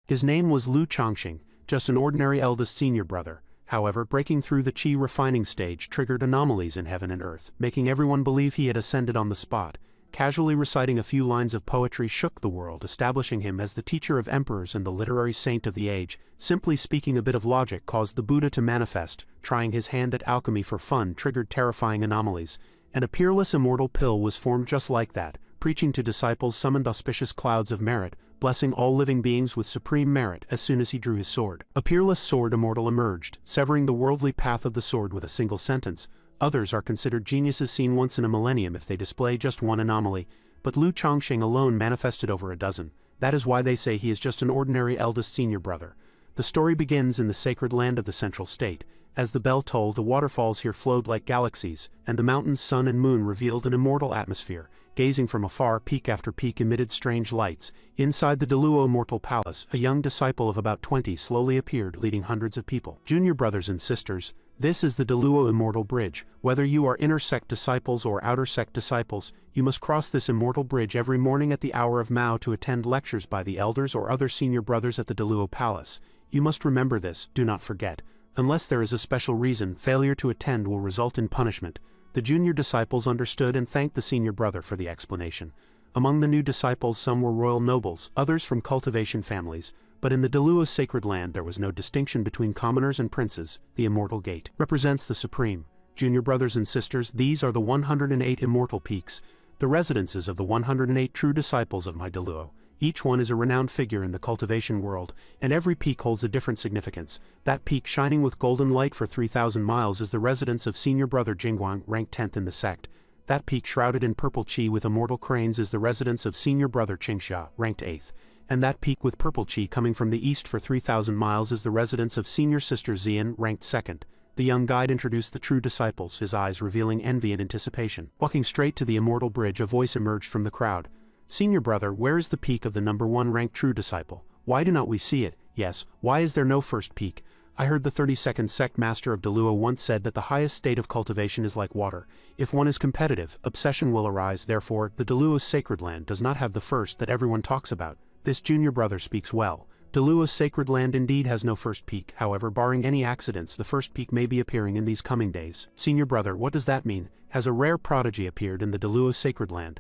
His name was Lu Chongqing, just an ordinary eldest senior brother. However, breaking through the chi refining stage triggered anomalies in heaven and earth, making everyone believe he had ascended on the spot. Casually reciting a few lines of poetry shook the world, establishing him as the teacher of emperors and the literary saint of the age. Simply speaking, a bit of logic caused the Buddha to manifest. Trying his hand at alchemy for fun triggered terrifying anomalies, and a peerless immortal pill was formed just like that. Preaching to disciples summoned auspicious clouds of merit, blessing all living beings with supreme merit. As soon as he drew his sword, a peerless sword immortal emerged, severing the worldly path of the sword with a single sentence. Others are considered geniuses seen once in a millennium if they display just one anomaly, but Lu Chongqing alone manifested over a dozen. That is why they say he is just an ordinary eldest senior brother. The story begins in the sacred land of the central state. As the bell tolled, the waterfalls here flowed like galaxies, and the mountains, sun and moon revealed an immortal atmosphere. Gazing from afar, peak after peak emitted strange lights. Inside the Deluo Immortal Palace, a young disciple of about 20 slowly appeared, leading hundreds of people. Junior brothers and sisters, this is the Deluo Immortal Bridge. Whether you are inner sect disciples or outer sect disciples, you must cross this immortal bridge every morning at the hour of Mao to attend lectures by the elders or other senior brothers at the Deluo Palace. You must remember this, do not forget. Unless there is a special reason, failure to attend will result in punishment. The junior disciples understood and thanked the senior brother for the explanation. Among the new disciples, some were royal nobles, others from cultivation families, but in the Deluo sacred land there was no distinction between commoners and princes. The immortal gate represents the supreme. Junior brothers and sisters, these are the 108 immortal peaks, the residences of the 108 true disciples of my Deluo. Each one is a renowned figure in the cultivation world, and every peak holds a different significance. That peak shining with golden light for 3,000 miles is the residence of senior brother Jingguang, ranked 10th in the sect. That peak shrouded in purple chi with immortal cranes is the residence of senior brother Qingxia, ranked 8th. And that peak with purple chi coming from the east for 3,000 miles is the residence of senior sister Xian, ranked 2nd. The young guide introduced the true disciples, his eyes revealing envy and anticipation. Walking straight to the immortal bridge, a voice emerged from the crowd. Senior brother, where is the peak of the number 1 ranked true disciple? Why do not we see it? Yes, why is there no first peak? I heard the 32nd sect master of Deluo once said that the highest state of cultivation is like water. If one is competitive, obsession will arise. Therefore, the Deluo sacred land does not have the first that everyone talks about. This junior brother speaks well. Deluo's sacred land indeed has no first peak. However, barring any accidents, the first peak may be appearing in these coming days. Senior brother, what does that mean? Has a rare prodigy appeared in the Deluo sacred land?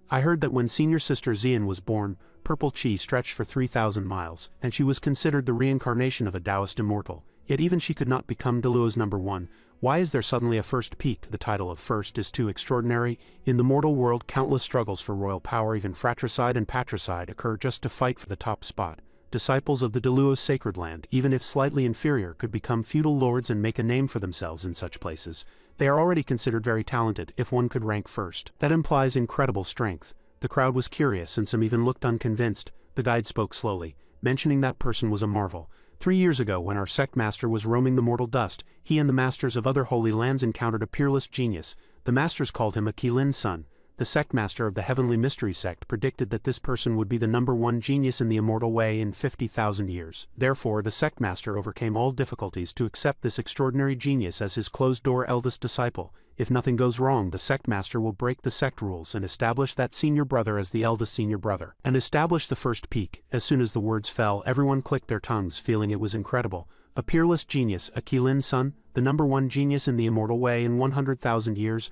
I heard that when senior sister Xian was born, purple chi stretched for 3,000 miles, and she was considered the reincarnation of a Taoist immortal. Yet even she could not become Deluo's number 1. Why is there suddenly a first peak? The title of first is too extraordinary. In the mortal world, countless struggles for royal power, even fratricide and patricide, occur just to fight for the top spot. Disciples of the Deluo sacred land, even if slightly inferior, could become feudal lords and make a name for themselves in such places. They are already considered very talented. If one could rank first, that implies incredible strength. The crowd was curious and some even looked unconvinced. The guide spoke slowly, mentioning that person was a marvel. 3 years ago, when our sect master was roaming the mortal dust, he and the masters of other holy lands encountered a peerless genius. The masters called him a Qilin's son. The sect master of the Heavenly Mystery Sect predicted that this person would be the number 1 genius in the immortal way in 50,000 years. Therefore, the sect master overcame all difficulties to accept this extraordinary genius as his closed-door eldest disciple. If nothing goes wrong, the sect master will break the sect rules and establish that senior brother as the eldest senior brother, and establish the first peak. As soon as the words fell, everyone clicked their tongues, feeling it was incredible. A peerless genius, a Qilin's son, the number 1 genius in the immortal way in 100,000 years.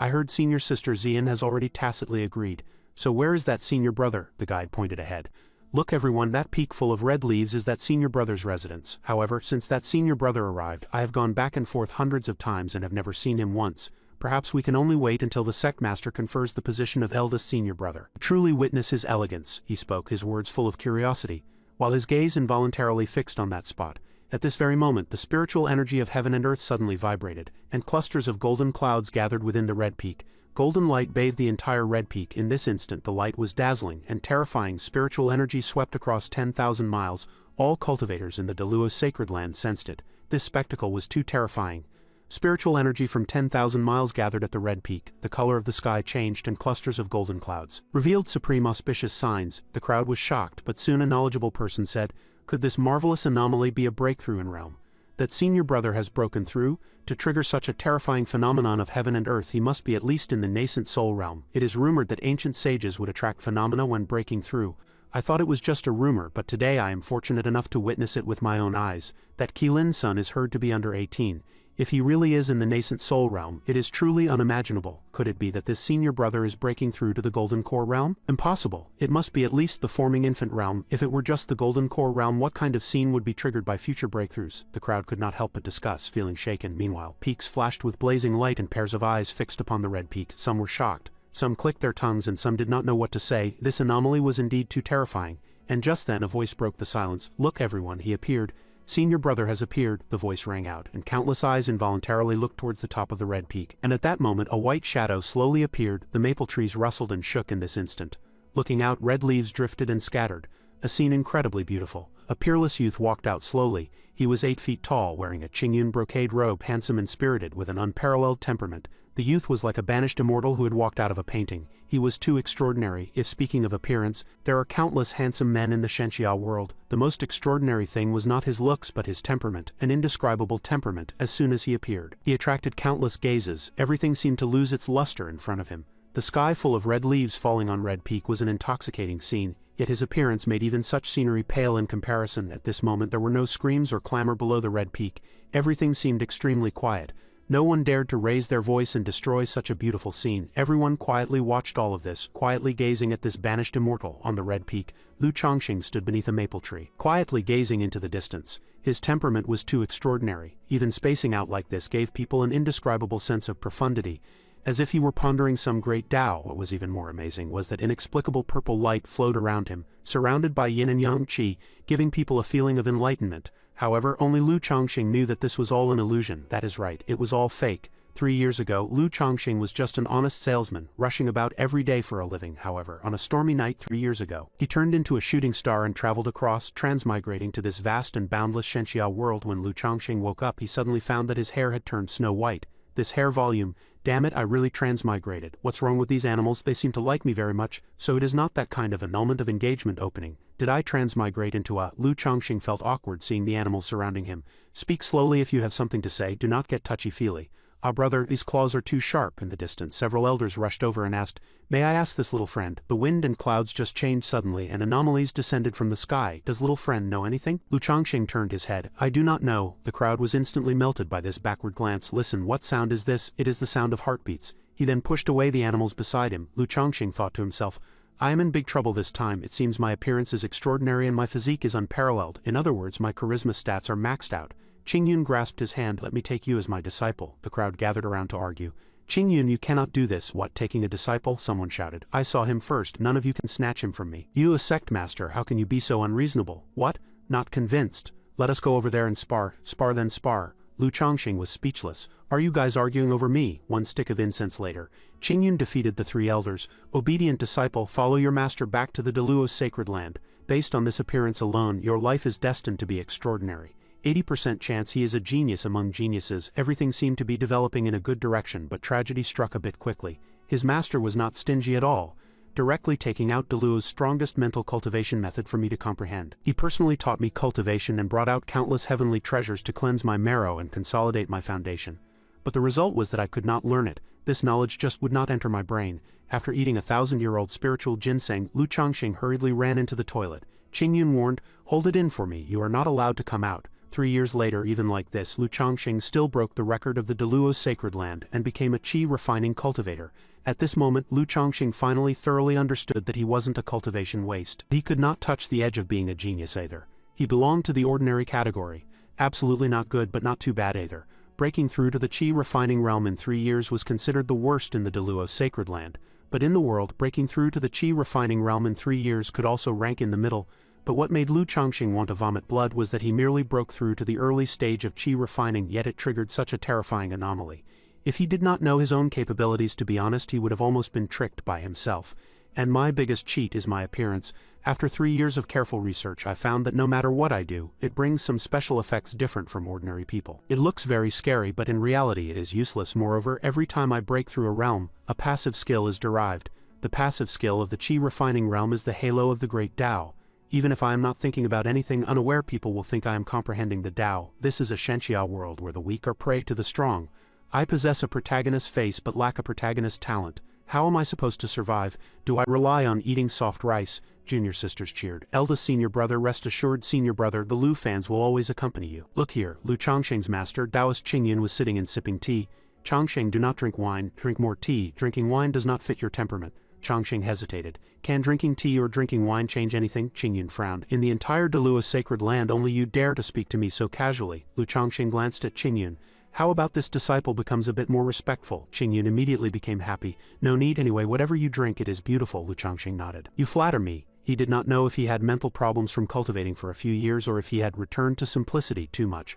I heard senior sister Xian has already tacitly agreed. So where is that senior brother? The guide pointed ahead. Look everyone, that peak full of red leaves is that senior brother's residence. However, since that senior brother arrived, I have gone back and forth hundreds of times and have never seen him once. Perhaps we can only wait until the sect master confers the position of eldest senior brother. Truly witness his elegance, he spoke, his words full of curiosity, while his gaze involuntarily fixed on that spot. At this very moment, the spiritual energy of heaven and earth suddenly vibrated, and clusters of golden clouds gathered within the red peak. Golden light bathed the entire red peak. In this instant, the light was dazzling and terrifying. Spiritual energy swept across 10,000 miles. All cultivators in the Deluo sacred land sensed it. This spectacle was too terrifying. Spiritual energy from 10,000 miles gathered at the red peak. The color of the sky changed, and clusters of golden clouds revealed supreme auspicious signs. The crowd was shocked, but soon a knowledgeable person said, "Could this marvelous anomaly be a breakthrough in realm? That senior brother has broken through? To trigger such a terrifying phenomenon of heaven and earth, he must be at least in the nascent soul realm. It is rumored that ancient sages would attract phenomena when breaking through. I thought it was just a rumor, but today I am fortunate enough to witness it with my own eyes, that Qilin's son is heard to be under 18. If he really is in the nascent soul realm, it is truly unimaginable. Could it be that this senior brother is breaking through to the golden core realm? Impossible. It must be at least the forming infant realm. If it were just the golden core realm, what kind of scene would be triggered by future breakthroughs? The crowd could not help but discuss, feeling shaken. Meanwhile, peaks flashed with blazing light and pairs of eyes fixed upon the red peak. Some were shocked, some clicked their tongues, and some did not know what to say. This anomaly was indeed too terrifying. And just then a voice broke the silence. "Look everyone, he appeared. Senior brother has appeared," the voice rang out, and countless eyes involuntarily looked towards the top of the red peak. And at that moment a white shadow slowly appeared. The maple trees rustled and shook in this instant. Looking out, red leaves drifted and scattered. A scene incredibly beautiful. A peerless youth walked out slowly. He was 8 feet tall, wearing a Qingyun brocade robe, handsome and spirited, with an unparalleled temperament. The youth was like a banished immortal who had walked out of a painting. He was too extraordinary. If speaking of appearance, there are countless handsome men in the Shenxia world. The most extraordinary thing was not his looks but his temperament, an indescribable temperament. As soon as he appeared, he attracted countless gazes. Everything seemed to lose its luster in front of him. The sky full of red leaves falling on red peak was an intoxicating scene, yet his appearance made even such scenery pale in comparison. At this moment there were no screams or clamor below the red peak. Everything seemed extremely quiet. No one dared to raise their voice and destroy such a beautiful scene. Everyone quietly watched all of this, quietly gazing at this banished immortal. On the red peak, Lu Chongqing stood beneath a maple tree, quietly gazing into the distance. His temperament was too extraordinary. Even spacing out like this gave people an indescribable sense of profundity, as if he were pondering some great Tao. What was even more amazing was that inexplicable purple light flowed around him, surrounded by yin and yang qi, giving people a feeling of enlightenment. However, only Lu Chongqing knew that this was all an illusion. That is right, it was all fake. 3 years ago, Lu Chongqing was just an honest salesman, rushing about every day for a living. However, on a stormy night 3 years ago, he turned into a shooting star and traveled across, transmigrating to this vast and boundless Shenxia world. When Lu Chongqing woke up, he suddenly found that his hair had turned snow white. This hair volume, damn it, I really transmigrated. What's wrong with these animals? They seem to like me very much, so it is not that kind of annulment of engagement opening. Did I transmigrate into a... Lu Chongqing felt awkward seeing the animals surrounding him. Speak slowly if you have something to say, do not get touchy-feely. Ah brother, these claws are too sharp. In the distance several elders rushed over and asked, "May I ask this little friend?" The wind and clouds just changed suddenly and anomalies descended from the sky. "Does little friend know anything?" Lu Chongqing turned his head. "I do not know." The crowd was instantly melted by this backward glance. "Listen, what sound is this?" "It is the sound of heartbeats." He then pushed away the animals beside him. Lu Chongqing thought to himself, "I am in big trouble this time. It seems my appearance is extraordinary and my physique is unparalleled. In other words, my charisma stats are maxed out." Qingyun grasped his hand. "Let me take you as my disciple." The crowd gathered around to argue. "Qingyun, you cannot do this." "What, taking a disciple?" someone shouted. "I saw him first. None of you can snatch him from me." "You, a sect master, how can you be so unreasonable?" "What? Not convinced? Let us go over there and spar." "Spar then spar." Lu Chongqing was speechless. "Are you guys arguing over me?" One stick of incense later, Qingyun defeated the 3 elders. "Obedient disciple, follow your master back to the Deluo's sacred land. Based on this appearance alone, your life is destined to be extraordinary. 80% chance he is a genius among geniuses." Everything seemed to be developing in a good direction, but tragedy struck a bit quickly. His master was not stingy at all, directly taking out Deluo's strongest mental cultivation method for me to comprehend. He personally taught me cultivation and brought out countless heavenly treasures to cleanse my marrow and consolidate my foundation. But the result was that I could not learn it. This knowledge just would not enter my brain. After eating a 1,000-year-old spiritual ginseng, Lu Chongqing hurriedly ran into the toilet. Qingyun warned, "Hold it in for me, you are not allowed to come out." 3 years later, even like this, Lu Chongqing still broke the record of the Deluo's sacred land and became a qi refining cultivator. At this moment, Lu Chongqing finally thoroughly understood that he wasn't a cultivation waste. He could not touch the edge of being a genius either. He belonged to the ordinary category. Absolutely not good, but not too bad either. Breaking through to the qi refining realm in 3 years was considered the worst in the Deluo sacred land. But in the world, breaking through to the qi refining realm in 3 years could also rank in the middle. But what made Lu Chongqing want to vomit blood was that he merely broke through to the early stage of qi refining, yet it triggered such a terrifying anomaly. If he did not know his own capabilities, to be honest, he would have almost been tricked by himself. And my biggest cheat is my appearance. After 3 years of careful research, I found that no matter what I do, it brings some special effects different from ordinary people. It looks very scary, but in reality it is useless. Moreover, every time I break through a realm, a passive skill is derived. The passive skill of the qi refining realm is the halo of the great Tao. Even if I am not thinking about anything, unaware people will think I am comprehending the Tao. This is a Shenxia world where the weak are prey to the strong. I possess a protagonist face but lack a protagonist talent. How am I supposed to survive? Do I rely on eating soft rice, junior sisters cheered. Eldest senior brother, rest assured senior brother, the Lu fans will always accompany you. Look here, Lu Chongsheng's master, Taoist Qingyun, was sitting and sipping tea. Chongsheng, do not drink wine, drink more tea. Drinking wine does not fit your temperament. Chongsheng hesitated. Can drinking tea or drinking wine change anything? Qingyun frowned. In the entire Dalua sacred land only you dare to speak to me so casually. Lu Chongsheng glanced at Qingyun. How about this disciple becomes a bit more respectful? Qingyun immediately became happy. No need anyway, whatever you drink it is beautiful. Lu Chongsheng nodded. You flatter me. He did not know if he had mental problems from cultivating for a few years or if he had returned to simplicity too much.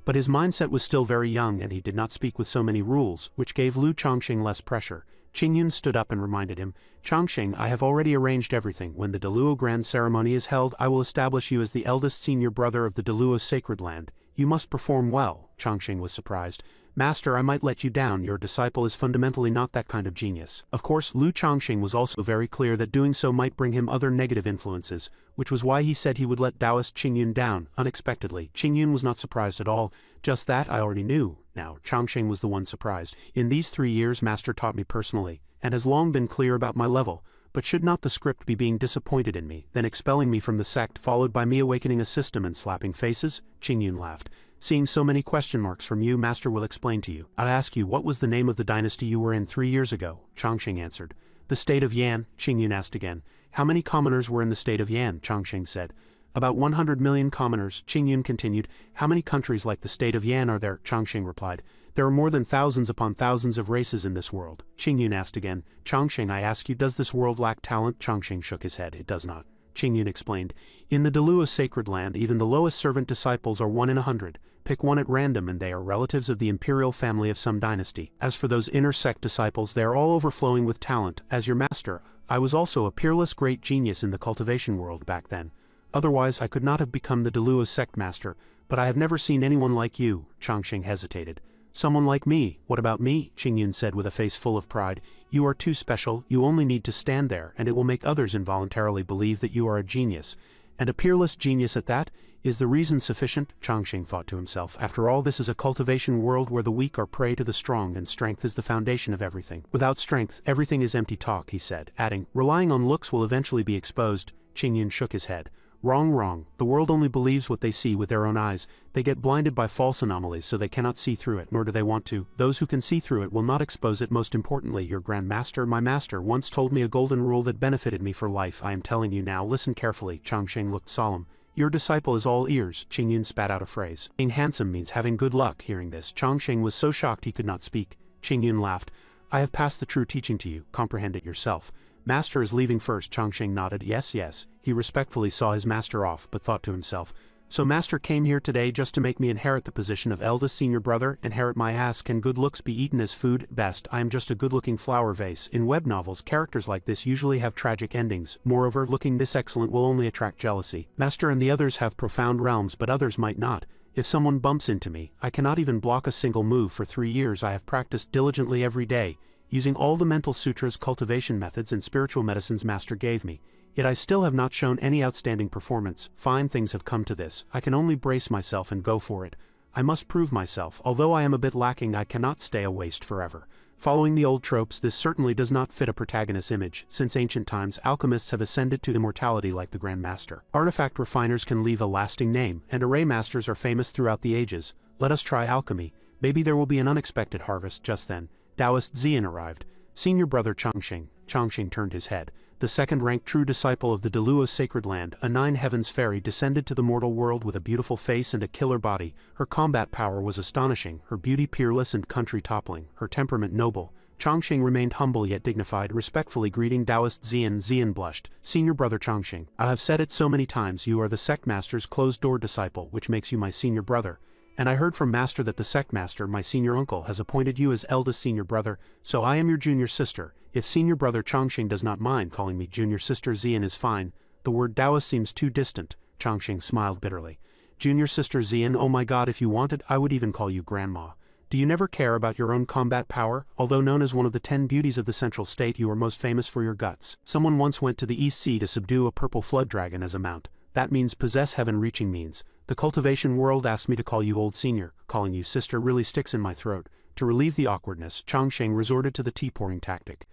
But his mindset was still very young and he did not speak with so many rules, which gave Lu Chongsheng less pressure. Qingyun stood up and reminded him, Chongsheng, I have already arranged everything. When the Daluo Grand Ceremony is held, I will establish you as the eldest senior brother of the Daluo Sacred Land. You must perform well. Chongsheng was surprised. Master, I might let you down. Your disciple is fundamentally not that kind of genius. Of course, Lu Chongsheng was also very clear that doing so might bring him other negative influences, which was why he said he would let Taoist Qingyun down, unexpectedly. Qingyun was not surprised at all. Just that I already knew. Now, Chongsheng was the one surprised. In these 3 years, Master taught me personally, and has long been clear about my level. But should not the script be being disappointed in me, then expelling me from the sect, followed by me awakening a system and slapping faces? Qingyun laughed. Seeing so many question marks from you, Master will explain to you. I ask you, what was the name of the dynasty you were in 3 years ago? Chongsheng answered. The state of Yan. Qingyun asked again. How many commoners were in the state of Yan? Chongsheng said. About 100 million commoners. Qingyun continued. How many countries like the state of Yan are there? Chongsheng replied. There are more than thousands upon thousands of races in this world. Qingyun asked again. Chongsheng, I ask you, does this world lack talent? Chongsheng shook his head. It does not. Qingyun explained. In the Dalua sacred land, even the lowest servant disciples are 1 in 100. Pick one at random and they are relatives of the imperial family of some dynasty. As for those inner sect disciples, they are all overflowing with talent. As your master, I was also a peerless great genius in the cultivation world back then. Otherwise, I could not have become the Dalua sect master, but I have never seen anyone like you. Chongsheng hesitated. Someone like me? What about me? Qingyun said with a face full of pride. You are too special, you only need to stand there, and it will make others involuntarily believe that you are a genius. And a peerless genius at that? Is the reason sufficient? Chongsheng thought to himself. After all, this is a cultivation world where the weak are prey to the strong, and strength is the foundation of everything. Without strength, everything is empty talk, he said, adding, relying on looks will eventually be exposed. Qingyun shook his head. Wrong, wrong. The world only believes what they see with their own eyes. They get blinded by false anomalies so they cannot see through it, nor do they want to. Those who can see through it will not expose it. Most importantly, your Grand Master, my master, once told me a golden rule that benefited me for life. I am telling you now, listen carefully. Chongsheng looked solemn. Your disciple is all ears. Qingyun spat out a phrase. Being handsome means having good luck. Hearing this, Chongsheng was so shocked he could not speak. Qingyun laughed. I have passed the true teaching to you. Comprehend it yourself. Master is leaving first. Chongsheng nodded. Yes, yes. He respectfully saw his master off, but thought to himself, so master came here today just to make me inherit the position of eldest senior brother, inherit my ass. Can good looks be eaten as food? Best, I am just a good-looking flower vase. In web novels, characters like this usually have tragic endings. Moreover, looking this excellent will only attract jealousy. Master and the others have profound realms, but others might not. If someone bumps into me, I cannot even block a single move. For 3 years I have practiced diligently every day, using all the mental sutras, cultivation methods, and spiritual medicines Master gave me. Yet I still have not shown any outstanding performance. Fine things have come to this. I can only brace myself and go for it. I must prove myself. Although I am a bit lacking, I cannot stay a waste forever. Following the old tropes, this certainly does not fit a protagonist's image. Since ancient times, alchemists have ascended to immortality like the Grand Master. Artifact refiners can leave a lasting name, and array masters are famous throughout the ages. Let us try alchemy. Maybe there will be an unexpected harvest. Just then, Taoist Zian arrived. Senior brother Chongsheng. Chongsheng turned his head. The second-ranked true disciple of the Daluo sacred land, a 9 heavens fairy, descended to the mortal world with a beautiful face and a killer body. Her combat power was astonishing, her beauty peerless and country-toppling, her temperament noble. Chongsheng remained humble yet dignified, respectfully greeting Taoist Zian. Zian blushed. Senior brother Chongsheng, I have said it so many times, you are the sect master's closed-door disciple, which makes you my senior brother. And I heard from Master that the sect master, my senior uncle, has appointed you as eldest senior brother, so I am your junior sister. If senior brother Chongsheng does not mind calling me junior sister, Zian is fine. The word Taoist seems too distant. Chongsheng smiled bitterly. Junior sister Zian, oh my god, if you wanted, I would even call you grandma. Do you never care about your own combat power? Although known as one of the 10 beauties of the Central State, you are most famous for your guts. Someone once went to the East Sea to subdue a purple flood dragon as a mount. That means possess heaven-reaching means. The cultivation world asked me to call you old senior. Calling you sister really sticks in my throat. To relieve the awkwardness, Chongsheng resorted to the tea-pouring tactic.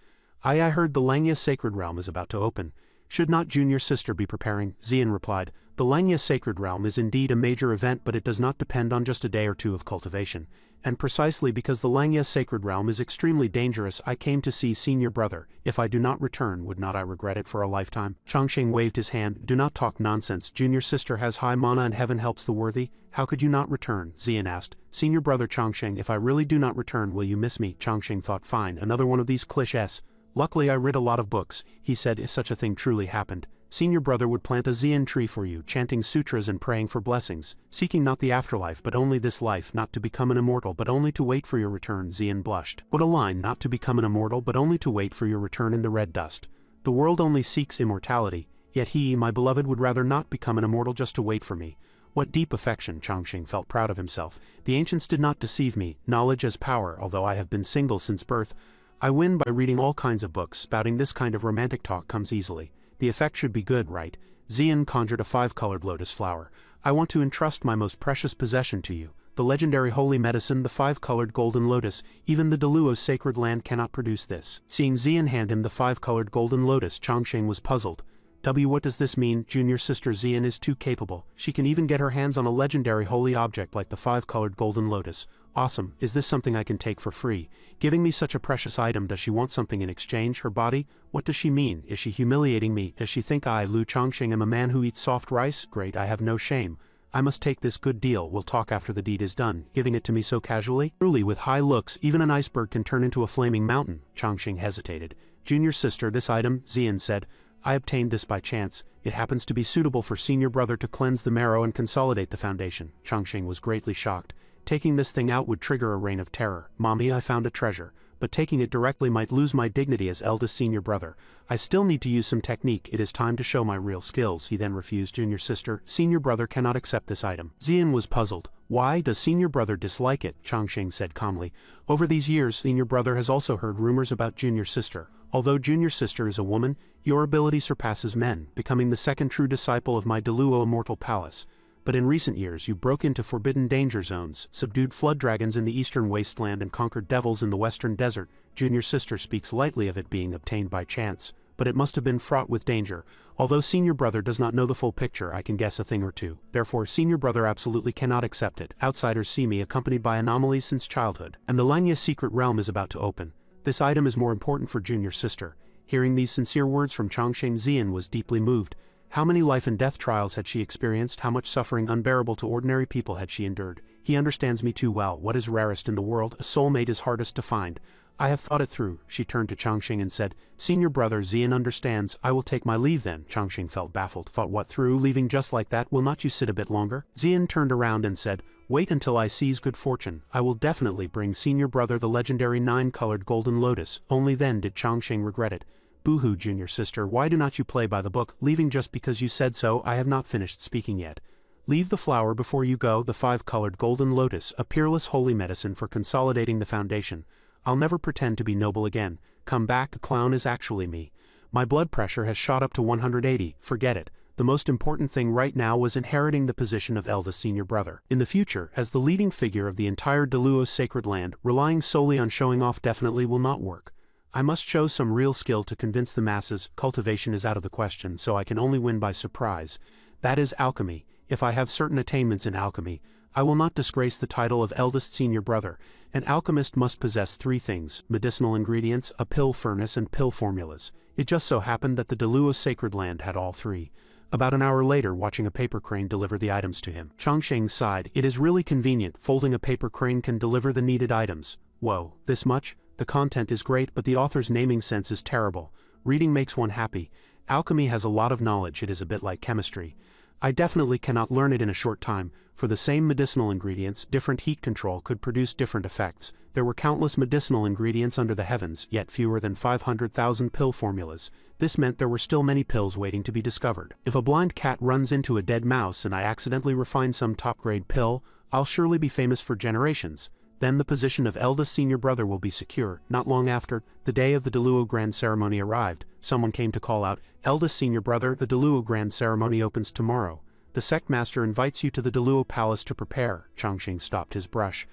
I heard the Langya sacred realm is about to open. Should not junior sister be preparing? Xian replied, the Langya sacred realm is indeed a major event, but it does not depend on just a day or two of cultivation. And precisely because the Langya sacred realm is extremely dangerous, I came to see senior brother. If I do not return, would not I regret it for a lifetime? Changsheng waved his hand. Do not talk nonsense. Junior sister has high mana and heaven helps the worthy. How could you not return? Xian asked. Senior brother Changsheng, if I really do not return, will you miss me? Changsheng thought, fine, another one of these clichés. Luckily I read a lot of books. He said, if such a thing truly happened, senior brother would plant a Xian tree for you, chanting sutras and praying for blessings, seeking not the afterlife but only this life, not to become an immortal but only to wait for your return. Xian blushed. What a line, not to become an immortal but only to wait for your return in the red dust. The world only seeks immortality, yet he, my beloved, would rather not become an immortal just to wait for me. What deep affection! Changsheng felt proud of himself. The ancients did not deceive me, knowledge as power. Although I have been single since birth, I win by reading all kinds of books. Spouting this kind of romantic talk comes easily. The effect should be good, right? Xian conjured a 5-colored lotus flower. I want to entrust my most precious possession to you, the legendary holy medicine, the 5-colored golden lotus. Even the Deluo's sacred land cannot produce this. Seeing Xian hand him the 5-colored golden lotus, Changsheng was puzzled. What does this mean? Junior sister Xian is too capable. She can even get her hands on a legendary holy object like the 5-colored golden lotus. Awesome. Is this something I can take for free? Giving me such a precious item, does she want something in exchange? Her body? What does she mean? Is she humiliating me? Does she think I, Lu Changsheng, am a man who eats soft rice? Great, I have no shame. I must take this good deal. We'll talk after the deed is done. Giving it to me so casually? Truly, with high looks, even an iceberg can turn into a flaming mountain. Changsheng hesitated. Junior sister, this item, Xian said, I obtained this by chance. It happens to be suitable for senior brother to cleanse the marrow and consolidate the foundation. Changsheng was greatly shocked. Taking this thing out would trigger a reign of terror. Mommy, I found a treasure, but taking it directly might lose my dignity as eldest senior brother. I still need to use some technique. It is time to show my real skills. He then refused. Junior sister, senior brother cannot accept this item. Xian was puzzled. Why does senior brother dislike it? Changsheng said calmly. Over these years, senior brother has also heard rumors about junior sister. Although junior sister is a woman, your ability surpasses men, becoming the second true disciple of my Deluo immortal palace. But in recent years you broke into forbidden danger zones, subdued flood dragons in the eastern wasteland and conquered devils in the western desert. Junior sister speaks lightly of it being obtained by chance, but it must have been fraught with danger. Although senior brother does not know the full picture, I can guess a thing or two. Therefore senior brother absolutely cannot accept it. Outsiders see me accompanied by anomalies since childhood, and the Langya secret realm is about to open. This item is more important for junior sister. Hearing these sincere words from Changsheng, Xian was deeply moved. How many life and death trials had she experienced? How much suffering unbearable to ordinary people had she endured? He understands me too well. What is rarest in the world? A soulmate is hardest to find. I have thought it through. She turned to Changsheng and said, Senior brother, Xian understands. I will take my leave then. Changsheng felt baffled. Thought what through? Leaving just like that? Will not you sit a bit longer? Xian turned around and said, Wait until I seize good fortune. I will definitely bring senior brother the legendary 9-colored golden lotus. Only then did Changsheng regret it. Boo-hoo, junior sister, why do not you play by the book? Leaving just because you said so? I have not finished speaking yet. Leave the flower before you go, the 5-colored golden lotus, a peerless holy medicine for consolidating the foundation. I'll never pretend to be noble again. Come back, a clown is actually me. My blood pressure has shot up to 180, forget it. The most important thing right now was inheriting the position of eldest senior brother. In the future, as the leading figure of the entire Deluo sacred land, relying solely on showing off definitely will not work. I must show some real skill to convince the masses. Cultivation is out of the question, so I can only win by surprise. That is alchemy. If I have certain attainments in alchemy, I will not disgrace the title of eldest senior brother. An alchemist must possess 3 things: medicinal ingredients, a pill furnace, and pill formulas. It just so happened that the Deluo sacred land had all 3. About an hour later, watching a paper crane deliver the items to him, Changsheng sighed. It is really convenient. Folding a paper crane can deliver the needed items. Whoa, this much? The content is great, but the author's naming sense is terrible. Reading makes one happy. Alchemy has a lot of knowledge. It is a bit like chemistry. I definitely cannot learn it in a short time. For the same medicinal ingredients, different heat control could produce different effects. There were countless medicinal ingredients under the heavens, yet fewer than 500,000 pill formulas. This meant there were still many pills waiting to be discovered. If a blind cat runs into a dead mouse and I accidentally refine some top-grade pill, I'll surely be famous for generations. Then the position of eldest senior brother will be secure. Not long after, the day of the Deluo Grand Ceremony arrived. Someone came to call out, Eldest senior brother, the Deluo Grand Ceremony opens tomorrow. The Sect Master invites you to the Deluo Palace to prepare. Changsheng stopped his brush.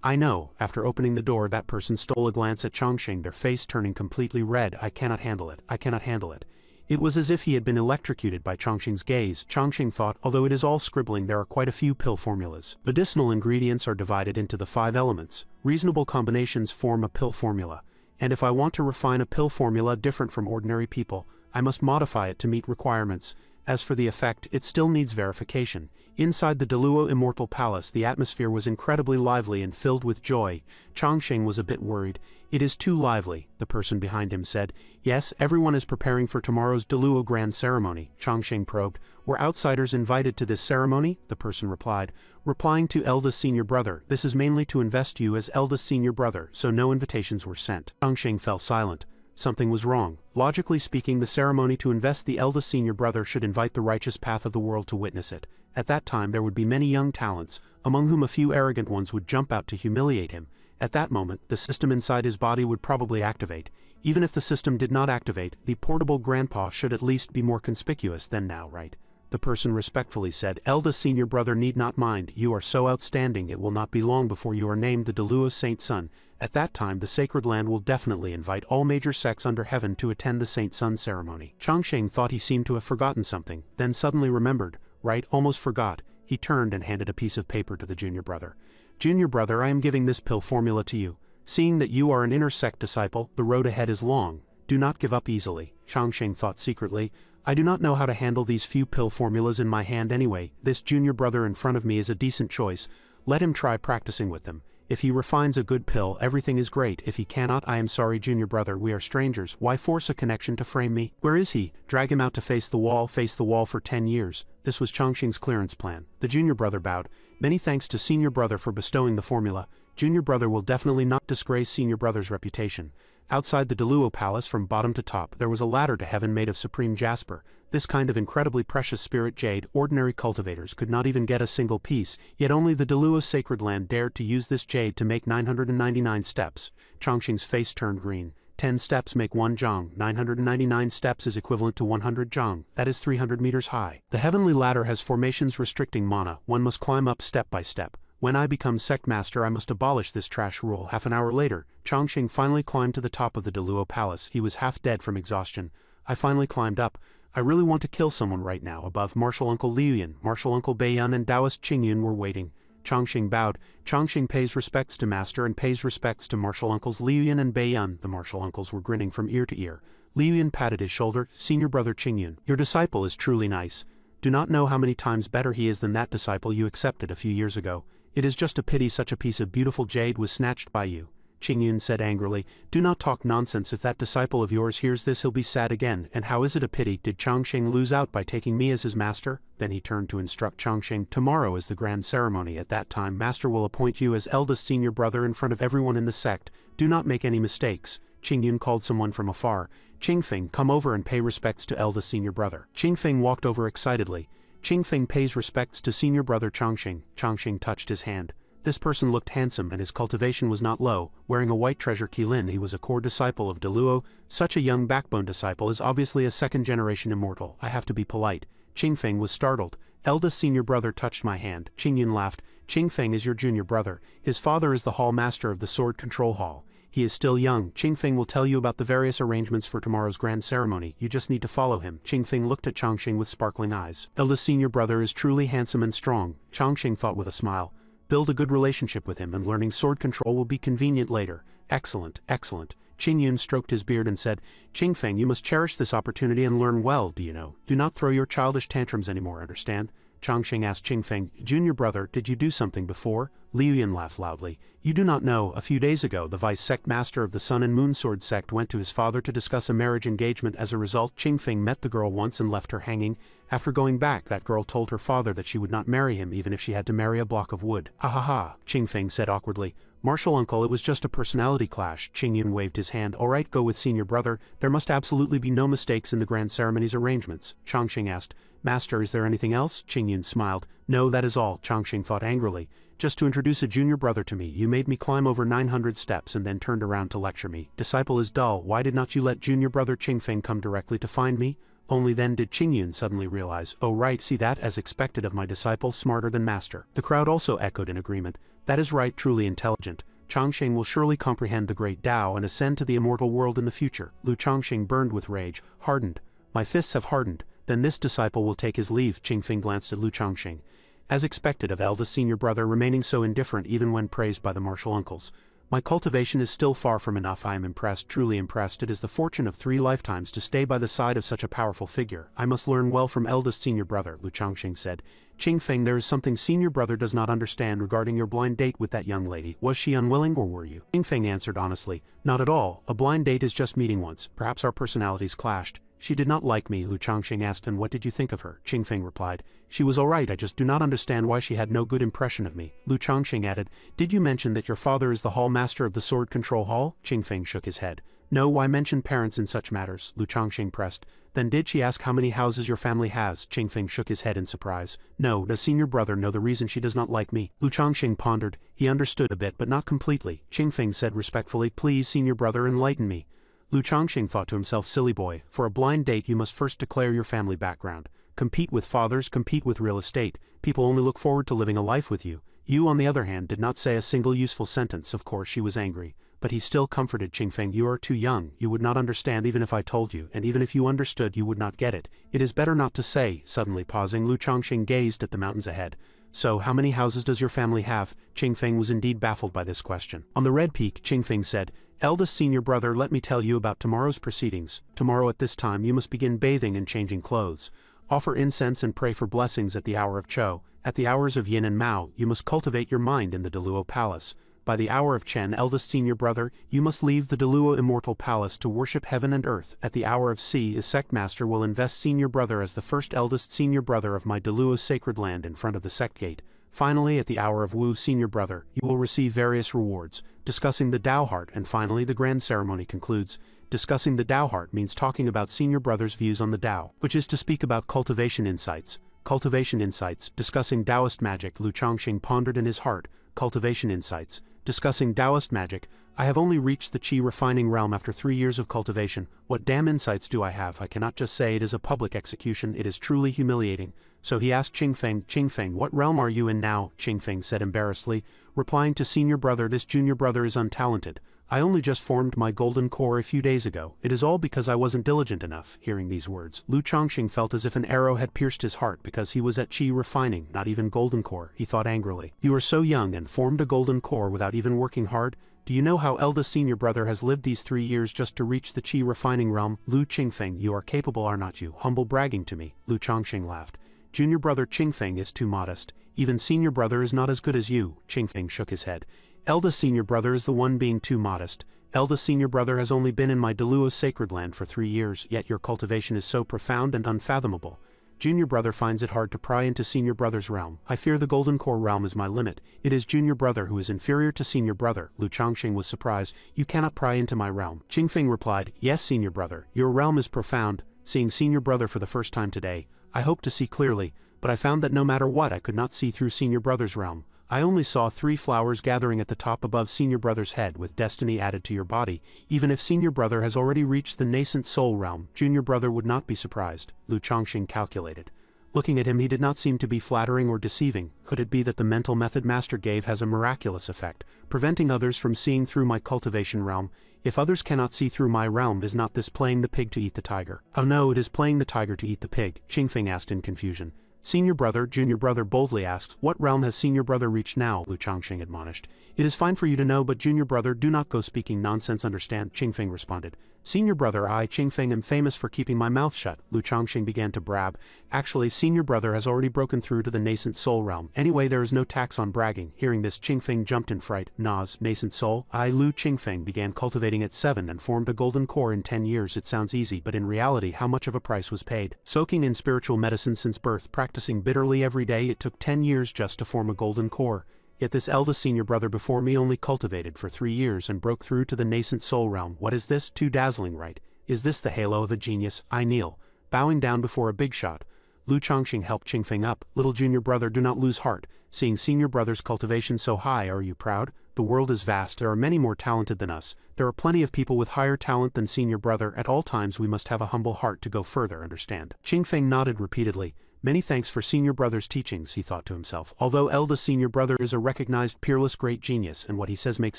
I know. After opening the door, that person stole a glance at Changsheng, their face turning completely red. I cannot handle it. I cannot handle it. It was as if he had been electrocuted by Chongqing's gaze. Chongqing thought, although it is all scribbling, there are quite a few pill formulas. Medicinal ingredients are divided into the 5 elements. Reasonable combinations form a pill formula. And if I want to refine a pill formula different from ordinary people, I must modify it to meet requirements. As for the effect, it still needs verification. Inside the Deluo Immortal Palace, the atmosphere was incredibly lively and filled with joy. Chongqing was a bit worried. "It is too lively," the person behind him said. "Yes, everyone is preparing for tomorrow's Deluo Grand Ceremony," Chongqing probed. "Were outsiders invited to this ceremony?" the person replied. Replying to eldest senior brother, "This is mainly to invest you as eldest senior brother, so no invitations were sent." Chongqing fell silent. Something was wrong. Logically speaking, the ceremony to invest the eldest senior brother should invite the righteous path of the world to witness it. At that time there would be many young talents, among whom a few arrogant ones would jump out to humiliate him. At that moment, the system inside his body would probably activate. Even if the system did not activate, the portable grandpa should at least be more conspicuous than now, right? The person respectfully said, "Eldest senior brother need not mind, you are so outstanding it will not be long before you are named the Deluo Saint Sun. At that time the sacred land will definitely invite all major sects under heaven to attend the Saint Sun ceremony." Chongqing thought he seemed to have forgotten something, then suddenly remembered. "Right, almost forgot." He turned and handed a piece of paper to the junior brother. "Junior brother, I am giving this pill formula to you. Seeing that you are an inner sect disciple, the road ahead is long. Do not give up easily." Chongqing thought secretly, "I do not know how to handle these few pill formulas in my hand anyway. This junior brother in front of me is a decent choice. Let him try practicing with them. If he refines a good pill, everything is great. If he cannot, I am sorry junior brother, we are strangers. Why force a connection to frame me? Where is he? Drag him out to face the wall for 10 years. This was Chongqing's clearance plan. The junior brother bowed. "Many thanks to senior brother for bestowing the formula. Junior brother will definitely not disgrace senior brother's reputation." Outside the Deluo Palace, from bottom to top, there was a ladder to heaven made of supreme jasper. This kind of incredibly precious spirit jade, ordinary cultivators could not even get a single piece, yet only the Deluo sacred land dared to use this jade to make 999 steps. Chongqing's face turned green. 10 steps make 1 zhang. 999 steps is equivalent to 100 zhang. That is 300 meters high. The heavenly ladder has formations restricting mana. One must climb up step by step. When I become sect master, I must abolish this trash rule. Half an hour later, Chongqing finally climbed to the top of the Deluo Palace. He was half dead from exhaustion. "I finally climbed up. I really want to kill someone right now." Above, Martial Uncle Liuyun, Martial Uncle Baiyun and Taoist Qingyun were waiting. Chongqing bowed. Chongqing pays respects to master and pays respects to Martial Uncles Liuyun and Baiyun. The Martial Uncles were grinning from ear to ear. Liuyun patted his shoulder. "Senior brother Qingyun, your disciple is truly nice. Do not know how many times better he is than that disciple you accepted a few years ago. It is just a pity such a piece of beautiful jade was snatched by you." Qingyun said angrily, "Do not talk nonsense. If that disciple of yours hears this he'll be sad again. And how is it a pity? Did Chongqing lose out by taking me as his master?" Then he turned to instruct Chongqing, "Tomorrow is the grand ceremony. At that time master will appoint you as eldest senior brother in front of everyone in the sect. Do not make any mistakes." Qingyun called someone from afar. "Qingfeng, come over and pay respects to eldest senior brother." Qingfeng walked over excitedly. Qingfeng pays respects to senior brother Chongqing. Chongqing touched his hand. This person looked handsome and his cultivation was not low. Wearing a white treasure Qilin, he was a core disciple of Deluo. Such a young backbone disciple is obviously a second-generation immortal. I have to be polite. Qingfeng was startled. "Eldest senior brother touched my hand." Qingyun laughed. "Qingfeng is your junior brother. His father is the hall master of the sword control hall. He is still young. Qingfeng will tell you about the various arrangements for tomorrow's grand ceremony. You just need to follow him." Qingfeng looked at Chongqing with sparkling eyes. "Eldest senior brother is truly handsome and strong," Chongqing thought with a smile. "Build a good relationship with him and learning sword control will be convenient later." "Excellent, excellent." Qingyun stroked his beard and said, "Qingfeng, you must cherish this opportunity and learn well, do you know? Do not throw your childish tantrums anymore, understand?" Chongqing asked Qingfeng, "Junior brother, did you do something before?" Liuyun laughed loudly. "You do not know, a few days ago the vice sect master of the Sun and Moon Sword sect went to his father to discuss a marriage engagement. As a result, Qingfeng met the girl once and left her hanging. After going back, that girl told her father that she would not marry him even if she had to marry a block of wood." "Ha ha ha," Qingfeng said awkwardly. "Martial uncle, it was just a personality clash." Qingyun waved his hand. "All right, go with senior brother. There must absolutely be no mistakes in the grand ceremony's arrangements." Chongqing asked, "Master, is there anything else?" Qingyun smiled. "No, that is all." Chongqing thought angrily. "Just to introduce a junior brother to me, you made me climb over 900 steps and then turned around to lecture me. Disciple is dull. Why did not you let junior brother Qingfeng come directly to find me?" Only then did Qingyun suddenly realize, "Oh right, see that, as expected of my disciple, smarter than master." The crowd also echoed in agreement. "That is right, truly intelligent. Chongqing will surely comprehend the great Tao and ascend to the immortal world in the future." Lu Chongqing burned with rage, hardened. My fists have hardened. Then this disciple will take his leave. Qingfeng glanced at Lu Chongqing. As expected of eldest senior brother remaining so indifferent even when praised by the martial uncles. My cultivation is still far from enough. I am impressed, truly impressed. It is the fortune of 3 lifetimes to stay by the side of such a powerful figure. I must learn well from eldest senior brother, Lu Chongqing said. Qingfeng, there is something senior brother does not understand regarding your blind date with that young lady. Was she unwilling or were you? Qingfeng answered honestly. Not at all. A blind date is just meeting once. Perhaps our personalities clashed. She did not like me, Lu Chongqing asked, and what did you think of her? Qingfeng replied. She was alright, I just do not understand why she had no good impression of me. Lu Chongqing added, did you mention that your father is the hall master of the sword control hall? Qingfeng shook his head. No, why mention parents in such matters? Lu Chongqing pressed. Then did she ask how many houses your family has? Qingfeng shook his head in surprise. No, does senior brother know the reason she does not like me? Lu Chongqing pondered. He understood a bit but not completely. Qingfeng said respectfully, please senior brother enlighten me. Lu Chongqing thought to himself, silly boy, for a blind date you must first declare your family background. Compete with fathers, compete with real estate. People only look forward to living a life with you. You, on the other hand, did not say a single useful sentence. Of course she was angry. But he still comforted Qingfeng. You are too young, you would not understand even if I told you, and even if you understood you would not get it. It is better not to say. Suddenly pausing, Lu Chongqing gazed at the mountains ahead. So, how many houses does your family have? Qingfeng was indeed baffled by this question. On the red peak, Qingfeng said, eldest senior brother, let me tell you about tomorrow's proceedings. Tomorrow at this time you must begin bathing and changing clothes. Offer incense and pray for blessings at the hour of Cho. At the hours of Yin and Mao, you must cultivate your mind in the Deluo Palace. By the hour of Chen, eldest senior brother, you must leave the Deluo Immortal Palace to worship heaven and earth. At the hour of Si, a sect master will invest senior brother as the first eldest senior brother of my Deluo sacred land in front of the sect gate. Finally, at the hour of Wu, senior brother, you will receive various rewards, discussing the Tao Heart, and finally the grand ceremony concludes. Discussing the Tao Heart means talking about senior brother's views on the Tao, which is to speak about cultivation insights. Cultivation insights, discussing Taoist magic. Lu Chongqing pondered in his heart. Cultivation insights, discussing Taoist magic. I have only reached the Qi refining realm after 3 years of cultivation. What damn insights do I have? I cannot just say it is a public execution, it is truly humiliating. So he asked Qingfeng, Qingfeng, what realm are you in now? Qingfeng said embarrassedly, replying to senior brother, this junior brother is untalented. I only just formed my golden core a few days ago. It is all because I wasn't diligent enough. Hearing these words, Lu Chongqing felt as if an arrow had pierced his heart because he was at Qi refining, not even golden core. He thought angrily. You are so young and formed a golden core without even working hard? Do you know how eldest senior brother has lived these 3 years just to reach the Qi refining realm? Lu Qingfeng, you are capable, are not you? Humble bragging to me. Lu Chongqing laughed. Junior brother Qingfeng is too modest. Even senior brother is not as good as you. Qingfeng shook his head. Eldest senior brother is the one being too modest. Eldest senior brother has only been in my Deluo sacred land for 3 years, yet your cultivation is so profound and unfathomable. Junior brother finds it hard to pry into senior brother's realm. I fear the golden core realm is my limit. It is junior brother who is inferior to senior brother. Lu Chongqing was surprised. You cannot pry into my realm. Qingfeng replied, yes senior brother, your realm is profound. Seeing senior brother for the first time today, I hope to see clearly, but I found that no matter what I could not see through senior brother's realm. I only saw 3 flowers gathering at the top above senior brother's head with destiny added to your body. Even if senior brother has already reached the nascent soul realm, junior brother would not be surprised. Lu Chongqing calculated. Looking at him, he did not seem to be flattering or deceiving. Could it be that the mental method master gave has a miraculous effect, preventing others from seeing through my cultivation realm? If others cannot see through my realm, is not this playing the pig to eat the tiger? Oh no, it is playing the tiger to eat the pig, Qingfeng asked in confusion. Senior brother, junior brother boldly asked, what realm has senior brother reached now? Lu Chongqing admonished. It is fine for you to know, but junior brother, do not go speaking nonsense, understand? Qingfeng responded. Senior brother, I, Qingfeng, am famous for keeping my mouth shut. Lu Chongqing began to brab. Actually, senior brother has already broken through to the nascent soul realm. Anyway, there is no tax on bragging. Hearing this, Qingfeng jumped in fright. Nas, nascent soul? I, Lu Qingfeng, began cultivating at 7 and formed a golden core in 10 years. It sounds easy, but in reality, how much of a price was paid? Soaking in spiritual medicine since birth, practicing bitterly every day, it took 10 years just to form a golden core. Yet this eldest senior brother before me only cultivated for 3 years and broke through to the nascent soul realm. What is this? Too dazzling, right? Is this the halo of a genius? I kneel, bowing down before a big shot. Lu Chongqing helped Qingfeng up. Little junior brother, do not lose heart. Seeing senior brother's cultivation so high, are you proud? The world is vast, there are many more talented than us. There are plenty of people with higher talent than senior brother. At all times we must have a humble heart to go further, understand? Qingfeng nodded repeatedly. Many thanks for senior brother's teachings, he thought to himself. Although eldest senior brother is a recognized peerless great genius, and what he says makes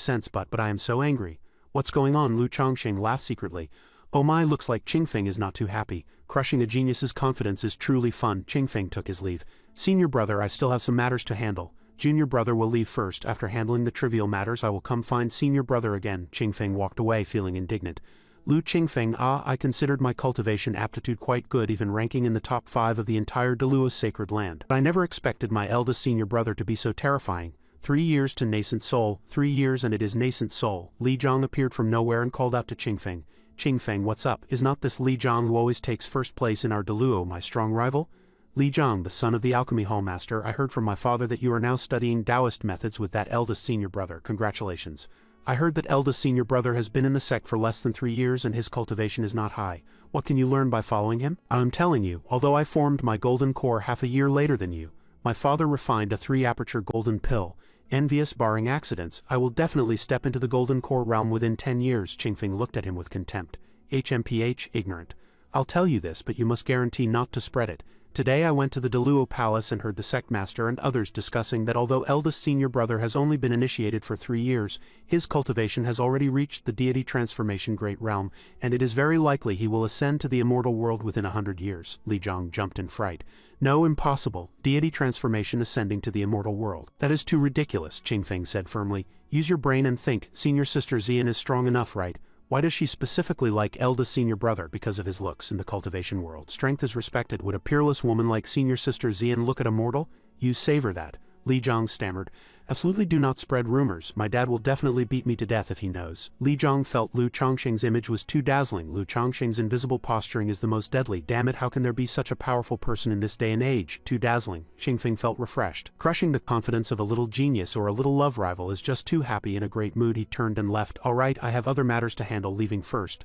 sense, but I am so angry. What's going on? Lu Chongqing laughed secretly. Oh my, looks like Qingfeng is not too happy. Crushing a genius's confidence is truly fun. Qingfeng took his leave. Senior brother, I still have some matters to handle. Junior brother will leave first. After handling the trivial matters, I will come find senior brother again. Qingfeng walked away, feeling indignant. Lu Qingfeng, I considered my cultivation aptitude quite good, even ranking in the top 5 of the entire Daluo's sacred land. But I never expected my eldest senior brother to be so terrifying. 3 years to nascent soul, 3 years and it is nascent soul. Li Zhang appeared from nowhere and called out to Qingfeng. Qingfeng, what's up? Is not this Li Zhang who always takes first place in our Daluo my strong rival? Li Zhang, the son of the alchemy hall master, I heard from my father that you are now studying Taoist methods with that eldest senior brother. Congratulations. I heard that eldest senior brother has been in the sect for less than 3 years and his cultivation is not high. What can you learn by following him? I am telling you, although I formed my golden core half a year later than you, my father refined a 3-aperture golden pill. Envious, barring accidents, I will definitely step into the golden core realm within 10 years. Qingfeng looked at him with contempt. HMPH, ignorant. I'll tell you this, but you must guarantee not to spread it. Today I went to the Daluo Palace and heard the Sect Master and others discussing that although eldest senior brother has only been initiated for 3 years, his cultivation has already reached the deity transformation great realm, and it is very likely he will ascend to the immortal world within 100 years. Li Zhang jumped in fright. No, impossible. Deity transformation ascending to the immortal world. That is too ridiculous, Qingfeng said firmly. Use your brain and think. Senior sister Xian is strong enough, right? Why does she specifically like eldest senior brother? Because of his looks. In the cultivation world, strength is respected. Would a peerless woman like senior sister Xian look at a mortal? You savor that. Li Zhang stammered. Absolutely do not spread rumors. My dad will definitely beat me to death if he knows. Li Zhang felt Lu Chongqing's image was too dazzling. Lu Chongqing's invisible posturing is the most deadly. Damn it, how can there be such a powerful person in this day and age? Too dazzling. Qingfeng felt refreshed. Crushing the confidence of a little genius or a little love rival is just too happy. In a great mood he turned and left. All right, I have other matters to handle, leaving first.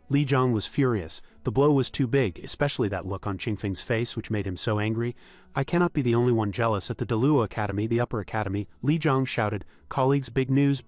Li Zhang was furious. The blow was too big, especially that look on Qingfeng's face which made him so angry. I cannot be the only one jealous. At the Daluo Academy, the upper academy, Li Zhang shouted, colleagues, big news,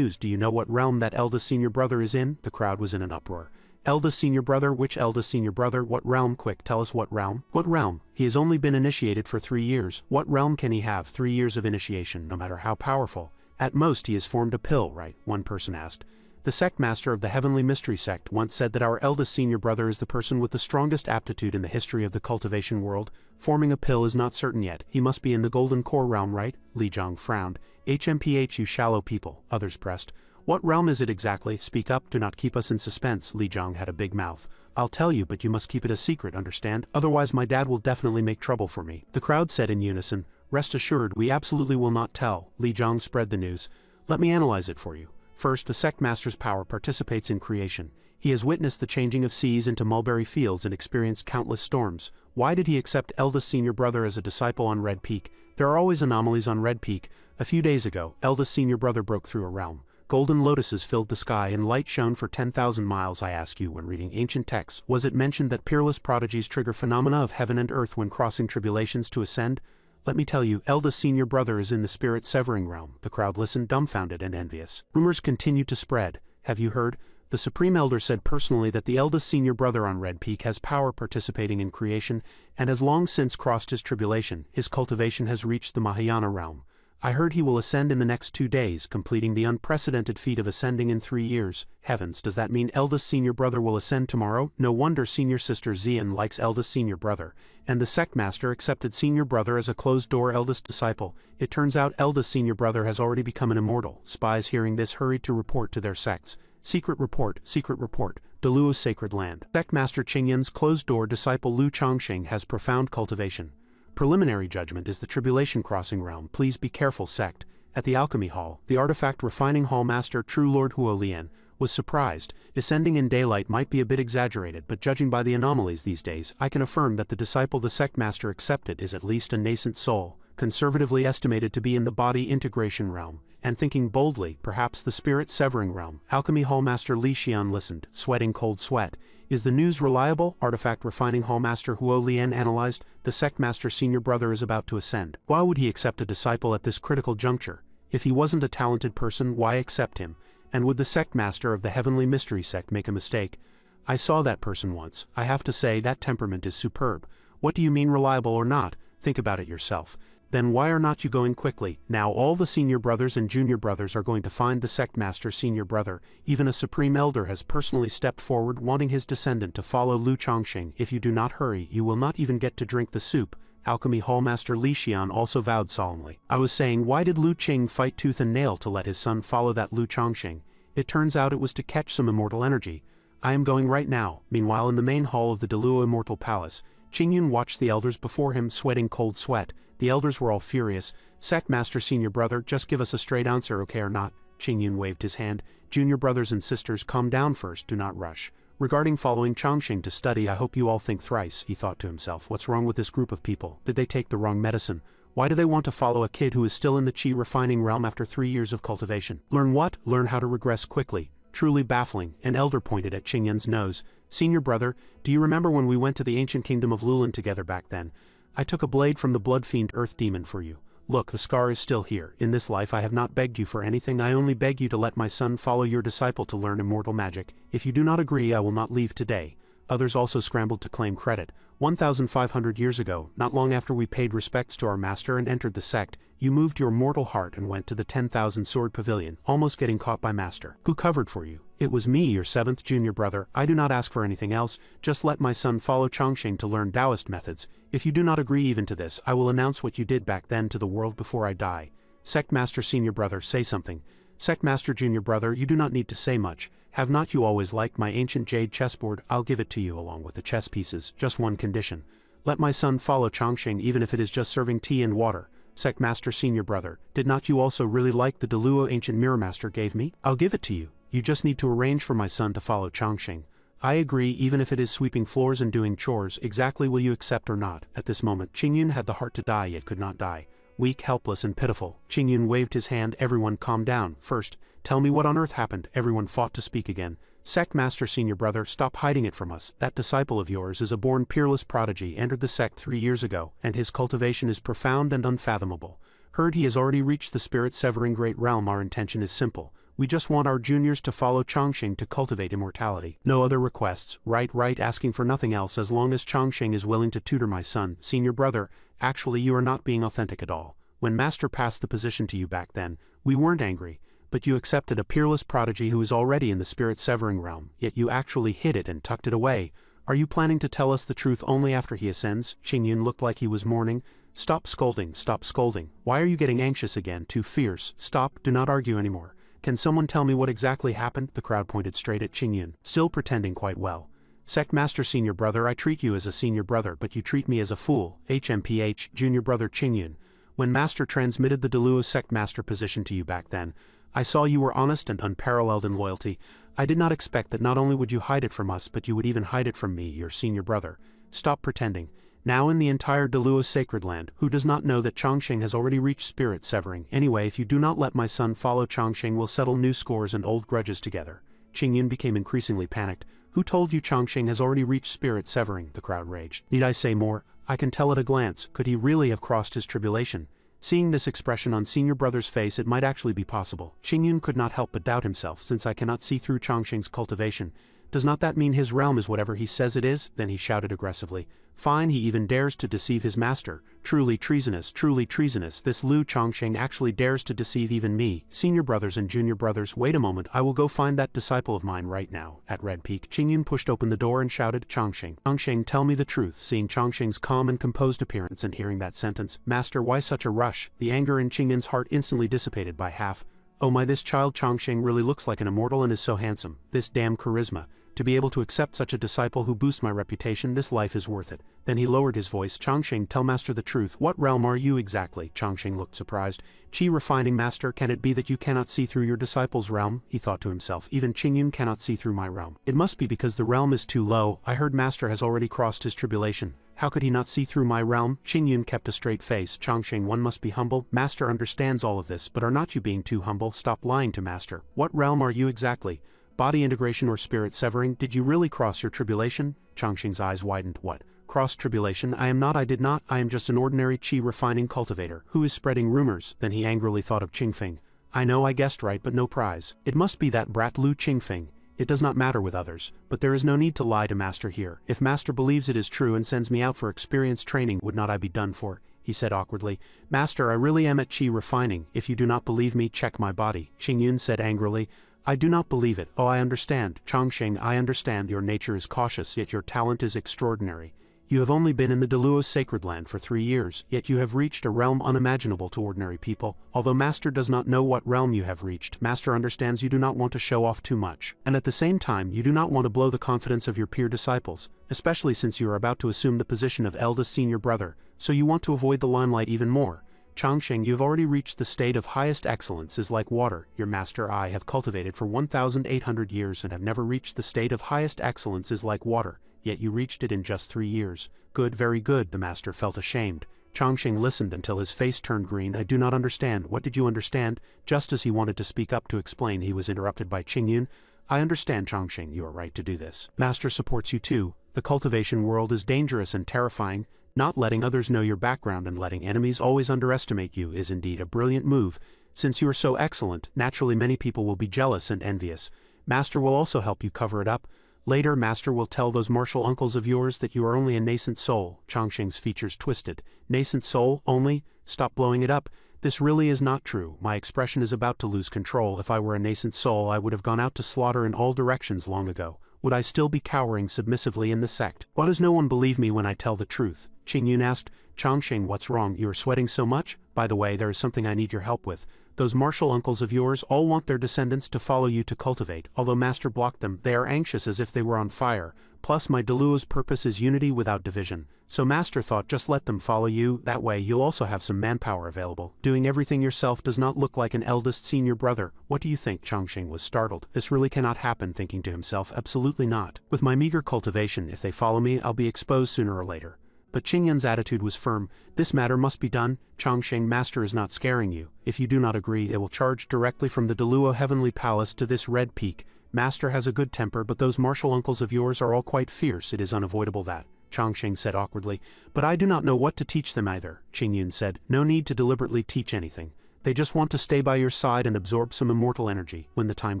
do you know what realm that eldest senior brother is in? The crowd was in an uproar. Eldest senior brother? Which eldest senior brother? What realm? Quick, tell us what realm. What realm? He has only been initiated for 3 years. What realm can he have? 3 years of initiation, no matter how powerful. At most he has formed a pill, right? One person asked. The sect master of the Heavenly Mystery Sect once said that our eldest senior brother is the person with the strongest aptitude in the history of the cultivation world. Forming a pill is not certain yet. He must be in the golden core realm, right? Li Zhang frowned. HMPH, you shallow people, others pressed. What realm is it exactly? Speak up, do not keep us in suspense. Li Zhang had a big mouth. I'll tell you, but you must keep it a secret, understand? Otherwise my dad will definitely make trouble for me. The crowd said in unison, rest assured, we absolutely will not tell. Li Zhang spread the news. Let me analyze it for you. First, the sect master's power participates in creation. He has witnessed the changing of seas into mulberry fields and experienced countless storms. Why did he accept eldest senior brother as a disciple on Red Peak? There are always anomalies on Red Peak. A few days ago, eldest senior brother broke through a realm. Golden lotuses filled the sky and light shone for 10,000 miles. I ask you, when reading ancient texts, was it mentioned that peerless prodigies trigger phenomena of heaven and earth when crossing tribulations to ascend? Let me tell you, eldest senior brother is in the spirit severing realm. The crowd listened dumbfounded and envious. Rumors continued to spread. Have you heard? The Supreme Elder said personally that the eldest senior brother on Red Peak has power participating in creation and has long since crossed his tribulation. His cultivation has reached the Mahayana realm. I heard he will ascend in the next 2 days, completing the unprecedented feat of ascending in 3 years. Heavens, does that mean eldest senior brother will ascend tomorrow? No wonder senior sister Xian likes eldest senior brother. And the sect master accepted senior brother as a closed-door eldest disciple. It turns out eldest senior brother has already become an immortal. Spies hearing this hurried to report to their sects. Secret report, Daluo's sacred land. Sect master Qingyan's closed-door disciple Lu Chongqing has profound cultivation. Preliminary judgment is the tribulation crossing realm. Please be careful, sect. At the alchemy hall, the artifact refining hall master True Lord Huo Lian was surprised. Descending in daylight might be a bit exaggerated, but judging by the anomalies these days, I can affirm that the disciple the sect master accepted is at least a nascent soul, conservatively estimated to be in the body integration realm, and thinking boldly, perhaps the spirit severing realm. Alchemy hall master Li Xian listened, sweating cold sweat. Is the news reliable? Artifact refining hall master Huo Lian analyzed. The sect master senior brother is about to ascend. Why would he accept a disciple at this critical juncture? If he wasn't a talented person, why accept him? And would the sect master of the Heavenly Mystery Sect make a mistake? I saw that person once. I have to say that temperament is superb. What do you mean reliable or not? Think about it yourself. Then why are not you going quickly? Now all the senior brothers and junior brothers are going to find the sect master senior brother. Even a supreme elder has personally stepped forward wanting his descendant to follow Lu Chongqing. If you do not hurry, you will not even get to drink the soup. Alchemy Hallmaster Li Xian also vowed solemnly. I was saying, why did Lu Qing fight tooth and nail to let his son follow that Lu Chongqing? It turns out it was to catch some immortal energy. I am going right now. Meanwhile, in the main hall of the Deluo Immortal Palace, Qingyun watched the elders before him sweating cold sweat. The elders were all furious. Sect Master Senior Brother, just give us a straight answer, okay or not? Qingyun waved his hand. Junior brothers and sisters, calm down first, do not rush. Regarding following Chongqing to study, I hope you all think thrice, he thought to himself. What's wrong with this group of people? Did they take the wrong medicine? Why do they want to follow a kid who is still in the Qi refining realm after 3 years of cultivation? Learn what? Learn how to regress quickly. Truly baffling. An elder pointed at Qingyun's nose. Senior brother, do you remember when we went to the ancient kingdom of Lulan together back then? I took a blade from the blood fiend earth demon for you. Look, the scar is still here. In this life I have not begged you for anything. I only beg you to let my son follow your disciple to learn immortal magic. If you do not agree, I will not leave today. Others also scrambled to claim credit. 1,500 years ago, not long after we paid respects to our master and entered the sect, you moved your mortal heart and went to the 10,000 sword pavilion, almost getting caught by master. Who covered for you? It was me, your 7th junior brother. I do not ask for anything else, just let my son follow Chongqing to learn Taoist methods. If you do not agree even to this, I will announce what you did back then to the world before I die. Sect Master Senior Brother, say something. Sect Master Junior Brother, you do not need to say much. Have not you always liked my ancient jade chessboard? I'll give it to you along with the chess pieces, just one condition. Let my son follow Chongqing even if it is just serving tea and water. Sect Master Senior Brother, did not you also really like the Deluo Ancient Mirror Master gave me? I'll give it to you. You just need to arrange for my son to follow Chongqing. I agree, even if it is sweeping floors and doing chores. Exactly will you accept or not? At this moment, Qingyun had the heart to die yet could not die. Weak, helpless, and pitiful, Qingyun waved his hand. Everyone calm down. First, tell me what on earth happened. Everyone fought to speak again. Sect Master Senior Brother, stop hiding it from us. That disciple of yours is a born peerless prodigy, entered the sect 3 years ago, and his cultivation is profound and unfathomable. Heard he has already reached the spirit-severing great realm. Our intention is simple. We just want our juniors to follow Chongqing to cultivate immortality. No other requests. Right, asking for nothing else as long as Chongqing is willing to tutor my son. Senior Brother, actually you are not being authentic at all. When Master passed the position to you back then, we weren't angry, but you accepted a peerless prodigy who is already in the spirit-severing realm, yet you actually hid it and tucked it away. Are you planning to tell us the truth only after he ascends? Qingyun looked like he was mourning. Stop scolding, stop scolding. Why are you getting anxious again? Too fierce. Stop, do not argue anymore. Can someone tell me what exactly happened? The crowd pointed straight at Qingyun, still pretending quite well. Sect Master Senior Brother, I treat you as a senior brother, but you treat me as a fool. HMPH, Junior Brother Qingyun. When Master transmitted the Deluo Sect Master position to you back then, I saw you were honest and unparalleled in loyalty. I did not expect that not only would you hide it from us, but you would even hide it from me, your senior brother. Stop pretending. Now in the entire Deluo sacred land, who does not know that Chongqing has already reached spirit severing? Anyway, if you do not let my son follow Chongqing, we'll settle new scores and old grudges together. Qingyun became increasingly panicked. Who told you Chongqing has already reached spirit severing? The crowd raged. Need I say more? I can tell at a glance. Could he really have crossed his tribulation? Seeing this expression on Senior Brother's face, it might actually be possible. Qingyun could not help but doubt himself. Since I cannot see through Chongqing's cultivation, does not that mean his realm is whatever he says it is? Then he shouted aggressively. Fine, he even dares to deceive his master. Truly treasonous, truly treasonous. This Lu Chongqing actually dares to deceive even me. Senior brothers and junior brothers, wait a moment, I will go find that disciple of mine right now. At Red Peak, Qingyun pushed open the door and shouted, Chongqing. Chongqing, tell me the truth. Seeing Chongqing's calm and composed appearance and hearing that sentence, Master, why such a rush? The anger in Qingyun's heart instantly dissipated by half. Oh my, this child Chongqing really looks like an immortal and is so handsome. This damn charisma. To be able to accept such a disciple who boosts my reputation, this life is worth it. Then he lowered his voice. Chongqing, tell Master the truth. What realm are you exactly? Chongqing looked surprised. Qi refining Master, can it be that you cannot see through your disciple's realm? He thought to himself. Even Qingyun cannot see through my realm. It must be because the realm is too low. I heard Master has already crossed his tribulation. How could he not see through my realm? Qingyun kept a straight face. Chongqing, one must be humble. Master understands all of this, but are not you being too humble? Stop lying to Master. What realm are you exactly? Body integration or spirit severing? Did you really cross your tribulation? Chongqing's eyes widened. What? Cross tribulation? I am not, I did not. I am just an ordinary Qi refining cultivator. Who is spreading rumors? Then he angrily thought of Qingfeng. I know I guessed right, but no prize. It must be that brat Lu Qingfeng. It does not matter with others, but there is no need to lie to Master here. If Master believes it is true and sends me out for experience training, would not I be done for? he said awkwardly. Master, I really am at Qi refining. If you do not believe me, check my body, Qingyun said angrily. I do not believe it. Oh, I understand, Changsheng, I understand your nature is cautious, yet your talent is extraordinary. You have only been in the Deluo sacred land for 3 years, yet you have reached a realm unimaginable to ordinary people. Although Master does not know what realm you have reached, Master understands you do not want to show off too much. And at the same time, you do not want to blow the confidence of your peer disciples, especially since you are about to assume the position of eldest senior brother, so you want to avoid the limelight even more. Changsheng, you have already reached the state of highest excellence is like water. Your master I have cultivated for 1,800 years and have never reached the state of highest excellence is like water, yet you reached it in just 3 years. Good, very good, the master felt ashamed. Changsheng listened until his face turned green. I do not understand. What did you understand? Just as he wanted to speak up to explain, he was interrupted by Qingyun. I understand, Changsheng, you are right to do this. Master supports you too. The cultivation world is dangerous and terrifying. Not letting others know your background and letting enemies always underestimate you is indeed a brilliant move. Since you are so excellent, naturally many people will be jealous and envious. Master will also help you cover it up. Later, Master will tell those martial uncles of yours that you are only a nascent soul. Changsheng's features twisted. Nascent soul, only? Stop blowing it up. This really is not true. My expression is about to lose control. If I were a nascent soul, I would have gone out to slaughter in all directions long ago. Would I still be cowering submissively in the sect? Why does no one believe me when I tell the truth? Qingyun asked. Changsheng, what's wrong? You are sweating so much? By the way, there is something I need your help with. Those martial uncles of yours all want their descendants to follow you to cultivate. Although Master blocked them, they are anxious as if they were on fire. Plus my Deluo's purpose is unity without division. So Master thought just let them follow you, that way you'll also have some manpower available. Doing everything yourself does not look like an eldest senior brother. What do you think? Changsheng was startled. This really cannot happen, thinking to himself, absolutely not. With my meager cultivation, if they follow me, I'll be exposed sooner or later. But Qingyun's attitude was firm. This matter must be done. Changsheng, Master is not scaring you. If you do not agree, it will charge directly from the Deluo Heavenly Palace to this red peak. Master has a good temper, but those martial uncles of yours are all quite fierce. It is unavoidable that. Changsheng said awkwardly. But I do not know what to teach them either, Qingyun said. No need to deliberately teach anything. They just want to stay by your side and absorb some immortal energy. When the time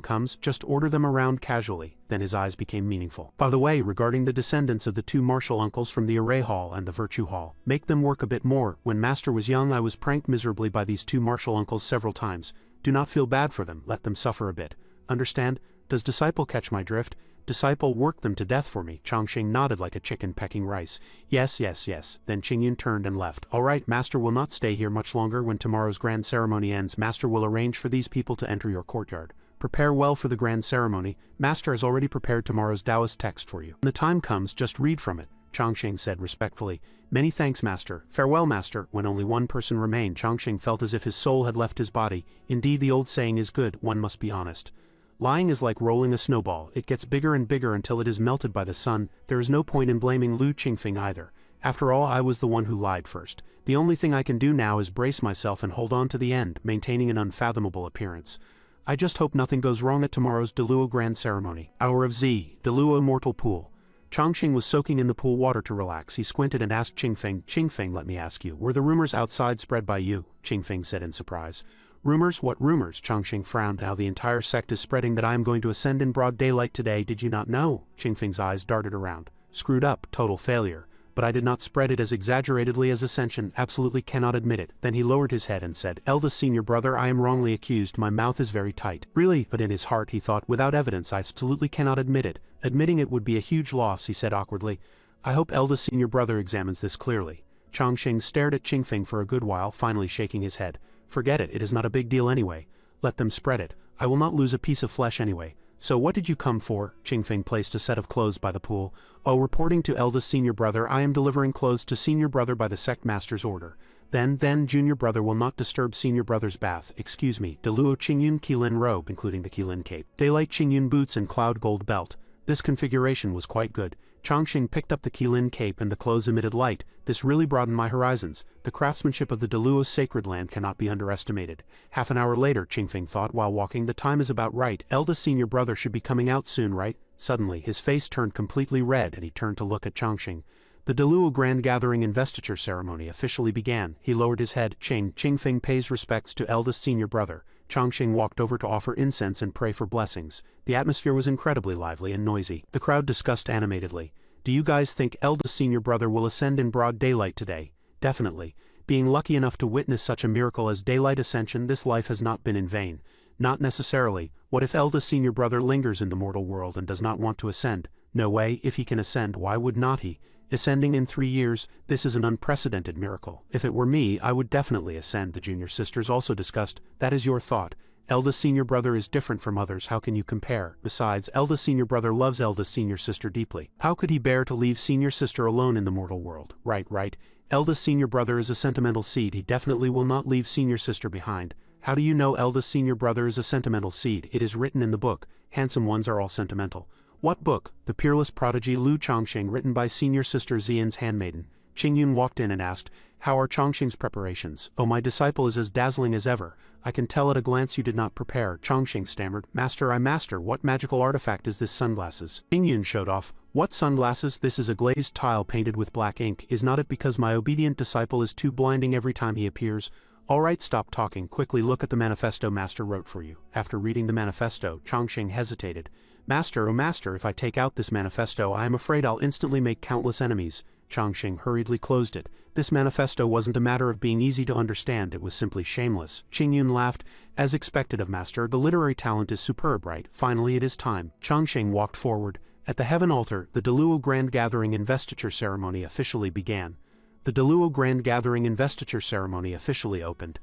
comes, just order them around casually. Then his eyes became meaningful. By the way, regarding the descendants of the 2 martial uncles from the Array Hall and the Virtue Hall, make them work a bit more. When Master was young, I was pranked miserably by these 2 martial uncles several times. Do not feel bad for them. Let them suffer a bit. Understand? Does disciple catch my drift? Disciple, work them to death for me. Changsheng nodded like a chicken pecking rice. Yes, yes, yes. Then Qingyun turned and left. All right, Master will not stay here much longer. When tomorrow's grand ceremony ends, Master will arrange for these people to enter your courtyard. Prepare well for the grand ceremony. Master has already prepared tomorrow's Taoist text for you. When the time comes, just read from it, Changsheng said respectfully. Many thanks, Master. Farewell, Master. When only one person remained, Changsheng felt as if his soul had left his body. Indeed, the old saying is good, one must be honest. Lying is like rolling a snowball. It gets bigger and bigger until it is melted by the sun. There is no point in blaming Lu Qingfeng either. After all, I was the one who lied first. The only thing I can do now is brace myself and hold on to the end, maintaining an unfathomable appearance. I just hope nothing goes wrong at tomorrow's Deluo Grand Ceremony. Hour of Z, Deluo Immortal Pool. Changsheng was soaking in the pool water to relax. He squinted and asked Qingfeng, Qingfeng, let me ask you, were the rumors outside spread by you? Qingfeng said in surprise. Rumors? What rumors? Changsheng frowned. Now the entire sect is spreading that I am going to ascend in broad daylight today. Did you not know? Qingfeng's eyes darted around. Screwed up, total failure. But I did not spread it as exaggeratedly as ascension, absolutely cannot admit it. Then he lowered his head and said, Eldest senior brother, I am wrongly accused, my mouth is very tight. Really? But in his heart he thought, without evidence I absolutely cannot admit it. Admitting it would be a huge loss, he said awkwardly. I hope eldest senior brother examines this clearly. Changsheng stared at Qingfeng for a good while, finally shaking his head. Forget it, it is not a big deal anyway. Let them spread it. I will not lose a piece of flesh anyway. So what did you come for? Qingfeng placed a set of clothes by the pool. Oh, reporting to eldest senior brother, I am delivering clothes to senior brother by the sect master's order. Then junior brother will not disturb senior brother's bath. Excuse me, Deluo Qingyun Qilin robe, including the Qilin cape. Daylight Qingyun boots and cloud gold belt. This configuration was quite good. Changsheng picked up the Qilin cape and the clothes emitted light. This really broadened my horizons. The craftsmanship of the Deluo sacred land cannot be underestimated. Half an hour later, Qingfeng thought while walking, the time is about right. Eldest senior brother should be coming out soon, right? Suddenly, his face turned completely red and he turned to look at Changsheng. The Deluo Grand Gathering investiture ceremony officially began. He lowered his head. Qingfeng pays respects to eldest senior brother. Changsheng walked over to offer incense and pray for blessings. The atmosphere was incredibly lively and noisy. The crowd discussed animatedly. Do you guys think eldest senior brother will ascend in broad daylight today? Definitely. being lucky enough to witness such a miracle as daylight ascension, this life has not been in vain. Not necessarily. What if eldest senior brother lingers in the mortal world and does not want to ascend? No way. If he can ascend, why would not he? Ascending in 3 years, this is an unprecedented miracle. If it were me, I would definitely ascend, the junior sisters also discussed. That is your thought. Eldest senior brother is different from others, how can you compare? Besides, eldest senior brother loves eldest senior sister deeply. How could he bear to leave senior sister alone in the mortal world? Right. Eldest senior brother is a sentimental seed, he definitely will not leave senior sister behind. How do you know eldest senior brother is a sentimental seed? It is written in the book. Handsome ones are all sentimental. What book? The Peerless Prodigy Lu Chongqing, written by senior sister Xian's handmaiden. Qingyun walked in and asked, "How are Chongqing's preparations?" "Oh, my disciple is as dazzling as ever. I can tell at a glance you did not prepare." Chongqing stammered, Master, what magical artifact is this sunglasses?" Qingyun showed off. "What sunglasses? This is a glazed tile painted with black ink. Is not it because my obedient disciple is too blinding every time he appears?" "All right, stop talking. Quickly look at the manifesto Master wrote for you." After reading the manifesto, Chongqing hesitated. "Master, oh Master, if I take out this manifesto, I am afraid I'll instantly make countless enemies." Chongqing hurriedly closed it. This manifesto wasn't a matter of being easy to understand, it was simply shameless. Qingyun laughed. "As expected of Master, the literary talent is superb, right? Finally it is time." Chongqing walked forward. At the heaven altar, the Deluo Grand Gathering investiture ceremony officially began. The Deluo Grand Gathering investiture ceremony officially opened.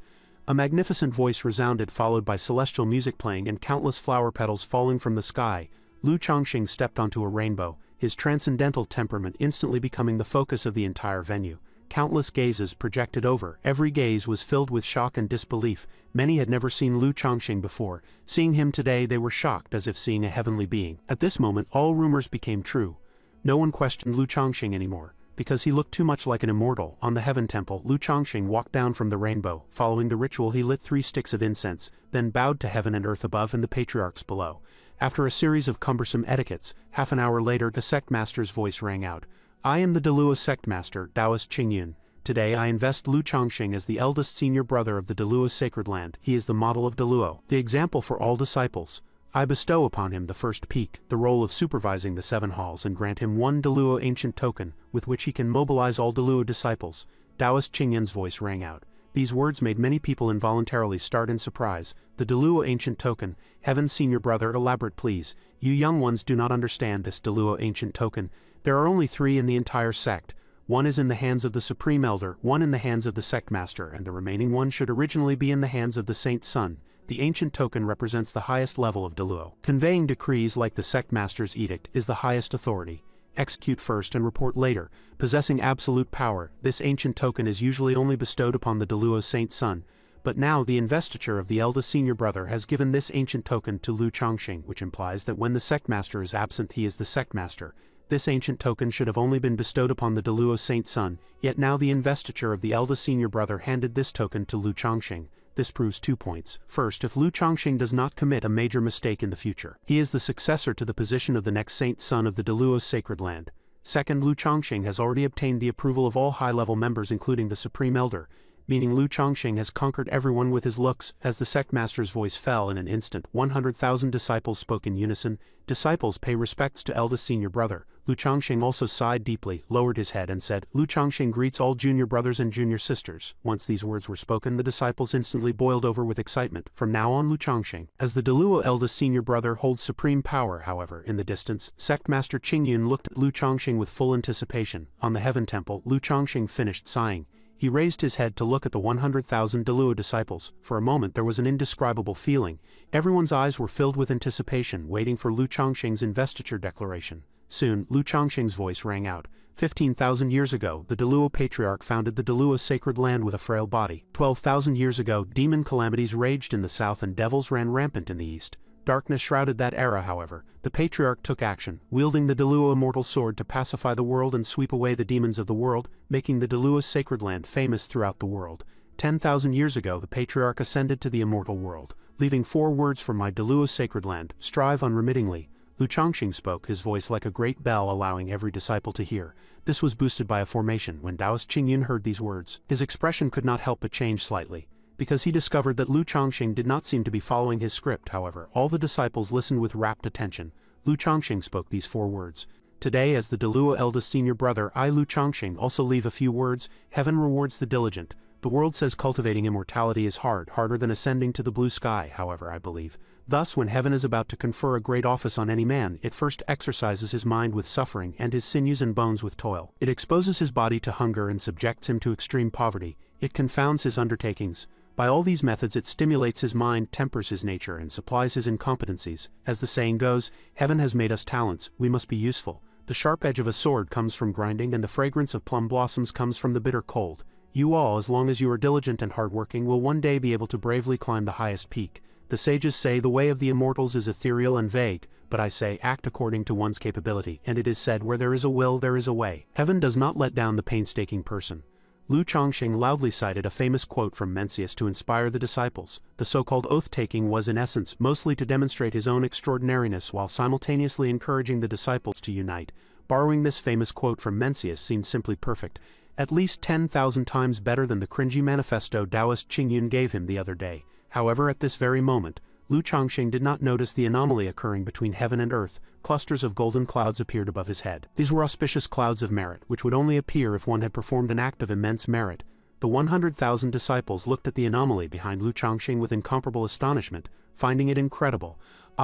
A magnificent voice resounded, followed by celestial music playing and countless flower petals falling from the sky. Lu Chongqing stepped onto a rainbow, his transcendental temperament instantly becoming the focus of the entire venue. Countless gazes projected over. Every gaze was filled with shock and disbelief. Many had never seen Lu Chongqing before. Seeing him today, they were shocked as if seeing a heavenly being. At this moment, all rumors became true. No one questioned Lu Chongqing anymore. Because he looked too much like an immortal. On the heaven temple, Lu Chongqing walked down from the rainbow. Following the ritual, he lit 3 sticks of incense, then bowed to heaven and earth above and the patriarchs below. After a series of cumbersome etiquettes, half an hour later the sect master's voice rang out. "I am the Deluo sect master, Taoist Qingyun. Today I invest Lu Chongqing as the eldest senior brother of the Deluo sacred land. He is the model of Deluo, the example for all disciples. I bestow upon him the first peak, the role of supervising the 7 halls, and grant him 1 Deluo ancient token, with which he can mobilize all Deluo disciples." Taoist Qingyun's voice rang out. These words made many people involuntarily start in surprise. "The Deluo ancient token, Heaven's senior brother, elaborate please. You young ones do not understand this Deluo ancient token. There are only 3 in the entire sect. 1 is in the hands of the Supreme Elder, 1 in the hands of the sect master, and the remaining 1 should originally be in the hands of the Saint Sun. The ancient token represents the highest level of Deluo. Conveying decrees like the sect master's edict is the highest authority. Execute first and report later. Possessing absolute power, this ancient token is usually only bestowed upon the Deluo Saint Sun. But now the investiture of the eldest senior brother has given this ancient token to Lu Chongqing, which implies that when the sect master is absent, he is the sect master. This ancient token should have only been bestowed upon the Deluo Saint Sun, yet now the investiture of the eldest senior brother handed this token to Lu Chongqing. This proves 2 points. First, if Lu Chongqing does not commit a major mistake in the future, he is the successor to the position of the next Saint Son of the Deluo sacred land. Second, Lu Chongqing has already obtained the approval of all high-level members including the Supreme Elder, meaning Lu Chongqing has conquered everyone with his looks. As the sect master's voice fell in an instant, 100,000 disciples spoke in unison. "Disciples, pay respects to eldest senior brother." Lu Chongqing also sighed deeply, lowered his head and said, "Lu Chongqing greets all junior brothers and junior sisters." Once these words were spoken, the disciples instantly boiled over with excitement. From now on, Lu Chongqing, as the Deluo eldest senior brother, holds supreme power. However, in the distance, sect master Qingyun looked at Lu Chongqing with full anticipation. On the heaven temple, Lu Chongqing finished sighing. He raised his head to look at the 100,000 Deluo disciples. For a moment there was an indescribable feeling. Everyone's eyes were filled with anticipation, waiting for Lu Chongqing's investiture declaration. Soon, Lu Chongqing's voice rang out. 15,000 years ago, the Deluo patriarch founded the Deluo sacred land with a frail body. 12,000 years ago, demon calamities raged in the south and devils ran rampant in the east. Darkness shrouded that era, however. The patriarch took action, wielding the Deluo immortal sword to pacify the world and sweep away the demons of the world, making the Deluo sacred land famous throughout the world. 10,000 years ago, the patriarch ascended to the immortal world, leaving 4 words for my Deluo sacred land: strive unremittingly. Lu Chongqing spoke, his voice like a great bell allowing every disciple to hear. This was boosted by a formation. When Taoist Qingyun heard these words, his expression could not help but change slightly. Because he discovered that Lu Chongqing did not seem to be following his script. However, all the disciples listened with rapt attention. Lu Chongqing spoke these 4 words. "Today, as the Deluo eldest senior brother, I, Lu Chongqing, also leave a few words. Heaven rewards the diligent. The world says cultivating immortality is hard, harder than ascending to the blue sky, however, I believe. Thus, when heaven is about to confer a great office on any man, it first exercises his mind with suffering and his sinews and bones with toil. It exposes his body to hunger and subjects him to extreme poverty. It confounds his undertakings. By all these methods it stimulates his mind, tempers his nature, and supplies his incompetencies. As the saying goes, heaven has made us talents, we must be useful. The sharp edge of a sword comes from grinding, and the fragrance of plum blossoms comes from the bitter cold. You all, as long as you are diligent and hardworking, will one day be able to bravely climb the highest peak. The sages say the way of the immortals is ethereal and vague, but I say act according to one's capability, and it is said where there is a will there is a way. Heaven does not let down the painstaking person. Lu Chongqing loudly cited a famous quote from Mencius to inspire the disciples. The so-called oath-taking was in essence mostly to demonstrate his own extraordinariness while simultaneously encouraging the disciples to unite. Borrowing this famous quote from Mencius seemed simply perfect, at least 10,000 times better than the cringy manifesto Taoist Qingyun gave him the other day. However, at this very moment, Lu Chongqing did not notice the anomaly occurring between heaven and earth. Clusters of golden clouds appeared above his head. These were auspicious clouds of merit, which would only appear if one had performed an act of immense merit. The 100,000 disciples looked at the anomaly behind Lu Chongqing with incomparable astonishment, finding it incredible.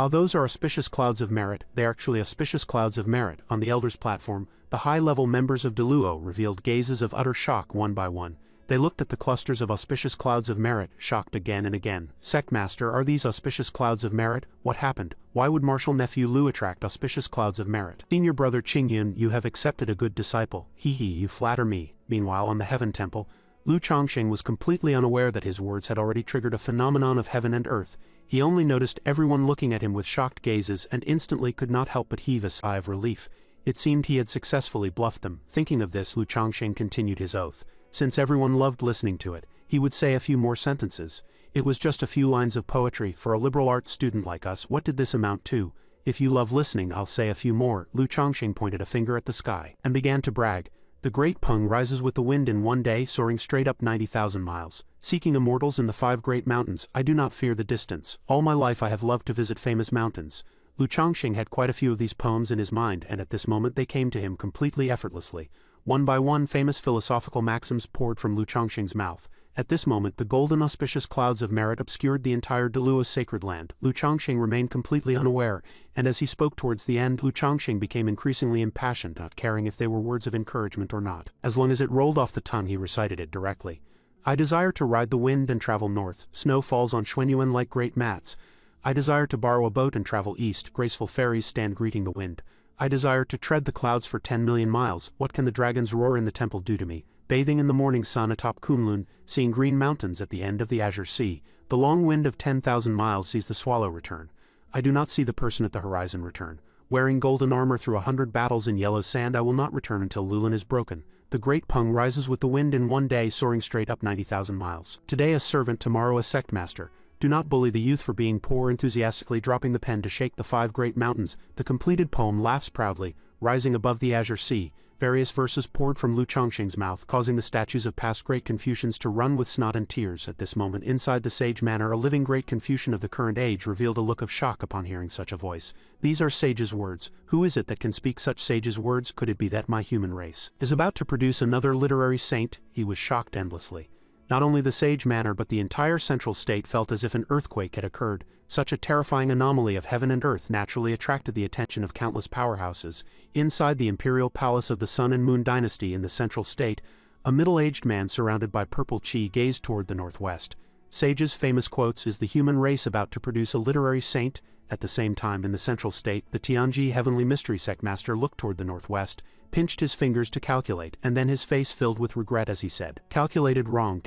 Those are auspicious clouds of merit. They are actually auspicious clouds of merit. On the elders' platform, the high-level members of Deluo revealed gazes of utter shock one by one. They looked at the clusters of auspicious clouds of merit, shocked again and again. Sect Master, are these auspicious clouds of merit? What happened? Why would Martial Nephew Lu attract auspicious clouds of merit? Senior brother Qingyun, you have accepted a good disciple. Hee, you flatter me. Meanwhile, on the Heaven Temple, Lu Chongqing was completely unaware that his words had already triggered a phenomenon of heaven and earth. He only noticed everyone looking at him with shocked gazes and instantly could not help but heave a sigh of relief. It seemed he had successfully bluffed them. Thinking of this, Lu Chongqing continued his oath. Since everyone loved listening to it, he would say a few more sentences. It was just a few lines of poetry. For a liberal arts student like us, what did this amount to? If you love listening, I'll say a few more. Lu Chongqing pointed a finger at the sky and began to brag. The great Peng rises with the wind in one day, soaring straight up 90,000 miles. Seeking immortals in the 5 great mountains, I do not fear the distance. All my life I have loved to visit famous mountains. Lu Chongqing had quite a few of these poems in his mind, and at this moment they came to him completely effortlessly. One by one, famous philosophical maxims poured from Lu Chongqing's mouth. At this moment, the golden auspicious clouds of merit obscured the entire Deluo sacred land. Lu Chongqing remained completely unaware, and as he spoke towards the end, Lu Chongqing became increasingly impassioned, not caring if they were words of encouragement or not. As long as it rolled off the tongue, he recited it directly. I desire to ride the wind and travel north. Snow falls on Xuanyuan like great mats. I desire to borrow a boat and travel east. Graceful fairies stand greeting the wind. I desire to tread the clouds for 10 million miles. What can the dragons roar in the temple do to me? Bathing in the morning sun atop Kunlun, seeing green mountains at the end of the azure sea. The long wind of 10,000 miles sees the swallow return. I do not see the person at the horizon return. Wearing golden armor through 100 battles in yellow sand, I will not return until Lulin is broken. The great Peng rises with the wind in one day, soaring straight up 90,000 miles. Today a servant, tomorrow a sect master. Do not bully the youth for being poor, enthusiastically dropping the pen to shake the 5 great mountains. The completed poem laughs proudly, rising above the azure sea. Various verses poured from Lu Chongqing's mouth, causing the statues of past great Confucians to run with snot and tears. At this moment, inside the sage manor, a living great Confucian of the current age revealed a look of shock upon hearing such a voice. These are sage's words. Who is it that can speak such sage's words? Could it be that my human race is about to produce another literary saint? He was shocked endlessly. Not only the sage manor but the entire central state felt as if an earthquake had occurred. Such a terrifying anomaly of heaven and earth naturally attracted the attention of countless powerhouses. Inside the imperial palace of the Sun and Moon dynasty in the central state, a middle-aged man surrounded by purple chi gazed toward the northwest. Sage's famous quotes, is the human race about to produce a literary saint? At the same time in the central state, the Tianji heavenly mystery sect master looked toward the northwest, pinched his fingers to calculate, and then his face filled with regret as he said, calculated wrong.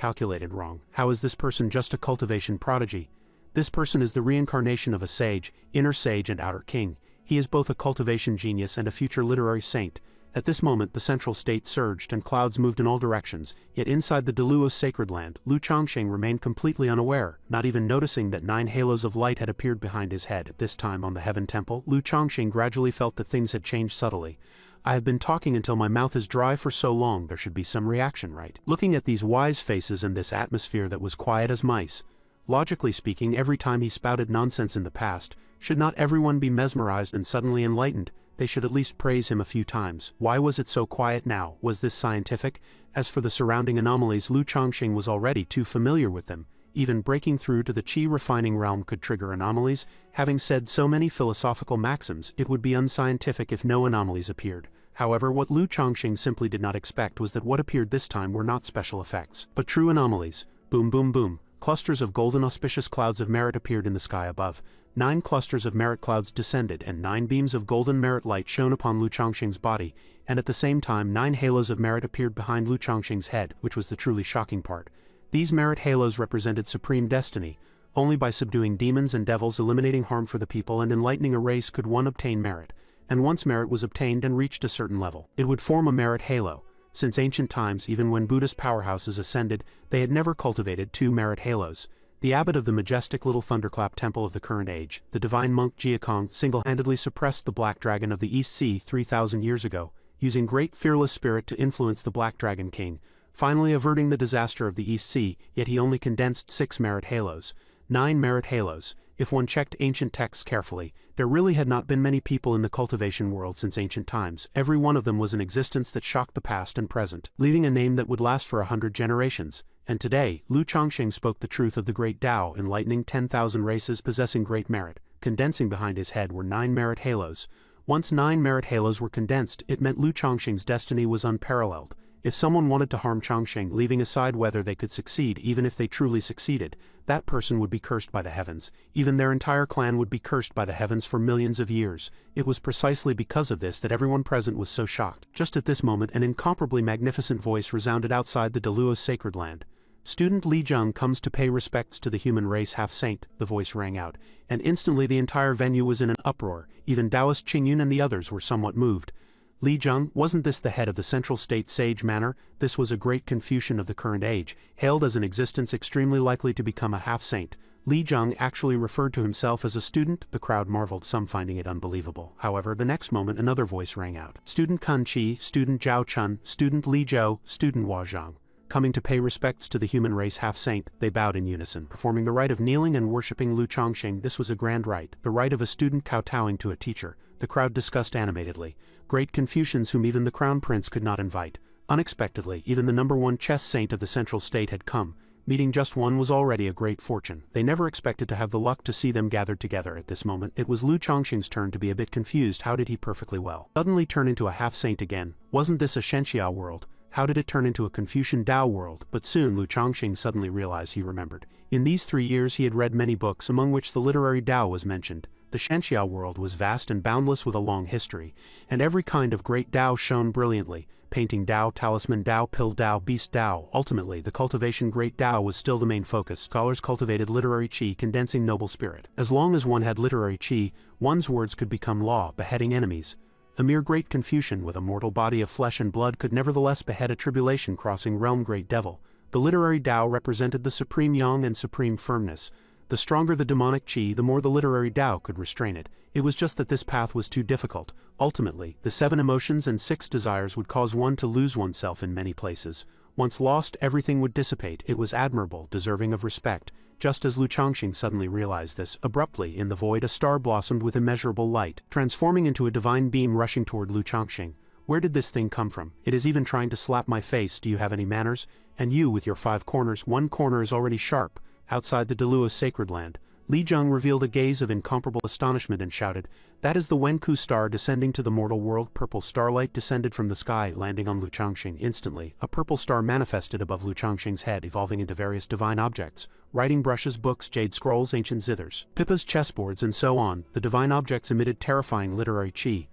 How is this person just a cultivation prodigy? This person is the reincarnation of a sage, inner sage and outer king. He is both a cultivation genius and a future literary saint. At this moment the central state surged and clouds moved in all directions, yet inside the Deluo sacred land, Lu Chongqing remained completely unaware, not even noticing that 9 halos of light had appeared behind his head. At this time on the Heaven Temple, Lu Chongqing gradually felt that things had changed subtly. I have been talking until my mouth is dry for so long, there should be some reaction, right? Looking at these wise faces and this atmosphere that was quiet as mice. Logically speaking, every time he spouted nonsense in the past, should not everyone be mesmerized and suddenly enlightened? they should at least praise him a few times. Why was it so quiet now? Was this scientific? As for the surrounding anomalies, Lu Chongqing was already too familiar with them. Even breaking through to the qi refining realm could trigger anomalies. Having said so many philosophical maxims, it would be unscientific if no anomalies appeared. However, what Lu Chongqing simply did not expect was that what appeared this time were not special effects, but true anomalies. Boom boom boom. Clusters of golden auspicious clouds of merit appeared in the sky above. 9 clusters of merit clouds descended, and 9 beams of golden merit light shone upon Lu Chongqing's body, and at the same time 9 halos of merit appeared behind Lu Chongqing's head, which was the truly shocking part. These merit halos represented supreme destiny. Only by subduing demons and devils, eliminating harm for the people, and enlightening a race could one obtain merit. And once merit was obtained and reached a certain level, it would form a merit halo. Since ancient times, even when Buddhist powerhouses ascended, they had never cultivated 2 merit halos. The abbot of the majestic little thunderclap temple of the current age, the divine monk Jiakong, single-handedly suppressed the Black Dragon of the East Sea 3,000 years ago, using great fearless spirit to influence the Black Dragon King, finally averting the disaster of the East Sea. Yet he only condensed 6 merit halos. 9 merit halos. If one checked ancient texts carefully, there really had not been many people in the cultivation world since ancient times. Every one of them was an existence that shocked the past and present, leaving a name that would last for 100 generations. And today, Lu Chongqing spoke the truth of the great Tao, enlightening 10,000 races possessing great merit. Condensing behind his head were 9 merit halos. Once 9 merit halos were condensed, it meant Lu Chongqing's destiny was unparalleled. If someone wanted to harm Chongqing, leaving aside whether they could succeed, even if they truly succeeded, that person would be cursed by the heavens. Even their entire clan would be cursed by the heavens for millions of years. It was precisely because of this that everyone present was so shocked. Just at this moment, an incomparably magnificent voice resounded outside the Deluo's sacred land. "Student Li Zheng comes to pay respects to the human race half-saint," the voice rang out, and instantly the entire venue was in an uproar. Even Taoist Qingyun and the others were somewhat moved. Li Zheng, wasn't this the head of the Central State Sage Manor? This was a great Confucian of the current age, hailed as an existence extremely likely to become a half-saint. Li Zheng actually referred to himself as a student. The crowd marveled, some finding it unbelievable. However, the next moment another voice rang out. "Student Kun Chi, Student Zhao Chun, Student Li Zhou, Student Hua Zhang. Coming to pay respects to the human race half-saint," they bowed in unison, performing the rite of kneeling and worshipping Lu Chongqing. This was a grand rite, the rite of a student kowtowing to a teacher. The crowd discussed animatedly. Great Confucians whom even the crown prince could not invite. Unexpectedly, even the #1 chess saint of the central state had come. Meeting just one was already a great fortune. They never expected to have the luck to see them gathered together at this moment. It was Lu Chongqing's turn to be a bit confused. How did he perfectly well suddenly turn into a half-saint again? Wasn't this a Shenxia world? How did it turn into a Confucian Tao world? But soon Lu Chongqing suddenly realized he remembered. In these 3 years he had read many books, among which the literary Tao was mentioned. The Shenxia world was vast and boundless with a long history, and every kind of great Tao shone brilliantly. Painting Tao, talisman Tao, pill Tao, beast Tao. Ultimately, the cultivation great Tao was still the main focus. Scholars cultivated literary qi, condensing noble spirit. As long as one had literary qi, one's words could become law, beheading enemies. A mere great Confucian with a mortal body of flesh and blood could nevertheless behead a tribulation-crossing realm great devil. The literary Tao represented the supreme yang and supreme firmness. The stronger the demonic qi, the more the literary Tao could restrain it. It was just that this path was too difficult. Ultimately, the 7 emotions and 6 desires would cause one to lose oneself in many places. Once lost, everything would dissipate. It was admirable, deserving of respect. Just as Lu Chongqing suddenly realized this, abruptly, in the void a star blossomed with immeasurable light, transforming into a divine beam rushing toward Lu Chongqing. "Where did this thing come from? It is even trying to slap my face. Do you have any manners? And you with your 5 corners, one corner is already sharp." Outside the Deluo's sacred land, Li Zheng revealed a gaze of incomparable astonishment and shouted, "That is the Wenku star descending to the mortal world." Purple starlight descended from the sky, landing on Lu Chongqing. Instantly, a purple star manifested above Lu Chongqing's head, evolving into various divine objects: writing brushes, books, jade scrolls, ancient zithers, pippas, chessboards, and so on. The divine objects emitted terrifying literary qi.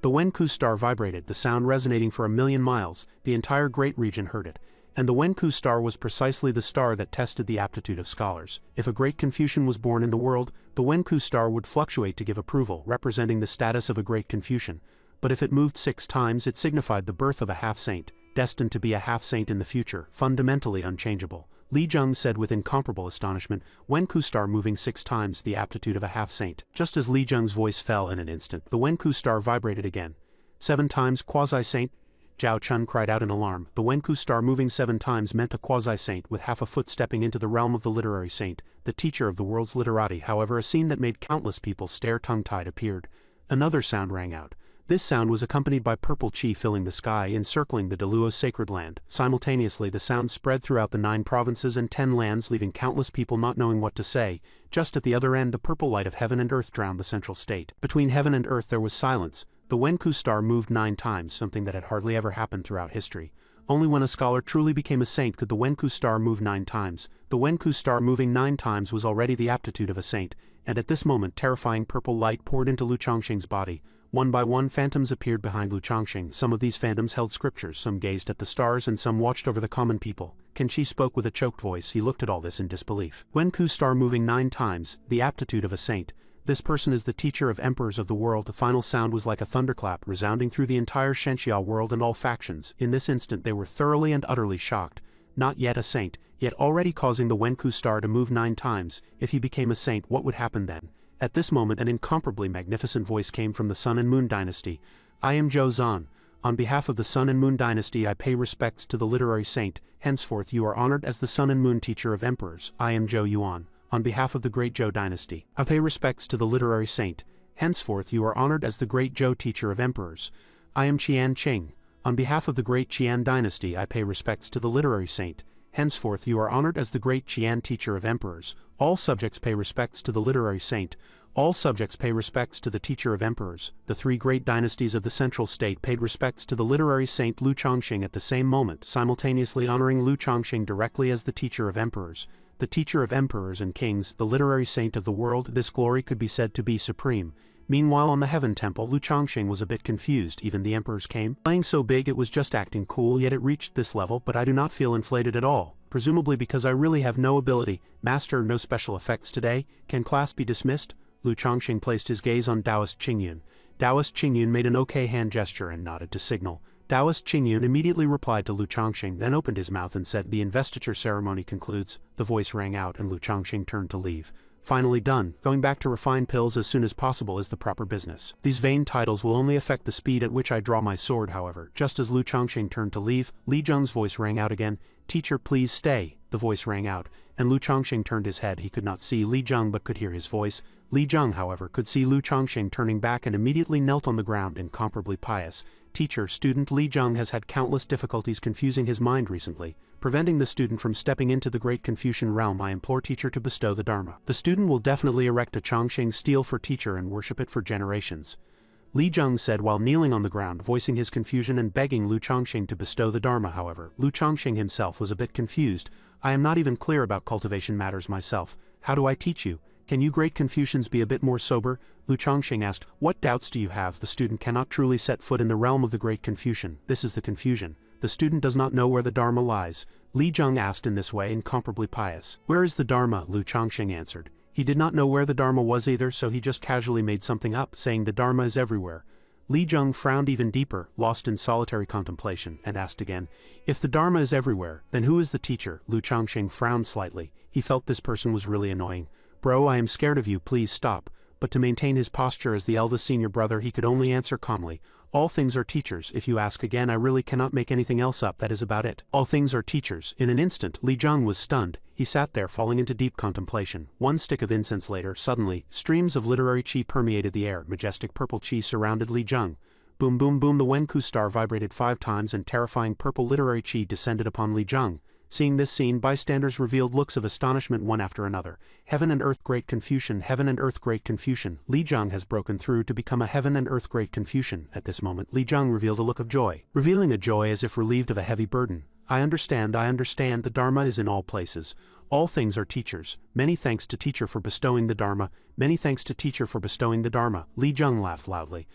The Wenku star vibrated, the sound resonating for 1,000,000 miles. The entire great region heard it. And the Wenku star was precisely the star that tested the aptitude of scholars. If a great Confucian was born in the world, the Wenku star would fluctuate to give approval, representing the status of a great Confucian. But if it moved 6 times, it signified the birth of a half-saint, destined to be a half-saint in the future, fundamentally unchangeable. Li Zheng said with incomparable astonishment, "Wenku star moving 6 times, the aptitude of a half-saint." Just as Li Zheng's voice fell in an instant, the Wenku star vibrated again. 7 times, quasi-saint. Zhao Chun cried out in alarm. The Wenku star moving 7 times meant a quasi-saint with half a foot stepping into the realm of the literary saint, the teacher of the world's literati. However, a scene that made countless people stare tongue-tied appeared. Another sound rang out. This sound was accompanied by purple chi filling the sky, encircling the Deluo's sacred land. Simultaneously the sound spread throughout the 9 provinces and 10 lands, leaving countless people not knowing what to say. Just at the other end, the purple light of heaven and earth drowned the central state. Between heaven and earth there was silence. The Wenku star moved 9 times, something that had hardly ever happened throughout history. Only when a scholar truly became a saint could the Wenku star move 9 times. The Wenku star moving 9 times was already the aptitude of a saint, and at this moment terrifying purple light poured into Lu Chongqing's body. One by one phantoms appeared behind Lu Chongqing. Some of these phantoms held scriptures, some gazed at the stars, and some watched over the common people. Kan Chi spoke with a choked voice. He looked at all this in disbelief. Wenku star moving 9 times, the aptitude of a saint. This person is the teacher of emperors of the world. The final sound was like a thunderclap, resounding through the entire Shenxia world and all factions. In this instant they were thoroughly and utterly shocked. Not yet a saint, yet already causing the Wenku star to move 9 times. If he became a saint, what would happen then? At this moment an incomparably magnificent voice came from the Sun and Moon dynasty. I am Zhou Zan. On behalf of the Sun and Moon dynasty I pay respects to the literary saint. Henceforth you are honored as the Sun and Moon teacher of emperors. I am Zhou Yuan. On behalf of the great Zhou dynasty, I pay respects to the literary saint. Henceforth you are honored as the great Zhou teacher of emperors. I am Qian Qing. On behalf of the great Qian dynasty I pay respects to the literary saint. Henceforth you are honored as the great Qian teacher of emperors. All subjects pay respects to the literary saint. All subjects pay respects to the teacher of emperors. The 3 great dynasties of the central state paid respects to the literary saint Lu Chongqing at the same moment, simultaneously honoring Lu Chongqing directly as the teacher of emperors. The teacher of emperors and kings, the literary saint of the world, this glory could be said to be supreme. Meanwhile on the Heaven Temple, Lu Chongqing was a bit confused. Even the emperors came. Playing so big it was just acting cool, yet it reached this level, but I do not feel inflated at all. Presumably because I really have no ability. Master, no special effects today. Can class be dismissed? Lu Chongqing placed his gaze on Taoist Qingyun. Taoist Qingyun made an okay hand gesture and nodded to signal. Taoist Qingyun immediately replied to Lu Chongqing, then opened his mouth and said, "The investiture ceremony concludes." The voice rang out and Lu Chongqing turned to leave. Finally done. Going back to refine pills as soon as possible is the proper business. These vain titles will only affect the speed at which I draw my sword, however. Just as Lu Chongqing turned to leave, Li Zheng's voice rang out again. "Teacher, please stay." The voice rang out, and Lu Chongqing turned his head. He could not see Li Zheng but could hear his voice. Li Zheng, however, could see Lu Chongqing turning back and immediately knelt on the ground, incomparably pious. Teacher, student Li Zheng has had countless difficulties confusing his mind recently, preventing the student from stepping into the great Confucian realm. I implore teacher to bestow the Dharma. The student will definitely erect a Chongqing stele for teacher and worship it for generations. Li Zheng said while kneeling on the ground, voicing his confusion and begging Lu Chongqing to bestow the Dharma. However, Lu Chongqing himself was a bit confused. I am not even clear about cultivation matters myself. How do I teach you? Can you great Confucians be a bit more sober? Lu Chongqing asked. What doubts do you have? The student cannot truly set foot in the realm of the great Confucian. This is the confusion. The student does not know where the Dharma lies. Li Zheng asked in this way, incomparably pious. Where is the Dharma? Lu Chongqing answered. He did not know where the Dharma was either, so he just casually made something up, saying the Dharma is everywhere. Li Zheng frowned even deeper, lost in solitary contemplation, and asked again, if the Dharma is everywhere, then who is the teacher? Lu Chongqing frowned slightly. He felt this person was really annoying. Bro, I am scared of you, please stop. But to maintain his posture as the eldest senior brother, he could only answer calmly. All things are teachers. If you ask again, I really cannot make anything else up. That is about it. All things are teachers. In an instant, Li Zheng was stunned. He sat there, falling into deep contemplation. One stick of incense later, suddenly, streams of literary chi permeated the air. Majestic purple chi surrounded Li Zheng. Boom boom boom, the Wenku star vibrated 5 times and terrifying purple literary chi descended upon Li Zheng. Seeing this scene, bystanders revealed looks of astonishment one after another. Heaven and earth great Confucian, heaven and earth great Confucian. Li Zheng has broken through to become a heaven and earth great Confucian. At this moment, Li Zheng revealed a look of joy, revealing a joy as if relieved of a heavy burden. I understand, the Dharma is in all places. All things are teachers. Many thanks to teacher for bestowing the Dharma. Many thanks to teacher for bestowing the Dharma. Li Zheng laughed loudly.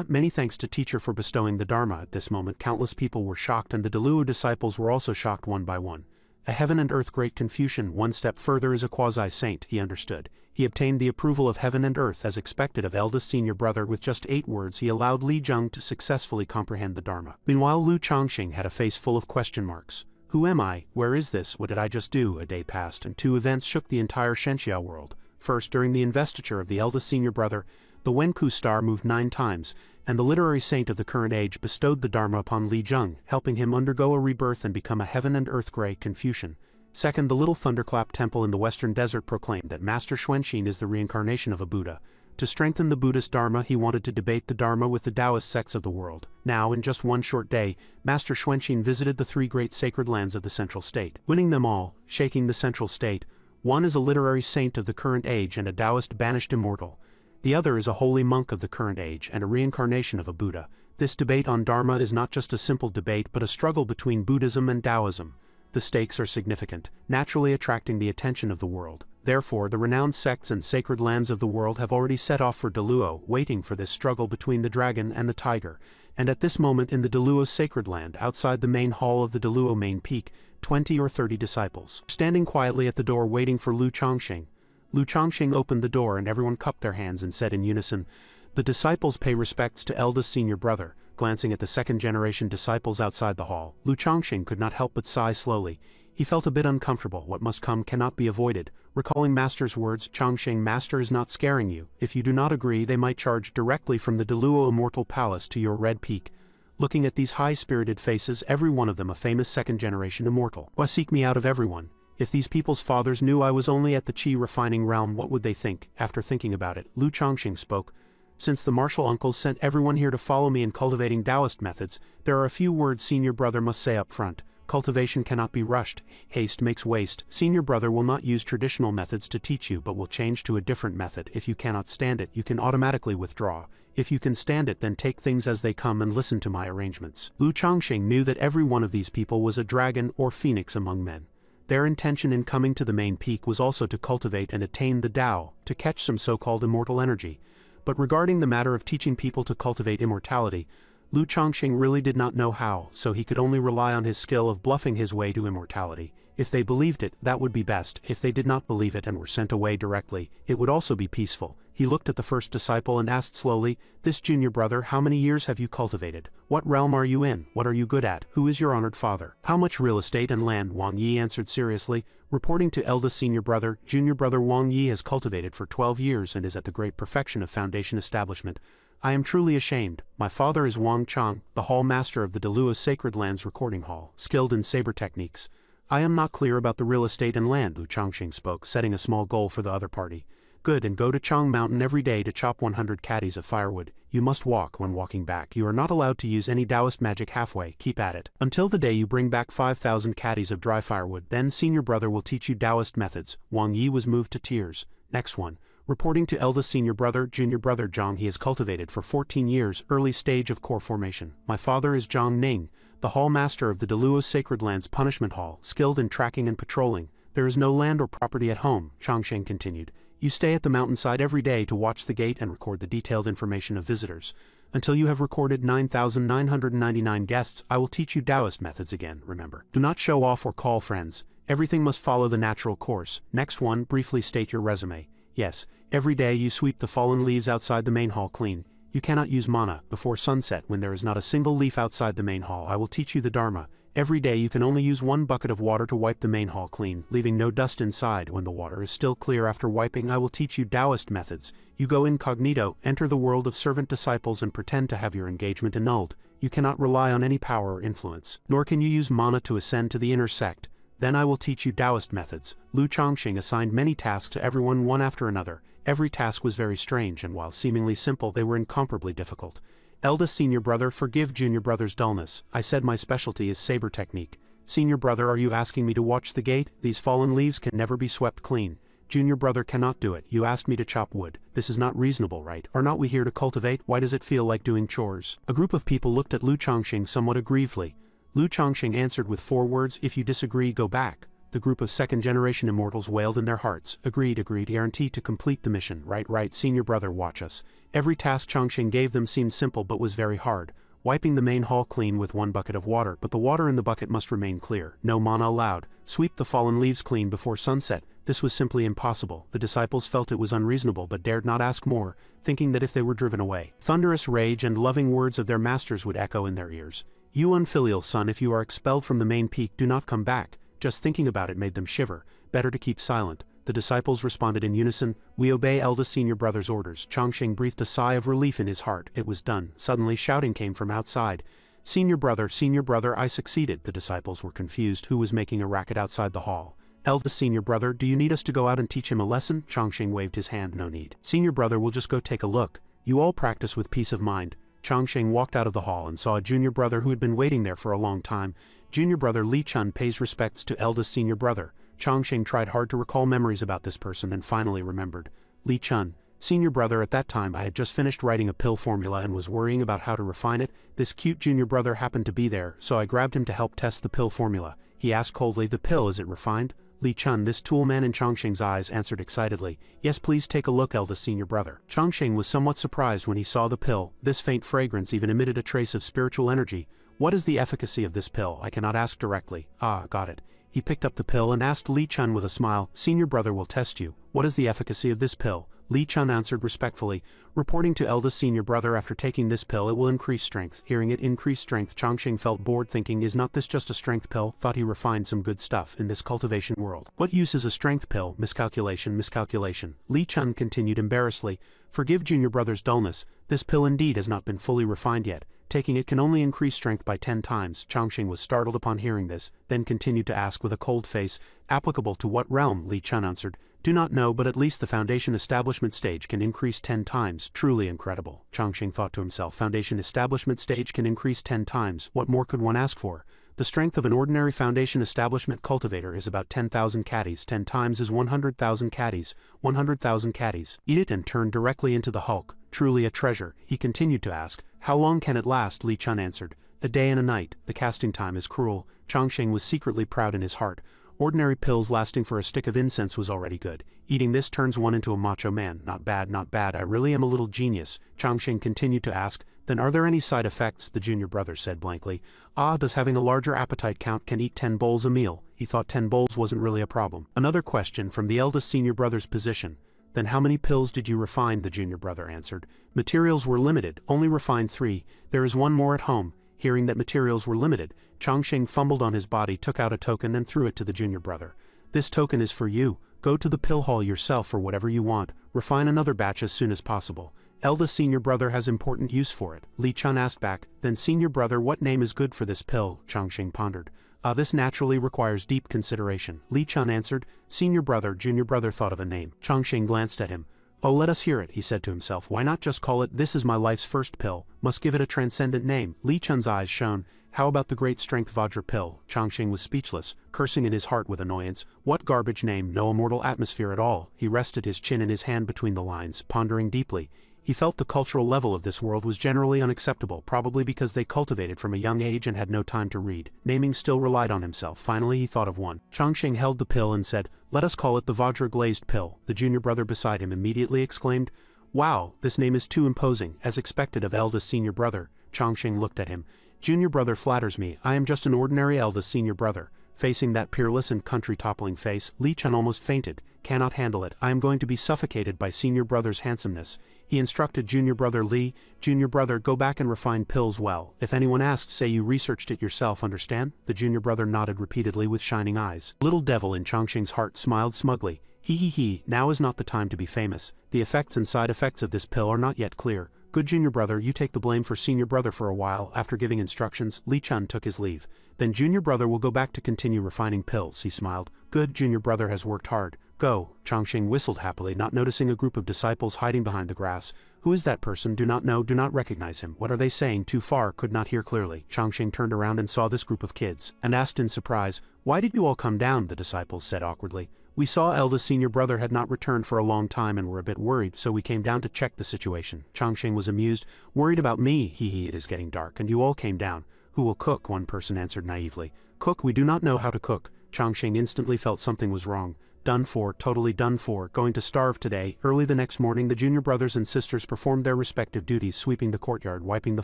Many thanks to teacher for bestowing the Dharma. At this moment countless people were shocked and the Deluo disciples were also shocked one by one. A heaven and earth great Confucian, one step further is a quasi-saint, he understood. He obtained the approval of heaven and earth as expected of eldest senior brother. With just 8 words he allowed Li Zheng to successfully comprehend the Dharma. Meanwhile Lu Chongqing had a face full of question marks. Who am I? Where is this? What did I just do? A day passed and 2 events shook the entire Shenxia world. First, during the investiture of the eldest senior brother, the Wenku star moved 9 times, and the literary saint of the current age bestowed the Dharma upon Li Zheng, helping him undergo a rebirth and become a heaven and earth grey Confucian. Second, the little thunderclap temple in the western desert proclaimed that Master Xuanxin is the reincarnation of a Buddha. To strengthen the Buddhist Dharma, he wanted to debate the Dharma with the Taoist sects of the world. Now, in just one short day, Master Xuanqing visited the 3 great sacred lands of the Central State. Winning them all, shaking the Central State, one is a literary saint of the current age and a Taoist banished immortal. The other is a holy monk of the current age and a reincarnation of a Buddha. This debate on Dharma is not just a simple debate but a struggle between Buddhism and Taoism. The stakes are significant, naturally attracting the attention of the world. Therefore, the renowned sects and sacred lands of the world have already set off for Deluo, waiting for this struggle between the dragon and the tiger. And at this moment in the Deluo sacred land, outside the main hall of the Deluo main peak, 20 or 30 disciples standing quietly at the door waiting for Lu Chongqing. Lu Chongqing opened the door and everyone cupped their hands and said in unison, "The disciples pay respects to eldest senior brother." Glancing at the second-generation disciples outside the hall, Lu Chongqing could not help but sigh slowly. He felt a bit uncomfortable. What must come cannot be avoided. Recalling Master's words, "Chongqing, Master is not scaring you. If you do not agree, they might charge directly from the Deluo Immortal Palace to your Red Peak." Looking at these high-spirited faces, every one of them a famous second-generation immortal. Why seek me out of everyone? If these people's fathers knew I was only at the Qi refining realm, what would they think? After thinking about it, Lu Chongqing spoke. "Since the martial uncles sent everyone here to follow me in cultivating Taoist methods, there are a few words senior brother must say up front. Cultivation cannot be rushed. Haste makes waste. Senior brother will not use traditional methods to teach you but will change to a different method. If you cannot stand it, you can automatically withdraw. If you can stand it, then take things as they come and listen to my arrangements." Lu Chongqing knew that every one of these people was a dragon or phoenix among men. Their intention in coming to the main peak was also to cultivate and attain the Tao, to catch some so-called immortal energy. But regarding the matter of teaching people to cultivate immortality, Lu Chongqing really did not know how, so he could only rely on his skill of bluffing his way to immortality. If they believed it, that would be best. If they did not believe it and were sent away directly, it would also be peaceful. He looked at the first disciple and asked slowly, "This junior brother, how many years have you cultivated? What realm are you in? What are you good at? Who is your honored father? How much real estate and land?" Wang Yi answered seriously, reporting to eldest senior brother. Junior brother Wang Yi has cultivated for 12 years and is at the great perfection of foundation establishment. "I am truly ashamed. My father is Wang Chang, the hall master of the Deluo Sacred Lands Recording Hall, skilled in saber techniques. I am not clear about the real estate and land," Lu Chongqing spoke, setting a small goal for the other party. "Good, and go to Chang Mountain every day to chop 100 caddies of firewood. You must walk when walking back. You are not allowed to use any Taoist magic halfway. Keep at it until the day you bring back 5,000 caddies of dry firewood. Then senior brother will teach you Taoist methods." Wang Yi was moved to tears. Next one. Reporting to eldest senior brother, junior brother Zhang, he has cultivated for 14 years, early stage of core formation. "My father is Zhang Ning, the hall master of the Deluo Sacred Lands Punishment Hall, skilled in tracking and patrolling. There is no land or property at home," Chongqing continued. "You stay at the mountainside every day to watch the gate and record the detailed information of visitors. Until you have recorded 9,999 guests, I will teach you Taoist methods again, remember. Do not show off or call friends. Everything must follow the natural course." Next one, briefly state your resume. Yes, every day you sweep the fallen leaves outside the main hall clean. You cannot use mana before sunset when there is not a single leaf outside the main hall. I will teach you the Dharma. Every day you can only use 1 bucket of water to wipe the main hall clean, leaving no dust inside. When the water is still clear after wiping, I will teach you Taoist methods. You go incognito, enter the world of servant disciples and pretend to have your engagement annulled. You cannot rely on any power or influence, nor can you use mana to ascend to the inner sect. Then I will teach you Taoist methods. Lu Chongqing assigned many tasks to everyone one after another. Every task was very strange, and while seemingly simple, they were incomparably difficult. "Eldest senior brother, forgive junior brother's dullness. I said my specialty is saber technique. Senior brother, are you asking me to watch the gate? These fallen leaves can never be swept clean. Junior brother cannot do it. You asked me to chop wood. This is not reasonable, right? Are not we here to cultivate? Why does it feel like doing chores?" A group of people looked at Lu Chongqing somewhat aggrievedly. Lu Chongqing answered with 4 words, "If you disagree, go back." The group of second-generation immortals wailed in their hearts. Agreed, guaranteed to complete the mission. Right, senior brother, watch us." Every task Chongqing gave them seemed simple but was very hard. Wiping the main hall clean with 1 bucket of water, but the water in the bucket must remain clear. No mana allowed. Sweep the fallen leaves clean before sunset. This was simply impossible. The disciples felt it was unreasonable but dared not ask more, thinking that if they were driven away, thunderous rage and loving words of their masters would echo in their ears. "You unfilial son, if you are expelled from the main peak, do not come back." Just thinking about it made them shiver. Better to keep silent. The disciples responded in unison, "We obey eldest senior brother's orders." Chongqing breathed a sigh of relief in his heart. It was done. Suddenly shouting came from outside. Senior brother, I succeeded." The disciples were confused. Who was making a racket outside the hall? Eldest senior brother, do you need us to go out and teach him a lesson? Chongqing waved his hand. No need. Senior brother will just go take a look. You all practice with peace of mind. Chongqing walked out of the hall and saw a junior brother who had been waiting there for a long time. Junior brother Li Chun pays respects to eldest senior brother. Chongqing tried hard to recall memories about this person and finally remembered. Li Chun, senior brother, at that time I had just finished writing a pill formula and was worrying about how to refine it. This cute junior brother happened to be there, so I grabbed him to help test the pill formula. He asked coldly, the pill, is it refined? Li Chun, this tool man in Chongqing's eyes, answered excitedly, yes please take a look, eldest senior brother. Chongqing was somewhat surprised when he saw the pill. This faint fragrance even emitted a trace of spiritual energy. What is the efficacy of this pill? I cannot ask directly. Ah, got it. He picked up the pill and asked Li Chun with a smile, senior brother will test you. What is the efficacy of this pill? Li Chun answered respectfully, reporting to eldest senior brother, after taking this pill it will increase strength. Hearing it increase strength, Chongqing felt bored, thinking, is not this just a strength pill? Thought he refined some good stuff in this cultivation world. What use is a strength pill? Miscalculation, miscalculation. Li Chun continued embarrassedly, forgive junior brother's dullness, this pill indeed has not been fully refined yet. Taking it can only increase strength by 10 times. Chongqing was startled upon hearing this, then continued to ask with a cold face, applicable to what realm? Li Chun answered, do not know, but at least the foundation establishment stage can increase 10 times. Truly incredible. Chongqing thought to himself, foundation establishment stage can increase 10 times. What more could one ask for? The strength of an ordinary foundation establishment cultivator is about 10,000 caddies. 10 times is 100,000 caddies. 100,000 caddies. Eat it and turn directly into the Hulk. Truly a treasure. He continued to ask, how long can it last? Li Chun answered, a day and a night. The casting time is cruel. Chongqing was secretly proud in his heart. Ordinary pills lasting for a stick of incense was already good. Eating this turns one into a macho man. Not bad, not bad. I really am a little genius. Chongqing continued to ask, then are there any side effects? The junior brother said blankly, ah, does having a larger appetite count? Can eat 10 bowls a meal. He thought 10 bowls wasn't really a problem. Another question from the eldest senior brother's position. Then how many pills did you refine? The junior brother answered, materials were limited, only refined 3. There is one more at home. Hearing that materials were limited, Chongqing fumbled on his body, took out a token and threw it to the junior brother. This token is for you. Go to the pill hall yourself for whatever you want. Refine another batch as soon as possible. Eldest senior brother has important use for it. Li Chun asked back, then senior brother, what name is good for this pill? Chongqing pondered. This naturally requires deep consideration. Li Chun answered, senior brother. Junior brother thought of a name. Chongqing glanced at him. Oh, let us hear it, he said to himself. Why not just call it, this is my life's first pill? Must give it a transcendent name. Li Chun's eyes shone. How about the great strength Vajra pill? Chongqing was speechless, cursing in his heart with annoyance. What garbage name, no immortal atmosphere at all. He rested his chin in his hand between the lines, pondering deeply. He felt the cultural level of this world was generally unacceptable, probably because they cultivated from a young age and had no time to read. Naming still relied on himself. Finally he thought of one. Chongqing held the pill and said, let us call it the Vajra glazed pill. The junior brother beside him immediately exclaimed, wow, this name is too imposing, as expected of eldest senior brother. Chongqing looked at him. Junior brother flatters me, I am just an ordinary eldest senior brother. Facing that peerless and country-toppling face, Li Chun almost fainted. Cannot handle it. I am going to be suffocated by senior brother's handsomeness. He instructed junior brother Li, junior brother, go back and refine pills well. If anyone asks, say you researched it yourself, understand? The junior brother nodded repeatedly with shining eyes. Little devil in Chongqing's heart smiled smugly. He, now is not the time to be famous. The effects and side effects of this pill are not yet clear. Good junior brother, you take the blame for senior brother for a while. After giving instructions, Li Chun took his leave. Then junior brother will go back to continue refining pills, he smiled. Good, junior brother has worked hard. Go. Chongqing whistled happily, not noticing a group of disciples hiding behind the grass. Who is that person? Do not know, do not recognize him. What are they saying? Too far, could not hear clearly. Chongqing turned around and saw this group of kids, and asked in surprise, why did you all come down? The disciples said awkwardly. We saw eldest senior brother had not returned for a long time and were a bit worried, so we came down to check the situation. Chongqing was amused. Worried about me? It is getting dark, and you all came down. Who will cook? One person answered naively. Cook? We do not know how to cook. Chongqing instantly felt something was wrong. Done for, totally done for, going to starve today. Early the next morning the junior brothers and sisters performed their respective duties, sweeping the courtyard, wiping the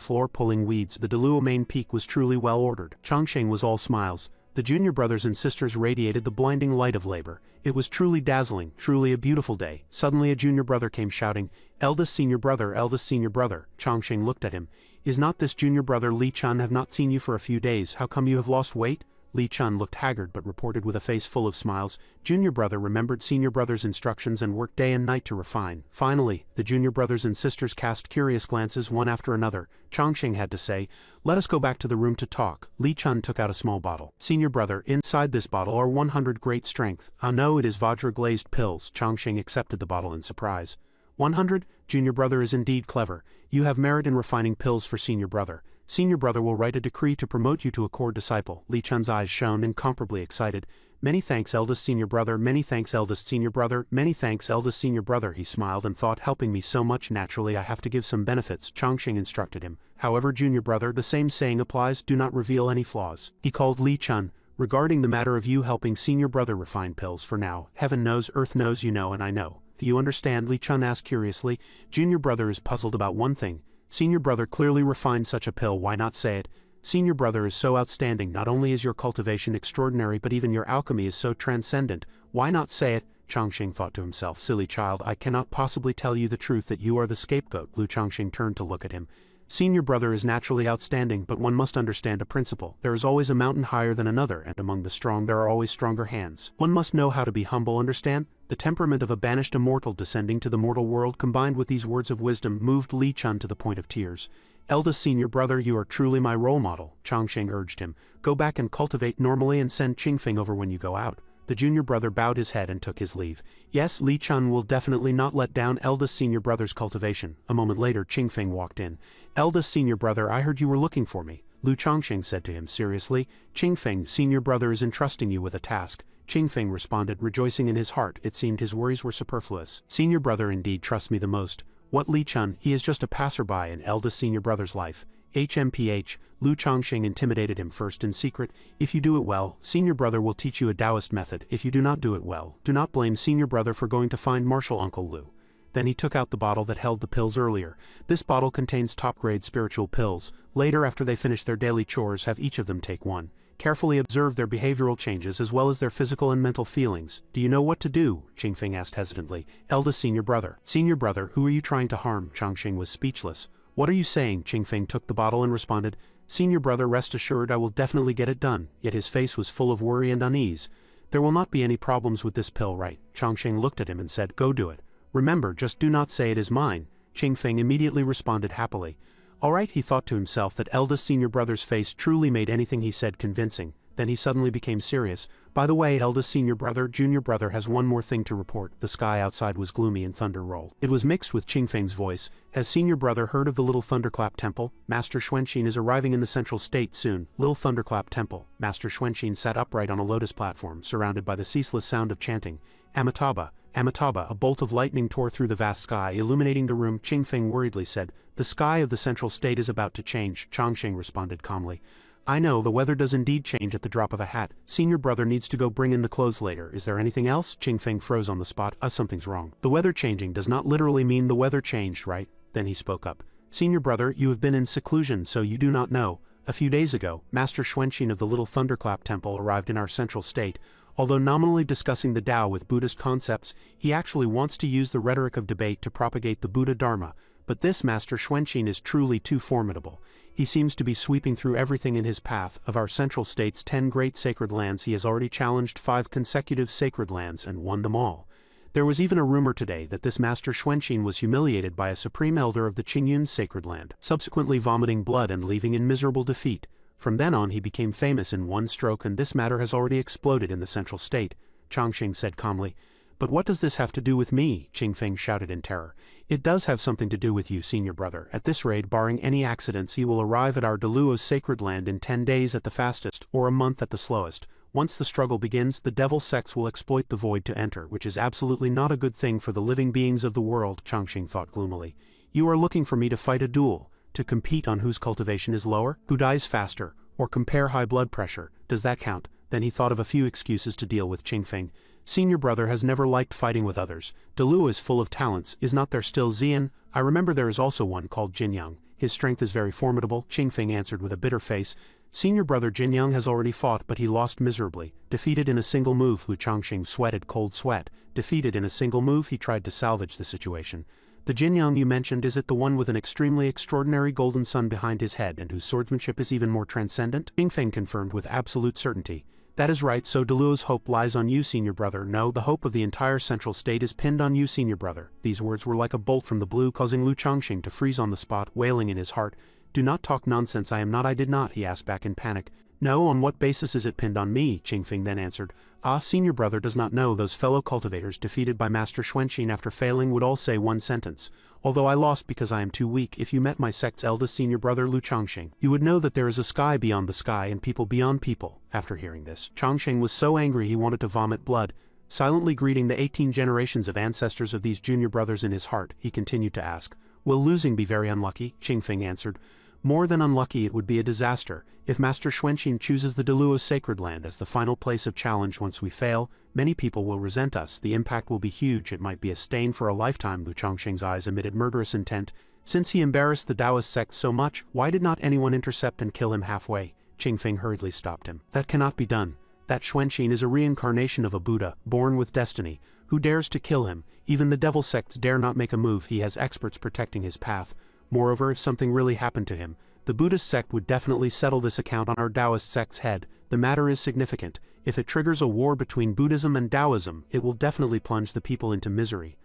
floor, pulling weeds. The Deluo main peak was truly well ordered. Chongqing was all smiles. The junior brothers and sisters radiated the blinding light of labor. It was truly dazzling, truly a beautiful day. Suddenly a junior brother came shouting, eldest senior brother, eldest senior brother. Chongqing looked at him. Is not this junior brother Li Chun? Have not seen you for a few days. How come you have lost weight? Li Chun looked haggard but reported with a face full of smiles. Junior brother remembered senior brother's instructions and worked day and night to refine. Finally, the junior brothers and sisters cast curious glances one after another. Chongqing had to say, "Let us go back to the room to talk." Li Chun took out a small bottle. "Senior brother, inside this bottle are 100 great strength." "Ah no, it is Vajra glazed pills." Chongqing accepted the bottle in surprise. 100? Junior brother is indeed clever. You have merit in refining pills for senior brother. Senior brother will write a decree to promote you to a core disciple. Li Chun's eyes shone, incomparably excited. "Many thanks, eldest senior brother. Many thanks, eldest senior brother. Many thanks, eldest senior brother." He smiled and thought, helping me so much, naturally I have to give some benefits. Chongqing instructed him. "However, junior brother, the same saying applies, do not reveal any flaws." He called Li Chun. "Regarding the matter of you helping senior brother refine pills for now, heaven knows, earth knows, you know and I know. Do you understand?" Li Chun asked curiously. Junior brother is puzzled about one thing. Senior brother clearly refined such a pill, why not say it? Senior brother is so outstanding, not only is your cultivation extraordinary but even your alchemy is so transcendent, why not say it? Chongqing thought to himself, "Silly child, I cannot possibly tell you the truth that you are the scapegoat." Lu Chongqing turned to look at him. "Senior brother is naturally outstanding, but one must understand a principle. There is always a mountain higher than another, and among the strong there are always stronger hands. One must know how to be humble, understand? The temperament of a banished immortal descending to the mortal world combined with these words of wisdom moved Li Chun to the point of tears. "Eldest senior brother, you are truly my role model," Chongqing urged him. "Go back and cultivate normally and send Qingfeng over when you go out." The junior brother bowed his head and took his leave. Yes, Li Chun will definitely not let down eldest senior brother's cultivation. A moment later, Qingfeng walked in. "Eldest senior brother, I heard you were looking for me," Lu Chongqing said to him seriously. "Qingfeng, senior brother is entrusting you with a task." Qingfeng responded, rejoicing in his heart. It seemed his worries were superfluous. "Senior brother indeed trusts me the most." "What, Li Chun? He is just a passerby in eldest senior brother's life." HMPH, Lu Chongqing intimidated him first in secret. "If you do it well, senior brother will teach you a Taoist method. If you do not do it well, do not blame senior brother for going to find Martial Uncle Lu." Then he took out the bottle that held the pills earlier. "This bottle contains top-grade spiritual pills. Later, after they finish their daily chores, have each of them take one. Carefully observe their behavioral changes as well as their physical and mental feelings." "Do you know what to do?" Qingfeng asked hesitantly. "Eldest senior brother." "Senior brother, who are you trying to harm?" Chongqing was speechless. "What are you saying?" Qingfeng took the bottle and responded, "Senior brother, rest assured I will definitely get it done." Yet his face was full of worry and unease. "There will not be any problems with this pill, right?" Chongqing looked at him and said, "Go do it. Remember, just do not say it is mine." Qingfeng immediately responded happily. "All right," he thought to himself that eldest senior brother's face truly made anything he said convincing. Then he suddenly became serious. "By the way, eldest senior brother, junior brother has one more thing to report." The sky outside was gloomy and thunder rolled. It was mixed with Qingfeng's voice. "Has senior brother heard of the Little Thunderclap Temple? Master Xuanxin is arriving in the central state soon." Little Thunderclap Temple. Master Xuanxin sat upright on a lotus platform, surrounded by the ceaseless sound of chanting. "Amitabha, Amitabha." A bolt of lightning tore through the vast sky, illuminating the room. Qingfeng worriedly said, "The sky of the central state is about to change." Chongqing responded calmly, "I know, the weather does indeed change at the drop of a hat. Senior brother needs to go bring in the clothes later. Is there anything else?" Qingfeng froze on the spot. Something's wrong. "The weather changing does not literally mean the weather changed, right?" Then he spoke up. "Senior brother, you have been in seclusion, so you do not know. A few days ago, Master Xuanxin of the Little Thunderclap Temple arrived in our central state. Although nominally discussing the Tao with Buddhist concepts, he actually wants to use the rhetoric of debate to propagate the Buddha Dharma. But this Master Xuanxin is truly too formidable. He seems to be sweeping through everything in his path. Of our central state's 10 great sacred lands, he has already challenged 5 consecutive sacred lands and won them all. There was even a rumor today that this Master Xuanxin was humiliated by a supreme elder of the Qingyun sacred land, subsequently vomiting blood and leaving in miserable defeat. From then on he became famous in one stroke, and this matter has already exploded in the central state," Chongqing said calmly. "But what does this have to do with me?" Qingfeng shouted in terror. "It does have something to do with you, senior brother. At this rate, barring any accidents, he will arrive at our Deluo's sacred land in 10 days at the fastest, or a month at the slowest. Once the struggle begins, the devil sects will exploit the void to enter, which is absolutely not a good thing for the living beings of the world," Chongqing thought gloomily. "You are looking for me to fight a duel, to compete on whose cultivation is lower, who dies faster, or compare high blood pressure. Does that count?" Then he thought of a few excuses to deal with Qingfeng. "Senior brother has never liked fighting with others. Deluo is full of talents. Is not there still Xian? I remember there is also one called Jinyang. His strength is very formidable." Qingfeng answered with a bitter face. "Senior brother Jinyang has already fought, but he lost miserably. Defeated in a single move." Lu Chongqing sweated cold sweat. "Defeated in a single move." He tried to salvage the situation. The Jinyang you mentioned, is it the one with an extremely extraordinary golden sun behind his head and whose swordsmanship is even more transcendent? Jingfeng confirmed with absolute certainty. That is right, so Deluo's hope lies on you, senior brother. No, the hope of the entire central state is pinned on you, senior brother. These words were like a bolt from the blue, causing Lu Changxing to freeze on the spot, wailing in his heart. Do not talk nonsense, I did not, he asked back in panic. No, on what basis is it pinned on me? Qingfeng then answered. Ah, senior brother does not know. Those fellow cultivators defeated by Master Xuanxin after failing would all say one sentence. Although I lost because I am too weak, if you met my sect's eldest senior brother Lu Changxing, you would know that there is a sky beyond the sky and people beyond people. After hearing this, Changxing was so angry he wanted to vomit blood. Silently greeting the 18 generations of ancestors of these junior brothers in his heart, he continued to ask, will losing be very unlucky? Qingfeng answered. More than unlucky, it would be a disaster. If Master Xuanxin chooses the Deluo sacred land as the final place of challenge once we fail, many people will resent us. The impact will be huge. It might be a stain for a lifetime. Lu Changxing's eyes emitted murderous intent. Since he embarrassed the Taoist sect so much, why did not anyone intercept and kill him halfway? Qingfeng hurriedly stopped him. That cannot be done. That Xuanxin is a reincarnation of a Buddha, born with destiny. Who dares to kill him? Even the devil sects dare not make a move. He has experts protecting his path. Moreover, if something really happened to him, the Buddhist sect would definitely settle this account on our Taoist sect's head. The matter is significant. If it triggers a war between Buddhism and Taoism, it will definitely plunge the people into misery.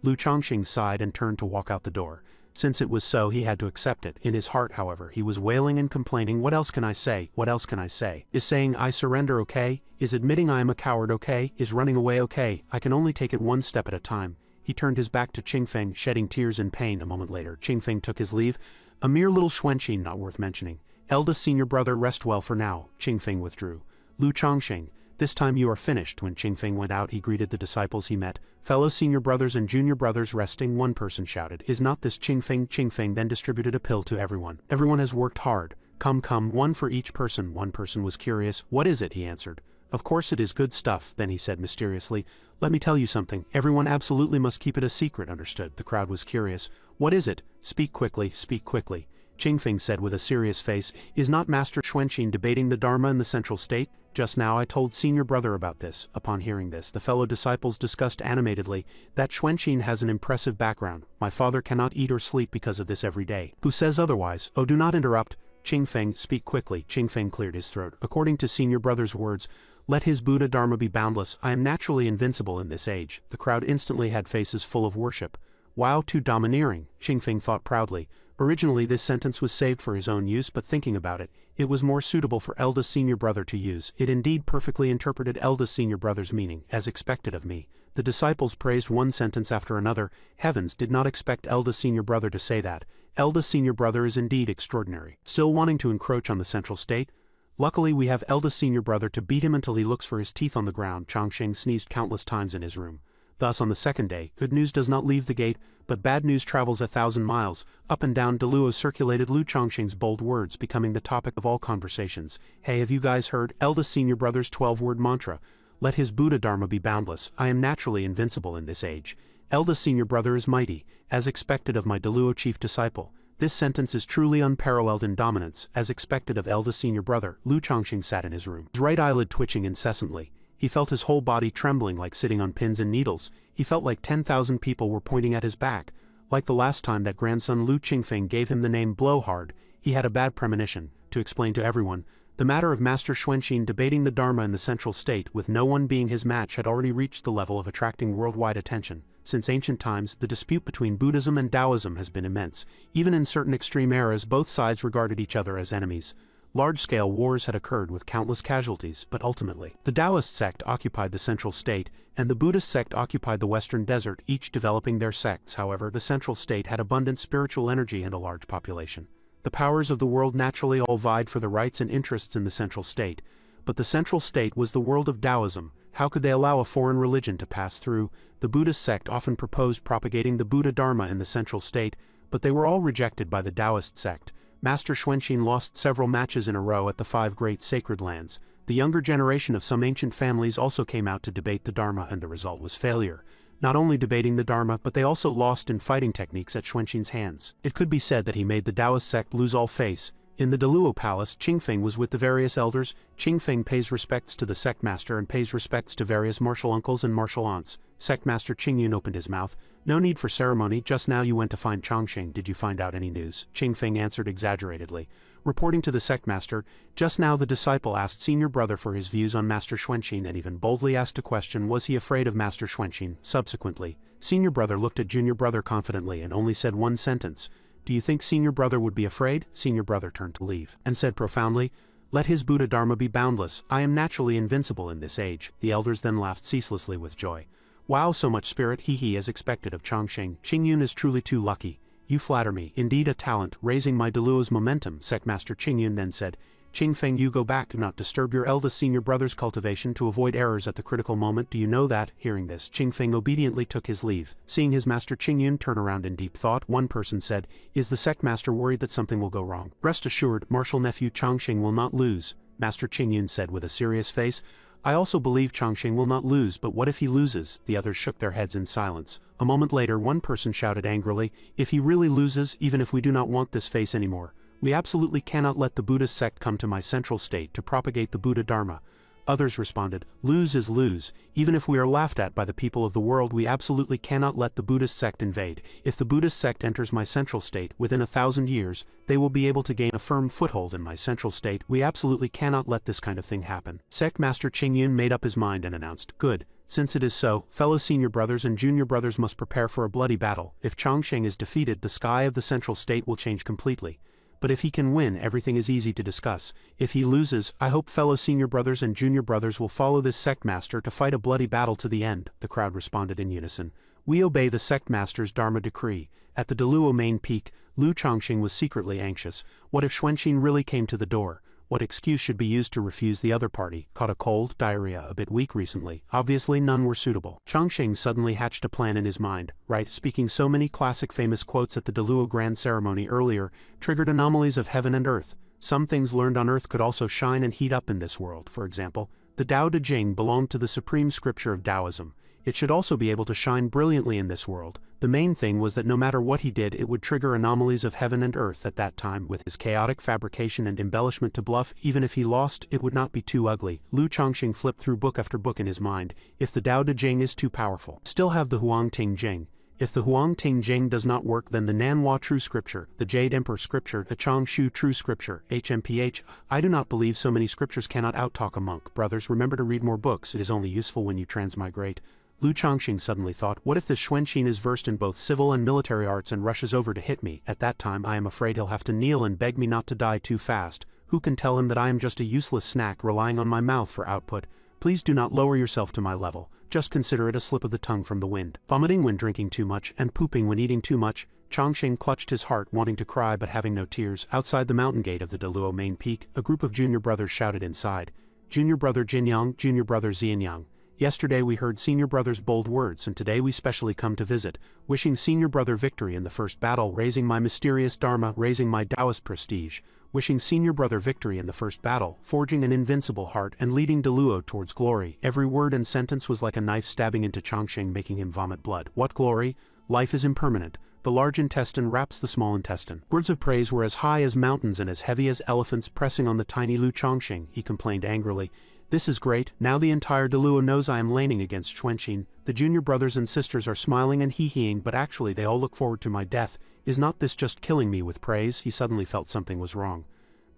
Lu Changxing sighed and turned to walk out the door. Since it was so, he had to accept it. In his heart, however, he was wailing and complaining. What else can I say? What else can I say? Is saying I surrender okay? Is admitting I am a coward okay? Is running away okay? I can only take it one step at a time. He turned his back to Qingfeng, shedding tears in pain. A moment later, Qingfeng took his leave. A mere little Xuanxin not worth mentioning. Eldest senior brother, rest well for now. Qingfeng withdrew. Lu Changxing, this time you are finished. When Qingfeng went out, he greeted the disciples he met. Fellow senior brothers and junior brothers resting, one person shouted. Is not this Qingfeng? Qingfeng then distributed a pill to everyone. Everyone has worked hard. Come, one for each person. One person was curious. What is it? He answered. Of course it is good stuff. Then he said mysteriously, let me tell you something. Everyone absolutely must keep it a secret. Understood. The crowd was curious. What is it? Speak quickly, speak quickly. Qingfeng said with a serious face, is not Master Xuanxin debating the Dharma in the central state? Just now I told senior brother about this. Upon hearing this, the fellow disciples discussed animatedly, that Xuanxin has an impressive background. My father cannot eat or sleep because of this every day. Who says otherwise? Oh, do not interrupt. Qingfeng, speak quickly. Qingfeng cleared his throat. According to senior brother's words, let his Buddha Dharma be boundless. I am naturally invincible in this age. The crowd instantly had faces full of worship. Wow, too domineering, Qingfeng thought proudly. Originally this sentence was saved for his own use, but thinking about it, it was more suitable for eldest senior brother to use. It indeed perfectly interpreted eldest senior brother's meaning, as expected of me. The disciples praised one sentence after another. Heavens, did not expect eldest senior brother to say that. Eldest senior brother is indeed extraordinary. Still wanting to encroach on the central state? Luckily we have eldest senior brother to beat him until he looks for his teeth on the ground. Changxing sneezed countless times in his room. Thus on the second day, good news does not leave the gate, but bad news travels 1,000 miles. Up and down Deluo circulated Lu Changxing's bold words, becoming the topic of all conversations. Hey, have you guys heard? Eldest senior brother's 12-word mantra. Let his Buddha Dharma be boundless. I am naturally invincible in this age. Eldest senior brother is mighty, as expected of my Deluo chief disciple. This sentence is truly unparalleled in dominance, as expected of eldest senior brother. Lu Changxing sat in his room, his right eyelid twitching incessantly. He felt his whole body trembling like sitting on pins and needles. He felt like 10,000 people were pointing at his back. Like the last time that grandson Lu Qingfeng gave him the name Blowhard, he had a bad premonition. To explain to everyone, the matter of Master Xuanxin debating the Dharma in the central state with no one being his match had already reached the level of attracting worldwide attention. Since ancient times, the dispute between Buddhism and Taoism has been immense. Even in certain extreme eras, both sides regarded each other as enemies. Large-scale wars had occurred with countless casualties, but ultimately, the Taoist sect occupied the central state, and the Buddhist sect occupied the western desert, each developing their sects. However, the central state had abundant spiritual energy and a large population. The powers of the world naturally all vied for the rights and interests in the central state, but the central state was the world of Taoism. How could they allow a foreign religion to pass through? The Buddhist sect often proposed propagating the Buddha Dharma in the central state, but they were all rejected by the Taoist sect. Master Xuanxin lost several matches in a row at the 5 great sacred lands. The younger generation of some ancient families also came out to debate the Dharma, and the result was failure. Not only debating the Dharma, but they also lost in fighting techniques at Xuanxin's hands. It could be said that he made the Taoist sect lose all face. In the Deluo Palace, Qingfeng was with the various elders. Qingfeng pays respects to the sect master and pays respects to various martial uncles and martial aunts. Sect master Qingyun opened his mouth. No need for ceremony, just now you went to find Chongqing, did you find out any news? Qingfeng answered exaggeratedly. Reporting to the sect master, just now the disciple asked senior brother for his views on Master Xuanqin and even boldly asked a question, was he afraid of Master Xuanqin? Subsequently, senior brother looked at junior brother confidently and only said one sentence. Do you think senior brother would be afraid? Senior brother turned to leave, and said profoundly, let his Buddha Dharma be boundless, I am naturally invincible in this age. The elders then laughed ceaselessly with joy. Wow, so much spirit, he as expected of Chongqing. Qingyun is truly too lucky. You flatter me, indeed a talent, raising my Deluo's momentum, Sect Master Qingyun then said. Qingfeng, you go back, do not disturb your eldest senior brother's cultivation to avoid errors at the critical moment, do you know that? Hearing this, Qingfeng obediently took his leave. Seeing his master Qingyun turn around in deep thought, one person said, is the sect master worried that something will go wrong? Rest assured, martial nephew Chongqing will not lose, Master Qingyun said with a serious face. I also believe Chongqing will not lose, but what if he loses? The others shook their heads in silence. A moment later, one person shouted angrily, if he really loses, even if we do not want this face anymore, we absolutely cannot let the Buddhist sect come to my central state to propagate the Buddha Dharma. Others responded, lose is lose, even if we are laughed at by the people of the world, we absolutely cannot let the Buddhist sect invade. If the Buddhist sect enters my central state, within 1,000 years, they will be able to gain a firm foothold in my central state, we absolutely cannot let this kind of thing happen. Sect Master Qingyun made up his mind and announced, good, since it is so, fellow senior brothers and junior brothers must prepare for a bloody battle. If Chongqing is defeated, the sky of the central state will change completely. But if he can win, everything is easy to discuss. If he loses, I hope fellow senior brothers and junior brothers will follow this sect master to fight a bloody battle to the end, the crowd responded in unison. We obey the sect master's Dharma decree. At the Deluo main peak, Lu Chongqing was secretly anxious. What if Xuanqin really came to the door? What excuse should be used to refuse the other party? Caught a cold, diarrhea, a bit weak recently. Obviously none were suitable. Chongqing suddenly hatched a plan in his mind, right? Speaking so many classic famous quotes at the Deluo grand ceremony earlier, triggered anomalies of heaven and earth. Some things learned on earth could also shine and heat up in this world. For example, the Tao Te Ching belonged to the supreme scripture of Taoism. It should also be able to shine brilliantly in this world. The main thing was that no matter what he did, it would trigger anomalies of heaven and earth at that time. With his chaotic fabrication and embellishment to bluff, even if he lost, it would not be too ugly. Lu Chongqing flipped through book after book in his mind. If the Tao Te Ching is too powerful, still have the Huang Ting Jing. If the Huang Ting Jing does not work, then the Manhwa True Scripture, the Jade Emperor Scripture, the Changshu True Scripture, HMPH. I do not believe so many scriptures cannot outtalk a monk. Brothers, remember to read more books. It is only useful when you transmigrate. Lu Chongqing suddenly thought, what if this Xuanqin is versed in both civil and military arts and rushes over to hit me? At that time I am afraid he'll have to kneel and beg me not to die too fast. Who can tell him that I am just a useless snack relying on my mouth for output? Please do not lower yourself to my level. Just consider it a slip of the tongue from the wind. Vomiting when drinking too much and pooping when eating too much, Chongqing clutched his heart, wanting to cry but having no tears. Outside the mountain gate of the Deluo main peak, a group of junior brothers shouted inside. Junior brother Jinyang, junior brother Xianyang. Yesterday we heard senior brother's bold words, and today we specially come to visit, wishing senior brother victory in the first battle, raising my mysterious Dharma, raising my Taoist prestige, wishing senior brother victory in the first battle, forging an invincible heart and leading Deluo towards glory. Every word and sentence was like a knife stabbing into Chongqing, making him vomit blood. What glory? Life is impermanent. The large intestine wraps the small intestine. Words of praise were as high as mountains and as heavy as elephants pressing on the tiny Lu Chongqing, he complained angrily. This is great, now the entire Deluo knows I am laning against Xuanqin. The junior brothers and sisters are smiling and hee-heeing, but actually they all look forward to my death. Is not this just killing me with praise? He suddenly felt something was wrong.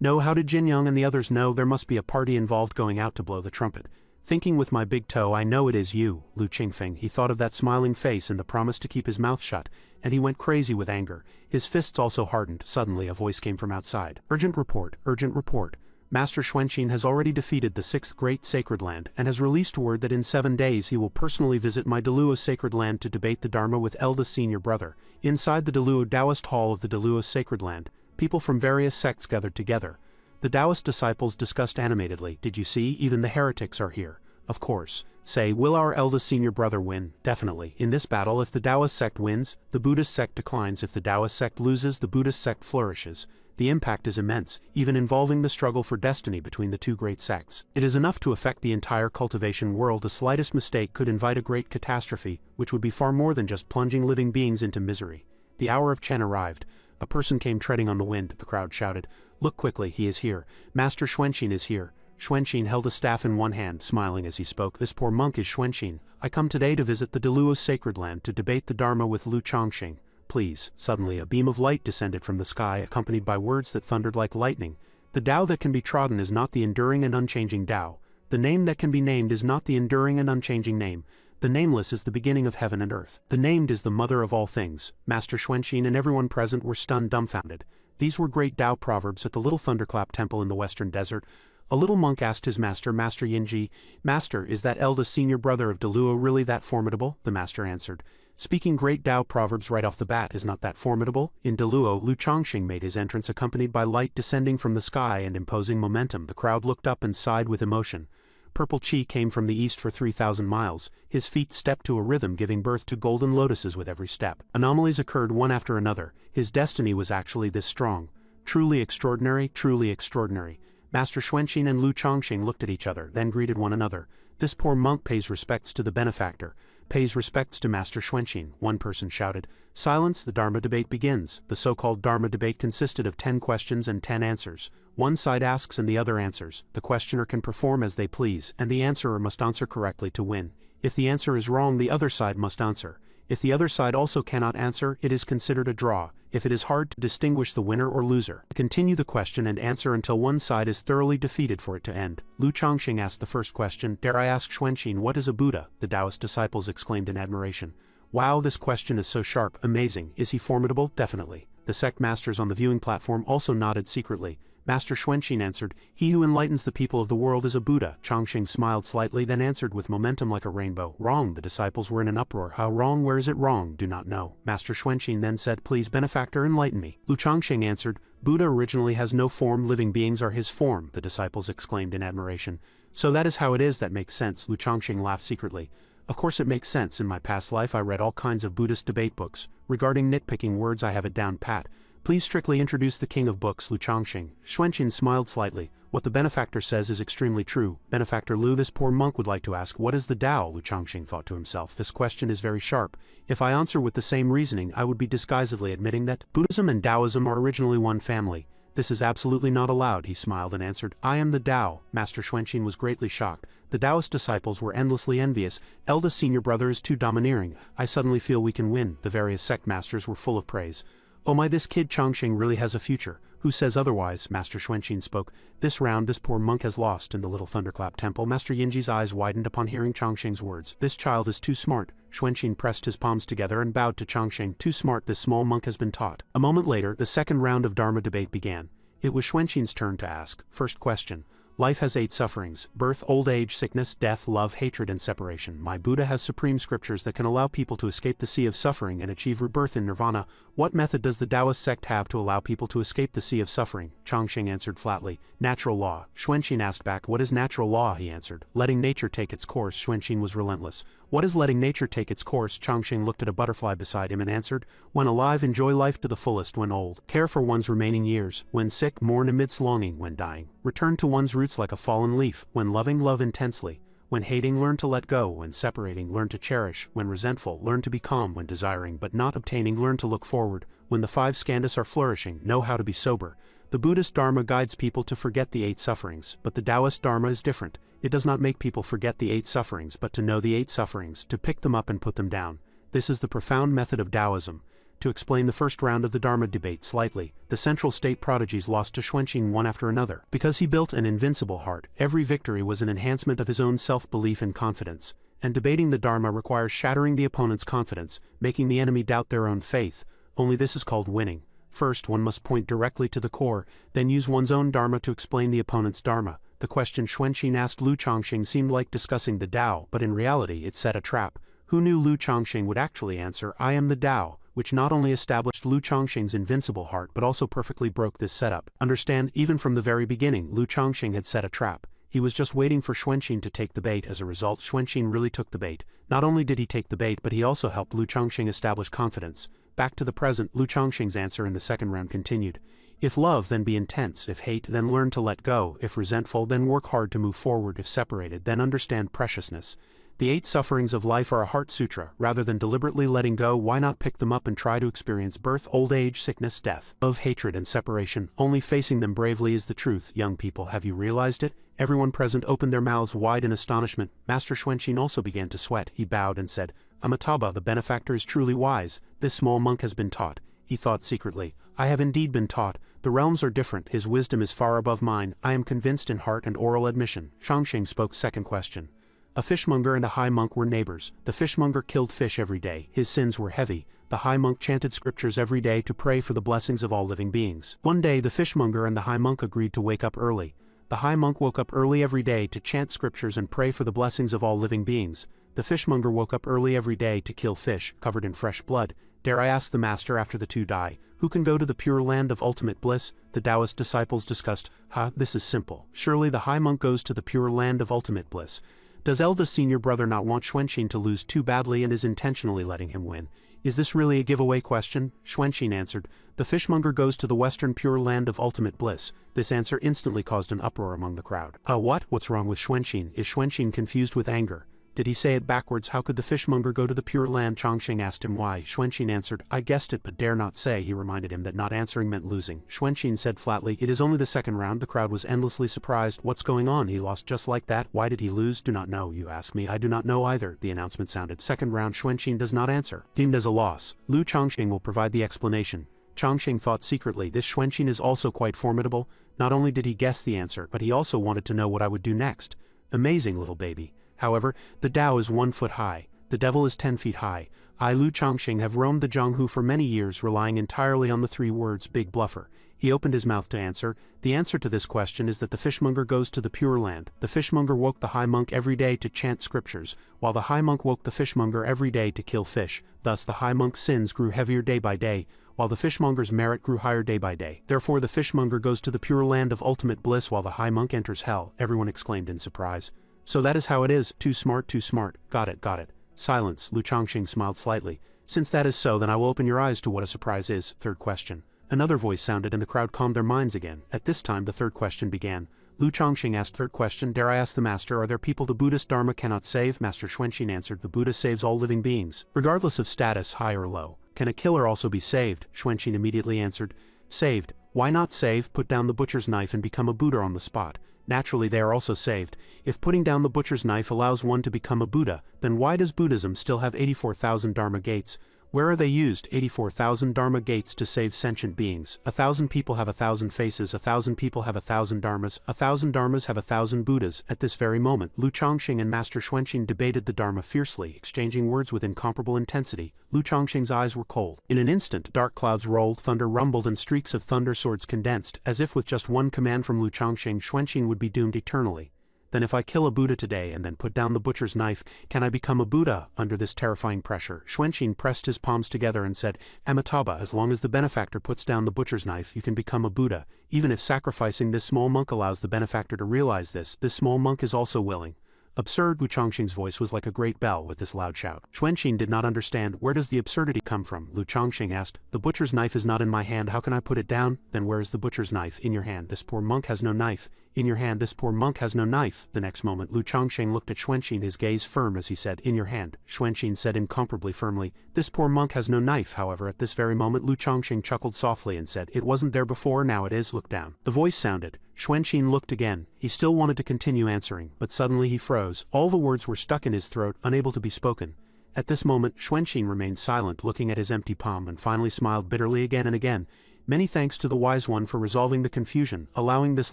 No, how did Jinyang and the others know? There must be a party involved going out to blow the trumpet. Thinking with my big toe, I know it is you, Lu Qingfeng. He thought of that smiling face and the promise to keep his mouth shut, and he went crazy with anger. His fists also hardened. Suddenly a voice came from outside. Urgent report, urgent report. Master Xuanqin has already defeated the 6th Great Sacred Land and has released word that in 7 days he will personally visit my Deluo Sacred Land to debate the Dharma with eldest senior brother. Inside the Deluo Taoist Hall of the Deluo Sacred Land, people from various sects gathered together. The Taoist disciples discussed animatedly, did you see, even the heretics are here. Of course. Say, will our eldest senior brother win? Definitely. In this battle, if the Taoist sect wins, the Buddhist sect declines. If the Taoist sect loses, the Buddhist sect flourishes. The impact is immense, even involving the struggle for destiny between the two great sects. It is enough to affect the entire cultivation world. The slightest mistake could invite a great catastrophe, which would be far more than just plunging living beings into misery. The hour of Chen arrived. A person came treading on the wind, the crowd shouted. Look quickly, he is here. Master Xuanqin is here. Xuanqin held a staff in one hand, smiling as he spoke. This poor monk is Xuanqin. I come today to visit the Deluo sacred land to debate the Dharma with Lu Chongqing. Please. Suddenly a beam of light descended from the sky, accompanied by words that thundered like lightning. The Tao that can be trodden is not the enduring and unchanging Tao. The name that can be named is not the enduring and unchanging name. The nameless is the beginning of heaven and earth. The named is the mother of all things. Master Xuanqin and everyone present were stunned, dumbfounded. These were great Tao proverbs at the little thunderclap temple in the western desert. A little monk asked his master, Master Yinji, Master, is that eldest senior brother of Deluo really that formidable? The master answered, speaking great Tao proverbs right off the bat is not that formidable. In Deluo, Lu Chongqing made his entrance accompanied by light descending from the sky and imposing momentum. The crowd looked up and sighed with emotion. Purple Qi came from the east for 3,000 miles. His feet stepped to a rhythm, giving birth to golden lotuses with every step. Anomalies occurred one after another. His destiny was actually this strong. Truly extraordinary, truly extraordinary. Master Xuanqin and Lu Chongqing looked at each other, then greeted one another. This poor monk pays respects to the benefactor. Pays respects to Master Xuanqin, one person shouted. Silence, the Dharma debate begins. The so-called Dharma debate consisted of 10 questions and 10 answers. One side asks and the other answers. The questioner can perform as they please, and the answerer must answer correctly to win. If the answer is wrong, the other side must answer. If the other side also cannot answer, it is considered a draw. If it is hard to distinguish the winner or loser, continue the question and answer until one side is thoroughly defeated for it to end. Lu Chongqing asked the first question. Dare I ask Xuanqin, what is a Buddha? The Taoist disciples exclaimed in admiration. Wow, this question is so sharp, amazing. Is he formidable? Definitely. The sect masters on the viewing platform also nodded secretly. Master Xuanqin answered, he who enlightens the people of the world is a Buddha. Chongqing smiled slightly, then answered with momentum like a rainbow. Wrong. The disciples were in an uproar. How wrong? Where is it wrong? Do not know. Master Xuanqin then said, please, benefactor, enlighten me. Lu Chongqing answered, Buddha originally has no form, living beings are his form. The disciples exclaimed in admiration. So that is how it is. That makes sense. Lu Chongqing laughed secretly. Of course it makes sense. In my past life I read all kinds of Buddhist debate books. Regarding nitpicking words I have it down pat. Please strictly introduce the king of books, Lu Chongqing. Xuanqin smiled slightly. What the benefactor says is extremely true. Benefactor Lu, this poor monk would like to ask, what is the Tao? Lu Chongqing thought to himself. This question is very sharp. If I answer with the same reasoning, I would be disguisedly admitting that Buddhism and Taoism are originally one family. This is absolutely not allowed. He smiled and answered, I am the Tao. Master Xuanqin was greatly shocked. The Taoist disciples were endlessly envious. Eldest senior brother is too domineering. I suddenly feel we can win. The various sect masters were full of praise. Oh my, this kid Chongqing really has a future. Who says otherwise? Master Xuanqin spoke. This round this poor monk has lost. In the little thunderclap temple, Master Yinji's eyes widened upon hearing Chongqing's words. This child is too smart. Xuanqin pressed his palms together and bowed to Chongqing. Too smart, this small monk has been taught. A moment later, the second round of Dharma debate began. It was Xuanqin's turn to ask. First question. Life has 8 sufferings: birth, old age, sickness, death, love, hatred, and separation. My Buddha has supreme scriptures that can allow people to escape the sea of suffering and achieve rebirth in nirvana. What method does the Taoist sect have to allow people to escape the sea of suffering? Chongqing answered flatly, natural law. Xuanqin asked back, what is natural law? He answered, letting nature take its course. Xuanqin was relentless. What is letting nature take its course? Chongqing looked at a butterfly beside him and answered, when alive, enjoy life to the fullest. When old, care for one's remaining years. When sick, mourn amidst longing. When dying, return to one's roots like a fallen leaf. When loving, love intensely. When hating, learn to let go. When separating, learn to cherish. When resentful, learn to be calm. When desiring but not obtaining, learn to look forward. When the 5 skandhas are flourishing, know how to be sober. The Buddhist Dharma guides people to forget the 8 sufferings, but the Taoist Dharma is different. It does not make people forget the 8 sufferings, but to know the 8 sufferings, to pick them up and put them down. This is the profound method of Taoism. To explain the first round of the Dharma debate slightly, the central state prodigies lost to Xuanqin one after another. Because he built an invincible heart, every victory was an enhancement of his own self-belief and confidence. And debating the Dharma requires shattering the opponent's confidence, making the enemy doubt their own faith. Only this is called winning. First, one must point directly to the core, then use one's own Dharma to explain the opponent's Dharma. The question Xuanqin asked Lu Chongqing seemed like discussing the Tao, but in reality it set a trap. Who knew Lu Chongqing would actually answer, I am the Tao, which not only established Lu Chongqing's invincible heart but also perfectly broke this setup. Understand, even from the very beginning, Lu Chongqing had set a trap. He was just waiting for Xuanqin to take the bait. As a result, Xuanqin really took the bait. Not only did he take the bait, but he also helped Lu Chongqing establish confidence. Back to the present, Lu Chongqing's answer in the second round continued. If love, then be intense. If hate, then learn to let go. If resentful, then work hard to move forward. If separated, then understand preciousness. The 8 sufferings of life are a heart sutra. Rather than deliberately letting go, why not pick them up and try to experience birth, old age, sickness, death, love, hatred, and separation? Only facing them bravely is the truth. Young people, have you realized it? Everyone present opened their mouths wide in astonishment. Master Xuanqin also began to sweat. He bowed and said, Amitabha, the benefactor is truly wise. This small monk has been taught. He thought secretly, I have indeed been taught. The realms are different. His wisdom is far above mine. I am convinced in heart and oral admission. Changxing spoke. Second question. A fishmonger and a high monk were neighbors. The fishmonger killed fish every day. His sins were heavy. The high monk chanted scriptures every day to pray for the blessings of all living beings. One day the fishmonger and the high monk agreed to wake up early. The high monk woke up early every day to chant scriptures and pray for the blessings of all living beings. The fishmonger woke up early every day to kill fish, covered in fresh blood. Dare I ask the master, after the two die, who can go to the pure land of ultimate bliss? The Taoist disciples discussed, this is simple. Surely the high monk goes to the pure land of ultimate bliss. Does eldest senior brother not want Xuanqin to lose too badly and is intentionally letting him win? Is this really a giveaway question? Xuanqin answered, the fishmonger goes to the western pure land of ultimate bliss. This answer instantly caused an uproar among the crowd. What? What's wrong with Xuanqin? Is Xuanqin confused with anger? Did he say it backwards? How could the fishmonger go to the pure land? Changxing asked him why. Xuanqin answered, I guessed it but dare not say. He reminded him that not answering meant losing. Xuanqin said flatly, it is only the second round. The crowd was endlessly surprised. What's going on? He lost just like that? Why did he lose? Do not know, you ask me. I do not know either. The announcement sounded. Second round. Xuanqin does not answer. Deemed as a loss. Lu Changxing will provide the explanation. Changxing thought secretly, this Xuanqin is also quite formidable. Not only did he guess the answer, but he also wanted to know what I would do next. Amazing little baby. However, the Tao is 1 foot high. The devil is 10 feet high. I, Lu Changxing, have roamed the Jianghu for many years, relying entirely on the 3 words, big bluffer. He opened his mouth to answer. The answer to this question is that the fishmonger goes to the pure land. The fishmonger woke the high monk every day to chant scriptures, while the high monk woke the fishmonger every day to kill fish. Thus the high monk's sins grew heavier day by day, while the fishmonger's merit grew higher day by day. Therefore the fishmonger goes to the pure land of ultimate bliss while the high monk enters hell. Everyone exclaimed in surprise. So that is how it is. Too smart, too smart. Got it, got it. Silence. Lu Changxing smiled slightly. Since that is so, then I will open your eyes to what a surprise is. Third question. Another voice sounded and the crowd calmed their minds again. At this time the third question began. Lu Changxing asked, third question, dare I ask the master, are there people the Buddhist Dharma cannot save? Master Xuanqin answered, the Buddha saves all living beings, regardless of status, high or low. Can a killer also be saved? Xuanqin immediately answered, saved. Why not save? Put down the butcher's knife and become a Buddha on the spot. Naturally they are also saved. If putting down the butcher's knife allows one to become a Buddha, then why does Buddhism still have 84,000 Dharma gates? Where are they used? 84,000 Dharma gates to save sentient beings. 1,000 people have 1,000 faces, 1,000 people have 1,000 Dharmas, 1,000 Dharmas have 1,000 Buddhas. At this very moment, Lu Changxing and Master Xuanqin debated the Dharma fiercely, exchanging words with incomparable intensity. Lu Changxing's eyes were cold. In an instant, dark clouds rolled, thunder rumbled, and streaks of thunder swords condensed, as if with just one command from Lu Changxing, Xuanqin would be doomed eternally. Then if I kill a Buddha today and then put down the butcher's knife, can I become a Buddha? Under this terrifying pressure, Xuanqin pressed his palms together and said, Amitabha, as long as the benefactor puts down the butcher's knife, you can become a Buddha. Even if sacrificing this small monk allows the benefactor to realize this small monk is also willing. Absurd. Lu Changxing's voice was like a great bell with this loud shout. Xuanqin did not understand. Where does the absurdity come from? Lu Changxing asked. The butcher's knife is not in my hand. How can I put it down? Then where is the butcher's knife? In your hand. This poor monk has no knife. In your hand. This poor monk has no knife. The next moment Lu Changxing looked at Xuanqin, his gaze firm as he said, in your hand. Xuanqin said incomparably firmly, this poor monk has no knife. However, at this very moment Lu Changxing chuckled softly and said, it wasn't there before, now it is. Look down. The voice sounded. Xuanqin looked again. He still wanted to continue answering, but suddenly he froze. All the words were stuck in his throat, unable to be spoken. At this moment, Xuanqin remained silent, looking at his empty palm, and finally smiled bitterly again and again. Many thanks to the wise one for resolving the confusion, allowing this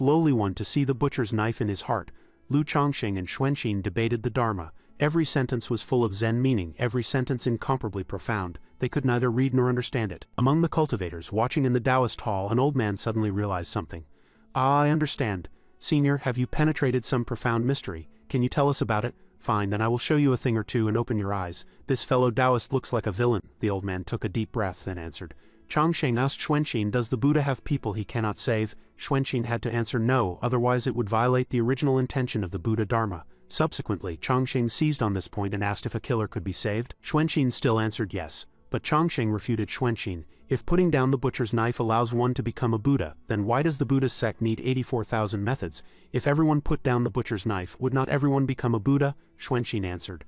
lowly one to see the butcher's knife in his heart. Lu Changxing and Xuanqin debated the Dharma. Every sentence was full of Zen meaning, every sentence incomparably profound. They could neither read nor understand it. Among the cultivators watching in the Taoist hall, an old man suddenly realized something. Ah, I understand. Senior, have you penetrated some profound mystery? Can you tell us about it? Fine, then I will show you a thing or two and open your eyes. This fellow Taoist looks like a villain. The old man took a deep breath and answered. Changxing asked Xuanqin, does the Buddha have people he cannot save? Xuanqin had to answer no, otherwise it would violate the original intention of the Buddha Dharma. Subsequently, Changxing seized on this point and asked if a killer could be saved. Xuanqin still answered yes. But Changxing refuted Xuanqin. If putting down the butcher's knife allows one to become a Buddha, then why does the Buddhist sect need 84,000 methods? If everyone put down the butcher's knife, would not everyone become a Buddha? Xuanqin answered.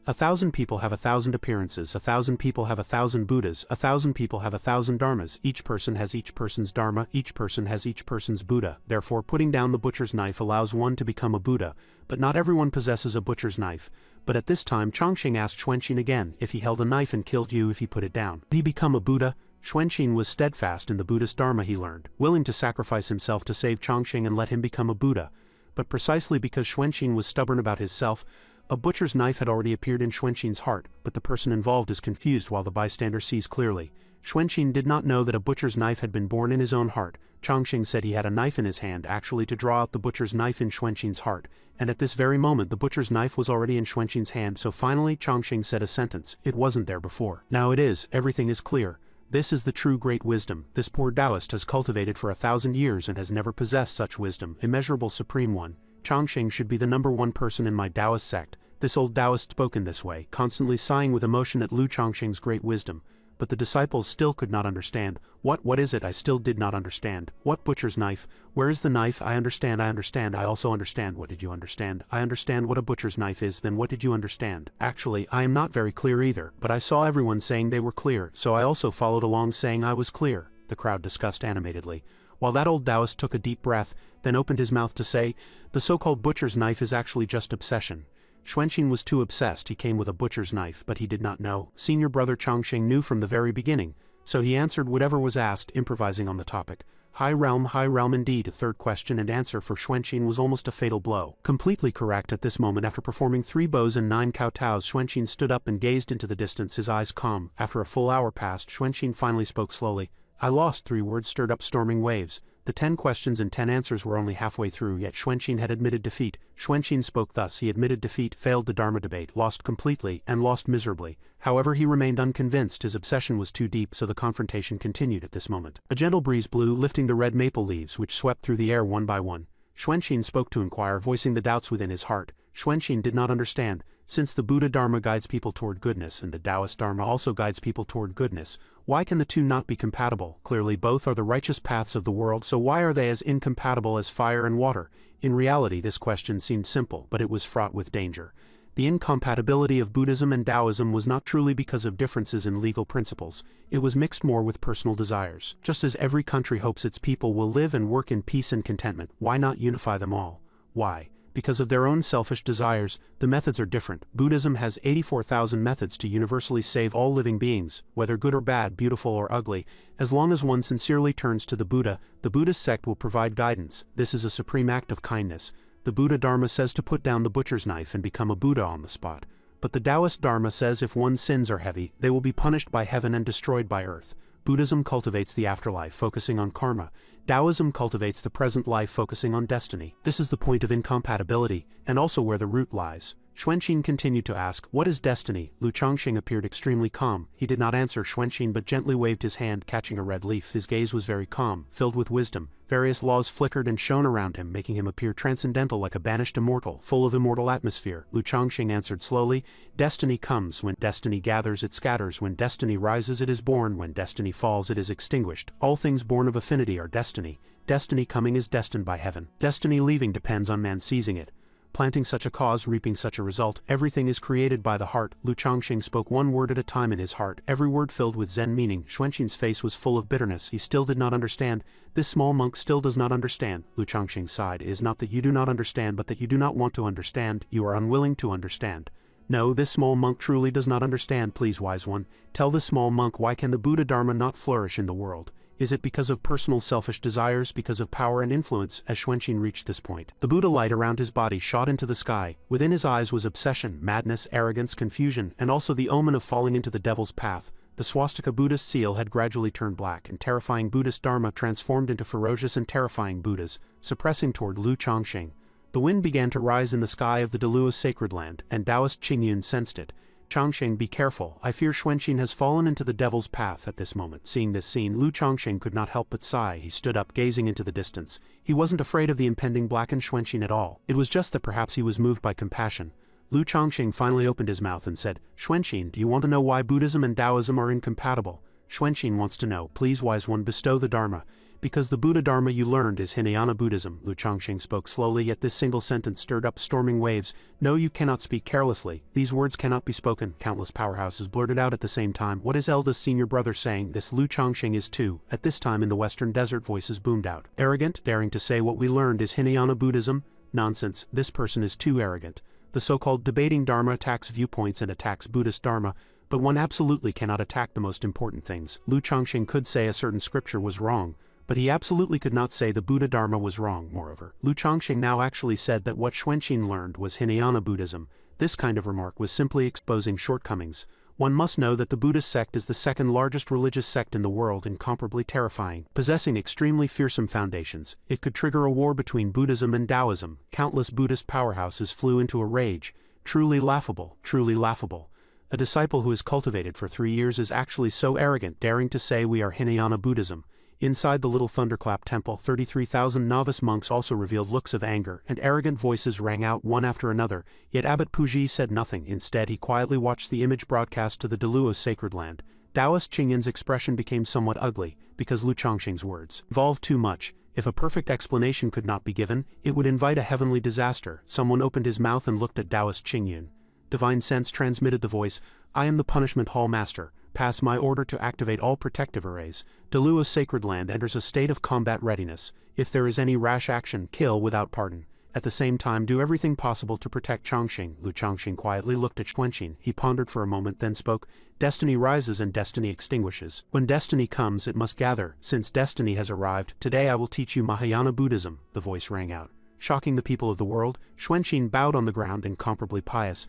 1,000 people have 1,000 appearances, 1,000 people have 1,000 Buddhas, 1,000 people have 1,000 Dharmas, each person has each person's Dharma, each person has each person's Buddha, therefore putting down the butcher's knife allows one to become a Buddha, but not everyone possesses a butcher's knife. But at this time Chongqing asked Xuanqin again, if he held a knife and killed you if he put it down, did he become a Buddha? Xuanqin was steadfast in the Buddhist Dharma he learned, willing to sacrifice himself to save Chongqing and let him become a Buddha. But precisely because Xuanqin was stubborn about his self, a butcher's knife had already appeared in Xuanqin's heart, but the person involved is confused while the bystander sees clearly. Xuanqin did not know that a butcher's knife had been born in his own heart. Chongqing said he had a knife in his hand actually to draw out the butcher's knife in Xuanqin's heart, and at this very moment the butcher's knife was already in Xuanqin's hand, so finally Chongqing said a sentence, it wasn't there before. Now it is, everything is clear. This is the true great wisdom, this poor Taoist has cultivated for 1,000 years and has never possessed such wisdom, immeasurable supreme one. Chongqing should be the #1 person in my Taoist sect. This old Taoist spoke in this way, constantly sighing with emotion at Lu Chongqing's great wisdom. But the disciples still could not understand. What is it? I still did not understand. What butcher's knife? Where is the knife? I understand, I also understand. What did you understand? I understand what a butcher's knife is, then what did you understand? Actually, I am not very clear either, but I saw everyone saying they were clear, so I also followed along saying I was clear, the crowd discussed animatedly. While that old Taoist took a deep breath, then opened his mouth to say, the so-called butcher's knife is actually just obsession. Xuanqin was too obsessed, he came with a butcher's knife, but he did not know. Senior brother Chongqing knew from the very beginning, so he answered whatever was asked, improvising on the topic. High realm indeed. A third question and answer for Xuanqin was almost a fatal blow. Completely correct at this moment. After performing 3 bows and 9 kowtows, Xuanqin stood up and gazed into the distance, his eyes calm. After a full hour passed, Xuanqin finally spoke slowly. I lost. 3 words stirred up storming waves. The 10 questions and 10 answers were only halfway through, yet Xuanqin had admitted defeat. Xuanqin spoke thus, he admitted defeat, failed the Dharma debate, lost completely, and lost miserably. However, he remained unconvinced, his obsession was too deep, so the confrontation continued at this moment. A gentle breeze blew, lifting the red maple leaves, which swept through the air one by one. Xuanqin spoke to inquire, voicing the doubts within his heart. Xuanqin did not understand. Since the Buddha Dharma guides people toward goodness and the Taoist Dharma also guides people toward goodness, why can the two not be compatible? Clearly both are the righteous paths of the world, so why are they as incompatible as fire and water? In reality this question seemed simple, but it was fraught with danger. The incompatibility of Buddhism and Taoism was not truly because of differences in legal principles, it was mixed more with personal desires. Just as every country hopes its people will live and work in peace and contentment, why not unify them all? Why? Because of their own selfish desires. The methods are different. Buddhism has 84,000 methods to universally save all living beings, whether good or bad, beautiful or ugly. As long as one sincerely turns to the Buddhist sect will provide guidance. This is a supreme act of kindness. The Buddha Dharma says to put down the butcher's knife and become a Buddha on the spot. But the Taoist Dharma says if one's sins are heavy, they will be punished by heaven and destroyed by earth. Buddhism cultivates the afterlife, focusing on karma. Taoism cultivates the present life, focusing on destiny. This is the point of incompatibility, and also where the root lies. Xuanqin continued to ask, what is destiny? Lu Chongqing appeared extremely calm. He did not answer Xuanqin but gently waved his hand, catching a red leaf. His gaze was very calm, filled with wisdom. Various laws flickered and shone around him, making him appear transcendental like a banished immortal, full of immortal atmosphere. Lu Chongqing answered slowly, destiny comes. When destiny gathers, it scatters. When destiny rises, it is born. When destiny falls, it is extinguished. All things born of affinity are destiny. Destiny coming is destined by heaven. Destiny leaving depends on man seizing it. Planting such a cause, reaping such a result. Everything is created by the heart. Lu Chongqing spoke one word at a time in his heart, every word filled with Zen meaning. Xuanqin's face was full of bitterness. He still did not understand. This small monk still does not understand. Lu Chongqing sighed. It is not that you do not understand, but that you do not want to understand. You are unwilling to understand. No, this small monk truly does not understand. Please, wise one, tell this small monk, why can the Buddha Dharma not flourish in the world? Is it because of personal selfish desires, because of power and influence? As Xuanqin reached this point, the Buddha light around his body shot into the sky. Within his eyes was obsession, madness, arrogance, confusion, and also the omen of falling into the devil's path. The swastika Buddhist seal had gradually turned black, and terrifying Buddhist Dharma transformed into ferocious and terrifying Buddhas, suppressing toward Lu Chongqing. The wind began to rise in the sky of the Delua sacred land, and Taoist Qingyun sensed it. Chongqing, be careful. I fear Xuanqin has fallen into the devil's path at this moment. Seeing this scene, Lu Chongqing could not help but sigh. He stood up, gazing into the distance. He wasn't afraid of the impending blackened Xuanqin at all. It was just that perhaps he was moved by compassion. Lu Chongqing finally opened his mouth and said, Xuanqin, do you want to know why Buddhism and Taoism are incompatible? Xuanqin wants to know. Please, wise one, bestow the Dharma. because the Buddha Dharma you learned is Hinayana Buddhism. Lu Chongqing spoke slowly, yet this single sentence stirred up storming waves. No, you cannot speak carelessly. These words cannot be spoken. Countless powerhouses blurted out at the same time. What is eldest senior brother saying? This Lu Chongqing is too. At this time in the western desert, voices boomed out. Arrogant, daring to say what we learned is Hinayana Buddhism? Nonsense, this person is too arrogant. The so-called debating Dharma attacks viewpoints and attacks Buddhist Dharma, but one absolutely cannot attack the most important things. Lu Chongqing could say a certain scripture was wrong, but he absolutely could not say the Buddha Dharma was wrong. Moreover, Lu Chongqing now actually said that what Xuanqin learned was Hinayana Buddhism. This kind of remark was simply exposing shortcomings. One must know that the Buddhist sect is the second largest religious sect in the world, incomparably terrifying, possessing extremely fearsome foundations. It could trigger a war between Buddhism and Taoism. Countless Buddhist powerhouses flew into a rage. Truly laughable, truly laughable. A disciple who is cultivated for 3 years is actually so arrogant, daring to say we are Hinayana Buddhism. Inside the little thunderclap temple, 33,000 novice monks also revealed looks of anger, and arrogant voices rang out one after another, yet Abbot Puji said nothing. Instead, he quietly watched the image broadcast to the Deluo's sacred land. Taoist Qingyan's expression became somewhat ugly, because Lu Chongqing's words involved too much. If a perfect explanation could not be given, it would invite a heavenly disaster. Someone opened his mouth and looked at Taoist Qingyan. Divine sense transmitted the voice, I am the punishment hall master. Pass my order to activate all protective arrays. Deluo's sacred land enters a state of combat readiness. If there is any rash action, kill without pardon. At the same time, do everything possible to protect Chongqing. Lu Chongqing quietly looked at Xuanqin. He pondered for a moment, then spoke. Destiny rises and destiny extinguishes. When destiny comes, it must gather. Since destiny has arrived, today I will teach you Mahayana Buddhism. The voice rang out, shocking the people of the world. Xuanqin bowed on the ground, incomparably pious.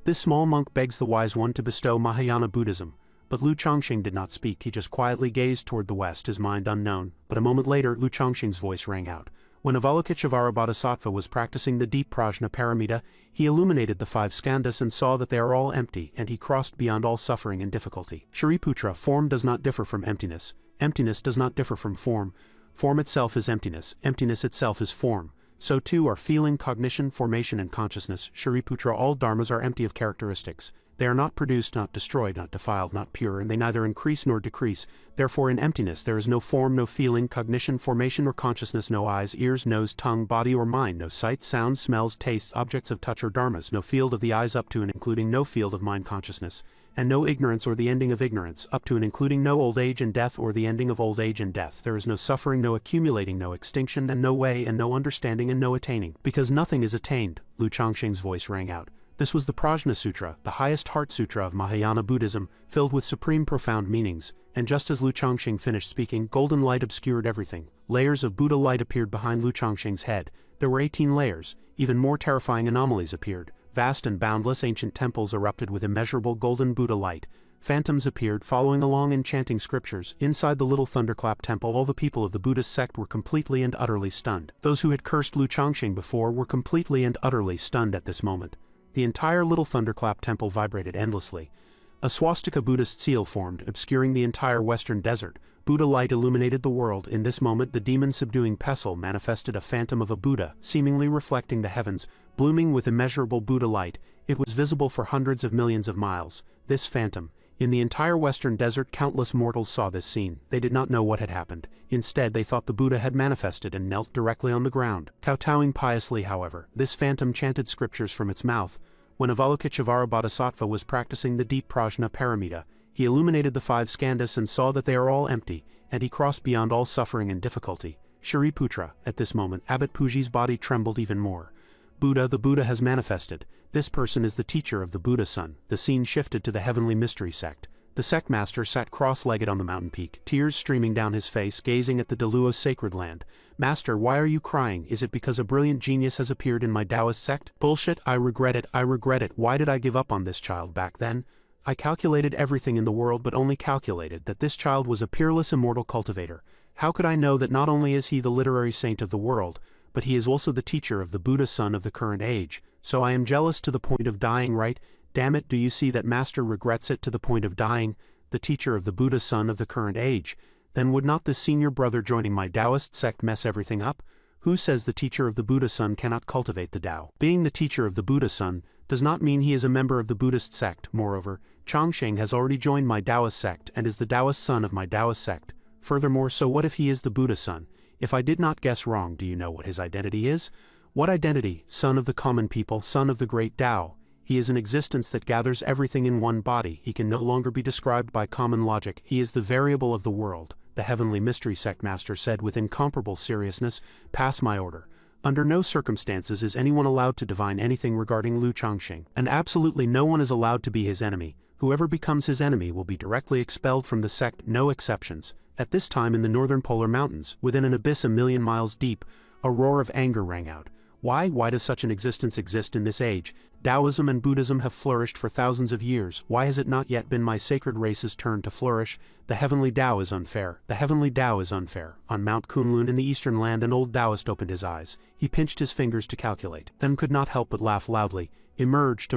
This small monk begs the wise one to bestow Mahayana Buddhism. But Lu Chongqing did not speak. He just quietly gazed toward the west, his mind unknown. But a moment later, Lu Chongqing's voice rang out. When Avalokiteshvara Bodhisattva was practicing the deep prajna paramita, he illuminated the 5 skandhas and saw that they are all empty, and he crossed beyond all suffering and difficulty. Shariputra, form does not differ from emptiness. Emptiness does not differ from form. Form itself is emptiness. Emptiness itself is form. So too are feeling, cognition, formation, and consciousness. Shariputra, all dharmas are empty of characteristics. They are not produced, not destroyed, not defiled, not pure, and they neither increase nor decrease. Therefore in emptiness there is no form, no feeling, cognition, formation, or consciousness, no eyes, ears, nose, tongue, body, or mind, no sight, sounds, smells, tastes, objects of touch, or dharmas, no field of the eyes up to and including no field of mind consciousness, and no ignorance or the ending of ignorance, up to and including no old age and death or the ending of old age and death. There is no suffering, no accumulating, no extinction, and no way, and no understanding, and no attaining. Because nothing is attained, Lu Chongqing's voice rang out. This was the Prajna Sutra, the highest heart sutra of Mahayana Buddhism, filled with supreme profound meanings, and just as Lu Chongqing finished speaking, golden light obscured everything. Layers of Buddha light appeared behind Lu Chongqing's head. There were 18 layers. Even more terrifying anomalies appeared. Vast and boundless ancient temples erupted with immeasurable golden Buddha light. Phantoms appeared following along and chanting scriptures. Inside the little thunderclap temple, all the people of the Buddhist sect were completely and utterly stunned. Those who had cursed Lu Chongqing before were completely and utterly stunned at this moment. The entire little thunderclap temple vibrated endlessly. A swastika Buddhist seal formed, obscuring the entire western desert. Buddha light illuminated the world. In this moment the demon-subduing pestle manifested a phantom of a Buddha, seemingly reflecting the heavens, blooming with immeasurable Buddha light. It was visible for hundreds of millions of miles. This phantom. In the entire western desert, countless mortals saw this scene. They did not know what had happened. Instead, they thought the Buddha had manifested and knelt directly on the ground. Kowtowing piously, however, this phantom chanted scriptures from its mouth. When Avalokiteshvara Bodhisattva was practicing the deep prajna paramita, he illuminated the 5 skandhas and saw that they are all empty, and he crossed beyond all suffering and difficulty. Shariputra, at this moment, Abbot Puji's body trembled even more. Buddha, the Buddha has manifested. This person is the teacher of the Buddha Son. The scene shifted to the heavenly mystery sect. The sect master sat cross-legged on the mountain peak, tears streaming down his face, gazing at the Deluo's sacred land. Master, why are you crying? Is it because a brilliant genius has appeared in my Taoist sect? Bullshit, I regret it, I regret it. Why did I give up on this child back then? I calculated everything in the world, but only calculated that this child was a peerless immortal cultivator. How could I know that not only is he the literary saint of the world, but he is also the teacher of the Buddha Son of the current age? So I am jealous to the point of dying, right? Damn it, do you see that master regrets it to the point of dying, the teacher of the Buddha Son of the current age? Then would not this senior brother joining my Taoist sect mess everything up? Who says the teacher of the Buddha Son cannot cultivate the Tao? Being the teacher of the Buddha Son does not mean he is a member of the Buddhist sect. Moreover, Chongqing has already joined my Taoist sect and is the Taoist son of my Taoist sect. Furthermore, so what if he is the Buddha's son? If I did not guess wrong, do you know what his identity is? What identity? Son of the common people, son of the great Tao. He is an existence that gathers everything in one body. He can no longer be described by common logic. He is the variable of the world. The heavenly mystery sect master said with incomparable seriousness, "Pass my order." Under no circumstances is anyone allowed to divine anything regarding Lu Changxing, and absolutely no one is allowed to be his enemy. Whoever becomes his enemy will be directly expelled from the sect, no exceptions. At this time in the northern polar mountains, within an abyss a million miles deep, a roar of anger rang out. Why does such an existence exist in this age? Taoism and Buddhism have flourished for thousands of years. Why has it not yet been my sacred race's turn to flourish? The heavenly Tao is unfair. The heavenly Tao is unfair. On Mount Kunlun in the eastern land an old Taoist opened his eyes. He pinched his fingers to calculate, then could not help but laugh loudly. Emerged.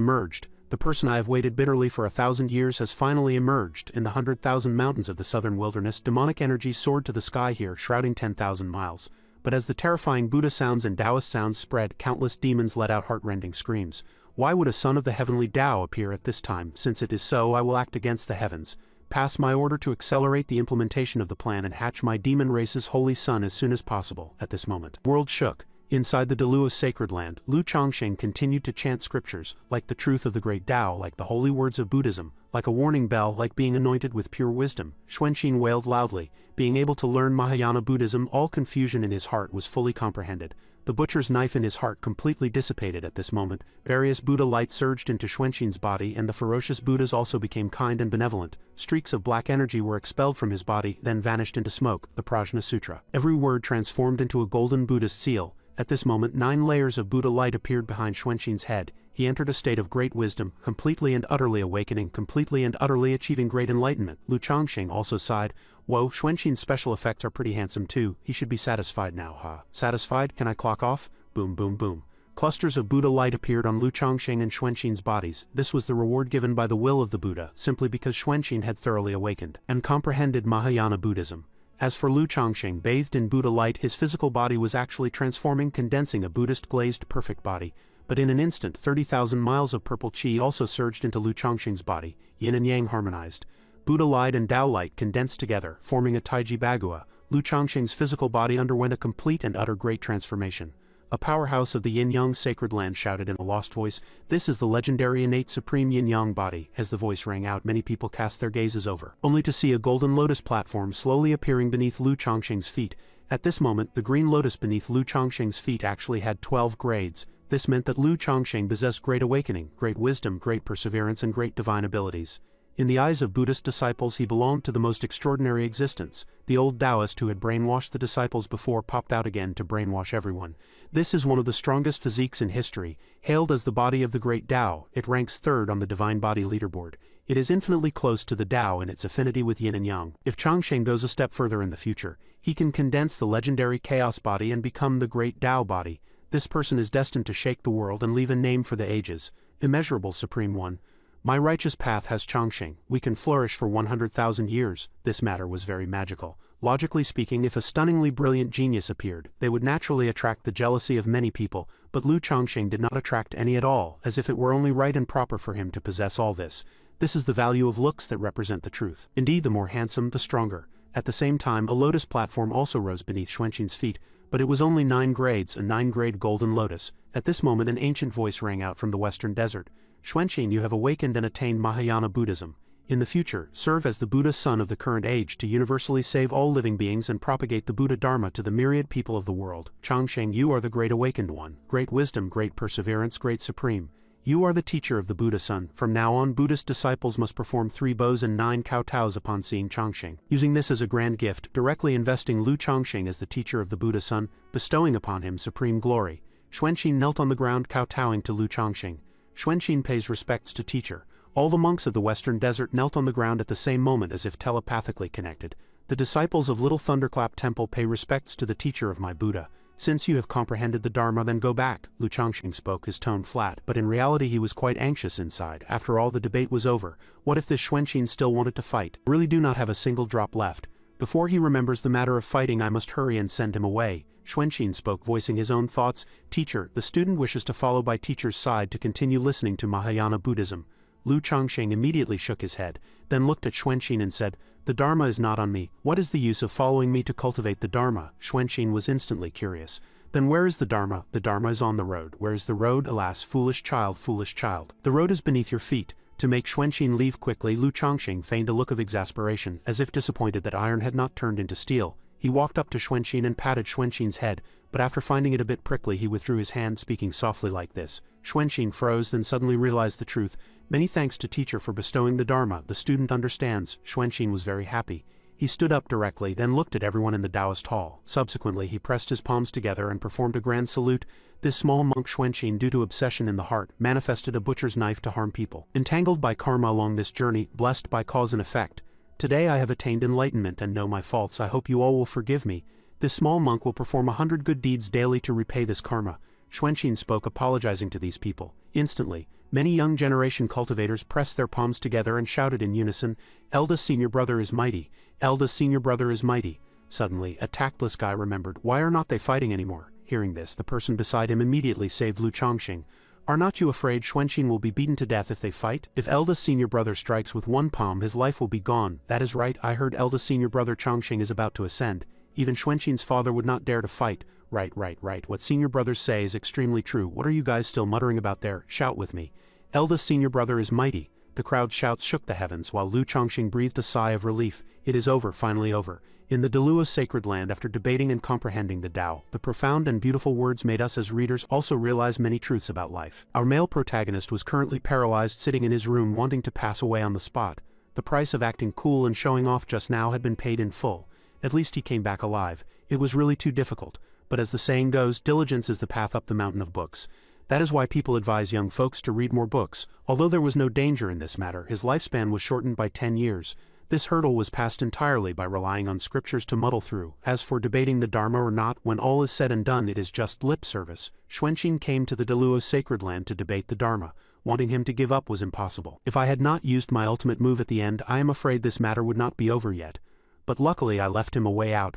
The person I have waited bitterly for 1,000 years has finally emerged. In the 100,000 mountains of the southern wilderness, demonic energy soared to the sky here, shrouding 10,000 miles. But as the terrifying Buddha sounds and Taoist sounds spread, countless demons let out heart-rending screams. Why would a son of the heavenly Tao appear at this time? Since it is so, I will act against the heavens. Pass my order to accelerate the implementation of the plan and hatch my demon race's holy son as soon as possible. At this moment, the world shook. Inside the Delua sacred land, Lu Changxing continued to chant scriptures, like the truth of the great Tao, like the holy words of Buddhism, like a warning bell, like being anointed with pure wisdom. Xuanqin wailed loudly. Being able to learn Mahayana Buddhism, all confusion in his heart was fully comprehended. The butcher's knife in his heart completely dissipated at this moment. Various Buddha light surged into Xuanqin's body, and the ferocious Buddhas also became kind and benevolent. Streaks of black energy were expelled from his body, then vanished into smoke. The Prajna Sutra. Every word transformed into a golden Buddhist seal. At this moment 9 layers of Buddha light appeared behind Xuanqin's head. He entered a state of great wisdom, completely and utterly awakening, completely and utterly achieving great enlightenment. Lu Changxing also sighed. Whoa, Xuanqin's special effects are pretty handsome too. He should be satisfied now, huh? Satisfied? Can I clock off? Boom boom boom. Clusters of Buddha light appeared on Lu Changxing and Xuanqin's bodies. This was the reward given by the will of the Buddha, simply because Xuanqin had thoroughly awakened and comprehended Mahayana Buddhism. As for Lu Changxing, bathed in Buddha light, his physical body was actually transforming, condensing a Buddhist glazed perfect body. But in an instant, 30,000 miles of purple chi also surged into Lu Changxing's body. Yin and yang harmonized. Buddha light and Tao light condensed together, forming a Taiji Bagua. Lu Changxing's physical body underwent a complete and utter great transformation. A powerhouse of the Yin-Yang sacred land shouted in a lost voice, "This is the legendary innate supreme Yin-Yang body." As the voice rang out, many people cast their gazes over, only to see a golden lotus platform slowly appearing beneath Lu Changxing's feet. At this moment, the green lotus beneath Lu Changxing's feet actually had 12 grades. This meant that Lu Changxing possessed great awakening, great wisdom, great perseverance, and great divine abilities. In the eyes of Buddhist disciples, he belonged to the most extraordinary existence. The old Taoist who had brainwashed the disciples before popped out again to brainwash everyone. This is one of the strongest physiques in history. Hailed as the body of the great Tao, it ranks 3rd on the divine body leaderboard. It is infinitely close to the Tao in its affinity with yin and yang. If Changxing goes a step further in the future, he can condense the legendary chaos body and become the great Tao body. This person is destined to shake the world and leave a name for the ages. Immeasurable Supreme One. My righteous path has Changxing. We can flourish for 100,000 years. This matter was very magical. Logically speaking, if a stunningly brilliant genius appeared, they would naturally attract the jealousy of many people, but Lu Changxing did not attract any at all, as if it were only right and proper for him to possess all this. This is the value of looks that represent the truth. Indeed, the more handsome, the stronger. At the same time, a lotus platform also rose beneath Xuanqin's feet, but it was only 9 grades, a 9-grade golden lotus. At this moment an ancient voice rang out from the western desert. Xuanqin, you have awakened and attained Mahayana Buddhism. In the future, serve as the Buddha son of the current age to universally save all living beings and propagate the Buddha Dharma to the myriad people of the world. Changxing, you are the great awakened one. Great wisdom, great perseverance, great supreme. You are the teacher of the Buddha son. From now on, Buddhist disciples must perform 3 bows and 9 kowtows upon seeing Changxing. Using this as a grand gift, directly investing Lu Changxing as the teacher of the Buddha son, bestowing upon him supreme glory. Xuanqin knelt on the ground kowtowing to Lu Changxing. Xuanqin pays respects to teacher. All the monks of the western desert knelt on the ground at the same moment as if telepathically connected. The disciples of Little Thunderclap Temple pay respects to the teacher of my Buddha. Since you have comprehended the Dharma, then go back. Lu Changxing spoke, his tone flat, but in reality he was quite anxious inside. After all, the debate was over. What if this Xuanqin still wanted to fight? I really do not have a single drop left. Before he remembers the matter of fighting, I must hurry and send him away. Xuanqin spoke, voicing his own thoughts. Teacher, the student wishes to follow by teacher's side to continue listening to Mahayana Buddhism. Lu Chongqing immediately shook his head, then looked at Xuanqin and said, "The Dharma is not on me. What is the use of following me to cultivate the Dharma?" Xuanqin was instantly curious. "Then where is the Dharma?" "The Dharma is on the road." "Where is the road?" "Alas, foolish child, foolish child. The road is beneath your feet." To make Xuanqin leave quickly, Lu Chongqing feigned a look of exasperation, as if disappointed that iron had not turned into steel. He walked up to Xuanqin and patted Xuanqin's head, but after finding it a bit prickly he withdrew his hand, speaking softly like this. Xuanqin froze, then suddenly realized the truth. "Many thanks to teacher for bestowing the Dharma. The student understands." Xuanqin was very happy. He stood up directly, then looked at everyone in the Taoist hall. Subsequently he pressed his palms together and performed a grand salute. This small monk Xuanqin, due to obsession in the heart, manifested a butcher's knife to harm people. Entangled by karma along this journey, blessed by cause and effect. Today I have attained enlightenment and know my faults. I hope you all will forgive me. This small monk will perform 100 good deeds daily to repay this karma. Xuanqin spoke, apologizing to these people. Instantly, many young generation cultivators pressed their palms together and shouted in unison, "Eldest senior brother is mighty. Eldest senior brother is mighty." Suddenly, a tactless guy remembered, why are not they fighting anymore? Hearing this, the person beside him immediately saved Lu Chongqing. "Are not you afraid Xuanqin will be beaten to death if they fight? If eldest senior brother strikes with one palm, his life will be gone." "That is right, I heard eldest senior brother Chongqing is about to ascend. Even Xuanqin's father would not dare to fight." Right. What senior brothers say is extremely true. What are you guys still muttering about there? Shout with me. Eldest senior brother is mighty." The crowd's shouts shook the heavens, while Lu Chongqing breathed a sigh of relief. It is over, finally over. In the Deluo sacred land, after debating and comprehending the Tao, the profound and beautiful words made us as readers also realize many truths about life. Our male protagonist was currently paralyzed, sitting in his room wanting to pass away on the spot. The price of acting cool and showing off just now had been paid in full. At least he came back alive. It was really too difficult. But as the saying goes, diligence is the path up the mountain of books. That is why people advise young folks to read more books. Although there was no danger in this matter, his lifespan was shortened by 10 years. This hurdle was passed entirely by relying on scriptures to muddle through. As for debating the Dharma or not, when all is said and done it is just lip service. Xuanqin came to the Deluo sacred land to debate the Dharma. Wanting him to give up was impossible. If I had not used my ultimate move at the end, I am afraid this matter would not be over yet. But luckily I left him a way out.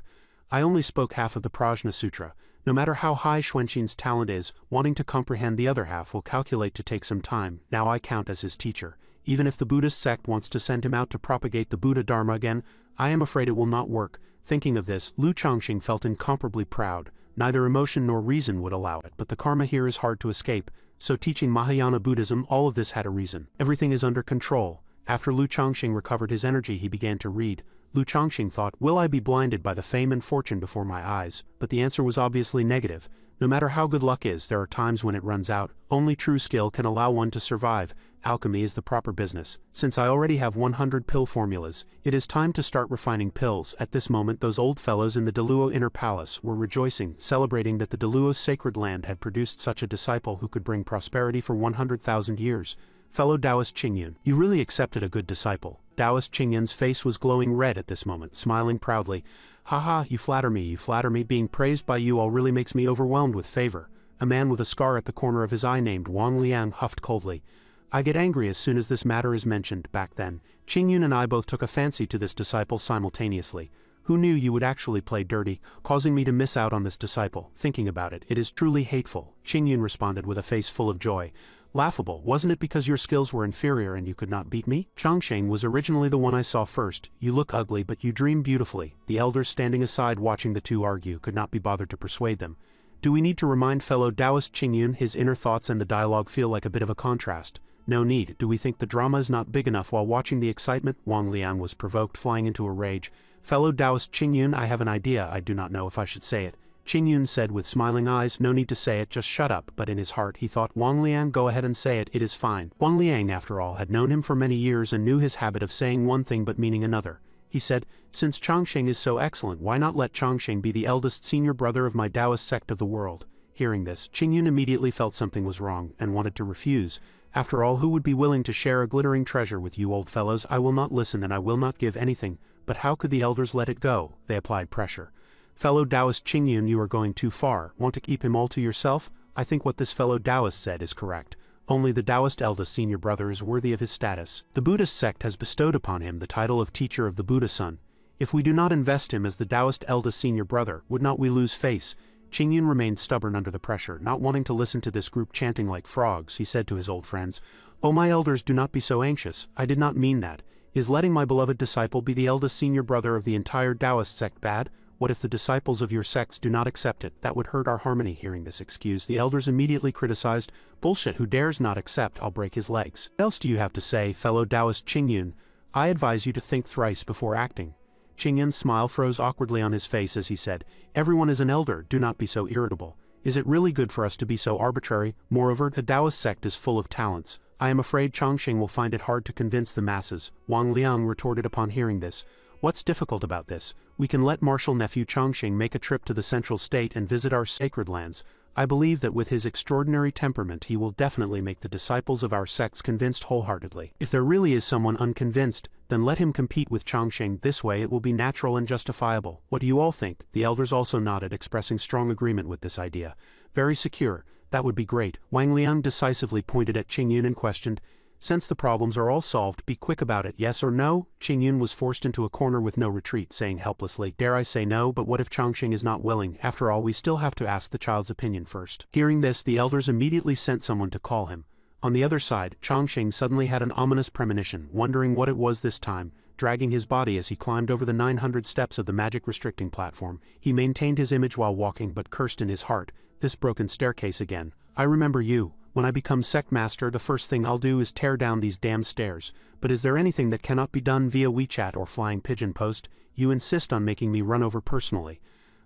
I only spoke half of the Prajna Sutra. No matter how high Xuanqin's talent is, wanting to comprehend the other half will calculate to take some time. Now I count as his teacher. Even if the Buddhist sect wants to send him out to propagate the Buddha Dharma again, I am afraid it will not work. Thinking of this, Lu Chongqing felt incomparably proud. Neither emotion nor reason would allow it, but the karma here is hard to escape. So teaching Mahayana Buddhism, all of this had a reason. Everything is under control. After Lu Chongqing recovered his energy, he began to read. Lu Chongqing thought, will I be blinded by the fame and fortune before my eyes? But the answer was obviously negative. No matter how good luck is, there are times when it runs out. Only true skill can allow one to survive. Alchemy is the proper business. Since I already have 100 pill formulas, it is time to start refining pills. At this moment those old fellows in the Deluo inner palace were rejoicing, celebrating that the Deluo sacred land had produced such a disciple who could bring prosperity for 100,000 years. Fellow Taoist Qingyun, you really accepted a good disciple. Taoist Qingyun's face was glowing red at this moment, smiling proudly. Haha, you flatter me, being praised by you all really makes me overwhelmed with favor. A man with a scar at the corner of his eye named Wang Liang huffed coldly. I get angry as soon as this matter is mentioned. Back then, Qingyun and I both took a fancy to this disciple simultaneously. Who knew you would actually play dirty, causing me to miss out on this disciple? Thinking about it, it is truly hateful. Qingyun responded with a face full of joy. Laughable, wasn't it because your skills were inferior and you could not beat me? Chongqing was originally the one I saw first. You look ugly but you dream beautifully. The elders standing aside watching the two argue could not be bothered to persuade them. Do we need to remind fellow Taoist Qingyun his inner thoughts and the dialogue feel like a bit of a contrast? No need. Do we think the drama is not big enough while watching the excitement? Wang Liang was provoked, flying into a rage. Fellow Taoist Qingyun, I have an idea. I do not know if I should say it. Qingyun said with smiling eyes, no need to say it, just shut up. But in his heart he thought, Wang Liang, go ahead and say it, it is fine. Wang Liang, after all, had known him for many years and knew his habit of saying one thing but meaning another. He said, since Chongqing is so excellent, why not let Chongqing be the eldest senior brother of my Taoist sect of the world? Hearing this, Qingyun immediately felt something was wrong, and wanted to refuse. After all, who would be willing to share a glittering treasure with you old fellows? I will not listen and I will not give anything. But how could the elders let it go? They applied pressure. Fellow Taoist Qingyun, you are going too far. Want to keep him all to yourself? I think what this fellow Taoist said is correct. Only the Taoist eldest senior brother is worthy of his status. The Buddhist sect has bestowed upon him the title of teacher of the Buddha Son. If we do not invest him as the Taoist eldest senior brother, would not we lose face? Qingyun remained stubborn under the pressure, not wanting to listen to this group chanting like frogs. He said to his old friends, "Oh, my elders, do not be so anxious. I did not mean that. Is letting my beloved disciple be the eldest senior brother of the entire Taoist sect bad? What if the disciples of your sects do not accept it? That would hurt our harmony." Hearing this excuse, the elders immediately criticized, "Bullshit, who dares not accept, I'll break his legs." "What else do you have to say, fellow Taoist Qingyun? I advise you to think thrice before acting." Qingyun's smile froze awkwardly on his face as he said, "Everyone is an elder, do not be so irritable. Is it really good for us to be so arbitrary? Moreover, the Taoist sect is full of talents. I am afraid Chongqing will find it hard to convince the masses." Wang Liang retorted upon hearing this. "What's difficult about this? We can let martial nephew Chongqing make a trip to the central state and visit our sacred lands. I believe that with his extraordinary temperament he will definitely make the disciples of our sects convinced wholeheartedly. If there really is someone unconvinced, then let him compete with Chongqing. This way it will be natural and justifiable. What do you all think?" The elders also nodded, expressing strong agreement with this idea. "Very secure. That would be great." Wang Liang decisively pointed at Qingyun and questioned, "Since the problems are all solved, be quick about it, yes or no?" Qingyun was forced into a corner with no retreat, saying helplessly, "Dare I say no, but what if Chongqing is not willing? After all, we still have to ask the child's opinion first." Hearing this, the elders immediately sent someone to call him. On the other side, Chongqing suddenly had an ominous premonition, wondering what it was this time. Dragging his body as he climbed over the 900 steps of the magic restricting platform, he maintained his image while walking but cursed in his heart, "This broken staircase again. I remember you. When I become sect master, the first thing I'll do is tear down these damn stairs. But is there anything that cannot be done via WeChat or flying pigeon post? You insist on making me run over personally.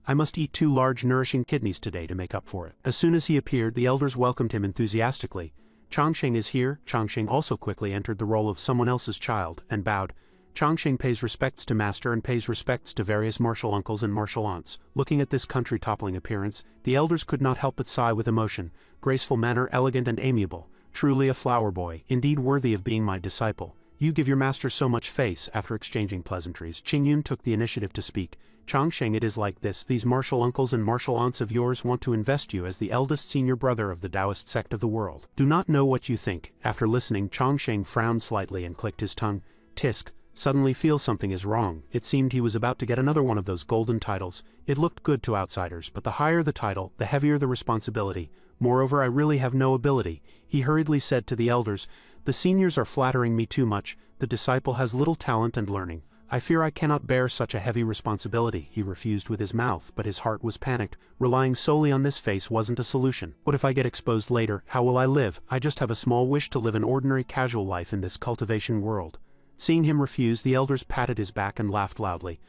I must eat 2 large nourishing kidneys today to make up for it." As soon as he appeared, the elders welcomed him enthusiastically. "Chongqing is here." Chongqing also quickly entered the role of someone else's child, and bowed. Chongqing pays respects to master and pays respects to various martial uncles and martial aunts. Looking at this country-toppling appearance, the elders could not help but sigh with emotion. Graceful manner, elegant and amiable. Truly a flower boy, indeed worthy of being my disciple. You give your master so much face. After exchanging pleasantries, Qingyun took the initiative to speak. "Chongqing, it is like this. These martial uncles and martial aunts of yours want to invest you as the eldest senior brother of the Taoist sect of the world. Do not know what you think." After listening, Chongqing frowned slightly and clicked his tongue. "Tisk. Suddenly feel something is wrong." It seemed he was about to get another one of those golden titles. It looked good to outsiders, but the higher the title, the heavier the responsibility. Moreover, I really have no ability. He hurriedly said to the elders, "The seniors are flattering me too much. The disciple has little talent and learning. I fear I cannot bear such a heavy responsibility." He refused with his mouth, but his heart was panicked. Relying solely on this face wasn't a solution. What if I get exposed later? How will I live? I just have a small wish to live an ordinary casual life in this cultivation world. Seeing him refuse, the elders patted his back and laughed loudly.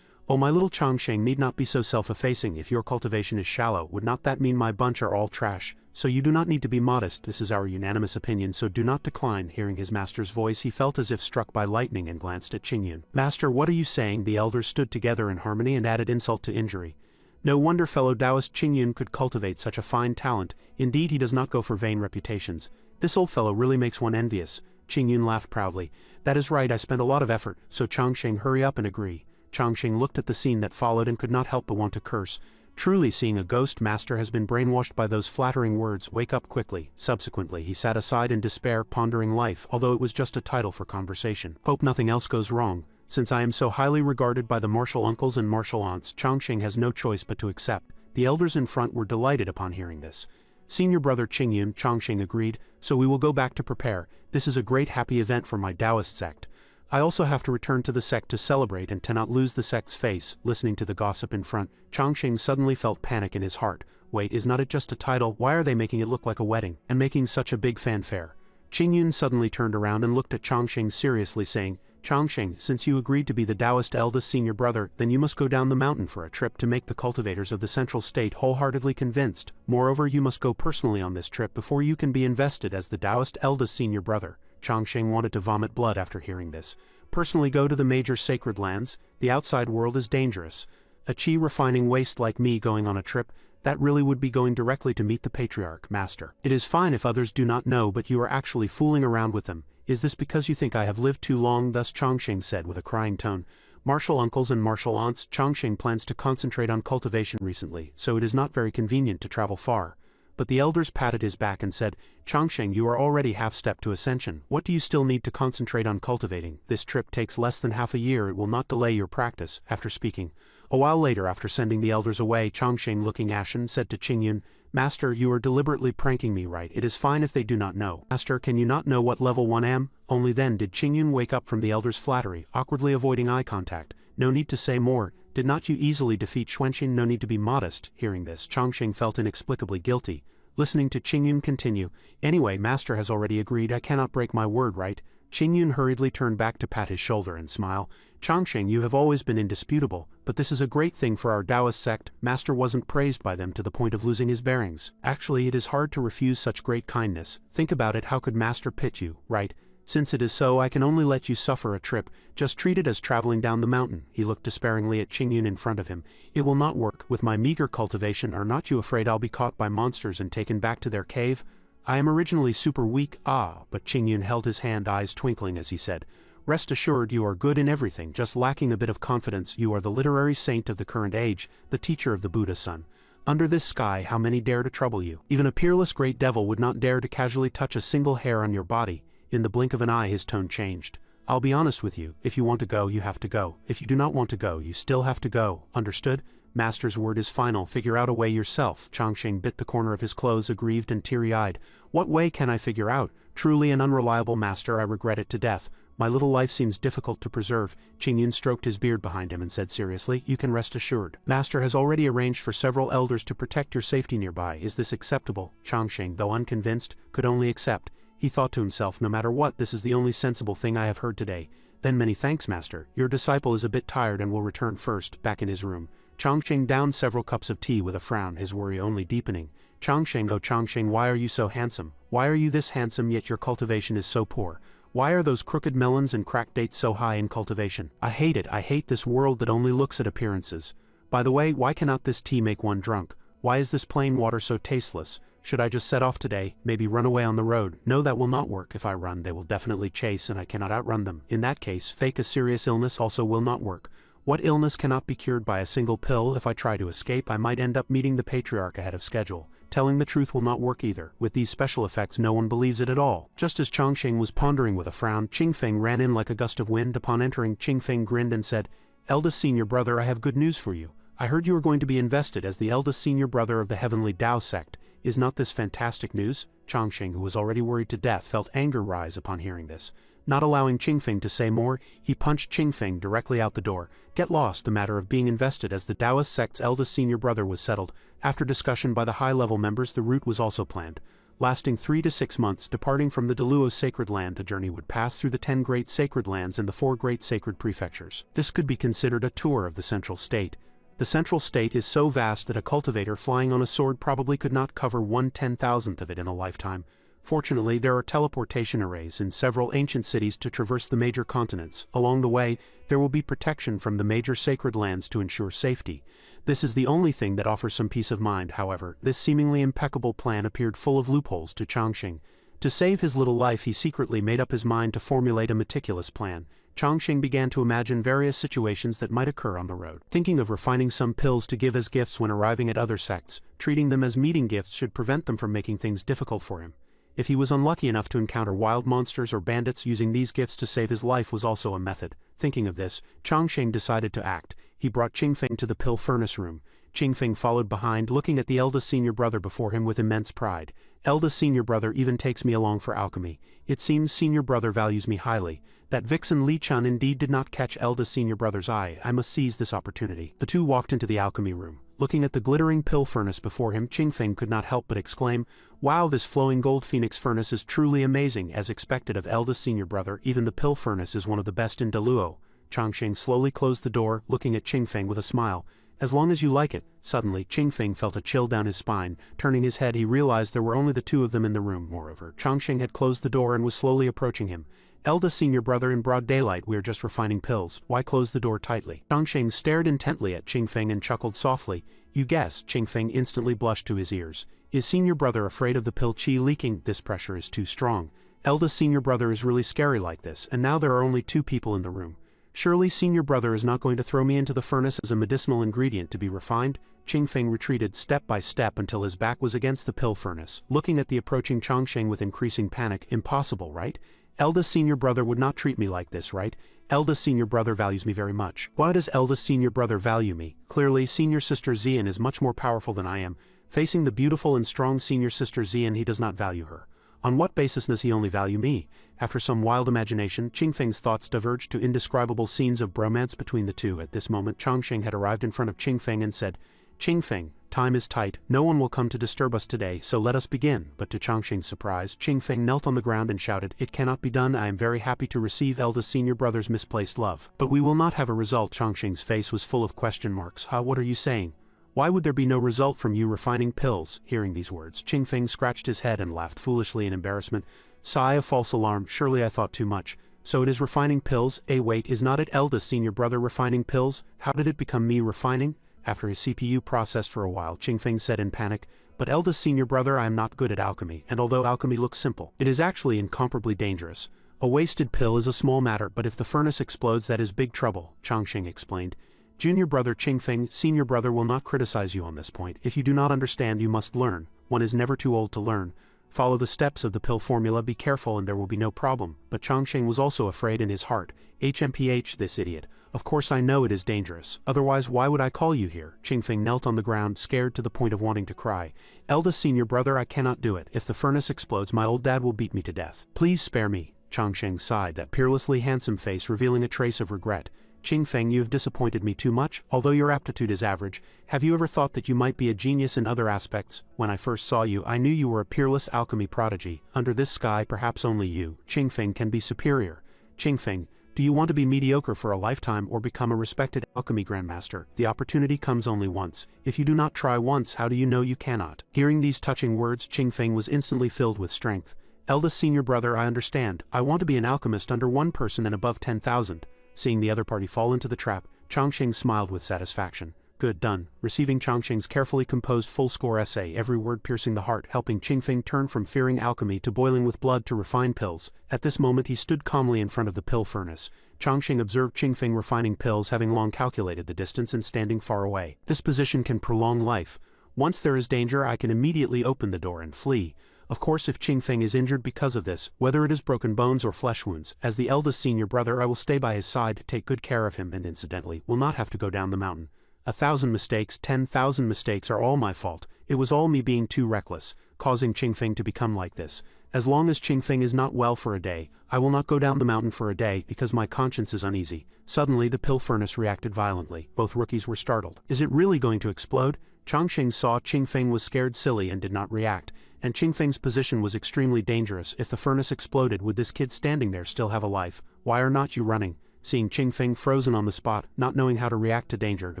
"Oh, my little Chongqing need not be so self-effacing. If your cultivation is shallow, would not that mean my bunch are all trash? So you do not need to be modest. This is our unanimous opinion, so do not decline." Hearing his master's voice, he felt as if struck by lightning and glanced at Qingyun. "Master, what are you saying?" The elders stood together in harmony and added insult to injury. "No wonder fellow Taoist Qingyun could cultivate such a fine talent. Indeed, he does not go for vain reputations. This old fellow really makes one envious." Qingyun laughed proudly. "That is right, I spent a lot of effort, so Chongqing, hurry up and agree." Chongqing looked at the scene that followed and could not help but want to curse. Truly, seeing a ghost master has been brainwashed by those flattering words. "Wake up quickly." Subsequently, he sat aside in despair, pondering life, although it was just a title for conversation. "Hope nothing else goes wrong. Since I am so highly regarded by the martial uncles and martial aunts, Chongqing has no choice but to accept." The elders in front were delighted upon hearing this. "Senior brother Qingyun," Chongqing agreed, "so we will go back to prepare. This is a great happy event for my Taoist sect. I also have to return to the sect to celebrate and to not lose the sect's face." Listening to the gossip in front, Chongqing suddenly felt panic in his heart. Wait, is not it just a title? Why are they making it look like a wedding, and making such a big fanfare? Qingyun suddenly turned around and looked at Chongqing seriously, saying, "Chongqing, since you agreed to be the Taoist eldest senior brother, then you must go down the mountain for a trip to make the cultivators of the central state wholeheartedly convinced. Moreover, you must go personally on this trip before you can be invested as the Taoist eldest senior brother." Chongqing wanted to vomit blood after hearing this. "Personally go to the major sacred lands? The outside world is dangerous. A qi refining waste like me going on a trip, that really would be going directly to meet the patriarch. Master, it is fine if others do not know, but you are actually fooling around with them. Is this because you think I have lived too long?" Thus Chongqing said with a crying tone. "Martial uncles and martial aunts, Chongqing plans to concentrate on cultivation recently, so it is not very convenient to travel far." But the elders patted his back and said, "Chongqing, you are already half-step to ascension. What do you still need to concentrate on cultivating? This trip takes less than half a year. It will not delay your practice." After speaking, A while later, after sending the elders away, Chongqing, looking ashen, said to Qingyun, "Master, you are deliberately pranking me, right? It is fine if they do not know." "Master, can you not know what level 1 am?" Only then did Qingyun wake up from the elder's flattery, awkwardly avoiding eye contact. "No need to say more. Did not you easily defeat Xuanqin? No need to be modest." Hearing this, Chongqing felt inexplicably guilty. Listening to Qingyun continue, "Anyway, Master has already agreed. I cannot break my word, right?" Qingyun hurriedly turned back to pat his shoulder and smile. "Chongqing, you have always been indisputable, but this is a great thing for our Taoist sect. Master wasn't praised by them to the point of losing his bearings. Actually, it is hard to refuse such great kindness. Think about it, how could Master pit you, right? Since it is so, I can only let you suffer a trip. Just treat it as traveling down the mountain." He looked despairingly at Qingyun in front of him. "It will not work. With my meager cultivation, are not you afraid I'll be caught by monsters and taken back to their cave? I am originally super weak." But Qingyun held his hand, eyes twinkling as he said, "Rest assured you are good in everything, just lacking a bit of confidence. You are the literary saint of the current age, the teacher of the Buddha son. Under this sky, how many dare to trouble you? Even a peerless great devil would not dare to casually touch a single hair on your body." In the blink of an eye his tone changed. "I'll be honest with you, if you want to go, you have to go. If you do not want to go, you still have to go. Understood? Master's word is final. Figure out a way yourself." Chongqing bit the corner of his clothes, aggrieved and teary-eyed. "What way can I figure out? Truly an unreliable master, I regret it to death. My little life seems difficult to preserve." Qingyun stroked his beard behind him and said seriously, "You can rest assured. Master has already arranged for several elders to protect your safety nearby. Is this acceptable?" Chongqing, though unconvinced, could only accept. He thought to himself, "No matter what, this is the only sensible thing I have heard today." "Then many thanks, Master. Your disciple is a bit tired and will return first." Back in his room, Chongqing downed several cups of tea with a frown, his worry only deepening. "Chongqing, oh Chongqing, why are you so handsome? Why are you this handsome yet your cultivation is so poor? Why are those crooked melons and cracked dates so high in cultivation? I hate it. I hate this world that only looks at appearances. By the way, why cannot this tea make one drunk? Why is this plain water so tasteless? Should I just set off today, maybe run away on the road? No, that will not work. If I run, they will definitely chase and I cannot outrun them. In that case, fake a serious illness also will not work. What illness cannot be cured by a single pill? If I try to escape, I might end up meeting the patriarch ahead of schedule. Telling the truth will not work either. With these special effects, no one believes it at all." Just as Chongqing was pondering with a frown, Qingfeng ran in like a gust of wind. Upon entering, Qingfeng grinned and said, "Eldest senior brother, I have good news for you. I heard you are going to be invested as the eldest senior brother of the heavenly Tao sect. Is not this fantastic news?" Chongqing, who was already worried to death, felt anger rise upon hearing this. Not allowing Qingfeng to say more, he punched Qingfeng directly out the door. Get lost. The matter of being invested as the Taoist sect's eldest senior brother was settled. After discussion by the high-level members, the route was also planned. Lasting 3 to 6 months, departing from the Deluo sacred land, the journey would pass through the 10 great sacred lands and the 4 great sacred prefectures. This could be considered a tour of the central state. The central state is so vast that a cultivator flying on a sword probably could not cover 1/10,000th of it in a lifetime. Fortunately, there are teleportation arrays in several ancient cities to traverse the major continents. Along the way, there will be protection from the major sacred lands to ensure safety. This is the only thing that offers some peace of mind, however. This seemingly impeccable plan appeared full of loopholes to Chongqing. To save his little life, he secretly made up his mind to formulate a meticulous plan. Chongqing began to imagine various situations that might occur on the road. Thinking of refining some pills to give as gifts when arriving at other sects, treating them as meeting gifts should prevent them from making things difficult for him. If he was unlucky enough to encounter wild monsters or bandits, using these gifts to save his life was also a method. Thinking of this, Chongqing decided to act. He brought Qingfeng to the pill furnace room. Qingfeng followed behind, looking at the eldest senior brother before him with immense pride. "Eldest senior brother even takes me along for alchemy. It seems senior brother values me highly. That vixen Li Chun indeed did not catch eldest senior brother's eye. I must seize this opportunity." The two walked into the alchemy room. Looking at the glittering pill furnace before him, Qingfeng could not help but exclaim, "Wow, this flowing gold phoenix furnace is truly amazing." As expected of eldest senior brother, even the pill furnace is one of the best in Deluo. Chongqing slowly closed the door, looking at Qingfeng with a smile. "As long as you like it." Suddenly, Qingfeng felt a chill down his spine. Turning his head, he realized there were only the two of them in the room. Moreover, Chongqing had closed the door and was slowly approaching him. "Eldest senior brother, in broad daylight, we are just refining pills. Why close the door tightly?" Chongqing stared intently at Qingfeng and chuckled softly. "You guess." Qingfeng instantly blushed to his ears. "Is senior brother afraid of the pill chi leaking? This pressure is too strong. Eldest senior brother is really scary like this, and now there are only 2 people in the room. Surely senior brother is not going to throw me into the furnace as a medicinal ingredient to be refined?" Qingfeng retreated step by step until his back was against the pill furnace, looking at the approaching Chongqing with increasing panic. "Impossible, right? Eldest senior brother would not treat me like this, right? Eldest senior brother values me very much. Why does eldest senior brother value me? Clearly, senior sister Xian is much more powerful than I am. Facing the beautiful and strong senior sister Xian, he does not value her. On what basis does he only value me? After some wild imagination, Qingfeng's thoughts diverged to indescribable scenes of bromance between the two. At this moment, Changsheng had arrived in front of Qingfeng and said, "Qingfeng, time is tight, no one will come to disturb us today, so let us begin." But to Changsheng's surprise, Qingfeng knelt on the ground and shouted, "It cannot be done. I am very happy to receive eldest senior brother's misplaced love. But we will not have a result." Changsheng's face was full of question marks. What are you saying? Why would there be no result from you refining pills?" Hearing these words, Qingfeng scratched his head and laughed foolishly in embarrassment. Sigh of false alarm, surely I thought too much. So it is refining pills? Wait, is not it eldest senior brother refining pills? How did it become me refining? After his CPU processed for a while, Qingfeng said in panic, "But eldest senior brother, I am not good at alchemy, and although alchemy looks simple, it is actually incomparably dangerous. A wasted pill is a small matter, but if the furnace explodes, that is big trouble," Changsheng explained. "Junior brother Qingfeng, senior brother will not criticize you on this point. If you do not understand, you must learn. One is never too old to learn. Follow the steps of the pill formula, be careful, and there will be no problem." But Changsheng was also afraid in his heart. HMPH, this idiot. Of course I know it is dangerous, otherwise why would I call you here? Qingfeng knelt on the ground, scared to the point of wanting to cry. "Eldest senior brother, I cannot do it. If the furnace explodes, my old dad will beat me to death. Please spare me." Changsheng sighed, that peerlessly handsome face revealing a trace of regret. "Qingfeng, you have disappointed me too much. Although your aptitude is average, have you ever thought that you might be a genius in other aspects? When I first saw you, I knew you were a peerless alchemy prodigy. Under this sky, perhaps only you, Qingfeng, can be superior. Qingfeng, do you want to be mediocre for a lifetime or become a respected alchemy grandmaster? The opportunity comes only once. If you do not try once, how do you know you cannot?" Hearing these touching words, Qingfeng was instantly filled with strength. "Eldest senior brother, I understand. I want to be an alchemist under one person and above 10,000. Seeing the other party fall into the trap, Changsheng smiled with satisfaction. "Good, done." Receiving Changsheng's carefully composed full-score essay, every word piercing the heart, helping Qingfeng turn from fearing alchemy to boiling with blood to refine pills. At this moment he stood calmly in front of the pill furnace. Changsheng observed Qingfeng refining pills, having long calculated the distance and standing far away. "This position can prolong life. Once there is danger, I can immediately open the door and flee. Of course, if Qingfeng is injured because of this, whether it is broken bones or flesh wounds, as the eldest senior brother I will stay by his side, take good care of him, and incidentally, will not have to go down the mountain. 1,000 mistakes, 10,000 mistakes are all my fault. It was all me being too reckless, causing Qingfeng to become like this. As long as Qingfeng is not well for a day, I will not go down the mountain for a day, because my conscience is uneasy." Suddenly the pill furnace reacted violently. Both rookies were startled. "Is it really going to explode?" Changsheng saw Qingfeng was scared silly and did not react, and Qingfeng's position was extremely dangerous. If the furnace exploded, would this kid standing there still have a life? "Why are not you running?" Seeing Qingfeng frozen on the spot, not knowing how to react to danger, the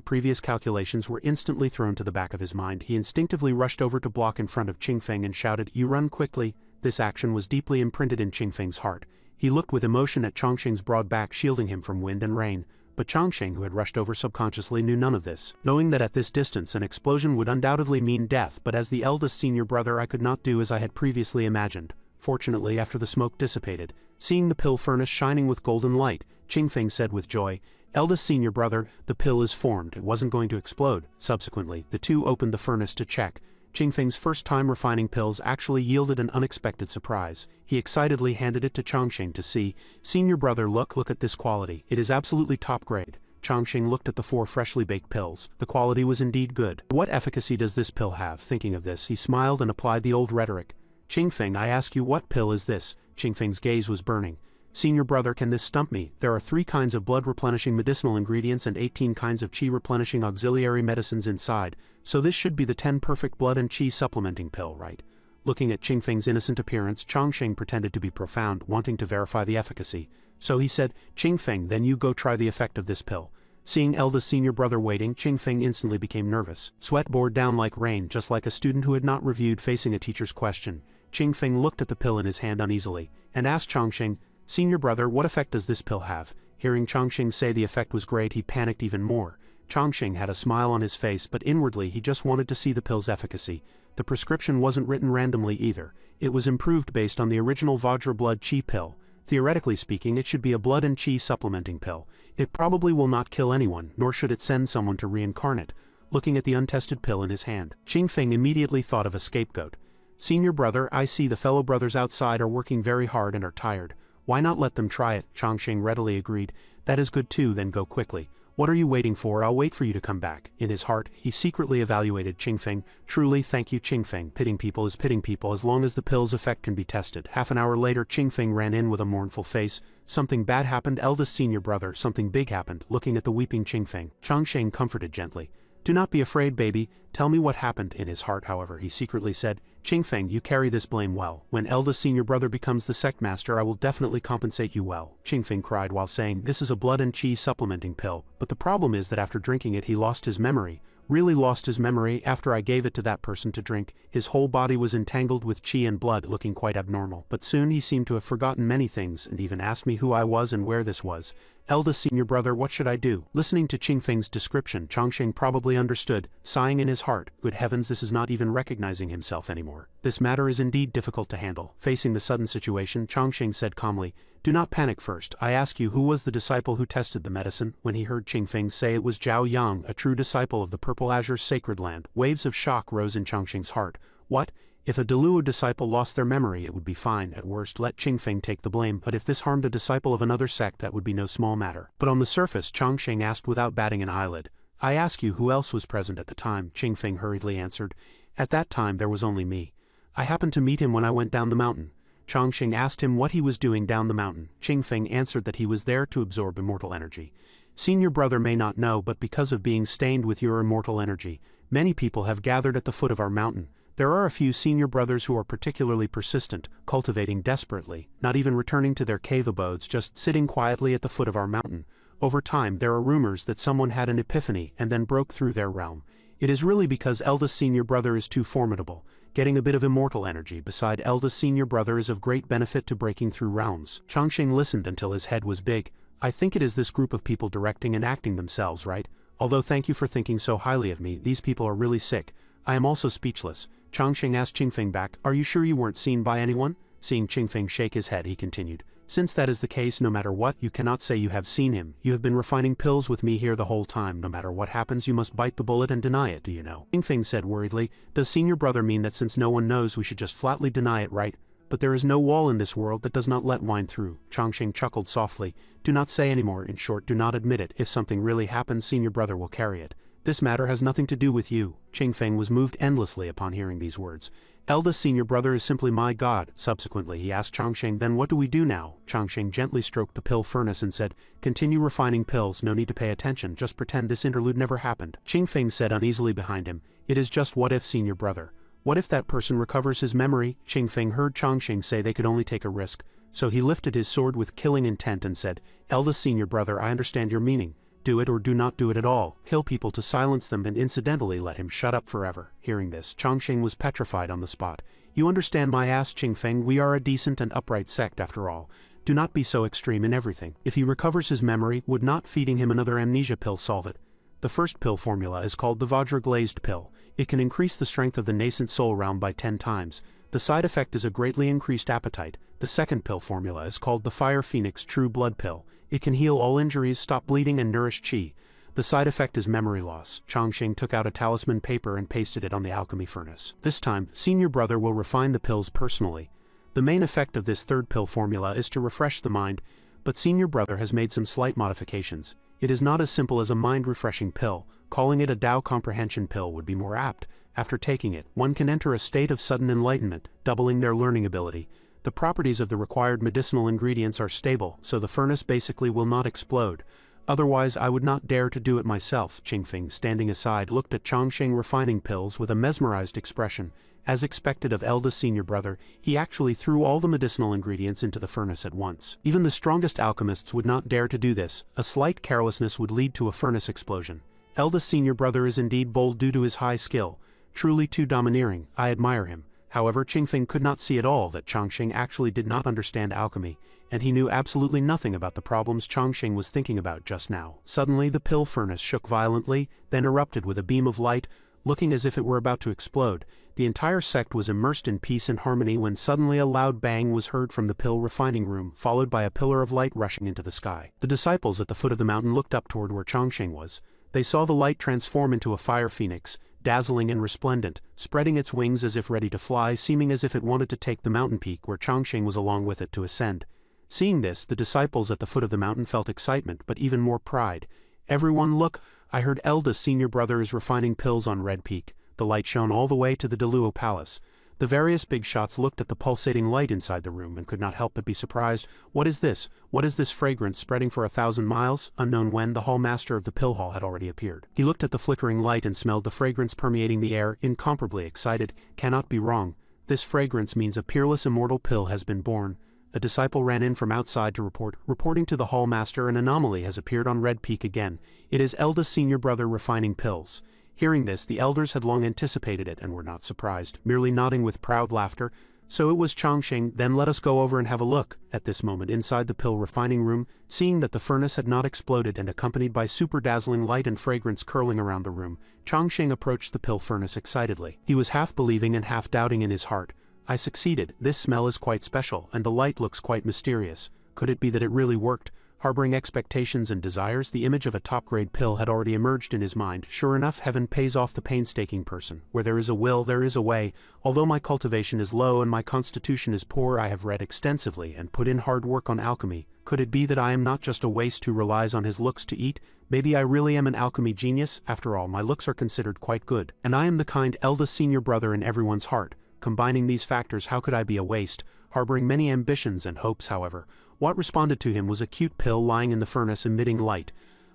previous calculations were instantly thrown to the back of his mind. He instinctively rushed over to block in front of Qingfeng and shouted, "You run quickly." This action was deeply imprinted in Qingfeng's heart. He looked with emotion at Changsheng's broad back shielding him from wind and rain. But Changsheng, who had rushed over subconsciously, knew none of this, knowing that at this distance an explosion would undoubtedly mean death. But as the eldest senior brother, I could not do as I had previously imagined. Fortunately, after the smoke dissipated, seeing the pill furnace shining with golden light, Qingfeng said with joy, "Eldest senior brother, the pill is formed. It wasn't going to explode." Subsequently, the two opened the furnace to check. Qingfeng's first time refining pills actually yielded an unexpected surprise. He excitedly handed it to Changsheng to see. "Senior brother, look at this quality. It is absolutely top grade." Changsheng looked at the 4 freshly baked pills. The quality was indeed good. "What efficacy does this pill have?" Thinking of this, he smiled and applied the old rhetoric. "Qingfeng, I ask you, what pill is this?" Qingfeng's gaze was burning. "Senior brother, can this stump me? There are 3 kinds of blood-replenishing medicinal ingredients and 18 kinds of qi-replenishing auxiliary medicines inside, so this should be the 10 perfect blood and qi supplementing pill, right?" Looking at Qingfeng's innocent appearance, Changsheng pretended to be profound, wanting to verify the efficacy. So he said, "Qingfeng, then you go try the effect of this pill." Seeing eldest senior brother waiting, Qingfeng instantly became nervous. Sweat poured down like rain, just like a student who had not reviewed facing a teacher's question. Qingfeng looked at the pill in his hand uneasily, and asked Changsheng, "Senior brother, what effect does this pill have?" Hearing Changsheng say the effect was great, he panicked even more. Changsheng had a smile on his face, but inwardly he just wanted to see the pill's efficacy. The prescription wasn't written randomly either. It was improved based on the original Vajra blood qi pill. Theoretically speaking, it should be a blood and qi supplementing pill. It probably will not kill anyone, nor should it send someone to reincarnate. Looking at the untested pill in his hand, Qingfeng immediately thought of a scapegoat. "Senior brother, I see the fellow brothers outside are working very hard and are tired. Why not let them try it? Chongqing readily agreed. That is good too, then go quickly. What are you waiting for? I'll wait for you to come back. In his heart, he secretly evaluated Qingfeng. Truly, thank you, Qingfeng. Pitting people is pitting people as long as the pill's effect can be tested. Half an hour later, Qingfeng ran in with a mournful face. Something bad happened, eldest senior brother. Something big happened. Looking at the weeping Qingfeng, Chongqing comforted gently. Do not be afraid, baby. Tell me what happened. In his heart, however, he secretly said, Qingfeng, you carry this blame well. When eldest senior brother becomes the sect master, I will definitely compensate you well. Qingfeng cried while saying, this is a blood and qi supplementing pill, but the problem is that after drinking it he lost his memory. Really lost his memory. After I gave it to that person to drink, his whole body was entangled with qi and blood, looking quite abnormal. But soon he seemed to have forgotten many things and even asked me who I was and where this was. Eldest senior brother, what should I do? Listening to Qingfeng's description, Chongqing probably understood, sighing in his heart, good heavens, this is not even recognizing himself anymore. This matter is indeed difficult to handle. Facing the sudden situation, Chongqing said calmly, do not panic first. I ask you, who was the disciple who tested the medicine? When he heard Qingfeng say it was Zhao Yang, a true disciple of the Purple Azure Sacred Land, waves of shock rose in Chongqing's heart. What? If a Deluo disciple lost their memory, it would be fine. At worst, let Qingfeng take the blame, but if this harmed a disciple of another sect, that would be no small matter. But on the surface, Chongqing asked without batting an eyelid. I ask you, who else was present at the time? Qingfeng hurriedly answered. At that time there was only me. I happened to meet him when I went down the mountain. Chongqing asked him what he was doing down the mountain. Qingfeng answered that he was there to absorb immortal energy. Senior brother may not know, but because of being stained with your immortal energy, many people have gathered at the foot of our mountain. There are a few senior brothers who are particularly persistent, cultivating desperately, not even returning to their cave abodes, just sitting quietly at the foot of our mountain. Over time there are rumors that someone had an epiphany and then broke through their realm. It is really because eldest senior brother is too formidable. Getting a bit of immortal energy beside eldest senior brother is of great benefit to breaking through realms. Chongqing listened until his head was big. I think it is this group of people directing and acting themselves, right? Although thank you for thinking so highly of me, these people are really sick. I am also speechless. Chongqing asked Qingfeng back, are you sure you weren't seen by anyone? Seeing Qingfeng shake his head, he continued. Since that is the case, no matter what, you cannot say you have seen him. You have been refining pills with me here the whole time. No matter what happens, you must bite the bullet and deny it, do you know? Qingfeng said worriedly, does senior brother mean that since no one knows we should just flatly deny it, right? But there is no wall in this world that does not let wine through. Chongqing chuckled softly. Do not say anymore. In short, do not admit it. If something really happens, senior brother will carry it. This matter has nothing to do with you. Qingfeng was moved endlessly upon hearing these words. Eldest senior brother is simply my god. Subsequently he asked Chongqing, then what do we do now? Chongqing gently stroked the pill furnace and said, continue refining pills, no need to pay attention, just pretend this interlude never happened. Qingfeng said uneasily behind him, it is just what if, senior brother. What if that person recovers his memory? Qingfeng heard Chongqing say they could only take a risk, so he lifted his sword with killing intent and said, eldest senior brother, I understand your meaning. Do it or do not do it at all. Kill people to silence them and incidentally let him shut up forever. Hearing this, Chongqing was petrified on the spot. You understand my ass, Qingfeng, we are a decent and upright sect after all. Do not be so extreme in everything. If he recovers his memory, would not feeding him another amnesia pill solve it? The first pill formula is called the Vajra Glazed pill. It can increase the strength of the nascent soul realm by 10 times. The side effect is a greatly increased appetite. The second pill formula is called the Fire Phoenix True Blood pill. It can heal all injuries, stop bleeding and nourish qi. The side effect is memory loss. Chongqing took out a talisman paper and pasted it on the alchemy furnace. This time, senior brother will refine the pills personally. The main effect of this third pill formula is to refresh the mind, but senior brother has made some slight modifications. It is not as simple as a mind-refreshing pill. Calling it a Tao comprehension pill would be more apt. After taking it, one can enter a state of sudden enlightenment, doubling their learning ability. The properties of the required medicinal ingredients are stable, so the furnace basically will not explode. Otherwise I would not dare to do it myself. Qingfeng, standing aside, looked at Chongqing refining pills with a mesmerized expression. As expected of eldest senior brother, he actually threw all the medicinal ingredients into the furnace at once. Even the strongest alchemists would not dare to do this. A slight carelessness would lead to a furnace explosion. Eldest senior brother is indeed bold due to his high skill. Truly too domineering. I admire him. However, Qingfeng could not see at all that Chongqing actually did not understand alchemy, and he knew absolutely nothing about the problems Chongqing was thinking about just now. Suddenly the pill furnace shook violently, then erupted with a beam of light, looking as if it were about to explode. The entire sect was immersed in peace and harmony when suddenly a loud bang was heard from the pill refining room, followed by a pillar of light rushing into the sky. The disciples at the foot of the mountain looked up toward where Chongqing was. They saw the light transform into a fire phoenix, dazzling and resplendent, spreading its wings as if ready to fly, seeming as if it wanted to take the mountain peak where Chongqing was along with it to ascend. Seeing this, the disciples at the foot of the mountain felt excitement, but even more pride. "Everyone look, I heard eldest senior brother is refining pills on Red Peak." The light shone all the way to the Deluo Palace. The various big shots looked at the pulsating light inside the room and could not help but be surprised. "What is this? What is this fragrance spreading for 1,000 miles? Unknown when the hall master of the pill hall had already appeared. He looked at the flickering light and smelled the fragrance permeating the air, incomparably excited. "Cannot be wrong. This fragrance means a peerless immortal pill has been born." A disciple ran in from outside to reporting to the hall master, an anomaly has appeared on Red Peak again. It is eldest senior brother refining pills. Hearing this, the elders had long anticipated it and were not surprised, merely nodding with proud laughter. "So it was Changsheng, then let us go over and have a look." At this moment, inside the pill refining room, seeing that the furnace had not exploded and accompanied by super dazzling light and fragrance curling around the room, Changsheng approached the pill furnace excitedly. He was half believing and half doubting in his heart. "I succeeded. This smell is quite special, and the light looks quite mysterious. Could it be that it really worked?" Harboring expectations and desires, the image of a top-grade pill had already emerged in his mind. Sure enough, heaven pays off the painstaking person. Where there is a will, there is a way. Although my cultivation is low and my constitution is poor, I have read extensively and put in hard work on alchemy. Could it be that I am not just a waste who relies on his looks to eat? Maybe I really am an alchemy genius? After all, my looks are considered quite good. And I am the kind eldest senior brother in everyone's heart. Combining these factors, how could I be a waste? Harboring many ambitions and hopes, however, what responded to him was a cute pill lying in the furnace emitting light.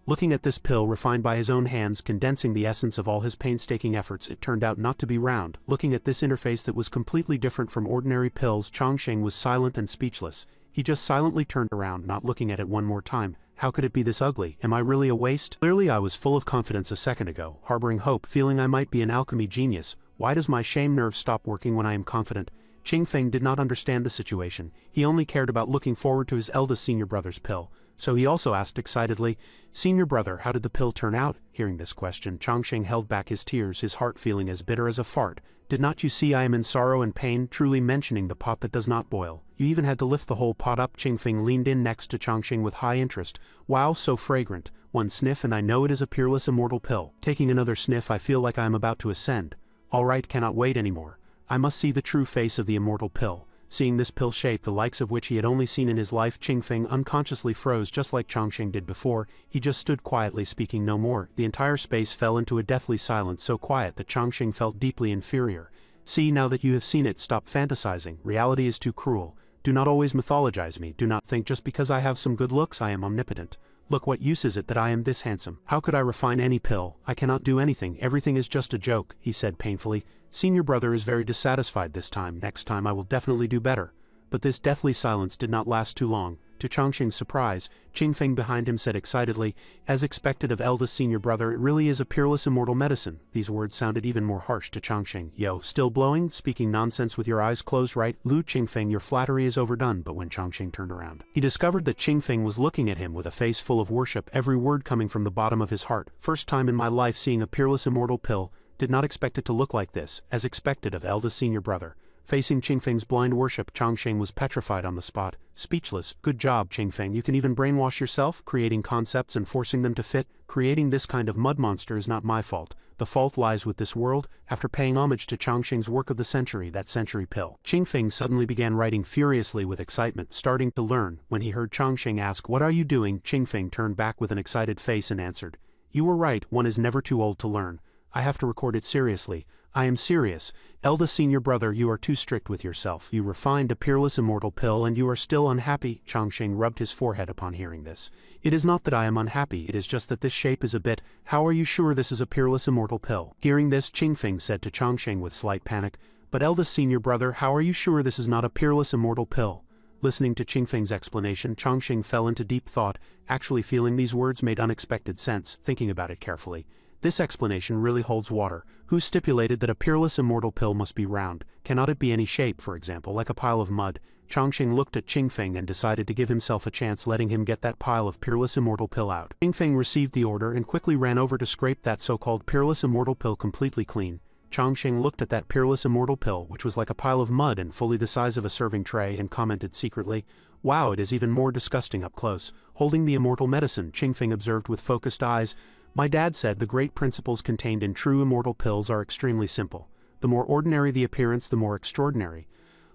Looking at this pill refined by his own hands, condensing the essence of all his painstaking efforts, it turned out not to be round. Looking at this interface that was completely different from ordinary pills, Changsheng was silent and speechless. He just silently turned around, not looking at it one more time. How could it be this ugly? Am I really a waste? Clearly I was full of confidence a second ago, harboring hope, feeling I might be an alchemy genius. Why does my shame nerve stop working when I am confident? Qingfeng did not understand the situation. He only cared about looking forward to his eldest senior brother's pill. So he also asked excitedly, "Senior brother, how did the pill turn out?" Hearing this question, Changsheng held back his tears, his heart feeling as bitter as a fart. "Did not you see I am in sorrow and pain, truly mentioning the pot that does not boil? You even had to lift the whole pot up." Qingfeng leaned in next to Changsheng with high interest. "Wow, so fragrant. One sniff and I know it is a peerless immortal pill. Taking another sniff I feel like I am about to ascend. All right, cannot wait anymore. I must see the true face of the immortal pill." Seeing this pill shape, the likes of which he had only seen in his life, Qingfeng unconsciously froze just like Changsheng did before. He just stood quietly, speaking no more. The entire space fell into a deathly silence, so quiet that Changsheng felt deeply inferior. "See, now that you have seen it, stop fantasizing. Reality is too cruel. Do not always mythologize me. Do not think just because I have some good looks I am omnipotent. Look, what use is it that I am this handsome? How could I refine any pill? I cannot do anything. Everything is just a joke," he said painfully. "Senior brother is very dissatisfied this time. Next time I will definitely do better." But this deathly silence did not last too long. To Changsheng's surprise, Qingfeng behind him said excitedly, "As expected of eldest senior brother, it really is a peerless immortal medicine." These words sounded even more harsh to Changsheng. "Yo, still blowing? Speaking nonsense with your eyes closed, right? Lu Qingfeng, your flattery is overdone." But when Changsheng turned around, he discovered that Qingfeng was looking at him with a face full of worship, every word coming from the bottom of his heart. "First time in my life seeing a peerless immortal pill. Did not expect it to look like this, as expected of eldest senior brother." Facing Qingfeng's blind worship, Changsheng was petrified on the spot, speechless. "Good job, Qingfeng. You can even brainwash yourself, creating concepts and forcing them to fit. Creating this kind of mud monster is not my fault. The fault lies with this world." After paying homage to Changsheng's work of the century, that century pill, Qingfeng suddenly began writing furiously with excitement, starting to learn. When he heard Changsheng ask, "What are you doing?" Qingfeng turned back with an excited face and answered, "You were right, one is never too old to learn. I have to record it seriously. I am serious. Eldest senior brother, you are too strict with yourself. You refined a peerless immortal pill and you are still unhappy." Changsheng rubbed his forehead upon hearing this. "It is not that I am unhappy, it is just that this shape is a bit. How are you sure this is a peerless immortal pill?" Hearing this, Qingfeng said to Changsheng with slight panic, "But eldest senior brother, how are you sure this is not a peerless immortal pill?" Listening to Qingfeng's explanation, Changsheng fell into deep thought, actually feeling these words made unexpected sense. Thinking about it carefully, this explanation really holds water. Who stipulated that a peerless immortal pill must be round? Cannot it be any shape, for example, like a pile of mud? Changsheng looked at Qingfeng and decided to give himself a chance, letting him get that pile of peerless immortal pill out. Qingfeng received the order and quickly ran over to scrape that so-called peerless immortal pill completely clean. Changsheng looked at that peerless immortal pill, which was like a pile of mud and fully the size of a serving tray, and commented secretly, "Wow, it is even more disgusting up close." Holding the immortal medicine, Qingfeng observed with focused eyes, "My dad said the great principles contained in true immortal pills are extremely simple. The more ordinary the appearance, the more extraordinary.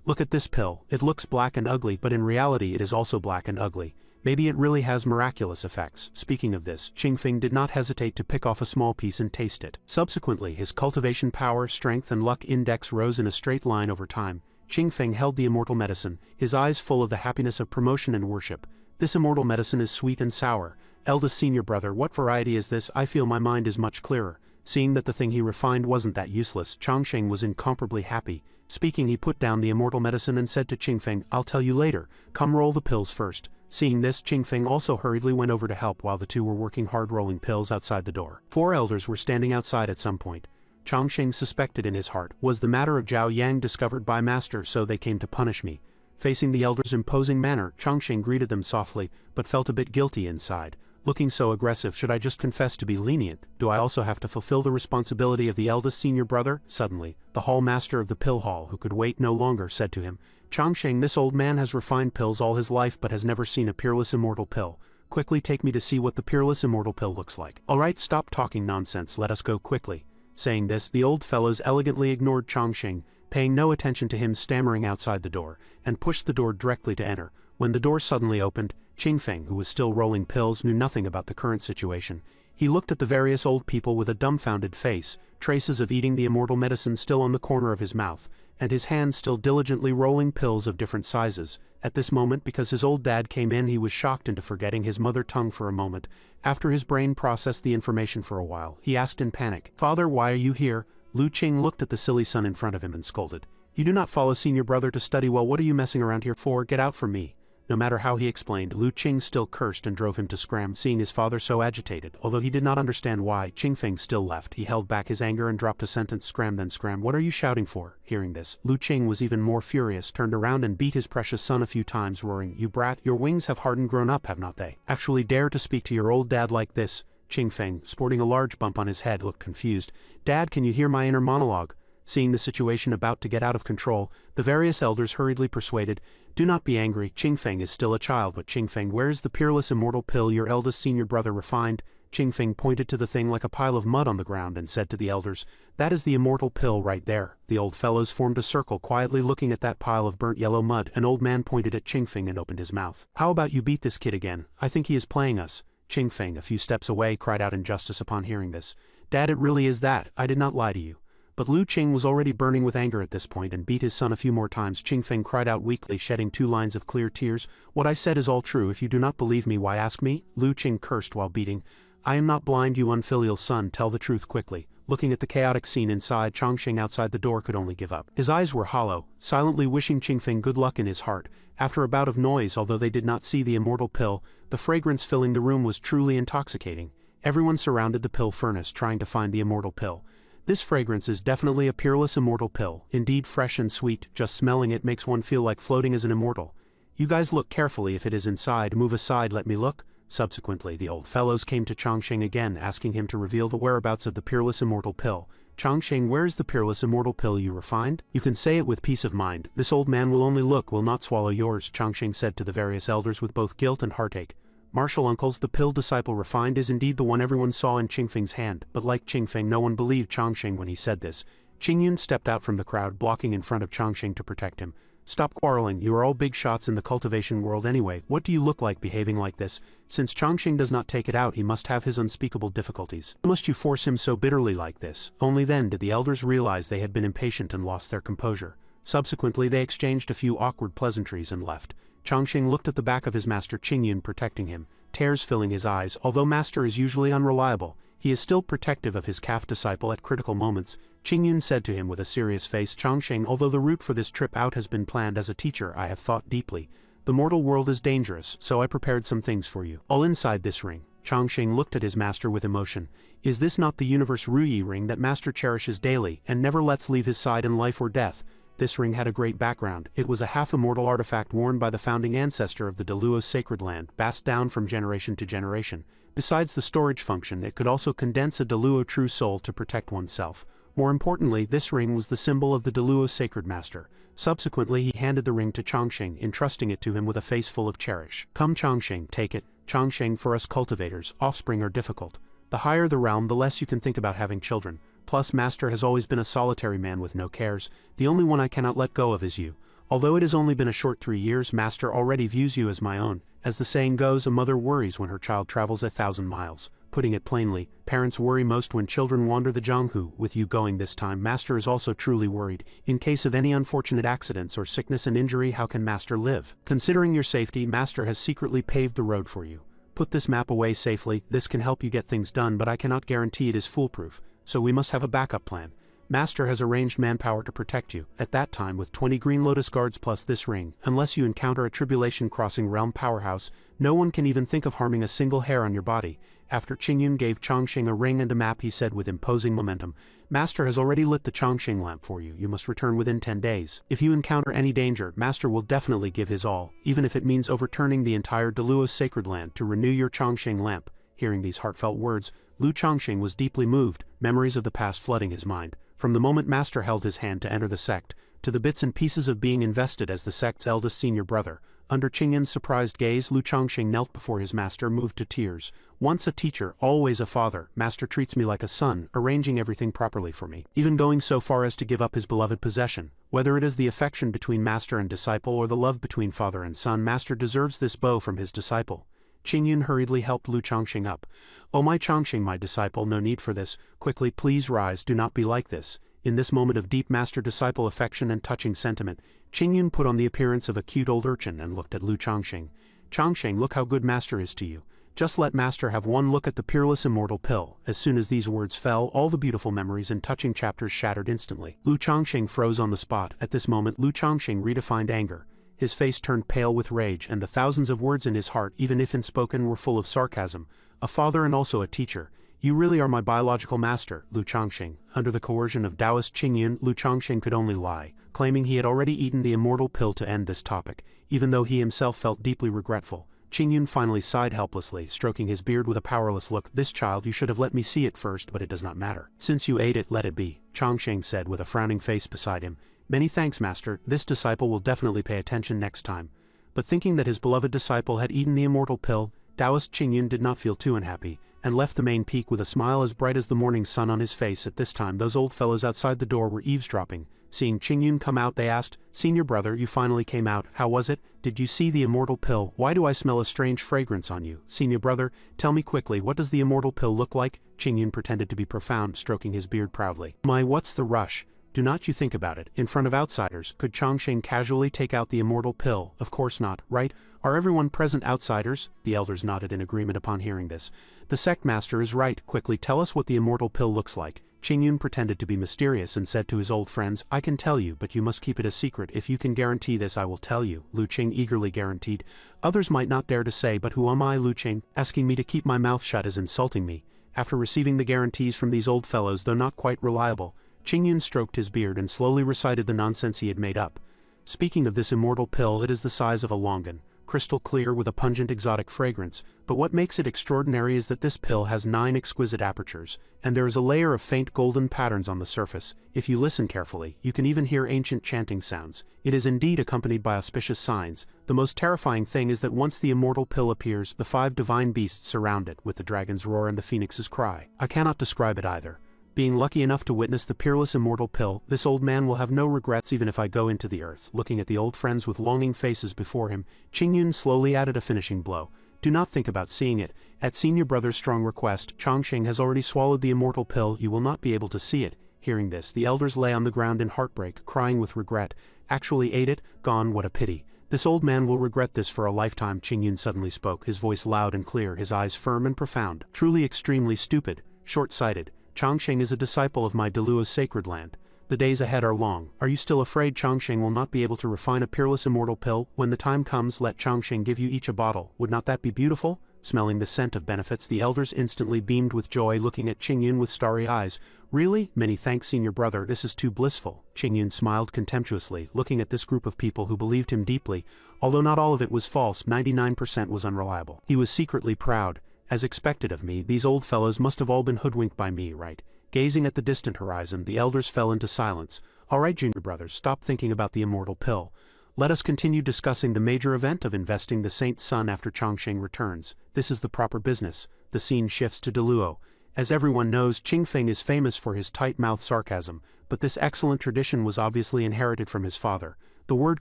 Look at this pill, it looks black and ugly, but in reality it is also black and ugly. Maybe it really has miraculous effects. Speaking of this, Qingfeng did not hesitate to pick off a small piece and taste it. Subsequently, his cultivation power, strength and luck index rose in a straight line over time. Qingfeng held the immortal medicine, his eyes full of the happiness of promotion and worship. This immortal medicine is sweet and sour. Eldest senior brother, what variety is this? I feel my mind is much clearer. Seeing that the thing he refined wasn't that useless, Changsheng was incomparably happy. Speaking, he put down the immortal medicine and said to Qingfeng, I'll tell you later, come roll the pills first. Seeing this, Qingfeng also hurriedly went over to help while the two were working hard rolling pills outside the door. 4 elders were standing outside at some point. Changsheng suspected in his heart, was the matter of Zhao Yang discovered by master, so they came to punish me. Facing the elders' imposing manner, Changsheng greeted them softly, but felt a bit guilty inside. Looking so aggressive, should I just confess to be lenient? Do I also have to fulfill the responsibility of the eldest senior brother? Suddenly, the hall master of the pill hall, who could wait no longer, said to him, Changsheng, this old man has refined pills all his life but has never seen a peerless immortal pill. Quickly take me to see what the peerless immortal pill looks like. All right, stop talking nonsense, let us go quickly. Saying this, the old fellows elegantly ignored Changsheng, paying no attention to him stammering outside the door, and pushed the door directly to enter. When the door suddenly opened, Qingfeng, who was still rolling pills, knew nothing about the current situation. He looked at the various old people with a dumbfounded face, traces of eating the immortal medicine still on the corner of his mouth, and his hands still diligently rolling pills of different sizes. At this moment, because his old dad came in, he was shocked into forgetting his mother tongue for a moment. After his brain processed the information for a while, he asked in panic, Father, why are you here? Lu Qing looked at the silly son in front of him and scolded, You do not follow senior brother to study well, what are you messing around here for? Get out from me. No matter how he explained, Lu Qing still cursed and drove him to scram. Seeing his father so agitated, although he did not understand why, Qingfeng still left. He held back his anger and dropped a sentence, scram then scram. What are you shouting for? Hearing this, Lu Qing was even more furious, turned around and beat his precious son a few times, roaring, You brat, your wings have hardened, grown up, have not they? Actually dare to speak to your old dad like this? Qingfeng, sporting a large bump on his head, looked confused. Dad, can you hear my inner monologue? Seeing the situation about to get out of control, the various elders hurriedly persuaded, Do not be angry, Qingfeng is still a child, but Qingfeng, where is the peerless immortal pill your eldest senior brother refined? Qingfeng pointed to the thing like a pile of mud on the ground and said to the elders, That is the immortal pill right there. The old fellows formed a circle, quietly looking at that pile of burnt yellow mud. An old man pointed at Qingfeng and opened his mouth. How about you beat this kid again? I think he is playing us. Qingfeng, a few steps away, cried out in justice upon hearing this. Dad, it really is that. I did not lie to you. But Lu Qing was already burning with anger at this point and beat his son a few more times. Qingfeng cried out weakly, shedding 2 lines of clear tears. What I said is all true. If you do not believe me, why ask me? Lu Qing cursed while beating. I am not blind, you unfilial son. Tell the truth quickly. Looking at the chaotic scene inside, Changsheng outside the door could only give up. His eyes were hollow, silently wishing Qingfeng good luck in his heart. After a bout of noise, although they did not see the immortal pill, the fragrance filling the room was truly intoxicating. Everyone surrounded the pill furnace, trying to find the immortal pill. This fragrance is definitely a peerless immortal pill, indeed fresh and sweet, just smelling it makes one feel like floating as an immortal. You guys look carefully, if it is inside, move aside, let me look. Subsequently, the old fellows came to Changsheng again, asking him to reveal the whereabouts of the peerless immortal pill. Changsheng, where is the peerless immortal pill you refined? You can say it with peace of mind. This old man will only look, will not swallow yours, Changsheng said to the various elders with both guilt and heartache. Martial uncles, the pill disciple refined is indeed the one everyone saw in Qingfeng's hand, but like Qingfeng, no one believed Changsheng when he said this. Qingyun stepped out from the crowd, blocking in front of Changsheng to protect him. Stop quarreling, you are all big shots in the cultivation world anyway. What do you look like behaving like this? Since Changsheng does not take it out, he must have his unspeakable difficulties. Must you force him so bitterly like this? Only then did the elders realize they had been impatient and lost their composure. Subsequently, they exchanged a few awkward pleasantries and left. Changsheng looked at the back of his master Qingyun, protecting him, tears filling his eyes. Although master is usually unreliable, he is still protective of his calf disciple at critical moments. Qingyun said to him with a serious face, Changsheng, although the route for this trip out has been planned, as a teacher I have thought deeply. The mortal world is dangerous, so I prepared some things for you. All inside this ring. Changsheng looked at his master with emotion. Is this not the universe Ruyi ring that master cherishes daily, and never lets leave his side in life or death? This ring had a great background. It was a half-immortal artifact worn by the founding ancestor of the Deluo sacred land, passed down from generation to generation. Besides the storage function, it could also condense a Deluo true soul to protect oneself. More importantly, this ring was the symbol of the Deluo sacred master. Subsequently, he handed the ring to Changsheng, entrusting it to him with a face full of cherish. Come Changsheng, take it. Changsheng, for us cultivators, offspring are difficult. The higher the realm, the less you can think about having children. Plus, master has always been a solitary man with no cares. The only one I cannot let go of is you. Although it has only been a short 3 years, Master already views you as my own. As the saying goes, a mother worries when her child travels 1,000 miles. Putting it plainly, parents worry most when children wander the Jianghu. With you going this time, Master is also truly worried. In case of any unfortunate accidents or sickness and injury, how can Master live? Considering your safety, Master has secretly paved the road for you. Put this map away safely. This can help you get things done, but I cannot guarantee it is foolproof, so we must have a backup plan. Master has arranged manpower to protect you, at that time with 20 Green Lotus guards plus this ring. Unless you encounter a tribulation crossing realm powerhouse, no one can even think of harming a single hair on your body. After Qingyun gave Chongqing a ring and a map, he said with imposing momentum, Master has already lit the Chongqing lamp for you. You must return within 10 days. If you encounter any danger, Master will definitely give his all, even if it means overturning the entire Deluo's sacred land to renew your Chongqing lamp. Hearing these heartfelt words, Lu Chongqing was deeply moved, memories of the past flooding his mind. From the moment Master held his hand to enter the sect, to the bits and pieces of being invested as the sect's eldest senior brother, under Qingyun's surprised gaze, Lu Chongqing knelt before his master, moved to tears. Once a teacher, always a father, Master treats me like a son, arranging everything properly for me, even going so far as to give up his beloved possession. Whether it is the affection between master and disciple or the love between father and son, Master deserves this bow from his disciple. Qingyun hurriedly helped Lu Chongqing up. Oh my Chongqing, my disciple, no need for this. Quickly, please rise, do not be like this. In this moment of deep master-disciple affection and touching sentiment, Qingyun put on the appearance of a cute old urchin and looked at Lu Chongqing. Chongqing, look how good Master is to you. Just let Master have one look at the peerless immortal pill. As soon as these words fell, all the beautiful memories and touching chapters shattered instantly. Lu Chongqing froze on the spot. At this moment, Lu Chongqing redefined anger. His face turned pale with rage, and the thousands of words in his heart, even if unspoken, were full of sarcasm. A father and also a teacher. You really are my biological master, Lu Chongqing. Under the coercion of Taoist Qingyun, Lu Chongqing could only lie, claiming he had already eaten the immortal pill to end this topic, even though he himself felt deeply regretful. Qingyun finally sighed helplessly, stroking his beard with a powerless look. This child, you should have let me see it first, but it does not matter. Since you ate it, let it be, Chongqing said with a frowning face beside him. Many thanks, Master. This disciple will definitely pay attention next time. But thinking that his beloved disciple had eaten the immortal pill, Taoist Qingyun did not feel too unhappy, and left the main peak with a smile as bright as the morning sun on his face. At this time, those old fellows outside the door were eavesdropping. Seeing Qingyun come out, they asked, Senior brother, you finally came out. How was it? Did you see the immortal pill? Why do I smell a strange fragrance on you? Senior brother, tell me quickly, what does the immortal pill look like? Qingyun pretended to be profound, stroking his beard proudly. My, what's the rush? Do not you think about it. In front of outsiders, could Chongqing casually take out the immortal pill? Of course not, right? Are everyone present outsiders? The elders nodded in agreement upon hearing this. The sect master is right. Quickly tell us what the immortal pill looks like. Qingyun pretended to be mysterious and said to his old friends, I can tell you, but you must keep it a secret. If you can guarantee this, I will tell you. Lu Qing eagerly guaranteed. Others might not dare to say, but who am I, Lu Qing? Asking me to keep my mouth shut is insulting me. After receiving the guarantees from these old fellows, though not quite reliable, Qingyun stroked his beard and slowly recited the nonsense he had made up. Speaking of this immortal pill, it is the size of a longan, crystal clear with a pungent exotic fragrance, but what makes it extraordinary is that this pill has 9 exquisite apertures, and there is a layer of faint golden patterns on the surface. If you listen carefully, you can even hear ancient chanting sounds. It is indeed accompanied by auspicious signs. The most terrifying thing is that once the immortal pill appears, the 5 divine beasts surround it, with the dragon's roar and the phoenix's cry. I cannot describe it either. Being lucky enough to witness the peerless immortal pill, this old man will have no regrets even if I go into the earth. Looking at the old friends with longing faces before him, Qingyun slowly added a finishing blow. Do not think about seeing it. At senior brother's strong request, Chongqing has already swallowed the immortal pill. You will not be able to see it. Hearing this, the elders lay on the ground in heartbreak, crying with regret. Actually ate it? Gone, what a pity. This old man will regret this for a lifetime. Qingyun suddenly spoke, his voice loud and clear, his eyes firm and profound. Truly extremely stupid, short-sighted. Chongqing is a disciple of my Deluo's sacred land. The days ahead are long. Are you still afraid Chongqing will not be able to refine a peerless immortal pill? When the time comes, let Chongqing give you each a bottle. Would not that be beautiful? Smelling the scent of benefits, the elders instantly beamed with joy, looking at Qingyun with starry eyes. Really? Many thanks, senior brother, this is too blissful. Qingyun smiled contemptuously, looking at this group of people who believed him deeply. Although not all of it was false, 99% was unreliable. He was secretly proud. As expected of me, these old fellows must have all been hoodwinked by me, right? Gazing at the distant horizon, the elders fell into silence. All right, junior brothers, stop thinking about the immortal pill. Let us continue discussing the major event of investing the Saint's son after Chongqing returns. This is the proper business. The scene shifts to Deluo. As everyone knows, Qingfeng is famous for his tight-mouthed sarcasm, but this excellent tradition was obviously inherited from his father. The word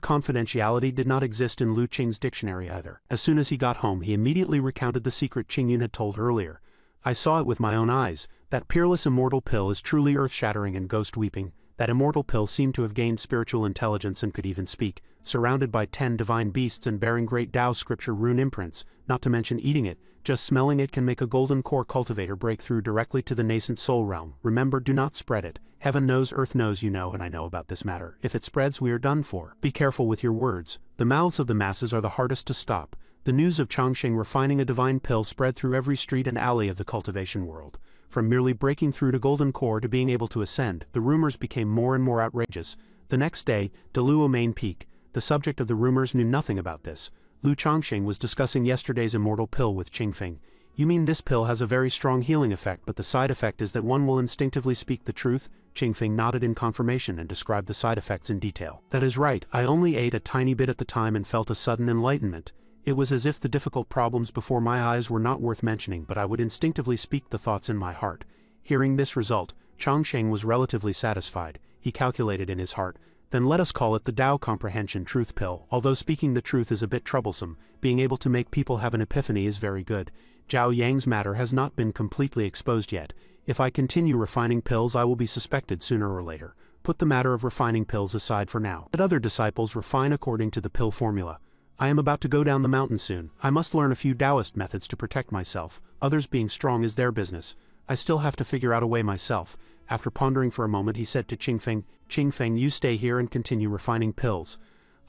confidentiality did not exist in Lu Qing's dictionary either. As soon as he got home, he immediately recounted the secret Qingyun had told earlier. I saw it with my own eyes. That peerless immortal pill is truly earth-shattering and ghost-weeping. That immortal pill seemed to have gained spiritual intelligence and could even speak, surrounded by 10 divine beasts and bearing great Tao scripture rune imprints, not to mention eating it. Just smelling it can make a golden core cultivator break through directly to the nascent soul realm. Remember, do not spread it. Heaven knows, earth knows, you know, and I know about this matter. If it spreads, we are done for. Be careful with your words. The mouths of the masses are the hardest to stop. The news of Changsheng refining a divine pill spread through every street and alley of the cultivation world. From merely breaking through to golden core to being able to ascend, the rumors became more and more outrageous. The next day, Deluo Main Peak. The subject of the rumors knew nothing about this. Lu Changsheng was discussing yesterday's immortal pill with Qingfeng. You mean this pill has a very strong healing effect, but the side effect is that one will instinctively speak the truth? Qingfeng nodded in confirmation and described the side effects in detail. That is right, I only ate a tiny bit at the time and felt a sudden enlightenment. It was as if the difficult problems before my eyes were not worth mentioning, but I would instinctively speak the thoughts in my heart. Hearing this result, Changsheng was relatively satisfied. He calculated in his heart, then let us call it the Tao Comprehension Truth Pill. Although speaking the truth is a bit troublesome, being able to make people have an epiphany is very good. Zhao Yang's matter has not been completely exposed yet. If I continue refining pills, I will be suspected sooner or later. Put the matter of refining pills aside for now. Let other disciples refine according to the pill formula. I am about to go down the mountain soon. I must learn a few Taoist methods to protect myself. Others being strong is their business. I still have to figure out a way myself. After pondering for a moment, he said to Qingfeng, Qingfeng, you stay here and continue refining pills.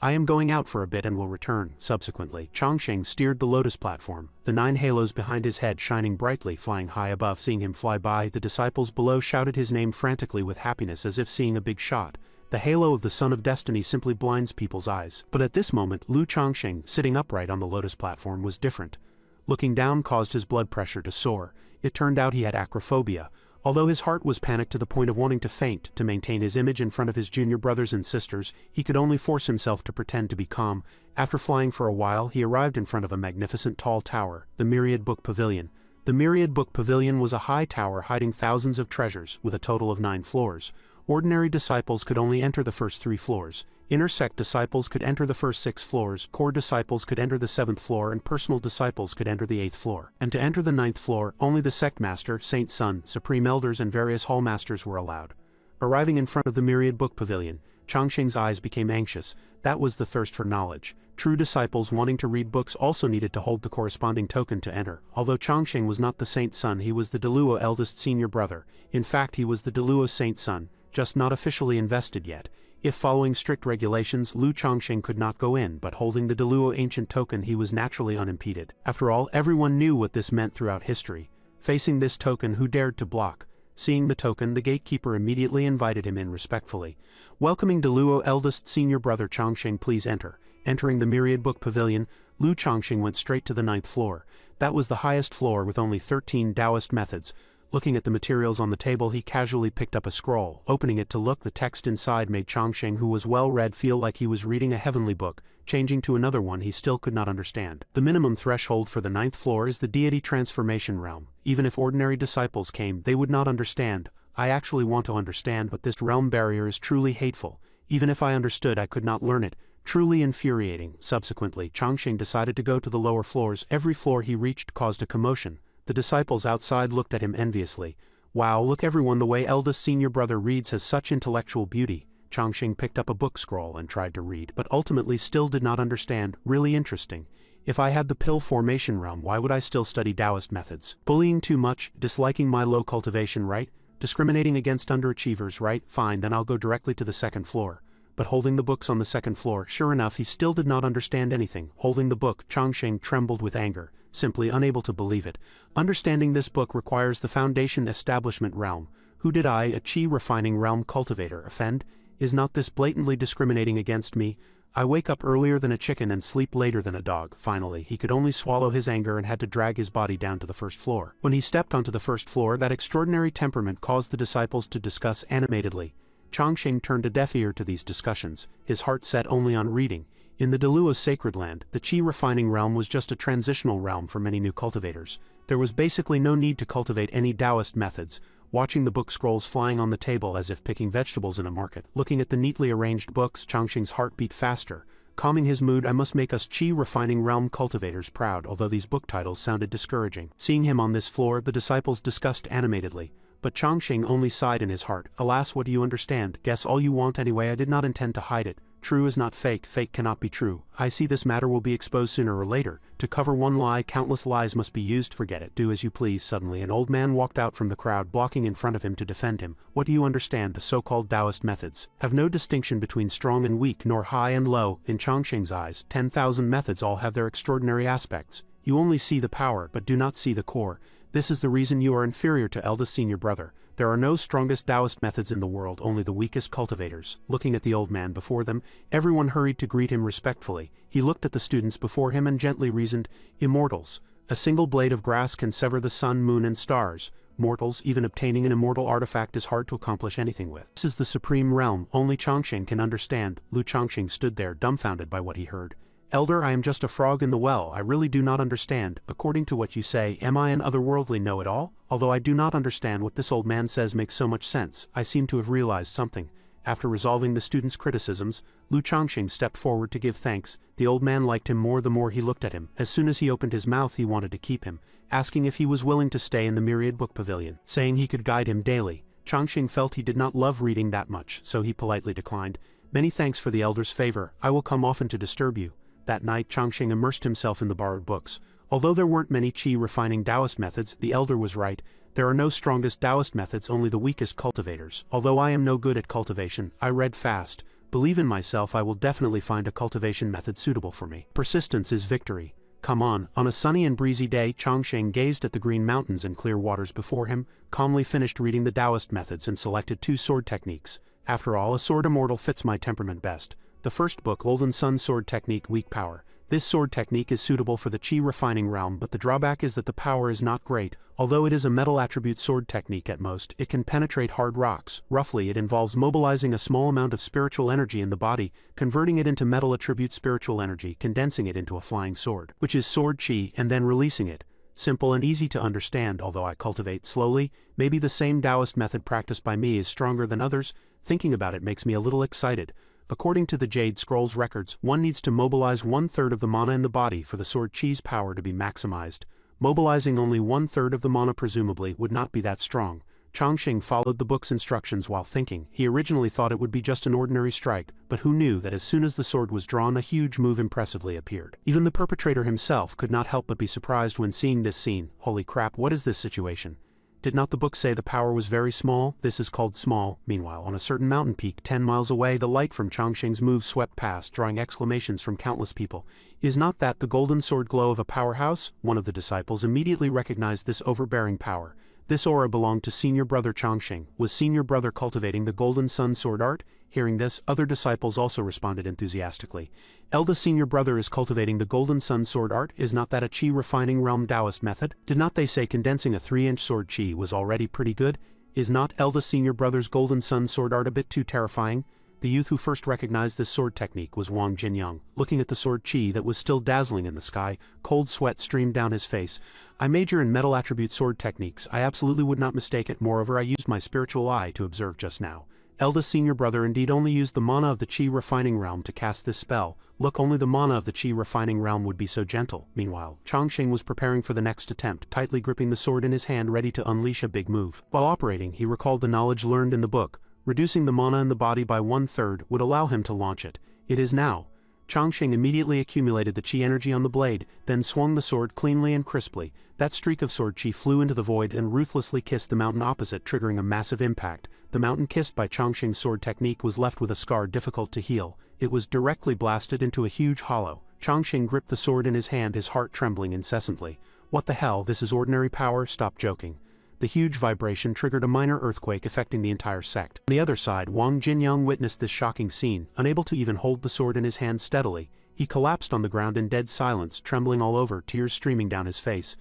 I am going out for a bit and will return. Subsequently, Changsheng steered the lotus platform, the 9 halos behind his head shining brightly, flying high above. Seeing him fly by, the disciples below shouted his name frantically with happiness as if seeing a big shot. The halo of the Son of Destiny simply blinds people's eyes. But at this moment, Lu Changsheng, sitting upright on the lotus platform, was different. Looking down caused his blood pressure to soar. It turned out he had acrophobia. Although his heart was panicked to the point of wanting to faint, to maintain his image in front of his junior brothers and sisters, he could only force himself to pretend to be calm. After flying for a while, he arrived in front of a magnificent tall tower, the Myriad Book Pavilion. The Myriad Book Pavilion was a high tower hiding thousands of treasures, with a total of 9 floors. Ordinary disciples could only enter the first 3 floors. Inner Sect disciples could enter the first 6 floors, core disciples could enter the 7th floor, and personal disciples could enter the 8th floor. And to enter the 9th floor, only the Sect Master, Saint Sun, Supreme Elders and various Hall Masters were allowed. Arriving in front of the Myriad Book Pavilion, Changsheng's eyes became anxious. That was the thirst for knowledge. True disciples wanting to read books also needed to hold the corresponding token to enter. Although Changsheng was not the Saint Sun, he was the Deluo eldest senior brother. In fact, he was the Deluo Saint Sun, just not officially invested yet. If following strict regulations, Lu Changsheng could not go in, but holding the Deluo ancient token, he was naturally unimpeded. After all, everyone knew what this meant throughout history. Facing this token, who dared to block? Seeing the token, the gatekeeper immediately invited him in respectfully. Welcoming Deluo eldest senior brother Changsheng, please enter. Entering the Myriad Book Pavilion, Lu Changsheng went straight to the 9th floor. That was the highest floor with only 13 Taoist methods. Looking at the materials on the table, he casually picked up a scroll. Opening it to look, the text inside made Changsheng, who was well read, feel like he was reading a heavenly book. Changing to another one he still could not understand. The minimum threshold for the 9th floor is the deity transformation realm. Even if ordinary disciples came, they would not understand. I actually want to understand, but this realm barrier is truly hateful. Even if I understood, I could not learn it. Truly infuriating. Subsequently, Changsheng decided to go to the lower floors. Every floor he reached caused a commotion. The disciples outside looked at him enviously. Wow, look everyone, the way eldest senior brother reads has such intellectual beauty. Changsheng picked up a book scroll and tried to read, but ultimately still did not understand. Really interesting. If I had the pill formation realm, why would I still study Taoist methods? Bullying too much, disliking my low cultivation, right? Discriminating against underachievers, right? Fine, then I'll go directly to the 2nd floor. But holding the books on the 2nd floor, sure enough, he still did not understand anything. Holding the book, Changsheng trembled with anger, simply unable to believe it. Understanding this book requires the foundation establishment realm. Who did I, a chi refining realm cultivator, offend? Is not this blatantly discriminating against me? I wake up earlier than a chicken and sleep later than a dog. Finally, he could only swallow his anger and had to drag his body down to the 1st floor. When he stepped onto the 1st floor, that extraordinary temperament caused the disciples to discuss animatedly. Changsheng turned a deaf ear to these discussions, his heart set only on reading. In the Deluo sacred land, the chi refining realm was just a transitional realm for many new cultivators. There was basically no need to cultivate any Taoist methods. watching the book scrolls flying on the table as if picking vegetables in a market. Looking at the neatly arranged books, Changxing's heart beat faster. Calming his mood, I must make us Qi refining realm cultivators proud, although these book titles sounded discouraging. Seeing him on this floor, the disciples discussed animatedly. But Changxing only sighed in his heart. Alas, what do you understand? Guess all you want anyway, I did not intend to hide it. True is not fake, fake cannot be true. I see this matter will be exposed sooner or later. To cover one lie, countless lies must be used. Forget it. Do as you please. Suddenly an old man walked out from the crowd, blocking in front of him to defend him. What do you understand? The so-called Taoist methods have no distinction between strong and weak, nor high and low. In Changxing's eyes, 10,000 methods all have their extraordinary aspects. You only see the power, but do not see the core. This is the reason you are inferior to eldest senior brother. There are no strongest Taoist methods in the world, only the weakest cultivators. Looking at the old man before them, everyone hurried to greet him respectfully. He looked at the students before him and gently reasoned, Immortals. A single blade of grass can sever the sun, moon and stars. Mortals, even obtaining an immortal artifact is hard to accomplish anything with. This is the supreme realm, only Changxing can understand. Lu Changxing stood there, dumbfounded by what he heard. Elder, I am just a frog in the well, I really do not understand. According to what you say, am I an otherworldly know-it-all? Although I do not understand what this old man says makes so much sense, I seem to have realized something. After resolving the students' criticisms, Lu Changxing stepped forward to give thanks. The old man liked him more the more he looked at him. As soon as he opened his mouth he wanted to keep him, asking if he was willing to stay in the Myriad Book Pavilion, saying he could guide him daily. Changxing felt he did not love reading that much, so he politely declined. Many thanks for the elder's favor, I will come often to disturb you. That night Changxing immersed himself in the borrowed books. Although there weren't many Qi refining Taoist methods, the elder was right. There are no strongest Taoist methods, only the weakest cultivators. Although I am no good at cultivation, I read fast. Believe in myself, I will definitely find a cultivation method suitable for me. Persistence is victory. Come on. On a sunny and breezy day, Changxing gazed at the green mountains and clear waters before him, calmly finished reading the Taoist methods and selected 2 sword techniques. After all, a sword immortal fits my temperament best. The first book, Golden Sun Sword Technique, Weak Power. This sword technique is suitable for the Qi refining realm, but the drawback is that the power is not great. Although it is a metal attribute sword technique at most, it can penetrate hard rocks. Roughly, it involves mobilizing a small amount of spiritual energy in the body, converting it into metal attribute spiritual energy, condensing it into a flying sword, which is sword Qi, and then releasing it. Simple and easy to understand, although I cultivate slowly. Maybe the same Taoist method practiced by me is stronger than others. Thinking about it makes me a little excited. According to the Jade Scrolls records, one needs to mobilize 1/3 of the mana in the body for the sword Qi's power to be maximized. Mobilizing only 1/3 of the mana presumably would not be that strong. Changxing followed the book's instructions while thinking. He originally thought it would be just an ordinary strike, but who knew that as soon as the sword was drawn, a huge move impressively appeared. Even the perpetrator himself could not help but be surprised when seeing this scene. Holy crap, what is this situation? Did not the book say the power was very small? This is called small. Meanwhile, on a certain mountain peak 10 miles away, the light from Changxing's move swept past, drawing exclamations from countless people. Is not that the golden sword glow of a powerhouse? One of the disciples immediately recognized this overbearing power. This aura belonged to senior brother Changxing. Was senior brother cultivating the golden sun sword art? Hearing this, other disciples also responded enthusiastically. Eldest senior brother is cultivating the golden sun sword art. Is not that a Qi refining realm Taoist method? Did not they say condensing a 3-inch sword Qi was already pretty good? Is not eldest senior brother's golden sun sword art a bit too terrifying? The youth who first recognized this sword technique was Wang Jinyang. Looking at the sword Qi that was still dazzling in the sky, cold sweat streamed down his face. I major in metal attribute sword techniques. I absolutely would not mistake it. Moreover, I used my spiritual eye to observe just now. Eldest senior brother indeed only used the mana of the Qi refining realm to cast this spell. Look, only the mana of the Qi refining realm would be so gentle. Meanwhile, Changxing was preparing for the next attempt, tightly gripping the sword in his hand, ready to unleash a big move. While operating, he recalled the knowledge learned in the book. Reducing the mana in the body by 1/3 would allow him to launch it. It is now. Changxing immediately accumulated the Qi energy on the blade, then swung the sword cleanly and crisply. That streak of sword Qi flew into the void and ruthlessly kissed the mountain opposite, triggering a massive impact. The mountain kissed by Changxing's sword technique was left with a scar difficult to heal. It was directly blasted into a huge hollow. Changxing gripped the sword in his hand, his heart trembling incessantly. What the hell, this is ordinary power? Stop joking. The huge vibration triggered a minor earthquake affecting the entire sect. On the other side, Wang Jinyang witnessed this shocking scene. Unable to even hold the sword in his hand steadily, he collapsed on the ground in dead silence, trembling all over, tears streaming down his face.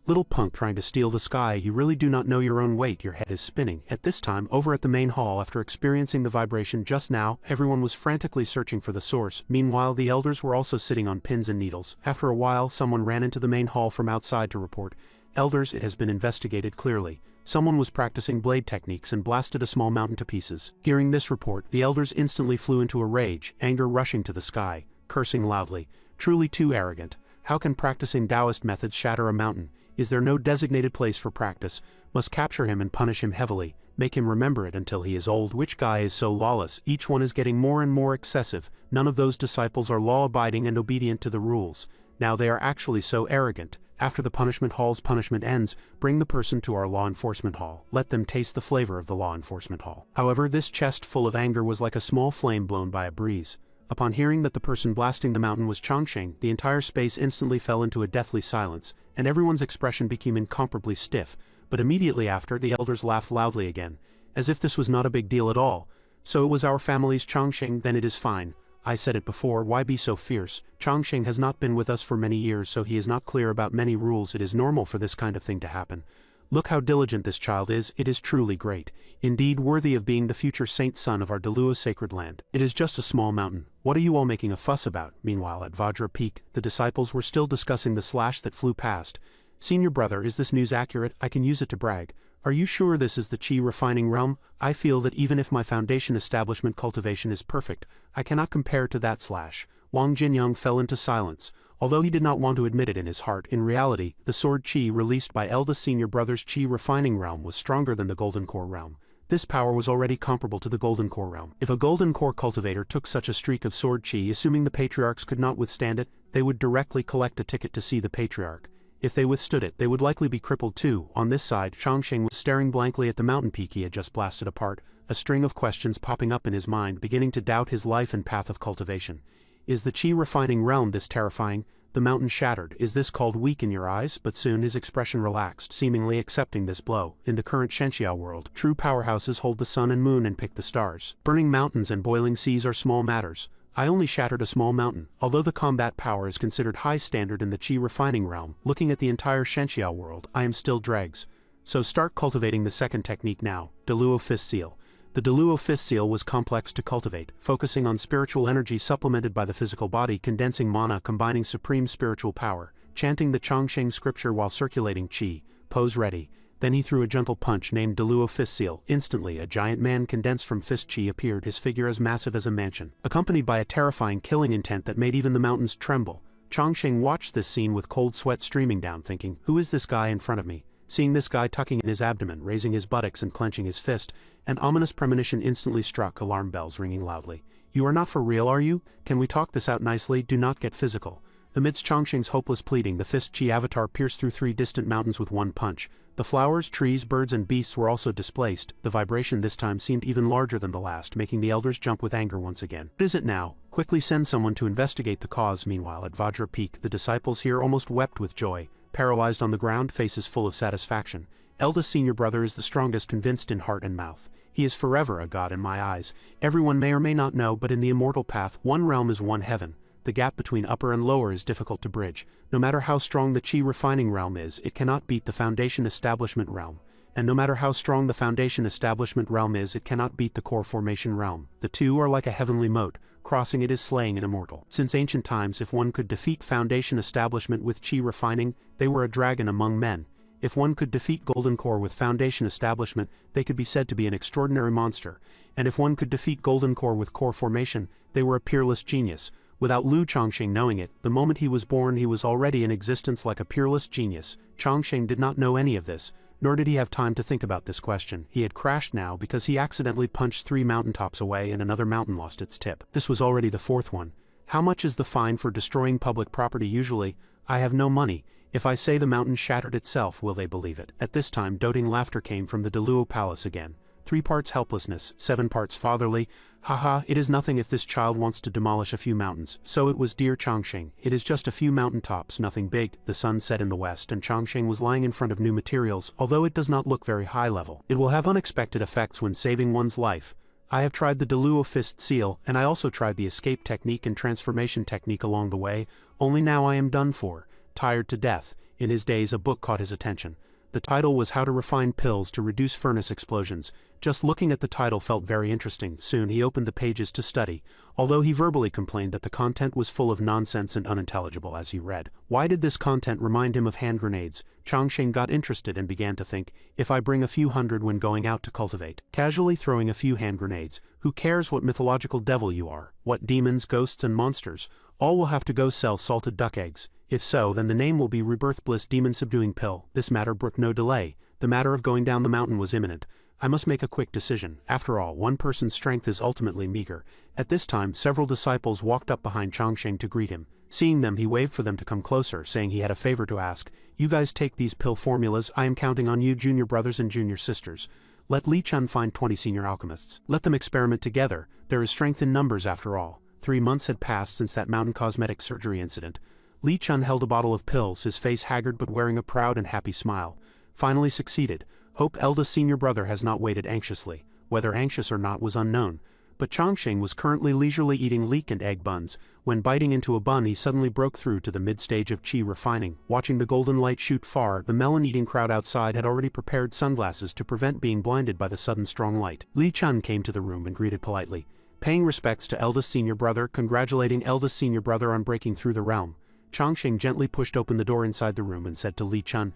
Little punk trying to steal the sky, you really do not know your own weight, your head is spinning. At this time, over at the main hall, after experiencing the vibration just now, everyone was frantically searching for the source. Meanwhile, the elders were also sitting on pins and needles. After a while, someone ran into the main hall from outside to report, "Elders, it has been investigated clearly. Someone was practicing blade techniques and blasted a small mountain to pieces. Hearing this report, the elders instantly flew into a rage, anger rushing to the sky, cursing loudly. Truly too arrogant. How can practicing Taoist methods shatter a mountain? Is there no designated place for practice? Must capture him and punish him heavily, make him remember it until he is old. Which guy is so lawless? Each one is getting more and more excessive. None of those disciples are law-abiding and obedient to the rules. Now they are actually so arrogant. After the punishment hall's punishment ends, bring the person to our law enforcement hall. Let them taste the flavor of the law enforcement hall. However, this chest full of anger was like a small flame blown by a breeze. Upon hearing that the person blasting the mountain was Chongqing, the entire space instantly fell into a deathly silence, and everyone's expression became incomparably stiff. But immediately after, the elders laughed loudly again, as if this was not a big deal at all. So it was our family's Chongqing, then it is fine. I said it before, why be so fierce? Chongqing has not been with us for many years, so he is not clear about many rules. It is normal for this kind of thing to happen. Look how diligent this child is. It is truly great. Indeed worthy of being the future saint son of our Deluo sacred land. It is just a small mountain. What are you all making a fuss about? Meanwhile at Vajra Peak, the disciples were still discussing the slash that flew past. Senior brother, is this news accurate? I can use it to brag. Are you sure this is the Qi refining realm? I feel that even if my foundation establishment cultivation is perfect, I cannot compare to that slash. Wang Jinyang fell into silence. Although he did not want to admit it in his heart, in reality, the sword Qi released by eldest senior brother's Qi refining realm was stronger than the Golden Core realm. This power was already comparable to the Golden Core realm. If a Golden Core cultivator took such a streak of sword Qi, assuming the patriarchs could not withstand it, they would directly collect a ticket to see the patriarch. If they withstood it, they would likely be crippled too. On this side, Chongqing was staring blankly at the mountain peak he had just blasted apart, a string of questions popping up in his mind, beginning to doubt his life and path of cultivation. Is the Qi refining realm this terrifying? The mountain shattered. Is this called weak in your eyes? But soon his expression relaxed, seemingly accepting this blow. In the current Shenxiao world, true powerhouses hold the sun and moon and pick the stars. Burning mountains and boiling seas are small matters. I only shattered a small mountain. Although the combat power is considered high standard in the Qi refining realm, looking at the entire Shenxiao world, I am still dregs. So start cultivating the second technique now, Deluo Fist Seal. The Deluo Fist Seal was complex to cultivate, focusing on spiritual energy supplemented by the physical body, condensing mana, combining supreme spiritual power, chanting the Chongqing scripture while circulating Qi. Pose ready. Then he threw a gentle punch named Deluo Fist Seal. Instantly, a giant man condensed from Fist Qi appeared, his figure as massive as a mansion, accompanied by a terrifying killing intent that made even the mountains tremble. Chongqing watched this scene with cold sweat streaming down, thinking, who is this guy in front of me? Seeing this guy tucking in his abdomen, raising his buttocks and clenching his fist, an ominous premonition instantly struck, alarm bells ringing loudly. You are not for real, are you? Can we talk this out nicely? Do not get physical. Amidst Chongqing's hopeless pleading, the Fist Qi avatar pierced through 3 distant mountains with one punch. The flowers, trees, birds and beasts were also displaced. The vibration this time seemed even larger than the last, making the elders jump with anger once again. What is it now? Quickly send someone to investigate the cause. Meanwhile at Vajra Peak, the disciples here almost wept with joy. Paralyzed on the ground, faces full of satisfaction. Eldest senior brother is the strongest, convinced in heart and mouth. He is forever a god in my eyes. Everyone may or may not know, but in the immortal path, one realm is one heaven. The gap between upper and lower is difficult to bridge. No matter how strong the Qi refining realm is, it cannot beat the foundation establishment realm. And no matter how strong the foundation establishment realm is, it cannot beat the core formation realm. The two are like a heavenly moat. Crossing it is slaying an immortal. Since ancient times, if one could defeat foundation establishment with Qi refining, they were a dragon among men. If one could defeat Golden Core with foundation establishment, they could be said to be an extraordinary monster. And if one could defeat Golden Core with core formation, they were a peerless genius. Without Lu Chongqing knowing it, the moment he was born he was already in existence like a peerless genius. Chongqing did not know any of this, nor did he have time to think about this question. He had crashed now because he accidentally punched 3 mountaintops away and another mountain lost its tip. This was already the 4th one. How much is the fine for destroying public property usually? I have no money. If I say the mountain shattered itself, will they believe it? At this time doting laughter came from the Deluo palace again. 3 parts helplessness, 7 parts fatherly. Haha, it is nothing if this child wants to demolish a few mountains. So it was dear Chongqing. It is just a few mountain tops, nothing big. The sun set in the west and Chongqing was lying in front of new materials, although it does not look very high level. It will have unexpected effects when saving one's life. I have tried the Deluo Fist Seal, and I also tried the escape technique and transformation technique along the way, only now I am done for. Tired to death. In his days a book caught his attention. The title was How to Refine Pills to Reduce Furnace Explosions. Just looking at the title felt very interesting. Soon he opened the pages to study, although he verbally complained that the content was full of nonsense and unintelligible as he read. Why did this content remind him of hand grenades? Changsheng got interested and began to think, if I bring a few hundred when going out to cultivate, casually throwing a few hand grenades, who cares what mythological devil you are, what demons, ghosts and monsters, all will have to go sell salted duck eggs. If so, then the name will be Rebirth Bliss Demon Subduing Pill. This matter brooked no delay. The matter of going down the mountain was imminent. I must make a quick decision. After all, one person's strength is ultimately meager. At this time, several disciples walked up behind Changsheng to greet him. Seeing them, he waved for them to come closer, saying he had a favor to ask. You guys take these pill formulas. I am counting on you, junior brothers and junior sisters. Let Li Chun find 20 senior alchemists. Let them experiment together. There is strength in numbers after all. 3 months had passed since that mountain cosmetic surgery incident. Li Chun held a bottle of pills, his face haggard but wearing a proud and happy smile. Finally succeeded. Hope eldest senior brother has not waited anxiously. Whether anxious or not was unknown. But Changsheng was currently leisurely eating leek and egg buns. When biting into a bun, he suddenly broke through to the mid-stage of qi refining. Watching the golden light shoot far, the melon-eating crowd outside had already prepared sunglasses to prevent being blinded by the sudden strong light. Li Chun came to the room and greeted politely, paying respects to eldest senior brother, congratulating eldest senior brother on breaking through the realm. Changsheng gently pushed open the door inside the room and said to Li Chun,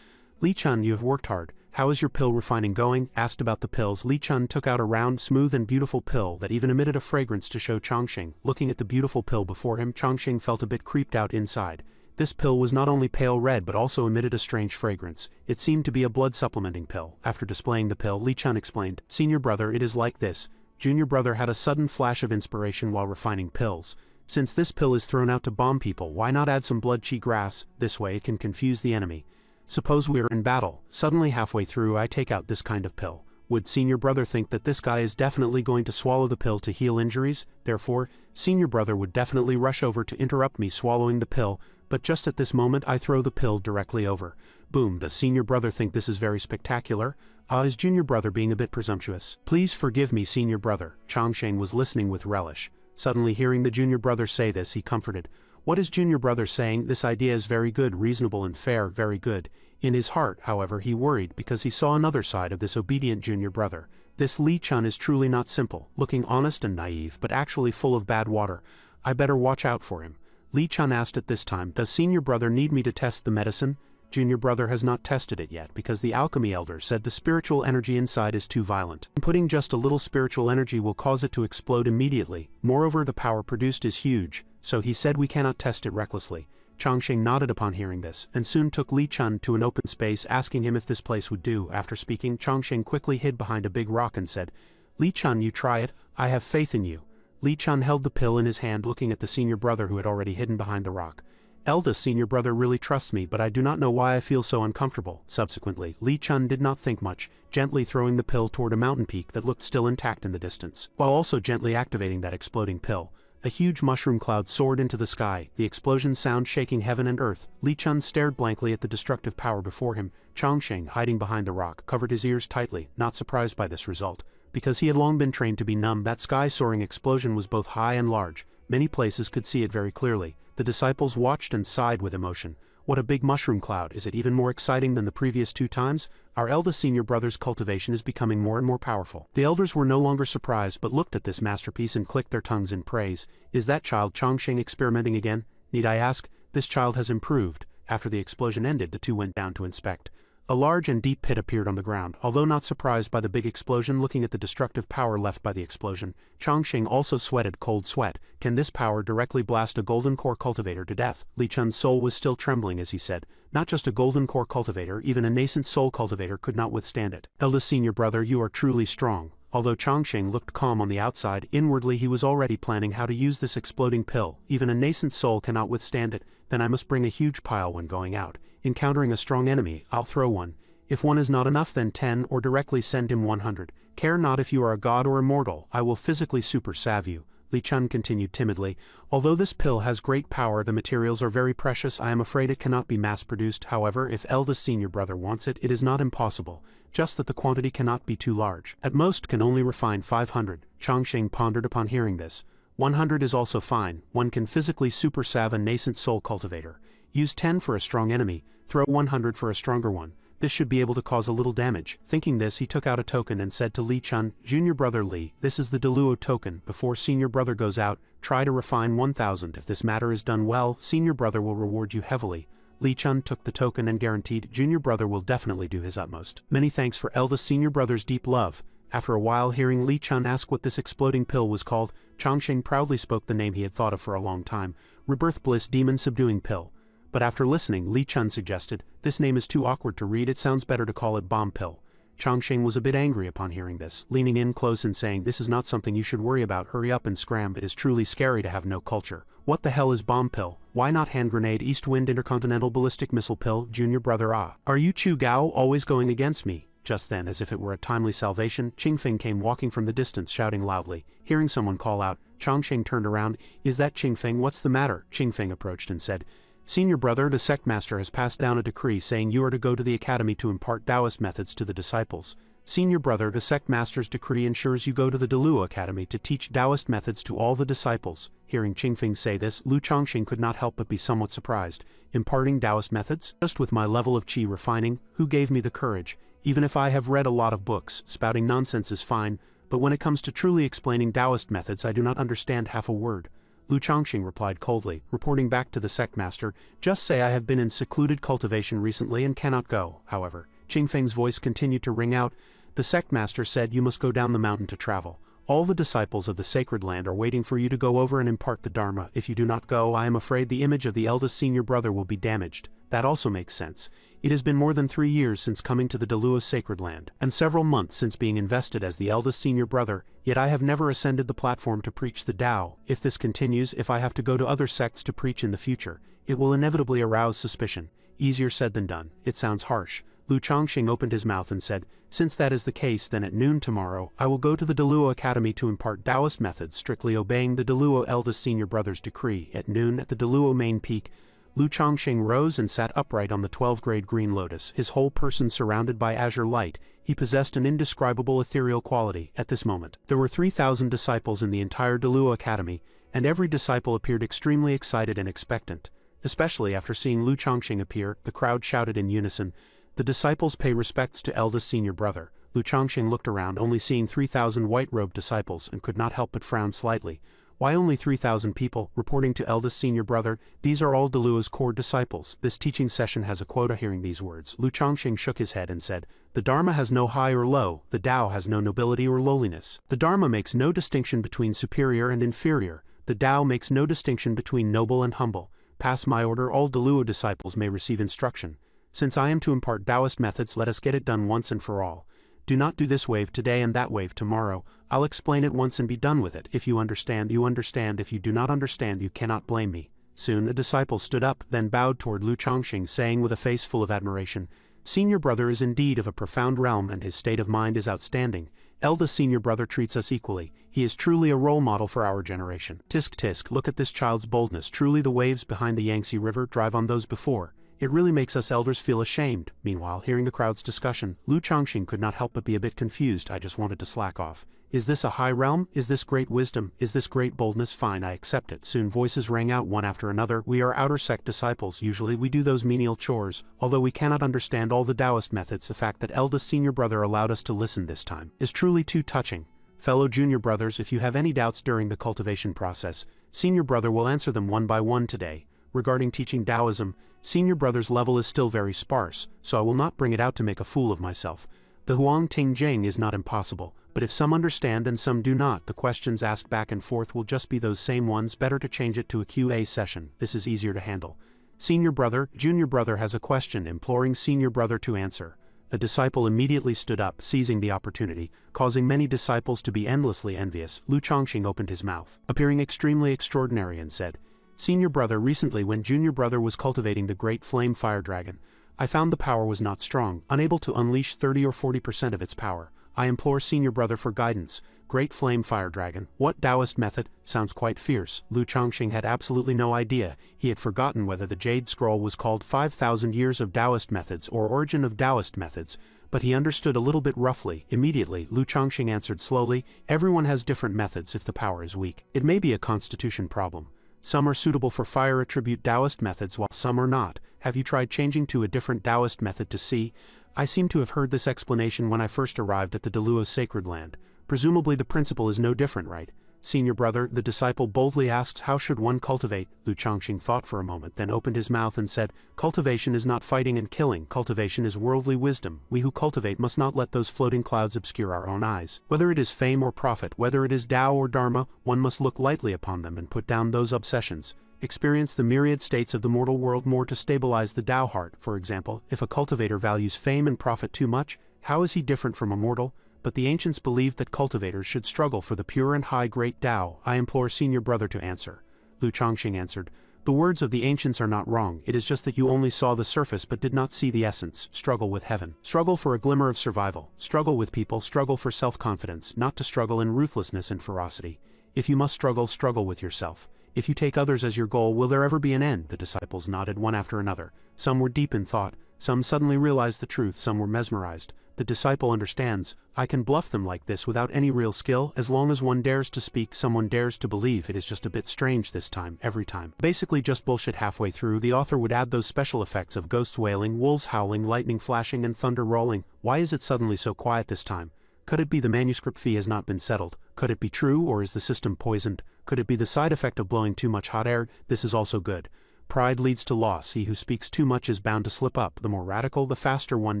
"Li Chun, you have worked hard. How is your pill refining going?" Asked about the pills, Li Chun took out a round, smooth and beautiful pill that even emitted a fragrance to show Changsheng. Looking at the beautiful pill before him, Changsheng felt a bit creeped out inside. This pill was not only pale red but also emitted a strange fragrance. It seemed to be a blood supplementing pill. After displaying the pill, Li Chun explained, "Senior brother, it is like this." Junior brother had a sudden flash of inspiration while refining pills. Since this pill is thrown out to bomb people, why not add some blood qi grass? This way it can confuse the enemy. Suppose we are in battle. Suddenly halfway through I take out this kind of pill. Would senior brother think that this guy is definitely going to swallow the pill to heal injuries? Therefore, senior brother would definitely rush over to interrupt me swallowing the pill, but just at this moment I throw the pill directly over. Boom, does senior brother think this is very spectacular? Is junior brother being a bit presumptuous? Please forgive me, senior brother. Changsheng was listening with relish. Suddenly hearing the junior brother say this, he comforted. What is junior brother saying? This idea is very good, reasonable and fair, very good. In his heart, however, he worried because he saw another side of this obedient junior brother. This Li Chun is truly not simple, looking honest and naive, but actually full of bad water. I better watch out for him. Li Chun asked at this time, does senior brother need me to test the medicine? Junior brother has not tested it yet because the alchemy elder said the spiritual energy inside is too violent. Putting just a little spiritual energy will cause it to explode immediately. Moreover, the power produced is huge, so he said we cannot test it recklessly. Changsheng nodded upon hearing this, and soon took Li Chun to an open space, asking him if this place would do. After speaking, Changsheng quickly hid behind a big rock and said, Li Chun, you try it, I have faith in you. Li Chun held the pill in his hand, looking at the senior brother who had already hidden behind the rock. Eldest senior brother really trusts me, but I do not know why I feel so uncomfortable. Subsequently, Li Chun did not think much, gently throwing the pill toward a mountain peak that looked still intact in the distance, while also gently activating that exploding pill. A huge mushroom cloud soared into the sky, the explosion sound shaking heaven and earth. Li Chun stared blankly at the destructive power before him. Changsheng, hiding behind the rock, covered his ears tightly, not surprised by this result. Because he had long been trained to be numb, that sky-soaring explosion was both high and large. Many places could see it very clearly. The disciples watched and sighed with emotion. What a big mushroom cloud! Is it even more exciting than the previous 2 times? Our eldest senior brother's cultivation is becoming more and more powerful. The elders were no longer surprised but looked at this masterpiece and clicked their tongues in praise. Is that child Changsheng experimenting again? Need I ask? This child has improved. After the explosion ended, the 2 went down to inspect. A large and deep pit appeared on the ground. Although not surprised by the big explosion, looking at the destructive power left by the explosion, Changsheng also sweated cold sweat. Can this power directly blast a golden core cultivator to death? Li Chun's soul was still trembling as he said, not just a golden core cultivator, even a nascent soul cultivator could not withstand it. Eldest senior brother, you are truly strong. Although Changsheng looked calm on the outside, inwardly he was already planning how to use this exploding pill. Even a nascent soul cannot withstand it. Then I must bring a huge pile when going out. Encountering a strong enemy, I'll throw one. If one is not enough, then 10, or directly send him 100. Care not if you are a god or immortal, I will physically super-salve you. Li Chun continued timidly, although this pill has great power, the materials are very precious. I am afraid it cannot be mass-produced. However, if eldest senior brother wants it, it is not impossible, just that the quantity cannot be too large. At most can only refine 500. Changsheng pondered upon hearing this. 100 is also fine. One can physically super-salve a nascent soul cultivator. Use 10 for a strong enemy, throw 100 for a stronger one. This should be able to cause a little damage. Thinking this, he took out a token and said to Li Chun, "Junior brother Li, this is the Deluo token. Before senior brother goes out, try to refine 1000. If this matter is done well, senior brother will reward you heavily." Li Chun took the token and guaranteed, "Junior brother will definitely do his utmost." Many thanks for eldest senior brother's deep love. After a while, hearing Li Chun ask what this exploding pill was called, Chongqing proudly spoke the name he had thought of for a long time: Rebirth Bliss Demon Subduing Pill. But after listening, Li Chun suggested, "This name is too awkward to read, it sounds better to call it Bomb Pill." Chongqing was a bit angry upon hearing this, leaning in close and saying, "This is not something you should worry about, hurry up and scram, it is truly scary to have no culture." "What the hell is Bomb Pill? Why not Hand Grenade, East Wind Intercontinental Ballistic Missile Pill, Junior brother ah? Are you Chu Gao always going against me?" Just then, as if it were a timely salvation, Qingfeng came walking from the distance shouting loudly. Hearing someone call out, Chongqing turned around. "Is that Qingfeng? What's the matter?" Qingfeng approached and said, "Senior brother, the Sect master has passed down a decree saying you are to go to the academy to impart Taoist methods to the disciples. Senior brother, the Sect master's decree ensures you go to the Deluo Academy to teach Taoist methods to all the disciples." Hearing Qingfeng say this, Lu Chongqing could not help but be somewhat surprised. "Imparting Taoist methods? Just with my level of qi refining, who gave me the courage? Even if I have read a lot of books, spouting nonsense is fine, but when it comes to truly explaining Taoist methods, I do not understand half a word." Lu Chongqing replied coldly, reporting back to the Sect master, "Just say I have been in secluded cultivation recently and cannot go." However, Qingfeng's voice continued to ring out. The Sect master said, "You must go down the mountain to travel. All the disciples of the sacred land are waiting for you to go over and impart the Dharma. If you do not go, I am afraid the image of the eldest senior brother will be damaged." That also makes sense. It has been more than 3 years since coming to the Deluo sacred land, and several months since being invested as the eldest senior brother, yet I have never ascended the platform to preach the Tao. If this continues, if I have to go to other sects to preach in the future, it will inevitably arouse suspicion. Easier said than done. It sounds harsh. Lu Chongqing opened his mouth and said, "Since that is the case, then at noon tomorrow, I will go to the Deluo Academy to impart Taoist methods, strictly obeying the Deluo eldest senior brother's decree." At noon, at the Deluo main peak, Lu Chongqing rose and sat upright on the 12-grade green lotus, his whole person surrounded by azure light. He possessed an indescribable ethereal quality. At this moment, there were 3,000 disciples in the entire Deluo Academy, and every disciple appeared extremely excited and expectant. Especially after seeing Lu Chongqing appear, the crowd shouted in unison, "The disciples pay respects to eldest senior brother." Lu Chongqing looked around, only seeing 3,000 white-robed disciples, and could not help but frown slightly. Why only 3,000 people, reporting to eldest senior brother? These are all Deluo's core disciples. This teaching session has a quota. Hearing these words, Lu Chongqing shook his head and said, "The Dharma has no high or low, the Tao has no nobility or lowliness. The Dharma makes no distinction between superior and inferior. The Tao makes no distinction between noble and humble. Pass my order, all Deluo disciples may receive instruction. Since I am to impart Taoist methods, let us get it done once and for all. Do not do this wave today and that wave tomorrow. I'll explain it once and be done with it. If you understand, you understand. If you do not understand, you cannot blame me." Soon a disciple stood up, then bowed toward Lu Chongqing, saying with a face full of admiration, "Senior brother is indeed of a profound realm, and his state of mind is outstanding. Eldest senior brother treats us equally. He is truly a role model for our generation. Tisk tisk, look at this child's boldness. Truly the waves behind the Yangtze River drive on those before. It really makes us elders feel ashamed." Meanwhile, hearing the crowd's discussion, Lu Chongqing could not help but be a bit confused. "I just wanted to slack off. Is this a high realm? Is this great wisdom? Is this great boldness? Fine, I accept it." Soon voices rang out one after another. "We are outer sect disciples. Usually we do those menial chores. Although we cannot understand all the Taoist methods, the fact that eldest senior brother allowed us to listen this time is truly too touching. Fellow junior brothers, if you have any doubts during the cultivation process, senior brother will answer them one by one today. Regarding teaching Taoism, senior brother's level is still very sparse, so I will not bring it out to make a fool of myself. The Huang Ting Jing is not impossible, but if some understand and some do not, the questions asked back and forth will just be those same ones. Better to change it to a QA session. This is easier to handle. Senior brother, junior brother has a question, imploring senior brother to answer." A disciple immediately stood up, seizing the opportunity, causing many disciples to be endlessly envious. Lu Chongqing opened his mouth, appearing extremely extraordinary, and said, "Senior brother, recently when junior brother was cultivating the great flame fire dragon, I found the power was not strong, unable to unleash 30 or 40% of its power. I implore senior brother for guidance. Great flame fire dragon, what Taoist method? Sounds quite fierce." Lu Chongqing had absolutely no idea. He had forgotten whether the Jade Scroll was called 5,000 Years of Taoist Methods or Origin of Taoist Methods, but he understood a little bit roughly. Immediately, Lu Chongqing answered slowly, "Everyone has different methods if the power is weak. It may be a constitution problem. Some are suitable for fire attribute Taoist methods while some are not. Have you tried changing to a different Taoist method to see?" I seem to have heard this explanation when I first arrived at the Deluo sacred land. Presumably the principle is no different, right? Senior brother, the disciple boldly asks, how should one cultivate? Lu Chongqing thought for a moment, then opened his mouth and said, cultivation is not fighting and killing, cultivation is worldly wisdom. We who cultivate must not let those floating clouds obscure our own eyes. Whether it is fame or profit, whether it is Tao or Dharma, one must look lightly upon them and put down those obsessions. Experience the myriad states of the mortal world more to stabilize the Tao heart. For example, if a cultivator values fame and profit too much, how is he different from a mortal? But the ancients believed that cultivators should struggle for the pure and high great Tao. I implore senior brother to answer. Lu Chongqing answered, the words of the ancients are not wrong, it is just that you only saw the surface but did not see the essence. Struggle with heaven. Struggle for a glimmer of survival. Struggle with people, struggle for self-confidence, not to struggle in ruthlessness and ferocity. If you must struggle, struggle with yourself. If you take others as your goal, will there ever be an end? The disciples nodded one after another. Some were deep in thought, some suddenly realized the truth, some were mesmerized. The disciple understands, I can bluff them like this without any real skill. As long as one dares to speak, someone dares to believe. It is just a bit strange this time, every time. Basically just bullshit. Halfway through, the author would add those special effects of ghosts wailing, wolves howling, lightning flashing, and thunder rolling. Why is it suddenly so quiet this time? Could it be the manuscript fee has not been settled? Could it be true, or is the system poisoned? Could it be the side effect of blowing too much hot air? This is also good. Pride leads to loss. He who speaks too much is bound to slip up. The more radical, the faster one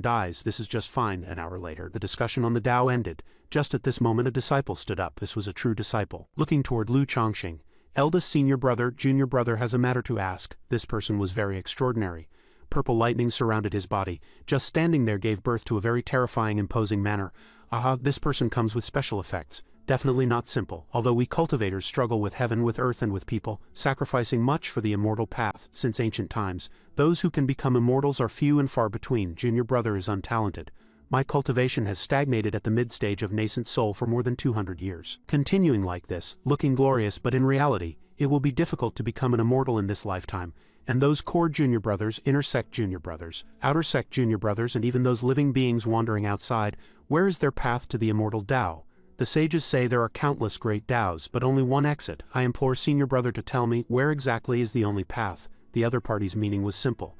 dies. This is just fine. An hour later, the discussion on the Tao ended. Just at this moment, a disciple stood up. This was a true disciple. Looking toward Lu Chongqing, eldest senior brother, junior brother has a matter to ask. This person was very extraordinary. Purple lightning surrounded his body. Just standing there gave birth to a very terrifying, imposing manner. Aha, this person comes with special effects. Definitely not simple, although we cultivators struggle with heaven, with earth and with people, sacrificing much for the immortal path. Since ancient times, those who can become immortals are few and far between. Junior brother is untalented. My cultivation has stagnated at the mid-stage of nascent soul for more than 200 years. Continuing like this, looking glorious but in reality, it will be difficult to become an immortal in this lifetime. And those core junior brothers, inner sect junior brothers, outer sect junior brothers, and even those living beings wandering outside, where is their path to the immortal Tao? The sages say there are countless great Taos, but only one exit. I implore senior brother to tell me, where exactly is the only path? The other party's meaning was simple.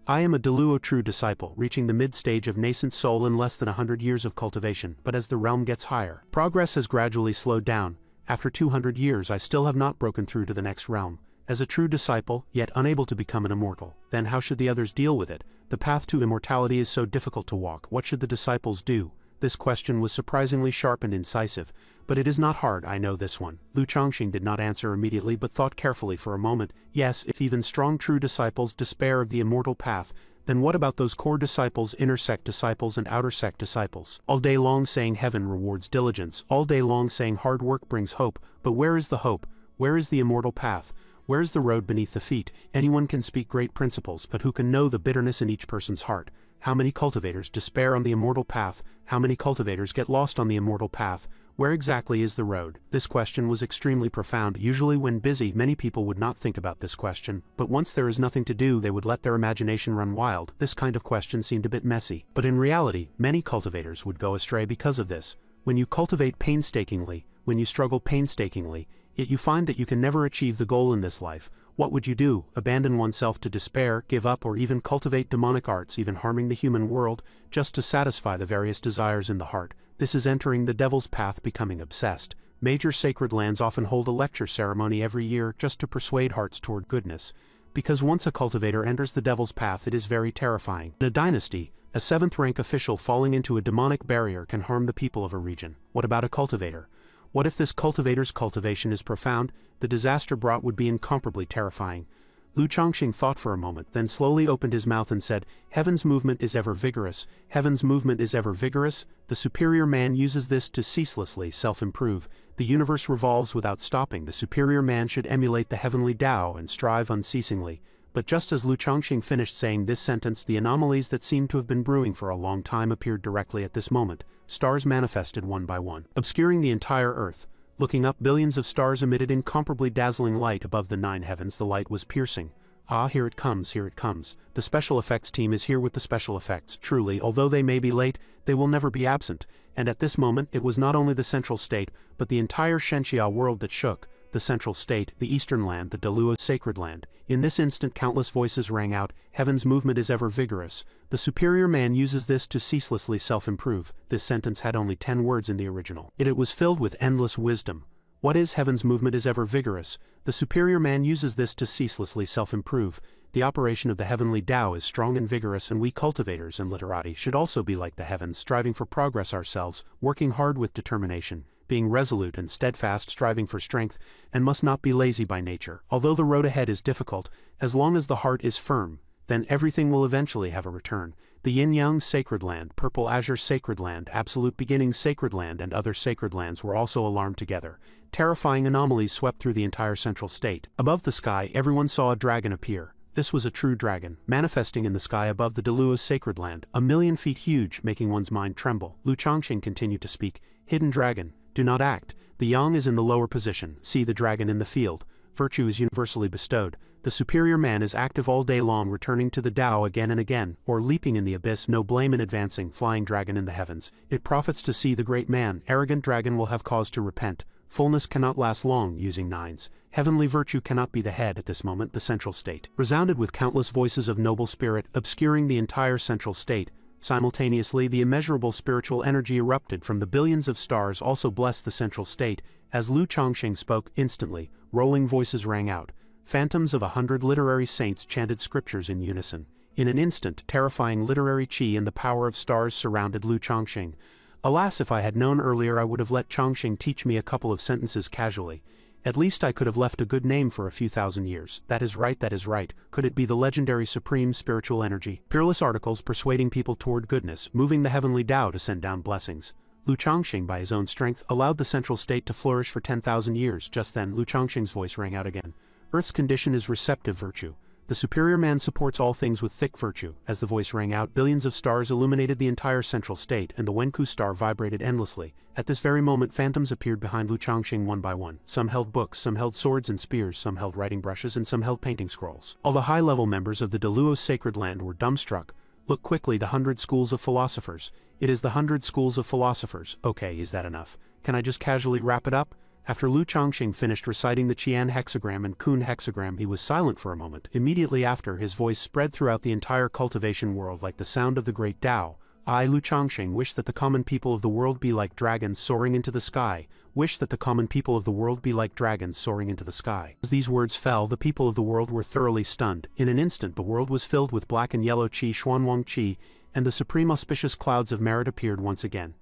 I am a Deluo true disciple, reaching the mid-stage of nascent soul in less than 100 years of cultivation, but as the realm gets higher, progress has gradually slowed down. After 200 years I still have not broken through to the next realm. As a true disciple, yet unable to become an immortal, then how should the others deal with it? The path to immortality is so difficult to walk. What should the disciples do? This question was surprisingly sharp and incisive, but it is not hard, I know this one. Lu Chongqing did not answer immediately but thought carefully for a moment. Yes, if even strong true disciples despair of the immortal path, then what about those core disciples, inner sect disciples and outer sect disciples? All day long saying heaven rewards diligence, all day long saying hard work brings hope, but where is the hope? Where is the immortal path? Where is the road beneath the feet? Anyone can speak great principles, but who can know the bitterness in each person's heart? How many cultivators despair on the immortal path? How many cultivators get lost on the immortal path? Where exactly is the road? This question was extremely profound. Usually when busy, many people would not think about this question, but once there is nothing to do, they would let their imagination run wild. This kind of question seemed a bit messy, but in reality, many cultivators would go astray because of this. When you cultivate painstakingly, when you struggle painstakingly, yet you find that you can never achieve the goal in this life, what would you do? Abandon oneself to despair, give up, or even cultivate demonic arts, even harming the human world, just to satisfy the various desires in the heart? This is entering the devil's path, becoming obsessed. Major sacred lands often hold a lecture ceremony every year just to persuade hearts toward goodness. Because once a cultivator enters the devil's path, it is very terrifying. In a dynasty, a 7th-rank official falling into a demonic barrier can harm the people of a region. What about a cultivator? What if this cultivator's cultivation is profound? The disaster brought would be incomparably terrifying. Lu Chongqing thought for a moment, then slowly opened his mouth and said, Heaven's movement is ever vigorous. Heaven's movement is ever vigorous. The superior man uses this to ceaselessly self-improve. The universe revolves without stopping. The superior man should emulate the heavenly Tao and strive unceasingly. But just as Lu Chongqing finished saying this sentence, the anomalies that seemed to have been brewing for a long time appeared directly at this moment. Stars manifested one by one, obscuring the entire earth. Looking up, billions of stars emitted incomparably dazzling light above the 9 heavens. The light was piercing. Ah, here it comes, here it comes. The special effects team is here with the special effects. Truly, although they may be late, they will never be absent. And at this moment, it was not only the central state, but the entire Shenxia world that shook. the central state, the eastern land, the Dalua sacred land. In this instant countless voices rang out, heaven's movement is ever vigorous. The superior man uses this to ceaselessly self-improve. This sentence had only 10 words in the original. Yet it was filled with endless wisdom. What is heaven's movement is ever vigorous? The superior man uses this to ceaselessly self-improve. The operation of the heavenly Tao is strong and vigorous, and we cultivators and literati should also be like the heavens, striving for progress ourselves, working hard with determination, being resolute and steadfast, striving for strength, and must not be lazy by nature. Although the road ahead is difficult, as long as the heart is firm, then everything will eventually have a return. The yin-yang sacred land, purple azure sacred land, absolute beginnings sacred land, and other sacred lands were also alarmed together. Terrifying anomalies swept through the entire central state. Above the sky, everyone saw a dragon appear. This was a true dragon, manifesting in the sky above the Dalua sacred land, 1,000,000 feet huge, making one's mind tremble. Lu Changxing continued to speak. Hidden dragon, do not act. The yang is in the lower position. See the dragon in the field. Virtue is universally bestowed. The superior man is active all day long, returning to the Tao again and again, or leaping in the abyss, no blame in advancing, flying dragon in the heavens. It profits to see the great man. Arrogant dragon will have cause to repent. Fullness cannot last long, using nines. Heavenly virtue cannot be the head at this moment. The central state resounded with countless voices of noble spirit, obscuring the entire central state. Simultaneously, the immeasurable spiritual energy erupted from the billions of stars also blessed the central state. As Lu Changxing spoke, instantly, rolling voices rang out. Phantoms of 100 literary saints chanted scriptures in unison. In an instant, terrifying literary chi and the power of stars surrounded Lu Changxing. Alas, if I had known earlier, I would have let Changxing teach me a couple of sentences casually. At least I could have left a good name for a few thousand years. That is right, that is right. Could it be the legendary supreme spiritual energy? Peerless articles persuading people toward goodness, moving the heavenly Tao to send down blessings. Lu Changxing, by his own strength, allowed the central state to flourish for 10,000 years. Just then, Lu Changxing's voice rang out again. Earth's condition is receptive virtue. The superior man supports all things with thick virtue. As the voice rang out, billions of stars illuminated the entire central state, and the Wenku star vibrated endlessly. At this very moment, phantoms appeared behind Lu Changxing one by one. Some held books, some held swords and spears, some held writing brushes, and some held painting scrolls. All the high-level members of the Dalua sacred land were dumbstruck. Look quickly, the 100 schools of philosophers. It is the 100 schools of philosophers. Okay, is that enough? Can I just casually wrap it up? After Lu Changxing finished reciting the Qian hexagram and Kun hexagram, he was silent for a moment. Immediately after, his voice spread throughout the entire cultivation world like the sound of the great Tao. I, Lu Changxing, wish that the common people of the world be like dragons soaring into the sky. Wish that the common people of the world be like dragons soaring into the sky. As these words fell, the people of the world were thoroughly stunned. In an instant, the world was filled with black and yellow qi, xuanwang qi, and the supreme auspicious clouds of merit appeared once again.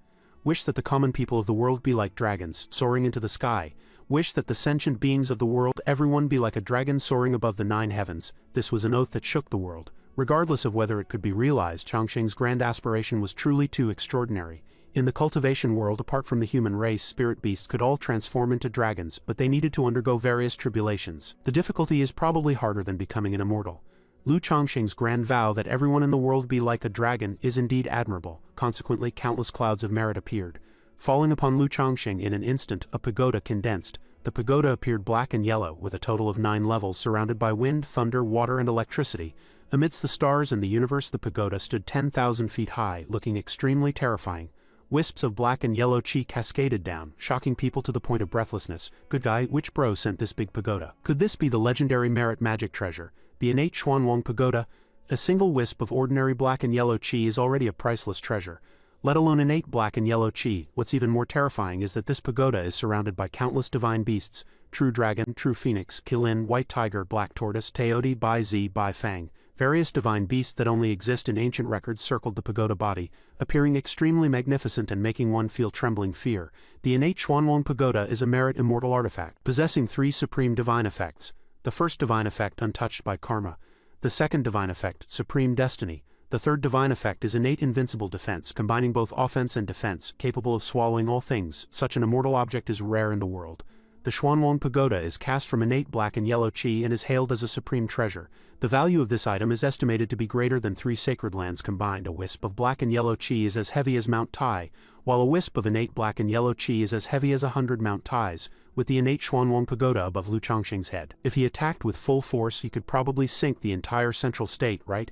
Wish that the common people of the world be like dragons, soaring into the sky. Wish that the sentient beings of the world, everyone, be like a dragon soaring above the 9 heavens. This was an oath that shook the world. Regardless of whether it could be realized, Changxing's grand aspiration was truly too extraordinary. In the cultivation world, apart from the human race, spirit beasts could all transform into dragons, but they needed to undergo various tribulations. The difficulty is probably harder than becoming an immortal. Lu Changxing's grand vow that everyone in the world be like a dragon is indeed admirable. Consequently, countless clouds of merit appeared. Falling upon Lu Changxing in an instant, a pagoda condensed. The pagoda appeared black and yellow, with a total of 9 levels surrounded by wind, thunder, water, and electricity. Amidst the stars and the universe, the pagoda stood 10,000 feet high, looking extremely terrifying. Wisps of black and yellow chi cascaded down, shocking people to the point of breathlessness. Good guy, which bro sent this big pagoda? Could this be the legendary merit magic treasure? The innate Xuanwang pagoda? A single wisp of ordinary black and yellow chi is already a priceless treasure, let alone innate black and yellow chi. What's even more terrifying is that this pagoda is surrounded by countless divine beasts: true dragon, true phoenix, qilin, white tiger, black tortoise, teoti, bai zi, bai fang. Various divine beasts that only exist in ancient records circled the pagoda body, appearing extremely magnificent and making one feel trembling fear. The innate Xuanwang pagoda is a merit immortal artifact, possessing 3 supreme divine effects. The first divine effect, untouched by karma. The second divine effect, supreme destiny. The third divine effect is innate invincible defense, combining both offense and defense, capable of swallowing all things. Such an immortal object is rare in the world. The Xuanwang pagoda is cast from innate black and yellow qi and is hailed as a supreme treasure. The value of this item is estimated to be greater than 3 sacred lands combined. A wisp of black and yellow qi is as heavy as Mount Tai, while a wisp of innate black and yellow qi is as heavy as 100 Mount Tais, with the innate Xuanwang pagoda above Lu Changxing's head. If he attacked with full force, he could probably sink the entire central state, right?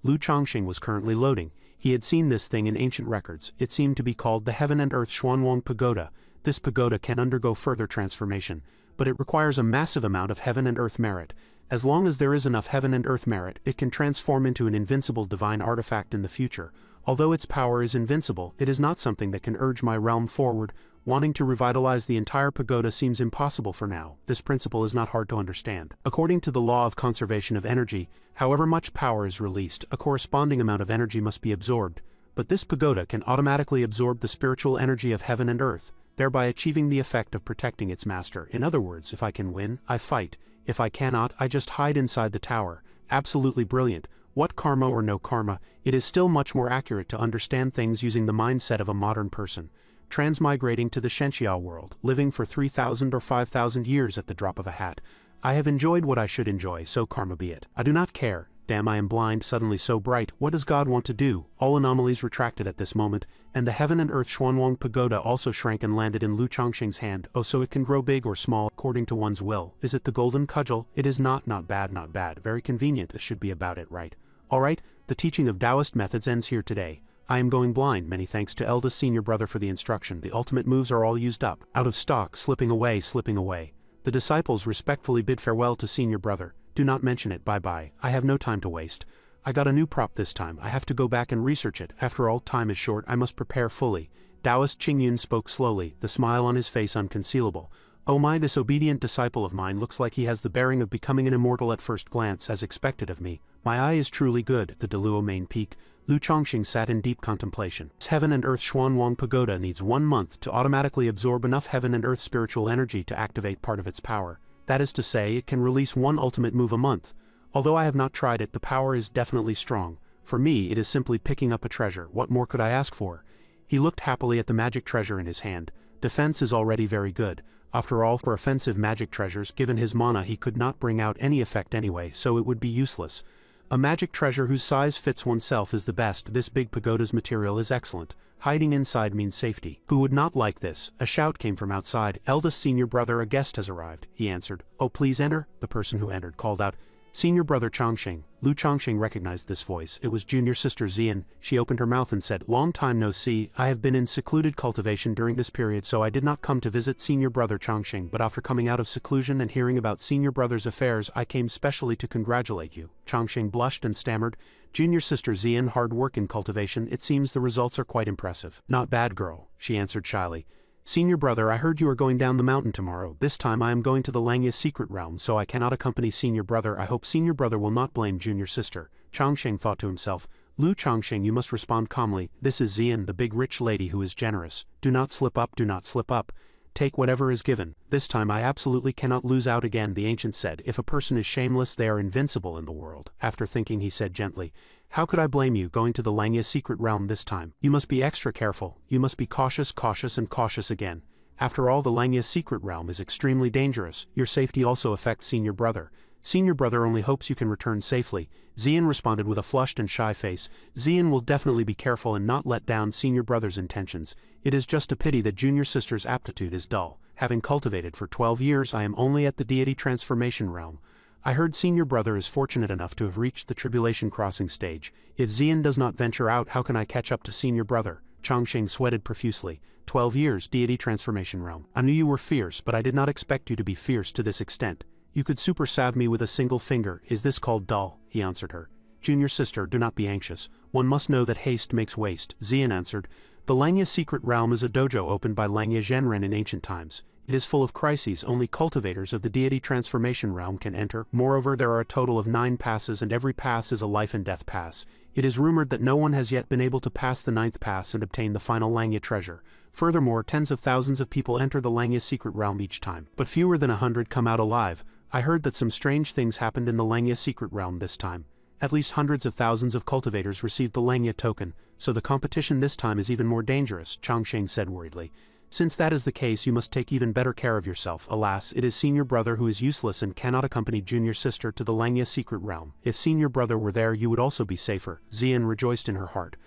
Lu Changxing was currently loading. He had seen this thing in ancient records. It seemed to be called the Heaven and Earth Xuanwang Pagoda. This pagoda can undergo further transformation. but it requires a massive amount of heaven and earth merit. As long as there is enough heaven and earth merit, it can transform into an invincible divine artifact in the future. Although its power is invincible, it is not something that can urge my realm forward. Wanting to revitalize the entire pagoda seems impossible for now. This principle is not hard to understand. According to the law of conservation of energy, however much power is released, a corresponding amount of energy must be absorbed. But this pagoda can automatically absorb the spiritual energy of heaven and earth, thereby achieving the effect of protecting its master. In other words, if I can win, I fight. If I cannot, I just hide inside the tower. Absolutely brilliant. What karma or no karma, it is still much more accurate to understand things using the mindset of a modern person. Transmigrating to the Shenxia world, living for 3,000 or 5,000 years at the drop of a hat. I have enjoyed what I should enjoy, so karma be it. I do not care. Damn, I am blind, suddenly so bright. What does God want to do? All anomalies retracted at this moment, and the heaven and earth Xuanwang pagoda also shrank and landed in Lu Chongqing's hand. Oh, so it can grow big or small, according to one's will. Is it the golden cudgel? It is not bad, not bad. Very convenient, it should be about it, right? Alright, the teaching of Taoist methods ends here today. I am going blind, many thanks to eldest senior brother for the instruction. The ultimate moves are all used up, out of stock, slipping away. The disciples respectfully bid farewell to senior brother. Do not mention it, bye-bye, I have no time to waste. I got a new prop this time, I have to go back and research it. After all, time is short, I must prepare fully. Taoist Qingyun spoke slowly, the smile on his face unconcealable. Oh my, this obedient disciple of mine looks like he has the bearing of becoming an immortal at first glance, as expected of me. My eye is truly good. The Deluo main peak. Lu Chongqing sat in deep contemplation. Heaven and Earth Xuanwang Pagoda needs 1 month to automatically absorb enough heaven and earth spiritual energy to activate part of its power. That is to say, it can release 1 ultimate move a month. Although I have not tried it, the power is definitely strong. For me, it is simply picking up a treasure. What more could I ask for? He looked happily at the magic treasure in his hand. Defense is already very good. After all, for offensive magic treasures, given his mana, he could not bring out any effect anyway, so it would be useless. A magic treasure whose size fits oneself is the best. This big pagoda's material is excellent. Hiding inside means safety. Who would not like this? A shout came from outside. Eldest senior brother, a guest has arrived, he answered. Oh, please enter. The person who entered called out, Senior brother Chongqing. Lu Chongqing recognized this voice. It was junior sister Xian. She opened her mouth and said, Long time no see. I have been in secluded cultivation during this period, so I did not come to visit senior brother Chongqing, but after coming out of seclusion and hearing about senior brother's affairs, I came specially to congratulate you. Chongqing blushed and stammered, Junior sister Xian, hard work in cultivation, it seems the results are quite impressive. Not bad, girl, she answered shyly. Senior brother, I heard you are going down the mountain tomorrow. This time I am going to the Langya's secret realm, so I cannot accompany senior brother. I hope senior brother will not blame junior sister. Chongqing thought to himself. Lu Chongqing, you must respond calmly. This is Xian, the big rich lady who is generous. Do not slip up, do not slip up. Take whatever is given. This time I absolutely cannot lose out again, the ancient said. If a person is shameless, they are invincible in the world. After thinking, he said gently, How could I blame you going to the Langya's secret realm this time? You must be extra careful. You must be cautious, and cautious again. After all, the Langya's secret realm is extremely dangerous. Your safety also affects senior brother. Senior brother only hopes you can return safely. Xian responded with a flushed and shy face. Xian will definitely be careful and not let down senior brother's intentions. It is just a pity that junior sister's aptitude is dull. Having cultivated for 12 years, I am only at the deity transformation realm. I heard senior brother is fortunate enough to have reached the tribulation crossing stage. If Xian does not venture out, how can I catch up to senior brother? Chongqing sweated profusely. 12 years, deity transformation realm. I knew you were fierce, but I did not expect you to be fierce to this extent. You could super salve me with a single finger. Is this called dull? He answered her. Junior sister, do not be anxious. One must know that haste makes waste. Xian answered. The Langya secret realm is a dojo opened by Langya Zhenren in ancient times. It is full of crises. Only cultivators of the deity transformation realm can enter. Moreover, there are a total of 9 passes, and every pass is a life and death pass. It is rumored that no one has yet been able to pass the 9th pass and obtain the final Langya treasure. Furthermore, tens of thousands of people enter the Langya secret realm each time, but fewer than 100 come out alive. I heard that some strange things happened in the Langya secret realm this time. At least hundreds of thousands of cultivators received the Langya token, so the competition this time is even more dangerous, Chongqing said worriedly. Since that is the case, you must take even better care of yourself. Alas, it is senior brother who is useless and cannot accompany junior sister to the Langya secret realm. If senior brother were there, you would also be safer. Xian rejoiced in her heart.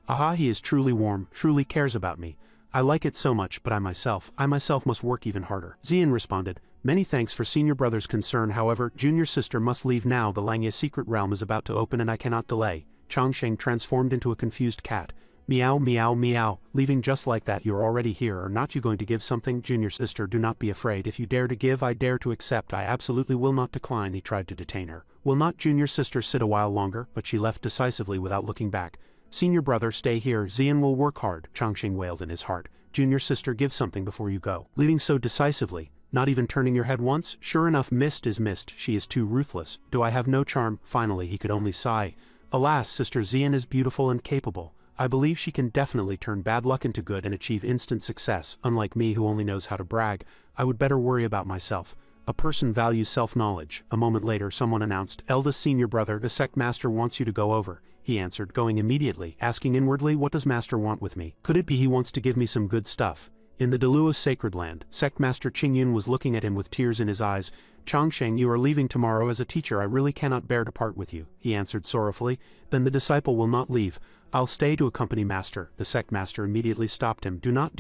Aha, he is truly warm, truly cares about me. I like it so much, but I myself must work even harder. Xian responded, Many thanks for senior brother's concern. However, junior sister must leave now. The Langya secret realm is about to open and I cannot delay. Chongqing transformed into a confused cat. Meow meow meow, leaving just like that. You're already here. Are not you going to give something? Junior sister, do not be afraid. If you dare to give, I dare to accept. I absolutely will not decline. He tried to detain her. Will not junior sister sit a while longer? But she left decisively without looking back. Senior brother, stay here. Xian will work hard, Changxing wailed in his heart. Junior sister, give something before you go. Leaving so decisively, not even turning your head once? Sure enough, mist is mist. She is too ruthless. Do I have no charm? Finally he could only sigh. Alas, sister Xian is beautiful and capable. I believe she can definitely turn bad luck into good and achieve instant success. Unlike me who only knows how to brag, I would better worry about myself. A person values self-knowledge. A moment later someone announced, eldest senior brother, the sect master wants you to go over. He answered, going immediately, asking inwardly, what does master want with me? Could it be he wants to give me some good stuff? In the Dalua's sacred land, sect master Qingyun was looking at him with tears in his eyes. Changsheng, you are leaving tomorrow as a teacher. I really cannot bear to part with you, he answered sorrowfully. Then the disciple will not leave. I'll stay to accompany master. The sect master immediately stopped him. Do not.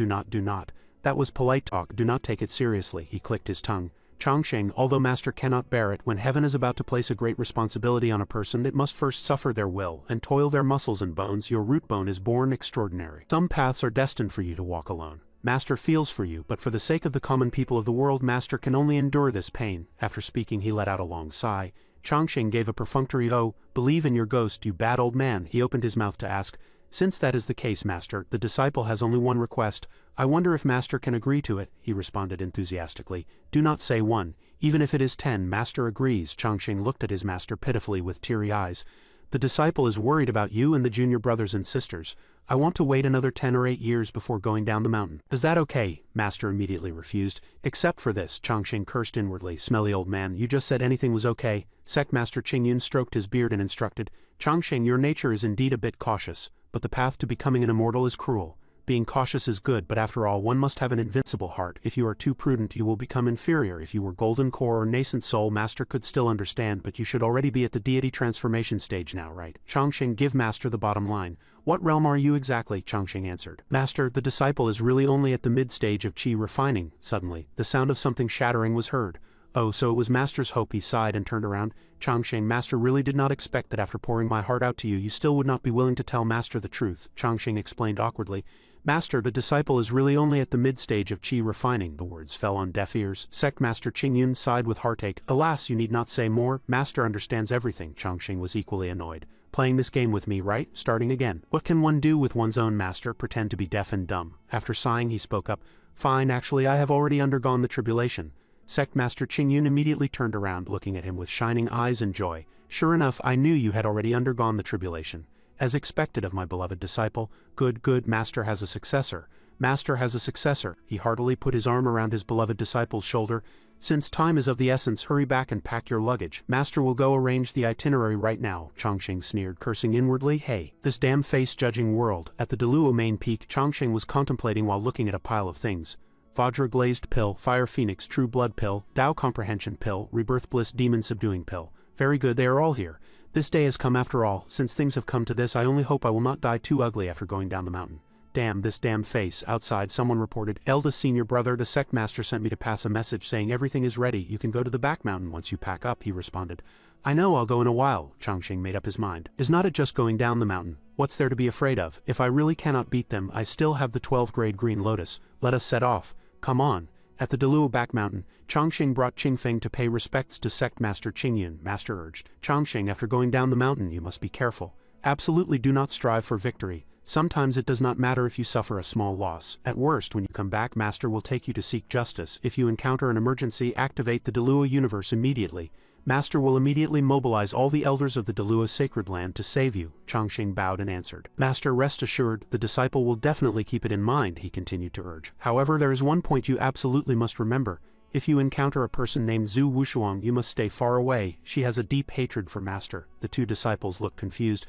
That was polite talk. Do not take it seriously. He clicked his tongue. Changsheng, although master cannot bear it, when heaven is about to place a great responsibility on a person, it must first suffer their will and toil their muscles and bones. Your root bone is born extraordinary. Some paths are destined for you to walk alone. Master feels for you, but for the sake of the common people of the world, master can only endure this pain. After speaking, he let out a long sigh. Changsheng gave a perfunctory, oh, believe in your ghost, you bad old man. He opened his mouth to ask, since that is the case, master, the disciple has only one request. I wonder if master can agree to it, he responded enthusiastically. Do not say one, even if it is 10, master agrees. Changsheng looked at his master pitifully with teary eyes. The disciple is worried about you and the junior brothers and sisters. I want to wait another 10 or 8 years before going down the mountain. Is that okay? Master immediately refused. Except for this, Changsheng cursed inwardly. Smelly old man, you just said anything was okay. Sect master Qingyun stroked his beard and instructed, Changsheng, your nature is indeed a bit cautious, but the path to becoming an immortal is cruel. Being cautious is good, but after all, one must have an invincible heart. If you are too prudent, you will become inferior. If you were golden core or nascent soul, master could still understand, but you should already be at the deity transformation stage now, right? Changsheng, give master the bottom line. What realm are you exactly? Changsheng answered. Master, the disciple is really only at the mid-stage of qi refining. Suddenly, the sound of something shattering was heard. Oh, so it was master's hope. He sighed and turned around. Changsheng, master really did not expect that after pouring my heart out to you, you still would not be willing to tell master the truth. Changsheng explained awkwardly. Master, the disciple is really only at the mid-stage of qi refining. The words fell on deaf ears. Sect master Qingyun sighed with heartache. Alas, you need not say more. Master understands everything. Changsheng was equally annoyed. Playing this game with me, right? Starting again. What can one do with one's own master? Pretend to be deaf and dumb. After sighing, he spoke up. Fine, actually, I have already undergone the tribulation. Sect master Qingyun immediately turned around, looking at him with shining eyes and joy. Sure enough, I knew you had already undergone the tribulation. As expected of my beloved disciple. Good, master has a successor. Master has a successor. He heartily put his arm around his beloved disciple's shoulder. Since time is of the essence, hurry back and pack your luggage. Master will go arrange the itinerary right now. Changsheng sneered, cursing inwardly. Hey, this damn face-judging world. At the Dalua main peak, Changsheng was contemplating while looking at a pile of things. Vajra glazed pill, Fire Phoenix true blood pill, Tao comprehension pill, Rebirth bliss demon subduing pill. Very good, they are all here. This day has come after all. Since things have come to this, I only hope I will not die too ugly after going down the mountain. Damn, this damn face. Outside, someone reported, eldest senior brother, the sect master sent me to pass a message saying everything is ready. You can go to the back mountain once you pack up, he responded. I know, I'll go in a while. Changsheng made up his mind. Is not it just going down the mountain? What's there to be afraid of? If I really cannot beat them, I still have the 12th grade green lotus. Let us set off. Come on. At the Dalua back mountain, Changsheng brought Qingfeng to pay respects to sect master Qingyun. Master urged, Changsheng, after going down the mountain, you must be careful. Absolutely do not strive for victory. Sometimes it does not matter if you suffer a small loss. At worst, when you come back, master will take you to seek justice. If you encounter an emergency, activate the Dalua universe immediately. Master will immediately mobilize all the elders of the Dalua sacred land to save you. Changsheng bowed and answered. Master, rest assured, the disciple will definitely keep it in mind, he continued to urge. However, there is one point you absolutely must remember. If you encounter a person named Zhu Wushuang, you must stay far away. She has a deep hatred for master. The two disciples looked confused.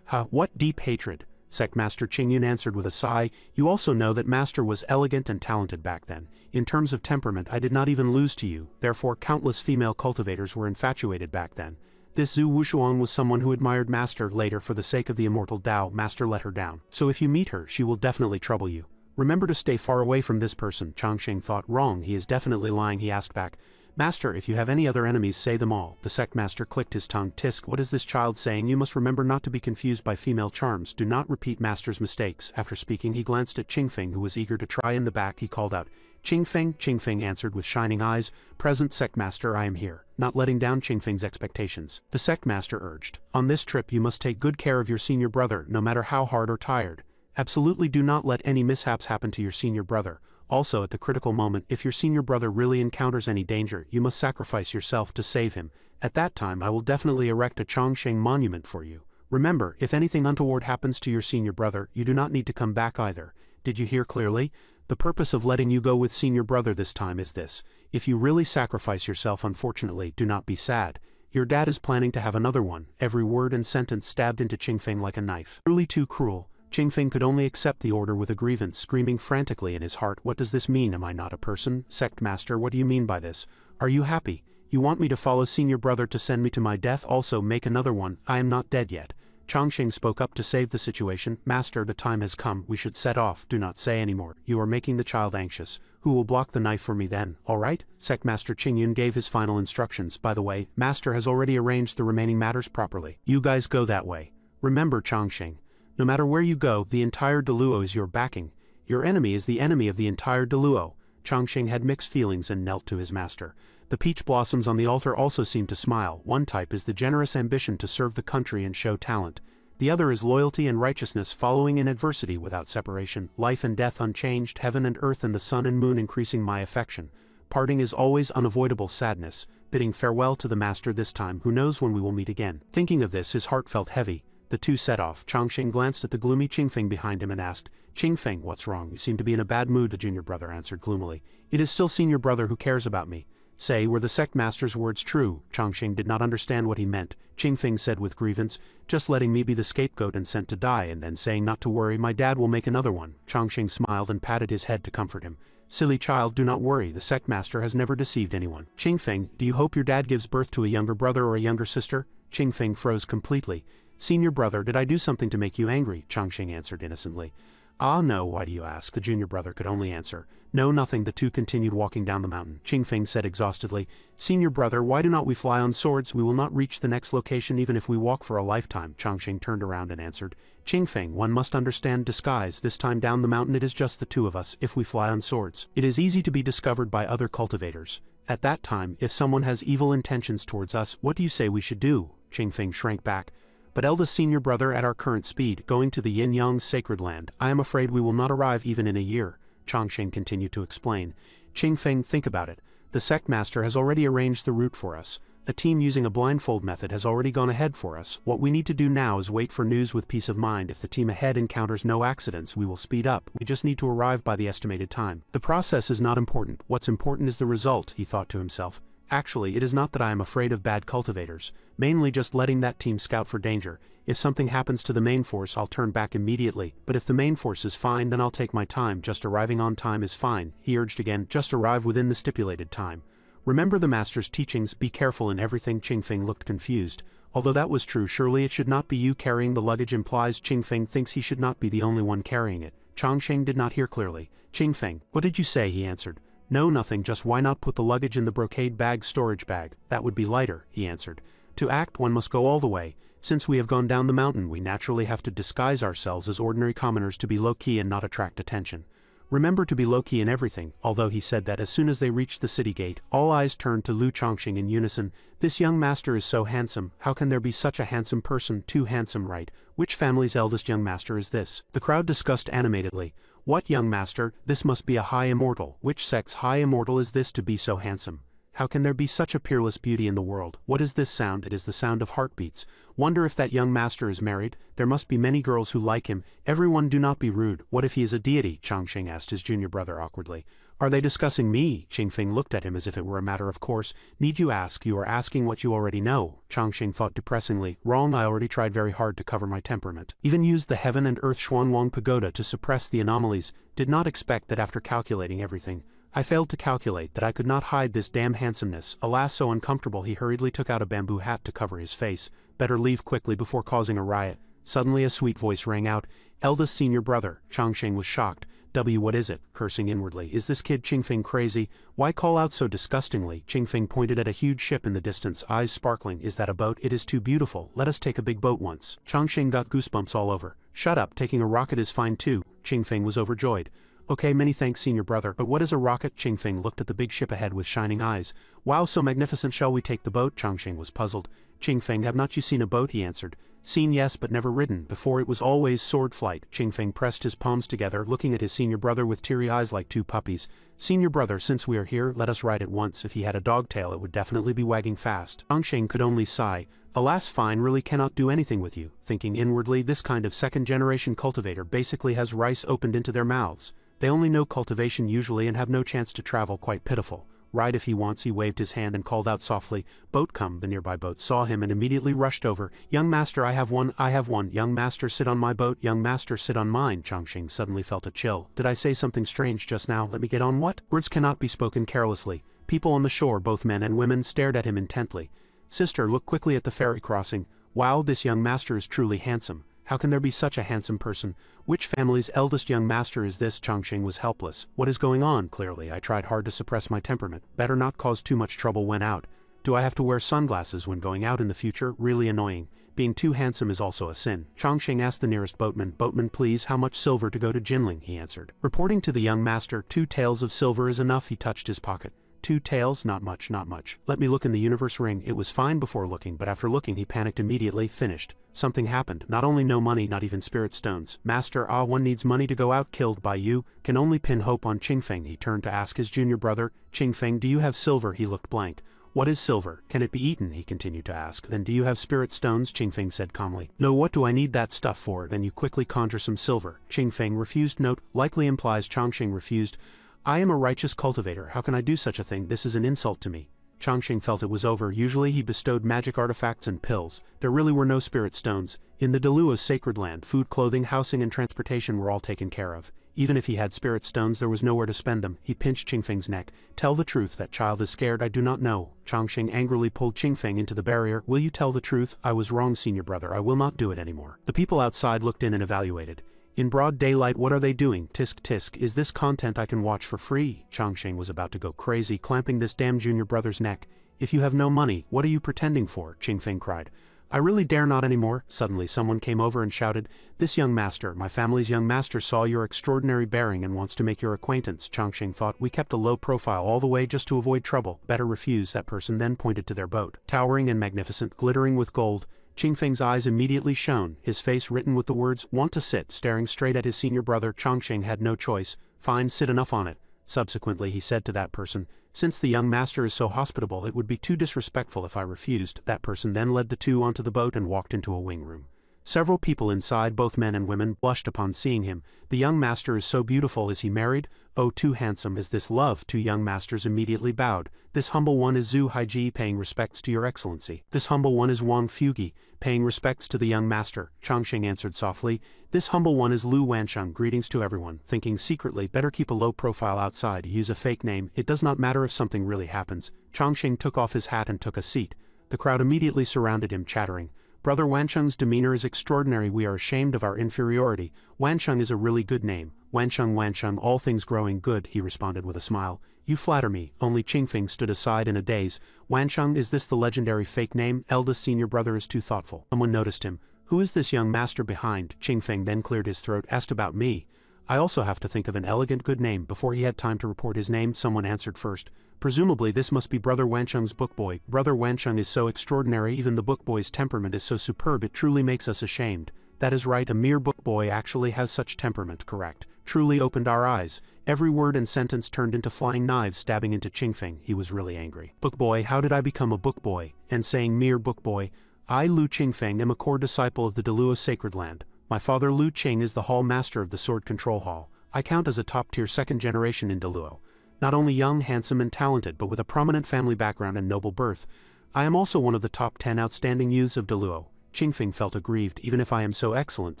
What deep hatred? Sect master Qingyun answered with a sigh. You also know that master was elegant and talented back then. In terms of temperament, I did not even lose to you. Therefore, countless female cultivators were infatuated back then. This Zhu Wushuang was someone who admired master. Later, for the sake of the immortal Tao, master let her down. So if you meet her, she will definitely trouble you. Remember to stay far away from this person. Changsheng thought, wrong, he is definitely lying. He asked back, Master, if you have any other enemies, say them all. The sect master clicked his tongue. Tisk, what is this child saying? You must remember not to be confused by female charms. Do not repeat master's mistakes. After speaking, he glanced at Qingfeng, who was eager to try. In the back, he called out, Qingfeng. Qingfeng answered with shining eyes, Present, sect master, I am here. Not letting down Qingfeng's expectations. The sect master urged, on this trip you must take good care of your senior brother, no matter how hard or tired. Absolutely do not let any mishaps happen to your senior brother. Also, at the critical moment, if your senior brother really encounters any danger, you must sacrifice yourself to save him. At that time, I will definitely erect a Chongsheng monument for you. Remember, if anything untoward happens to your senior brother, you do not need to come back either. Did you hear clearly? The purpose of letting you go with senior brother this time is this. If you really sacrifice yourself, unfortunately, do not be sad. Your dad is planning to have another one. Every word and sentence stabbed into Qingfeng like a knife. Truly too cruel. Qingfeng could only accept the order with a grievance, screaming frantically in his heart, what does this mean? Am I not a person? Sect master, what do you mean by this? Are you happy? You want me to follow senior brother to send me to my death? Also make another one. I am not dead yet. Chongsheng spoke up to save the situation. Master, the time has come. We should set off. Do not say any more. You are making the child anxious. Who will block the knife for me then? All right? Sect Master Qingyun gave his final instructions. By the way, Master has already arranged the remaining matters properly. You guys go that way. Remember, Chongsheng. No matter where you go, the entire Deluo is your backing. Your enemy is the enemy of the entire Deluo. Chongsheng had mixed feelings and knelt to his master. The peach blossoms on the altar also seemed to smile. One type is the generous ambition to serve the country and show talent. The other is loyalty and righteousness following in adversity without separation. Life and death unchanged, heaven and earth and the sun and moon increasing my affection. Parting is always unavoidable sadness. Bidding farewell to the master this time, who knows when we will meet again. Thinking of this, his heart felt heavy. The two set off. Chongsheng glanced at the gloomy Qingfeng behind him and asked, Qingfeng, what's wrong? You seem to be in a bad mood. The junior brother answered gloomily. It is still senior brother who cares about me. Say, were the sect master's words true? Chongsheng did not understand what he meant. Qingfeng said with grievance, just letting me be the scapegoat and sent to die, and then saying not to worry, my dad will make another one. Chongsheng smiled and patted his head to comfort him. Silly child, do not worry, the sect master has never deceived anyone. Qingfeng, do you hope your dad gives birth to a younger brother or a younger sister? Qingfeng froze completely. Senior brother, did I do something to make you angry? Chongsheng answered innocently. Ah no, why do you ask? The junior brother could only answer. No, nothing. The two continued walking down the mountain. Qingfeng said exhaustedly, Senior brother, why do not we fly on swords? We will not reach the next location even if we walk for a lifetime. Chongsheng turned around and answered, Qingfeng, one must understand disguise. This time down the mountain it is just the two of us. If we fly on swords, it is easy to be discovered by other cultivators. At that time, if someone has evil intentions towards us, what do you say we should do? Qingfeng shrank back. But eldest senior brother, at our current speed, going to the Yin-Yang sacred land, I am afraid we will not arrive even in a year. Chongsheng continued to explain. Qingfeng, think about it. The sect master has already arranged the route for us. A team using a blindfold method has already gone ahead for us. What we need to do now is wait for news with peace of mind. If the team ahead encounters no accidents, we will speed up. We just need to arrive by the estimated time. The process is not important. What's important is the result, he thought to himself. Actually, it is not that I am afraid of bad cultivators, mainly just letting that team scout for danger. If something happens to the main force, I'll turn back immediately, but if the main force is fine, then I'll take my time. Just arriving on time is fine, he urged again, just arrive within the stipulated time. Remember the master's teachings, be careful in everything. Qingfeng looked confused. Although that was true, surely it should not be you carrying the luggage implies Qingfeng thinks he should not be the only one carrying it. Chongsheng did not hear clearly. Qingfeng, what did you say? He answered. No, nothing, just why not put the luggage in the brocade bag storage bag? That would be lighter, he answered. To act, one must go all the way. Since we have gone down the mountain, we naturally have to disguise ourselves as ordinary commoners to be low-key and not attract attention. Remember to be low-key in everything. Although he said that as soon as they reached the city gate, all eyes turned to Lu Chongsheng in unison. This young master is so handsome. How can there be such a handsome person? Too handsome, right? Which family's eldest young master is this? The crowd discussed animatedly. What young master? This must be a high immortal. Which sect's high immortal is this to be so handsome? How can there be such a peerless beauty in the world? What is this sound? It is the sound of heartbeats. Wonder if that young master is married? There must be many girls who like him. Everyone, do not be rude. What if he is a deity? Chongsheng asked his junior brother awkwardly. Are they discussing me? Qingfeng looked at him as if it were a matter of course. Need you ask? You are asking what you already know. Chongsheng thought depressingly. Wrong, I already tried very hard to cover my temperament. Even used the heaven and earth Xuanwang pagoda to suppress the anomalies. Did not expect that after calculating everything. I failed to calculate that I could not hide this damn handsomeness. Alas, so uncomfortable. He hurriedly took out a bamboo hat to cover his face. Better leave quickly before causing a riot. Suddenly a sweet voice rang out. Eldest senior brother. Chongsheng was shocked. What is it? Cursing inwardly. Is this kid Qingfeng crazy? Why call out so disgustingly? Qingfeng pointed at a huge ship in the distance, eyes sparkling. Is that a boat? It is too beautiful. Let us take a big boat once. Changsheng got goosebumps all over. Shut up, taking a rocket is fine too. Qingfeng was overjoyed. Okay, many thanks, senior brother, but what is a rocket? Qingfeng looked at the big ship ahead with shining eyes. Wow, so magnificent. Shall we take the boat? Changsheng was puzzled. Qingfeng, have not you seen a boat? He answered. Seen, yes, but never ridden. Before it was always sword flight. Qingfeng pressed his palms together, looking at his senior brother with teary eyes like two puppies. Senior brother, since we are here, let us ride at once. If he had a dog tail, it would definitely be wagging fast. Changsheng could only sigh. Alas, fine, really cannot do anything with you. Thinking inwardly, this kind of second-generation cultivator basically has rice opened into their mouths. They only know cultivation usually and have no chance to travel. Quite pitiful. Ride if he wants. He waved his hand and called out softly, boat come. The nearby boat saw him and immediately rushed over. Young master, I have one. Young master, sit on my boat. Young master, sit on mine. Changsheng suddenly felt a chill. Did I say something strange just now? Let me get on. What? Words cannot be spoken carelessly. People on the shore, both men and women, stared at him intently. Sister, look quickly at the ferry crossing. Wow, this young master is truly handsome. How can there be such a handsome person? Which family's eldest young master is this? Changsheng was helpless. What is going on? Clearly, I tried hard to suppress my temperament. Better not cause too much trouble when out. Do I have to wear sunglasses when going out in the future? Really annoying. Being too handsome is also a sin. Changsheng asked the nearest boatman. Boatman, please, how much silver to go to Jinling? He answered. Reporting to the young master, 2 taels of silver is enough. He touched his pocket. 2 taels? Not much, not much. Let me look in the universe ring. It was fine before looking, but after looking he panicked immediately. Finished. Something happened. Not only no money, not even spirit stones. Master, one needs money to go out. Killed by you. Can only pin hope on Qingfeng. He turned to ask his junior brother. Qingfeng, do you have silver? He looked blank. What is silver? Can it be eaten? He continued to ask. Then do you have spirit stones? Qingfeng said calmly. No, what do I need that stuff for? Then you quickly conjure some silver. Qingfeng refused. Note, likely implies Changsheng refused. I am a righteous cultivator. How can I do such a thing? This is an insult to me. Changsheng felt it was over. Usually he bestowed magic artifacts and pills. There really were no spirit stones. In the Daluo's sacred land, food, clothing, housing and transportation were all taken care of. Even if he had spirit stones, there was nowhere to spend them. He pinched Qingfeng's neck. Tell the truth, that child is scared. I do not know. Changsheng angrily pulled Qingfeng into the barrier. Will you tell the truth? I was wrong, senior brother. I will not do it anymore. The people outside looked in and evaluated. In broad daylight, what are they doing? Tisk tisk, is this content I can watch for free? Changsheng was about to go crazy, clamping this damn junior brother's neck. If you have no money, what are you pretending for? Qingfeng cried. I really dare not anymore. Suddenly someone came over and shouted, This young master, my family's young master, saw your extraordinary bearing and wants to make your acquaintance. Changsheng thought, we kept a low profile all the way just to avoid trouble. Better refuse. That person then pointed to their boat. Towering and magnificent, glittering with gold. Qingfeng's eyes immediately shone, his face written with the words, want to sit, staring straight at his senior brother. Changsheng had no choice. Fine, sit enough on it. Subsequently he said to that person, since the young master is so hospitable, it would be too disrespectful if I refused. That person then led the two onto the boat and walked into a wing room. Several people inside, both men and women, blushed upon seeing him. The young master is so beautiful. Is he married? Oh, too handsome. Is this love? 2 young masters immediately bowed. This humble one is Zhu Haiji, paying respects to your excellency. This humble one is Wang Fugi, paying respects to the young master. Changsheng answered softly. This humble one is Lu Wansheng, greetings to everyone. Thinking secretly, better keep a low profile outside, use a fake name. It does not matter if something really happens. Changsheng took off his hat and took a seat. The crowd immediately surrounded him, chattering. Brother Wansheng's demeanor is extraordinary. We are ashamed of our inferiority. Wansheng is a really good name. Wansheng, all things growing good, he responded with a smile. You flatter me. Only Qingfeng stood aside in a daze. Wansheng, is this the legendary fake name? Eldest senior brother is too thoughtful. Someone noticed him. Who is this young master behind? Qingfeng then cleared his throat, asked about me. I also have to think of an elegant good name. Before he had time to report his name, someone answered first. Presumably this must be Brother Wansheng's book boy. Brother Wansheng is so extraordinary, even the book boy's temperament is so superb, it truly makes us ashamed. That is right, a mere book boy actually has such temperament, correct. Truly opened our eyes. Every word and sentence turned into flying knives stabbing into Qingfeng. He was really angry. Book boy, how did I become a book boy? And saying mere book boy, I, Lu Qingfeng, am a core disciple of the Daluo sacred land. My father Lu Qing is the hall master of the Sword Control Hall. I count as a top-tier second generation in Daluo. Not only young, handsome and talented, but with a prominent family background and noble birth. I am also one of the top 10 outstanding youths of Daluo. Qingfeng felt aggrieved. Even if I am so excellent,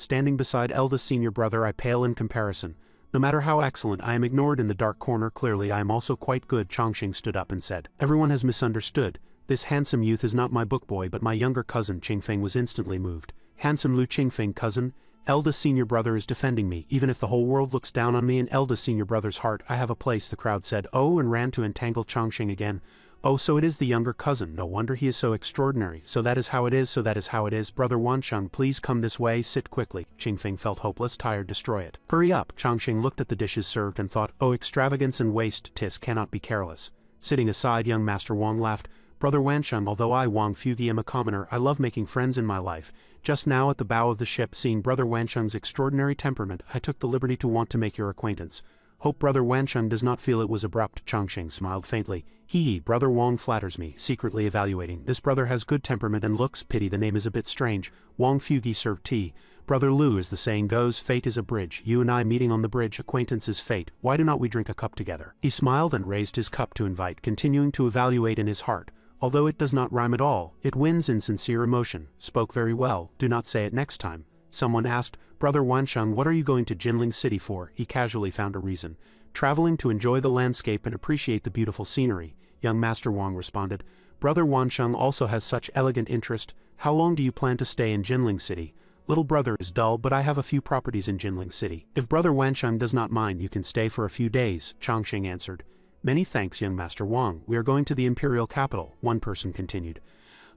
standing beside eldest senior brother, I pale in comparison. No matter how excellent, I am ignored in the dark corner. Clearly I am also quite good. Changsheng stood up and said, everyone has misunderstood. This handsome youth is not my book boy but my younger cousin. Qingfeng was instantly moved. Handsome Lu Qingfeng cousin? Eldest senior brother is defending me, even if the whole world looks down on me in eldest senior brother's heart I have a place, the crowd said. Oh, and ran to entangle Chongqing again. Oh, so it is the younger cousin, no wonder he is so extraordinary, so that is how it is, brother Wansheng, please come this way, sit quickly. Qingfeng felt hopeless, tired, destroy it. Hurry up. Chongqing looked at the dishes served and thought, oh, extravagance and waste, tis cannot be careless. Sitting aside, young Master Wang laughed, brother Wansheng, although I, Wang Fugi, am a commoner, I love making friends in my life. Just now at the bow of the ship, seeing brother Wansheng's extraordinary temperament, I took the liberty to want to make your acquaintance. Hope brother Wansheng does not feel it was abrupt. Chongqing smiled faintly. Hee, brother Wang flatters me, secretly evaluating. This brother has good temperament and looks, pity the name is a bit strange. Wang Fugi served tea. Brother Lu, as the saying goes, fate is a bridge. You and I meeting on the bridge, acquaintance is fate. Why do not we drink a cup together? He smiled and raised his cup to invite, continuing to evaluate in his heart. Although it does not rhyme at all, it wins in sincere emotion. Spoke very well, do not say it next time. Someone asked, brother Wansheng, what are you going to Jinling City for? He casually found a reason. Traveling to enjoy the landscape and appreciate the beautiful scenery. Young Master Wang responded, brother Wansheng also has such elegant interest. How long do you plan to stay in Jinling City? Little brother is dull, but I have a few properties in Jinling City. If brother Wansheng does not mind, you can stay for a few days, Chongqing answered. Many thanks, young Master Wang. We are going to the imperial capital, one person continued.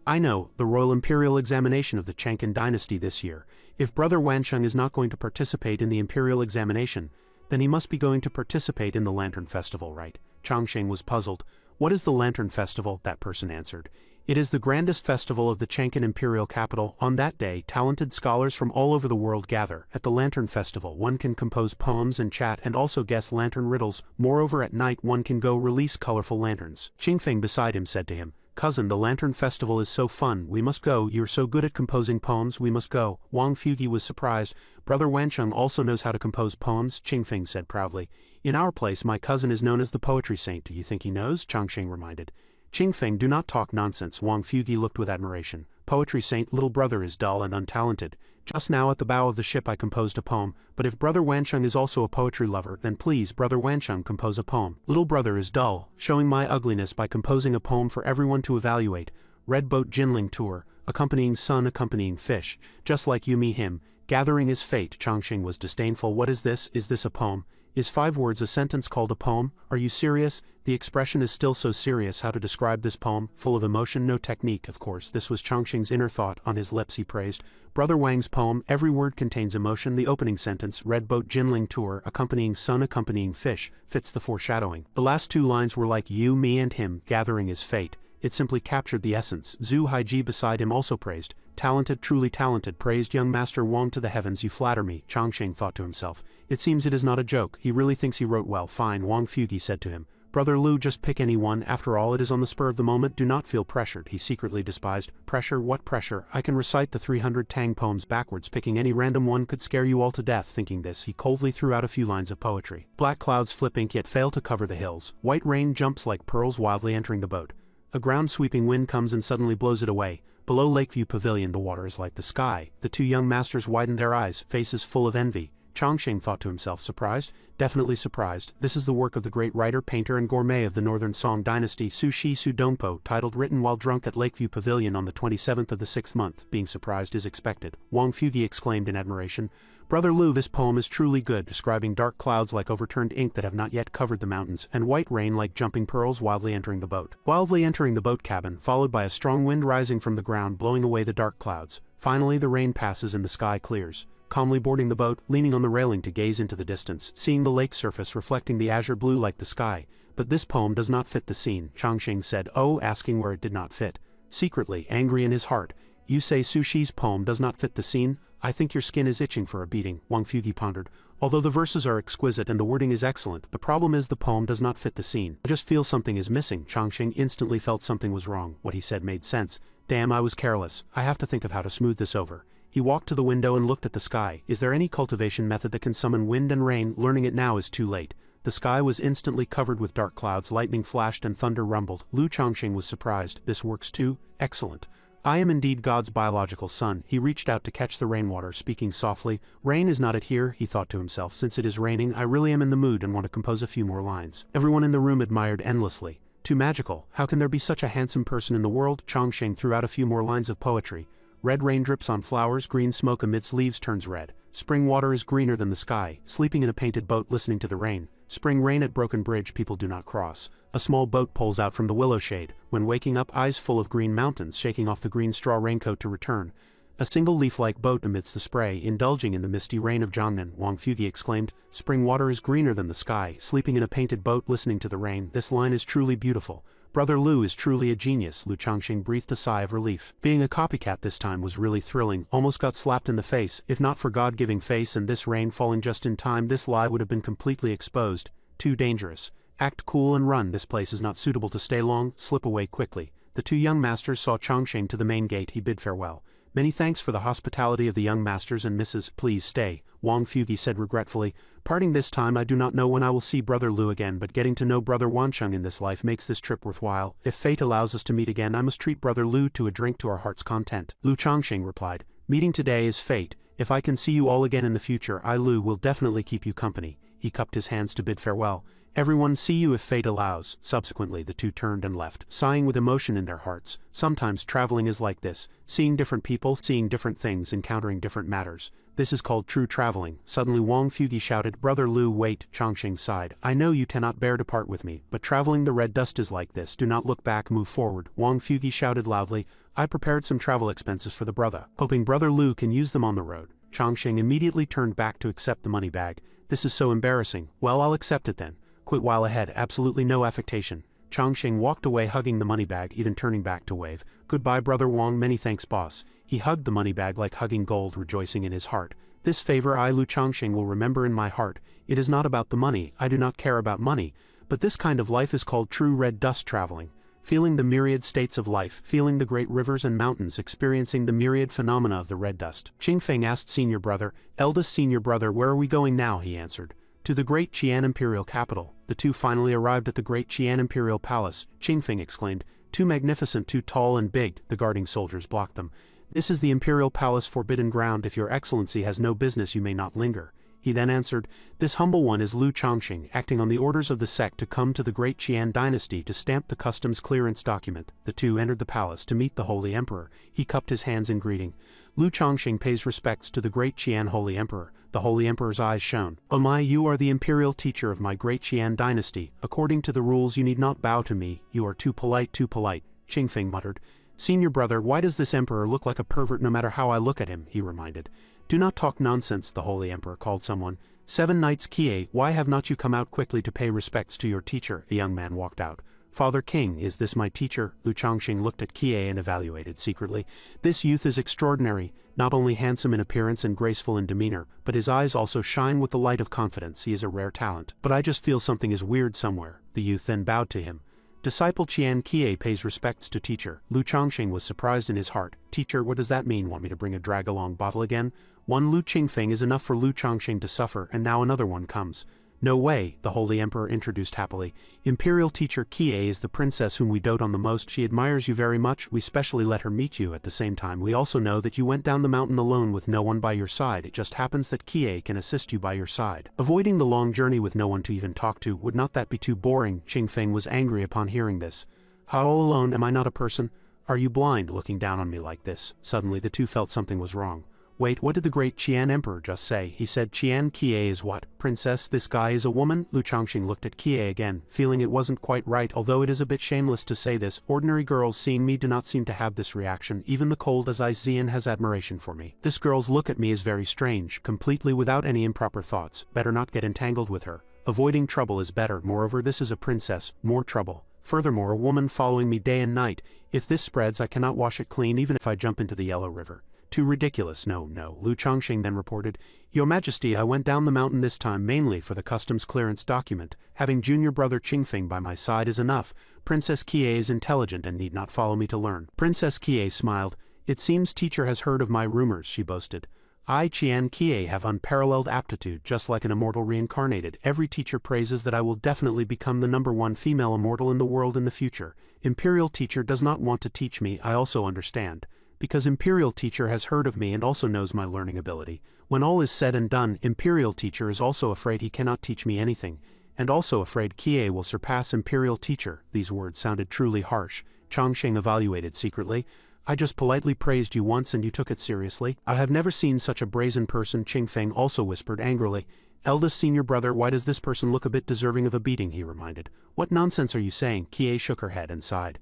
I know, the royal imperial examination of the Chang'an dynasty this year. If brother Wansheng is not going to participate in the imperial examination, then he must be going to participate in the Lantern Festival, right? Chongqing was puzzled. What is the Lantern Festival? That person answered. It is the grandest festival of the Chang'an imperial capital. On that day, talented scholars from all over the world gather. At the Lantern Festival, one can compose poems and chat and also guess lantern riddles. Moreover, at night one can go release colorful lanterns. Qingfeng beside him said to him, cousin, the Lantern Festival is so fun, we must go. You're so good at composing poems, we must go. Wang Fugi was surprised. Brother Wansheng also knows how to compose poems, Qingfeng said proudly. In our place, my cousin is known as the poetry saint. Do you think he knows? Chongqing reminded. Qingfeng, do not talk nonsense. Wang Fugi looked with admiration. Poetry saint, little brother is dull and untalented. Just now at the bow of the ship I composed a poem, but if brother Wansheng is also a poetry lover, then please, brother Wansheng, compose a poem. Little brother is dull, showing my ugliness by composing a poem for everyone to evaluate. Red boat Jinling tour, accompanying sun, accompanying fish, just like you, me, him. Gathering is fate. Chongqing was disdainful. What is this? Is this a poem? Is 5 words a sentence called a poem? Are you serious? The expression is still so serious. How to describe this poem? Full of emotion, no technique, of course. This was Chongqing's inner thought. On his lips he praised. Brother Wang's poem, every word contains emotion. The opening sentence, red boat Jinling tour, accompanying sun, accompanying fish, fits the foreshadowing. The last 2 lines were like you, me and him, gathering is fate. It simply captured the essence. Zhu Haiji beside him also praised. Talented, truly talented, praised young Master Wang to the heavens. You flatter me, Chongqing thought to himself. It seems it is not a joke. He really thinks he wrote well. Fine, Wang Fugi said to him. Brother Lu, just pick any one. After all, it is on the spur of the moment. Do not feel pressured. He secretly despised. Pressure? What pressure? I can recite the 300 Tang poems backwards. Picking any random one could scare you all to death. Thinking this, he coldly threw out a few lines of poetry. Black clouds flip ink yet fail to cover the hills. White rain jumps like pearls wildly entering the boat. A ground-sweeping wind comes and suddenly blows it away. Below Lakeview Pavilion the water is like the sky. The 2 young masters widened their eyes, faces full of envy. Chongqing thought to himself, surprised? Definitely surprised. This is the work of the great writer, painter, and gourmet of the Northern Song Dynasty, Su Shi Su Dongpo, titled Written While Drunk at Lakeview Pavilion on the 27th of the 6th month. Being surprised is expected. Wang Fugi exclaimed in admiration. Brother Lu, this poem is truly good, describing dark clouds like overturned ink that have not yet covered the mountains, and white rain like jumping pearls wildly entering the boat. Wildly entering the boat cabin, followed by a strong wind rising from the ground blowing away the dark clouds. Finally the rain passes and the sky clears. Calmly boarding the boat, leaning on the railing to gaze into the distance, seeing the lake surface reflecting the azure blue like the sky. But this poem does not fit the scene, Chongqing said, asking where it did not fit. Secretly, angry in his heart, you say Su Shi's poem does not fit the scene? I think your skin is itching for a beating, Wang Fugi pondered. Although the verses are exquisite and the wording is excellent, the problem is the poem does not fit the scene. I just feel something is missing. Chongqing instantly felt something was wrong. What he said made sense. Damn, I was careless. I have to think of how to smooth this over. He walked to the window and looked at the sky. Is there any cultivation method that can summon wind and rain? Learning it now is too late. The sky was instantly covered with dark clouds, lightning flashed and thunder rumbled. Lu Chongqing was surprised. This works too? Excellent. I am indeed God's biological son. He reached out to catch the rainwater, speaking softly. Rain is not it here, he thought to himself. Since it is raining, I really am in the mood and want to compose a few more lines. Everyone in the room admired endlessly. Too magical. How can there be such a handsome person in the world? Chongqing threw out a few more lines of poetry. Red rain drips on flowers, green smoke amidst leaves turns red. Spring water is greener than the sky, sleeping in a painted boat listening to the rain. Spring rain at broken bridge people do not cross. A small boat pulls out from the willow shade, when waking up eyes full of green mountains shaking off the green straw raincoat to return. A single leaf-like boat amidst the spray, indulging in the misty rain of Jongnan, Wang Fugi exclaimed. Spring water is greener than the sky, sleeping in a painted boat listening to the rain. This line is truly beautiful. Brother Lu is truly a genius, Lu Changxing breathed a sigh of relief. Being a copycat this time was really thrilling, almost got slapped in the face. If not for God-giving face and this rain falling just in time, this lie would have been completely exposed. Too dangerous. Act cool and run, this place is not suitable to stay long, slip away quickly. The two young masters saw Changxing to the main gate, he bid farewell. Many thanks for the hospitality of the young masters and Mrs. Please stay, Wang Fugi said regretfully. Parting this time, I do not know when I will see Brother Lu again, but getting to know Brother Wancheng in this life makes this trip worthwhile. If fate allows us to meet again, I must treat Brother Lu to a drink to our heart's content. Lu Changxing replied, meeting today is fate. If I can see you all again in the future, I Lu will definitely keep you company. He cupped his hands to bid farewell. Everyone see you if fate allows. Subsequently the two turned and left, sighing with emotion in their hearts. Sometimes traveling is like this, seeing different people, seeing different things, encountering different matters. This is called true traveling. Suddenly Wang Fugi shouted, Brother Lu, wait, Changxing sighed. I know you cannot bear to part with me, but traveling the red dust is like this. Do not look back, move forward. Wang Fugi shouted loudly, I prepared some travel expenses for the brother, hoping Brother Lu can use them on the road. Changxing immediately turned back to accept the money bag. This is so embarrassing. Well, I'll accept it then. Quit while ahead, absolutely no affectation. Changxing walked away hugging the money bag, even turning back to wave. Goodbye Brother Wang, many thanks boss. He hugged the money bag like hugging gold, rejoicing in his heart. This favor I Lu Changxing will remember in my heart. It is not about the money, I do not care about money, but this kind of life is called true red dust traveling. Feeling the myriad states of life, feeling the great rivers and mountains, experiencing the myriad phenomena of the red dust. Qingfeng asked senior brother, eldest senior brother, where are we going now? He answered. To the great Qian imperial capital. The two finally arrived at the great Qian imperial palace. Qingfeng exclaimed, too magnificent, too tall and big. The guarding soldiers blocked them. This is the imperial palace, forbidden ground. If your excellency has no business, you may not linger. He then answered, this humble one is Lu Changxing, acting on the orders of the sect to come to the great Qian dynasty to stamp the customs clearance document. The two entered the palace to meet the holy emperor. He cupped his hands in greeting. Lu Changxing pays respects to the great Qian holy emperor. The holy emperor's eyes shone. Oh my, you are the imperial teacher of my great Qian dynasty. According to the rules, you need not bow to me. You are too polite, too polite. Qingfeng muttered. Senior brother, why does this emperor look like a pervert no matter how I look at him? He reminded. Do not talk nonsense, the holy emperor called someone. 7 Knights Kie, why have not you come out quickly to pay respects to your teacher? A young man walked out. Father King, is this my teacher? Lu Changxing looked at Kie and evaluated secretly. This youth is extraordinary, not only handsome in appearance and graceful in demeanor, but his eyes also shine with the light of confidence. He is a rare talent. But I just feel something is weird somewhere. The youth then bowed to him. Disciple Qian Kie pays respects to teacher. Lu Changxing was surprised in his heart. Teacher, what does that mean? Want me to bring a drag-along bottle again? One Lu Qingfeng is enough for Lu Changxing to suffer, and now another one comes. No way, the holy emperor introduced happily. Imperial teacher Kie is the princess whom we dote on the most. She admires you very much. We specially let her meet you. At the same time, we also know that you went down the mountain alone with no one by your side. It just happens that Kie can assist you by your side. Avoiding the long journey with no one to even talk to, would not that be too boring? Qingfeng was angry upon hearing this. How all alone, am I not a person? Are you blind, looking down on me like this? Suddenly the two felt something was wrong. Wait, what did the great Qian emperor just say? He said Qian Kie is what? Princess, this guy is a woman? Lu Changxing looked at Kie again, feeling it wasn't quite right. Although it is a bit shameless to say this, ordinary girls seeing me do not seem to have this reaction. Even the cold as I Xian has admiration for me. This girl's look at me is very strange, completely without any improper thoughts. Better not get entangled with her. Avoiding trouble is better. Moreover, this is a princess, more trouble. Furthermore, a woman following me day and night. If this spreads, I cannot wash it clean even if I jump into the Yellow River. Too ridiculous. No. Lu Changxing then reported, Your Majesty, I went down the mountain this time mainly for the customs clearance document. Having junior brother Qingfeng by my side is enough. Princess Kie is intelligent and need not follow me to learn. Princess Kie smiled. It seems teacher has heard of my rumors, she boasted. I, Qian Kie, have unparalleled aptitude, just like an immortal reincarnated. Every teacher praises that I will definitely become the #1 female immortal in the world in the future. Imperial teacher does not want to teach me, I also understand. Because Imperial teacher has heard of me and also knows my learning ability. When all is said and done, Imperial teacher is also afraid he cannot teach me anything, and also afraid Kie will surpass Imperial teacher. These words sounded truly harsh. Changxing evaluated secretly. I just politely praised you once and you took it seriously. I have never seen such a brazen person, Qingfeng also whispered angrily. Eldest senior brother, why does this person look a bit deserving of a beating, he reminded. What nonsense are you saying? Kie shook her head and sighed.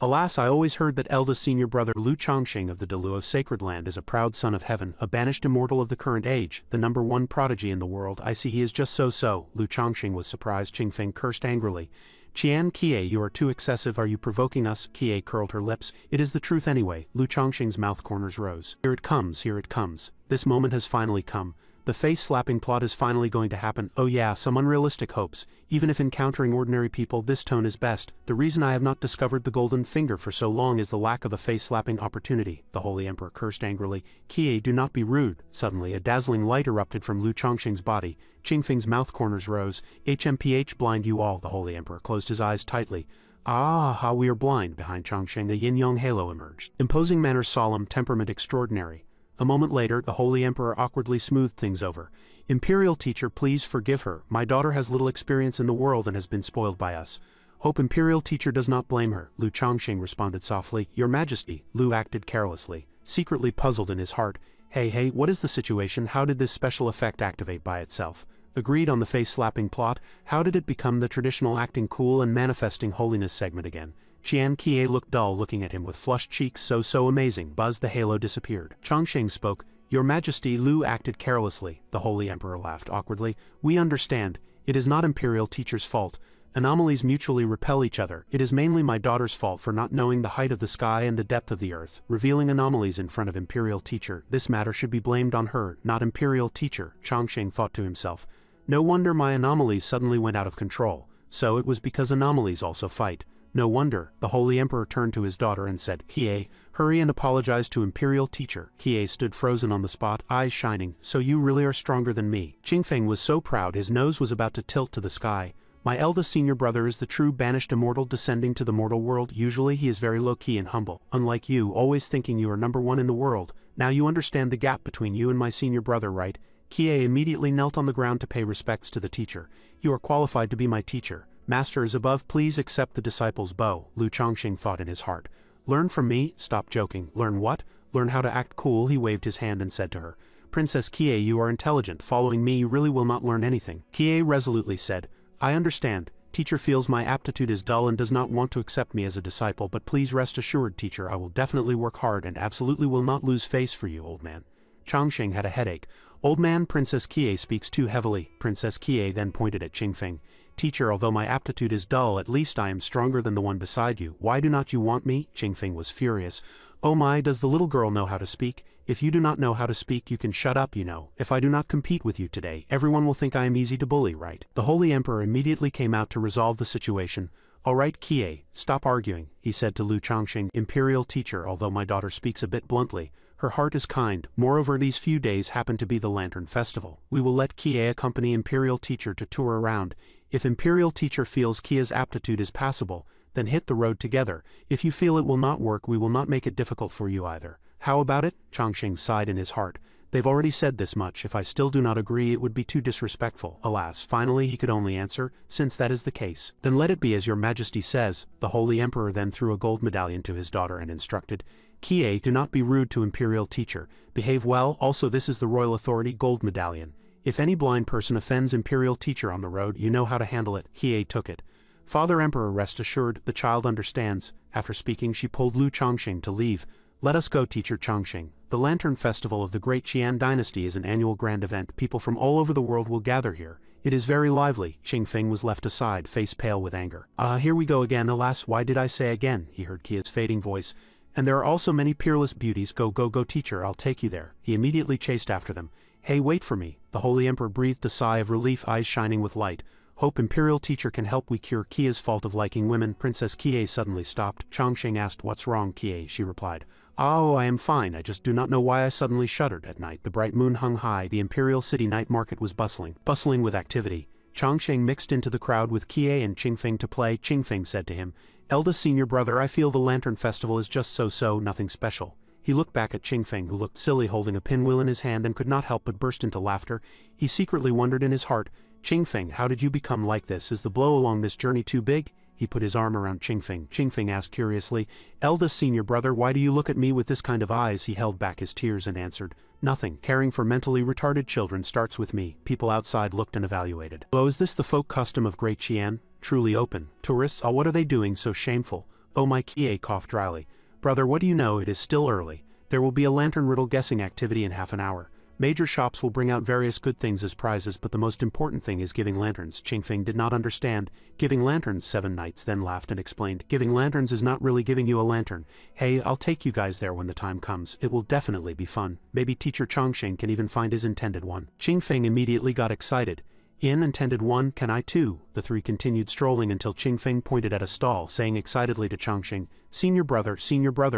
Alas, I always heard that eldest senior brother Lu Chongqing of the Deluo Sacred Land is a proud son of heaven, a banished immortal of the current age, the #1 prodigy in the world. I see he is just so. Lu Chongqing was surprised. Qingfeng cursed angrily. Qian Kie, you are too excessive. Are you provoking us? Kie curled her lips. It is the truth anyway. Lu Chongqing's mouth corners rose. Here it comes, here it comes. This moment has finally come. The face-slapping plot is finally going to happen. Oh yeah, some unrealistic hopes. Even if encountering ordinary people, this tone is best. The reason I have not discovered the golden finger for so long is the lack of a face-slapping opportunity. The Holy Emperor cursed angrily. Kie, do not be rude. Suddenly, a dazzling light erupted from Lu Chongqing's body. Qingfeng's mouth corners rose. HMPH, blind you all. The Holy Emperor closed his eyes tightly. Ah, how we are blind. Behind Chongqing, a yin-yang halo emerged. Imposing manner, solemn, temperament extraordinary. A moment later, the Holy Emperor awkwardly smoothed things over. Imperial teacher, please forgive her. My daughter has little experience in the world and has been spoiled by us. Hope Imperial teacher does not blame her. Lu Chongqing responded softly. Your Majesty. Lu acted carelessly, secretly puzzled in his heart. Hey, what is the situation? How did this special effect activate by itself? Agreed on the face-slapping plot. How did it become the traditional acting cool and manifesting holiness segment again? Qian Kie looked dull, looking at him with flushed cheeks. So amazing. Buzz, the halo disappeared. Chongqing spoke. Your Majesty. Lu acted carelessly. The Holy Emperor laughed awkwardly. We understand. It is not Imperial teacher's fault. Anomalies mutually repel each other. It is mainly my daughter's fault for not knowing the height of the sky and the depth of the earth, revealing anomalies in front of Imperial teacher. This matter should be blamed on her, not Imperial teacher, Chongqing thought to himself. No wonder my anomalies suddenly went out of control. So it was because anomalies also fight. No wonder. The Holy Emperor turned to his daughter and said, Kie, hurry and apologize to Imperial teacher. Kie stood frozen on the spot, eyes shining. So you really are stronger than me. Qingfeng was so proud his nose was about to tilt to the sky. My eldest senior brother is the true banished immortal descending to the mortal world. Usually he is very low-key and humble, unlike you, always thinking you are #1 in the world. Now you understand the gap between you and my senior brother, right? Kie immediately knelt on the ground to pay respects to the teacher. You are qualified to be my teacher. Master is above, please accept the disciple's bow. Lu Chongqing thought in his heart. Learn from me? Stop joking. Learn what? Learn how to act cool. He waved his hand and said to her, Princess Kie, you are intelligent. Following me you really will not learn anything. Kie resolutely said, I understand. Teacher feels my aptitude is dull and does not want to accept me as a disciple, but please rest assured, teacher, I will definitely work hard and absolutely will not lose face for you, old man. Chongqing had a headache. Old man, Princess Kie speaks too heavily. Princess Kie then pointed at Qingfeng. Teacher, although my aptitude is dull, at least I am stronger than the one beside you. Why do not you want me? Qingfeng was furious. Oh my, does the little girl know how to speak? If you do not know how to speak, you can shut up, you know. If I do not compete with you today, everyone will think I am easy to bully, right? The Holy Emperor immediately came out to resolve the situation. All right, Kie, stop arguing, he said to Lu Chongqing. Imperial teacher, although my daughter speaks a bit bluntly, her heart is kind. Moreover, these few days happen to be the Lantern Festival. We will let Kie accompany Imperial teacher to tour around. If Imperial teacher feels Kie's aptitude is passable, then hit the road together. If you feel it will not work, we will not make it difficult for you either. How about it? Chongqing sighed in his heart. They've already said this much. If I still do not agree, it would be too disrespectful. Alas, finally he could only answer, since that is the case, then let it be as your Majesty says. The Holy Emperor then threw a gold medallion to his daughter and instructed, Kie, do not be rude to Imperial teacher. Behave well. Also, this is the royal authority gold medallion. If any blind person offends Imperial teacher on the road, you know how to handle it. Kie took it. Father Emperor, rest assured, the child understands. After speaking, she pulled Lu Chongqing to leave. Let us go, teacher Chongqing. The Lantern Festival of the Great Qian Dynasty is an annual grand event. People from all over the world will gather here. It is very lively. Qingfeng was left aside, face pale with anger. Here we go again. Alas, why did I say again? He heard Kie's fading voice. And there are also many peerless beauties. Go, teacher, I'll take you there. He immediately chased after them. Hey, wait for me. The Holy Emperor breathed a sigh of relief, eyes shining with light. Hope Imperial teacher can help we cure Kie's fault of liking women. Princess Kie suddenly stopped. Chongqing asked, what's wrong, Kie? She replied, oh, I am fine. I just do not know why I suddenly shuddered. At night, the bright moon hung high. The Imperial City night market was bustling with activity. Chongqing mixed into the crowd with Kie and Qingfeng to play. Qingfeng said to him, eldest senior brother, I feel the Lantern Festival is just so, nothing special. He looked back at Qingfeng, who looked silly holding a pinwheel in his hand and could not help but burst into laughter. He secretly wondered in his heart, Qingfeng, how did you become like this? Is the blow along this journey too big? He put his arm around Qingfeng. Qingfeng asked curiously, "Eldest senior brother, why do you look at me with this kind of eyes?" He held back his tears and answered, "Nothing. Caring for mentally retarded children starts with me." People outside looked and evaluated. "Oh, is this the folk custom of Great Qian? Truly open. Tourists, what are they doing so shameful?" "Oh my," Kie coughed dryly. "Brother, what do you know? It is still early. There will be a lantern riddle guessing activity in half an hour. Major shops will bring out various good things as prizes, but the most important thing is giving lanterns." Qingfeng did not understand. "Giving lanterns?" Seven Knights then laughed and explained. "Giving lanterns is not really giving you a lantern. Hey, I'll take you guys there when the time comes. It will definitely be fun. Maybe teacher Chongqing can even find his intended one." Qingfeng immediately got excited. "In intended one, can I too?" The three continued strolling until Qingfeng pointed at a stall, saying excitedly to Chongqing, senior brother,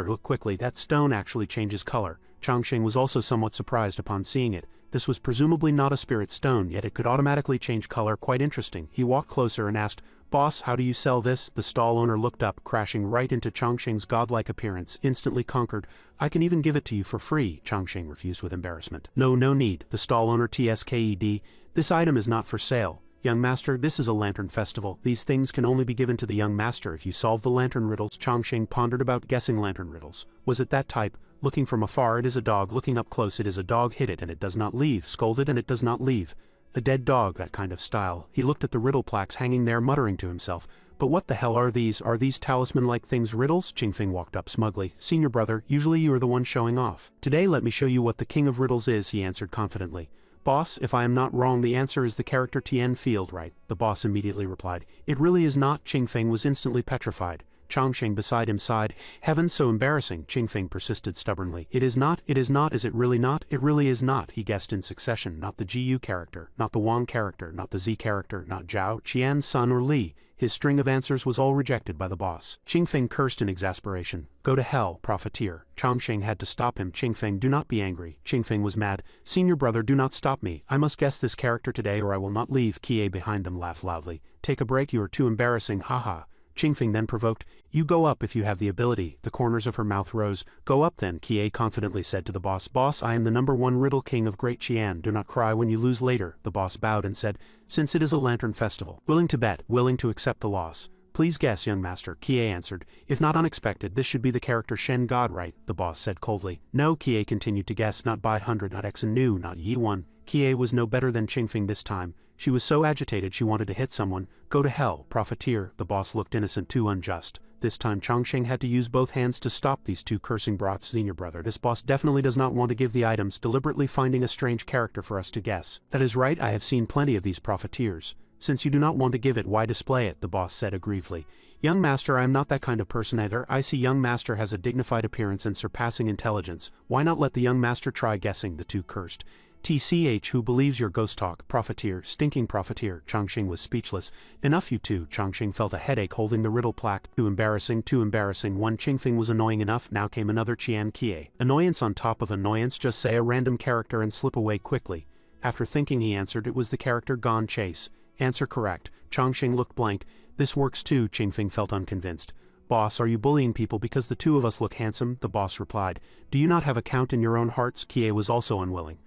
look quickly, that stone actually changes color." Chongqing was also somewhat surprised upon seeing it. This was presumably not a spirit stone, yet it could automatically change color. Quite interesting. He walked closer and asked, "Boss, how do you sell this?" The stall owner looked up, crashing right into Chongqing's godlike appearance, instantly conquered. "I can even give it to you for free." Chongqing refused with embarrassment. No need." The stall owner tsked, "This item is not for sale. Young master, this is a lantern festival. These things can only be given to the young master if you solve the lantern riddles." Chongqing pondered about guessing lantern riddles. Was it that type? Looking from afar it is a dog, looking up close it is a dog, hit it and it does not leave, scold it and it does not leave. A dead dog, that kind of style. He looked at the riddle plaques hanging there, muttering to himself, "But what the hell are these? Are these talisman-like things riddles?" Qingfeng walked up smugly. "Senior brother, usually you are the one showing off. Today let me show you what the king of riddles is," he answered confidently. "Boss, if I am not wrong, the answer is the character Tien Field, right?" The boss immediately replied. "It really is not." Qingfeng was instantly petrified. Chongqing beside him sighed. "Heavens, so embarrassing." Qingfeng persisted stubbornly. "It is not, is it really not? It really is not," he guessed in succession. "Not the Gu character, not the Wang character, not the Z character, not Zhao, Qian's son or Li." His string of answers was all rejected by the boss. Qingfeng cursed in exasperation. "Go to hell, profiteer." Chongqing had to stop him. "Qingfeng, do not be angry." Qingfeng was mad. "Senior brother, do not stop me. I must guess this character today or I will not leave." Kie behind them laughed loudly. "Take a break, you are too embarrassing, haha." Qingfeng then provoked, "You go up if you have the ability." The corners of her mouth rose. "Go up then," Kie confidently said to the boss. "Boss, I am the #1 riddle king of Great Qian. Do not cry when you lose later." The boss bowed and said, "Since it is a lantern festival, willing to bet, willing to accept the loss." "Please guess, young master," Kie answered. "If not unexpected, this should be the character Shen God, right?" The boss said coldly. "No," Kie continued to guess, "not by 100, not X and Nu, not Yi 1. Kie was no better than Qingfeng this time. She was so agitated she wanted to hit someone. "Go to hell, profiteer." The boss looked innocent, too unjust. This time Chongqing had to use both hands to stop these two cursing brats. "Senior brother, this boss definitely does not want to give the items, deliberately finding a strange character for us to guess." "That is right, I have seen plenty of these profiteers." "Since you do not want to give it, why display it?" the boss said aggrievely. "Young master, I am not that kind of person either. I see young master has a dignified appearance and surpassing intelligence. Why not let the young master try guessing?" The two cursed. "TCH, who believes your ghost talk? Profiteer, stinking profiteer." Chongqing was speechless. "Enough, you two." Chongqing felt a headache holding the riddle plaque. Too embarrassing, too embarrassing. One Qingfeng was annoying enough, now came another Qian Kie. Annoyance on top of annoyance. Just say a random character and slip away quickly. After thinking he answered, "It was the character Gone Chase." Answer correct. Chongqing looked blank. "This works too." Qingfeng felt unconvinced. "Boss, are you bullying people because the two of us look handsome?" The boss replied. "Do you not have a count in your own hearts?" Kie was also unwilling.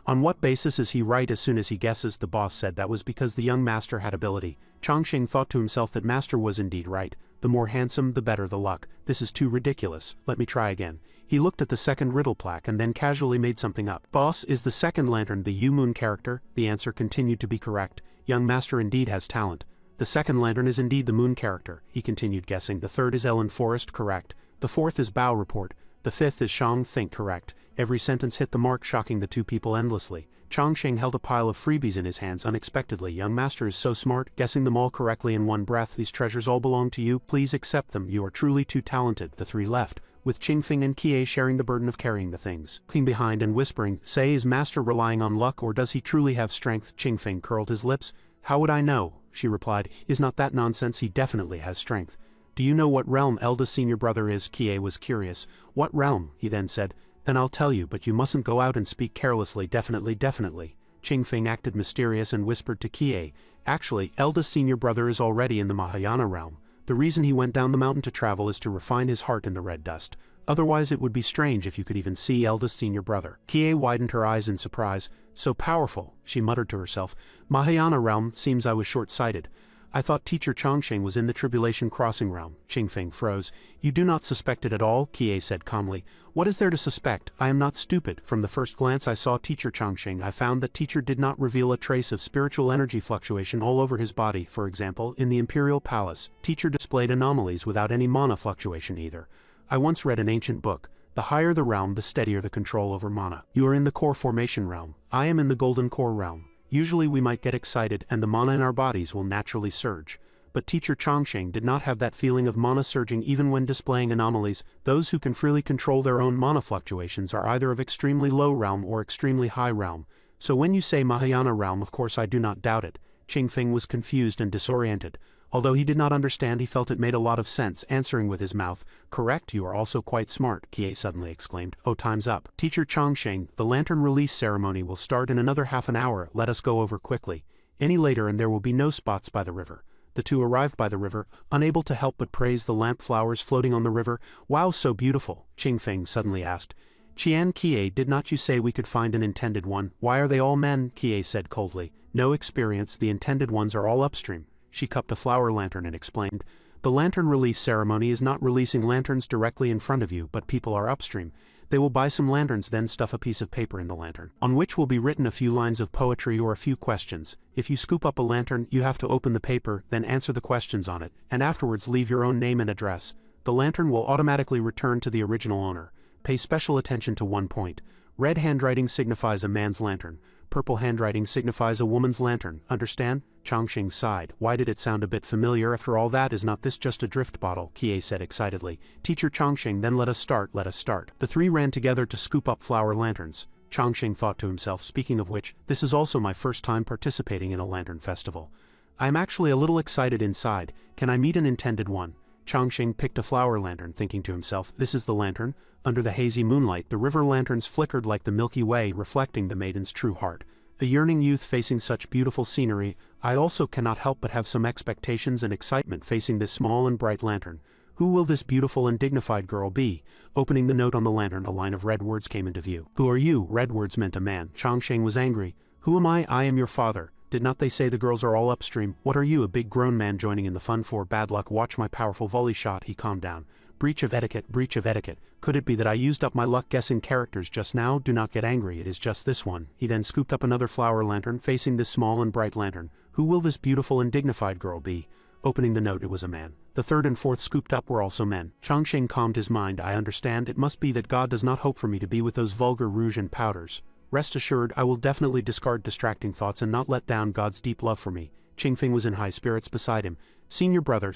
"On what basis is he right as soon as he guesses?" The boss said that was because the young master had ability. Chongqing thought to himself that master was indeed right. The more handsome, the better the luck. This is too ridiculous. Let me try again. He looked at the second riddle plaque and then casually made something up. "Boss, is the second lantern the Yu Moon character?" The answer continued to be correct. Young master indeed has talent. "The second lantern is indeed the Moon character." He continued guessing. "The third is Ellen Forest, correct. The fourth is Bao Report. The fifth is Shang Think, correct." Every sentence hit the mark, shocking the two people endlessly. Chongqing held a pile of freebies in his hands unexpectedly. "Young master is so smart, guessing them all correctly in one breath. These treasures all belong to you. Please accept them. You are truly too talented." The three left, with Qingfeng and Kie sharing the burden of carrying the things. Looking behind and whispering, "Say, is master relying on luck or does he truly have strength?" Qingfeng curled his lips. "How would I know?" she replied. "Is not that nonsense? He definitely has strength." "Do you know what realm eldest senior brother is?" Kie was curious. "What realm?" he then said. "Then I'll tell you, but you mustn't go out and speak carelessly." "Definitely, definitely." Qingfeng acted mysterious and whispered to Kie, "Actually, eldest senior brother is already in the Mahayana realm. The reason he went down the mountain to travel is to refine his heart in the red dust. Otherwise it would be strange if you could even see eldest senior brother." Kie widened her eyes in surprise. "So powerful," she muttered to herself. "Mahayana realm, seems I was short-sighted. I thought teacher Chongqing was in the Tribulation Crossing realm. Qingfeng froze. You do not suspect it at all, Kie said calmly. What is there to suspect? I am not stupid. From the first glance I saw teacher Chongqing, I found that teacher did not reveal a trace of spiritual energy fluctuation all over his body. For example, in the Imperial Palace, teacher displayed anomalies without any mana fluctuation either. I once read an ancient book. The higher the realm, the steadier the control over mana. You are in the core formation realm. I am in the golden core realm. Usually we might get excited and the mana in our bodies will naturally surge. But teacher Chongqing did not have that feeling of mana surging even when displaying anomalies. Those who can freely control their own mana fluctuations are either of extremely low realm or extremely high realm. So when you say Mahayana realm, of course I do not doubt it. Qingfeng was confused and disoriented. Although he did not understand, he felt it made a lot of sense, answering with his mouth. Correct, you are also quite smart, Kie suddenly exclaimed. Oh, time's up. Teacher Chongqing, the lantern release ceremony will start in another half an hour. Let us go over quickly. Any later and there will be no spots by the river. The two arrived by the river, unable to help but praise the lamp flowers floating on the river. Wow, so beautiful, Qingfeng suddenly asked. Qian Kie, did not you say we could find an intended one? Why are they all men? Kie said coldly. No experience, the intended ones are all upstream. She cupped a flower lantern and explained, the lantern release ceremony is not releasing lanterns directly in front of you, but people are upstream. They will buy some lanterns, then stuff a piece of paper in the lantern, on which will be written a few lines of poetry or a few questions. If you scoop up a lantern, you have to open the paper, then answer the questions on it, and afterwards leave your own name and address. The lantern will automatically return to the original owner. Pay special attention to one point. Red handwriting signifies a man's lantern. Purple handwriting signifies a woman's lantern. Understand? Chongqing sighed. Why did it sound a bit familiar? After all that, is not this just a drift bottle? Kie said excitedly. Teacher Chongqing, then let us start, let us start. The three ran together to scoop up flower lanterns. Chongqing thought to himself, speaking of which, this is also my first time participating in a lantern festival. I am actually a little excited inside. Can I meet an intended one? Chongqing picked a flower lantern, thinking to himself, this is the lantern. Under the hazy moonlight, the river lanterns flickered like the Milky Way, reflecting the maiden's true heart. A yearning youth facing such beautiful scenery, I also cannot help but have some expectations and excitement facing this small and bright lantern. Who will this beautiful and dignified girl be? Opening the note on the lantern, a line of red words came into view. Who are you? Red words meant a man. Chongqing was angry. Who am I? I am your father. Did not they say the girls are all upstream? What are you, a big grown man joining in the fun for bad luck? Watch my powerful volley shot. He calmed down. Breach of etiquette, breach of etiquette. Could it be that I used up my luck guessing characters just now? Do not get angry, it is just this one. He then scooped up another flower lantern, facing this small and bright lantern. Who will this beautiful and dignified girl be? Opening the note, it was a man. The third and fourth scooped up were also men. Chongqing calmed his mind. I understand, it must be that God does not hope for me to be with those vulgar rouge and powders. Rest assured, I will definitely discard distracting thoughts and not let down God's deep love for me. Qingfeng was in high spirits beside him. Senior brother,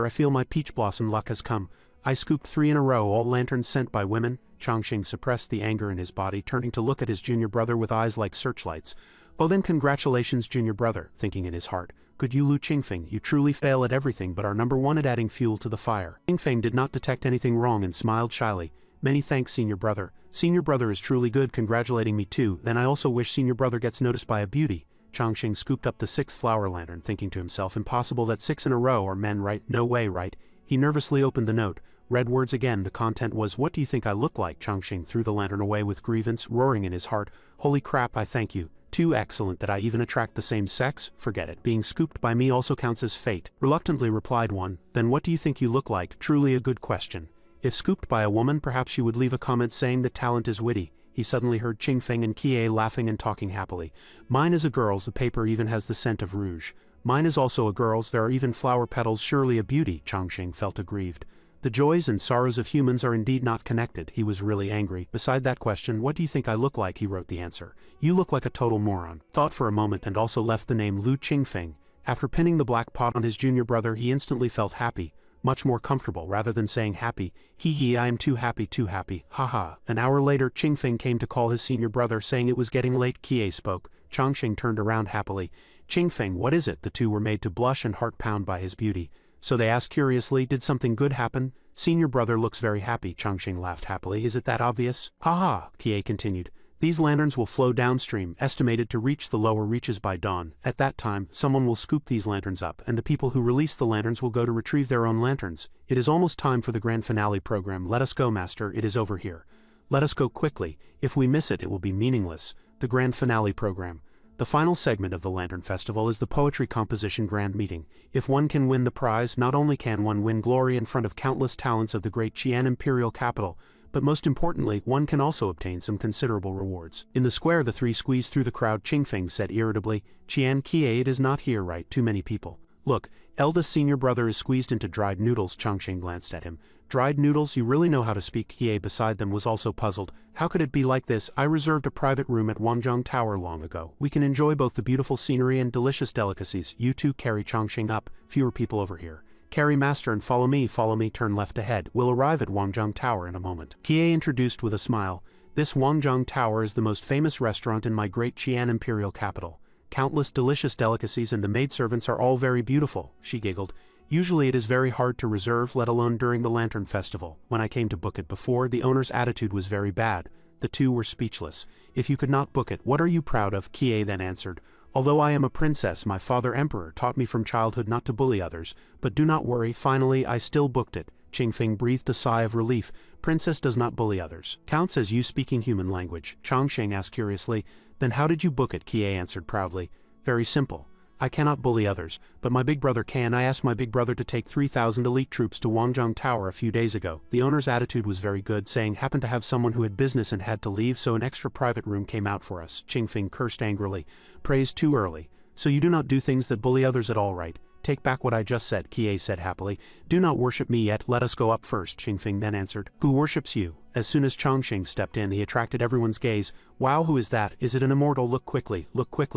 I feel my peach blossom luck has come. I scooped 3 in a row, all lanterns sent by women. Chongqing suppressed the anger in his body, turning to look at his junior brother with eyes like searchlights. Oh, then congratulations, junior brother, thinking in his heart. Good you, Lu Qingfeng, you truly fail at everything but are number one at adding fuel to the fire. Qingfeng did not detect anything wrong and smiled shyly. Many thanks, senior brother. Senior brother is truly good, congratulating me too. Then I also wish senior brother gets noticed by a beauty. Chongqing scooped up the 6th flower lantern, thinking to himself, impossible that 6 in a row are men, right? No way, right? He nervously opened the note. Red words again, the content was, what do you think I look like? Chongqing threw the lantern away with grievance, roaring in his heart. Holy crap, I thank you. Too excellent that I even attract the same sex? Forget it. Being scooped by me also counts as fate. Reluctantly replied one. Then what do you think you look like? Truly a good question. If scooped by a woman, perhaps she would leave a comment saying that talent is witty. He suddenly heard Qingfeng and Kie laughing and talking happily. Mine is a girl's, the paper even has the scent of rouge. Mine is also a girl's, there are even flower petals, surely a beauty. Chongqing felt aggrieved. The joys and sorrows of humans are indeed not connected. He was really angry. Beside that question, what do you think I look like? He wrote the answer. You look like a total moron. Thought for a moment and also left the name Lu Qingfeng. After pinning the black pot on his junior brother, he instantly felt happy. Much more comfortable, rather than saying happy. Hee, I am too happy, haha. An hour later, Qingfeng came to call his senior brother, saying it was getting late. Kie spoke. Chongqing turned around happily. Qingfeng, what is it? The two were made to blush and heart pound by his beauty. So they asked curiously, did something good happen? Senior brother looks very happy. Chongqing laughed happily. Is it that obvious? Haha, Kie continued. These lanterns will flow downstream, estimated to reach the lower reaches by dawn. At that time, someone will scoop these lanterns up, and the people who release the lanterns will go to retrieve their own lanterns. It is almost time for the grand finale program. Let us go, master, it is over here. Let us go quickly. If we miss it, it will be meaningless. The grand finale program. The final segment of the Lantern Festival is the Poetry Composition Grand Meeting. If one can win the prize, not only can one win glory in front of countless talents of the great Qian imperial capital, but most importantly, one can also obtain some considerable rewards. In the square, the three squeezed through the crowd. Qingfeng said irritably, "Qian Kie, it is not here, right? Too many people. Look, eldest senior brother is squeezed into dried noodles." Changsheng glanced at him. "Dried noodles? You really know how to speak?" Kie beside them was also puzzled. "How could it be like this? I reserved a private room at Wanzhong Tower long ago. We can enjoy both the beautiful scenery and delicious delicacies. You two carry Changsheng up, fewer people over here. Carry master and follow me, turn left ahead. We'll arrive at Wanzhong Tower in a moment." Kie introduced with a smile. "This Wanzhong Tower is the most famous restaurant in my great Qian imperial capital. Countless delicious delicacies and the maidservants are all very beautiful," she giggled. "Usually it is very hard to reserve, let alone during the Lantern Festival. When I came to book it before, the owner's attitude was very bad." The two were speechless. "If you could not book it, what are you proud of?" Kie then answered. "Although I am a princess, my father emperor taught me from childhood not to bully others, but do not worry, finally I still booked it." Qingfeng breathed a sigh of relief. "Princess does not bully others. Counts as you speaking human language." Changsheng asked curiously. "Then how did you book it?" Kie answered proudly. "Very simple. I cannot bully others, but my big brother can. I asked my big brother to take 3,000 elite troops to Wanzhong Tower a few days ago. The owner's attitude was very good, saying happened to have someone who had business and had to leave, so an extra private room came out for us." Qingfeng cursed angrily. "Praise too early. So you do not do things that bully others at all, right?" "Take back what I just said," Kie said happily. "Do not worship me yet, let us go up first." Qingfeng then answered. "Who worships you?" As soon as Changsheng stepped in, he attracted everyone's gaze. "Wow, who is that? Is it an immortal? Look quickly,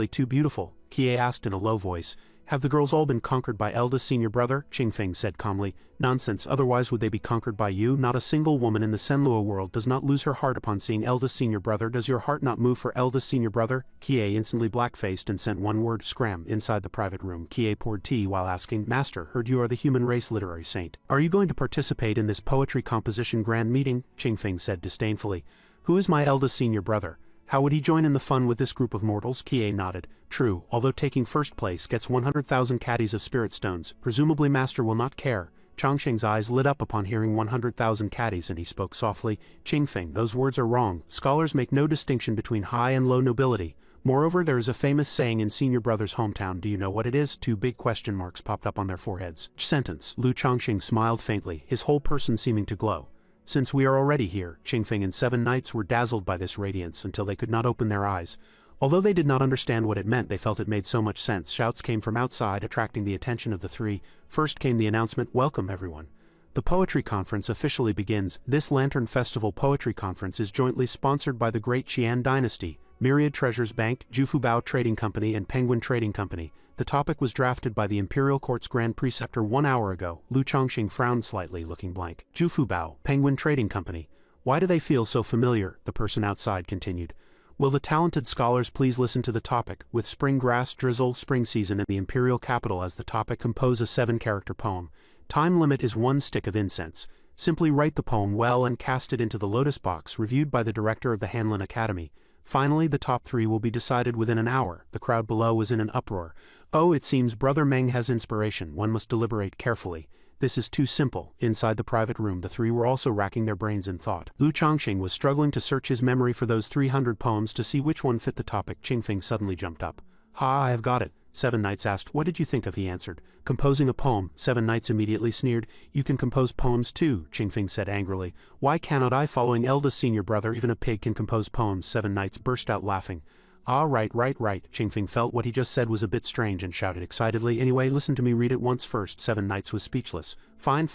too beautiful." Kie asked in a low voice. "Have the girls all been conquered by eldest senior brother?" Qingfeng said calmly. "Nonsense, otherwise would they be conquered by you? Not a single woman in the Senlua world does not lose her heart upon seeing eldest senior brother. Does your heart not move for eldest senior brother?" Kie instantly black-faced and sent one word, "Scram." Inside the private room, Kie poured tea while asking, "Master, heard you are the human race literary saint. Are you going to participate in this poetry composition grand meeting?" Qingfeng said disdainfully. "Who is my eldest senior brother? How would he join in the fun with this group of mortals?" Kie nodded. "True, although taking first place gets 100,000 caddies of spirit stones. Presumably master will not care." Changsheng's eyes lit up upon hearing 100,000 caddies, and he spoke softly. "Qingfeng, those words are wrong. Scholars make no distinction between high and low nobility. Moreover, there is a famous saying in senior brother's hometown. Do you know what it is?" Two big question marks popped up on their foreheads. "Sentence." Lu Changsheng smiled faintly, his whole person seeming to glow. "Since we are already here." Qingfeng and 7 knights were dazzled by this radiance until they could not open their eyes. Although they did not understand what it meant, they felt it made so much sense. Shouts came from outside, attracting the attention of the three. First came the announcement, "Welcome everyone. The poetry conference officially begins." This Lantern Festival Poetry Conference is jointly sponsored by the Great Qian Dynasty, Myriad Treasures Bank, Jufubao Trading Company and Penguin Trading Company. The topic was drafted by the Imperial Court's Grand Preceptor 1 hour ago. Lu Changxing frowned slightly, looking blank. "Jufubao, Penguin Trading Company. Why do they feel so familiar?" the person outside continued. "Will the talented scholars please listen to the topic? With spring grass, drizzle, spring season and the imperial capital as the topic, compose a 7-character poem. Time limit is 1 stick of incense. Simply write the poem well and cast it into the lotus box, reviewed by the director of the Hanlin Academy. Finally, the top 3 will be decided within an hour." The crowd below was in an uproar. "Oh, it seems Brother Meng has inspiration. One must deliberate carefully. This is too simple." Inside the private room, the 3 were also racking their brains in thought. Lu Changxing was struggling to search his memory for those 300 poems to see which one fit the topic. Qingfeng suddenly jumped up. "Ha, I have got it." 7 knights asked. "What did you think of?" he answered. "Composing a poem." 7 knights immediately sneered. "You can compose poems too," Qingfeng said angrily. "Why cannot I? Following eldest senior brother, even a pig can compose poems." 7 knights burst out laughing. "Ah, right. Qingfeng felt what he just said was a bit strange and shouted excitedly, "Anyway, listen to me read it once first." 7 knights was speechless. Fine,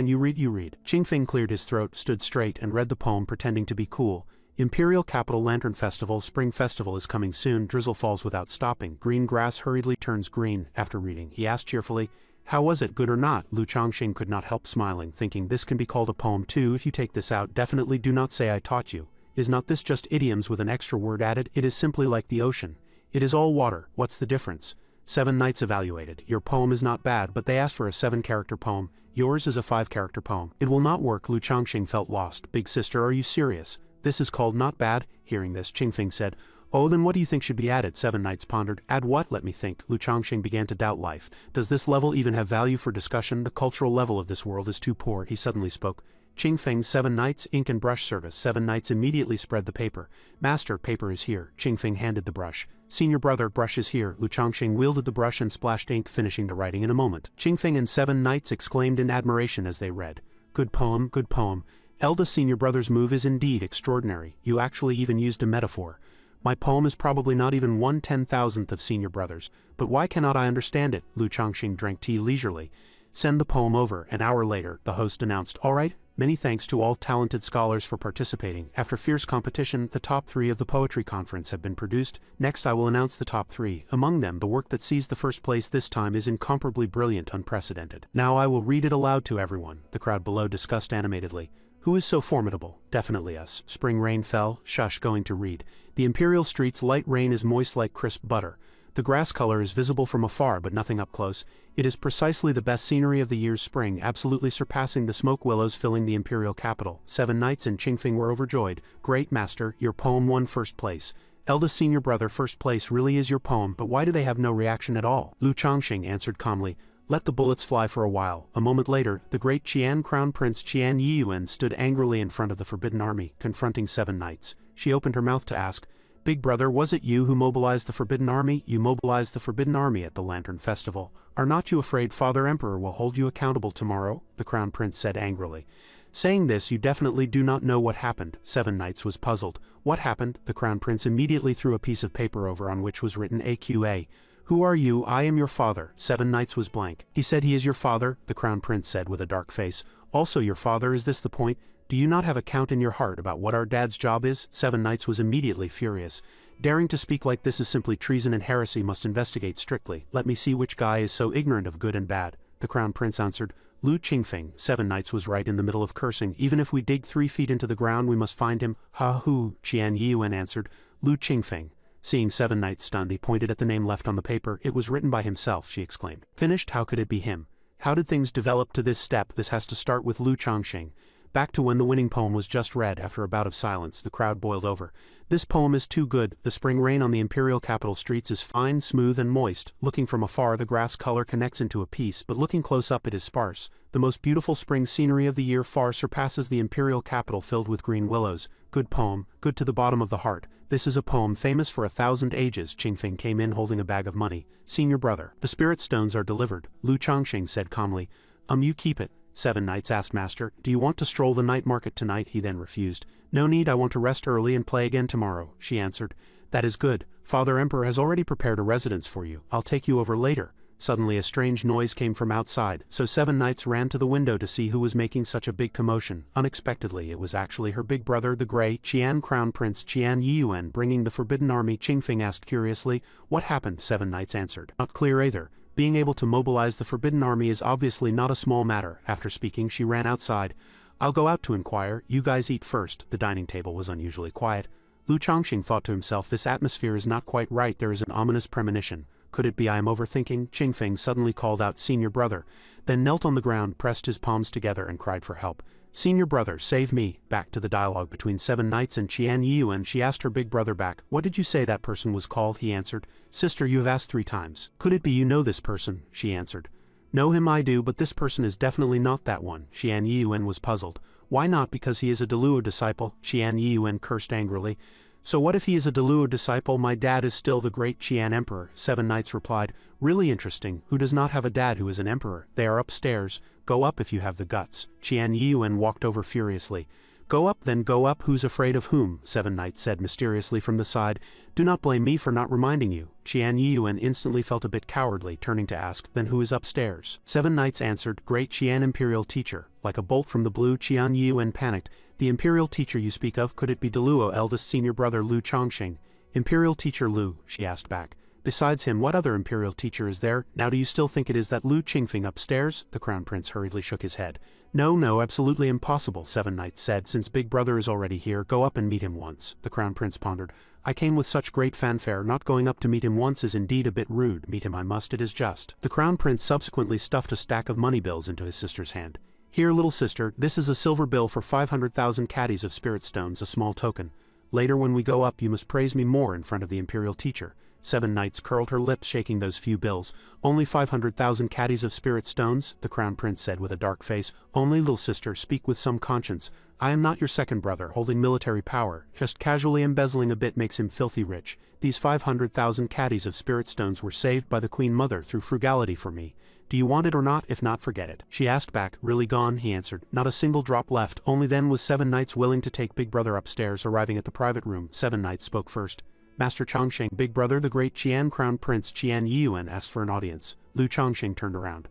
you read." Qingfeng cleared his throat, stood straight, and read the poem, pretending to be cool. "Imperial Capital Lantern Festival. Spring Festival is coming soon. Drizzle falls without stopping. Green grass hurriedly turns green." After reading, he asked cheerfully, "How was it, good or not?" Lu Changxing could not help smiling, thinking this can be called a poem too. If you take this out, definitely do not say I taught you. Is not this just idioms with an extra word added? It is simply like the ocean. It is all water. What's the difference? 7 knights evaluated. "Your poem is not bad, but they asked for a 7-character poem. Yours is a 5-character poem. It will not work." Lu Changxing felt lost. "Big sister, are you serious? This is called not bad?" Hearing this, Qingfeng said, "Oh, then what do you think should be added?" 7 knights pondered. "Add what? Let me think." Lu Changxing began to doubt life. Does this level even have value for discussion? The cultural level of this world is too poor. He suddenly spoke. Qingfeng, 7 knights, ink and brush service. 7 knights immediately spread the paper. Master, paper is here. Qingfeng handed the brush. Senior brother, brush is here. Lu Chongqing wielded the brush and splashed ink, finishing the writing in a moment. Qingfeng and 7 knights exclaimed in admiration as they read. Good poem, good poem. Eldest senior brother's move is indeed extraordinary. You actually even used a metaphor. My poem is probably not even 1/10,000th of senior brother's, but why cannot I understand it? Lu Chongqing drank tea leisurely. Send the poem over. An hour later, the host announced, all right, many thanks to all talented scholars for participating. After fierce competition, the top 3 of the poetry conference have been produced. Next I will announce the top 3. Among them, the work that sees the first place this time is incomparably brilliant, unprecedented. Now I will read it aloud to everyone. The crowd below discussed animatedly. Who is so formidable? Definitely us. Spring rain fell. Shush, going to read. The imperial street's light rain is moist like crisp butter. The grass color is visible from afar but nothing up close. It is precisely the best scenery of the year's spring, absolutely surpassing the smoke willows filling the imperial capital. 7 knights and Qingfeng were overjoyed. Great master, your poem won first place. Eldest senior brother, first place really is your poem, but why do they have no reaction at all? Lu Chongqing answered calmly. Let the bullets fly for a while. A moment later, the great Qian Crown Prince Qian Yiyuan stood angrily in front of the Forbidden Army, confronting 7 knights. She opened her mouth to ask, Big brother, was it you who mobilized the Forbidden Army? You mobilized the Forbidden Army at the Lantern Festival. Are not you afraid Father Emperor will hold you accountable tomorrow? The Crown Prince said angrily. Saying this, you definitely do not know what happened. 7 knights was puzzled. What happened? The Crown Prince immediately threw a piece of paper over on which was written AQA. Who are you? I am your father. 7 knights was blank. He said he is your father, the Crown Prince said with a dark face. Also your father, is this the point? Do you not have a count in your heart about what our dad's job is? 7 knights was immediately furious. Daring to speak like this is simply treason and heresy, must investigate strictly. Let me see which guy is so ignorant of good and bad. The Crown Prince answered. Lu Qingfeng, 7 knights was right in the middle of cursing. Even if we dig 3 feet into the ground we must find him. Ha hu, Qian Yiyuan answered. Lu Qingfeng. Seeing 7 knights stunned, he pointed at the name left on the paper. It was written by himself, she exclaimed. Finished? How could it be him? How did things develop to this step? This has to start with Lu Chongqing. Back to when the winning poem was just read. After a bout of silence, the crowd boiled over. This poem is too good. The spring rain on the imperial capital streets is fine, smooth, and moist. Looking from afar, the grass color connects into a piece, but looking close up, it is sparse. The most beautiful spring scenery of the year far surpasses the imperial capital filled with green willows. Good poem, good to the bottom of the heart. This is a poem famous for 1,000 ages. Qingfeng came in holding a bag of money. Senior brother, the spirit stones are delivered. Lu Chongqing said calmly. You keep it. 7 knights asked master, do you want to stroll the night market tonight? He then refused. No need, I want to rest early and play again tomorrow, she answered. That is good. Father Emperor has already prepared a residence for you. I'll take you over later. Suddenly a strange noise came from outside, so 7 knights ran to the window to see who was making such a big commotion. Unexpectedly, it was actually her big brother, the gray Qian Crown Prince Qian Yiyuan, bringing the Forbidden Army. Qingfeng asked curiously. What happened? 7 knights answered. Not clear either. Being able to mobilize the Forbidden Army is obviously not a small matter. After speaking, she ran outside. I'll go out to inquire. You guys eat first. The dining table was unusually quiet. Lu Chongqing thought to himself, this atmosphere is not quite right. There is an ominous premonition. Could it be I am overthinking? Qingfeng suddenly called out senior brother, then knelt on the ground, pressed his palms together and cried for help. Senior brother, save me. Back to the dialogue between 7 knights and Qian Yiyuan, she asked her big brother back. What did you say that person was called? He answered. Sister, you have asked 3 times. Could it be you know this person? She answered. Know him I do, but this person is definitely not that one. Qian Yiyuan was puzzled. Why not? Because he is a Deluo disciple. Qian Yiyuan cursed angrily. So what if he is a Deluo disciple? My dad is still the great Qian Emperor. 7 knights replied. Really interesting. Who does not have a dad who is an emperor? They are upstairs. Go up if you have the guts. Qian Yiyuan walked over furiously. Go up, then go up. Who's afraid of whom? 7 knights said mysteriously from the side. Do not blame me for not reminding you. Qian Yiyuan instantly felt a bit cowardly, turning to ask, then who is upstairs? 7 knights answered, Great Qian Imperial Teacher. Like a bolt from the blue, Qian Yiyuan panicked. The Imperial Teacher you speak of, could it be Deluo, eldest senior brother Lu Chongqing? Imperial Teacher Lu, she asked back. Besides him, what other Imperial Teacher is there? Now do you still think it is that Lu Qingfeng upstairs? The Crown Prince hurriedly shook his head. No, absolutely impossible, 7 knights said. Since Big Brother is already here, go up and meet him once. The Crown Prince pondered. I came with such great fanfare, not going up to meet him once is indeed a bit rude. Meet him I must, it is just. The Crown Prince subsequently stuffed a stack of money bills into his sister's hand. Here, little sister, this is a silver bill for 500,000 caddies of spirit stones, a small token. Later when we go up you must praise me more in front of the Imperial Teacher. Seven Knights curled her lips, shaking those few bills. Only 500,000 caddies of spirit stones, the Crown Prince said with a dark face. Only, little sister, speak with some conscience. I am not your second brother, holding military power. Just casually embezzling a bit makes him filthy rich. These 500,000 caddies of spirit stones were saved by the Queen Mother through frugality for me. Do you want it or not? If not, forget it. She asked back. Really gone, he answered. Not a single drop left. Only then was Seven Knights willing to take Big Brother upstairs, arriving at the private room. Seven Knights spoke first. Master Chongsheng, Big Brother, the great Qian Crown Prince Qian Yiyuan asked for an audience. Lu Chongsheng turned around.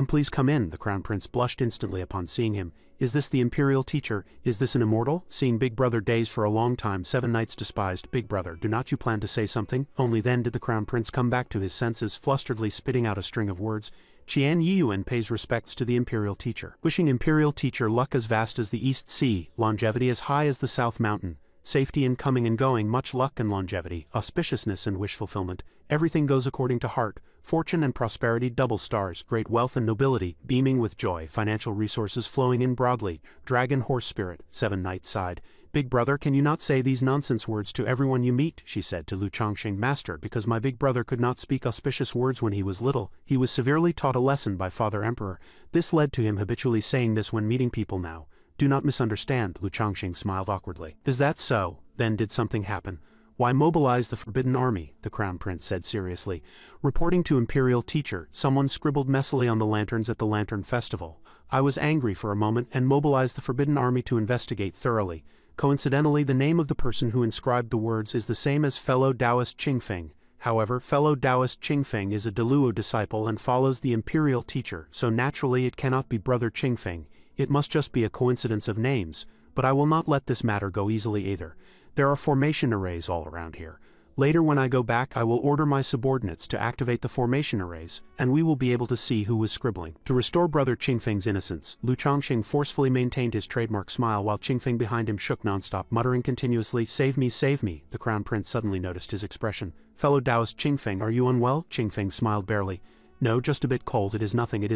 Please come in. The Crown Prince blushed instantly upon seeing him. Is this the Imperial teacher? Is this an immortal? Seeing Big Brother dazed for a long time, Seven Knights despised. Big Brother, do not you plan to say something? Only then did the Crown Prince come back to his senses, flusteredly spitting out a string of words. Qian Yiyuan pays respects to the Imperial teacher. Wishing Imperial teacher luck as vast as the East Sea, longevity as high as the South Mountain. Safety in coming and going, much luck and longevity, auspiciousness and wish fulfillment. Everything goes according to heart. Fortune and prosperity, double stars, great wealth and nobility, beaming with joy, financial resources flowing in broadly, dragon horse spirit. Seven Knights sighed. Big Brother, can you not say these nonsense words to everyone you meet? She said to Lu Chongsheng. Master, because my Big Brother could not speak auspicious words when he was little, he was severely taught a lesson by Father Emperor. This led to him habitually saying this when meeting people now. Do not misunderstand, Lu Chongsheng smiled awkwardly. Is that so? Then did something happen? Why mobilize the Forbidden Army? The Crown Prince said seriously. Reporting to Imperial teacher, someone scribbled messily on the lanterns at the Lantern Festival. I was angry for a moment and mobilized the Forbidden Army to investigate thoroughly. Coincidentally, the name of the person who inscribed the words is the same as fellow Taoist Qingfeng. However, fellow Taoist Qingfeng is a Deluo disciple and follows the Imperial teacher, so naturally it cannot be Brother Qingfeng. It must just be a coincidence of names, but I will not let this matter go easily either. There are formation arrays all around here. Later when I go back I will order my subordinates to activate the formation arrays, and we will be able to see who was scribbling. To restore Brother Qingfeng's innocence, Lu Chongsheng forcefully maintained his trademark smile while Qingfeng behind him shook nonstop, muttering continuously, Save me, save me. The Crown Prince suddenly noticed his expression. Fellow Taoist Qingfeng, are you unwell? Qingfeng smiled barely. No, just a bit cold. It is nothing, Lu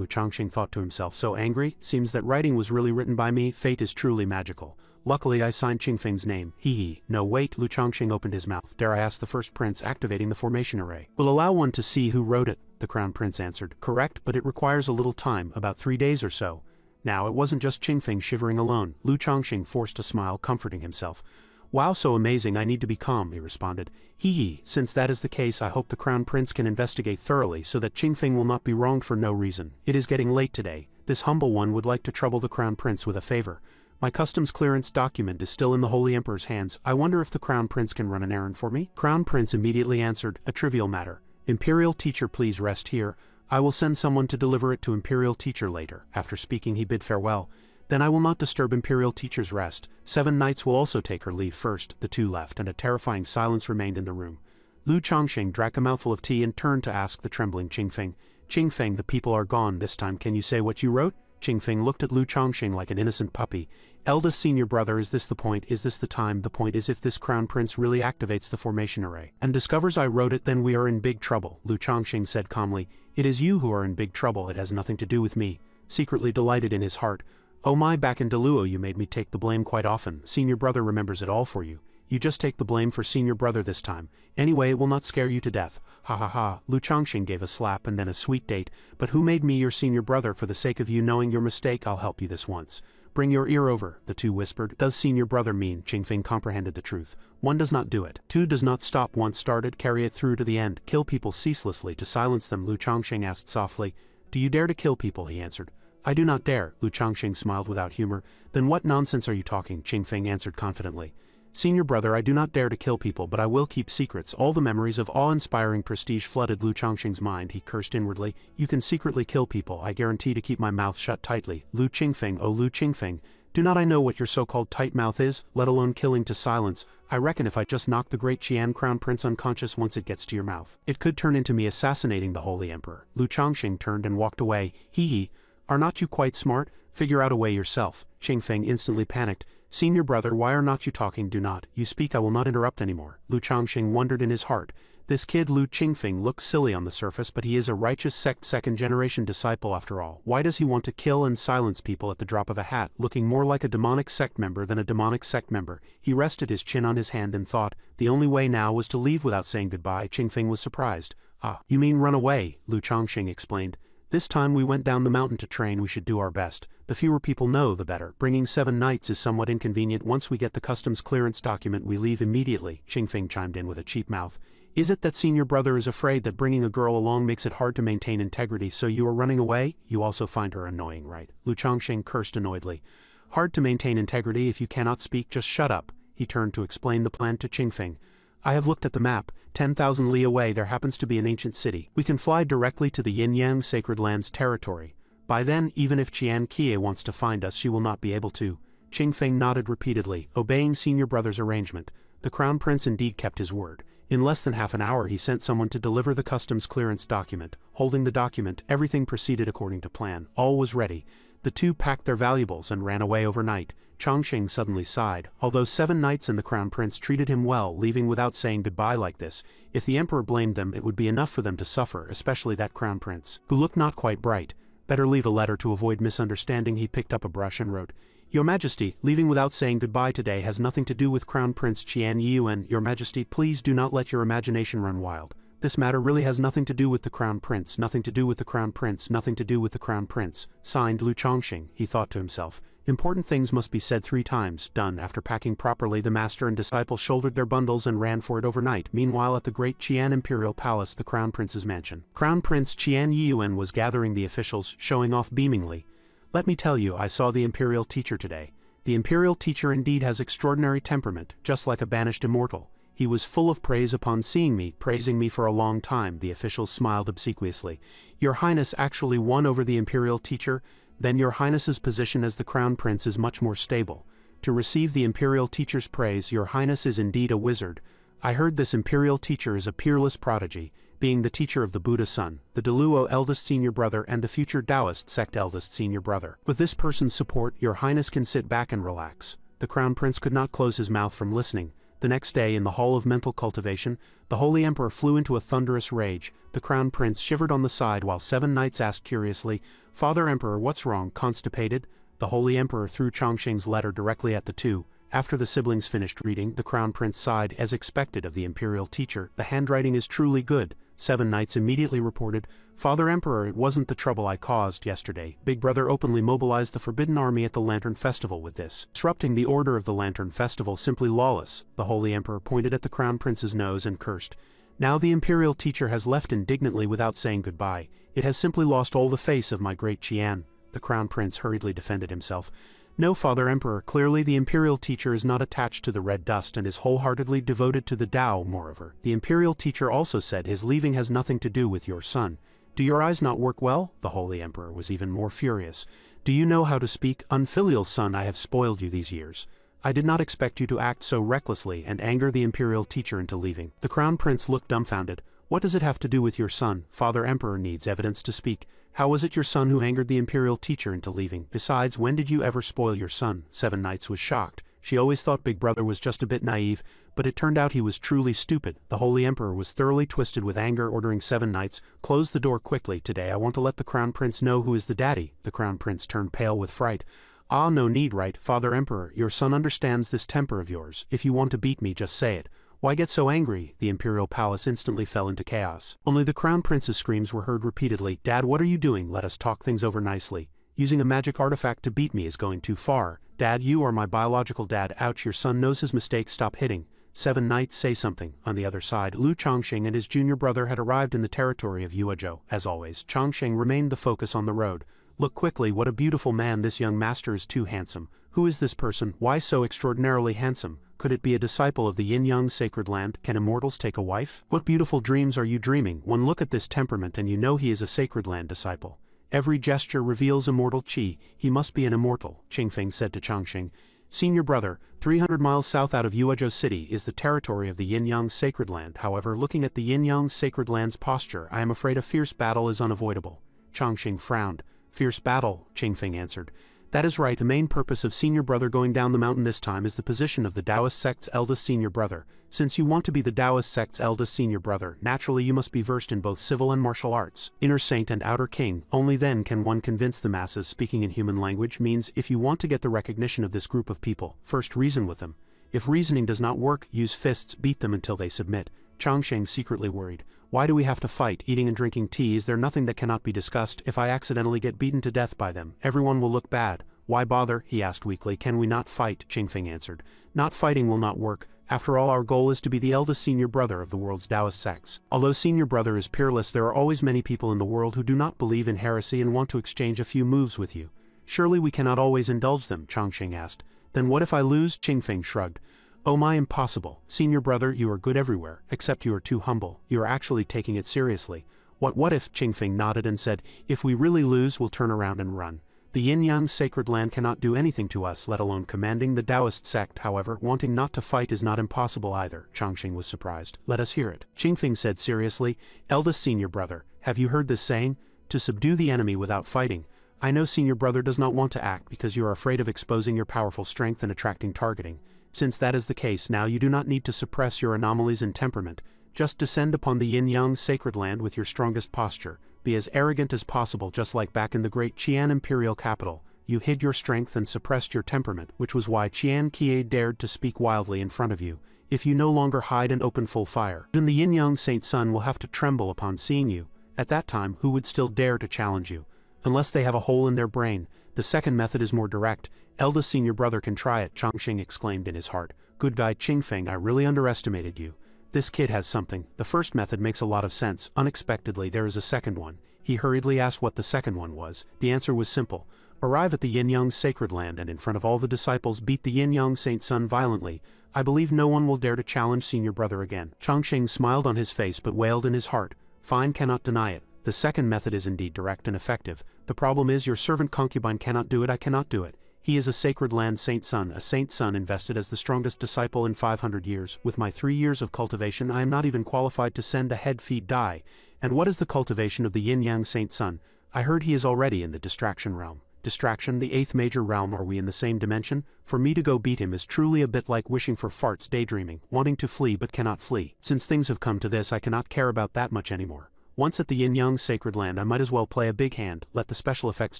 Chongsheng thought to himself. So angry? Seems that writing was really written by me. Fate is truly magical. Luckily I signed Qingfeng's name. Hee. No wait, Lu Chongsheng opened his mouth. Dare I ask the first prince activating the formation array? Will allow one to see who wrote it, the Crown Prince answered. Correct, but it requires a little time, about 3 days or so. Now it wasn't just Qingfeng shivering alone. Lu Chongsheng forced a smile, comforting himself. Wow, so amazing, I need to be calm, he responded. Hee. Since that is the case, I hope the Crown Prince can investigate thoroughly so that Qingfeng will not be wronged for no reason. It is getting late today. This humble one would like to trouble the Crown Prince with a favor. My customs clearance document is still in the Holy Emperor's hands. I wonder if the Crown Prince can run an errand for me? Crown Prince immediately answered, a trivial matter. Imperial teacher, please rest here. I will send someone to deliver it to Imperial teacher later. After speaking he bid farewell. Then I will not disturb Imperial teacher's rest. Seven Knights will also take her leave first. The two left, and a terrifying silence remained in the room. Lu Chongsheng drank a mouthful of tea and turned to ask the trembling Qingfeng. Qingfeng, the people are gone this time. Can you say what you wrote? Qingfeng looked at Lu Chongsheng like an innocent puppy. Eldest senior brother, is this the point? Is this the time? The point is if this Crown Prince really activates the formation array and discovers I wrote it, then we are in big trouble. Lu Chongsheng said calmly. It is you who are in big trouble. It has nothing to do with me. Secretly delighted in his heart. Oh my, back in Deluo you made me take the blame quite often. Senior brother remembers it all for you. You just take the blame for senior brother this time. Anyway, it will not scare you to death. Ha ha ha. Lu Chongsheng gave a slap and then a sweet date. But who made me your senior brother? For the sake of you knowing your mistake, I'll help you this once. Bring your ear over, the two whispered. Does senior brother mean? Qingfeng comprehended the truth. One does not do it. Two does not stop once started, carry it through to the end. Kill people ceaselessly to silence them, Lu Chongsheng asked softly. Do you dare to kill people? He answered. I do not dare. Lu Chongsheng smiled without humor. Then what nonsense are you talking? Qingfeng answered confidently. Senior brother, I do not dare to kill people, but I will keep secrets. All the memories of awe-inspiring prestige flooded Lu Chongsheng's mind. He cursed inwardly. You can secretly kill people. I guarantee to keep my mouth shut tightly. Lu Qingfeng, oh Lu Qingfeng, do not I know what your so-called tight mouth is, let alone killing to silence? I reckon if I just knock the great Qian Crown Prince unconscious once it gets to your mouth, it could turn into me assassinating the Holy Emperor. Lu Chongsheng turned and walked away. Hee. Are not you quite smart? Figure out a way yourself. Qingfeng instantly panicked. Senior brother, why are not you talking? Do not. You speak, I will not interrupt anymore. Lu Chongsheng wondered in his heart. This kid Lu Qingfeng looks silly on the surface, but he is a righteous Sect second-generation disciple after all. Why does he want to kill and silence people at the drop of a hat, looking more like a demonic Sect member than a demonic Sect member? He rested his chin on his hand and thought. The only way now was to leave without saying goodbye. Qingfeng was surprised. Ah, you mean run away, Lu Chongqing explained. This time we went down the mountain to train. We should do our best. The fewer people know, the better. Bringing 7 knights is somewhat inconvenient. Once we get the customs clearance document, we leave immediately, Qingfeng chimed in with a cheap mouth. Is it that senior brother is afraid that bringing a girl along makes it hard to maintain integrity, so you are running away? You also find her annoying, right? Lu Chongqing cursed annoyedly. Hard to maintain integrity if you cannot speak, just shut up. He turned to explain the plan to Qingfeng. I have looked at the map. 10,000 li away there happens to be an ancient city. We can fly directly to the Yin-Yang Sacred Lands territory. By then, even if Qian Kie wants to find us, she will not be able to. Qingfeng nodded repeatedly, obeying senior brother's arrangement. The Crown Prince indeed kept his word. In less than half an hour he sent someone to deliver the customs clearance document. Holding the document, everything proceeded according to plan. All was ready. The two packed their valuables and ran away overnight. Chongqing suddenly sighed. Although 7 knights and the Crown Prince treated him well, leaving without saying goodbye like this, if the Emperor blamed them, it would be enough for them to suffer, especially that Crown Prince, who looked not quite bright. Better leave a letter to avoid misunderstanding. He picked up a brush and wrote, Your Majesty, leaving without saying goodbye today has nothing to do with Crown Prince Qian Yuan. Your Majesty, please do not let your imagination run wild. This matter really has nothing to do with the Crown Prince, nothing to do with the Crown Prince, nothing to do with the Crown Prince. Signed, Lu Chongqing, he thought to himself. Important things must be said 3 times. Done. After packing properly, the master and disciple shouldered their bundles and ran for it overnight. Meanwhile, at the great Qian Imperial Palace, the Crown Prince's mansion, Crown Prince Qian Yuan was gathering the officials, showing off beamingly. Let me tell you, I saw the Imperial teacher today. The Imperial teacher indeed has extraordinary temperament, just like a banished immortal. He was full of praise upon seeing me, praising me for a long time. The officials smiled obsequiously. Your Highness actually won over the Imperial teacher? Then your Highness's position as the Crown Prince is much more stable. To receive the Imperial teacher's praise, your Highness is indeed a wizard. I heard this Imperial teacher is a peerless prodigy, being the teacher of the Buddha son, the Deluo eldest senior brother and the future Taoist sect eldest senior brother. With this person's support, your Highness can sit back and relax. The Crown Prince could not close his mouth from listening. The next day, in the Hall of Mental Cultivation, the Holy Emperor flew into a thunderous rage. The Crown Prince shivered on the side while 7 knights asked curiously, Father Emperor, what's wrong, constipated? The Holy Emperor threw Chongqing's letter directly at the two. After the siblings finished reading, the Crown Prince sighed, as expected of the Imperial teacher. The handwriting is truly good. 7 knights immediately reported, Father Emperor, it wasn't the trouble I caused yesterday. Big Brother openly mobilized the Forbidden Army at the Lantern Festival with this, disrupting the order of the Lantern Festival, simply lawless. The Holy Emperor pointed at the Crown Prince's nose and cursed. Now the Imperial teacher has left indignantly without saying goodbye. It has simply lost all the face of my great Qian. The Crown Prince hurriedly defended himself. No, Father Emperor, clearly the Imperial teacher is not attached to the red dust and is wholeheartedly devoted to the Tao. Moreover, the Imperial teacher also said his leaving has nothing to do with your son. Do your eyes not work well? The Holy Emperor was even more furious. Do you know how to speak? Unfilial son, I have spoiled you these years. I did not expect you to act so recklessly and anger the Imperial teacher into leaving. The Crown Prince looked dumbfounded. What does it have to do with your son? Father Emperor needs evidence to speak. How was it your son who angered the Imperial teacher into leaving? Besides, when did you ever spoil your son? 7 Knights was shocked. She always thought Big Brother was just a bit naive, but it turned out he was truly stupid. The Holy Emperor was thoroughly twisted with anger, ordering 7 Knights, close the door quickly. Today I want to let the Crown Prince know who is the daddy. The Crown Prince turned pale with fright. Ah, no need, right, Father Emperor, your son understands this temper of yours. If you want to beat me, just say it. Why get so angry? The Imperial Palace instantly fell into chaos. Only the Crown Prince's screams were heard repeatedly. Dad, what are you doing? Let us talk things over nicely. Using a magic artifact to beat me is going too far. Dad, you are my biological dad. Ouch, your son knows his mistake. Stop hitting. 7 Knights, say something. On the other side, Lu Chongqing and his junior brother had arrived in the territory of Yuezhou. As always, Chongqing remained the focus on the road. Look quickly, what a beautiful man. This young master is too handsome. Who is this person? Why so extraordinarily handsome? Could it be a disciple of the Yin-Yang Sacred Land? Can immortals take a wife? What beautiful dreams are you dreaming? One look at this temperament and you know he is a Sacred Land disciple. Every gesture reveals immortal qi. He must be an immortal, Qingfeng said to Chongqing. Senior brother, 300 miles south out of Yuezhou City is the territory of the Yin-Yang Sacred Land. However, looking at the Yin-Yang Sacred Land's posture, I am afraid a fierce battle is unavoidable. Chongqing frowned. Fierce battle, Qingfeng answered. That is right, the main purpose of senior brother going down the mountain this time is the position of the Taoist sect's eldest senior brother. Since you want to be the Taoist sect's eldest senior brother, naturally you must be versed in both civil and martial arts. Inner saint and outer king, only then can one convince the masses. Speaking in human language means if you want to get the recognition of this group of people, first reason with them. If reasoning does not work, use fists, beat them until they submit. Changsheng secretly worried. Why do we have to fight? Eating and drinking tea, is there nothing that cannot be discussed? If I accidentally get beaten to death by them, everyone will look bad. Why bother? He asked weakly. Can we not fight? Qingfeng answered. Not fighting will not work. After all, our goal is to be the eldest senior brother of the world's Taoist sects. Although senior brother is peerless, there are always many people in the world who do not believe in heresy and want to exchange a few moves with you. Surely we cannot always indulge them, Changsheng asked. Then what if I lose? Qingfeng shrugged. Oh my, impossible. Senior brother, you are good everywhere, except you are too humble. You are actually taking it seriously. What if? Qingfeng nodded and said, if we really lose, we'll turn around and run. The yin-yang sacred land cannot do anything to us, let alone commanding the Taoist sect. However, wanting not to fight is not impossible either. Changsheng was surprised. Let us hear it. Qingfeng said seriously, eldest senior brother, have you heard this saying? To subdue the enemy without fighting. I know senior brother does not want to act because you are afraid of exposing your powerful strength and attracting targeting. Since that is the case now, you do not need to suppress your anomalies and temperament. Just descend upon the yin-yang sacred land with your strongest posture. Be as arrogant as possible, just like back in the great Qian imperial capital. You hid your strength and suppressed your temperament, which was why Qian Kie dared to speak wildly in front of you. If you no longer hide and open full fire, then the yin-yang saint sun will have to tremble upon seeing you. At that time, who would still dare to challenge you? Unless they have a hole in their brain. The second method is more direct. Eldest senior brother can try it, Changsheng exclaimed in his heart. Good guy Qingfeng, I really underestimated you. This kid has something. The first method makes a lot of sense. Unexpectedly, there is a second one. He hurriedly asked what the second one was. The answer was simple. Arrive at the yin-yang sacred land and in front of all the disciples beat the yin-yang saint sun violently. I believe no one will dare to challenge senior brother again. Changsheng smiled on his face but wailed in his heart. Fine, cannot deny it. The second method is indeed direct and effective. The problem is your servant concubine cannot do it. I cannot do it. He is a sacred land saint son, a saint son invested as the strongest disciple in 500 years. With my 3 years of cultivation I am not even qualified to send a head-feed die. And what is the cultivation of the yin-yang saint son? I heard he is already in the distraction realm. Distraction, the 8th major realm. Are we in the same dimension? For me to go beat him is truly a bit like wishing for farts, daydreaming, wanting to flee but cannot flee. Since things have come to this, I cannot care about that much anymore. Once at the yin-yang sacred land, I might as well play a big hand, let the special effects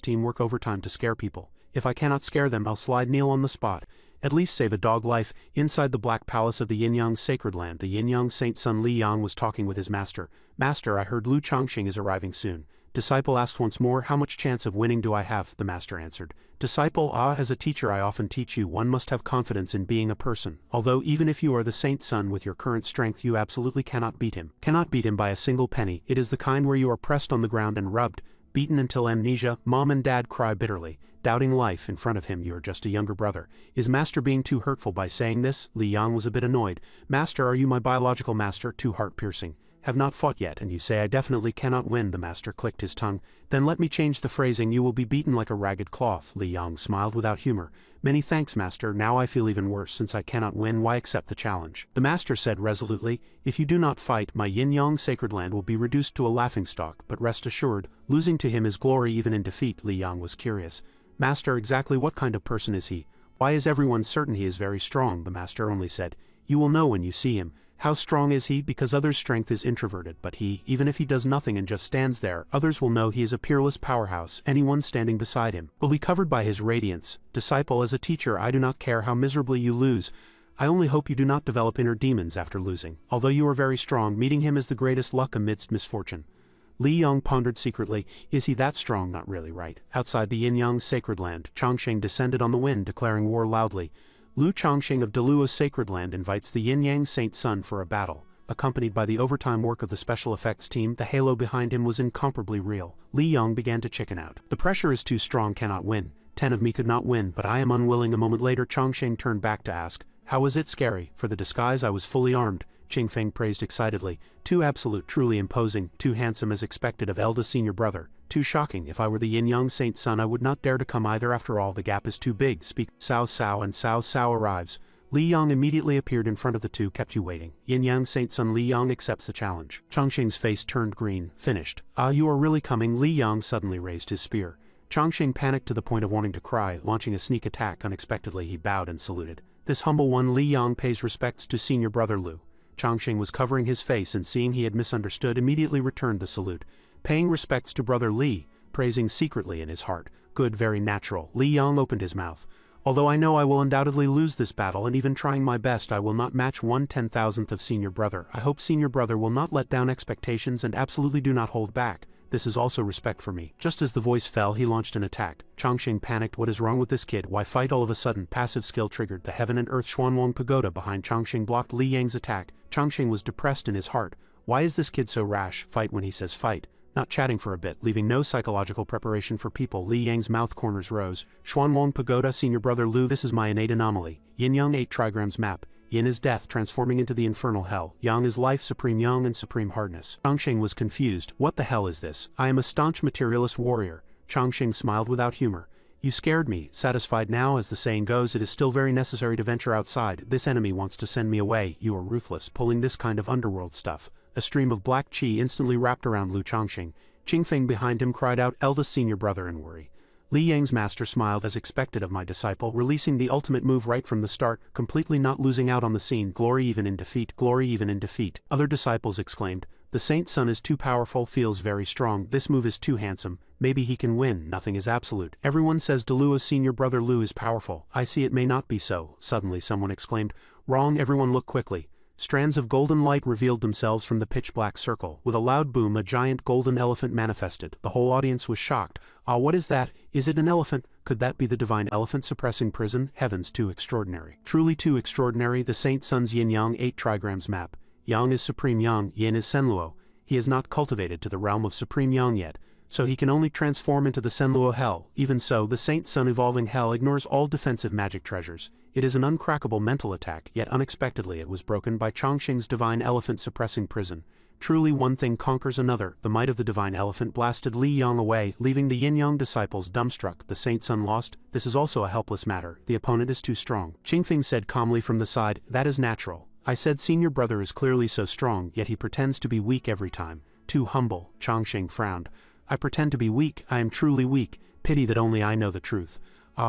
team work overtime to scare people. If I cannot scare them, I'll slide kneel on the spot. At least save a dog life. Inside the black palace of the yin-yang sacred land, the yin-yang saint son Li Yang was talking with his master. Master, I heard Lu Changxing is arriving soon. Disciple asked once more, how much chance of winning do I have? The master answered. Disciple, as a teacher I often teach you, one must have confidence in being a person. Although even if you are the saint's son with your current strength, you absolutely cannot beat him. Cannot beat him by a single penny. It is the kind where you are pressed on the ground and rubbed, beaten until amnesia, mom and dad cry bitterly, doubting life. In front of him you are just a younger brother. Is master being too hurtful by saying this? Li Yang was a bit annoyed. Master, are you my biological master? Too heart-piercing. Have not fought yet, and you say I definitely cannot win. The master clicked his tongue. Then let me change the phrasing. You will be beaten like a ragged cloth. Li Yang smiled without humor. Many thanks, master. Now I feel even worse. Since I cannot win, why accept the challenge? The master said resolutely, if you do not fight, my yin-yang sacred land will be reduced to a laughingstock, but rest assured, losing to him is glory even in defeat. Li Yang was curious. Master, exactly what kind of person is he? Why is everyone certain he is very strong? The master only said, you will know when you see him. How strong is he? Because others' strength is introverted, but he, even if he does nothing and just stands there, others will know he is a peerless powerhouse. Anyone standing beside him will be covered by his radiance. Disciple, as a teacher I do not care how miserably you lose. I only hope you do not develop inner demons after losing. Although you are very strong, meeting him is the greatest luck amidst misfortune. Li Yang pondered secretly. Is he that strong? Not really, right? Outside the yin-yang sacred land, Changsheng descended on the wind, declaring war loudly. Lu Changxing of Delua's sacred land invites the yin-yang saint sun for a battle. Accompanied by the overtime work of the special effects team, the halo behind him was incomparably real. Li Yang began to chicken out. The pressure is too strong, cannot win. 10 of me could not win, but I am unwilling. A moment later Changxing turned back to ask, how was it scary? For the disguise I was fully armed. Qingfeng praised excitedly. Too absolute, truly imposing, too handsome as expected of eldest senior brother. Too shocking. If I were the yin-yang saint son I would not dare to come either. After all, the gap is too big. Speak. Cao Cao, and Cao Cao arrives. Li Yang immediately appeared in front of the two. Kept you waiting. Yin-yang saint son Li Yang accepts the challenge. Changxing's face turned green. Finished. You are really coming? Li Yang suddenly raised his spear. Chongqing panicked to the point of wanting to cry, launching a sneak attack. Unexpectedly he bowed and saluted. This humble one. Li Yang pays respects to senior brother Lu. Chongqing was covering his face and seeing he had misunderstood immediately returned the salute. Paying respects to brother Li, praising secretly in his heart. Good, very natural. Li Yang opened his mouth. Although I know I will undoubtedly lose this battle and even trying my best I will not match 1/10,000th of senior brother. I hope senior brother will not let down expectations and absolutely do not hold back. This is also respect for me. Just as the voice fell he launched an attack. Chongqing panicked. What is wrong with this kid? Why fight all of a sudden? Passive skill triggered. The heaven and earth Xuanwang pagoda behind Chongqing blocked Li Yang's attack. Chongqing was depressed in his heart. Why is this kid so rash? Fight when he says fight. Not chatting for a bit, leaving no psychological preparation for people. Li Yang's mouth corners rose. Xuanwang Pagoda, senior brother Lu, this is my innate anomaly. Yin Yang 8 trigrams map. Yin is death transforming into the infernal hell. Yang is life, supreme yang and supreme hardness. Chongqing was confused. What the hell is this? I am a staunch materialist warrior. Chongqing smiled without humor. You scared me. Satisfied now, as the saying goes, it is still very necessary to venture outside. This enemy wants to send me away. You are ruthless, pulling this kind of underworld stuff. A stream of black qi instantly wrapped around Lu Chongqing. Qingfeng behind him cried out, eldest senior brother in worry. Li Yang's master smiled as expected of my disciple, releasing the ultimate move right from the start, completely not losing out on the scene. Glory even in defeat, glory even in defeat. Other disciples exclaimed, the Saint Son is too powerful, feels very strong, this move is too handsome, maybe he can win, nothing is absolute. Everyone says Delua's senior brother Lu is powerful, I see it may not be so. Suddenly someone exclaimed, wrong. Everyone looked quickly. Strands of golden light revealed themselves from the pitch-black circle. With a loud boom a giant golden elephant manifested. The whole audience was shocked. Ah, what is that? Is it an elephant? Could that be the divine elephant suppressing prison? Heavens, too extraordinary. Truly too extraordinary. The Saint Son's Yin Yang 8 trigrams map. Yang is supreme yang, Yin is Senluo. He has not cultivated to the realm of supreme yang yet, so he can only transform into the Senluo hell. Even so, the Saint Son evolving hell ignores all defensive magic treasures. It is an uncrackable mental attack, yet unexpectedly it was broken by Chongqing's divine elephant suppressing prison. Truly one thing conquers another. The might of the divine elephant blasted Li Yang away, leaving the Yin-Yang disciples dumbstruck. The Saint Son lost? This is also a helpless matter. The opponent is too strong. Qingfeng said calmly from the side, that is natural. I said senior brother is clearly so strong, yet he pretends to be weak every time. Too humble. Chongqing frowned. I pretend to be weak, I am truly weak. Pity that only I know the truth.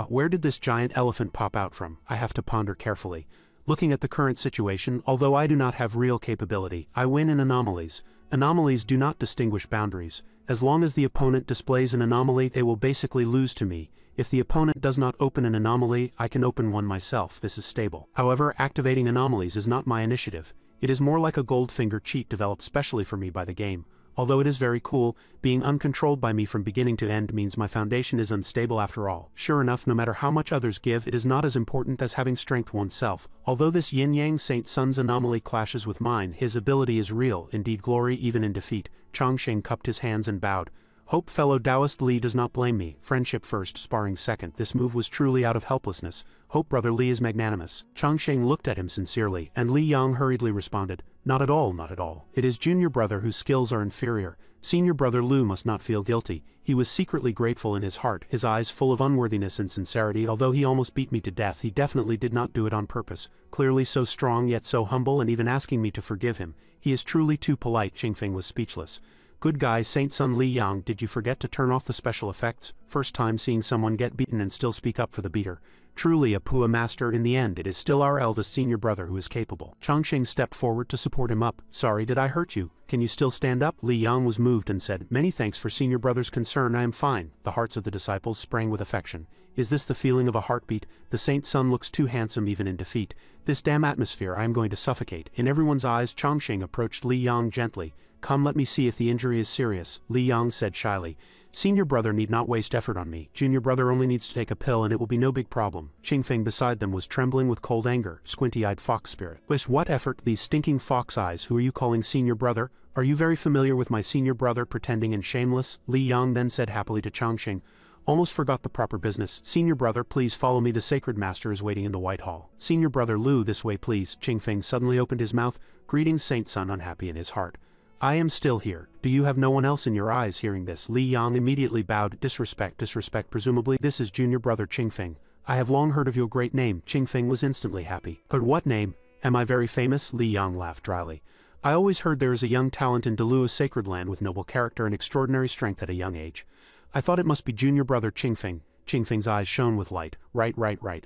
Where did this giant elephant pop out from? I have to ponder carefully. Looking at the current situation, although I do not have real capability, I win in anomalies. Anomalies do not distinguish boundaries. As long as the opponent displays an anomaly, they will basically lose to me. If the opponent does not open an anomaly, I can open one myself. This is stable. However, activating anomalies is not my initiative. It is more like a Goldfinger cheat developed specially for me by the game. Although it is very cool, being uncontrolled by me from beginning to end means my foundation is unstable after all. Sure enough, no matter how much others give, it is not as important as having strength oneself. Although this yin-yang Saint Son's anomaly clashes with mine, his ability is real, indeed glory even in defeat. Chongqing cupped his hands and bowed. Hope fellow Taoist Li does not blame me. Friendship first, sparring second. This move was truly out of helplessness. Hope brother Li is magnanimous. Chongqing looked at him sincerely, and Li Yang hurriedly responded, not at all, not at all. It is junior brother whose skills are inferior. Senior brother Lu must not feel guilty. He was secretly grateful in his heart, his eyes full of unworthiness and sincerity. Although he almost beat me to death, he definitely did not do it on purpose. Clearly so strong yet so humble, and even asking me to forgive him. He is truly too polite. Qingfeng was speechless. Good guy Saint Son Li Yang, did you forget to turn off the special effects? First time seeing someone get beaten and still speak up for the beater. Truly a Pua master. In the end, it is still our eldest senior brother who is capable. Chongqing stepped forward to support him up. Sorry, did I hurt you? Can you still stand up? Li Yang was moved and said, many thanks for senior brother's concern, I am fine. The hearts of the disciples sprang with affection. Is this the feeling of a heartbeat? The Saint Son looks too handsome even in defeat. This damn atmosphere, I am going to suffocate. In everyone's eyes, Chongqing approached Li Yang gently. Come, let me see if the injury is serious, Li Yang said shyly. Senior brother need not waste effort on me. Junior brother only needs to take a pill and it will be no big problem. Qingfeng beside them was trembling with cold anger, squinty-eyed fox spirit. Waste what effort? These stinking fox eyes. Who are you calling senior brother? Are you very familiar with my senior brother, pretending and shameless? Li Yang then said happily to Chongqing. Almost forgot the proper business. Senior brother, please follow me. The sacred master is waiting in the White Hall. Senior brother Lu, this way please. Qingfeng suddenly opened his mouth. Greetings Saint Son, unhappy in his heart. I am still here. Do you have no one else in your eyes? Hearing this, Li Yang immediately bowed. Disrespect, disrespect. Presumably this is junior brother Qingfeng. I have long heard of your great name. Qingfeng was instantly happy. But what name? Am I very famous? Li Yang laughed dryly. I always heard there is a young talent in Delua's sacred land with noble character and extraordinary strength at a young age. I thought it must be junior brother Qingfeng. Qingfeng's eyes shone with light. Right.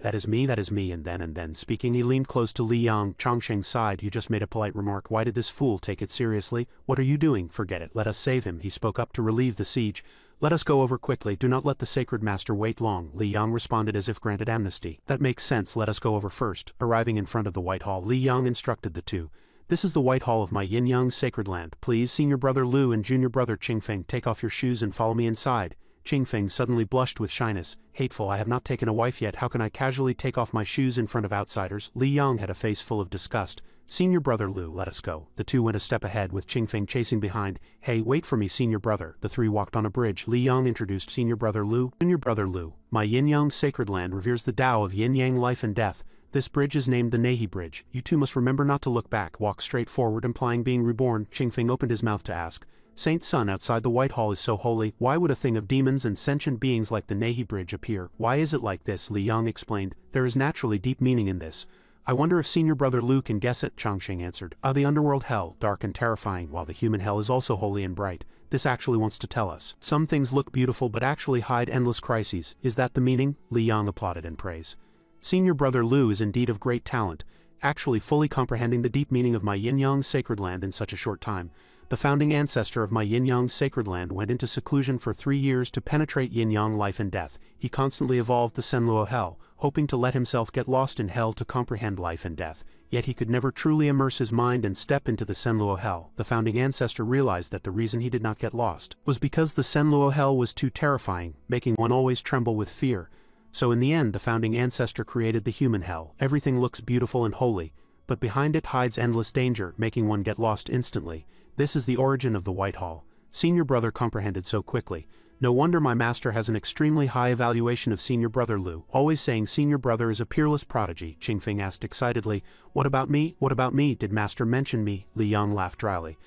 That is me. And then, speaking, he leaned close to Li Yang. Chongsheng sighed. You just made a polite remark. Why did this fool take it seriously? What are you doing? Forget it. Let us save him. He spoke up to relieve the siege. Let us go over quickly. Do not let the sacred master wait long. Li Yang responded as if granted amnesty. That makes sense. Let us go over first. Arriving in front of the White Hall, Li Yang instructed the two. This is the White Hall of my Yin-Yang sacred land. Please, senior brother Lu and junior brother Qingfeng, take off your shoes and follow me inside. Qingfeng suddenly blushed with shyness. Hateful, I have not taken a wife yet. How can I casually take off my shoes in front of outsiders? Li Yang had a face full of disgust. Senior brother Lu, let us go. The two went a step ahead with Qingfeng chasing behind. Hey, wait for me, senior brother. The three walked on a bridge. Li Yang introduced senior brother Lu. Junior brother Lu, my Yin-Yang sacred land reveres the Tao of Yin-Yang life and death. This bridge is named the Nehi Bridge. You two must remember not to look back. Walk straight forward, implying being reborn. Qingfeng opened his mouth to ask. Saint Sun outside the White Hall is so holy. Why would a thing of demons and sentient beings like the Nehi Bridge appear? Why is it like this? Li Yang explained. There is naturally deep meaning in this. I wonder if senior brother Lu can guess it, Chongsheng answered. The underworld hell, dark and terrifying, while the human hell is also holy and bright. This actually wants to tell us. Some things look beautiful but actually hide endless crises. Is that the meaning? Li Yang applauded in praise. Senior brother Lu is indeed of great talent, actually fully comprehending the deep meaning of my Yin-Yang sacred land in such a short time. The founding ancestor of my Yin-Yang sacred land went into seclusion for 3 years to penetrate Yin-Yang life and death. He constantly evolved the Senluo hell, hoping to let himself get lost in hell to comprehend life and death. Yet he could never truly immerse his mind and step into the Senluo hell. The founding ancestor realized that the reason he did not get lost was because the Senluo hell was too terrifying, making one always tremble with fear. So in the end, the founding ancestor created the human hell. Everything looks beautiful and holy, but behind it hides endless danger, making one get lost instantly. This is the origin of the White Hall. Senior brother comprehended so quickly. No wonder my master has an extremely high evaluation of senior brother Lu, always saying senior brother is a peerless prodigy. Qingfeng asked excitedly. What about me? What about me? Did master mention me? Li Yang laughed dryly.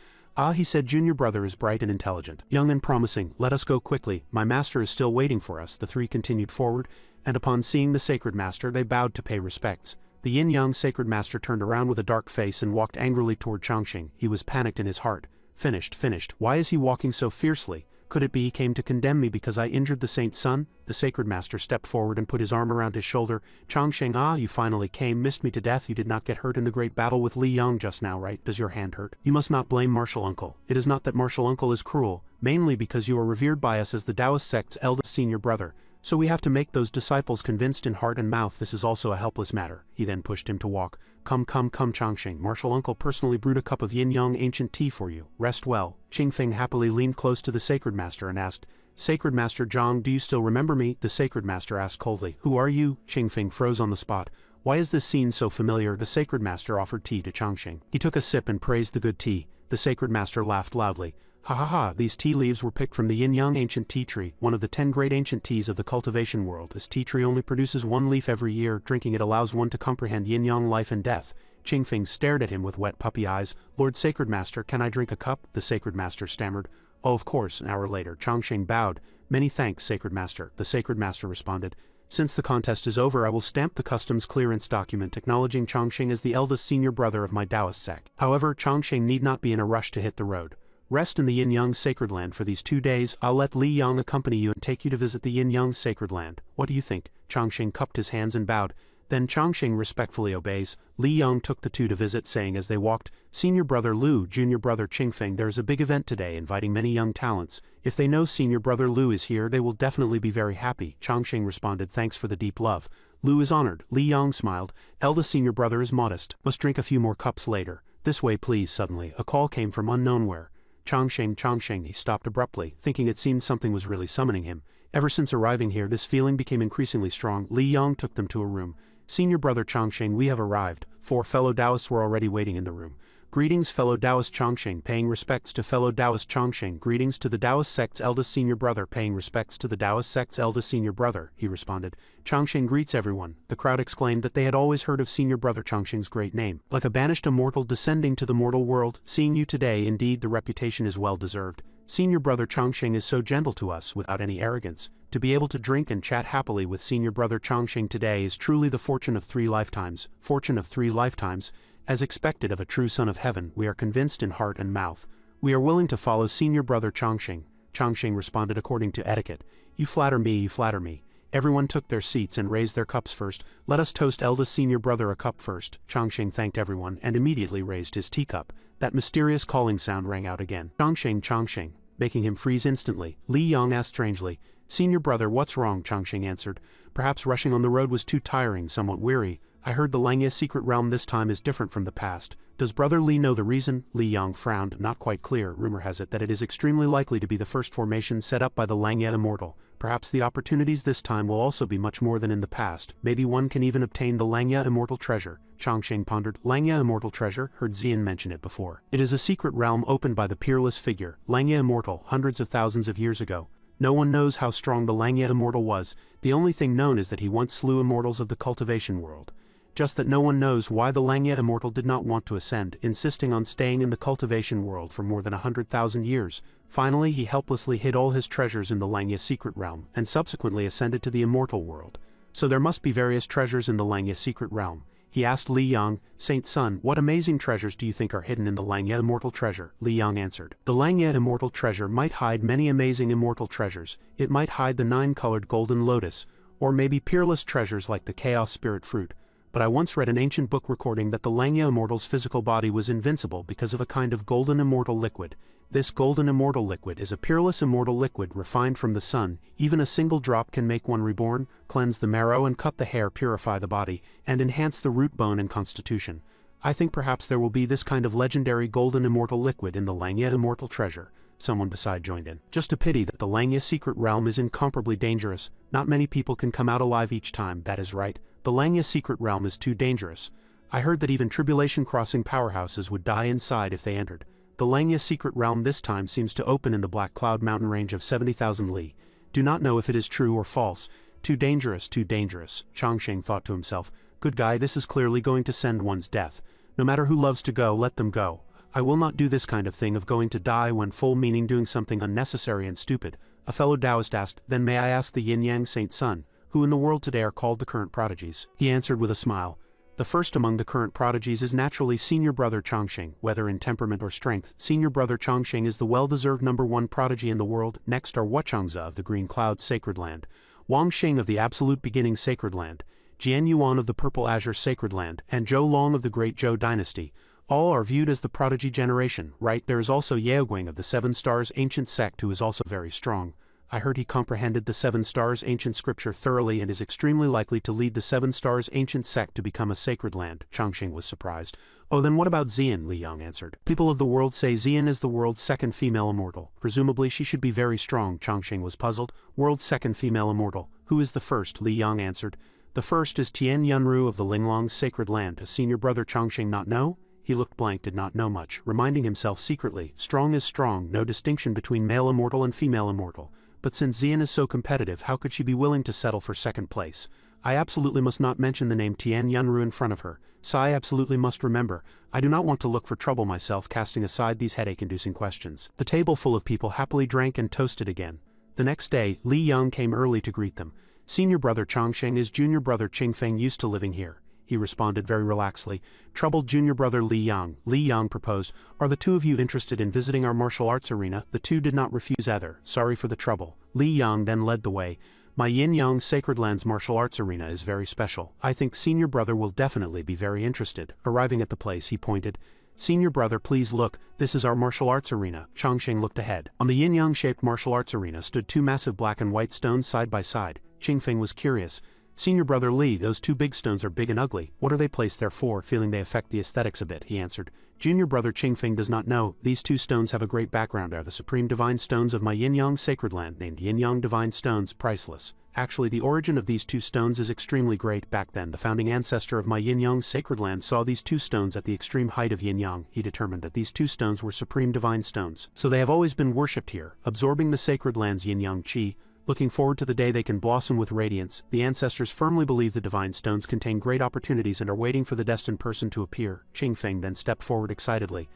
He said junior brother is bright and intelligent, young and promising. Let us go quickly. My master is still waiting for us. The three continued forward, and upon seeing the sacred master they bowed to pay respects. The Yin-Yang sacred master turned around with a dark face and walked angrily toward Chongsheng. He was panicked in his heart. Finished. Why is he walking so fiercely? Could it be he came to condemn me because I injured the Saint Sun? The sacred master stepped forward and put his arm around his shoulder. Chongsheng, you finally came, missed me to death. You did not get hurt in the great battle with Li Yang just now, right? Does your hand hurt? You must not blame martial uncle. It is not that martial uncle is cruel, mainly because you are revered by us as the Taoist sect's eldest senior brother. So we have to make those disciples convinced in heart and mouth. This is also a helpless matter. He then pushed him to walk. Come, Chongsheng. Martial uncle personally brewed a cup of yin-yang ancient tea for you. Rest well. Qingfeng happily leaned close to the sacred master and asked, Sacred Master Zhang, do you still remember me? The sacred master asked coldly. Who are you? Qingfeng froze on the spot. Why is this scene so familiar? The sacred master offered tea to Chongsheng. He took a sip and praised the good tea. The sacred master laughed loudly. Ha, these tea leaves were picked from the yin-yang ancient tea tree, one of the 10 great ancient teas of the cultivation world. This tea tree only produces 1 leaf every year. Drinking it allows one to comprehend yin-yang life and death. Qingfeng stared at him with wet puppy eyes. Lord Sacred Master, can I drink a cup? The sacred master stammered. Oh, of course. An hour later, Chongsheng bowed. Many thanks, Sacred Master. The sacred master responded. Since the contest is over, I will stamp the customs clearance document acknowledging Chongsheng as the eldest senior brother of my Taoist sect. However, Chongsheng need not be in a rush to hit the road. Rest in the Yin-Yang sacred land for these 2 days. I'll let Li Yang accompany you and take you to visit the Yin-Yang sacred land. What do you think? Chongsheng cupped his hands and bowed. Then Chongsheng respectfully obeys. Li Yang took the two to visit, saying as they walked, Senior brother Lu, junior brother Qingfeng, there is a big event today inviting many young talents. If they know senior brother Lu is here, they will definitely be very happy. Chongsheng responded, thanks for the deep love. Lu is honored. Li Yang smiled. Eldest senior brother is modest. Must drink a few more cups later. This way please. Suddenly, a call came from unknown where. Chongsheng, he stopped abruptly, thinking it seemed something was really summoning him. Ever since arriving here, this feeling became increasingly strong. Li Yang took them to a room. Senior brother Chongsheng, we have arrived. 4 fellow Taoists were already waiting in the room. Greetings, fellow Taoist Chongsheng, paying respects to fellow Taoist Chongsheng. Greetings to the Taoist sect's eldest senior brother, paying respects to the Taoist sect's eldest senior brother, he responded. Chongsheng greets everyone. The crowd exclaimed that they had always heard of senior brother Chongsheng's great name. Like a banished immortal descending to the mortal world, seeing you today, indeed the reputation is well deserved. Senior brother Chongsheng is so gentle to us, without any arrogance. To be able to drink and chat happily with senior brother Chongsheng today is truly the fortune of 3 lifetimes. Fortune of 3 lifetimes. As expected of a true son of heaven, we are convinced in heart and mouth. We are willing to follow senior brother Chongsheng. Changsheng responded according to etiquette. You flatter me, you flatter me. Everyone took their seats and raised their cups first. Let us toast eldest senior brother a cup first. Changsheng thanked everyone and immediately raised his teacup. That mysterious calling sound rang out again. Changsheng, Changsheng, making him freeze instantly. Li Yang asked strangely. Senior brother, what's wrong? Changsheng answered. Perhaps rushing on the road was too tiring, somewhat weary. I heard the Langya secret realm this time is different from the past. Does brother Li know the reason? Li Yang frowned, not quite clear. Rumor has it that it is extremely likely to be the first formation set up by the Langya immortal. Perhaps the opportunities this time will also be much more than in the past. Maybe one can even obtain the Langya immortal treasure. Changsheng pondered. Langya immortal treasure? Heard Xian mention it before. It is a secret realm opened by the peerless figure, Langya immortal, hundreds of thousands of years ago. No one knows how strong the Langya immortal was. The only thing known is that he once slew immortals of the cultivation world. Just that no one knows why the Langya immortal did not want to ascend, insisting on staying in the cultivation world for more than 100,000 years. Finally, he helplessly hid all his treasures in the Langya secret realm, and subsequently ascended to the immortal world. So there must be various treasures in the Langya secret realm. He asked Li Yang, Saint Sun, what amazing treasures do you think are hidden in the Langya immortal treasure? Li Yang answered. The Langya immortal treasure might hide many amazing immortal treasures. It might hide the 9-colored golden lotus, or maybe peerless treasures like the chaos spirit fruit. But I once read an ancient book recording that the Langya immortal's physical body was invincible because of a kind of golden immortal liquid. This golden immortal liquid is a peerless immortal liquid refined from the sun. Even a single drop can make one reborn, cleanse the marrow and cut the hair, purify the body, and enhance the root bone and constitution. I think perhaps there will be this kind of legendary golden immortal liquid in the Langya immortal treasure. Someone beside joined in. Just a pity that the Langya secret realm is incomparably dangerous. Not many people can come out alive each time. That is right. The Langya secret realm is too dangerous. I heard that even Tribulation Crossing powerhouses would die inside if they entered. The Langya secret realm this time seems to open in the Black Cloud mountain range of 70,000 li. Do not know if it is true or false. Too dangerous, too dangerous. Changsheng thought to himself. Good guy, this is clearly going to send one's death. No matter who loves to go, let them go. I will not do this kind of thing of going to die when full meaning doing something unnecessary and stupid. A fellow Taoist asked, then may I ask the yin-yang Saint Sun, who in the world today are called the current prodigies? He answered with a smile. The first among the current prodigies is naturally senior brother Changsheng, whether in temperament or strength. Senior brother Changsheng is the well-deserved #1 prodigy in the world. Next are Wuchangza of the Green Cloud Sacred Land, Wang Xing of the Absolute Beginning Sacred Land, Jian Yuan of the Purple Azure Sacred Land, and Zhou Long of the Great Zhou Dynasty. All are viewed as the prodigy generation, right? There is also Yaoguang of the 7 Stars Ancient Sect, who is also very strong. I heard he comprehended the 7 Stars Ancient Scripture thoroughly and is extremely likely to lead the 7 Stars Ancient Sect to become a sacred land. Changsheng was surprised. Oh, then what about Xian? Li Yang answered. People of the world say Xian is the world's second female immortal. Presumably she should be very strong. Changsheng was puzzled. World's second female immortal. Who is the first? Li Yang answered. The first is Tian Yunru of the Linglong Sacred Land. A senior brother Changsheng not know? He looked blank, did not know much, reminding himself secretly, strong is strong, no distinction between male immortal and female immortal. But since Xian is so competitive, how could she be willing to settle for second place? I absolutely must not mention the name Tian Yunru in front of her, so I absolutely must remember. I do not want to look for trouble myself, casting aside these headache-inducing questions. The table full of people happily drank and toasted again. The next day, Li Yang came early to greet them. Senior brother Changsheng is junior brother Qingfeng used to living here. He responded very relaxedly. Troubled junior brother Li Yang. Li Yang proposed, are the two of you interested in visiting our martial arts arena? The two did not refuse either. Sorry for the trouble. Li Yang then led the way. My Yin-Yang Sacred Lands martial arts arena is very special. I think senior brother will definitely be very interested. Arriving at the place, he pointed. Senior brother, please look, this is our martial arts arena. Changsheng looked ahead. On the yin-yang shaped martial arts arena stood 2 massive black and white stones side by side. Qingfeng was curious. Senior brother Li, those 2 big stones are big and ugly. What are they placed there for? Feeling they affect the aesthetics a bit, he answered. Junior brother Qingfeng does not know. These 2 stones have a great background, are the supreme divine stones of my yin-yang sacred land, named yin-yang divine stones, priceless. Actually, the origin of these 2 stones is extremely great. Back then, the founding ancestor of my yin-yang sacred land saw these 2 stones at the extreme height of yin-yang. He determined that these 2 stones were supreme divine stones. So they have always been worshipped here, absorbing the sacred land's yin-yang qi. Looking forward to the day they can blossom with radiance, the ancestors firmly believe the divine stones contain great opportunities and are waiting for the destined person to appear. Qingfeng then stepped forward excitedly.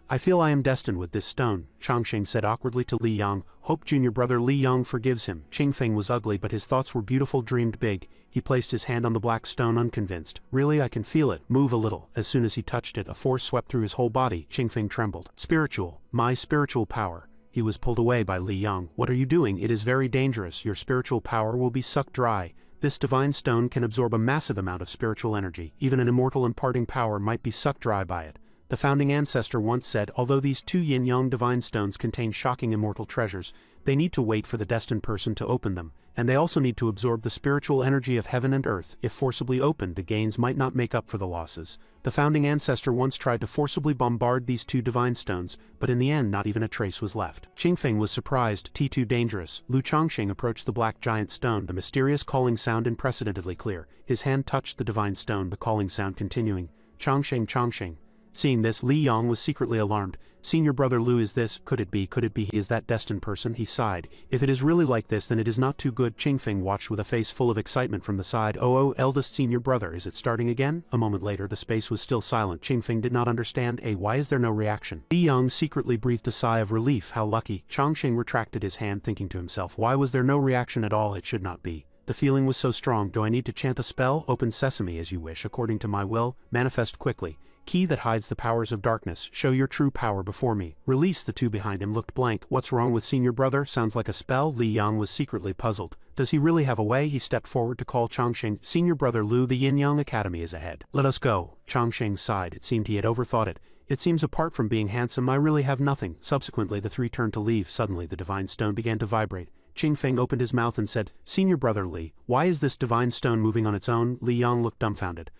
I feel I am destined with this stone, Changsheng said awkwardly to Li Yang. Hope junior brother Li Yang forgives him. Qingfeng was ugly but his thoughts were beautiful, dreamed big. He placed his hand on the black stone unconvinced. Really, I can feel it. Move a little. As soon as he touched it, a force swept through his whole body. Qingfeng trembled. Spiritual. My spiritual power. He was pulled away by Li Yang. What are you doing? It is very dangerous. Your spiritual power will be sucked dry. This divine stone can absorb a massive amount of spiritual energy. Even an immortal imparting power might be sucked dry by it. The founding ancestor once said, although these two yin-yang divine stones contain shocking immortal treasures, they need to wait for the destined person to open them, and they also need to absorb the spiritual energy of heaven and earth. If forcibly opened, the gains might not make up for the losses. The founding ancestor once tried to forcibly bombard these two divine stones, but in the end not even a trace was left. Qingfeng was surprised. T2 dangerous. Lu Chongqing approached the black giant stone, the mysterious calling sound unprecedentedly clear. His hand touched the divine stone, the calling sound continuing. Chongqing, Chongqing. Seeing this, Li Yang was secretly alarmed. Senior brother Lu, is this? Could it be he is that destined person? He sighed. If it is really like this, then it is not too good. Qingfeng watched with a face full of excitement from the side. Oh, eldest senior brother, is it starting again? A moment later, the space was still silent. Qingfeng did not understand. Why is there no reaction? Li Yang secretly breathed a sigh of relief. How lucky. Chongqing retracted his hand, thinking to himself, why was there no reaction at all? It should not be. The feeling was so strong. Do I need to chant a spell? Open sesame, as you wish, according to my will. Manifest quickly. Key that hides the powers of darkness, show your true power before me. Release. The two behind him looked blank. What's wrong with senior brother? Sounds like a spell. Li Yang was secretly puzzled. Does he really have a way? He stepped forward to call Chongqing. Senior brother Lu, the Yin-Yang Academy is ahead. Let us go. Chongqing sighed. It seemed he had overthought it. It seems apart from being handsome, I really have nothing. Subsequently, the three turned to leave. Suddenly, the divine stone began to vibrate. Qingfeng opened his mouth and said, Senior brother Li, why is this divine stone moving on its own? Li Yang looked dumbfounded.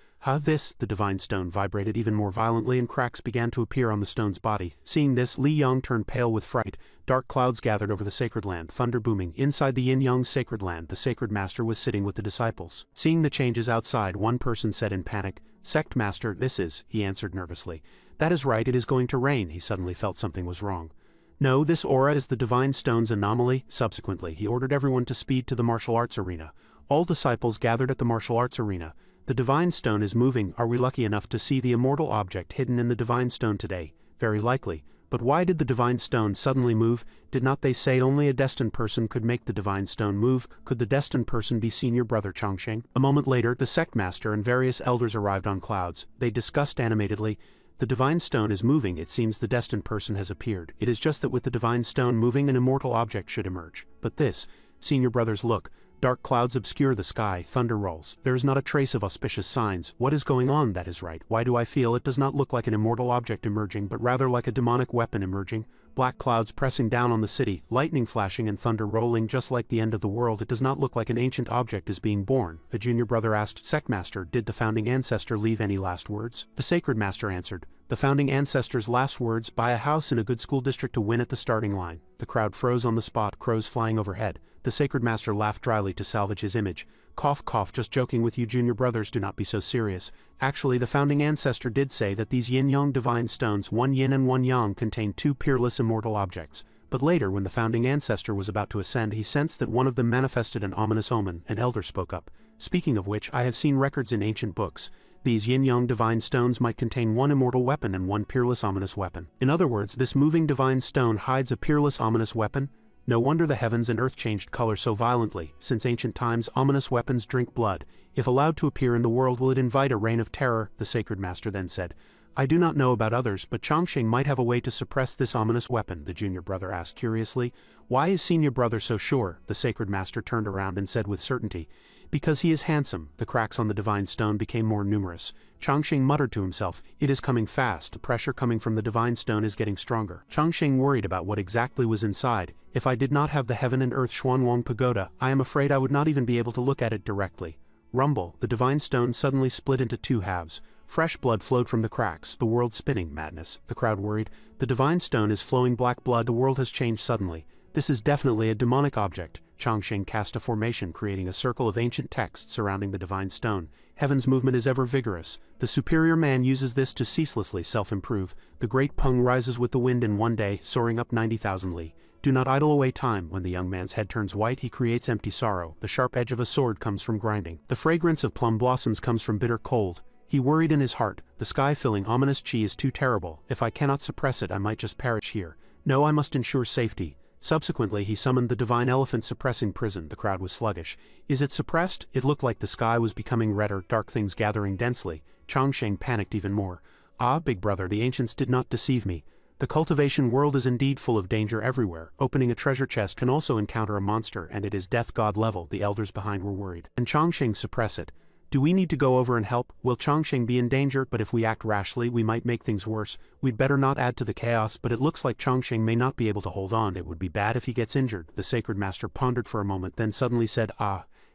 This, the divine stone vibrated even more violently and cracks began to appear on the stone's body. Seeing this, Li Yang turned pale with fright. Dark clouds gathered over the sacred land, thunder booming. Inside the Yin-Yang sacred land, the sacred master was sitting with the disciples. Seeing the changes outside, one person said in panic, Sect master, this is, he answered nervously. That is right, it is going to rain. He suddenly felt something was wrong. No, this aura is the divine stone's anomaly. Subsequently, he ordered everyone to speed to the martial arts arena. All disciples gathered at the martial arts arena. The divine stone is moving. Are we lucky enough to see the immortal object hidden in the divine stone today? Very likely. But why did the divine stone suddenly move? Did not they say only a destined person could make the divine stone move? Could the destined person be senior brother Chongqing? A moment later, the sect master and various elders arrived on clouds. They discussed animatedly. The divine stone is moving. It seems the destined person has appeared. It is just that with the divine stone moving, an immortal object should emerge. But this, senior brothers, look. Dark clouds obscure the sky, thunder rolls. There is not a trace of auspicious signs. What is going on? That is right. Why do I feel it does not look like an immortal object emerging, but rather like a demonic weapon emerging? Black clouds pressing down on the city, lightning flashing and thunder rolling just like the end of the world. It does not look like an ancient object is being born. A junior brother asked, Sect master, did the founding ancestor leave any last words? The sacred master answered, the founding ancestor's last words, buy a house in a good school district to win at the starting line. The crowd froze on the spot, crows flying overhead. The sacred master laughed dryly to salvage his image. Cough, cough, just joking with you junior brothers, do not be so serious. Actually, the founding ancestor did say that these yin-yang divine stones, one yin and one yang, contain two peerless immortal objects. But later, when the founding ancestor was about to ascend, he sensed that one of them manifested an ominous omen. An elder spoke up. Speaking of which, I have seen records in ancient books. These yin-yang divine stones might contain one immortal weapon and one peerless ominous weapon. In other words, this moving divine stone hides a peerless ominous weapon. No wonder the heavens and earth changed color so violently. Since ancient times, ominous weapons drink blood. If allowed to appear in the world, will it invite a reign of terror? The sacred master then said. I do not know about others, but Chongqing might have a way to suppress this ominous weapon, the junior brother asked curiously. Why is senior brother so sure? The sacred master turned around and said with certainty. Because he is handsome. The cracks on the divine stone became more numerous. Chongqing muttered to himself, it is coming fast. The pressure coming from the divine stone is getting stronger. Chongqing worried about what exactly was inside. If I did not have the heaven and earth Xuanwang pagoda, I am afraid I would not even be able to look at it directly. Rumble, the divine stone suddenly split into two halves. Fresh blood flowed from the cracks, the world spinning. Madness. The crowd worried. The divine stone is flowing black blood. The world has changed suddenly. This is definitely a demonic object. Chongqing cast a formation, creating a circle of ancient texts surrounding the divine stone. Heaven's movement is ever vigorous. The superior man uses this to ceaselessly self-improve. The great Peng rises with the wind in one day, soaring up 90,000 li. Do not idle away time. When the young man's head turns white, he creates empty sorrow. The sharp edge of a sword comes from grinding. The fragrance of plum blossoms comes from bitter cold. He worried in his heart. The sky-filling ominous chi is too terrible. If I cannot suppress it, I might just perish here. No, I must ensure safety. Subsequently, he summoned the divine elephant suppressing prison. The crowd was sluggish. Is it suppressed? It looked like the sky was becoming redder, dark things gathering densely. Chongqing panicked even more. Ah, big brother, the ancients did not deceive me. The cultivation world is indeed full of danger everywhere. Opening a treasure chest can also encounter a monster, and it is death god level. The elders behind were worried. And Chongqing suppress it. Do we need to go over and help? Will Chongqing be in danger? But if we act rashly, we might make things worse. We'd better not add to the chaos, but it looks like Chongqing may not be able to hold on. It would be bad if he gets injured. The sacred master pondered for a moment, then suddenly said,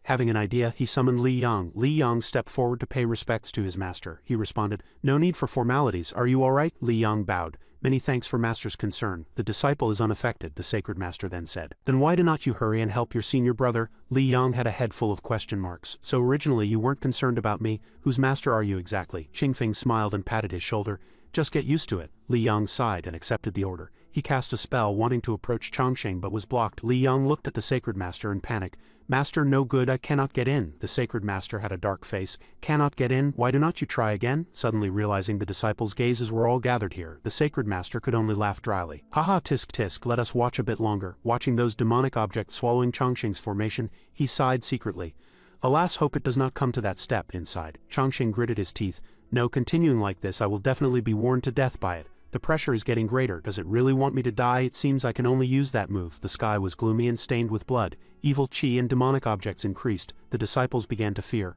Having an idea, he summoned Li Yang. Li Yang stepped forward to pay respects to his master. He responded, "No need for formalities. Are you all right?" Li Yang bowed. "Many thanks for master's concern. The disciple is unaffected," the sacred master then said. "Then why do not you hurry and help your senior brother?" Li Yang had a head full of question marks. "So originally you weren't concerned about me? Whose master are you exactly?" Qingfeng smiled and patted his shoulder. "Just get used to it." Li Yang sighed and accepted the order. He cast a spell wanting to approach Chongqing but was blocked. Li Yang looked at the sacred master in panic. "Master, no good, I cannot get in." The sacred master had a dark face. "Cannot get in? Why do not you try again?" Suddenly realizing the disciples' gazes were all gathered here, the sacred master could only laugh dryly. "Haha, tisk tisk, let us watch a bit longer." Watching those demonic objects swallowing Chongqing's formation, he sighed secretly. "Alas, hope it does not come to that step." Inside, Chongqing gritted his teeth. "No, continuing like this I will definitely be worn to death by it. The pressure is getting greater. Does it really want me to die? It seems I can only use that move." The sky was gloomy and stained with blood. Evil chi and demonic objects increased. The disciples began to fear.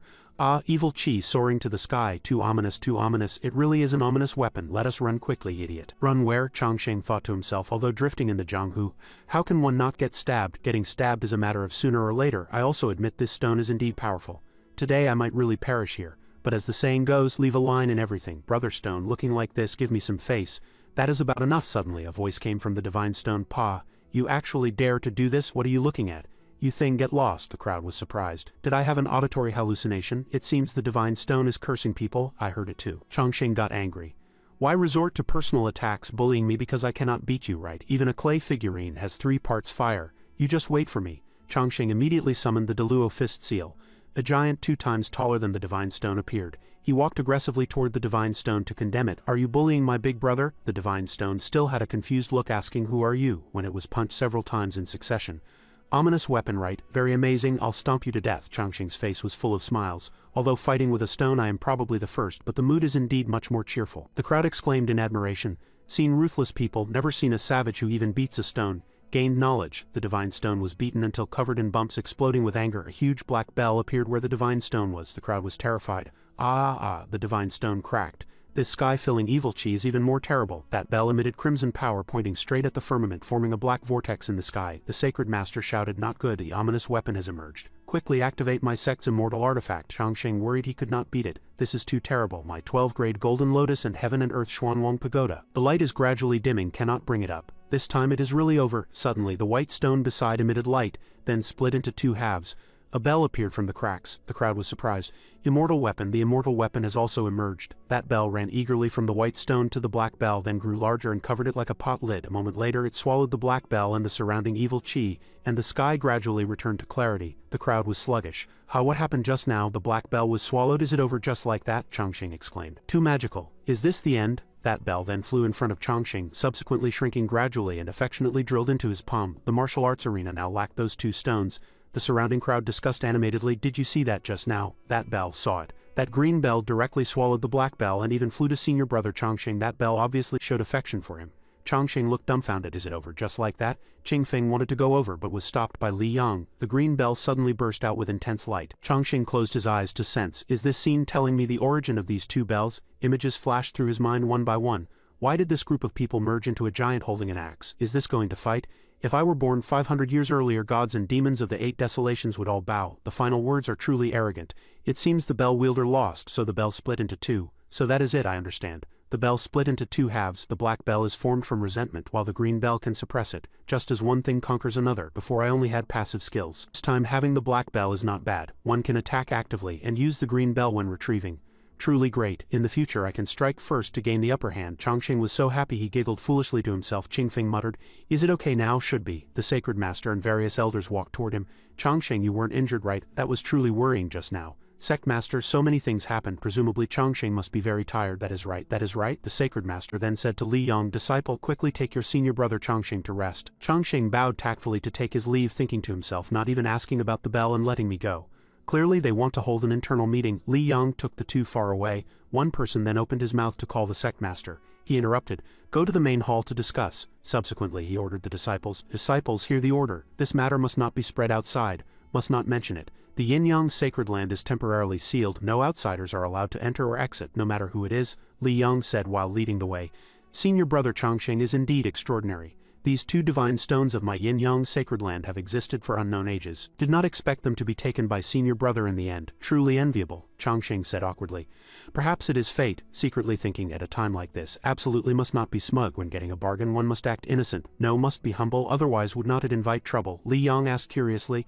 Evil chi soaring to the sky. Too ominous, too ominous. It really is an ominous weapon. Let us run quickly, idiot. Run where? Chongqing thought to himself, although drifting in the Jianghu. How can one not get stabbed? Getting stabbed is a matter of sooner or later. I also admit this stone is indeed powerful. Today I might really perish here. But as the saying goes, leave a line in everything. Brother Stone, looking like this, give me some face. That is about enough. Suddenly a voice came from the divine stone. You actually dare to do this? What are you looking at? You thing, get lost." The crowd was surprised. "Did I have an auditory hallucination? It seems the divine stone is cursing people. I heard it too." Chongqing got angry. "Why resort to personal attacks, bullying me because I cannot beat you, right? Even a clay figurine has 3 parts fire. You just wait for me." Chongqing immediately summoned the Deluo fist seal. A giant 2 times taller than the divine stone appeared. He walked aggressively toward the divine stone to condemn it. "Are you bullying my big brother?" The divine stone still had a confused look, asking, "Who are you?" when it was punched several times in succession. "Ominous weapon, right? Very amazing. I'll stomp you to death." Chongqing's face was full of smiles. "Although fighting with a stone I am probably the first, but the mood is indeed much more cheerful." The crowd exclaimed in admiration. "Seen ruthless people, never seen a savage who even beats a stone." Gained knowledge. The divine stone was beaten until covered in bumps. Exploding with anger, a huge black bell appeared where the divine stone was. The crowd was terrified. The divine stone cracked. This sky-filling evil chi is even more terrible. That bell emitted crimson power pointing straight at the firmament, forming a black vortex in the sky. The sacred master shouted, "Not good, the ominous weapon has emerged. Quickly activate my sect's immortal artifact." Chongqing worried he could not beat it. "This is too terrible. My 12-grade golden lotus and heaven and earth Xuanwang pagoda. The light is gradually dimming, cannot bring it up. This time it is really over." Suddenly the white stone beside emitted light, then split into 2 halves. A bell appeared from the cracks. The crowd was surprised. "Immortal weapon. The immortal weapon has also emerged." That bell ran eagerly from the white stone to the black bell, then grew larger and covered it like a pot lid. A moment later it swallowed the black bell and the surrounding evil chi, and the sky gradually returned to clarity. The crowd was sluggish. What happened just now? The black bell was swallowed. Is it over just like that?" Chongqing exclaimed. "Too magical. Is this the end?" That bell then flew in front of Chongqing, subsequently shrinking gradually and affectionately drilled into his palm. The martial arts arena now lacked those 2 stones. The surrounding crowd discussed animatedly. "Did you see that just now?" That bell saw it. That green bell directly swallowed the black bell and even flew to senior brother Chongqing. That bell obviously showed affection for him. Chongqing looked dumbfounded. "Is it over just like that?" Qingfeng wanted to go over but was stopped by Li Yang. The green bell suddenly burst out with intense light. Chongqing closed his eyes to sense. Is this scene telling me the origin of these 2 bells? Images flashed through his mind one by one. Why did this group of people merge into a giant holding an axe? Is this going to fight? If I were born 500 years earlier, gods and demons of the 8 desolations would all bow. The final words are truly arrogant. It seems the bell wielder lost, so the bell split into 2. So that is it, I understand. The bell split into 2 halves. The black bell is formed from resentment, while the green bell can suppress it, just as one thing conquers another. Before I only had passive skills. This time having the black bell is not bad. One can attack actively and use the green bell when retrieving. Truly great. In the future I can strike first to gain the upper hand. Chongqing was so happy he giggled foolishly to himself. Qingfeng muttered, "Is it okay now?" "Should be." The sacred master and various elders walked toward him. "Chongqing, you weren't injured, right? That was truly worrying just now." "Sect master, so many things happened. Presumably Chongqing must be very tired." "That is right, that is right." The sacred master then said to Li Yang, "Disciple, quickly take your senior brother Chongqing to rest." Chongqing bowed tactfully to take his leave, thinking to himself, not even asking about the bell and letting me go. Clearly they want to hold an internal meeting. Li Yang took the 2 far away. One person then opened his mouth to call the sect master. He interrupted, "Go to the main hall to discuss." Subsequently he ordered the disciples, "Disciples, hear the order. This matter must not be spread outside, must not mention it. The Yin-Yang sacred land is temporarily sealed. No outsiders are allowed to enter or exit, no matter who it is," Li Yang said while leading the way. "Senior brother Changsheng is indeed extraordinary. These two divine stones of my Yin-Yang sacred land have existed for unknown ages. Did not expect them to be taken by senior brother in the end. Truly enviable," Changsheng said awkwardly. "Perhaps it is fate," secretly thinking at a time like this. Absolutely must not be smug when getting a bargain. One must act innocent. No, must be humble, otherwise would not it invite trouble? Li Yang asked curiously.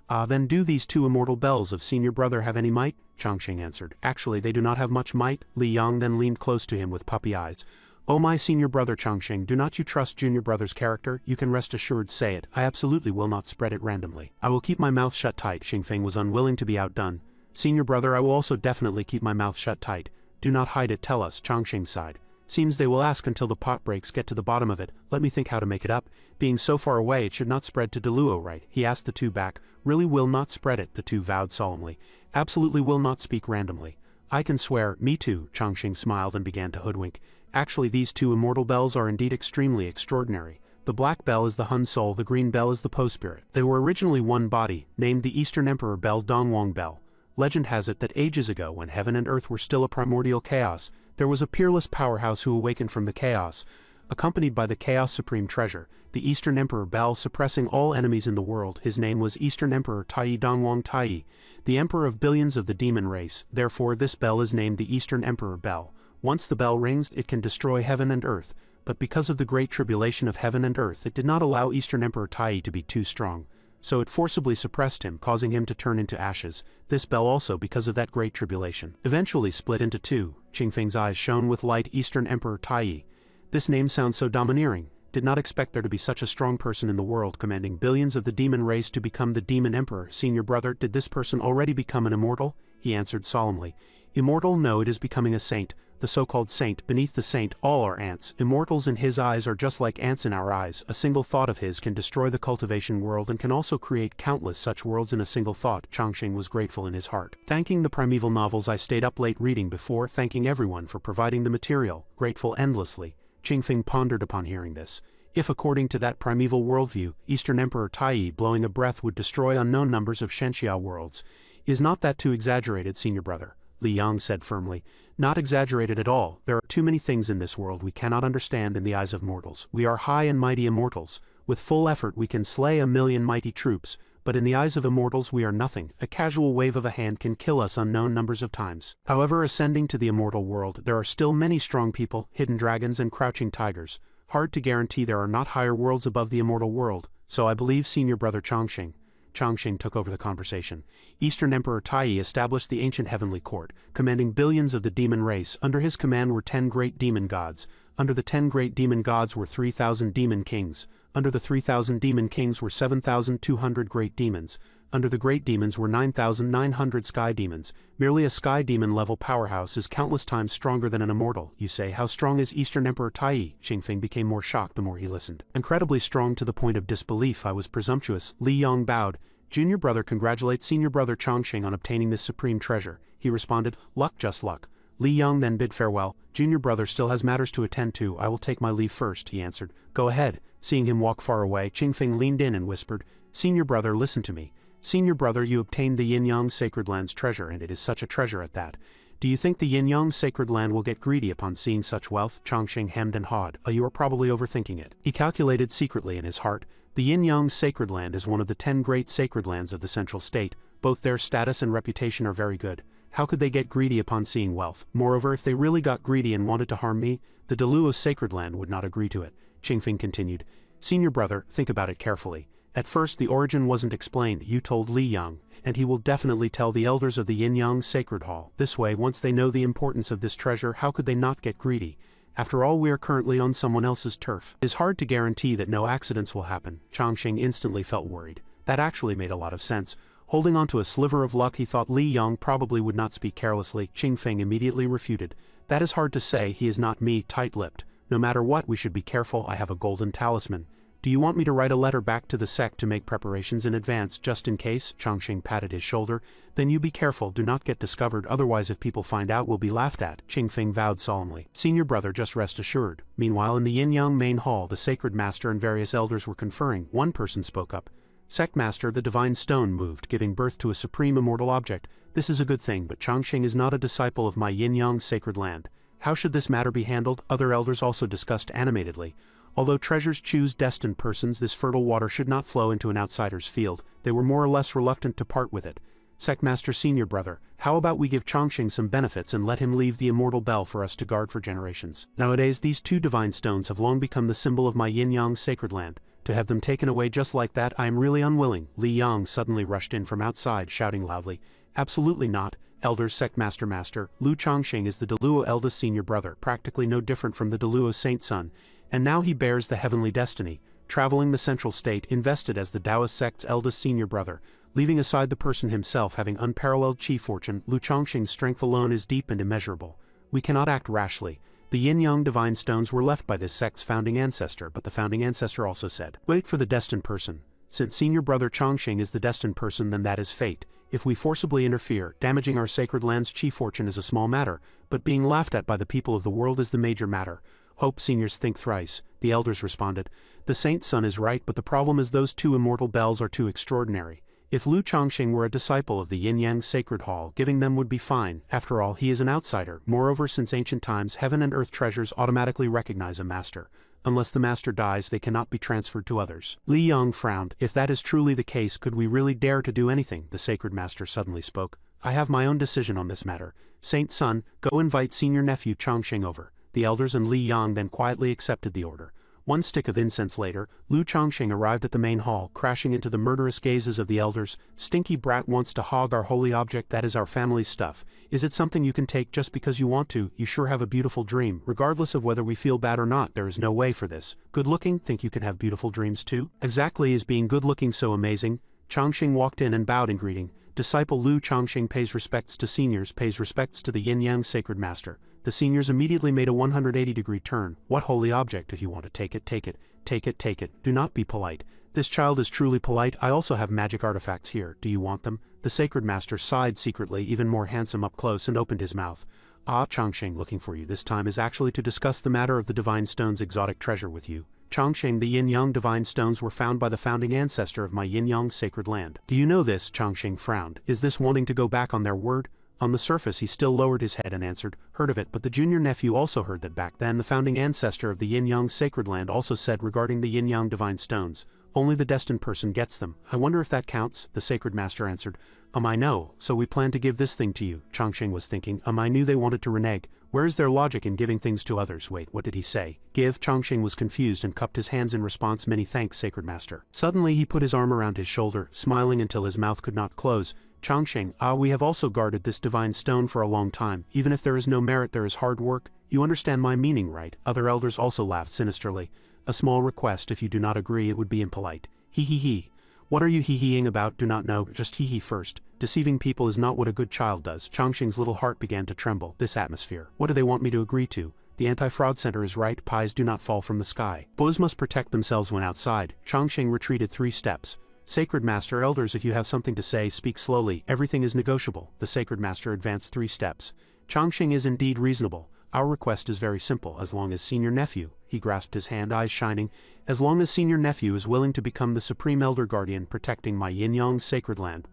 Then do these two immortal bells of senior brother have any might?" Changsheng answered. "Actually they do not have much might." Li Yang then leaned close to him with puppy eyes. "Oh my senior brother Changsheng, do not you trust junior brother's character? You can rest assured, say it. I absolutely will not spread it randomly." "I will keep my mouth shut tight." Xingfeng was unwilling to be outdone. "Senior brother, I will also definitely keep my mouth shut tight. Do not hide it, tell us," Changsheng sighed. "Seems they will ask until the pot breaks. Get to the bottom of it. Let me think how to make it up. Being so far away it should not spread to Deluo, right?" He asked the two back. "Really will not spread it," the two vowed solemnly. "Absolutely will not speak randomly." "I can swear." "Me too," Changsheng smiled and began to hoodwink. "Actually these two immortal bells are indeed extremely extraordinary. The black bell is the Hun soul, the green bell is the Po spirit. They were originally one body, named the Eastern Emperor Bell Dongwang Bell. Legend has it that ages ago, when heaven and earth were still a primordial chaos, there was a peerless powerhouse who awakened from the chaos, accompanied by the Chaos Supreme Treasure, the Eastern Emperor Bell, suppressing all enemies in the world. His name was Eastern Emperor Taiyi Dongwang Taiyi, the emperor of billions of the demon race. Therefore this bell is named the Eastern Emperor Bell. Once the bell rings, it can destroy heaven and earth, but because of the great tribulation of heaven and earth, it did not allow Eastern Emperor Taiyi to be too strong. So it forcibly suppressed him, causing him to turn into ashes. This bell also, because of that great tribulation, eventually split into two. Qingfeng's eyes shone with light. Eastern Emperor Taiyi. This name sounds so domineering. Did not expect there to be such a strong person in the world, commanding billions of the demon race to become the demon emperor. Senior brother, did this person already become an immortal? He answered solemnly. Immortal? No, it is becoming a saint. The so-called saint. Beneath the saint, all are ants. Immortals in his eyes are just like ants in our eyes. A single thought of his can destroy the cultivation world and can also create countless such worlds in a single thought. Changsheng was grateful in his heart. Thanking the primeval novels I stayed up late reading before, thanking everyone for providing the material, grateful endlessly. Qingfeng pondered upon hearing this. If according to that primeval worldview, Eastern Emperor Taiyi blowing a breath would destroy unknown numbers of Shenxia worlds, is not that too exaggerated, senior brother? Li Yang said firmly. Not exaggerated at all. There are too many things in this world we cannot understand in the eyes of mortals. We are high and mighty immortals. With full effort we can slay 1,000,000 mighty troops, but in the eyes of immortals we are nothing. A casual wave of a hand can kill us unknown numbers of times. However, ascending to the immortal world, there are still many strong people, hidden dragons and crouching tigers. Hard to guarantee there are not higher worlds above the immortal world, so I believe senior brother Changsheng. Changsheng took over the conversation. Eastern Emperor Taiyi established the ancient heavenly court, commanding billions of the demon race. Under his command were 10 great demon gods. Under the 10 great demon gods were 3,000 demon kings. Under the 3,000 demon kings were 7,200 great demons. Under the great demons were 9,900 sky demons. Merely a sky demon level powerhouse is countless times stronger than an immortal. You say, how strong is Eastern Emperor Taiyi? Qingfeng became more shocked the more he listened. Incredibly strong to the point of disbelief. I was presumptuous. Li Yang bowed. Junior brother congratulates senior brother Changsheng on obtaining this supreme treasure. He responded, luck, just luck. Li Yang then bid farewell. Junior brother still has matters to attend to. I will take my leave first, he answered. Go ahead. Seeing him walk far away, Qingfeng leaned in and whispered, Senior brother, listen to me. Senior brother, you obtained the Yin-Yang Sacred Land's treasure, and it is such a treasure at that. Do you think the Yin-Yang Sacred Land will get greedy upon seeing such wealth? Changsheng hemmed and hawed. You are probably overthinking it. He calculated secretly in his heart. The Yin-Yang Sacred Land is one of the 10 great sacred lands of the central state. Both their status and reputation are very good. How could they get greedy upon seeing wealth? Moreover, if they really got greedy and wanted to harm me, the Deluo Sacred Land would not agree to it. Qingfeng continued. Senior brother, think about it carefully. At first the origin wasn't explained. You told Li Yang, and he will definitely tell the elders of the Yin-Yang Sacred Hall. This way, once they know the importance of this treasure, how could they not get greedy? After all, we are currently on someone else's turf. It is hard to guarantee that no accidents will happen. Changsheng instantly felt worried. That actually made a lot of sense. Holding on to a sliver of luck, he thought Li Yang probably would not speak carelessly. Qingfeng immediately refuted. That is hard to say. He is not me, tight-lipped. No matter what, we should be careful. I have a golden talisman. Do you want me to write a letter back to the sect to make preparations in advance just in case? Chongqing patted his shoulder. Then you be careful, do not get discovered, otherwise if people find out we'll be laughed at. Qingfeng vowed solemnly. Senior brother, just rest assured. Meanwhile in the Yin-Yang main hall, the sacred master and various elders were conferring. One person spoke up. Sect master, the divine stone moved, giving birth to a supreme immortal object. This is a good thing, but Chongqing is not a disciple of my Yin-Yang sacred land. How should this matter be handled? Other elders also discussed animatedly. Although treasures choose destined persons, this fertile water should not flow into an outsider's field. They were more or less reluctant to part with it. Sectmaster senior brother, how about we give Chongqing some benefits and let him leave the immortal bell for us to guard for generations? Nowadays these two divine stones have long become the symbol of my Yin-Yang sacred land. To have them taken away just like that, I am really unwilling. Li Yang suddenly rushed in from outside, shouting loudly. Absolutely not. Elders, Sectmaster Master, Lu Chongqing is the Deluo eldest senior brother, practically no different from the Deluo saint son, and now he bears the heavenly destiny, traveling the central state, invested as the Taoist sect's eldest senior brother, leaving aside the person himself having unparalleled chi fortune. Lu Chongqing's strength alone is deep and immeasurable. We cannot act rashly. The Yin-Yang divine stones were left by this sect's founding ancestor, but the founding ancestor also said, wait for the destined person. Since senior brother Chongqing is the destined person, then that is fate. If we forcibly interfere, damaging our sacred land's chi fortune is a small matter, but being laughed at by the people of the world is the major matter. Hope seniors think thrice, the elders responded. The saint's son is right, but the problem is those two immortal bells are too extraordinary. If Lu Chongqing were a disciple of the Yin-Yang sacred hall, giving them would be fine. After all, he is an outsider. Moreover, since ancient times, heaven and earth treasures automatically recognize a master. Unless the master dies, they cannot be transferred to others. Li Yang frowned. If that is truly the case, could we really dare to do anything? The sacred master suddenly spoke. I have my own decision on this matter. Saint son, go invite senior nephew Chongqing over. The elders and Li Yang then quietly accepted the order. One stick of incense later, Lu Chongqing arrived at the main hall, crashing into the murderous gazes of the elders. Stinky brat wants to hog our holy object, that is our family's stuff. Is it something you can take just because you want to? You sure have a beautiful dream. Regardless of whether we feel bad or not, there is no way for this. Good looking? Think you can have beautiful dreams too? Exactly, is being good looking so amazing? Chongqing walked in and bowed in greeting. Disciple Lu Chongqing pays respects to seniors, pays respects to the Yin-Yang sacred master. The seniors immediately made a 180-degree turn. What holy object? If you want to take it, take it. Take it, take it. Do not be polite. This child is truly polite. I also have magic artifacts here. Do you want them? The sacred master sighed secretly, even more handsome up close, and opened his mouth. Ah, Chongqing, looking for you this time is actually to discuss the matter of the divine stone's exotic treasure with you. Chongqing, the Yin-Yang divine stones were found by the founding ancestor of my Yin-Yang sacred land. Do you know this? Chongqing frowned. Is this wanting to go back on their word? On the surface he still lowered his head and answered, heard of it, but the junior nephew also heard that back then the founding ancestor of the Yin-Yang sacred land also said regarding the Yin-Yang divine stones, only the destined person gets them. I wonder if that counts, the sacred master answered. I know, so we plan to give this thing to you. Chongqing was thinking, I knew they wanted to renege. Where is their logic in giving things to others? Wait, what did he say? Give? Chongqing was confused and cupped his hands in response. Many thanks, sacred master. Suddenly he put his arm around his shoulder, smiling until his mouth could not close. Chongqing, we have also guarded this divine stone for a long time. Even if there is no merit, there is hard work. You understand my meaning, right? Other elders also laughed sinisterly. A small request, if you do not agree, it would be impolite. Hee hee hee. What are you hee-heeing about? Do not know, just hee-hee first. Deceiving people is not what a good child does. Chongqing's little heart began to tremble. This atmosphere. What do they want me to agree to? The anti-fraud center is right, pies do not fall from the sky. Boys must protect themselves when outside. Chongqing retreated 3 steps. Sacred Master, elders, if you have something to say, speak slowly. Everything is negotiable. The Sacred Master advanced 3 steps. Chongqing is indeed reasonable. Our request is very simple, as long as senior nephew, he grasped his hand, eyes shining, as long as senior nephew is willing to become the supreme elder guardian protecting my Yin-Yang sacred land,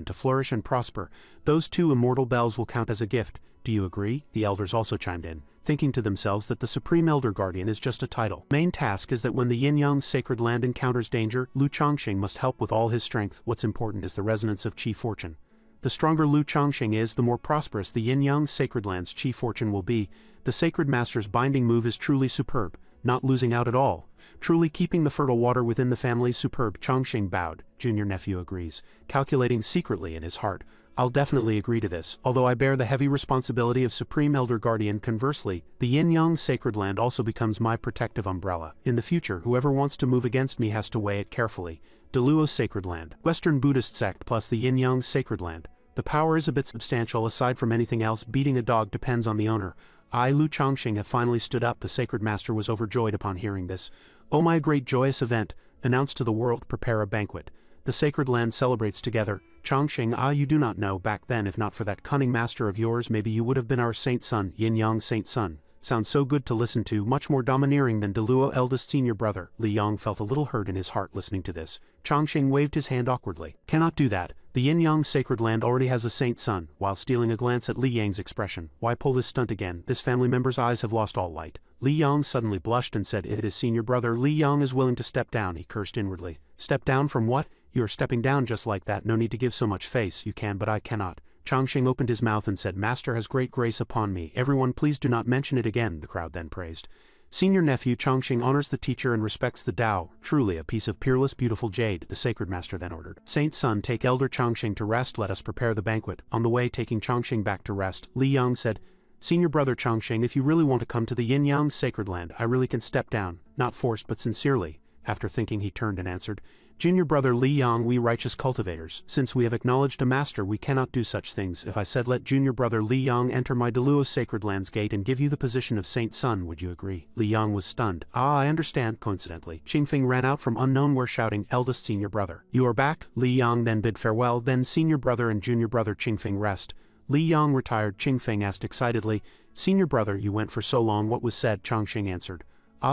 to flourish and prosper, those 2 immortal bells will count as a gift. Do you agree? The elders also chimed in, thinking to themselves that the supreme elder guardian is just a title. Main task is that when the Yin-Yang sacred land encounters danger, Lu Chongqing must help with all his strength. What's important is the resonance of chi fortune. The stronger Lu Chongqing is, the more prosperous the Yin-Yang sacred land's chi fortune will be. The sacred master's binding move is truly superb, not losing out at all, truly keeping the fertile water within the family superb. Chongqing bowed. Junior nephew agrees, calculating secretly in his heart. I'll definitely agree to this, although I bear the heavy responsibility of Supreme Elder Guardian. Conversely, the Yin-Yang sacred land also becomes my protective umbrella. In the future, whoever wants to move against me has to weigh it carefully. Deluo sacred land, Western Buddhist sect plus the Yin-Yang sacred land. The power is a bit substantial. Aside from anything else, beating a dog depends on the owner. I, Lu Chongqing, have finally stood up. The sacred master was overjoyed upon hearing this. Oh, my great joyous event, announced to the world, prepare a banquet. The sacred land celebrates together. Chongqing, you do not know, back then if not for that cunning master of yours maybe you would have been our saint son, Yin Yang saint son. Sounds so good to listen to, much more domineering than Deluo eldest senior brother. Li Yang felt a little hurt in his heart listening to this. Chongqing waved his hand awkwardly. Cannot do that. The Yin Yang sacred land already has a saint son, while stealing a glance at Li Yang's expression. Why pull this stunt again? This family member's eyes have lost all light. Li Yang suddenly blushed and said, "It is senior brother Li Yang is willing to step down," he cursed inwardly. Step down from what? You are stepping down just like that, no need to give so much face, you can but I cannot. Chongqing opened his mouth and said, "Master has great grace upon me. Everyone please do not mention it again," the crowd then praised. Senior nephew Chongqing honors the teacher and respects the Tao, truly a piece of peerless beautiful jade, the sacred master then ordered. Saint son, take elder Chongqing to rest, let us prepare the banquet. On the way taking Chongqing back to rest, Li Yang said, "Senior brother Chongqing, if you really want to come to the Yin Yang sacred land, I really can step down, not forced but sincerely." After thinking he turned and answered, "Junior brother Li Yang, we righteous cultivators, since we have acknowledged a master we cannot do such things. If I said let junior brother Li Yang enter my Deluo sacred land's gate and give you the position of saint son, would you agree?" Li Yang was stunned. I understand. Coincidentally, Qingfeng ran out from unknown where shouting, "Eldest senior brother, you are back." Li Yang then bid farewell, then senior brother and junior brother Qingfeng rest. Li Yang retired. Qingfeng asked excitedly, "Senior brother, you went for so long, what was said?" Chongqing answered,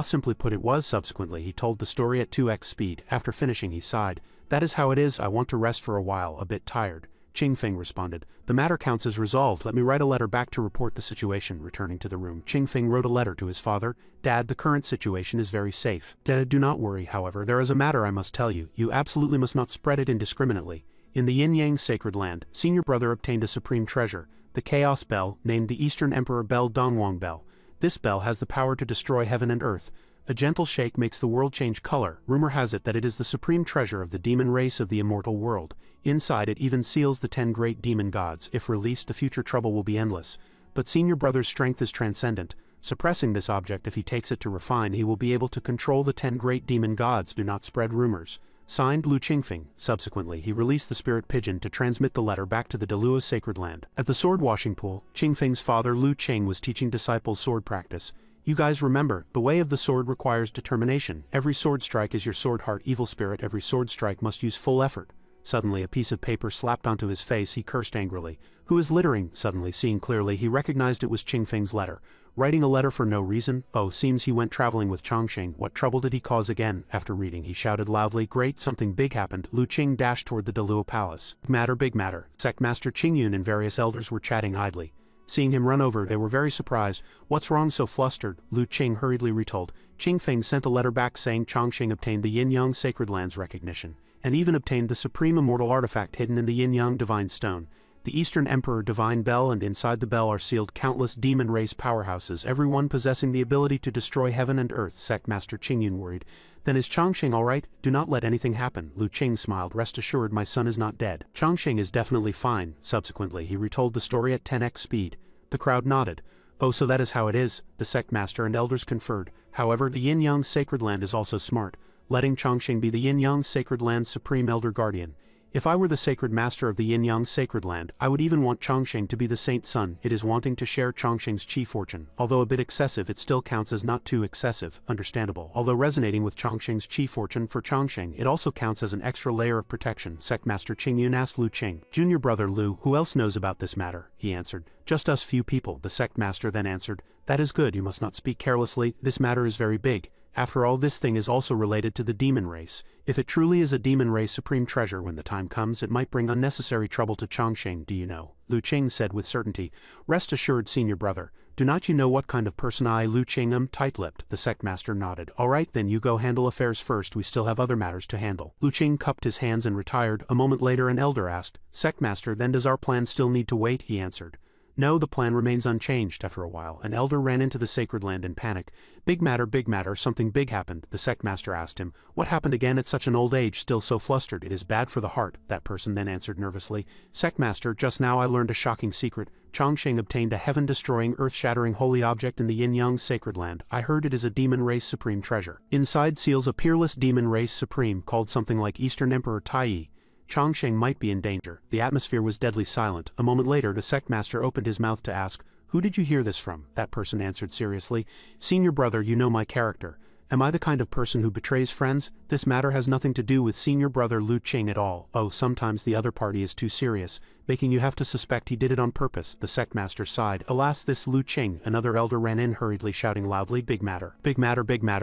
simply put it was." Subsequently he told the story at 2x speed. After finishing he sighed. "That is how it is, I want to rest for a while, a bit tired." Qingfeng responded, "The matter counts as resolved, let me write a letter back to report the situation." Returning to the room, Qingfeng wrote a letter to his father. "Dad, the current situation is very safe. Dad, do not worry, however, there is a matter I must tell you. You absolutely must not spread it indiscriminately. In the Yin Yang sacred land, senior brother obtained a supreme treasure, the Chaos Bell, named the Eastern Emperor Bell Dongwang Bell. This bell has the power to destroy heaven and earth. A gentle shake makes the world change color. Rumor has it that it is the supreme treasure of the demon race of the immortal world. Inside it even seals the 10 great demon gods. If released, the future trouble will be endless. But senior brother's strength is transcendent. Suppressing this object, if he takes it to refine, he will be able to control the 10 great demon gods. Do not spread rumors." Signed, Lu Qingfeng. Subsequently, he released the spirit pigeon to transmit the letter back to the Deluo sacred land. At the sword washing pool, Qingfeng's father Lu Qing was teaching disciples sword practice. "You guys remember, the way of the sword requires determination. Every sword strike is your sword heart, evil spirit. Every sword strike must use full effort." Suddenly a piece of paper slapped onto his face. He cursed angrily. "Who is littering?" Suddenly seeing clearly, he recognized it was Qingfeng's letter. Writing a letter for no reason? Oh, seems he went traveling with Chongqing. What trouble did he cause again? After reading, he shouted loudly, "Great, something big happened." Lu Qing dashed toward the Deluo palace. Big matter. Sect Master Qingyun and various elders were chatting idly. Seeing him run over, they were very surprised. "What's wrong so flustered?" Lu Qing hurriedly retold. Qingfeng sent a letter back saying Chongqing obtained the Yin Yang sacred land's recognition, and even obtained the supreme immortal artifact hidden in the Yin Yang divine stone. The Eastern Emperor Divine Bell, and inside the bell are sealed countless demon race powerhouses, every one possessing the ability to destroy heaven and earth. Sect Master Qingyun worried. "Then is Chongqing all right? Do not let anything happen." Lu Qing smiled. "Rest assured, my son is not dead. Chongqing is definitely fine." Subsequently, he retold the story at 10x speed. The crowd nodded. "Oh, so that is how it is," the sect master and elders conferred. However, the Yin Yang sacred land is also smart, letting Chongqing be the Yin Yang sacred land's supreme elder guardian. If I were the sacred master of the Yin Yang sacred land, I would even want Chongqing to be the saint son. It is wanting to share Chongqing's chi fortune. Although a bit excessive, it still counts as not too excessive. Understandable. Although resonating with Chongqing's chi fortune for Chongqing, it also counts as an extra layer of protection. Sect Master Qingyun asked Lu Qing, "Junior brother Lu, who else knows about this matter?" He answered, "Just us few people." The sect master then answered, "That is good, you must not speak carelessly. This matter is very big. After all, this thing is also related to the demon race. If it truly is a demon race supreme treasure, when the time comes, it might bring unnecessary trouble to Chongqing. Do you know?" Lu Qing said with certainty. "Rest assured, senior brother. Do not you know what kind of person I, Lu Qing, am?" Tight-lipped. The sect master nodded. "All right, then you go handle affairs first. We still have other matters to handle." Lu Qing cupped his hands and retired. A moment later an elder asked, "Sect master, then does our plan still need to wait?" He answered, "No, the plan remains unchanged." After a while, an elder ran into the sacred land in panic. Big matter, something big happened." The sect master asked him, "What happened again at such an old age, still so flustered? It is bad for the heart." That person then answered nervously, "Sect master, just now I learned a shocking secret. Chongqing obtained a heaven-destroying, earth-shattering holy object in the Yin Yang sacred land. I heard it is a demon race supreme treasure. Inside seals a peerless demon race supreme called something like Eastern Emperor Taiyi. Chongqing might be in danger." The atmosphere was deadly silent. A moment later the sect master opened his mouth to ask, Who did you hear this from? That person answered seriously. Senior brother, you know my character. Am I the kind of person who betrays friends? This matter has nothing to do with senior brother Lu Qing at all. Oh, sometimes the other party is too serious, making you have to suspect he did it on purpose, the sect master sighed. Alas, this Lu Qing, another elder ran in hurriedly shouting loudly, big matter,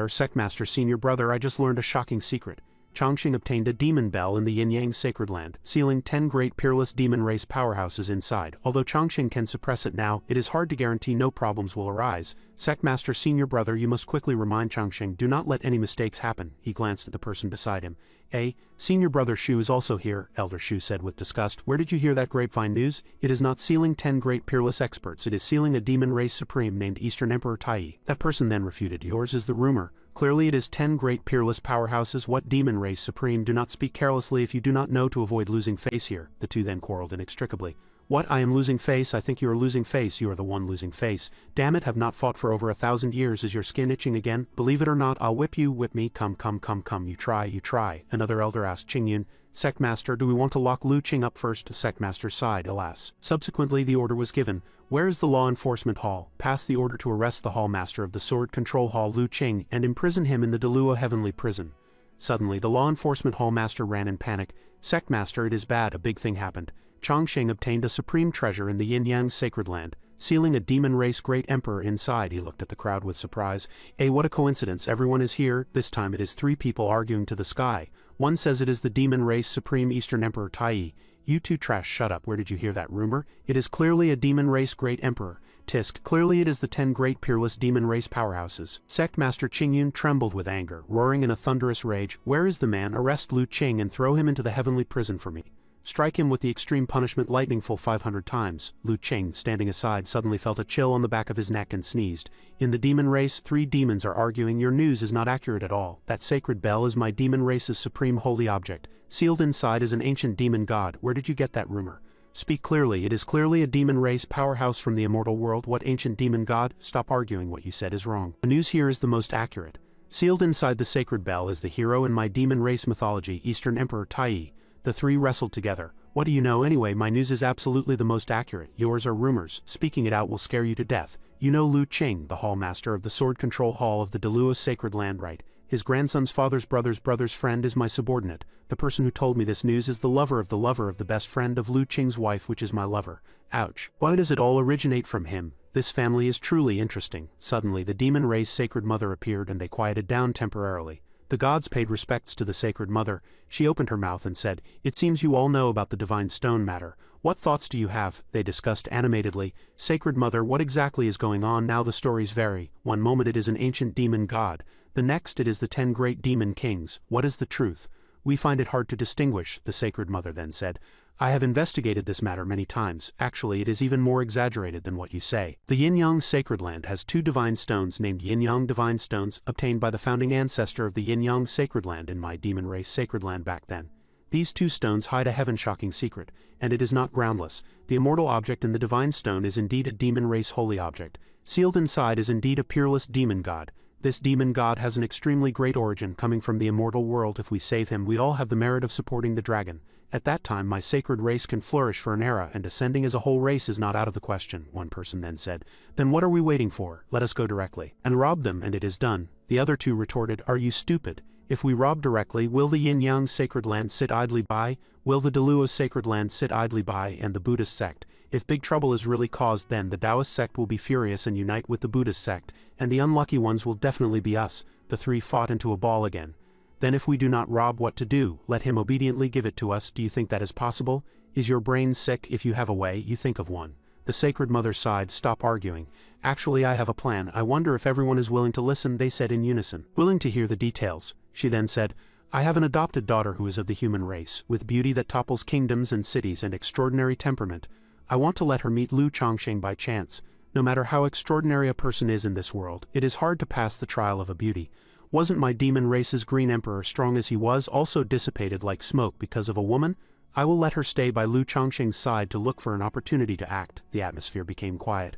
sect master senior brother, I just learned a shocking secret. Chongqing obtained a demon bell in the Yin-Yang Sacred Land, sealing 10 great peerless demon race powerhouses inside. Although Chongqing can suppress it now, it is hard to guarantee no problems will arise. Sect Master Senior Brother, you must quickly remind Chongqing, do not let any mistakes happen. He glanced at the person beside him. Senior Brother Shu is also here, Elder Shu said with disgust. Where did you hear that grapevine news? It is not sealing 10 great peerless experts, it is sealing a demon race supreme named Eastern Emperor Tai. That person then refuted. Yours is the rumor. Clearly it is 10 great peerless powerhouses. What demon race supreme? Do not speak carelessly if you do not know to avoid losing face here. The two then quarreled inextricably. What, I am losing face? I think you are losing face. You are the one losing face. Damn it, have not fought for over 1,000 years. Is your skin itching again? Believe it or not, I'll whip you, whip me. Come. You try. Another elder asked Qingyun. Sect Master, do we want to lock Lu Qing up first? Sect Master sighed, alas. Subsequently the order was given. Where is the law enforcement hall? Pass the order to arrest the hall master of the sword control hall Lu Qing and imprison him in the Deluo heavenly prison. Suddenly the law enforcement hall master ran in panic. Sect Master, it is bad, a big thing happened. Chongqing obtained a supreme treasure in the Yin-Yang Sacred Land, sealing a demon race great emperor inside. He looked at the crowd with surprise. What a coincidence, everyone is here. This time it is 3 people arguing to the sky. One says it is the demon race supreme Eastern Emperor Tai. You two trash, shut up. Where did you hear that rumor? It is clearly a demon race great emperor. Tisk, clearly it is the 10 great peerless demon race powerhouses. Sect Master Qingyun trembled with anger, roaring in a thunderous rage. Where is the man? Arrest Lu Qing and throw him into the heavenly prison for me. Strike him with the extreme punishment lightning full 500 times. Lu Qing, standing aside, suddenly felt a chill on the back of his neck and sneezed. In the demon race, 3 demons are arguing. Your news is not accurate at all. That sacred bell is my demon race's supreme holy object. Sealed inside is an ancient demon god. Where did you get that rumor? Speak clearly. It is clearly a demon race powerhouse from the immortal world. What ancient demon god? Stop arguing, what you said is wrong. The news here is the most accurate. Sealed inside the sacred bell is the hero in my demon race mythology, Eastern Emperor Tai. The 3 wrestled together. What do you know anyway? My news is absolutely the most accurate. Yours are rumors. Speaking it out will scare you to death. You know Lu Qing, the hall master of the sword control hall of the Deluo Sacred Land, right? His grandson's father's brother's friend is my subordinate. The person who told me this news is the lover of the best friend of Lu Qing's wife, which is my lover. Ouch. Why does it all originate from him? This family is truly interesting. Suddenly the demon race sacred mother appeared and they quieted down temporarily. The gods paid respects to the sacred mother. She opened her mouth and said, "It seems you all know about the divine stone matter. What thoughts do you have?" They discussed animatedly. Sacred mother, what exactly is going on now? The stories vary. One moment it is an ancient demon god. The next it is the 10 great demon kings. What is the truth? We find it hard to distinguish, the sacred mother then said. I have investigated this matter many times. Actually, it is even more exaggerated than what you say. The Yin-Yang Sacred Land has 2 divine stones named Yin-Yang Divine Stones, obtained by the founding ancestor of the Yin-Yang Sacred Land in my demon race Sacred Land back then. These 2 stones hide a heaven-shocking secret, and it is not groundless. The immortal object in the divine stone is indeed a demon race holy object. Sealed inside is indeed a peerless demon god. This demon god has an extremely great origin coming from the immortal world. If we save him, we all have the merit of supporting the dragon. At that time my sacred race can flourish for an era, and ascending as a whole race is not out of the question, one person then said. Then what are we waiting for? Let us go directly and rob them, and it is done. The other 2 retorted, are you stupid? If we rob directly, will the Yin-Yang Sacred Land sit idly by? Will the Deluo Sacred Land sit idly by, and the Buddhist sect? If big trouble is really caused, then the Taoist sect will be furious and unite with the Buddhist sect, and the unlucky ones will definitely be us. The 3 fought into a ball again. Then if we do not rob, what to do? Let him obediently give it to us. Do you think that is possible? Is your brain sick? If you have a way, you think of one. The sacred mother sighed. Stop arguing. Actually, I have a plan. I wonder if everyone is willing to listen, they said in unison. Willing to hear the details. She then said, I have an adopted daughter who is of the human race, with beauty that topples kingdoms and cities and extraordinary temperament. I want to let her meet Lu Chongqing by chance. No matter how extraordinary a person is in this world, it is hard to pass the trial of a beauty. Wasn't my demon race's green emperor, strong as he was, also dissipated like smoke because of a woman? I will let her stay by Lu Chongqing's side to look for an opportunity to act. The atmosphere became quiet.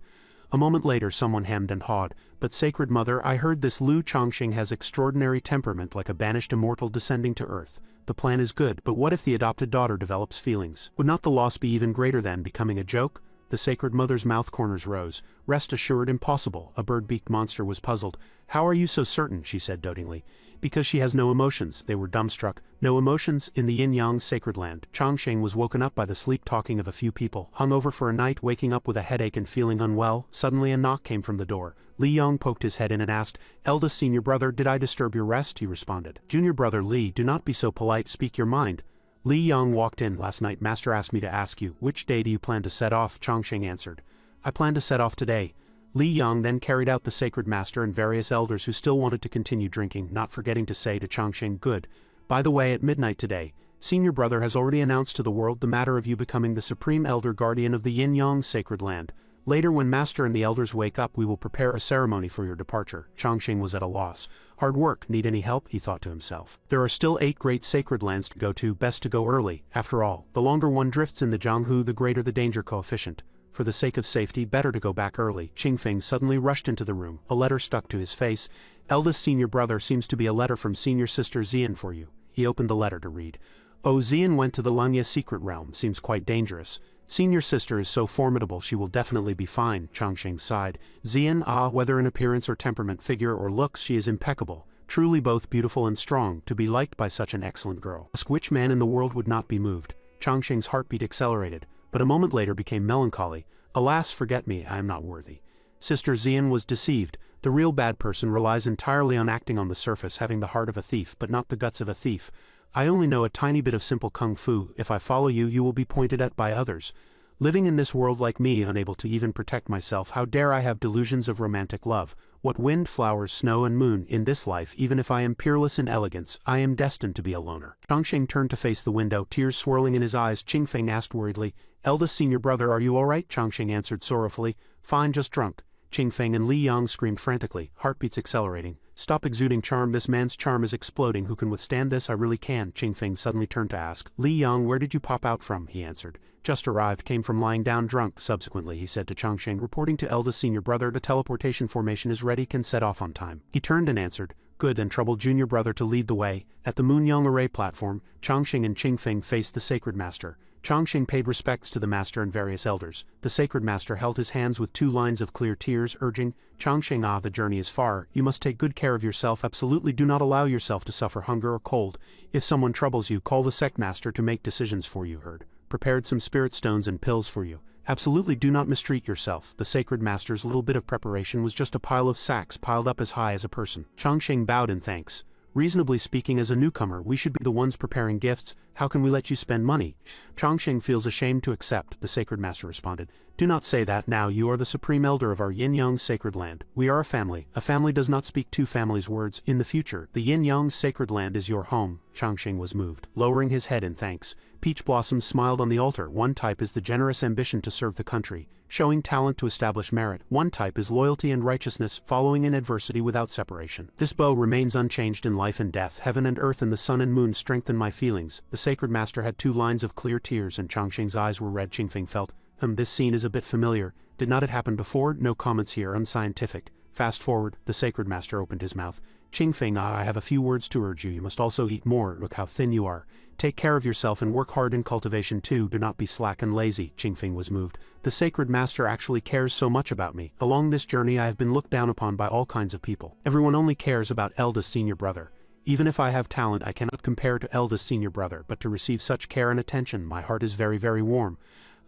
A moment later someone hemmed and hawed. But sacred mother, I heard this Lu Chongqing has extraordinary temperament, like a banished immortal descending to earth. The plan is good, but what if the adopted daughter develops feelings? Would not the loss be even greater than becoming a joke? The Sacred Mother's mouth corners rose. Rest assured, impossible. A bird-beaked monster was puzzled. How are you so certain, she said dotingly. Because she has no emotions, they were dumbstruck. No emotions in the yin-yang sacred land. Changsheng was woken up by the sleep-talking of a few people, hung over for a night, waking up with a headache and feeling unwell. Suddenly a knock came from the door. Li Yang poked his head in and asked, "Eldest senior brother, did I disturb your rest?" He responded. "Junior brother Li, do not be so polite, speak your mind." Li Yang walked in. "Last night master asked me to ask you, which day do you plan to set off?" Changsheng answered. "I plan to set off today." Li Yang then carried out the sacred master and various elders who still wanted to continue drinking, not forgetting to say to Changsheng, "Good. By the way, at midnight today, senior brother has already announced to the world the matter of you becoming the supreme elder guardian of the yin-yang sacred land. Later, when master and the elders wake up, we will prepare a ceremony for your departure." Changsheng was at a loss. Hard work, need any help, he thought to himself. There are still 8 great sacred lands to go to, best to go early. After all, the longer one drifts in the Jianghu, the greater the danger coefficient. For the sake of safety, better to go back early. Qingfeng suddenly rushed into the room. A letter stuck to his face. "Eldest senior brother, seems to be a letter from senior sister Xian for you." He opened the letter to read. "Oh, Xian went to the Lungye secret realm, seems quite dangerous. Senior sister is so formidable, she will definitely be fine." Changsheng sighed. "Xian, whether in appearance or temperament, figure or looks, she is impeccable. Truly both beautiful and strong, to be liked by such an excellent girl. Ask which man in the world would not be moved." Changsheng's heartbeat accelerated, but a moment later became melancholy. "Alas, forget me, I am not worthy." Sister Xian was deceived. The real bad person relies entirely on acting on the surface, having the heart of a thief, but not the guts of a thief. "I only know a tiny bit of simple kung fu. If I follow you, you will be pointed at by others. Living in this world like me, unable to even protect myself, how dare I have delusions of romantic love? What wind, flowers, snow and moon, in this life, even if I am peerless in elegance, I am destined to be a loner." Changsheng turned to face the window, tears swirling in his eyes. Qingfeng asked worriedly, "Eldest senior brother, are you all right?" Changsheng answered sorrowfully, "Fine, just drunk." Qingfeng and Li Yang screamed frantically, heartbeats accelerating. "Stop exuding charm, this man's charm is exploding. Who can withstand this? I really can." Qingfeng suddenly turned to ask, "Li Yang, where did you pop out from?" He answered, "Just arrived, came from lying down drunk." Subsequently, he said to Changsheng, reporting to eldest senior brother, "The teleportation formation is ready, can set off on time." He turned and answered, "Good," and troubled junior brother to lead the way. At the Moonyang array platform, Changsheng and Qingfeng faced the sacred master. Changsheng paid respects to the master and various elders. The sacred master held his hands with 2 lines of clear tears, urging, "Changsheng, the journey is far. You must take good care of yourself. Absolutely do not allow yourself to suffer hunger or cold. If someone troubles you, call the sect master to make decisions for you. Heard. Prepared some spirit stones and pills for you. Absolutely do not mistreat yourself." The sacred master's little bit of preparation was just a pile of sacks piled up as high as a person. Changsheng bowed in thanks. "Reasonably speaking, as a newcomer, we should be the ones preparing gifts. How can we let you spend money?" Changsheng feels ashamed to accept, the sacred master responded. "Do not say that now, you are the supreme elder of our yin-yang sacred land. We are a family. A family does not speak 2 families' words. In the future, the yin-yang sacred land is your home." Changsheng was moved, lowering his head in thanks. Peach blossoms smiled on the altar. One type is the generous ambition to serve the country, showing talent to establish merit. One type is loyalty and righteousness, following in adversity without separation. This bow remains unchanged in life and death. Heaven and earth and the sun and moon strengthen my feelings." The sacred master had 2 lines of clear tears and Changsheng's eyes were red. Qingfeng felt, this scene is a bit familiar. Did not it happen before? No comments here, unscientific. Fast forward, the sacred master opened his mouth. "Qingfeng, I have a few words to urge you. You must also eat more. Look how thin you are. Take care of yourself and work hard in cultivation too. Do not be slack and lazy." Qingfeng was moved. The sacred master actually cares so much about me. Along this journey I have been looked down upon by all kinds of people. Everyone only cares about eldest senior brother. Even if I have talent, I cannot compare to eldest senior brother, but to receive such care and attention, my heart is very, very warm.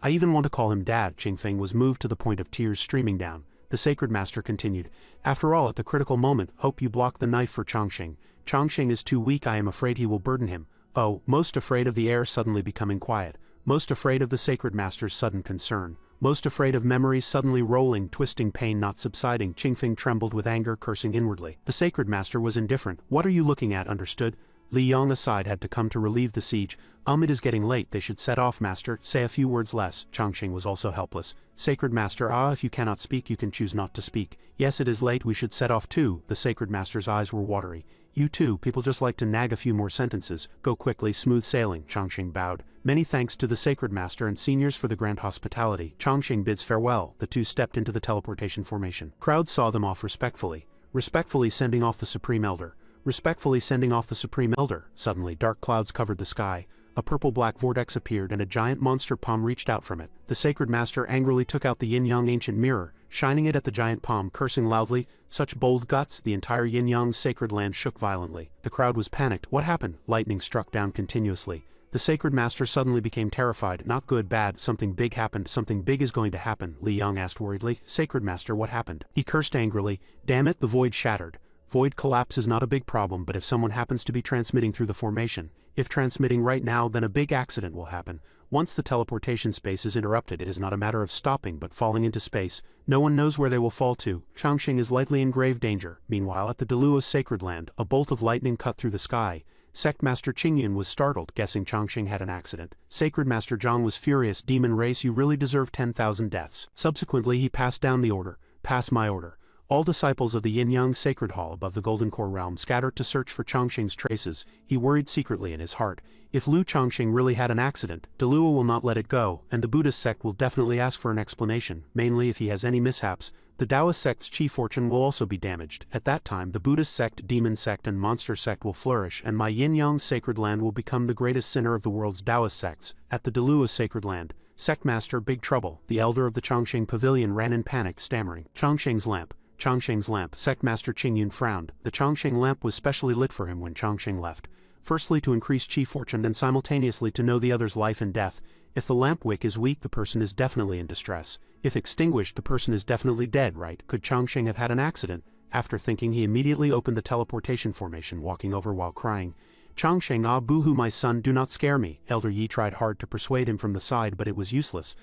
I even want to call him Dad." Qingfeng was moved to the point of tears streaming down. The sacred master continued, "After all, at the critical moment, hope you block the knife for Changsheng. Changsheng is too weak. I am afraid he will burden him." Oh, most afraid of the air suddenly becoming quiet. Most afraid of the sacred master's sudden concern. Most afraid of memories suddenly rolling, twisting, pain not subsiding. Qingfeng trembled with anger, cursing inwardly. The sacred master was indifferent. "What are you looking at? Understood?" Li Yang aside had to come to relieve the siege. It is getting late. They should set off, master. Say a few words less." Changsheng was also helpless. "Sacred master, if you cannot speak, you can choose not to speak." "Yes, it is late. We should set off too." The sacred master's eyes were watery. "You too. People just like to nag a few more sentences. Go quickly, smooth sailing." Changsheng bowed. Many thanks to the sacred master and seniors for the grand hospitality. Changsheng bids farewell. The 2 stepped into the teleportation formation. Crowds saw them off respectfully. Respectfully sending off the supreme elder. Respectfully sending off the supreme elder. Suddenly dark clouds covered the sky. a purple-black vortex appeared and a giant monster palm reached out from it. The sacred master angrily took out the yin-yang ancient mirror, shining it at the giant palm, cursing loudly. Such bold guts! The entire yin-yang sacred land shook violently. The crowd was panicked. What happened? Lightning struck down continuously. The sacred master suddenly became terrified. Not good, bad, something big happened. Something big is going to happen, Li Yang asked worriedly. Sacred master, what happened? He cursed angrily. Damn it, the void shattered. Void collapse is not a big problem, but if someone happens to be transmitting through the formation, if transmitting right now, then a big accident will happen. Once the teleportation space is interrupted, it is not a matter of stopping but falling into space. No one knows where they will fall to. Changxing is likely in grave danger. Meanwhile, at the Deluo sacred land, a bolt of lightning cut through the sky. Sect Master Qingyun was startled, guessing Changxing had an accident. Sacred Master Zhang was furious. Demon race, you really deserve 10,000 deaths. Subsequently, he passed down the order. Pass my order. All disciples of the Yin-Yang Sacred Hall above the Golden Core Realm scattered to search for Changxing's traces. He worried secretly in his heart. If Lu Changxing really had an accident, Deluo will not let it go, and the Buddhist sect will definitely ask for an explanation, mainly if he has any mishaps. The Taoist sect's chi fortune will also be damaged. At that time, the Buddhist sect, demon sect, and monster sect will flourish, and my Yin-Yang Sacred Land will become the greatest sinner of the world's Taoist sects. At the Deluo Sacred Land, Sect Master, big trouble. The elder of the Changxing Pavilion ran in panic, stammering. Changxing's lamp. Changxing's lamp. Sect Master Qingyun frowned. The Changxing lamp was specially lit for him when Changxing left. Firstly, to increase chi fortune and simultaneously to know the other's life and death. If the lamp wick is weak, the person is definitely in distress. If extinguished, the person is definitely dead, right? Could Changxing have had an accident? After thinking, he immediately opened the teleportation formation, walking over while crying. Changxing, ah, boo-hoo, my son, do not scare me. Elder Yi tried hard to persuade him from the side, but it was useless.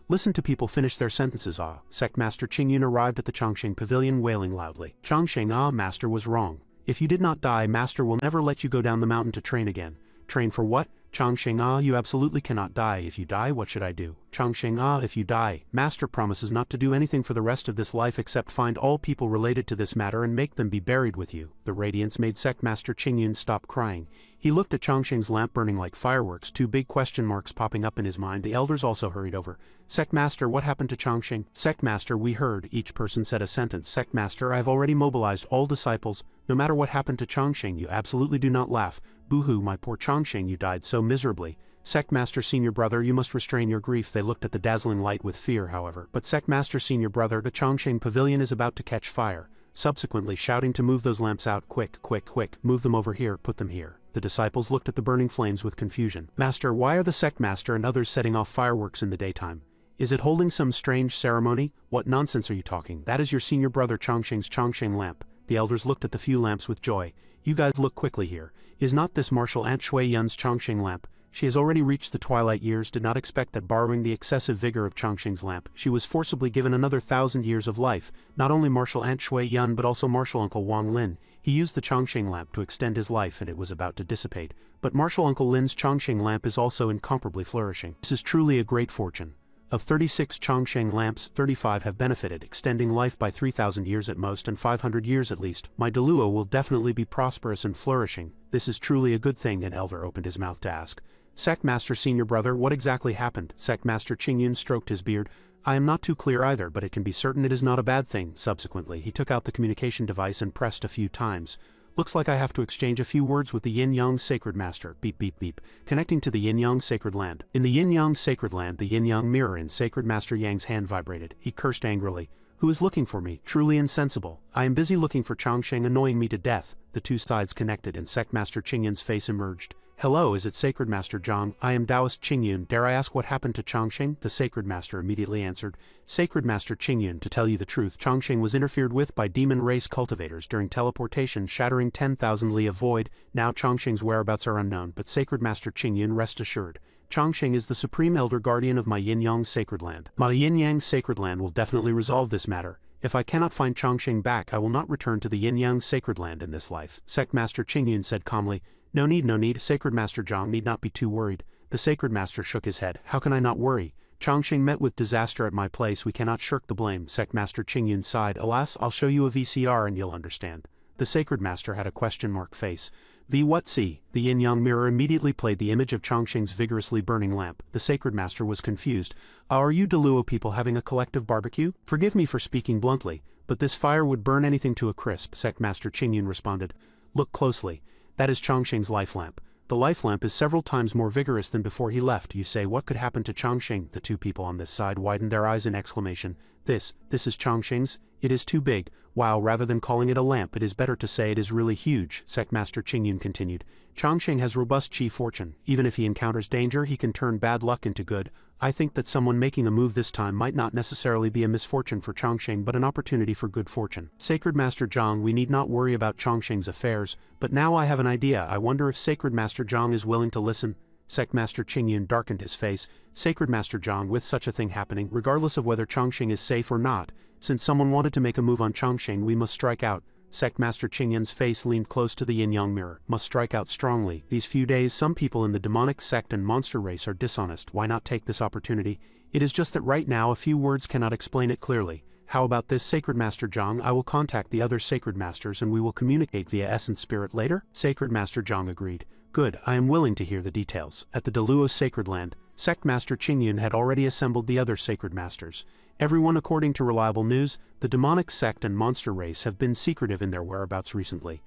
Listen to people finish their sentences, ah. Sect Master Qingyun arrived at the Changxing Pavilion wailing loudly. Changxing, ah, Master was wrong. If you did not die, Master will never let you go down the mountain to train again. Train for what? Changxing, ah, you absolutely cannot die. If you die, what should I do? Changxing, ah, if you die, Master promises not to do anything for the rest of this life except find all people related to this matter and make them be buried with you. The radiance made Sect Master Qingyun stop crying. He looked at Changxing's lamp burning like fireworks, two big question marks popping up in his mind. The elders also hurried over. Sect Master, what happened to Changxing? Sect Master, we heard. Each person said a sentence. Sect Master, I have already mobilized all disciples. No matter what happened to Changxing, you absolutely do not laugh. Boo-hoo, my poor Changxing, you died so miserably. Sect Master Senior Brother, you must restrain your grief. They looked at the dazzling light with fear, however. But Sect Master Senior Brother, the Changxing Pavilion is about to catch fire. Subsequently shouting to move those lamps out. Quick, quick, quick, move them over here, put them here. The disciples looked at the burning flames with confusion. Master, why are the Sect Master and others setting off fireworks in the daytime? Is it holding some strange ceremony? What nonsense are you talking? That is your senior brother Changxing's Changxing lamp. The elders looked at the few lamps with joy. You guys look quickly here. Is not this Martial Aunt Shui Yun's Changxing lamp? She has already reached the twilight years, did not expect that borrowing the excessive vigor of Changxing's lamp, she was forcibly given another 1,000 years of life. Not only Martial Aunt Shui Yun but also Martial Uncle Wang Lin. He used the Changxing lamp to extend his life and it was about to dissipate. But Martial Uncle Lin's Changxing lamp is also incomparably flourishing. This is truly a great fortune. Of 36 Changxing lamps, 35 have benefited, extending life by 3,000 years at most and 500 years at least. My Deluo will definitely be prosperous and flourishing. This is truly a good thing. An elder opened his mouth to ask. Sect Master Senior Brother, what exactly happened? Sect Master Qingyun stroked his beard. I am not too clear either, but it can be certain it is not a bad thing. Subsequently, he took out the communication device and pressed a few times. Looks like I have to exchange a few words with the Yin-Yang Sacred Master. Beep beep beep. Connecting to the Yin-Yang Sacred Land. In the Yin-Yang Sacred Land, the Yin-Yang mirror in Sacred Master Yang's hand vibrated. He cursed angrily. Who is looking for me? Truly insensible. I am busy looking for Changxing, annoying me to death. The two sides connected and Sect Master Qingyun's face emerged. Hello, is it Sacred Master Zhang? I am Taoist Qingyun. Dare I ask what happened to Changxing? The Sacred Master immediately answered. Sacred Master Qingyun, to tell you the truth, Changxing was interfered with by demon race cultivators during teleportation, shattering 10,000 li of void. Now Changxing's whereabouts are unknown, but Sacred Master Qingyun, rest assured. Changxing is the supreme elder guardian of my Yin-Yang Sacred Land. My Yin-Yang Sacred Land will definitely resolve this matter. If I cannot find Changxing back, I will not return to the Yin-Yang Sacred Land in this life. Sect Master Qingyun said calmly. No need. Sacred Master Zhang need not be too worried. The Sacred Master shook his head. How can I not worry? Changxing met with disaster at my place. We cannot shirk the blame. Sect Master Qingyun sighed. Alas, I'll show you a VCR and you'll understand. The Sacred Master had a question mark face. What see? The Yin-Yang mirror immediately played the image of Changxing's vigorously burning lamp. The Sacred Master was confused. Are you Deluo people having a collective barbecue? Forgive me for speaking bluntly, but this fire would burn anything to a crisp. Sect Master Qingyun responded. Look closely. That is Changxing's life lamp. The life lamp is several times more vigorous than before he left. You say, what could happen to Changxing? The two people on this side widened their eyes in exclamation. This is Changxing's? It is too big. Wow, rather than calling it a lamp, it is better to say it is really huge, Sect Master Qingyun continued. Changxing has robust chi fortune. Even if he encounters danger, he can turn bad luck into good. I think that someone making a move this time might not necessarily be a misfortune for Changxing but an opportunity for good fortune. Sacred Master Zhang, we need not worry about Changxing's affairs, but now I have an idea. I wonder if Sacred Master Zhang is willing to listen. Sect Master Qingyun darkened his face. Sacred Master Zhang, with such a thing happening, regardless of whether Changxing is safe or not, since someone wanted to make a move on Changxing, we must strike out. Sect Master Qingyun's face leaned close to the yin-yang mirror. Must strike out strongly. These few days some people in the demonic sect and monster race are dishonest. Why not take this opportunity? It is just that right now a few words cannot explain it clearly. How about this, Sacred Master Zhang? I will contact the other Sacred Masters and we will communicate via Essence Spirit later? Sacred Master Zhang agreed. Good, I am willing to hear the details. At the Deluo Sacred Land, Sect Master Qingyun had already assembled the other Sacred Masters. Everyone, according to reliable news, the demonic sect and monster race have been secretive in their whereabouts recently.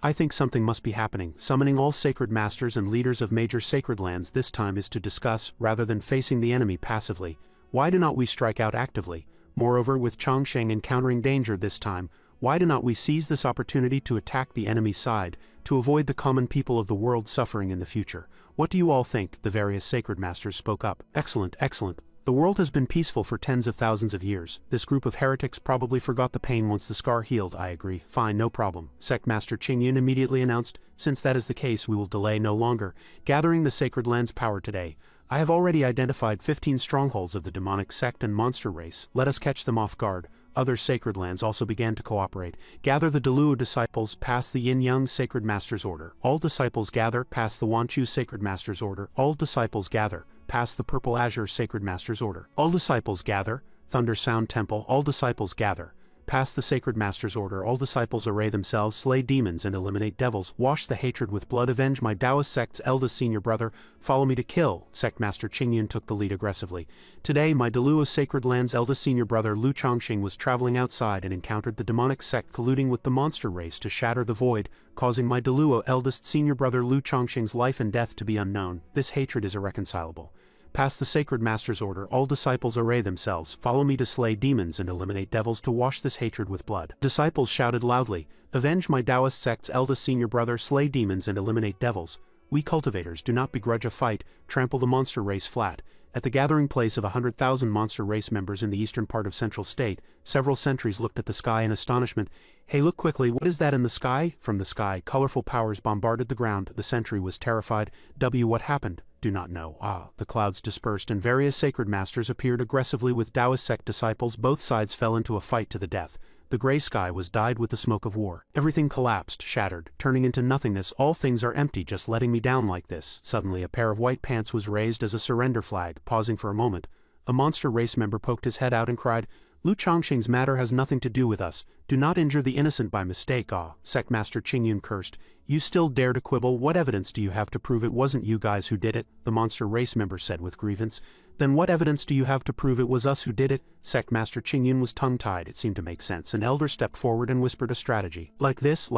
I think something must be happening. Summoning all Sacred Masters and leaders of major sacred lands this time is to discuss, rather than facing the enemy passively. Why do not we strike out actively? Moreover, with Changxing encountering danger this time, why do not we seize this opportunity to attack the enemy side, to avoid the common people of the world suffering in the future? What do you all think? The various Sacred Masters spoke up. Excellent, excellent. The world has been peaceful for tens of thousands of years. This group of heretics probably forgot the pain once the scar healed. I agree. Fine, no problem. Sect Master Qingyun immediately announced, since that is the case, we will delay no longer, gathering the Sacred Land's power today. I have already identified 15 strongholds of the demonic sect and monster race. Let us catch them off guard. Other sacred lands also began to cooperate. Gather the Deluo disciples past the Yin-Yang Sacred Master's order. All disciples gather past the Wanchu Sacred Master's order. All disciples gather past the Purple Azure Sacred Master's order. All disciples gather, Thunder Sound Temple. All disciples gather past the Sacred Master's order. All disciples array themselves, slay demons and eliminate devils, wash the hatred with blood, avenge my Taoist sect's eldest senior brother, follow me to kill. Sect Master Qingyun took the lead aggressively. Today my Deluo Sacred Land's eldest senior brother Lu Changxing was traveling outside and encountered the demonic sect colluding with the monster race to shatter the void, causing my Deluo eldest senior brother Lu Changxing's life and death to be unknown. This hatred is irreconcilable. Past the Sacred Master's order, all disciples array themselves, follow me to slay demons and eliminate devils, to wash this hatred with blood. Disciples shouted loudly, avenge my Taoist sect's eldest senior brother, slay demons and eliminate devils. We cultivators do not begrudge a fight, trample the monster race flat. At the gathering place of 100,000 monster race members in the eastern part of Central State, several sentries looked at the sky in astonishment. Hey, look quickly, what is that in the sky? From the sky, colorful powers bombarded the ground. The sentry was terrified. What happened? Do not know. The clouds dispersed and various Sacred Masters appeared aggressively with Taoist sect disciples. Both sides fell into a fight to the death. The gray sky was dyed with the smoke of war. Everything collapsed, shattered, turning into nothingness. All things are empty, just letting me down like this. Suddenly a pair of white pants was raised as a surrender flag. Pausing for a moment, a monster race member poked his head out and cried, Lu Changxing's matter has nothing to do with us. Do not injure the innocent by mistake. Sect Master Qingyun cursed. You still dare to quibble? What evidence do you have to prove it wasn't you guys who did it? The monster race member said with grievance. Then what evidence do you have to prove it was us who did it? Sect Master Qingyun was tongue-tied. It seemed to make sense. An elder stepped forward and whispered a strategy. Like this.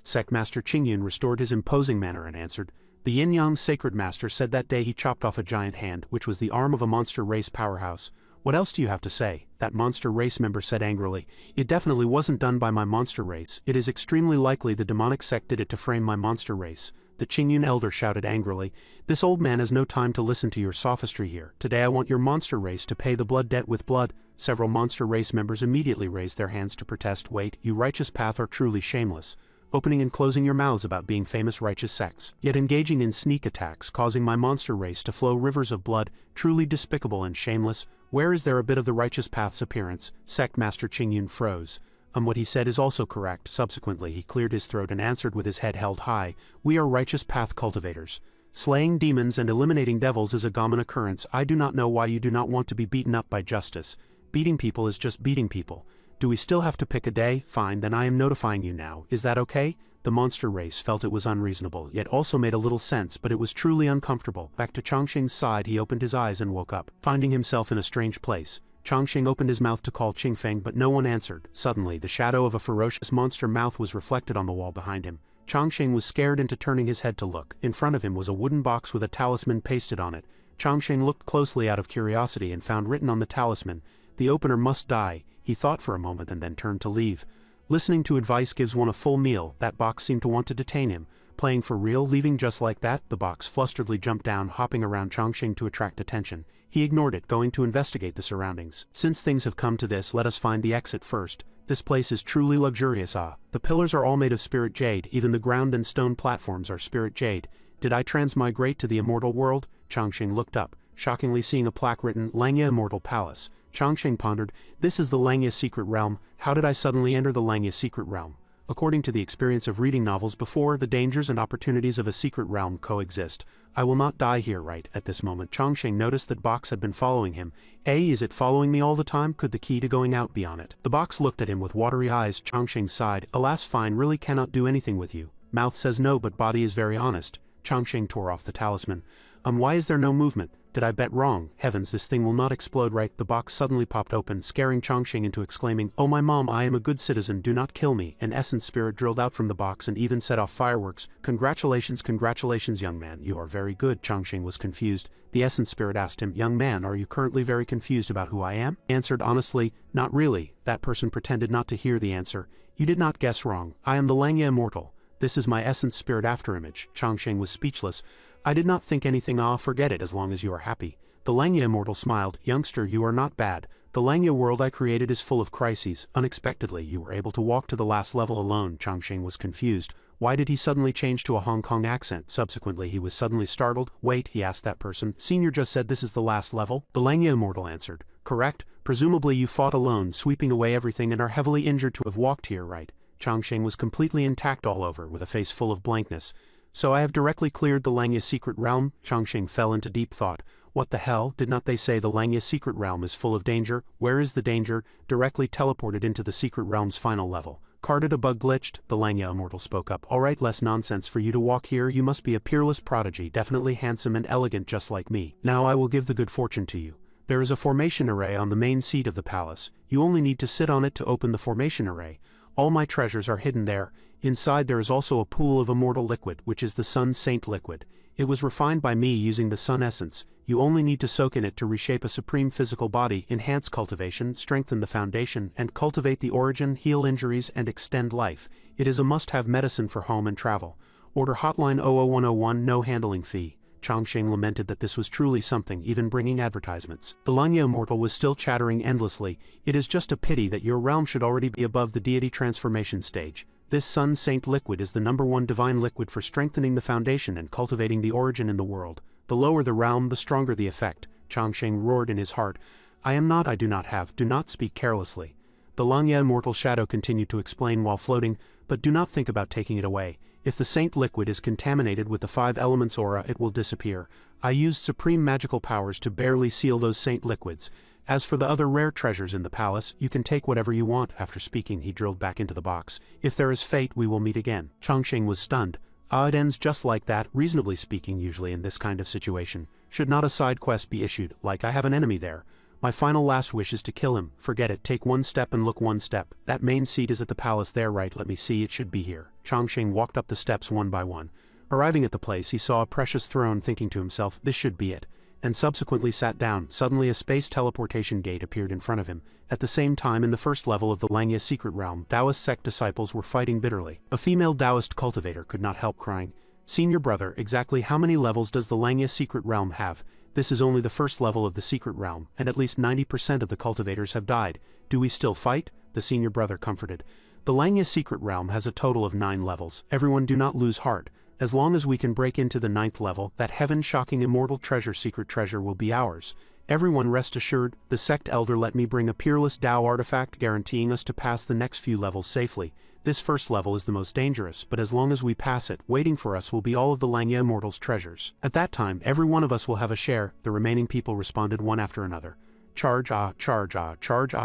Sect Master Qingyun restored his imposing manner and answered. The Yin-Yang Sacred Master said that day he chopped off a giant hand, which was the arm of a monster race powerhouse. What else do you have to say? That monster race member said angrily. It definitely wasn't done by my monster race. It is extremely likely the demonic sect did it to frame my monster race. The Qingyun elder shouted angrily. This old man has no time to listen to your sophistry here. Today I want your monster race to pay the blood debt with blood. Several monster race members immediately raised their hands to protest. Wait, you righteous path are truly shameless. Opening and closing your mouths about being famous righteous sects, yet engaging in sneak attacks, causing my monster race to flow rivers of blood, truly despicable and shameless. Where is there a bit of the righteous path's appearance? Sect Master Qingyun froze. What he said is also correct. Subsequently he cleared his throat and answered with his head held high. We are righteous path cultivators. Slaying demons and eliminating devils is a common occurrence. I do not know why you do not want to be beaten up by justice. Beating people is just beating people. Do we still have to pick a day? Fine, then I am notifying you now. Is that okay? The monster race felt it was unreasonable, yet also made a little sense, but it was truly uncomfortable. Back to Changxing's side, he opened his eyes and woke up, finding himself in a strange place. Changxing opened his mouth to call Qingfeng, but no one answered. Suddenly, the shadow of a ferocious monster mouth was reflected on the wall behind him. Changsheng was scared into turning his head to look. In front of him was a wooden box with a talisman pasted on it. Changsheng looked closely out of curiosity and found written on the talisman, "The opener must die." He thought for a moment and then turned to leave. Listening to advice gives one a full meal. That box seemed to want to detain him. Playing for real, leaving just like that? The box flusteredly jumped down, hopping around Changsheng to attract attention. He ignored it, going to investigate the surroundings. Since things have come to this, let us find the exit first. This place is truly luxurious. The pillars are all made of spirit jade, even the ground and stone platforms are spirit jade. Did I transmigrate to the immortal world? Changsheng looked up, shockingly seeing a plaque written, Langya Immortal Palace. Changsheng pondered, this is the Langya Secret Realm. How did I suddenly enter the Langya Secret Realm? According to the experience of reading novels before, the dangers and opportunities of a secret realm coexist. I will not die here right at this moment. Changsheng noticed that box had been following him. Is it following me all the time? Could the key to going out be on it? The box looked at him with watery eyes. Changsheng sighed, alas, fine, really cannot do anything with you. Mouth says no, but body is very honest. Changsheng tore off the talisman. Why is there no movement? Did I bet wrong? Heavens, this thing will not explode right? The box suddenly popped open, scaring Changsheng into exclaiming, oh my mom, I am a good citizen, do not kill me. An essence spirit drilled out from the box and even set off fireworks. Congratulations, congratulations, young man, you are very good. Changsheng was confused. The essence spirit asked him, young man, are you currently very confused about who I am? He answered honestly, not really. That person pretended not to hear the answer. You did not guess wrong. I am the Langya Immortal. This is my essence spirit afterimage. Changsheng was speechless. I did not think anything. Forget it as long as you are happy. The Langya Immortal smiled. Youngster, you are not bad. The Langya world I created is full of crises. Unexpectedly, you were able to walk to the last level alone. Changsheng was confused. Why did he suddenly change to a Hong Kong accent? Subsequently, he was suddenly startled. Wait, he asked that person. Senior just said this is the last level? The Langya Immortal answered. Correct. Presumably you fought alone, sweeping away everything and are heavily injured to have walked here, right? Changsheng was completely intact all over, with a face full of blankness. So I have directly cleared the Langya Secret Realm? Changsheng fell into deep thought. What the hell? Did not they say the Langya Secret Realm is full of danger? Where is the danger? Directly teleported into the Secret Realm's final level. Carded a bug glitched? The Langya Immortal spoke up. Alright, less nonsense for you to walk here. You must be a peerless prodigy, definitely handsome and elegant just like me. Now I will give the good fortune to you. There is a formation array on the main seat of the palace. You only need to sit on it to open the formation array. All my treasures are hidden there. Inside there is also a pool of immortal liquid, which is the Sun Saint liquid. It was refined by me using the Sun essence. You only need to soak in it to reshape a supreme physical body, enhance cultivation, strengthen the foundation, and cultivate the origin, heal injuries, and extend life. It is a must-have medicine for home and travel. Order hotline 00101, no handling fee. Changsheng lamented that this was truly something, even bringing advertisements. The Langya Immortal was still chattering endlessly. It is just a pity that your realm should already be above the deity transformation stage. This Sun Saint liquid is the #1 divine liquid for strengthening the foundation and cultivating the origin in the world. The lower the realm, the stronger the effect. Changsheng roared in his heart. I do not have, do not speak carelessly. The Langya Immortal shadow continued to explain while floating, but do not think about taking it away. If the Saint liquid is contaminated with the 5 elements aura, it will disappear. I used supreme magical powers to barely seal those Saint liquids. As for the other rare treasures in the palace, you can take whatever you want. After speaking, he drilled back into the box. If there is fate, we will meet again. Changsheng was stunned. It ends just like that, reasonably speaking usually in this kind of situation. Should not a side quest be issued, like I have an enemy there? My final last wish is to kill him. Forget it, take one step and look one step. That main seat is at the palace there, right? Let me see, it should be here. Changsheng walked up the steps one by one. Arriving at the place, he saw a precious throne, thinking to himself, this should be it, and subsequently sat down. Suddenly a space teleportation gate appeared in front of him. At the same time, in the first level of the Langya Secret Realm, Taoist Sect disciples were fighting bitterly. A female Taoist cultivator could not help crying. Senior brother, exactly how many levels does the Langya Secret Realm have? This is only the first level of the Secret Realm, and at least 90% of the cultivators have died. Do we still fight? The senior brother comforted. The Langya Secret Realm has a total of 9 levels. Everyone do not lose heart. As long as we can break into the 9th level, that heaven-shocking immortal treasure, secret treasure, will be ours. Everyone rest assured, the Sect Elder let me bring a peerless Tao artifact guaranteeing us to pass the next few levels safely. This first level is the most dangerous, but as long as we pass it, waiting for us will be all of the Langya Immortal's treasures. At that time, every one of us will have a share. The remaining people responded one after another. Charge charge charge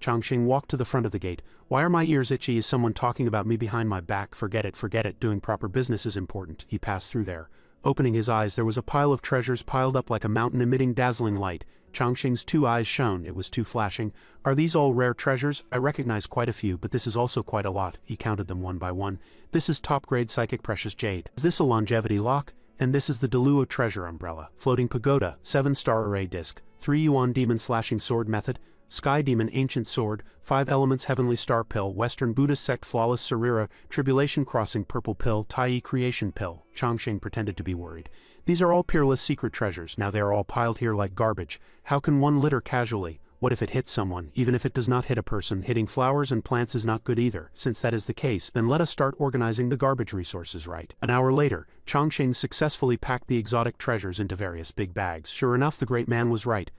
Changsheng walked to the front of the gate. Why are my ears itchy? Is someone talking about me behind my back? Forget it, doing proper business is important. He passed through there. Opening his eyes, there was a pile of treasures piled up like a mountain emitting dazzling light. Changxing's 2 eyes shone, it was too flashing. Are these all rare treasures? I recognize quite a few, but this is also quite a lot. He counted them one by one. This is top-grade psychic precious jade. Is this a longevity lock? And this is the Deluo treasure umbrella. Floating pagoda, 7-star array disc, 3 yuan demon slashing sword method, Sky Demon Ancient Sword, 5 Elements Heavenly Star Pill, Western Buddhist Sect Flawless Sarira, Tribulation Crossing Purple Pill, Tai Creation Pill. Changxing pretended to be worried. These are all peerless secret treasures, now they are all piled here like garbage. How can one litter casually? What if it hits someone? Even if it does not hit a person, hitting flowers and plants is not good either. Since that is the case, then let us start organizing the garbage resources right. An hour later, Changxing successfully packed the exotic treasures into various big bags. Sure enough, the great man was right.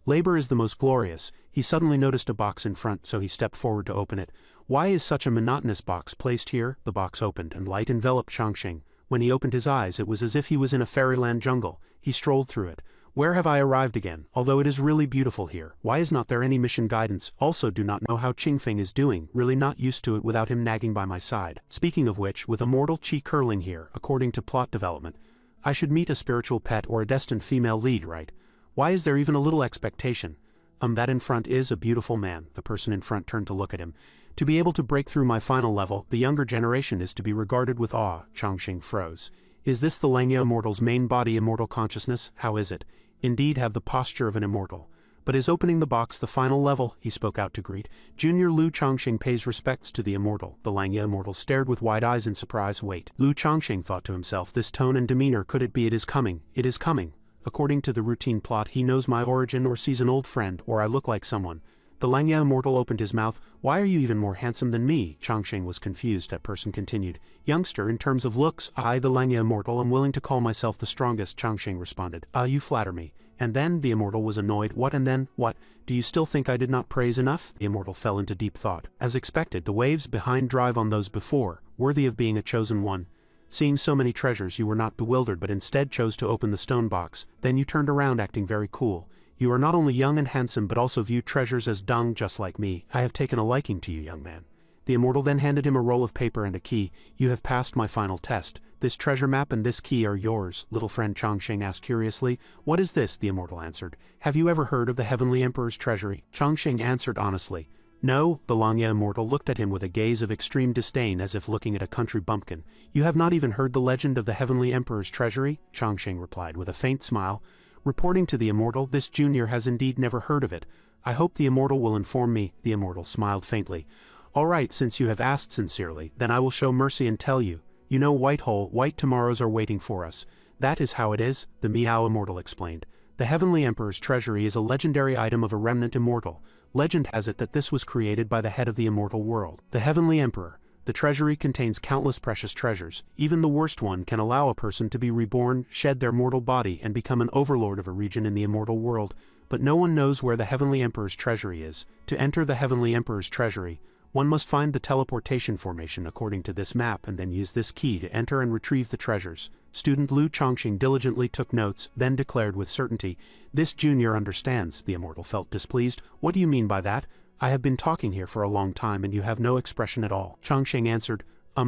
Labor is the most glorious. He suddenly noticed a box in front, so he stepped forward to open it. Why is such a monotonous box placed here? The box opened, and light enveloped Changxing. When he opened his eyes, it was as if he was in a fairyland jungle. He strolled through it. Where have I arrived again? Although it is really beautiful here. Why is not there any mission guidance? Also do not know how Qingfeng is doing, really not used to it without him nagging by my side. Speaking of which, with immortal qi curling here, according to plot development, I should meet a spiritual pet or a destined female lead, right? Why is there even a little expectation? That in front is a beautiful man. The person in front turned to look at him. To be able to break through my final level, the younger generation is to be regarded with awe. Changxing froze. Is this the Langya immortal's main body immortal consciousness? How is it? Indeed have the posture of an immortal. But is opening the box the final level? He spoke out to greet. Junior Lu Changxing pays respects to the immortal. The Langya immortal stared with wide eyes in surprise. Wait. Lu Changxing thought to himself, this tone and demeanor, could it be it is coming? It is coming. According to the routine plot, he knows my origin or sees an old friend, or I look like someone. The Langya immortal opened his mouth. Why are you even more handsome than me? Changxing was confused. That person continued. Youngster, in terms of looks, I, the Langya immortal, am willing to call myself the strongest. Changxing responded. You flatter me. And then, the immortal was annoyed. What and then, what? Do you still think I did not praise enough? The immortal fell into deep thought. As expected, the waves behind drive on those before, worthy of being a chosen one. Seeing so many treasures, you were not bewildered but instead chose to open the stone box. Then you turned around acting very cool. You are not only young and handsome but also view treasures as dung just like me. I have taken a liking to you, young man. The immortal then handed him a roll of paper and a key. You have passed my final test. This treasure map and this key are yours. Little friend Changxing asked curiously. What is this? The immortal answered. Have you ever heard of the Heavenly Emperor's treasury? Changxing answered honestly. No. The Langya immortal looked at him with a gaze of extreme disdain as if looking at a country bumpkin. You have not even heard the legend of the Heavenly Emperor's treasury? Changxing replied with a faint smile. Reporting to the immortal, this junior has indeed never heard of it. I hope the immortal will inform me. The immortal smiled faintly. All right, since you have asked sincerely, then I will show mercy and tell you. You know Whitehole, white tomorrows are waiting for us. That is how it is, the Miao immortal explained. The Heavenly Emperor's treasury is a legendary item of a remnant immortal. Legend has it that this was created by the head of the immortal world, the Heavenly Emperor. The treasury contains countless precious treasures. Even the worst one can allow a person to be reborn, shed their mortal body, and become an overlord of a region in the immortal world. But no one knows where the Heavenly Emperor's treasury is. To enter the Heavenly Emperor's treasury, one must find the teleportation formation according to this map and then use this key to enter and retrieve the treasures. Student Lu Changxing diligently took notes, then declared with certainty, This junior understands. The immortal felt displeased. What do you mean by that? I have been talking here for a long time and you have no expression at all. Changxing answered,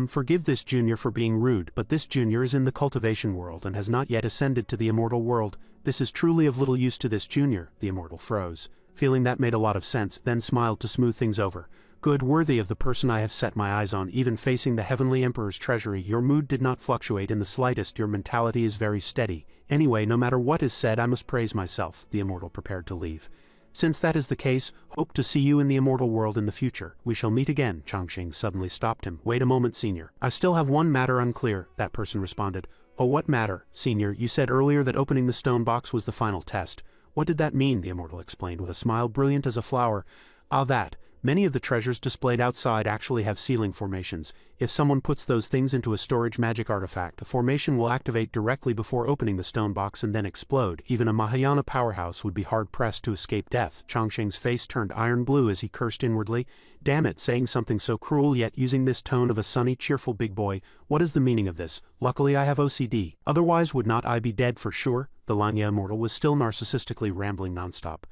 Forgive this junior for being rude, but this junior is in the cultivation world and has not yet ascended to the immortal world. This is truly of little use to this junior. The immortal froze, feeling that made a lot of sense, then smiled to smooth things over. Good, worthy of the person I have set my eyes on, even facing the Heavenly Emperor's treasury. Your mood did not fluctuate in the slightest, your mentality is very steady. Anyway, no matter what is said, I must praise myself. The immortal prepared to leave. Since that is the case, hope to see you in the immortal world in the future. We shall meet again. Changxing suddenly stopped him. Wait a moment, senior. I still have one matter unclear, that person responded. Oh, what matter, senior? You said earlier that opening the stone box was the final test. What did that mean? The immortal explained with a smile brilliant as a flower. That. Many of the treasures displayed outside actually have ceiling formations. If someone puts those things into a storage magic artifact, a formation will activate directly before opening the stone box and then explode. Even a Mahayana powerhouse would be hard-pressed to escape death. Changxing's face turned iron blue as he cursed inwardly. Damn it, saying something so cruel yet using this tone of a sunny, cheerful big boy. What is the meaning of this? Luckily I have OCD. Otherwise would not I be dead for sure? The Langya immortal was still narcissistically rambling nonstop.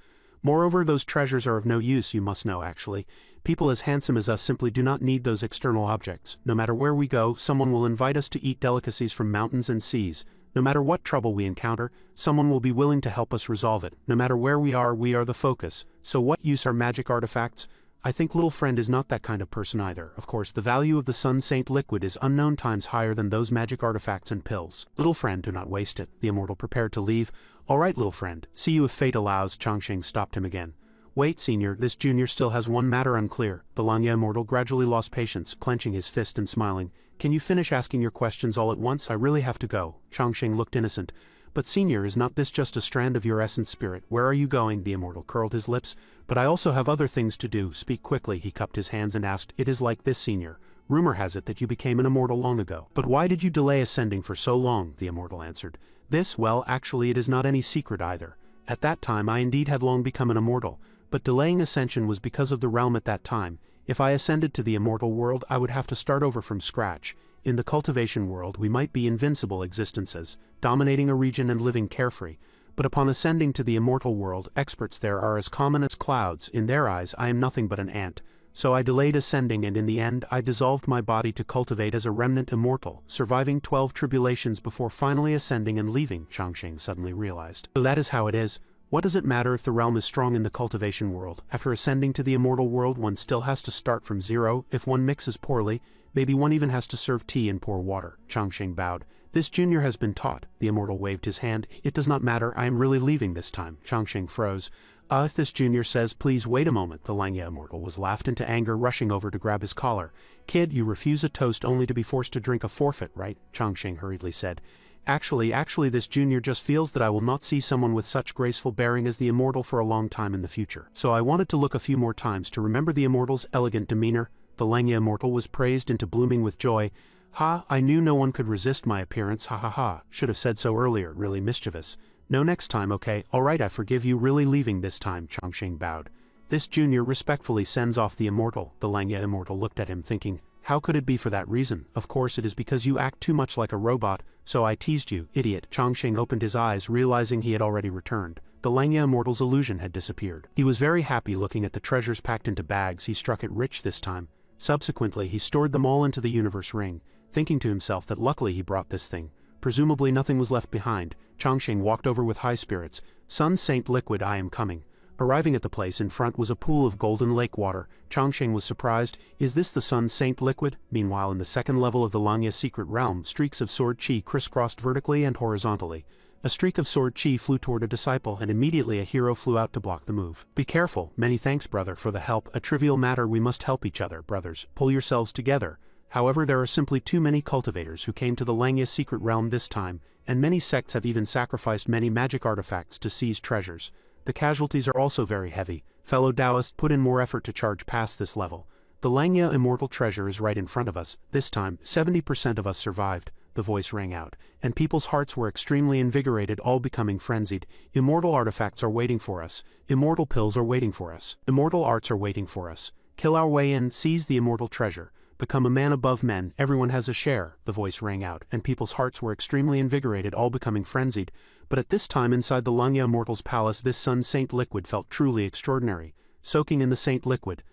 Moreover, those treasures are of no use, you must know actually. People as handsome as us simply do not need those external objects. No matter where we go, someone will invite us to eat delicacies from mountains and seas. No matter what trouble we encounter, someone will be willing to help us resolve it. No matter where we are the focus. So what use are magic artifacts? I think little friend is not that kind of person either. Of course, the value of the Sun Saint liquid is unknown times higher than those magic artifacts and pills. Little friend, do not waste it. The immortal prepared to leave. All right, little friend, see you if fate allows. Changxing stopped him again. Wait, senior, this junior still has one matter unclear. The Langya immortal gradually lost patience, clenching his fist and smiling. Can you finish asking your questions all at once? I really have to go. Changxing looked innocent. But senior, is not this just a strand of your essence spirit? Where are you going? The immortal curled his lips. But I also have other things to do. Speak quickly. He cupped his hands and asked, it is like this, senior. Rumor has it that you became an immortal long ago. But why did you delay ascending for so long? The immortal answered. This, well, actually it is not any secret either. At that time I indeed had long become an immortal, but delaying ascension was because of the realm at that time. If I ascended to the immortal world I would have to start over from scratch. In the cultivation world we might be invincible existences, dominating a region and living carefree. But upon ascending to the immortal world, experts there are as common as clouds. In their eyes I am nothing but an ant. So I delayed ascending and in the end I dissolved my body to cultivate as a remnant immortal, surviving 12 tribulations before finally ascending and leaving, Changxing suddenly realized. So that is how it is. What does it matter if the realm is strong in the cultivation world? After ascending to the immortal world one still has to start from zero. If one mixes poorly, maybe one even has to serve tea and pour water. Changxing bowed. This junior has been taught. The immortal waved his hand. It does not matter, I am really leaving this time. Changxing froze. If this junior says please wait a moment, the Langya immortal was laughed into anger, rushing over to grab his collar. Kid, you refuse a toast only to be forced to drink a forfeit, right? Changxing hurriedly said. Actually this junior just feels that I will not see someone with such graceful bearing as the immortal for a long time in the future. So I wanted to look a few more times to remember the immortal's elegant demeanor. The Langya immortal was praised into blooming with joy. Ha, I knew no one could resist my appearance, ha ha ha, should have said so earlier, really mischievous. No, next time, okay, alright, I forgive you, really leaving this time, Changxing bowed. This junior respectfully sends off the immortal. The Langya immortal looked at him thinking, how could it be for that reason? Of course it is because you act too much like a robot, so I teased you, idiot. Changxing opened his eyes, realizing he had already returned. The Langya immortal's illusion had disappeared. He was very happy looking at the treasures packed into bags. He struck it rich this time. Subsequently he stored them all into the universe ring, thinking to himself that luckily he brought this thing. Presumably nothing was left behind. Changxing walked over with high spirits. Sun Saint liquid, I am coming. Arriving at the place in front was a pool of golden lake water. Changxing was surprised. Is this the Sun Saint liquid? Meanwhile in the second level of the Langya secret realm, streaks of sword chi crisscrossed vertically and horizontally. A streak of sword chi flew toward a disciple and immediately a hero flew out to block the move. Be careful. Many thanks, brother, for the help. A trivial matter, we must help each other, brothers. Pull yourselves together. However, there are simply too many cultivators who came to the Langya secret realm this time, and many sects have even sacrificed many magic artifacts to seize treasures. The casualties are also very heavy. Fellow Taoists, put in more effort to charge past this level. The Langya immortal treasure is right in front of us. This time, 70% of us survived. The voice rang out, and people's hearts were extremely invigorated, all becoming frenzied. Immortal artifacts are waiting for us. Immortal pills are waiting for us. Immortal arts are waiting for us. Kill our way in, seize the immortal treasure. Become a man above men, everyone has a share. The voice rang out, and people's hearts were extremely invigorated, all becoming frenzied. But at this time inside the Langya immortal's palace this Sun Saint liquid felt truly extraordinary. Soaking in the Saint liquid,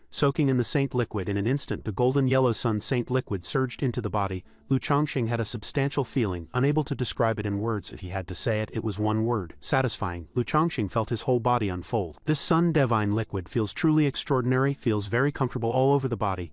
in an instant the golden yellow Sun Saint liquid surged into the body. Lu Changxing had a substantial feeling, unable to describe it in words. If he had to say it, it was one word: satisfying. Lu Changxing felt his whole body unfold. This Sun Divine liquid feels truly extraordinary, feels very comfortable all over the body.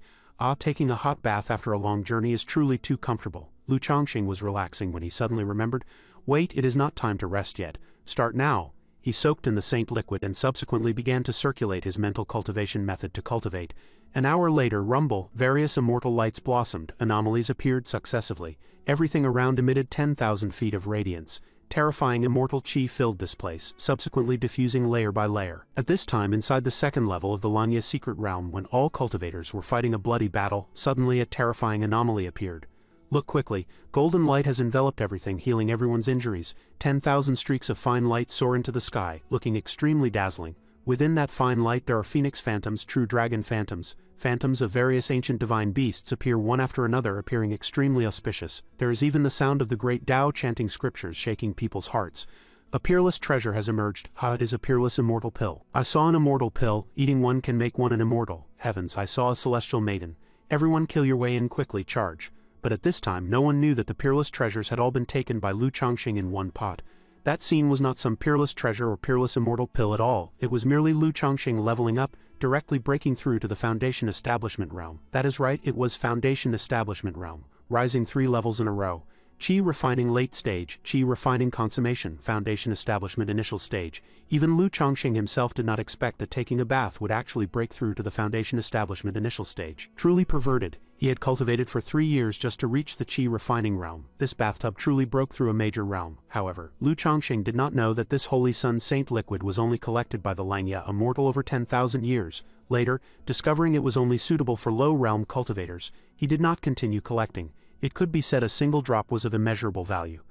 Taking a hot bath after a long journey is truly too comfortable. Lu Changxing was relaxing when he suddenly remembered. Wait, it is not time to rest yet. Start now. He soaked in the Saint liquid and subsequently began to circulate his mental cultivation method to cultivate. An hour later, rumble, various immortal lights blossomed, anomalies appeared successively. Everything around emitted 10,000 feet of radiance. Terrifying immortal chi filled this place, subsequently diffusing layer by layer. At this time inside the second level of the Langya secret realm, when all cultivators were fighting a bloody battle, suddenly a terrifying anomaly appeared. Look quickly, golden light has enveloped everything, healing everyone's injuries. 10,000 streaks of fine light soar into the sky, looking extremely dazzling. Within that fine light there are phoenix phantoms, true dragon phantoms. Phantoms of various ancient divine beasts appear one after another, appearing extremely auspicious. There is even the sound of the great Tao chanting scriptures, shaking people's hearts. A peerless treasure has emerged. It is a peerless immortal pill. I saw an immortal pill. Eating one can make one an immortal. Heavens, I saw a celestial maiden. Everyone kill your way in quickly, charge. but at this time no one knew that the peerless treasures had all been taken by Lu Chongqing in one pot. That scene was not some peerless treasure or peerless immortal pill at all, it was merely Lu Chongqing leveling up, directly breaking through to the Foundation Establishment realm. That is right, it was Foundation Establishment realm, rising 3 levels in a row. Qi refining late stage, Qi refining consummation, Foundation Establishment initial stage. Even Lu Chongqing himself did not expect that taking a bath would actually break through to the Foundation Establishment initial stage. Truly perverted, he had cultivated for 3 years just to reach the Qi refining realm. This bathtub truly broke through a major realm. However, Lu Chongqing did not know that this Holy Sun Saint liquid was only collected by the Langya immortal over 10,000 years. Later, discovering it was only suitable for low realm cultivators, he did not continue collecting. It could be said a single drop was of immeasurable value.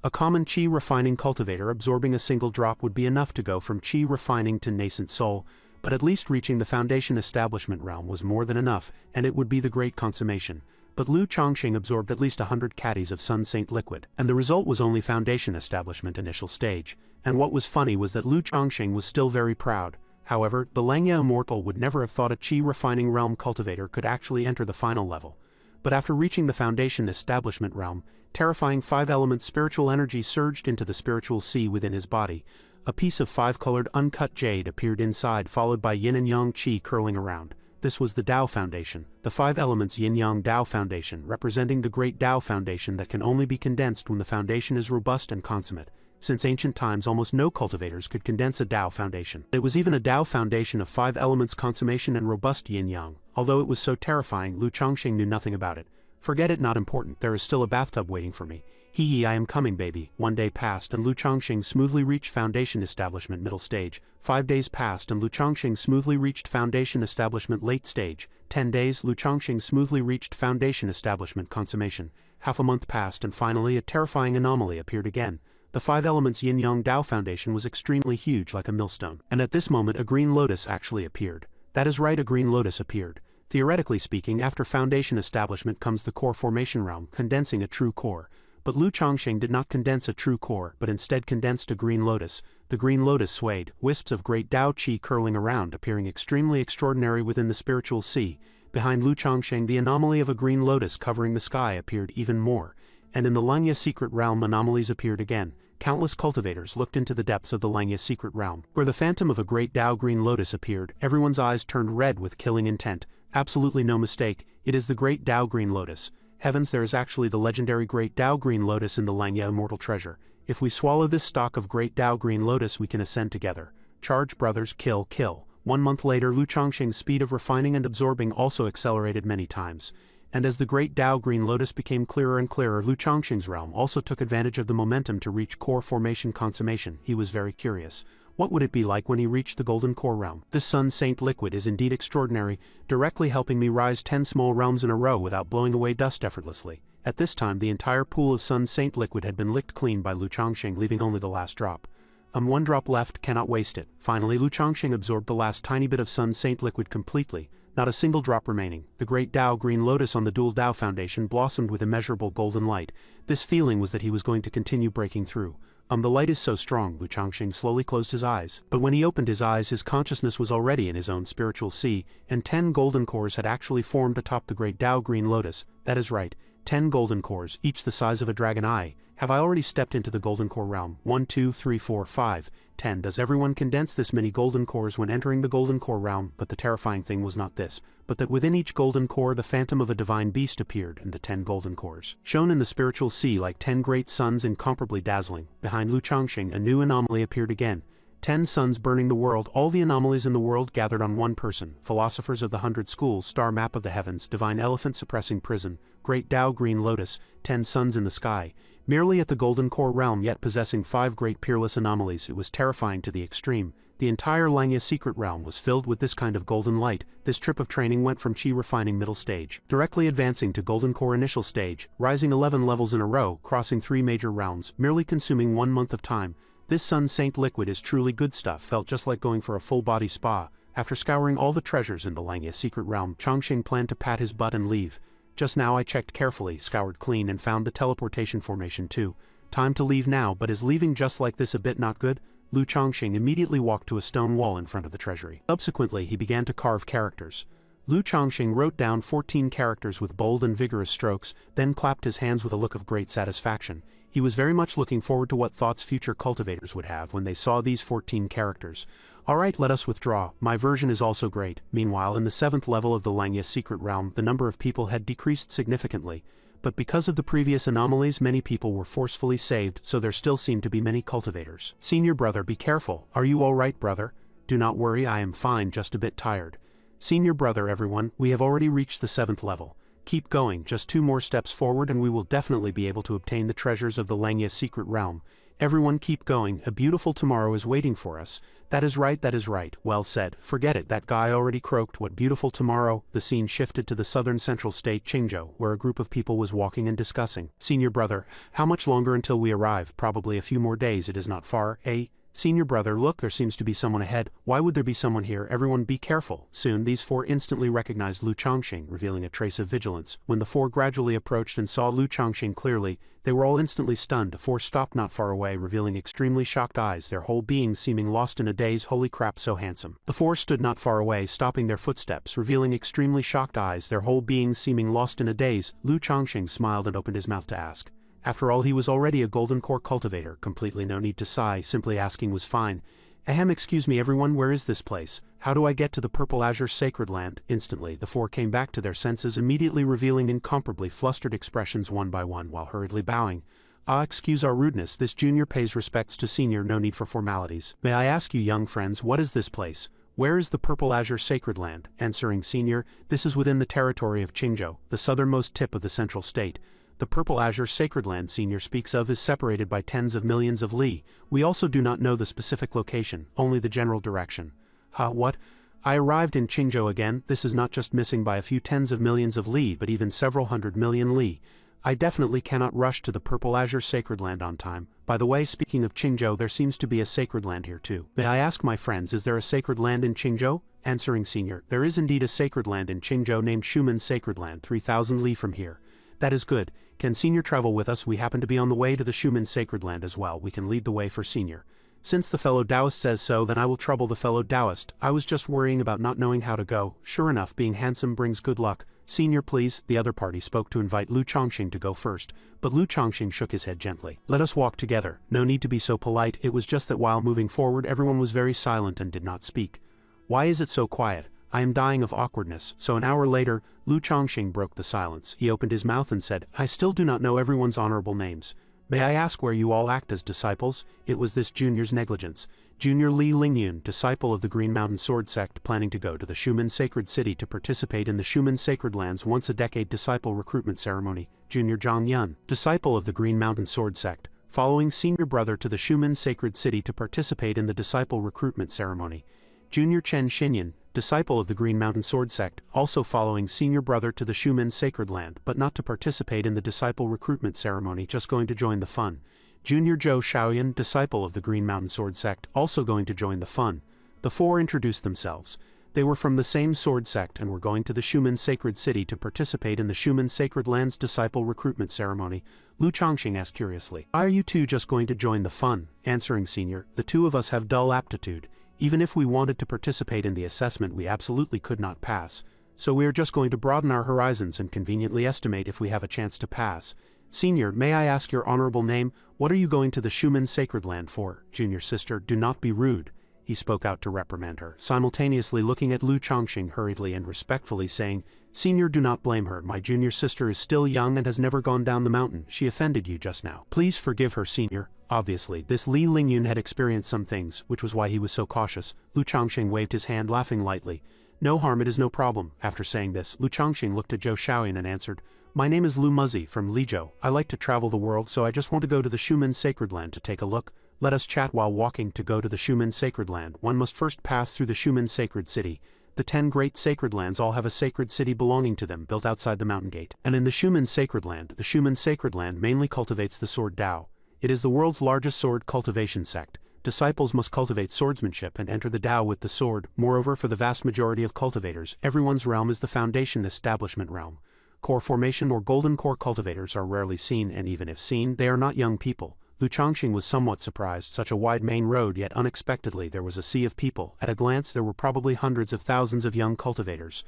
A common Qi refining cultivator absorbing a single drop would be enough to go from Qi refining to nascent soul, but at least reaching the Foundation Establishment realm was more than enough, and it would be the great consummation. But Lu Chongqing absorbed at least 100 caddies of Sun Saint liquid, and the result was only Foundation Establishment initial stage. And what was funny was that Lu Chongqing was still very proud. However, the Langya immortal would never have thought a Qi refining realm cultivator could actually enter the final level. But after reaching the Foundation Establishment realm, terrifying 5-element spiritual energy surged into the spiritual sea within his body. A piece of 5-colored uncut jade appeared inside, followed by yin and yang qi curling around. This was the Tao Foundation, the 5 elements yin-yang Tao Foundation, representing the great Tao Foundation that can only be condensed when the foundation is robust and consummate. Since ancient times almost no cultivators could condense a Tao Foundation. It was even a Tao Foundation of 5 elements consummation and robust yin-yang. Although it was so terrifying, Lu Chongqing knew nothing about it. Forget it, not important, there is still a bathtub waiting for me. Hee hee, I am coming, baby. 1 day passed and Lu Chongqing smoothly reached Foundation Establishment middle stage. 5 days passed and Lu Chongqing smoothly reached Foundation Establishment late stage. 10 days, Lu Chongqing smoothly reached Foundation Establishment consummation. Half a month passed and finally a terrifying anomaly appeared again. The 5 elements yin-yang Tao Foundation was extremely huge, like a millstone. And at this moment a green lotus actually appeared. That is right, a green lotus appeared. Theoretically speaking, after Foundation Establishment comes the core formation realm, condensing a true core. But Lu Chongqing did not condense a true core, but instead condensed a green lotus. The green lotus swayed, wisps of great Tao Qi curling around, appearing extremely extraordinary within the spiritual sea. Behind Lu Chongqing, the anomaly of a green lotus covering the sky appeared even more. And in the Langya secret realm, anomalies appeared again. Countless cultivators looked into the depths of the Langya secret realm. Where the phantom of a great Tao green lotus appeared, everyone's eyes turned red with killing intent. Absolutely no mistake, it is the great Tao green lotus. Heavens, there is actually the legendary great Tao green lotus in the Langya immortal treasure. If we swallow this stock of great Tao green lotus, we can ascend together. Charge, brothers, kill, kill. 1 month later, Lu Chongqing's speed of refining and absorbing also accelerated many times. And as the great Tao green lotus became clearer and clearer, Lu Chongqing's realm also took advantage of the momentum to reach core formation consummation. He was very curious. What would it be like when he reached the golden core realm? This Sun Saint liquid is indeed extraordinary, directly helping me rise 10 small realms in a row without blowing away dust effortlessly. At this time the entire pool of Sun Saint liquid had been licked clean by Lu Chongqing, leaving only the last drop. 1 drop left, cannot waste it. Finally Lu Chongqing absorbed the last tiny bit of Sun Saint liquid completely. Not a single drop remaining. The great Tao green lotus on the dual Tao Foundation blossomed with immeasurable golden light. This feeling was that he was going to continue breaking through. The light is so strong, Lu Chongqing slowly closed his eyes. But when he opened his eyes, his consciousness was already in his own spiritual sea, and 10 golden cores had actually formed atop the great Tao green lotus. That is right, 10 golden cores, each the size of a dragon eye. Have I already stepped into the golden core realm? 1, 2, 3, 4, 5, 10. Does everyone condense this many golden cores when entering the golden core realm? But the terrifying thing was not this, but that within each golden core the phantom of a divine beast appeared, and the 10 golden cores shone in the spiritual sea like 10 great suns, incomparably dazzling. Behind Lu Chongqing a new anomaly appeared again. 10 suns burning the world, all the anomalies in the world gathered on one person. Philosophers of the 100 schools, star map of the heavens, divine elephant suppressing prison, great Tao green lotus, 10 suns in the sky. Merely at the golden core realm, yet possessing 5 great peerless anomalies, it was terrifying to the extreme. The entire Langya secret realm was filled with this kind of golden light. This trip of training went from Qi refining middle stage, directly advancing to golden core initial stage, rising 11 levels in a row, crossing 3 major realms, merely consuming 1 month of time. This Sun Saint liquid is truly good stuff, felt just like going for a full body spa. After scouring all the treasures in the Langya secret realm, Chongqing planned to pat his butt and leave. Just now I checked carefully, scoured clean, and found the teleportation formation too. Time to leave now, but is leaving just like this a bit not good? Lu Chongqing immediately walked to a stone wall in front of the treasury. Subsequently he began to carve characters. Lu Chongqing wrote down 14 characters with bold and vigorous strokes, then clapped his hands with a look of great satisfaction. He was very much looking forward to what thoughts future cultivators would have when they saw these 14 characters. Alright, let us withdraw. My version is also great. Meanwhile, in the 7th level of the Langya secret realm, the number of people had decreased significantly. But because of the previous anomalies, many people were forcefully saved, so there still seemed to be many cultivators. Senior brother, be careful. Are you alright, brother? Do not worry, I am fine, just a bit tired. Senior brother, everyone, we have already reached the 7th level. Keep going, just 2 more steps forward and we will definitely be able to obtain the treasures of the Langya secret realm. Everyone keep going, a beautiful tomorrow is waiting for us. That is right, well said. Forget it, that guy already croaked, what beautiful tomorrow. The scene shifted to the southern central state Qingzhou, where a group of people was walking and discussing. Senior brother, how much longer until we arrive? Probably a few more days, it is not far, eh? Senior brother, look, there seems to be someone ahead. Why would there be someone here? Everyone be careful. Soon, these 4 instantly recognized Lu Chongqing, revealing a trace of vigilance. When the 4 gradually approached and saw Lu Chongqing clearly, they were all instantly stunned. 4 stopped not far away, revealing extremely shocked eyes, their whole beings seeming lost in a daze. Holy crap, so handsome. The 4 stood not far away, stopping their footsteps, revealing extremely shocked eyes, their whole beings seeming lost in a daze. Lu Chongqing smiled and opened his mouth to ask. After all, he was already a golden core cultivator, completely no need to sigh, simply asking was fine. Ahem, excuse me everyone, where is this place? How do I get to the Purple Azure Sacred Land? Instantly, the 4 came back to their senses, immediately revealing incomparably flustered expressions one by one while hurriedly bowing. Ah, excuse our rudeness, this junior pays respects to senior, no need for formalities. May I ask you young friends, what is this place? Where is the Purple Azure Sacred Land? Answering senior, this is within the territory of Qingzhou, the southernmost tip of the central state. The Purple Azure Sacred Land senior speaks of is separated by tens of millions of li. We also do not know the specific location, only the general direction. What? I arrived in Qingzhou again. This is not just missing by a few tens of millions of li, but even several hundred million li. I definitely cannot rush to the Purple Azure Sacred Land on time. By the way, speaking of Qingzhou, there seems to be a sacred land here too. May I ask my friends, is there a sacred land in Qingzhou? Answering senior, there is indeed a sacred land in Qingzhou named Shuman Sacred Land, 3,000 li from here. That is good. Can senior travel with us? We happen to be on the way to the Shuman Sacred Land as well. We can lead the way for senior. Since the fellow Taoist says so, then I will trouble the fellow Taoist. I was just worrying about not knowing how to go. Sure enough, being handsome brings good luck. Senior, please. The other party spoke to invite Lu Chongqing to go first, but Lu Chongqing shook his head gently. Let us walk together. No need to be so polite. It was just that while moving forward, everyone was very silent and did not speak. Why is it so quiet? I am dying of awkwardness. So an hour later, Lu Chongqing broke the silence. He opened his mouth and said, I still do not know everyone's honorable names. May I ask where you all act as disciples? It was this junior's negligence. Junior Li Lingyun, disciple of the Green Mountain Sword Sect, planning to go to the Shuman Sacred City to participate in the Shuman Sacred Land's once-a-decade disciple recruitment ceremony. Junior Zhang Yun, disciple of the Green Mountain Sword Sect, following senior brother to the Shuman Sacred City to participate in the disciple recruitment ceremony. Junior Chen Xinyan, disciple of the Green Mountain Sword Sect, also following senior brother to the Shuman Sacred Land, but not to participate in the disciple recruitment ceremony, just going to join the fun. Junior Zhou Shaoyan, disciple of the Green Mountain Sword Sect, also going to join the fun. The 4 introduced themselves. They were from the same sword sect and were going to the Shuman Sacred City to participate in the Shuman Sacred Land's disciple recruitment ceremony. Lu Chongqing asked curiously, Why are you 2 just going to join the fun? Answering senior, the 2 of us have dull aptitude. Even if we wanted to participate in the assessment, we absolutely could not pass. So we are just going to broaden our horizons and conveniently estimate if we have a chance to pass. Senior, may I ask your honorable name? What are you going to the Shuman Sacred Land for? Junior sister, do not be rude. He spoke out to reprimand her, simultaneously looking at Lu Chongqing hurriedly and respectfully saying, Senior, do not blame her. My junior sister is still young and has never gone down the mountain. She offended you just now. Please forgive her, senior. Obviously, this Li Lingyun had experienced some things, which was why he was so cautious. Lu Chongqing waved his hand, laughing lightly. No harm, it is no problem. After saying this, Lu Chongqing looked at Zhou Shaoyan and answered, My name is Lu Muzzi from Lizhou. I like to travel the world, so I just want to go to the Shuman Sacred Land to take a look. Let us chat while walking. To go to the Shuman Sacred Land, one must first pass through the Shuman Sacred City. The 10 great sacred lands all have a sacred city belonging to them built outside the mountain gate. And in the Shuman Sacred Land, the Shuman Sacred Land mainly cultivates the sword Dao. It is the world's largest sword cultivation sect. Disciples must cultivate swordsmanship and enter the Dao with the sword. Moreover, for the vast majority of cultivators, everyone's realm is the foundation establishment realm. Core formation or golden core cultivators are rarely seen, and even if seen, they are not young people. Lu Chongqing was somewhat surprised. Such a wide main road, yet unexpectedly there was a sea of people. At a glance, there were probably hundreds of thousands of young cultivators.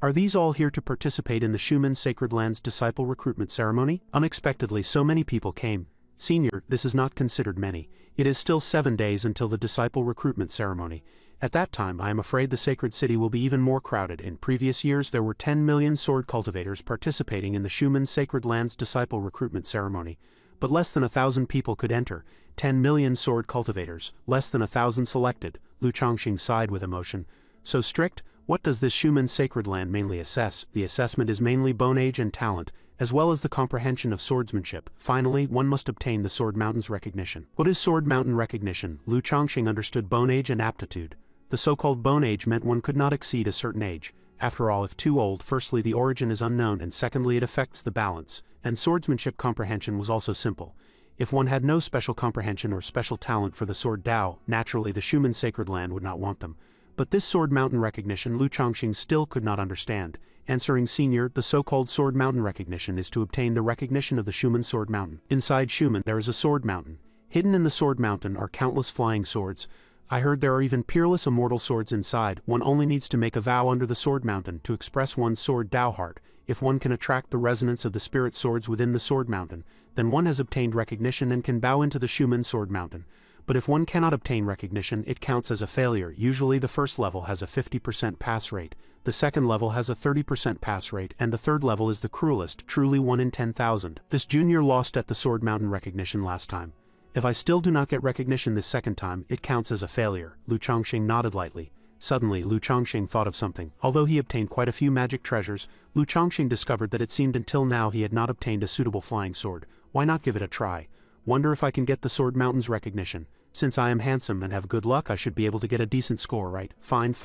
Are these all here to participate in the Schumann Sacred Lands disciple recruitment ceremony? Unexpectedly, so many people came. Senior, this is not considered many. It is still 7 days until the disciple recruitment ceremony. At that time, I am afraid the sacred city will be even more crowded. In previous years, there were 10 million sword cultivators participating in the Schumann Sacred Lands disciple recruitment ceremony, but less than 1,000 people could enter. 10 million sword cultivators, less than 1,000 selected. Lu Chongqing sighed with emotion. So strict? What does this Schumann Sacred Land mainly assess? The assessment is mainly bone age and talent, as well as the comprehension of swordsmanship. Finally, one must obtain the Sword Mountain's recognition. What is Sword Mountain recognition? Lu Chongqing understood bone age and aptitude. The so-called bone age meant one could not exceed a certain age. After all, if too old, firstly the origin is unknown and secondly it affects the balance, and swordsmanship comprehension was also simple. If one had no special comprehension or special talent for the sword Dao, naturally the Schumann Sacred Land would not want them. But this Sword Mountain recognition Lu Chongqing still could not understand. Answering Senior, the so-called Sword Mountain recognition is to obtain the recognition of the Schumann Sword Mountain. Inside Schumann there is a Sword Mountain. Hidden in the Sword Mountain are countless flying swords. I heard there are even peerless immortal swords inside. One only needs to make a vow under the Sword Mountain to express one's sword Dao heart. If one can attract the resonance of the spirit swords within the Sword Mountain, then one has obtained recognition and can bow into the Schumann Sword Mountain. But if one cannot obtain recognition, it counts as a failure. Usually the first level has a 50% pass rate, the second level has a 30% pass rate, and the third level is the cruelest, truly 1 in 10,000. This junior lost at the Sword Mountain recognition last time. If I still do not get recognition this second time, it counts as a failure. Lu Chongqing nodded lightly. Suddenly, Lu Chongqing thought of something. Although he obtained quite a few magic treasures, Lu Chongqing discovered that it seemed until now he had not obtained a suitable flying sword. Why not give it a try? Wonder if I can get the Sword Mountain's recognition. Since I am handsome and have good luck, I should be able to get a decent score, right? Fine,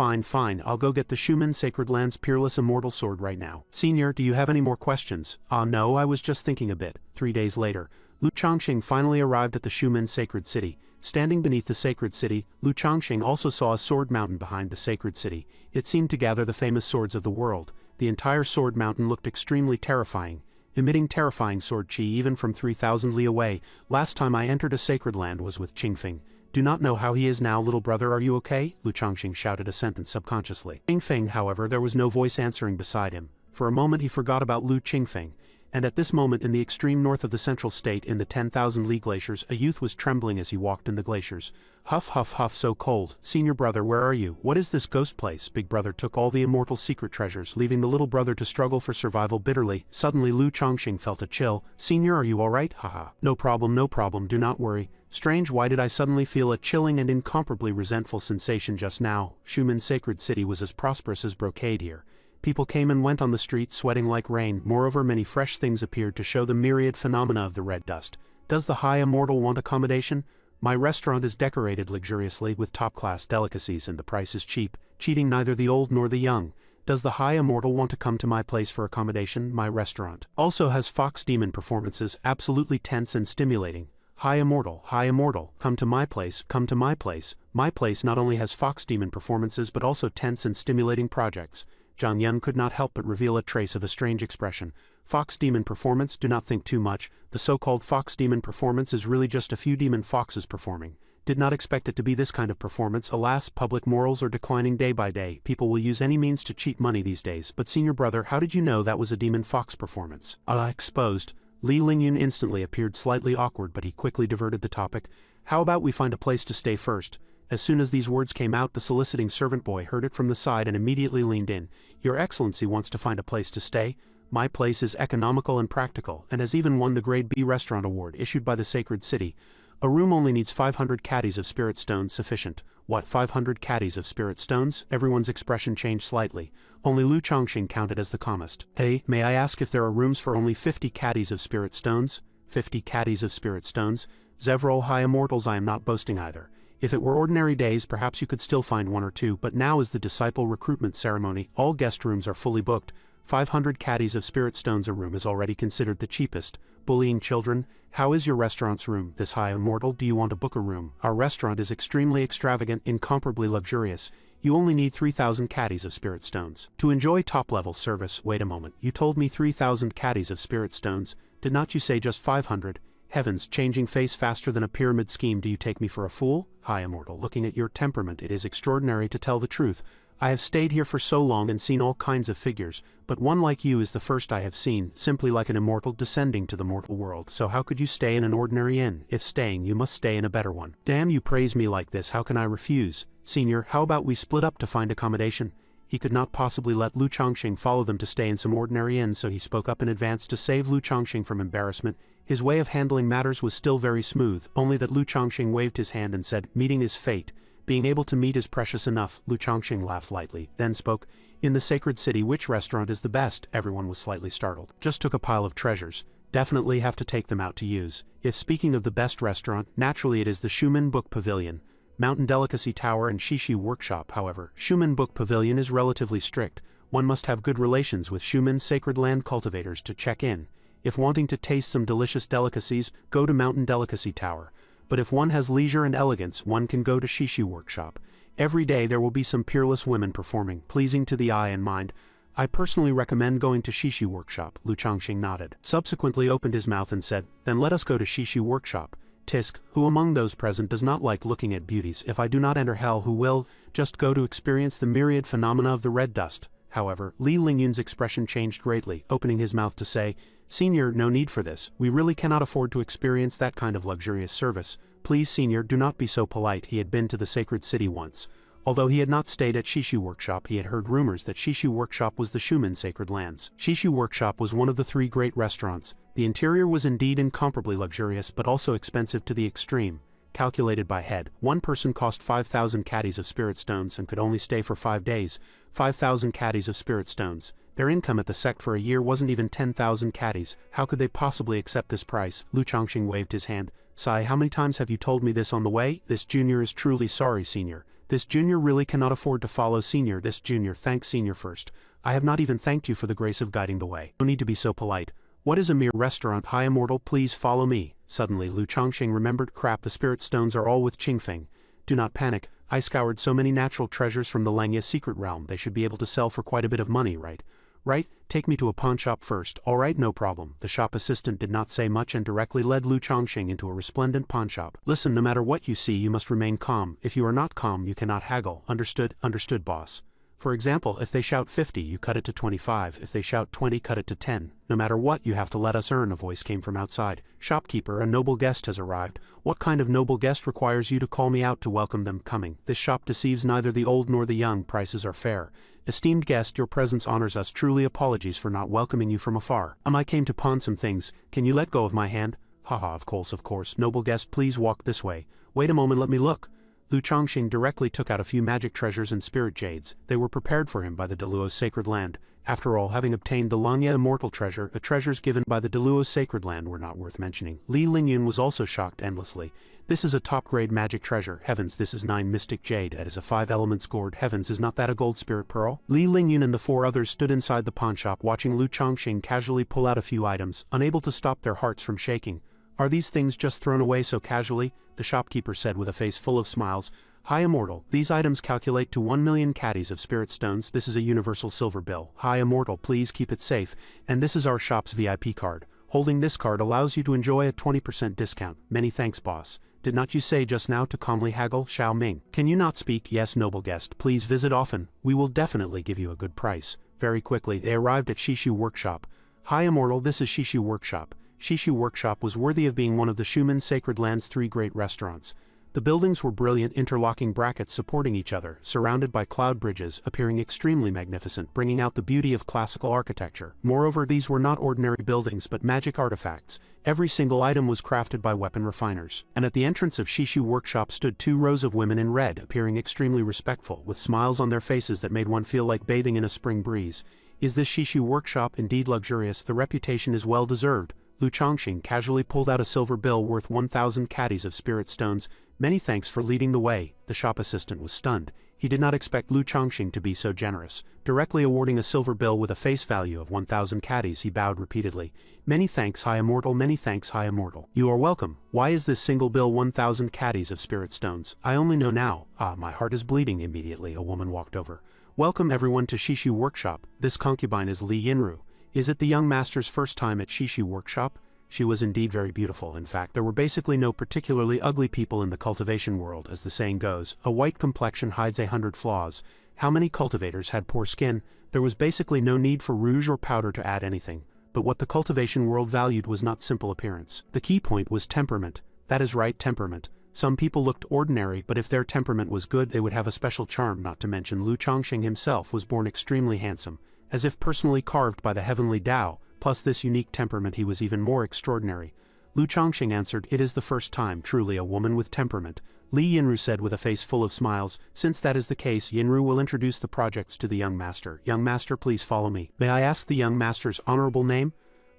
I'll go get the Schumann Sacred Land's peerless immortal sword right now. Senior, do you have any more questions? No, I was just thinking a bit. 3 days later, Lu Chongqing finally arrived at the Schumann Sacred City. Standing beneath the sacred city, Lu Chongqing also saw a sword mountain behind the sacred city. It seemed to gather the famous swords of the world. The entire sword mountain looked extremely terrifying, emitting terrifying sword chi even from 3,000 li away. Last time I entered a sacred land was with Qingfeng. Do not know how he is now, little brother, are you okay? Lu Chongqing shouted a sentence subconsciously. Qingfeng, however, there was no voice answering beside him. For a moment he forgot about Lu Qingfeng. And at this moment in the extreme north of the central state in the 10,000 li glaciers, a youth was trembling as he walked in the glaciers. Huff, huff, huff, so cold. Senior brother, where are you? What is this ghost place? Big brother took all the immortal secret treasures, leaving the little brother to struggle for survival bitterly. Suddenly Lu Chongqing felt a chill. Senior, are you alright? Haha. No problem, do not worry. Strange, why did I suddenly feel a chilling and incomparably resentful sensation just now? Schumann Sacred City was as prosperous as brocade here. People came and went on the streets, sweating like rain. Moreover, many fresh things appeared to show the myriad phenomena of the red dust. Does the high immortal want accommodation? My restaurant is decorated luxuriously with top-class delicacies and the price is cheap, cheating neither the old nor the young. Does the high immortal want to come to my place for accommodation? My restaurant also has fox demon performances, absolutely tense and stimulating. High immortal, come to my place, come to my place. My place not only has fox demon performances but also tense and stimulating projects. Zhang Yun could not help but reveal a trace of a strange expression. Fox demon performance, do not think too much. The so-called fox demon performance is really just a few demon foxes performing. Did not expect it to be this kind of performance. Alas, public morals are declining day by day. People will use any means to cheat money these days. But senior brother, how did you know that was a demon fox performance? Exposed. Li Lingyun instantly appeared slightly awkward, but he quickly diverted the topic. How about we find a place to stay first? As soon as these words came out, the soliciting servant boy heard it from the side and immediately leaned in. Your Excellency wants to find a place to stay? My place is economical and practical, and has even won the Grade B Restaurant Award issued by the Sacred City. A room only needs 500 caddies of spirit stones sufficient. What, 500 caddies of spirit stones? Everyone's expression changed slightly. Only Lu Chongqing counted as the calmest. Hey, may I ask if there are rooms for only 50 caddies of spirit stones? 50 caddies of spirit stones? Several high immortals, I am not boasting either. If it were ordinary days, perhaps you could still find 1 or 2, but now is the disciple recruitment ceremony. All guest rooms are fully booked. 500 caddies of spirit stones a room is already considered the cheapest. Bullying children? How is your restaurant's room? This high immortal, do you want to book a room? Our restaurant is extremely extravagant, incomparably luxurious. You only need 3,000 caddies of spirit stones. To enjoy top-level service. Wait a moment, you told me 3,000 caddies of spirit stones. Did not you say just 500? Heavens, changing face faster than a pyramid scheme. Do you take me for a fool? High immortal, looking at your temperament, it is extraordinary to tell the truth. I have stayed here for so long and seen all kinds of figures, but one like you is the first I have seen, simply like an immortal descending to the mortal world. So how could you stay in an ordinary inn? If staying, you must stay in a better one. Damn, you praise me like this, how can I refuse? Senior, how about we split up to find accommodation? He could not possibly let Lu Chongqing follow them to stay in some ordinary inn, so he spoke up in advance to save Lu Chongqing from embarrassment. His way of handling matters was still very smooth, only that Lu Chongqing waved his hand and said, meeting is fate. Being able to meet is precious enough. Lu Chongqing laughed lightly, then spoke, in the sacred city, which restaurant is the best? Everyone was slightly startled. Just took a pile of treasures. Definitely have to take them out to use. If speaking of the best restaurant, naturally it is the Shuman Book Pavilion, Mountain Delicacy Tower and Shishi Workshop. However, Shuman Book Pavilion is relatively strict. One must have good relations with Shuman Sacred Land cultivators to check in. If wanting to taste some delicious delicacies, go to Mountain Delicacy Tower. But if one has leisure and elegance, one can go to Shishi Workshop. Every day there will be some peerless women performing, pleasing to the eye and mind. I personally recommend going to Shishi Workshop. Lu Chongqing nodded. Subsequently opened his mouth and said, then let us go to Shishi Workshop. Tisk, who among those present does not like looking at beauties? If I do not enter hell, who will? Just go to experience the myriad phenomena of the red dust. However, Li Lingyun's expression changed greatly, opening his mouth to say, Senior, no need for this. We really cannot afford to experience that kind of luxurious service. Please, Senior, do not be so polite. He had been to the sacred city once. Although he had not stayed at Shishi Workshop, he had heard rumors that Shishi Workshop was the Shuman Sacred Lands. Shishi Workshop was one of the 3 great restaurants. The interior was indeed incomparably luxurious, but also expensive to the extreme. Calculated by head, one person cost 5,000 caddies of spirit stones and could only stay for 5 days. 5,000 caddies of spirit stones. Their income at the sect for a year wasn't even 10,000 caddies. How could they possibly accept this price? Lu Chongqing waved his hand. Sai, how many times have you told me this on the way? This junior is truly sorry, Senior. This junior really cannot afford to follow Senior. This junior thanks Senior first. I have not even thanked you for the grace of guiding the way. No need to be so polite. What is a mere restaurant? High Immortal, please follow me. Suddenly Lu Chongqing remembered, crap, the spirit stones are all with Qingfeng. Do not panic. I scoured so many natural treasures from the Langya secret realm. They should be able to sell for quite a bit of money, right? Right? Take me to a pawn shop first. Alright, no problem. The shop assistant did not say much and directly led Lu Chongqing into a resplendent pawn shop. Listen, no matter what you see, you must remain calm. If you are not calm, you cannot haggle. Understood? Understood, boss. For example, if they shout 50, you cut it to 25. If they shout 20, cut it to 10. No matter what, you have to let us earn. A voice came from outside. Shopkeeper, a noble guest has arrived. What kind of noble guest requires you to call me out to welcome them coming? This shop deceives neither the old nor the young. Prices are fair. Esteemed guest, your presence honors us. Truly apologies for not welcoming you from afar. I came to pawn some things. Can you let go of my hand? Haha, of course. Noble guest, please walk this way. Wait a moment, let me look. Lu Chongqing directly took out a few magic treasures and spirit jades. They were prepared for him by the Deluo's sacred land. After all, having obtained the Langya immortal treasure, the treasures given by the Deluo's sacred land were not worth mentioning. Li Lingyun was also shocked endlessly. This is a top-grade magic treasure. Heavens, this is 9 mystic jade. That is a 5 elements gourd. Heavens, is not that a gold spirit pearl? Li Lingyun and the 4 others stood inside the pawn shop watching Lu Chongqing casually pull out a few items, unable to stop their hearts from shaking. Are these things just thrown away so casually? The shopkeeper said with a face full of smiles. High Immortal, these items calculate to 1 million caddies of spirit stones. This is a universal silver bill. High Immortal, please keep it safe. And this is our shop's VIP card. Holding this card allows you to enjoy a 20% discount. Many thanks, boss. Did not you say just now to calmly haggle, Xiao Ming? Can you not speak? Yes, noble guest. Please visit often. We will definitely give you a good price. Very quickly, they arrived at Shishi Workshop. High Immortal, this is Shishi Workshop. Shishi Workshop was worthy of being one of the Shuman Sacred Land's 3 great restaurants. The buildings were brilliant interlocking brackets supporting each other, surrounded by cloud bridges, appearing extremely magnificent, bringing out the beauty of classical architecture. Moreover, these were not ordinary buildings but magic artifacts. Every single item was crafted by weapon refiners. And at the entrance of Shishi Workshop stood 2 rows of women in red, appearing extremely respectful, with smiles on their faces that made one feel like bathing in a spring breeze. Is this Shishi Workshop indeed luxurious? The reputation is well deserved. Lu Chongqing casually pulled out a silver bill worth 1,000 caddies of spirit stones. Many thanks for leading the way. The shop assistant was stunned. He did not expect Lu Chongqing to be so generous. Directly awarding a silver bill with a face value of 1,000 caddies, he bowed repeatedly. Many thanks, High Immortal. Many thanks, High Immortal. You are welcome. Why is this single bill 1,000 caddies of spirit stones? I only know now. Ah, my heart is bleeding. Immediately a woman walked over. Welcome everyone to Shishi Workshop. This concubine is Li Yinru. Is it the young master's first time at Shishi Workshop? She was indeed very beautiful. In fact, there were basically no particularly ugly people in the cultivation world. As the saying goes, a white complexion hides 100 flaws. How many cultivators had poor skin? There was basically no need for rouge or powder to add anything. But what the cultivation world valued was not simple appearance. The key point was temperament. That is right, temperament. Some people looked ordinary, but if their temperament was good they would have a special charm. Not to mention Lu Chongqing himself was born extremely handsome, as if personally carved by the heavenly Tao, plus this unique temperament he was even more extraordinary. Lu Chongqing answered, "It is the first time, truly, a woman with temperament." Li Yinru said with a face full of smiles, "Since that is the case, Yinru will introduce the projects to the young master. Young master, please follow me. May I ask the young master's honorable name?"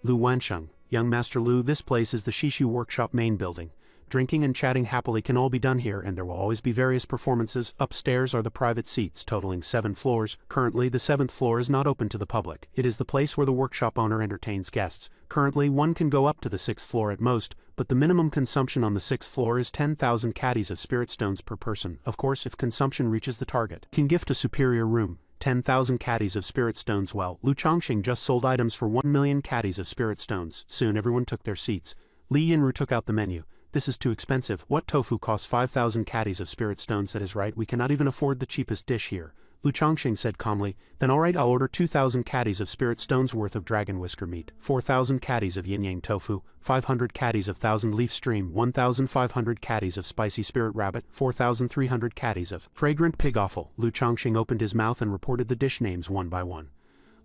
"Lu Wansheng. Young master Lu, this place is the Shishu Workshop main building. Drinking and chatting happily can all be done here, and there will always be various performances. Upstairs are the private seats, totaling 7 floors. Currently, the 7th floor is not open to the public. It is the place where the workshop owner entertains guests. Currently, one can go up to the 6th floor at most, but the minimum consumption on the 6th floor is 10,000 caddies of spirit stones per person. Of course, if consumption reaches the target, can gift a superior room. 10,000 caddies of spirit stones. Well, Lu Chongqing just sold items for 1 million caddies of spirit stones. Soon everyone took their seats. Li Yinru took out the menu. "This is too expensive. What tofu costs 5,000 caddies of spirit stones? That is right, we cannot even afford the cheapest dish here." Lu Chongqing said calmly, "Then alright, I'll order 2,000 caddies of spirit stones worth of dragon whisker meat, 4,000 caddies of yin-yang tofu, 500 caddies of thousand leaf stream, 1,500 caddies of spicy spirit rabbit, 4,300 caddies of fragrant pig offal." Lu Chongqing opened his mouth and reported the dish names one by one.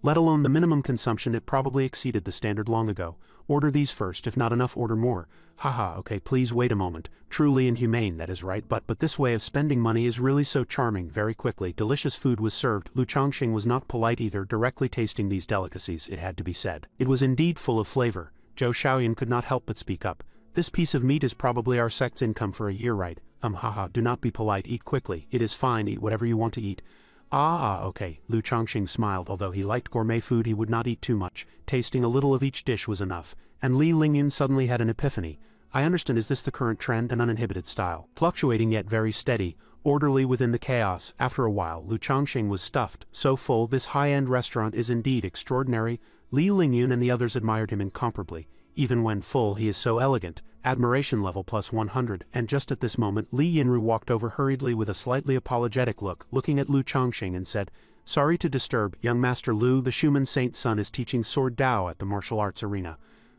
Let alone the minimum consumption, it probably exceeded the standard long ago. "Order these first, if not enough order more." "Haha, okay, please wait a moment. Truly inhumane, that is right, but this way of spending money is really so charming." Very quickly, delicious food was served. Lu Chongqing was not polite either, directly tasting these delicacies, it had to be said. It was indeed full of flavor. Zhou Shaoyan could not help but speak up. "This piece of meat is probably our sect's income for a year, right?" Haha, do not be polite, eat quickly. It is fine, eat whatever you want to eat." Okay, Lu Chongqing smiled. Although he liked gourmet food, he would not eat too much. Tasting a little of each dish was enough. And Li Lingyun suddenly had an epiphany. "I understand, is this the current trend, an uninhibited style? Fluctuating yet very steady, orderly within the chaos." After a while, Lu Chongqing was stuffed, so full. "This high-end restaurant is indeed extraordinary." Li Lingyun and the others admired him incomparably. Even when full, he is so elegant. Admiration level plus 100, and just at this moment Li Yinru walked over hurriedly with a slightly apologetic look, looking at Lu Chongqing and said, "Sorry to disturb, young master Lu, the Shuman Saint's son is teaching sword Dao at the martial arts arena.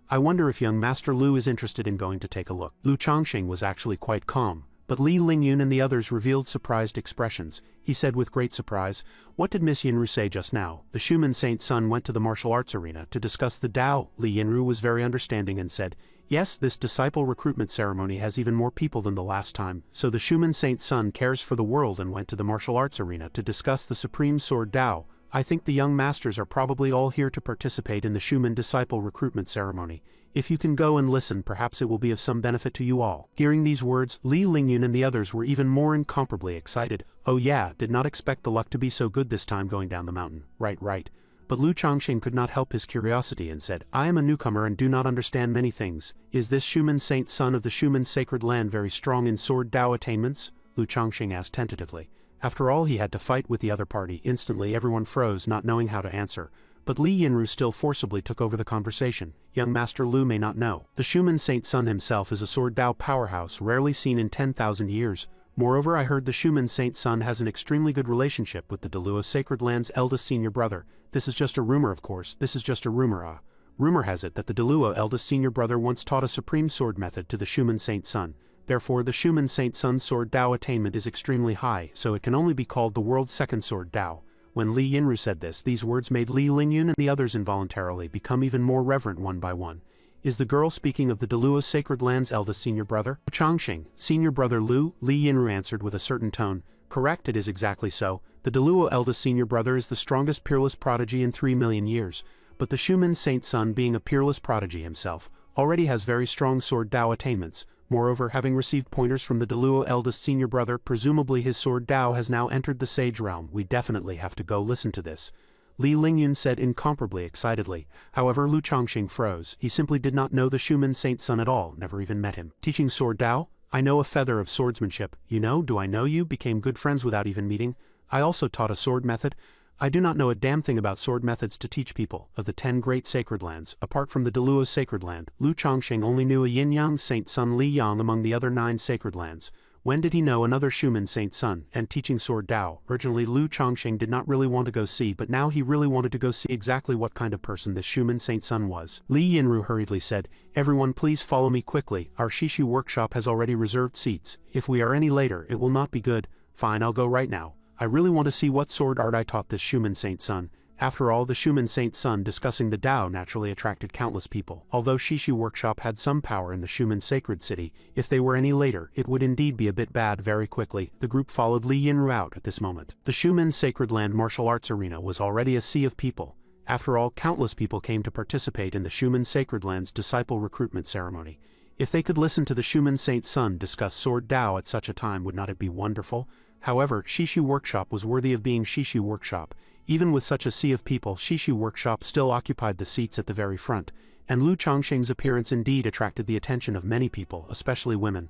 I wonder if young master Lu is interested in going to take a look." Lu Chongqing was actually quite calm, but Li Lingyun and the others revealed surprised expressions. He said with great surprise, "What did Miss Yinru say just now? The Shuman Saint's son went to the martial arts arena to discuss the Dao." Li Yinru was very understanding and said, "Yes, this disciple recruitment ceremony has even more people than the last time. So the Shuman Saint's son cares for the world and went to the martial arts arena to discuss the supreme sword Dao. I think the young masters are probably all here to participate in the Shuman disciple recruitment ceremony. If you can go and listen, perhaps it will be of some benefit to you all." Hearing these words, Li Lingyun and the others were even more incomparably excited. "Oh yeah, did not expect the luck to be so good this time going down the mountain." Right. But Lu Chongqing could not help his curiosity and said, "I am a newcomer and do not understand many things. Is this Shuman Saint son of the Shuman sacred land very strong in sword Dao attainments?" Lu Chongqing asked tentatively. After all, he had to fight with the other party. Instantly everyone froze, not knowing how to answer. But Li Yinru still forcibly took over the conversation. "Young master Lu may not know. The Shuman Saint's son himself is a sword Dao powerhouse, rarely seen in 10,000 years. Moreover, I heard the Shuman Saint's son has an extremely good relationship with the Daluo Sacred Land's eldest senior brother. This is just a rumor, of course. This is just a rumor. Rumor has it that the Daluo eldest senior brother once taught a supreme sword method to the Shuman Saint's son. Therefore, the Shuman Saint's son's sword Dao attainment is extremely high, so it can only be called the world's second sword Dao." When Li Yinru said this, these words made Li Lingyun and the others involuntarily become even more reverent one by one. "Is the girl speaking of the Daluo Sacred Land's eldest senior brother?" "Chongqing, senior brother Lu," Li Yinru answered with a certain tone. "Correct, it is exactly so. The Daluo eldest senior brother is the strongest peerless prodigy in 3 million years. But the Shuman Saint's son, being a peerless prodigy himself, already has very strong sword Dao attainments. Moreover, having received pointers from the Daluo eldest senior brother, presumably his sword Dao has now entered the sage realm. We definitely have to go listen to this." Li Lingyun said incomparably excitedly. However, Lu Chongqing froze. He simply did not know the Shuman Saint's son at all, never even met him. "Teaching sword Dao? I know a feather of swordsmanship. You know, do I know you? Became good friends without even meeting. I also taught a sword method. I do not know a damn thing about sword methods to teach people. Of the 10 great sacred lands, apart from the Daluo sacred land, Lu Chongqing only knew a yin-yang saint son Li Yang among the other 9 sacred lands. When did he know another Shuman Saint Sun and teaching sword Dao? Originally Lu Chongqing did not really want to go see, but now he really wanted to go see exactly what kind of person this Shuman Saint Sun was. Li Yinru hurriedly said, "Everyone please follow me quickly, our Shishu workshop has already reserved seats. If we are any later it will not be good. Fine, I'll go right now. I really want to see what sword art I taught this Shuman Saint Sun." After all, the Shuman Saint Sun discussing the Tao naturally attracted countless people. Although Shishu Workshop had some power in the Shuman Sacred City, if they were any later, it would indeed be a bit bad. Very quickly, the group followed Li Yinru out at this moment. The Shuman Sacred Land Martial Arts Arena was already a sea of people. After all, countless people came to participate in the Shuman Sacred Land's disciple recruitment ceremony. If they could listen to the Shuman Saint Sun discuss sword Tao at such a time, would not it be wonderful? However, Shishu Workshop was worthy of being Shishu Workshop. Even with such a sea of people, Shishu Workshop still occupied the seats at the very front, and Lu Chongqing's appearance indeed attracted the attention of many people, especially women.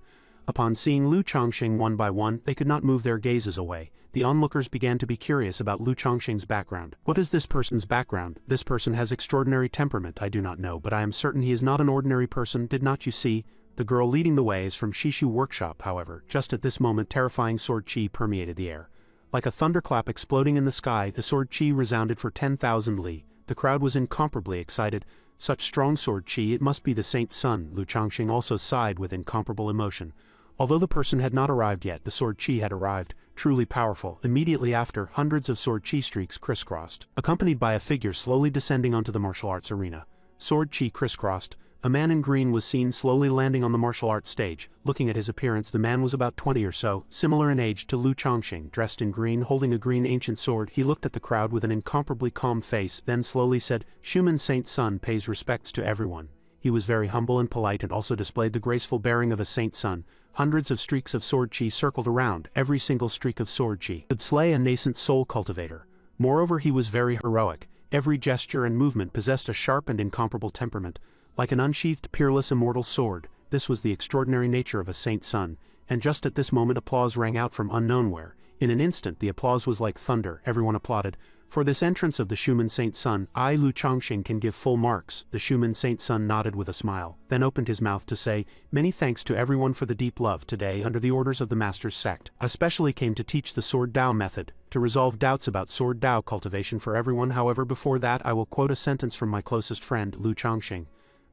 Upon seeing Lu Chongqing one by one, they could not move their gazes away. The onlookers began to be curious about Lu Chongqing's background. What is this person's background? This person has extraordinary temperament, I do not know, but I am certain he is not an ordinary person. Did not you see? The girl leading the way is from Shishu Workshop. However, just at this moment terrifying sword chi permeated the air. Like a thunderclap exploding in the sky, the sword chi resounded for 10,000 li. The crowd was incomparably excited. Such strong sword chi, it must be the Saint Sun. Lu Chongqing also sighed with incomparable emotion. Although the person had not arrived yet, the sword chi had arrived, truly powerful. Immediately after, hundreds of sword chi streaks crisscrossed, accompanied by a figure slowly descending onto the martial arts arena. Sword chi crisscrossed. A man in green was seen slowly landing on the martial arts stage. Looking at his appearance, the man was about 20 or so, similar in age to Lu Chongqing, dressed in green, holding a green ancient sword. He looked at the crowd with an incomparably calm face, then slowly said, "Shuman Saint Sun pays respects to everyone." He was very humble and polite and also displayed the graceful bearing of a Saint Sun. Hundreds of streaks of sword chi circled around. Every single streak of sword chi could slay a nascent soul cultivator. Moreover, he was very heroic. Every gesture and movement possessed a sharp and incomparable temperament. Like an unsheathed, peerless, immortal sword, this was the extraordinary nature of a Saint Sun, and just at this moment applause rang out from unknown where. In an instant the applause was like thunder. Everyone applauded. For this entrance of the Shuman Saint Sun, I, Lu Chongqing, can give full marks. The Shuman Saint Sun nodded with a smile, then opened his mouth to say, "Many thanks to everyone for the deep love. Today, under the orders of the Master's Sect, I specially came to teach the sword Tao method, to resolve doubts about sword Tao cultivation for everyone. However, before that I will quote a sentence from my closest friend, Lu Chongqing.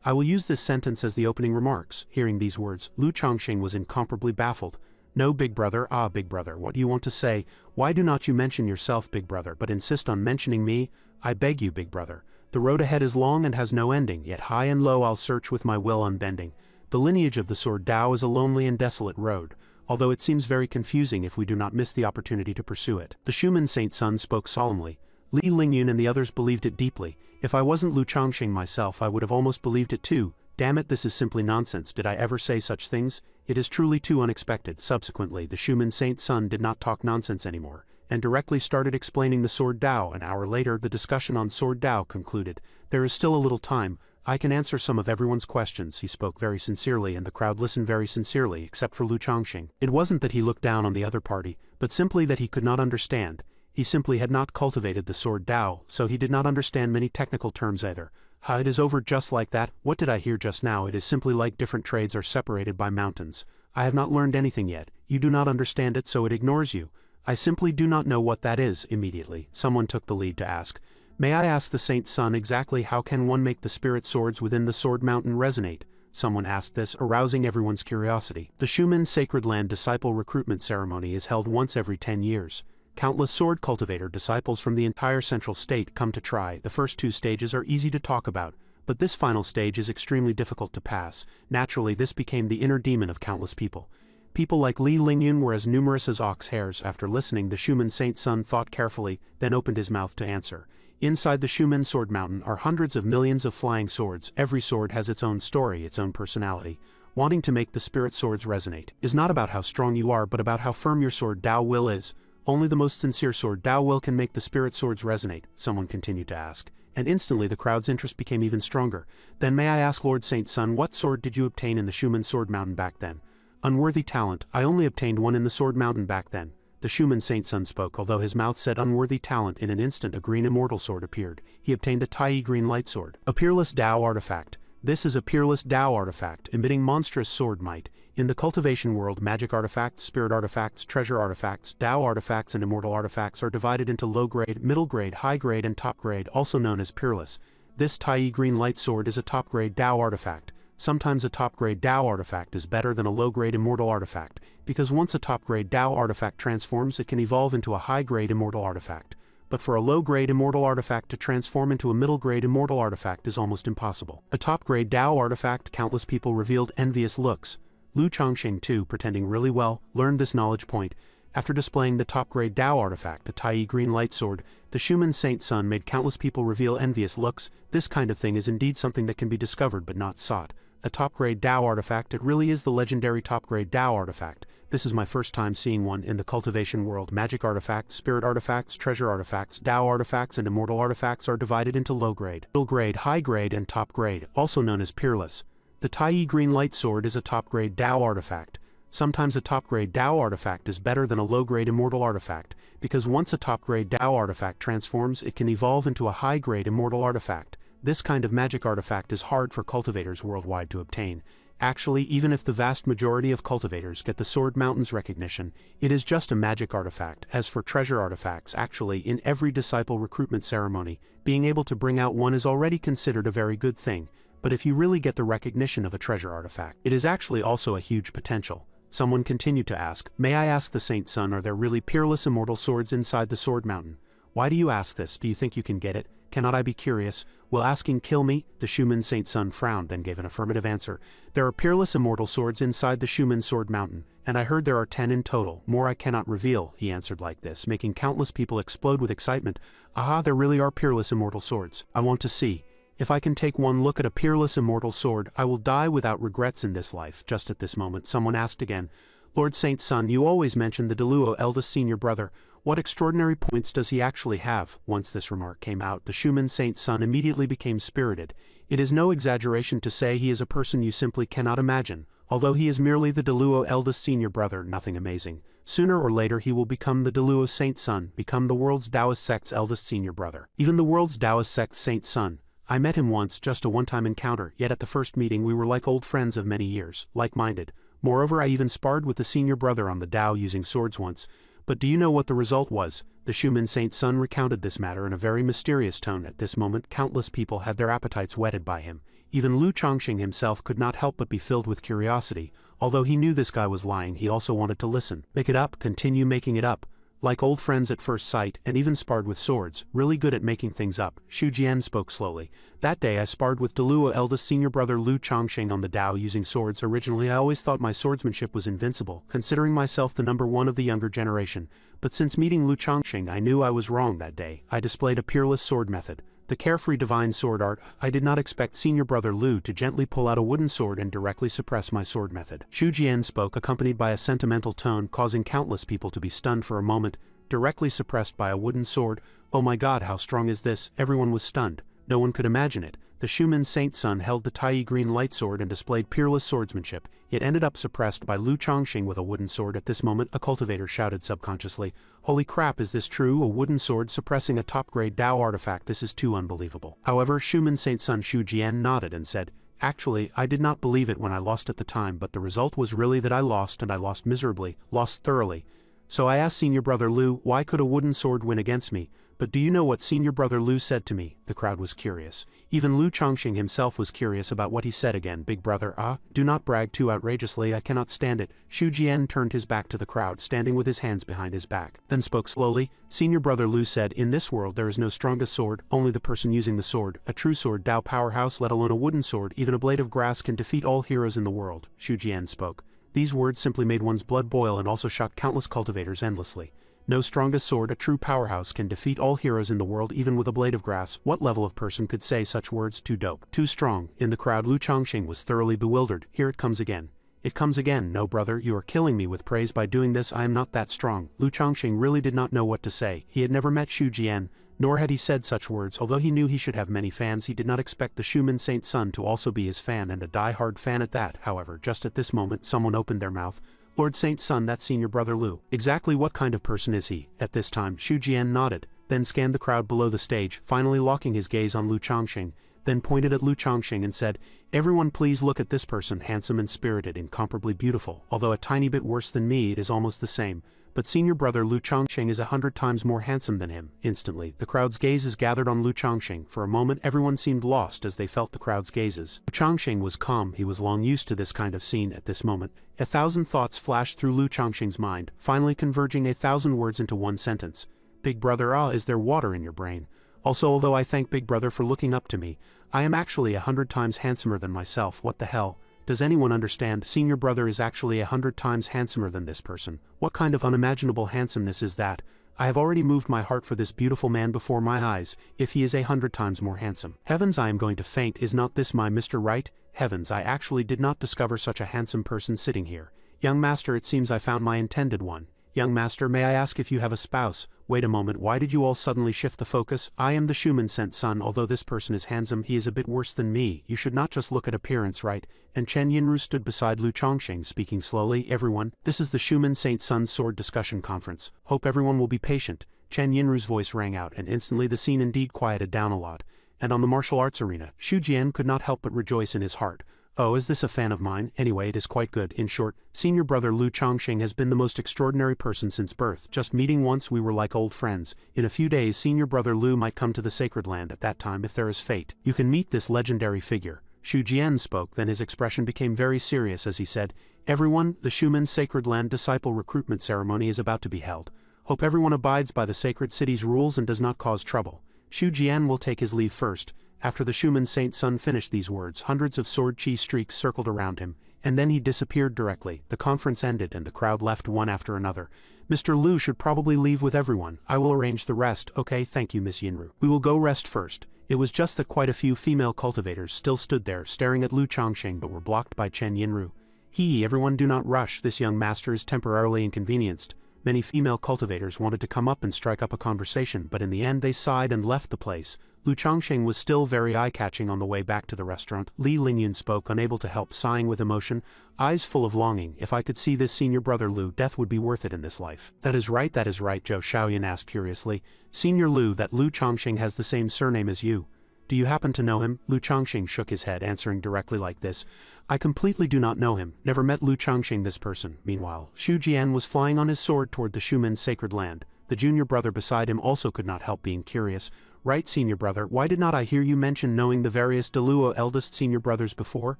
I will use this sentence as the opening remarks." Hearing these words, Lu Chongqing was incomparably baffled. "No, big brother, ah big brother, what do you want to say? Why do not you mention yourself, big brother, but insist on mentioning me? I beg you, big brother. The road ahead is long and has no ending, yet high and low I'll search with my will unbending. The lineage of the sword Tao is a lonely and desolate road, although it seems very confusing if we do not miss the opportunity to pursue it." The Shuman Saint Sun spoke solemnly. Li Lingyun and the others believed it deeply. If I wasn't Lu Chongqing myself, I would have almost believed it too. Damn it, this is simply nonsense. Did I ever say such things? It is truly too unexpected. Subsequently, the Shuman Saint Sun did not talk nonsense anymore, and directly started explaining the sword Tao. An hour later, the discussion on sword Tao concluded. There is still a little time. I can answer some of everyone's questions. He spoke very sincerely, and the crowd listened very sincerely, except for Lu Chongqing. It wasn't that he looked down on the other party, but simply that he could not understand. He simply had not cultivated the sword Tao, so he did not understand many technical terms either. It is over just like that. What did I hear just now? It is simply like different trades are separated by mountains. I have not learned anything yet. You do not understand it, so it ignores you. I simply do not know what that is. Immediately, someone took the lead to ask, "May I ask the Saint Sun exactly how can one make the spirit swords within the Sword Mountain resonate?" Someone asked this, arousing everyone's curiosity. The Shuman Sacred Land Disciple Recruitment Ceremony is held once every 10 years. Countless sword cultivator disciples from the entire central state come to try. The first two stages are easy to talk about, but this final stage is extremely difficult to pass. Naturally, this became the inner demon of countless people. People like Li Lingyun were as numerous as ox hairs. After listening, the Shuman Saint Sun thought carefully, then opened his mouth to answer. Inside the Shuman Sword Mountain are hundreds of millions of flying swords. Every sword has its own story, its own personality. Wanting to make the spirit swords resonate is not about how strong you are, but about how firm your sword Tao will is. Only the most sincere sword Tao will can make the spirit swords resonate, someone continued to ask, and instantly the crowd's interest became even stronger. Then may I ask Lord Saint Sun, what sword did you obtain in the Shuman Sword Mountain back then? Unworthy talent, I only obtained one in the Sword Mountain back then. The Shuman Saint Sun spoke, although his mouth said unworthy talent. In an instant a green immortal sword appeared. He obtained a Tai green light sword. A peerless Tao artifact. This is a peerless Tao artifact, emitting monstrous sword might. In the cultivation world, magic artifacts, spirit artifacts, treasure artifacts, Tao artifacts and immortal artifacts are divided into low grade, middle grade, high grade and top grade, also known as peerless. This Tai green light sword is a top grade Tao artifact. Sometimes a top grade Tao artifact is better than a low grade immortal artifact, because once a top grade Tao artifact transforms it can evolve into a high grade immortal artifact. But for a low-grade immortal artifact to transform into a middle-grade immortal artifact is almost impossible. A top-grade Tao artifact, countless people revealed envious looks. Lu Chongqing too, pretending really well, learned this knowledge point. After displaying the top-grade Tao artifact, a Tai green light sword, the Shuman Saint Sun made countless people reveal envious looks. This kind of thing is indeed something that can be discovered but not sought. A top-grade Tao artifact, it really is the legendary top-grade Tao artifact. This is my first time seeing one in the cultivation world. Magic artifacts, spirit artifacts, treasure artifacts, Tao artifacts and immortal artifacts are divided into low grade, middle grade, high grade and top grade, also known as peerless. The Tai green light sword is a top grade Tao artifact. Sometimes a top grade Tao artifact is better than a low grade immortal artifact, because once a top grade Tao artifact transforms it can evolve into a high grade immortal artifact. This kind of magic artifact is hard for cultivators worldwide to obtain. Actually, even if the vast majority of cultivators get the Sword Mountain's recognition, it is just a magic artifact. As for treasure artifacts, actually, in every disciple recruitment ceremony, being able to bring out one is already considered a very good thing. But if you really get the recognition of a treasure artifact, it is actually also a huge potential. Someone continued to ask, "May I ask the Saint Sun, are there really peerless immortal swords inside the Sword Mountain? Why do you ask this? Do you think you can get it? Cannot I be curious? Will asking kill me?" The Shuman Saint Sun frowned and gave an affirmative answer. "There are peerless immortal swords inside the Shuman Sword Mountain, and I heard there are 10 in total. More I cannot reveal," he answered like this, making countless people explode with excitement. "Aha, there really are peerless immortal swords. I want to see. If I can take one look at a peerless immortal sword, I will die without regrets in this life." Just at this moment, someone asked again, "Lord Saint Sun, you always mention the Deluo eldest senior brother. What extraordinary points does he actually have?" Once this remark came out, the Shuman Saint Sun immediately became spirited. It is no exaggeration to say he is a person you simply cannot imagine. Although he is merely the Deluo eldest senior brother, nothing amazing. Sooner or later he will become the Deluo Saint Sun, become the world's Taoist sect's eldest senior brother. Even the world's Taoist sect's Saint Sun. I met him once, just a one-time encounter, yet at the first meeting we were like old friends of many years, like-minded. Moreover, I even sparred with the senior brother on the Tao using swords once. But do you know what the result was? The Shuman Saint Sun recounted this matter in a very mysterious tone. At this moment, countless people had their appetites whetted by him. Even Lu Chongqing himself could not help but be filled with curiosity. Although he knew this guy was lying, he also wanted to listen. Make it up, continue making it up. Like old friends at first sight, and even sparred with swords, really good at making things up. Xu Jian spoke slowly. That day I sparred with Deluo eldest senior brother Lu Chongqing on the Tao using swords. Originally I always thought my swordsmanship was invincible, considering myself the number one of the younger generation. But since meeting Lu Chongqing I knew I was wrong that day. I displayed a peerless sword method. The carefree divine sword art. I did not expect senior brother Lu to gently pull out a wooden sword and directly suppress my sword method. Xu Jian spoke, accompanied by a sentimental tone, causing countless people to be stunned for a moment. Directly suppressed by a wooden sword. Oh my god, how strong is this? Everyone was stunned. No one could imagine it. The Shuman Saint Sun held the Tai green light sword and displayed peerless swordsmanship. It ended up suppressed by Lu Chongqing with a wooden sword. At this moment, a cultivator shouted subconsciously, "Holy crap, is this true? A wooden sword suppressing a top-grade Tao artifact? This is too unbelievable." However, Shuman Saint Sun Xu Jian nodded and said, "Actually, I did not believe it when I lost at the time, but the result was really that I lost, and I lost miserably, lost thoroughly. So I asked senior brother Lu, why could a wooden sword win against me? But do you know what senior brother Lu said to me?" The crowd was curious. Even Lu Chongqing himself was curious about what he said again. "Big brother, do not brag too outrageously, I cannot stand it." Xu Jian turned his back to the crowd, standing with his hands behind his back, then spoke slowly. Senior brother Lu said, "In this world there is no strongest sword, only the person using the sword. A true sword, Tao powerhouse, let alone a wooden sword, even a blade of grass can defeat all heroes in the world." Xu Jian spoke. These words simply made one's blood boil and also shocked countless cultivators endlessly. No strongest sword, a true powerhouse, can defeat all heroes in the world even with a blade of grass. What level of person could say such words? Too dope. Too strong. In the crowd, Lu Chongqing was thoroughly bewildered. Here it comes again. It comes again. No brother, you are killing me with praise by doing this. I am not that strong. Lu Chongqing really did not know what to say. He had never met Xu Jian, nor had he said such words. Although he knew he should have many fans, he did not expect the Shuman Saint Sun to also be his fan, and a die-hard fan at that. However, just at this moment, someone opened their mouth. "Lord Saint Sun, that's senior brother Lu. Exactly what kind of person is he?" At this time, Xu Jian nodded, then scanned the crowd below the stage, finally locking his gaze on Lu Chongqing. then pointed at Lu Chongqing and said, "Everyone please look at this person, handsome and spirited, incomparably beautiful. Although a tiny bit worse than me, it is almost the same. But senior brother Lu Chongqing is 100 times more handsome than him." Instantly, the crowd's gazes gathered on Lu Chongqing. For a moment everyone seemed lost as they felt the crowd's gazes. Lu Chongqing was calm, he was long used to this kind of scene. At this moment, 1,000 thoughts flashed through Lu Chongqing's mind, finally converging 1,000 words into one sentence. "Big brother, is there water in your brain? Also, although I thank Big Brother for looking up to me, I am actually 100 times handsomer than myself. What the hell? Does anyone understand? Senior brother is actually 100 times handsomer than this person. What kind of unimaginable handsomeness is that? I have already moved my heart for this beautiful man before my eyes, if he is 100 times more handsome. Heavens, I am going to faint. Is not this my Mr. Right? Heavens, I actually did not discover such a handsome person sitting here. Young master, it seems I found my intended one. Young master, may I ask if you have a spouse? Wait a moment, why did you all suddenly shift the focus? I am the Schumann sent son. Although this person is handsome, he is a bit worse than me. You should not just look at appearance, right?" And Chen Yinru stood beside Lu Chongqing, speaking slowly. "Everyone, this is the Schumann Saint Son Sword Discussion Conference. Hope everyone will be patient." Chen Yinru's voice rang out, and instantly the scene indeed quieted down a lot. And on the martial arts arena, Xu Jian could not help but rejoice in his heart. "Oh, is this a fan of mine? Anyway, it is quite good." In short, senior brother Lu Chongqing has been the most extraordinary person since birth. Just meeting once, we were like old friends. In a few days, senior brother Lu might come to the sacred land. At that time, if there is fate, you can meet this legendary figure. Xu Jian spoke, then his expression became very serious as he said, "Everyone, the Schumann Sacred Land Disciple Recruitment Ceremony is about to be held. Hope everyone abides by the sacred city's rules and does not cause trouble." Xu Jian will take his leave first. After the Schumann Saint Son finished these words, hundreds of sword chi streaks circled around him, and then he disappeared directly. The conference ended and the crowd left one after another. "Mr. Lu should probably leave with everyone. I will arrange the rest." "Okay, thank you, Miss Yinru. We will go rest first." It was just that quite a few female cultivators still stood there, staring at Lu Chongqing, but were blocked by Chen Yinru. Everyone do not rush, this young master is temporarily inconvenienced." Many female cultivators wanted to come up and strike up a conversation, but in the end they sighed and left the place. Lu Chongqing was still very eye-catching on the way back to the restaurant. Li Lingyun spoke, unable to help sighing with emotion, eyes full of longing. "If I could see this senior brother Lu, death would be worth it in this life." That is right, Zhou Shaoyan asked curiously. "Senior Lu, that Lu Chongqing has the same surname as you. Do you happen to know him?" Lu Chongqing shook his head, answering directly like this. "I completely do not know him, never met Lu Chongqing this person." Meanwhile, Xu Jian was flying on his sword toward the Schumann sacred land. The junior brother beside him also could not help being curious. "Right, senior brother, why did not I hear you mention knowing the various Deluo eldest senior brothers before?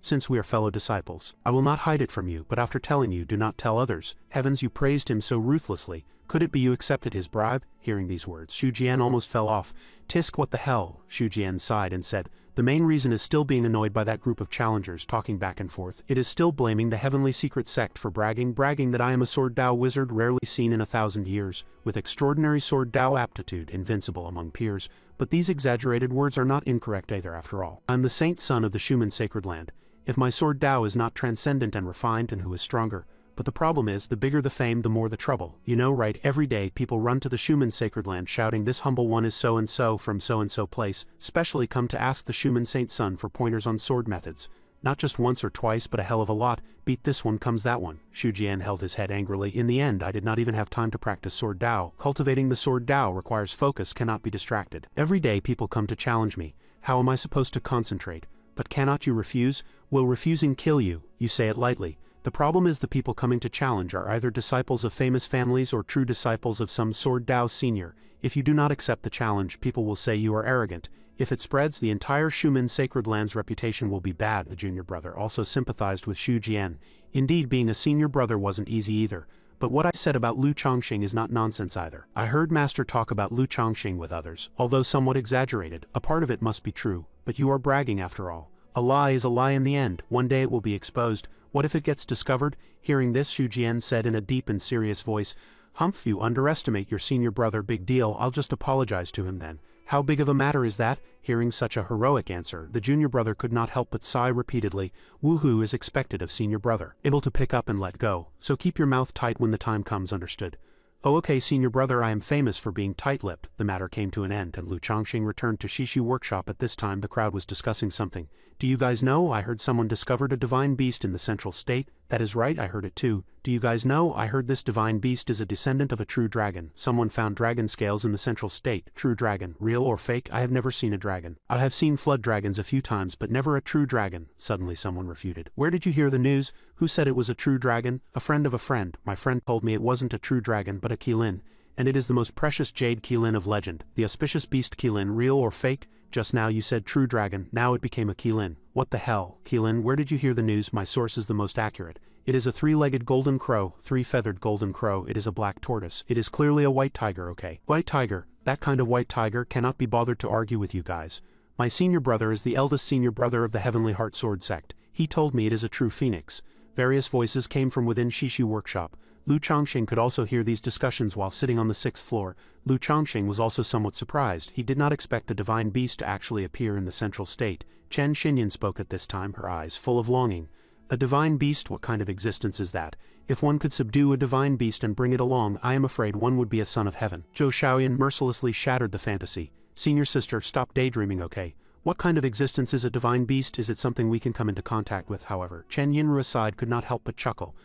Since we are fellow disciples, I will not hide it from you, but after telling you, do not tell others. Heavens, you praised him so ruthlessly. Could it be you accepted his bribe?" Hearing these words, Xu Jian almost fell off. "Tisk, what the hell?" Xu Jian sighed and said, "The main reason is still being annoyed by that group of challengers talking back and forth. It is still blaming the heavenly secret sect for bragging that I am a sword Dao wizard rarely seen in 1,000 years, with extraordinary sword Dao aptitude, invincible among peers. But these exaggerated words are not incorrect either after all. I am the saint son of the Schumann sacred land. If my sword Dao is not transcendent and refined, and who is stronger? But the problem is, the bigger the fame, the more the trouble. You know, right, every day people run to the Schumann sacred land shouting, 'This humble one is so-and-so from so-and-so place,' specially come to ask the Schumann Saint Son for pointers on sword methods. Not just once or twice, but a hell of a lot. Beat this one comes that one." Xu Jian held his head angrily. "In the end, I did not even have time to practice sword Dao. Cultivating the sword Dao requires focus, cannot be distracted. Every day people come to challenge me. How am I supposed to concentrate? But cannot you refuse? Will refusing kill you? You say it lightly. The problem is the people coming to challenge are either disciples of famous families or true disciples of some sword Dao senior. If you do not accept the challenge, people will say you are arrogant. If it spreads, the entire Schumann sacred land's reputation will be bad." The junior brother also sympathized with Xu Jian. Indeed, being a senior brother wasn't easy either. "But what I said about Lu Chongqing is not nonsense either. I heard Master talk about Lu Chongqing with others, although somewhat exaggerated. A part of it must be true, but you are bragging after all. A lie is a lie in the end. One day it will be exposed. What if it gets discovered?" Hearing this, Xu Jian said in a deep and serious voice, "Humph, you underestimate your senior brother. Big deal, I'll just apologize to him then." "How big of a matter is that?" Hearing such a heroic answer, the junior brother could not help but sigh repeatedly. Woohoo is expected of senior brother. Able to pick up and let go. So keep your mouth tight when the time comes, understood? "Oh, okay, senior brother, I am famous for being tight-lipped." The matter came to an end, and Lu Chongqing returned to Shishu workshop. At this time the crowd was discussing something. "Do you guys know, I heard someone discovered a divine beast in the central state?" That is right, I heard it too. Do you guys know, I heard this divine beast is a descendant of a true dragon. Someone found dragon scales in the central state. True dragon, real or fake? I have never seen a dragon. I have seen flood dragons a few times but never a true dragon. Suddenly someone refuted. Where did you hear the news? Who said it was a true dragon? A friend of a friend. My friend told me it wasn't a true dragon but a Qilin. And it is the most precious jade Qilin of legend. The auspicious beast Qilin, real or fake? Just now you said true dragon, now it became a Qilin. What the hell? Qilin, where did you hear the news? My source is the most accurate. It is a three-legged golden crow, three-feathered golden crow. It is a black tortoise. It is clearly a white tiger, okay? White tiger. That kind of white tiger cannot be bothered to argue with you guys. My senior brother is the eldest senior brother of the Heavenly Heart Sword Sect. He told me it is a true phoenix. Various voices came from within Shishu workshop. Lu Chongqing could also hear these discussions while sitting on the 6th floor. Lu Chongqing was also somewhat surprised. He did not expect a divine beast to actually appear in the central state. Chen Xinyan spoke at this time, her eyes full of longing. A divine beast? What kind of existence is that? If one could subdue a divine beast and bring it along, I am afraid one would be a son of heaven. Zhou Xiaoyan mercilessly shattered the fantasy. Senior sister, stop daydreaming, okay? What kind of existence is a divine beast? Is it something we can come into contact with? However, Chen Yinru aside could not help but chuckle.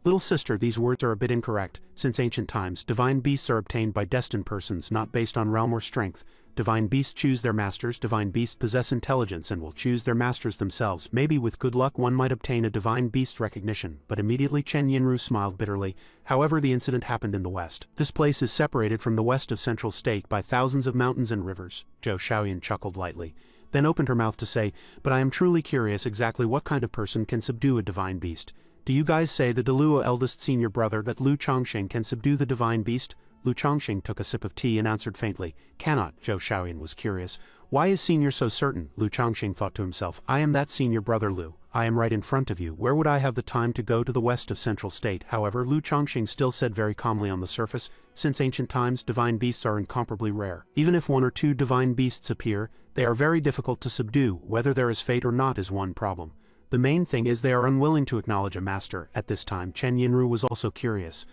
Little sister, these words are a bit incorrect. Since ancient times, divine beasts are obtained by destined persons, not based on realm or strength. Divine beasts choose their masters. Divine beasts possess intelligence and will choose their masters themselves. Maybe with good luck one might obtain a divine beast recognition, but immediately Chen Yinru smiled bitterly. However, the incident happened in the west. This place is separated from the west of Central State by thousands of mountains and rivers. Zhou Xiaoyan chuckled lightly, then opened her mouth to say, but I am truly curious exactly what kind of person can subdue a divine beast. Do you guys say the Deluo eldest senior brother that Lu Chongqing can subdue the divine beast? Lu Chongqing took a sip of tea and answered faintly, cannot. Zhou Xiaoyan was curious. Why is senior so certain? Lu Chongqing thought to himself, I am that senior brother Lu. I am right in front of you. Where would I have the time to go to the west of Central State? However, Lu Chongqing still said very calmly on the surface, since ancient times, divine beasts are incomparably rare. Even if one or two divine beasts appear, they are very difficult to subdue. Whether there is fate or not is one problem. The main thing is they are unwilling to acknowledge a master. At this time, Chen Yinru was also curious.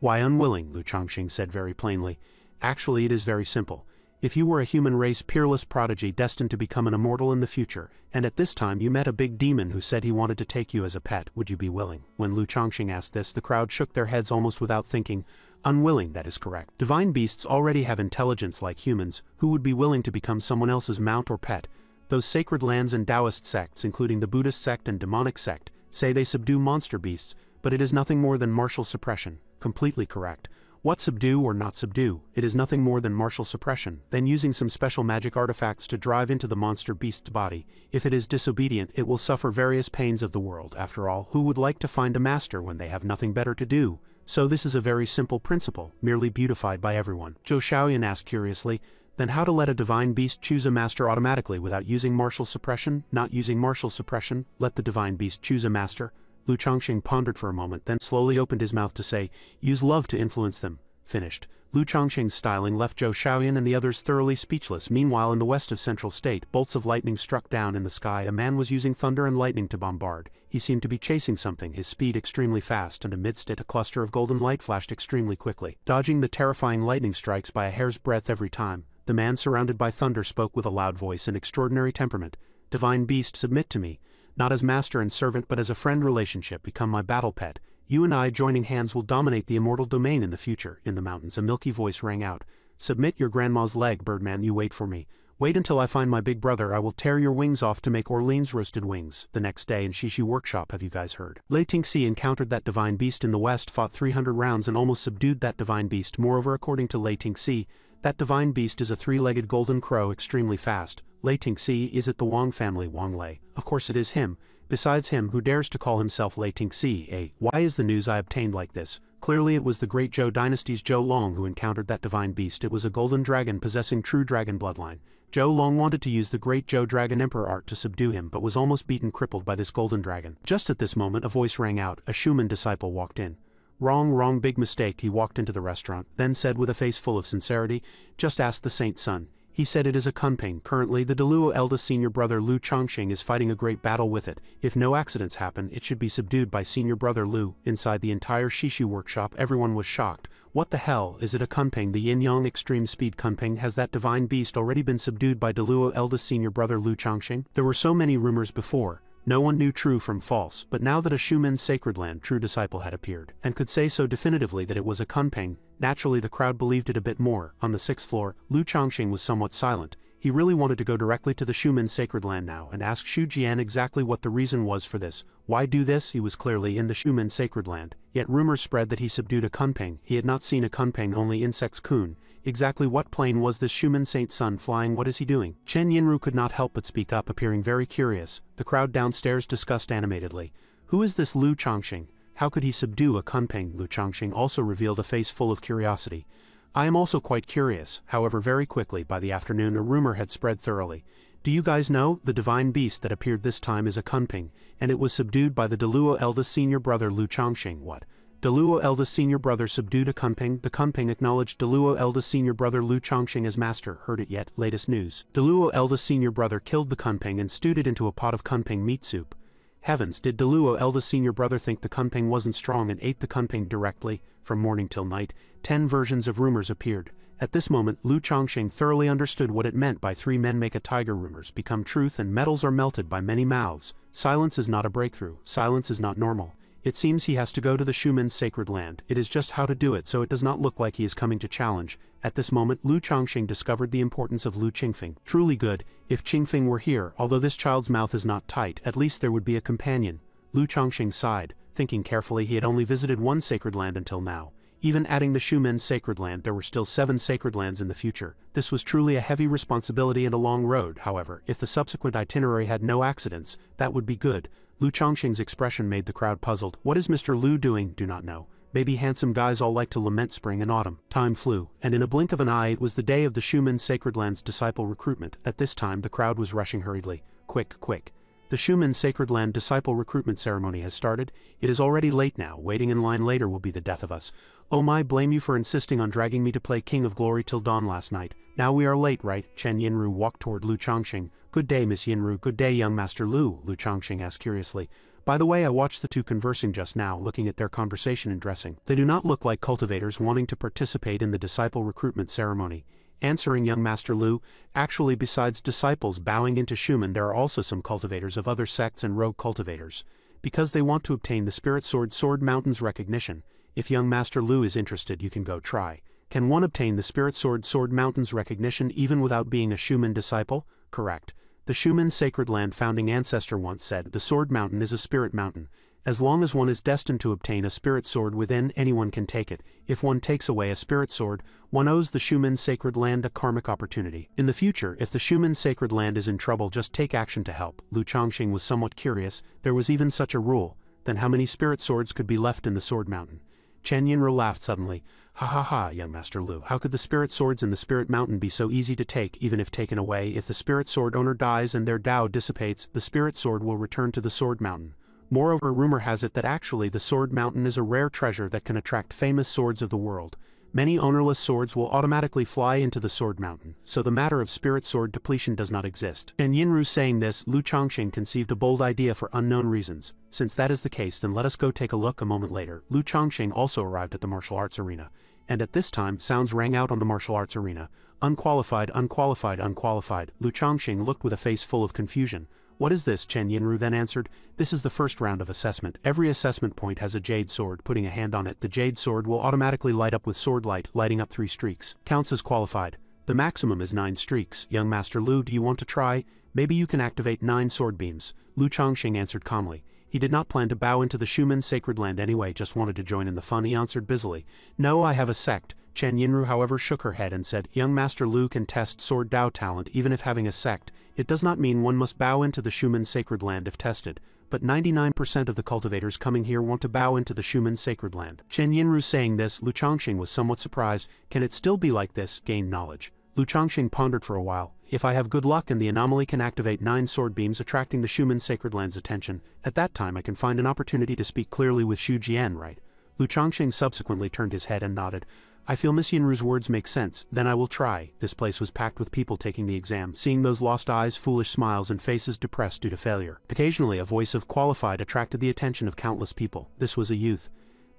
Why unwilling? Lu Chongqing said very plainly. Actually, it is very simple. If you were a human race peerless prodigy destined to become an immortal in the future, and at this time you met a big demon who said he wanted to take you as a pet, would you be willing? When Lu Chongqing asked this, the crowd shook their heads almost without thinking. Unwilling, that is correct. Divine beasts already have intelligence like humans. Who would be willing to become someone else's mount or pet? Those sacred lands and Taoist sects, including the Buddhist sect and demonic sect, say they subdue monster beasts, but it is nothing more than martial suppression. Completely correct. What subdue or not subdue? It is nothing more than martial suppression, then using some special magic artifacts to drive into the monster beast's body. If it is disobedient, it will suffer various pains of the world. After all, who would like to find a master when they have nothing better to do? So this is a very simple principle, merely beautified by everyone. Zhou Xiaoyan asked curiously, then how to let a divine beast choose a master automatically without using martial suppression? Not using martial suppression, let the divine beast choose a master. Lu Chongqing pondered for a moment, then slowly opened his mouth to say, use love to influence them. Finished. Lu Chongqing's styling left Zhou Xiaoyan and the others thoroughly speechless. Meanwhile, in the west of Central State, bolts of lightning struck down in the sky. A man was using thunder and lightning to bombard. He seemed to be chasing something, his speed extremely fast, and amidst it a cluster of golden light flashed extremely quickly, dodging the terrifying lightning strikes by a hair's breadth every time. The man surrounded by thunder spoke with a loud voice and extraordinary temperament. Divine beast, submit to me. Not as master and servant but as a friend relationship, become my battle pet. You and I joining hands will dominate the immortal domain in the future. In the mountains a milky voice rang out. Submit your grandma's leg, Birdman, you wait for me. Wait until I find my big brother, I will tear your wings off to make Orleans roasted wings. The next day in Shishu workshop, have you guys heard? Lei Tingxi encountered that divine beast in the west, fought 300 rounds and almost subdued that divine beast. Moreover, according to Lei Tingxi, that divine beast is a three-legged golden crow extremely fast. Lei Tingxi, is it the Wang family? Wang Lei. Of course it is him. Besides him, who dares to call himself Lei Tingxi? Why is the news I obtained like this? Clearly it was the great Zhou dynasty's Zhou Long who encountered that divine beast. It was a golden dragon possessing true dragon bloodline. Zhou Long wanted to use the great Zhou dragon emperor art to subdue him but was almost beaten crippled by this golden dragon. Just at this moment a voice rang out. A Schumann disciple walked in. Wrong, big mistake. He walked into the restaurant, then said with a face full of sincerity, just ask the Saint Son. He said it is a Kunping. Currently, the Deluo eldest senior brother Lu Chongqing is fighting a great battle with it. If no accidents happen, it should be subdued by senior brother Lu. Inside the entire Shishu workshop, everyone was shocked. What the hell, is it a Kunping? The Yin-Yang extreme speed Kunping? Has that divine beast already been subdued by Deluo eldest senior brother Lu Chongqing? There were so many rumors before. No one knew true from false, but now that a Shumen's sacred land true disciple had appeared, and could say so definitively that it was a Kunpeng, naturally the crowd believed it a bit more. On the 6th floor, Lu Chongqing was somewhat silent. He really wanted to go directly to the Shumen's sacred land now and ask Xu Jian exactly what the reason was for this. Why do this? He was clearly in the Shumen's sacred land, yet rumors spread that he subdued a Kunpeng. He had not seen a Kunpeng, only insects. Kun. Exactly what plane was this Shumen Saint Sun flying? What is he doing? Chen Yinru could not help but speak up, appearing very curious. The crowd downstairs discussed animatedly. Who is this Lu Chongqing? How could he subdue a Kunpeng? Lu Chongqing also revealed a face full of curiosity. I am also quite curious. However, very quickly by the afternoon a rumor had spread thoroughly. Do you guys know, the divine beast that appeared this time is a Kunpeng, and it was subdued by the Deluo eldest senior brother Lu Chongqing. What? Deluo eldest senior brother subdued a Kunpeng? The Kunpeng acknowledged Deluo eldest senior brother Lu Chongqing as master. Heard it yet? Latest news. Deluo eldest senior brother killed the Kunpeng and stewed it into a pot of Kunpeng meat soup. Heavens, did Deluo eldest senior brother think the Kunpeng wasn't strong and ate the Kunpeng directly? From morning till night, 10 versions of rumors appeared. At this moment, Lu Chongqing thoroughly understood what it meant by 3 men make a tiger. Rumors become truth and metals are melted by many mouths. Silence is not a breakthrough. Silence is not normal. It seems he has to go to the Shumen's sacred land. It is just how to do it, so it does not look like he is coming to challenge. At this moment, Lu Chongqing discovered the importance of Lu Qingfeng. Truly good. If Qingfeng were here, although this child's mouth is not tight, at least there would be a companion. Lu Chongqing sighed, thinking carefully. He had only visited 1 sacred land until now. Even adding the Shumen's sacred land, there were still 7 sacred lands in the future. This was truly a heavy responsibility and a long road. However, if the subsequent itinerary had no accidents, that would be good. Lu Chongqing's expression made the crowd puzzled. What is Mr. Lu doing? Do not know. Maybe handsome guys all like to lament spring and autumn. Time flew, and in a blink of an eye it was the day of the Shumen's sacred land's disciple recruitment. At this time the crowd was rushing hurriedly. Quick, quick. The Shumen's sacred land disciple recruitment ceremony has started. It is already late now. Waiting in line later will be the death of us. Oh my, blame you for insisting on dragging me to play King of Glory till dawn last night. Now we are late, right? Chen Yinru walked toward Lu Chongqing. Good day, Miss Yinru. Good day, young Master Lu, Lu Chongqing asked curiously. By the way, I watched the two conversing just now, looking at their conversation and dressing. They do not look like cultivators wanting to participate in the disciple recruitment ceremony. Answering young Master Lu, actually besides disciples bowing into Shumen there are also some cultivators of other sects and rogue cultivators. Because they want to obtain the Spirit Sword Mountain's recognition. If young Master Lu is interested you can go try. Can one obtain the Spirit Sword Mountain's recognition even without being a Shumen disciple? Correct. The Shumen's sacred land founding ancestor once said, the Sword Mountain is a spirit mountain. As long as one is destined to obtain a spirit sword within, anyone can take it. If one takes away a spirit sword, one owes the Shumen's sacred land a karmic opportunity. In the future, if the Shumen's sacred land is in trouble, just take action to help. Lu Chongqing was somewhat curious. There was even such a rule. Then how many spirit swords could be left in the Sword Mountain? Chen Yinru laughed suddenly. Ha ha ha, young Master Lu, how could the spirit swords in the Spirit Mountain be so easy to take? Even if taken away, if the spirit sword owner dies and their Tao dissipates, the spirit sword will return to the Sword Mountain. Moreover, rumor has it that actually the Sword Mountain is a rare treasure that can attract famous swords of the world. Many ownerless swords will automatically fly into the Sword Mountain, so the matter of spirit sword depletion does not exist. And Yinru saying this, Lu Chongqing conceived a bold idea for unknown reasons. Since that is the case, then let us go take a look. A moment later, Lu Chongqing also arrived at the martial arts arena. And at this time, sounds rang out on the martial arts arena. Unqualified, unqualified, unqualified. Lu Chongqing looked with a face full of confusion. What is this? Chen Yinru then answered. This is the first round of assessment. Every assessment point has a jade sword. Putting a hand on it, the jade sword will automatically light up with sword light, lighting up 3 streaks. Counts as qualified. The maximum is 9 streaks. Young Master Lu, do you want to try? Maybe you can activate 9 sword beams. Lu Chongqing answered calmly. He did not plan to bow into the Shumen's sacred land anyway, just wanted to join in the fun. He answered busily. No, I have a sect. Chen Yinru however shook her head and said, young Master Lu can test sword Tao talent even if having a sect. It does not mean one must bow into the Shumen's sacred land if tested, but 99% of the cultivators coming here want to bow into the Shumen's sacred land. Chen Yinru saying this, Lu Chongqing was somewhat surprised. Can it still be like this? Gain knowledge. Lu Chongqing pondered for a while. If I have good luck and the anomaly can activate 9 sword beams attracting the Shumen's sacred land's attention, at that time I can find an opportunity to speak clearly with Xu Jian, right? Lu Chongqing subsequently turned his head and nodded. I feel Miss Yinru's words make sense, then I will try. This place was packed with people taking the exam, seeing those lost eyes, foolish smiles, and faces depressed due to failure. Occasionally a voice of qualified attracted the attention of countless people. This was a youth.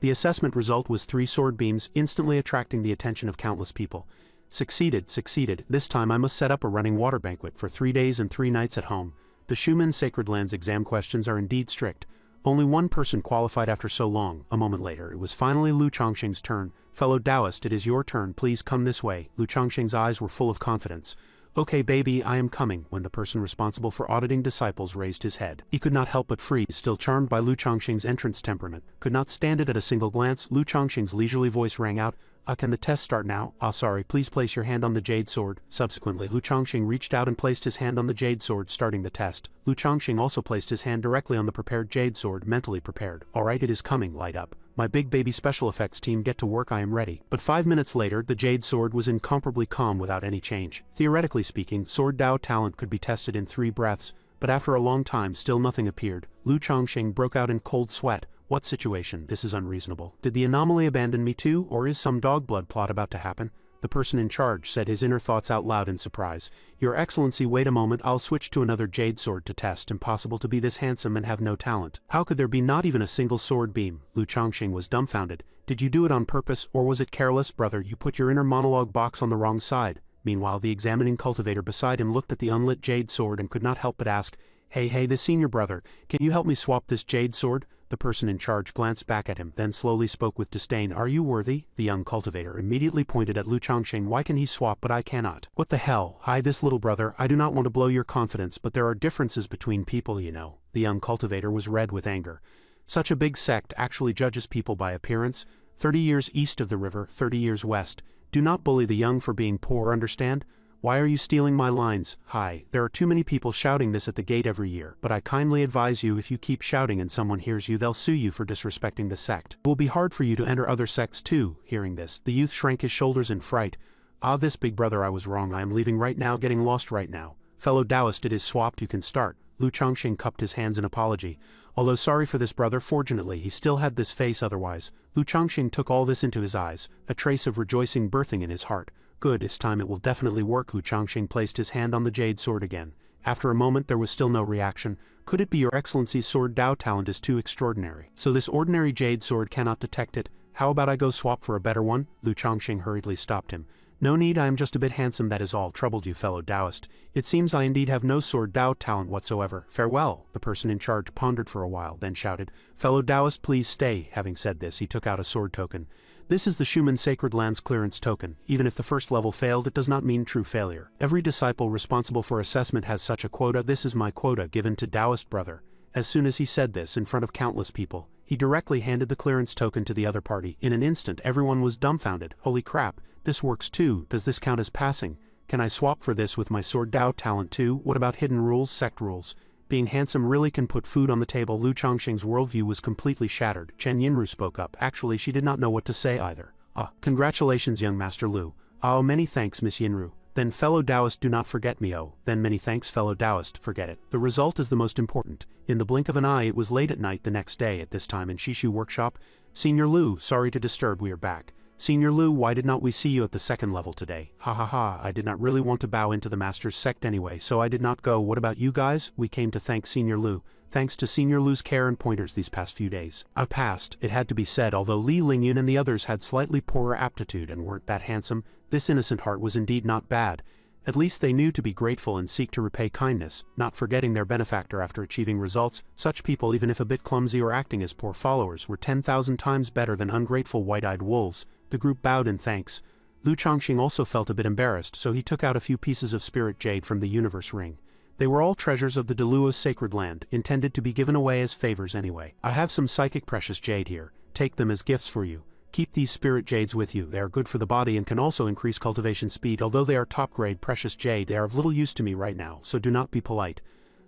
The assessment result was 3 sword beams, instantly attracting the attention of countless people. Succeeded. This time I must set up a running water banquet for 3 days and 3 nights at home. The Schumann Sacred Lands exam questions are indeed strict. Only one person qualified after so long. A moment later, it was finally Lu Chongqing's turn. Fellow Taoist, it is your turn, please come this way. Lu Chongqing's eyes were full of confidence. Okay baby, I am coming, when the person responsible for auditing disciples raised his head. He could not help but freeze, still charmed by Lu Chongqing's entrance temperament. Could not stand it at a single glance. Lu Chongqing's leisurely voice rang out, can the test start now? Sorry, please place your hand on the jade sword. Subsequently, Lu Chongqing reached out and placed his hand on the jade sword, starting the test. Lu Chongqing also placed his hand directly on the prepared jade sword, mentally prepared. Alright, it is coming, light up. My big baby special effects team, get to work, I am ready. But 5 minutes later, the jade sword was incomparably calm without any change. Theoretically speaking, sword Dao talent could be tested in 3 breaths, but after a long time still nothing appeared. Lu Chongqing broke out in cold sweat. What situation? This is unreasonable. Did the anomaly abandon me too, or is some dog blood plot about to happen? The person in charge said his inner thoughts out loud in surprise. Your Excellency, wait a moment, I'll switch to another jade sword to test. Impossible to be this handsome and have no talent. How could there be not even a single sword beam? Lu Chongqing was dumbfounded. Did you do it on purpose, or was it careless? Brother, you put your inner monologue box on the wrong side. Meanwhile, the examining cultivator beside him looked at the unlit jade sword and could not help but ask, Hey, the senior brother, can you help me swap this jade sword? The person in charge glanced back at him, then slowly spoke with disdain. Are you worthy? The young cultivator immediately pointed at Lu Chongqing. Why can he swap but I cannot? What the hell? Hi, this little brother, I do not want to blow your confidence, but there are differences between people, you know. The young cultivator was red with anger. Such a big sect actually judges people by appearance. 30 years east of the river, 30 years west. Do not bully the young for being poor, understand? Why are you stealing my lines? Hi, there are too many people shouting this at the gate every year, but I kindly advise you, if you keep shouting and someone hears you, they'll sue you for disrespecting the sect. It will be hard for you to enter other sects too. Hearing this, the youth shrank his shoulders in fright. This big brother, I was wrong, I am leaving right now, getting lost right now. Fellow Taoist, it is swapped, you can start. Lu Chongqing cupped his hands in apology. Although sorry for this brother, fortunately he still had this face otherwise. Lu Chongqing took all this into his eyes, a trace of rejoicing birthing in his heart. Good, this time it will definitely work. Lu Chongqing placed his hand on the jade sword again. After a moment there was still no reaction. Could it be your Excellency's sword Dao talent is too extraordinary? So this ordinary jade sword cannot detect it? How about I go swap for a better one? Lu Chongqing hurriedly stopped him. No need, I am just a bit handsome, that is all. Troubled you, fellow Taoist. It seems I indeed have no sword Dao talent whatsoever. Farewell. The person in charge pondered for a while, then shouted, Fellow Taoist, please stay. Having said this, he took out a sword token. This is the Schumann Sacred Lands clearance token. Even if the first level failed, it does not mean true failure. Every disciple responsible for assessment has such a quota. This is my quota given to Taoist brother. As soon as he said this in front of countless people, he directly handed the clearance token to the other party. In an instant, everyone was dumbfounded. Holy crap, this works too. Does this count as passing? Can I swap for this with my sword Dao talent too? What about hidden rules, sect rules? Being handsome really can put food on the table. Lu Chongqing's worldview was completely shattered. Chen Yinru spoke up. Actually, she did not know what to say either. Congratulations, young Master Lu. Oh, many thanks, Miss Yinru. Then fellow Taoist, do not forget me. Oh, then many thanks, fellow Taoist, forget it. The result is the most important. In the blink of an eye, it was late at night the next day at this time in Shishu workshop. Senior Lu, sorry to disturb, we are back. Senior Lu, why did not we see you at the second level today? Ha, I did not really want to bow into the master's sect anyway, so I did not go. What about you guys? We came to thank Senior Lu. Thanks to Senior Lu's care and pointers these past few days. I passed, it had to be said. Although Li Lingyun and the others had slightly poorer aptitude and weren't that handsome, this innocent heart was indeed not bad. At least they knew to be grateful and seek to repay kindness, not forgetting their benefactor after achieving results. Such people, even if a bit clumsy or acting as poor followers, were 10,000 times better than ungrateful white-eyed wolves. The group bowed in thanks. Lu Chongqing also felt a bit embarrassed, so he took out a few pieces of spirit jade from the universe ring. They were all treasures of the Deluo's sacred land, intended to be given away as favors anyway. I have some psychic precious jade here. Take them as gifts for you. Keep these spirit jades with you. They are good for the body and can also increase cultivation speed. Although they are top-grade precious jade, they are of little use to me right now, so do not be polite.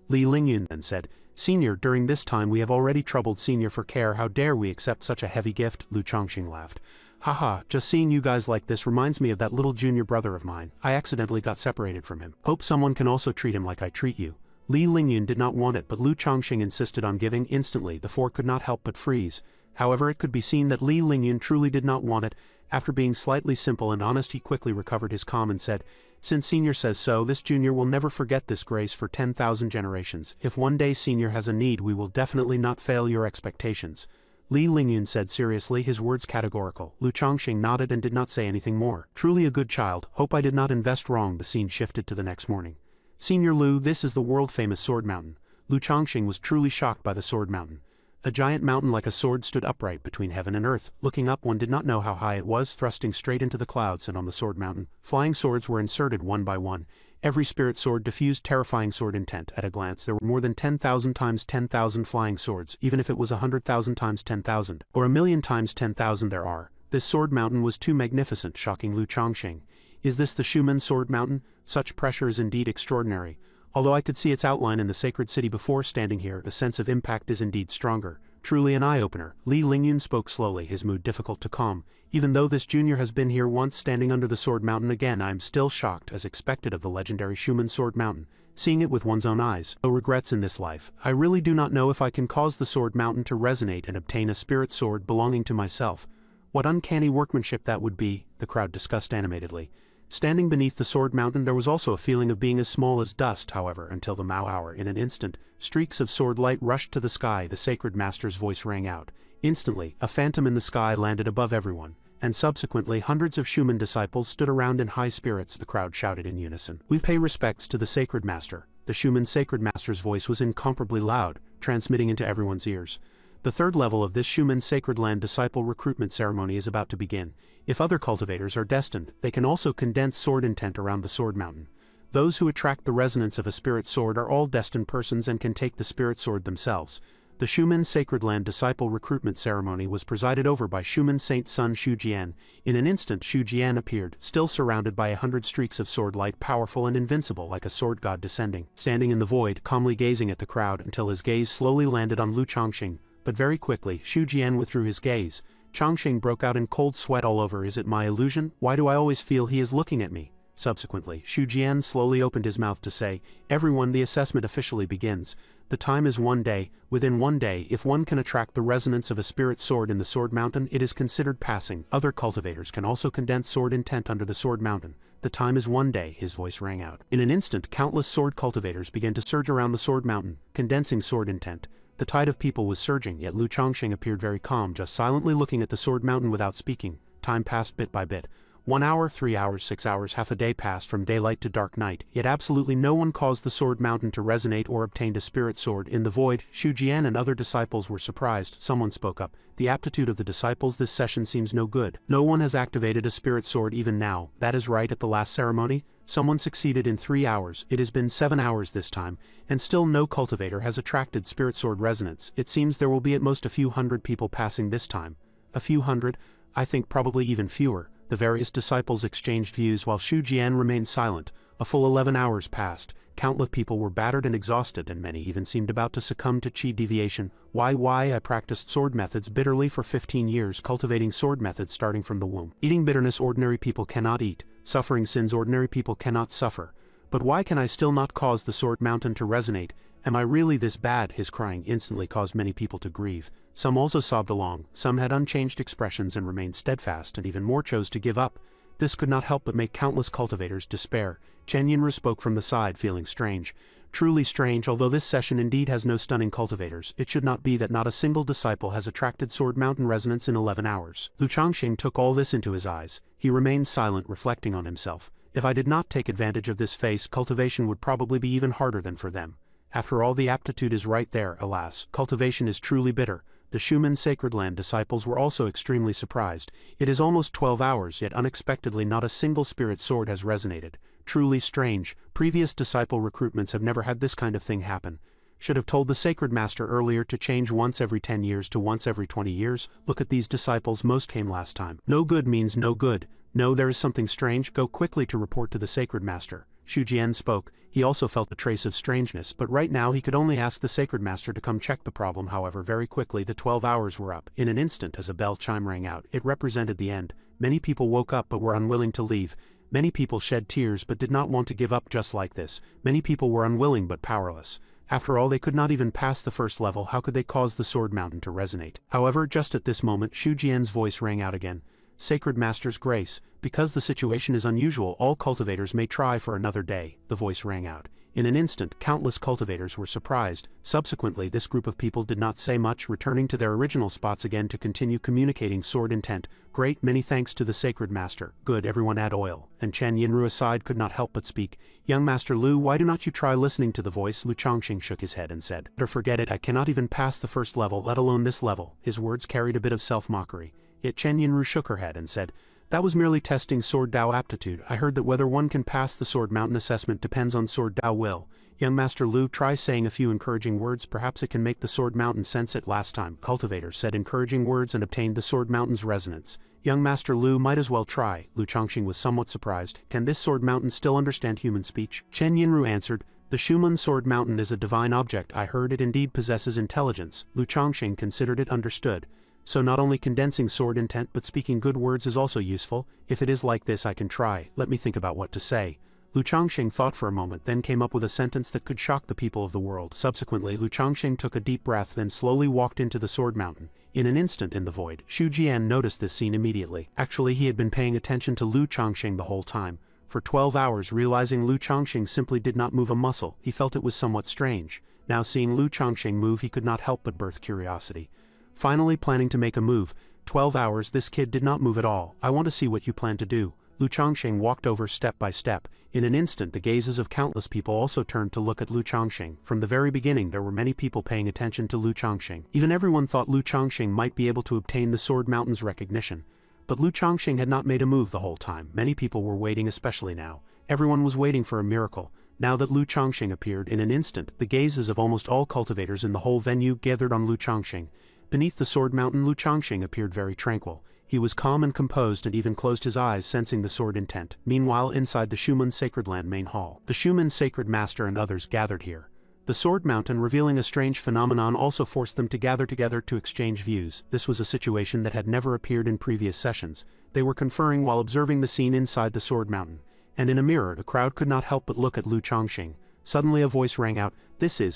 Li Lingyun then said, Senior, during this time we have already troubled Senior for care. How dare we accept such a heavy gift? Lu Chongqing laughed. Haha, just seeing you guys like this reminds me of that little junior brother of mine. I accidentally got separated from him. Hope someone can also treat him like I treat you. Li Lingyun did not want it, but Lu Chongqing insisted on giving. Instantly, the four could not help but freeze. However, it could be seen that Li Lingyun truly did not want it. After being slightly simple and honest, he quickly recovered his calm and said, Since Senior says so, this junior will never forget this grace for 10,000 generations. If one day Senior has a need, we will definitely not fail your expectations. Li Lingyun said seriously, his words categorical. Lu Chongqing nodded and did not say anything more. Truly a good child. Hope I did not invest wrong. The scene shifted to the next morning. Senior Lu, this is the world-famous Sword Mountain. Lu Chongqing was truly shocked by the Sword Mountain. A giant mountain like a sword stood upright between heaven and earth. Looking up, one did not know how high it was, thrusting straight into the clouds, and on the Sword Mountain, flying swords were inserted one by one. Every spirit sword diffused terrifying sword intent. At a glance, there were more than 10,000 times 10,000 flying swords, even if it was 100,000 times 10,000, or 1,000,000 times 10,000 there are. This Sword Mountain was too magnificent, shocking Lu Chongqing. Is this the Shumen Sword Mountain? Such pressure is indeed extraordinary. Although I could see its outline in the sacred city before standing here, the sense of impact is indeed stronger. Truly an eye-opener. Li Lingyun spoke slowly, his mood difficult to calm. Even though this junior has been here once, standing under the Sword Mountain again, I am still shocked, as expected of the legendary Shumen Sword Mountain. Seeing it with one's own eyes. No regrets in this life. I really do not know if I can cause the Sword Mountain to resonate and obtain a spirit sword belonging to myself. What uncanny workmanship that would be, the crowd discussed animatedly. Standing beneath the Sword Mountain, there was also a feeling of being as small as dust, however, until the Mao hour. In an instant, streaks of sword light rushed to the sky. The sacred master's voice rang out. Instantly, a phantom in the sky landed above everyone, and subsequently hundreds of Shumen disciples stood around in high spirits. The crowd shouted in unison. We pay respects to the sacred master. The Shumen sacred master's voice was incomparably loud, transmitting into everyone's ears. The third level of this Shumen Sacred Land disciple recruitment ceremony is about to begin. If other cultivators are destined, they can also condense sword intent around the Sword Mountain. Those who attract the resonance of a spirit sword are all destined persons and can take the spirit sword themselves. The Shumen Sacred Land disciple recruitment ceremony was presided over by Shumen Saint Sun Shu Jian. In an instant Shu Jian appeared, still surrounded by 100 streaks of sword light, powerful and invincible like a sword god descending. Standing in the void, calmly gazing at the crowd until his gaze slowly landed on Lu Chongqing. But very quickly, Shu Jian withdrew his gaze. Chongqing broke out in cold sweat all over. Is it my illusion? Why do I always feel he is looking at me? Subsequently, Shu Jian slowly opened his mouth to say, Everyone, the assessment officially begins. The time is 1 day. Within 1 day, if one can attract the resonance of a spirit sword in the Sword Mountain, it is considered passing. Other cultivators can also condense sword intent under the Sword Mountain. The time is 1 day, his voice rang out. In an instant, countless sword cultivators began to surge around the Sword Mountain, condensing sword intent. The tide of people was surging, yet Lu Chongqing appeared very calm, just silently looking at the Sword Mountain without speaking. Time passed bit by bit. 1 hour, 3 hours, 6 hours, half a day passed from daylight to dark night, yet absolutely no one caused the Sword Mountain to resonate or obtained a spirit sword. In the void, Shu Jian and other disciples were surprised. Someone spoke up. The aptitude of the disciples this session seems no good. No one has activated a spirit sword even now. That is right, at the last ceremony, someone succeeded in 3 hours. It has been 7 hours this time, and still no cultivator has attracted spirit sword resonance. It seems there will be at most a few hundred people passing this time. A few hundred? I think probably even fewer. The various disciples exchanged views while Shu Jian remained silent. A full 11 hours passed. Countless people were battered and exhausted, and many even seemed about to succumb to chi deviation. Why? I practiced sword methods bitterly for 15 years, cultivating sword methods starting from the womb. Eating bitterness ordinary people cannot eat. Suffering sins ordinary people cannot suffer. But why can I still not cause the Sword Mountain to resonate? Am I really this bad? His crying instantly caused many people to grieve. Some also sobbed along, some had unchanged expressions and remained steadfast, and even more chose to give up. This could not help but make countless cultivators despair. Chen Yinru spoke from the side, feeling strange. Truly strange. Although this session indeed has no stunning cultivators, it should not be that not a single disciple has attracted Sword Mountain resonance in 11 hours. Lu Chongqing took all this into his eyes. He remained silent, reflecting on himself. If I did not take advantage of this phase, cultivation would probably be even harder than for them. After all, the aptitude is right there. Alas, cultivation is truly bitter. The Shumen Sacred Land disciples were also extremely surprised. It is almost 12 hours, yet unexpectedly not a single spirit sword has resonated. Truly strange. Previous disciple recruitments have never had this kind of thing happen. Should have told the Sacred Master earlier to change once every 10 years to once every 20 years. Look at these disciples, most came last time. No good means no good. No, there is something strange. Go quickly to report to the Sacred Master. Shu Jian spoke. He also felt a trace of strangeness, but right now he could only ask the Sacred Master to come check the problem. However, very quickly the 12 hours were up. In an instant, as a bell chime rang out, it represented the end. Many people woke up but were unwilling to leave. Many people shed tears but did not want to give up just like this. Many people were unwilling but powerless. After all, they could not even pass the first level. How could they cause the Sword Mountain to resonate? However, just at this moment, Shu Jian's voice rang out again. Sacred Master's grace, because the situation is unusual, all cultivators may try for another day, the voice rang out. In an instant, countless cultivators were surprised. Subsequently, this group of people did not say much, returning to their original spots again to continue communicating sword intent. Great, many thanks to the sacred master. Good, everyone add oil. And Chen Yinru aside could not help but speak. Young Master Lu, why do not you try listening to the voice? Lu Chongqing shook his head and said, "Better forget it, I cannot even pass the first level, let alone this level." His words carried a bit of self-mockery. Yet Chen Yinru shook her head and said, "That was merely testing sword Dao aptitude. I heard that whether one can pass the sword mountain assessment depends on sword Dao will. Young Master Lu, try saying a few encouraging words, perhaps it can make the sword mountain sense it." Last time, Cultivator said encouraging words and obtained the sword mountain's resonance. Young Master Lu might as well try. Lu Chongqing was somewhat surprised. Can this sword mountain still understand human speech? Chen Yinru answered, "The Shuman sword mountain is a divine object. I heard it indeed possesses intelligence." Lu Chongqing considered it understood. So not only condensing sword intent but speaking good words is also useful. If it is like this, I can try. Let me think about what to say. Lu Chongqing thought for a moment, then came up with a sentence that could shock the people of the world. Subsequently, Lu Chongqing took a deep breath, then slowly walked into the sword mountain. In an instant in the void, Xu Jian noticed this scene immediately. Actually, he had been paying attention to Lu Chongqing the whole time. For 12 hours, realizing Lu Chongqing simply did not move a muscle, he felt it was somewhat strange. Now seeing Lu Chongqing move, he could not help but birth curiosity. Finally planning to make a move. 12 hours, this kid did not move at all. I want to see what you plan to do. Lu Chongqing walked over step by step. In an instant, the gazes of countless people also turned to look at Lu Chongqing. From the very beginning, there were many people paying attention to Lu Chongqing. Even everyone thought Lu Chongqing might be able to obtain the Sword Mountain's recognition. But Lu Chongqing had not made a move the whole time. Many people were waiting, especially now. Everyone was waiting for a miracle. Now that Lu Chongqing appeared, in an instant, the gazes of almost all cultivators in the whole venue gathered on Lu Chongqing. Beneath the Sword Mountain, Lu Chongqing appeared very tranquil. He was calm and composed and even closed his eyes, sensing the sword intent. Meanwhile, inside the Shuman Sacred Land main hall, the Shuman Sacred Master and others gathered here. The Sword Mountain, revealing a strange phenomenon, also forced them to gather together to exchange views. This was a situation that had never appeared in previous sessions. They were conferring while observing the scene inside the Sword Mountain. And in a mirror, the crowd could not help but look at Lu Chongqing. Suddenly a voice rang out,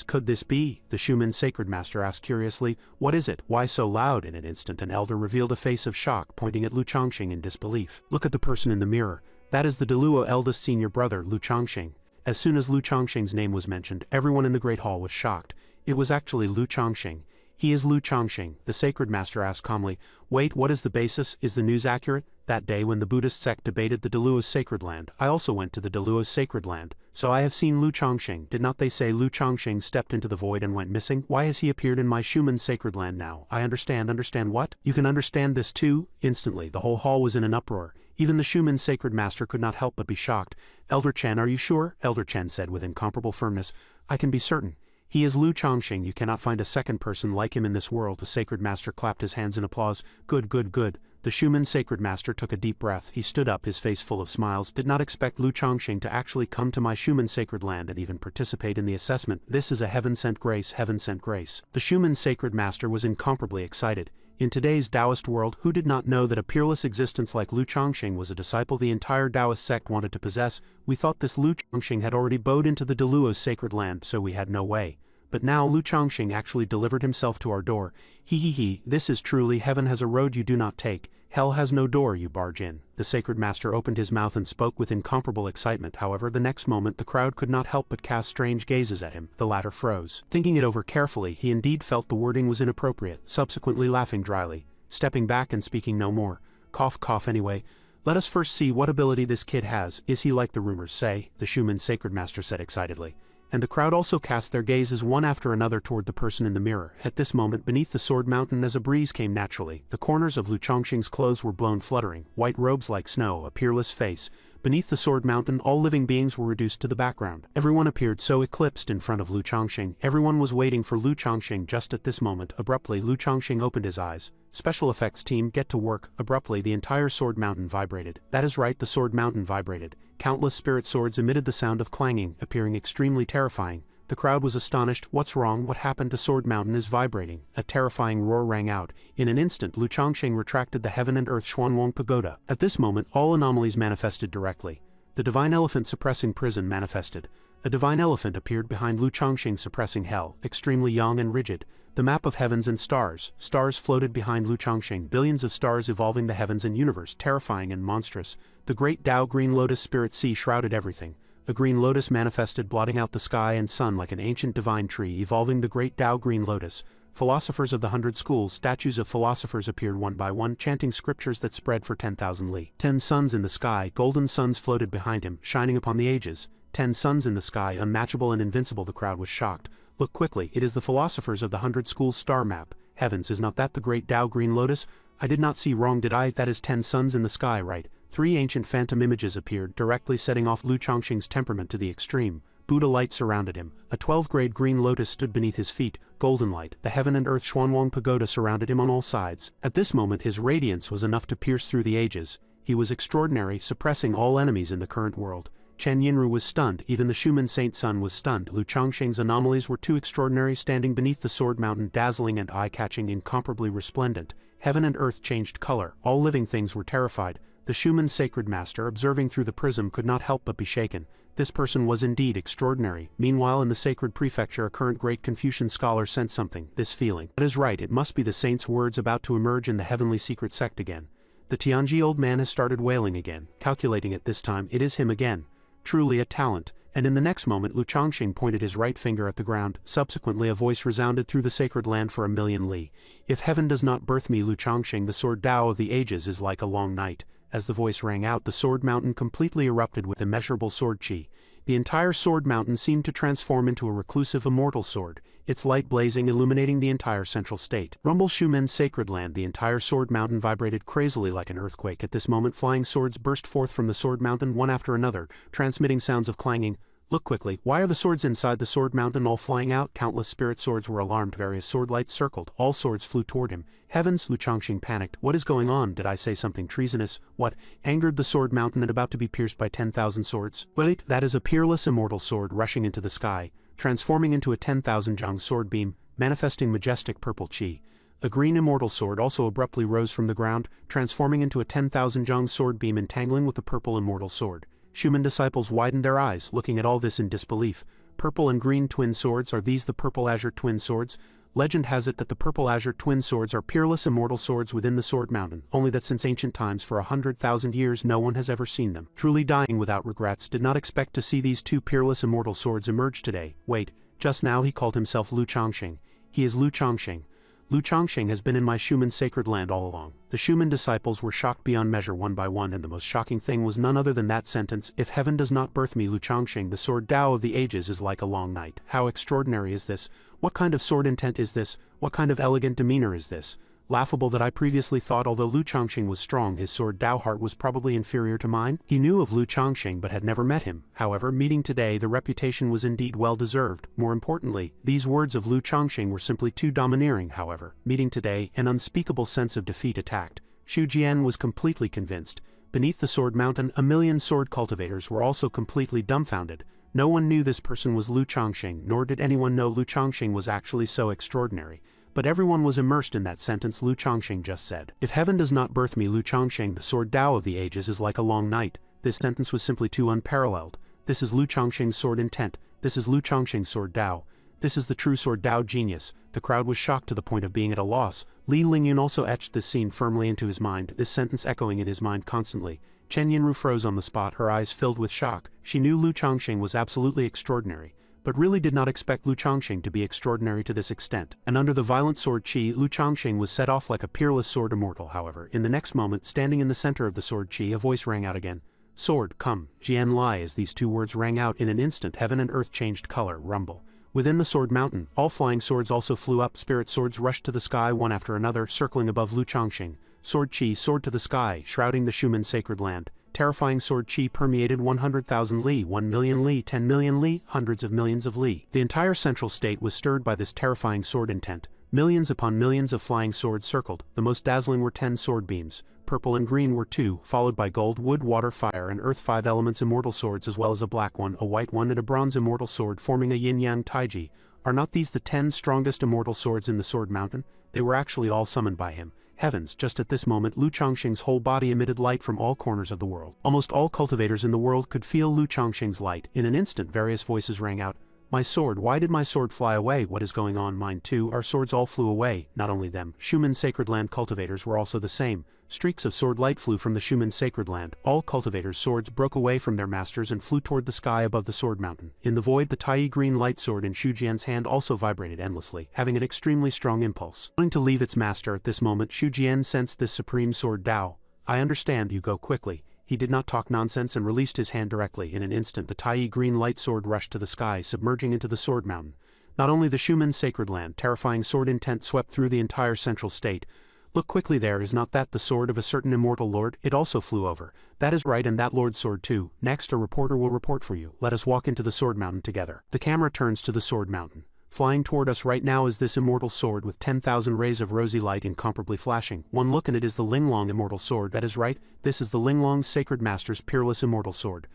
could this be?" The Shuman Sacred Master asked curiously, "What is it? Why so loud?" In an instant an elder revealed a face of shock, pointing at Lu Chongqing in disbelief. "Look at the person in the mirror. That is the Deluo eldest senior brother, Lu Chongqing." As soon as Lu Chongqing's name was mentioned, everyone in the Great Hall was shocked. It was actually Lu Chongqing. "He is Lu Chongqing," the Sacred Master asked calmly. "Wait, what is the basis? Is the news accurate? That day when the Buddhist sect debated the Deluo's Sacred Land, I also went to the Deluo's Sacred Land. So I have seen Lu Chongqing. Did not they say Lu Chongqing stepped into the void and went missing? Why has he appeared in my Shuman Sacred Land now? I understand. Understand what? You can understand this too?" Instantly, the whole hall was in an uproar. Even the Shuman Sacred Master could not help but be shocked. "Elder Chen, are you sure?" Elder Chen said with incomparable firmness. "I can be certain. He is Lu Chongqing. You cannot find a second person like him in this world." The Sacred Master clapped his hands in applause. "Good, good, good." The Shuman Sacred Master took a deep breath. He stood up, his face full of smiles. "Did not expect Lu Chongqing to actually come to my Shuman Sacred Land and even participate in the assessment. This is a heaven-sent grace, heaven-sent grace." The Shuman Sacred Master was incomparably excited. In today's Taoist world, who did not know that a peerless existence like Lu Chongqing was a disciple the entire Taoist sect wanted to possess? We thought this Lu Chongqing had already bowed into the Deluo's Sacred Land, so we had no way. But now Lu Chongqing actually delivered himself to our door. He, this is truly heaven has a road you do not take. Hell has no door you barge in." The Sacred Master opened his mouth and spoke with incomparable excitement. However, the next moment the crowd could not help but cast strange gazes at him. The latter froze. Thinking it over carefully, he indeed felt the wording was inappropriate, subsequently laughing dryly, stepping back and speaking no more. Cough, cough anyway. "Let us first see what ability this kid has. Is he like the rumors say?" the Shuman Sacred Master said excitedly. And the crowd also cast their gazes one after another toward the person in the mirror. At this moment, beneath the Sword Mountain, as a breeze came naturally, the corners of Lu Chongqing's clothes were blown fluttering, white robes like snow, a peerless face. Beneath the Sword Mountain, all living beings were reduced to the background. Everyone appeared so eclipsed in front of Lu Chongqing. Everyone was waiting for Lu Chongqing. Just at this moment, abruptly, Lu Chongqing opened his eyes. "Special effects team, get to work." Abruptly, the entire Sword Mountain vibrated. That is right, the Sword Mountain vibrated. Countless spirit swords emitted the sound of clanging, appearing extremely terrifying. The crowd was astonished. "What's wrong? What happened to Sword Mountain is vibrating?" A terrifying roar rang out. In an instant, Lu Chongqing retracted the Heaven and Earth Xuanwang Pagoda. At this moment, all anomalies manifested directly. The Divine Elephant suppressing prison manifested. A Divine Elephant appeared behind Lu Chongqing suppressing hell, extremely young and rigid. The map of heavens and stars. Stars floated behind Lu Chongqing, billions of stars evolving the heavens and universe, terrifying and monstrous. The great Tao Green Lotus Spirit Sea shrouded everything. A green lotus manifested, blotting out the sky and sun like an ancient divine tree, evolving the great Tao green lotus. Philosophers of the 100 schools, statues of philosophers appeared one by one, chanting scriptures that spread for 10,000 li. 10 suns in the sky, golden suns floated behind him, shining upon the ages. 10 suns in the sky, unmatchable and invincible. The crowd was shocked. Look quickly, it is the philosophers of the 100 schools star map. Heavens, is not that the great Tao green lotus? I did not see wrong, did I? That is 10 suns in the sky, right? 3 ancient phantom images appeared, directly setting off Lu Chongqing's temperament to the extreme. Buddha light surrounded him. A 12-grade green lotus stood beneath his feet, golden light. The heaven and earth Xuanwang pagoda surrounded him on all sides. At this moment his radiance was enough to pierce through the ages. He was extraordinary, suppressing all enemies in the current world. Chen Yinru was stunned, even the Shuman Saint Sun was stunned. Lu Chongqing's anomalies were too extraordinary, standing beneath the sword mountain, dazzling and eye-catching, incomparably resplendent. Heaven and earth changed color, all living things were terrified. The Shuman sacred master, observing through the prism, could not help but be shaken. This person was indeed extraordinary. Meanwhile, in the sacred prefecture, a current great Confucian scholar sensed something, this feeling. That is right, it must be the saint's words about to emerge in the heavenly secret sect again. The Tianji old man has started wailing again, calculating it this time, it is him again. Truly a talent. And in the next moment Lu Chongqing pointed his right finger at the ground. Subsequently a voice resounded through the sacred land for 1,000,000 li. If heaven does not birth me, Lu Chongqing, the sword Tao of the ages is like a long night. As the voice rang out, the sword mountain completely erupted with immeasurable sword chi. The entire sword mountain seemed to transform into a reclusive immortal sword, its light blazing, illuminating the entire central state. Rumble Shumen's sacred land, the entire sword mountain vibrated crazily like an earthquake. At this moment flying swords burst forth from the sword mountain one after another, transmitting sounds of clanging. Look quickly, why are the swords inside the sword mountain all flying out? Countless spirit swords were alarmed, various sword lights circled, all swords flew toward him. Heavens, Lu Chongqing panicked. What is going on? Did I say something treasonous? What? Angered the sword mountain and about to be pierced by 10,000 swords? Wait, that is a peerless immortal sword rushing into the sky, transforming into a 10,000 jang sword beam, manifesting majestic purple chi. A green immortal sword also abruptly rose from the ground, transforming into a 10,000 jang sword beam, entangling with the purple immortal sword. Shuman disciples widened their eyes, looking at all this in disbelief. Purple and green twin swords, are these the purple azure twin swords? Legend has it that the purple azure twin swords are peerless immortal swords within the sword mountain, only that since ancient times for 100,000 years no one has ever seen them. Truly dying without regrets, did not expect to see these two peerless immortal swords emerge today. Wait, just now he called himself Lu Chongqing. He is Lu Chongqing. Lu Chongqing has been in my Shuman sacred land all along. The Shuman disciples were shocked beyond measure one by one, and the most shocking thing was none other than that sentence, if heaven does not birth me, Lu Chongqing, the sword Tao of the ages is like a long night. How extraordinary is this? What kind of sword intent is this? What kind of elegant demeanor is this? Laughable that I previously thought although Lu Chongqing was strong, his sword Tao heart was probably inferior to mine. He knew of Lu Chongqing but had never met him. However, meeting today, the reputation was indeed well deserved. More importantly, these words of Lu Chongqing were simply too domineering. However, meeting today, an unspeakable sense of defeat attacked. Xu Jian was completely convinced. Beneath the sword mountain, 1,000,000 sword cultivators were also completely dumbfounded. No one knew this person was Lu Chongqing, nor did anyone know Lu Chongqing was actually so extraordinary. But everyone was immersed in that sentence Lu Chongqing just said. If heaven does not birth me, Lu Chongqing, the sword Tao of the ages is like a long night. This sentence was simply too unparalleled. This is Lu Chongqing's sword intent. This is Lu Chongqing's sword Tao. This is the true sword Tao genius. The crowd was shocked to the point of being at a loss. Li Lingyun also etched this scene firmly into his mind, this sentence echoing in his mind constantly. Chen Yinru froze on the spot, her eyes filled with shock. She knew Lu Chongqing was absolutely extraordinary, but really did not expect Lu Chongqing to be extraordinary to this extent. And under the violent sword chi, Lu Chongqing was set off like a peerless sword immortal. However, in the next moment, standing in the center of the sword chi, a voice rang out again. Sword, come, Jian Lai. As these two words rang out, in an instant heaven and earth changed color, rumble. Within the sword mountain, all flying swords also flew up. Spirit swords rushed to the sky one after another, circling above Lu Chongqing. Sword chi soared to the sky, shrouding the Shuman sacred land. Terrifying sword chi permeated 100,000 li, 1,000,000 li, 10,000,000 li, hundreds of millions of li. The entire central state was stirred by this terrifying sword intent. Millions upon millions of flying swords circled. The most dazzling were 10 sword beams. Purple and green were 2, followed by gold, wood, water, fire, and earth, 5 elements immortal swords, as well as a black one, a white one, and a bronze immortal sword, forming a yin-yang taiji. Are not these the 10 strongest immortal swords in the sword mountain? They were actually all summoned by him. Heavens, just at this moment Lu Chongqing's whole body emitted light from all corners of the world. Almost all cultivators in the world could feel Lu Chongqing's light. In an instant various voices rang out. My sword, why did my sword fly away? What is going on? Mine too, our swords all flew away. Not only them, Schumann Sacred Land cultivators were also the same. Streaks of sword light flew from the Schumann Sacred Land. All cultivators' swords broke away from their masters and flew toward the sky above the sword mountain. In the void, the Tai green light sword in Shu Jian's hand also vibrated endlessly, having an extremely strong impulse. Wanting to leave its master at this moment, Shu Jian sensed this supreme sword Dao. I understand, you go quickly. He did not talk nonsense and released his hand directly. In an instant, the Tai green light sword rushed to the sky, submerging into the sword mountain. Not only the Schumann Sacred Land, terrifying sword intent swept through the entire central state. Look quickly there, is not that the sword of a certain immortal lord? It also flew over. That is right, and that lord's sword too. Next, a reporter will report for you. Let us walk into the sword mountain together. The camera turns to the sword mountain. Flying toward us right now is this immortal sword with 10,000 rays of rosy light incomparably flashing. One look and it is the Linglong immortal sword. That is right, this is the Linglong Sacred Master's peerless immortal sword.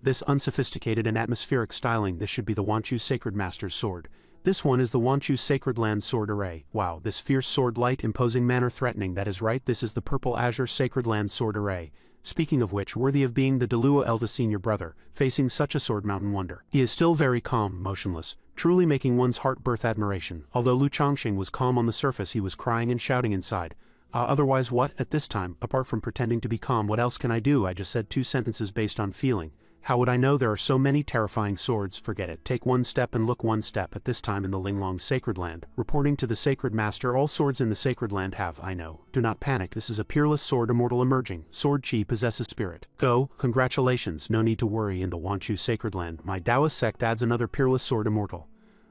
This unsophisticated and atmospheric styling, this should be the Wanchu Sacred Master's sword. This one is the Wanchu Sacred Land Sword Array. Wow, this fierce sword light, imposing manner threatening. That is right, this is the Purple Azure Sacred Land Sword Array. Speaking of which, worthy of being the Deluo eldest senior brother, facing such a sword mountain wonder. He is still very calm, motionless, truly making one's heart birth admiration. Although Lu Chongqing was calm on the surface, he was crying and shouting inside. Otherwise what, at this time, apart from pretending to be calm, what else can I do? I just said 2 sentences based on feeling. How would I know? There are so many terrifying swords. Forget it. Take one step and look one step. At this time in the Linglong Sacred Land, reporting to the Sacred Master, all swords in the Sacred Land have, I know. Do not panic, this is a peerless sword immortal emerging. Sword Chi possesses spirit. Go, congratulations, no need to worry. In the Wanchu Sacred Land, my Taoist sect adds another peerless sword immortal.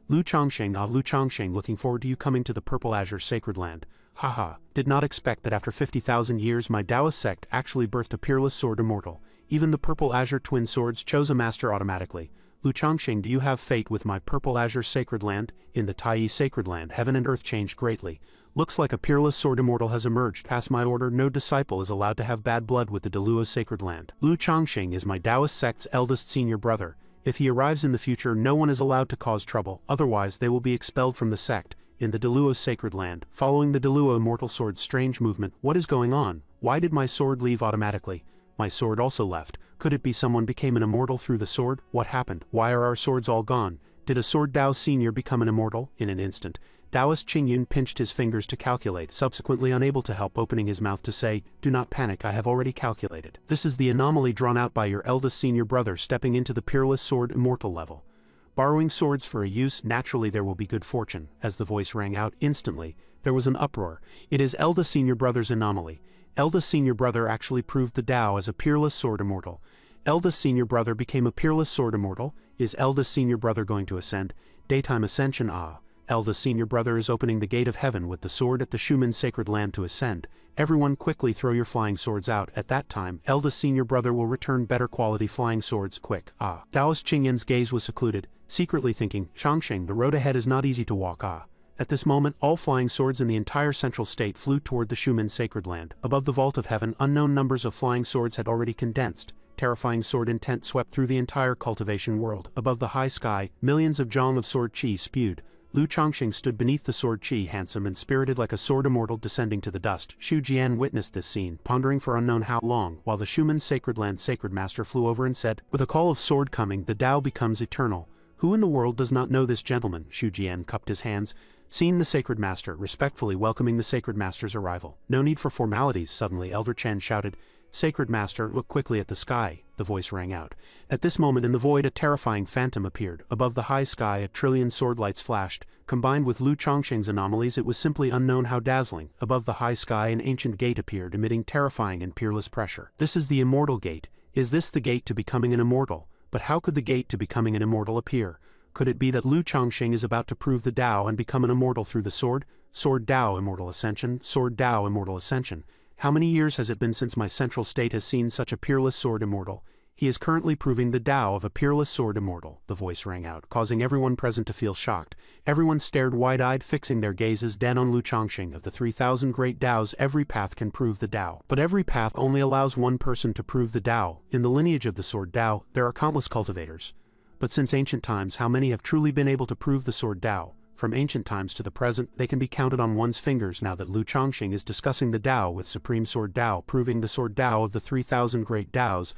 Lu Chongqing, Lu Chongqing, looking forward to you coming to the Purple Azure Sacred Land. Haha, did not expect that after 50,000 years my Taoist sect actually birthed a peerless sword immortal. Even the Purple Azure twin swords chose a master automatically. Lu Chongqing, do you have fate with my Purple Azure Sacred Land? In the Tai Sacred Land, heaven and earth changed greatly. Looks like a peerless sword immortal has emerged. Pass my order, no disciple is allowed to have bad blood with the Deluo Sacred Land. Lu Chongqing is my Taoist sect's eldest senior brother. If he arrives in the future, no one is allowed to cause trouble, otherwise they will be expelled from the sect. In the Deluo Sacred Land, following the Deluo Immortal Sword's strange movement, what is going on? Why did my sword leave automatically? My sword also left. Could it be someone became an immortal through the sword? What happened? Why are our swords all gone? Did a Sword Dao Senior become an immortal? In an instant, Taoist Qingyun pinched his fingers to calculate, subsequently unable to help opening his mouth to say, do not panic, I have already calculated. This is the anomaly drawn out by your eldest senior brother stepping into the peerless sword immortal level. Borrowing swords for a use, naturally there will be good fortune. As the voice rang out, instantly, there was an uproar. It is eldest senior brother's anomaly. Eldest senior brother actually proved the Tao as a peerless sword immortal. Eldest senior brother became a peerless sword immortal. Is eldest senior brother going to ascend? Daytime ascension. Eldest senior brother is opening the gate of heaven with the sword at the Schumann Sacred Land to ascend. Everyone quickly throw your flying swords out. At that time, eldest senior brother will return better quality flying swords quick. Taoist Qingyun's gaze was secluded, secretly thinking, Chongqing, the road ahead is not easy to walk. At this moment, all flying swords in the entire central state flew toward the Schumann Sacred Land. Above the vault of heaven, unknown numbers of flying swords had already condensed. Terrifying sword intent swept through the entire cultivation world. Above the high sky, millions of zhong of sword chi spewed. Lu Chongqing stood beneath the sword chi, handsome and spirited like a sword immortal descending to the dust. Shu Jian witnessed this scene, pondering for unknown how long, while the Schumann Sacred Land Sacred Master flew over and said, with a call of sword coming, the Tao becomes eternal. Who in the world does not know this gentleman? Shu Jian cupped his hands, seeing the Sacred Master, respectfully welcoming the Sacred Master's arrival. No need for formalities, suddenly Elder Chen shouted. Sacred Master, look quickly at the sky, the voice rang out. At this moment in the void a terrifying phantom appeared. Above the high sky a trillion sword lights flashed. Combined with Lu Chongqing's anomalies it was simply unknown how dazzling. Above the high sky an ancient gate appeared, emitting terrifying and peerless pressure. This is the Immortal Gate. Is this the gate to becoming an immortal? But how could the gate to becoming an immortal appear? Could it be that Lu Chongqing is about to prove the Tao and become an immortal through the sword? Sword Tao Immortal Ascension, Sword Tao Immortal Ascension. How many years has it been since my central state has seen such a peerless sword immortal? He is currently proving the Tao of a peerless sword immortal, the voice rang out, causing everyone present to feel shocked. Everyone stared wide-eyed, fixing their gazes dead on Lu Chongqing. Of the 3,000 great Taos, every path can prove the Tao. But every path only allows one person to prove the Tao. In the lineage of the sword Tao, there are countless cultivators. But since ancient times, how many have truly been able to prove the sword Tao? From ancient times to the present, they can be counted on one's fingers. Now that Lu Chongqing is discussing the Tao with Supreme Sword Tao, proving the sword Tao of the 3,000 great Taos,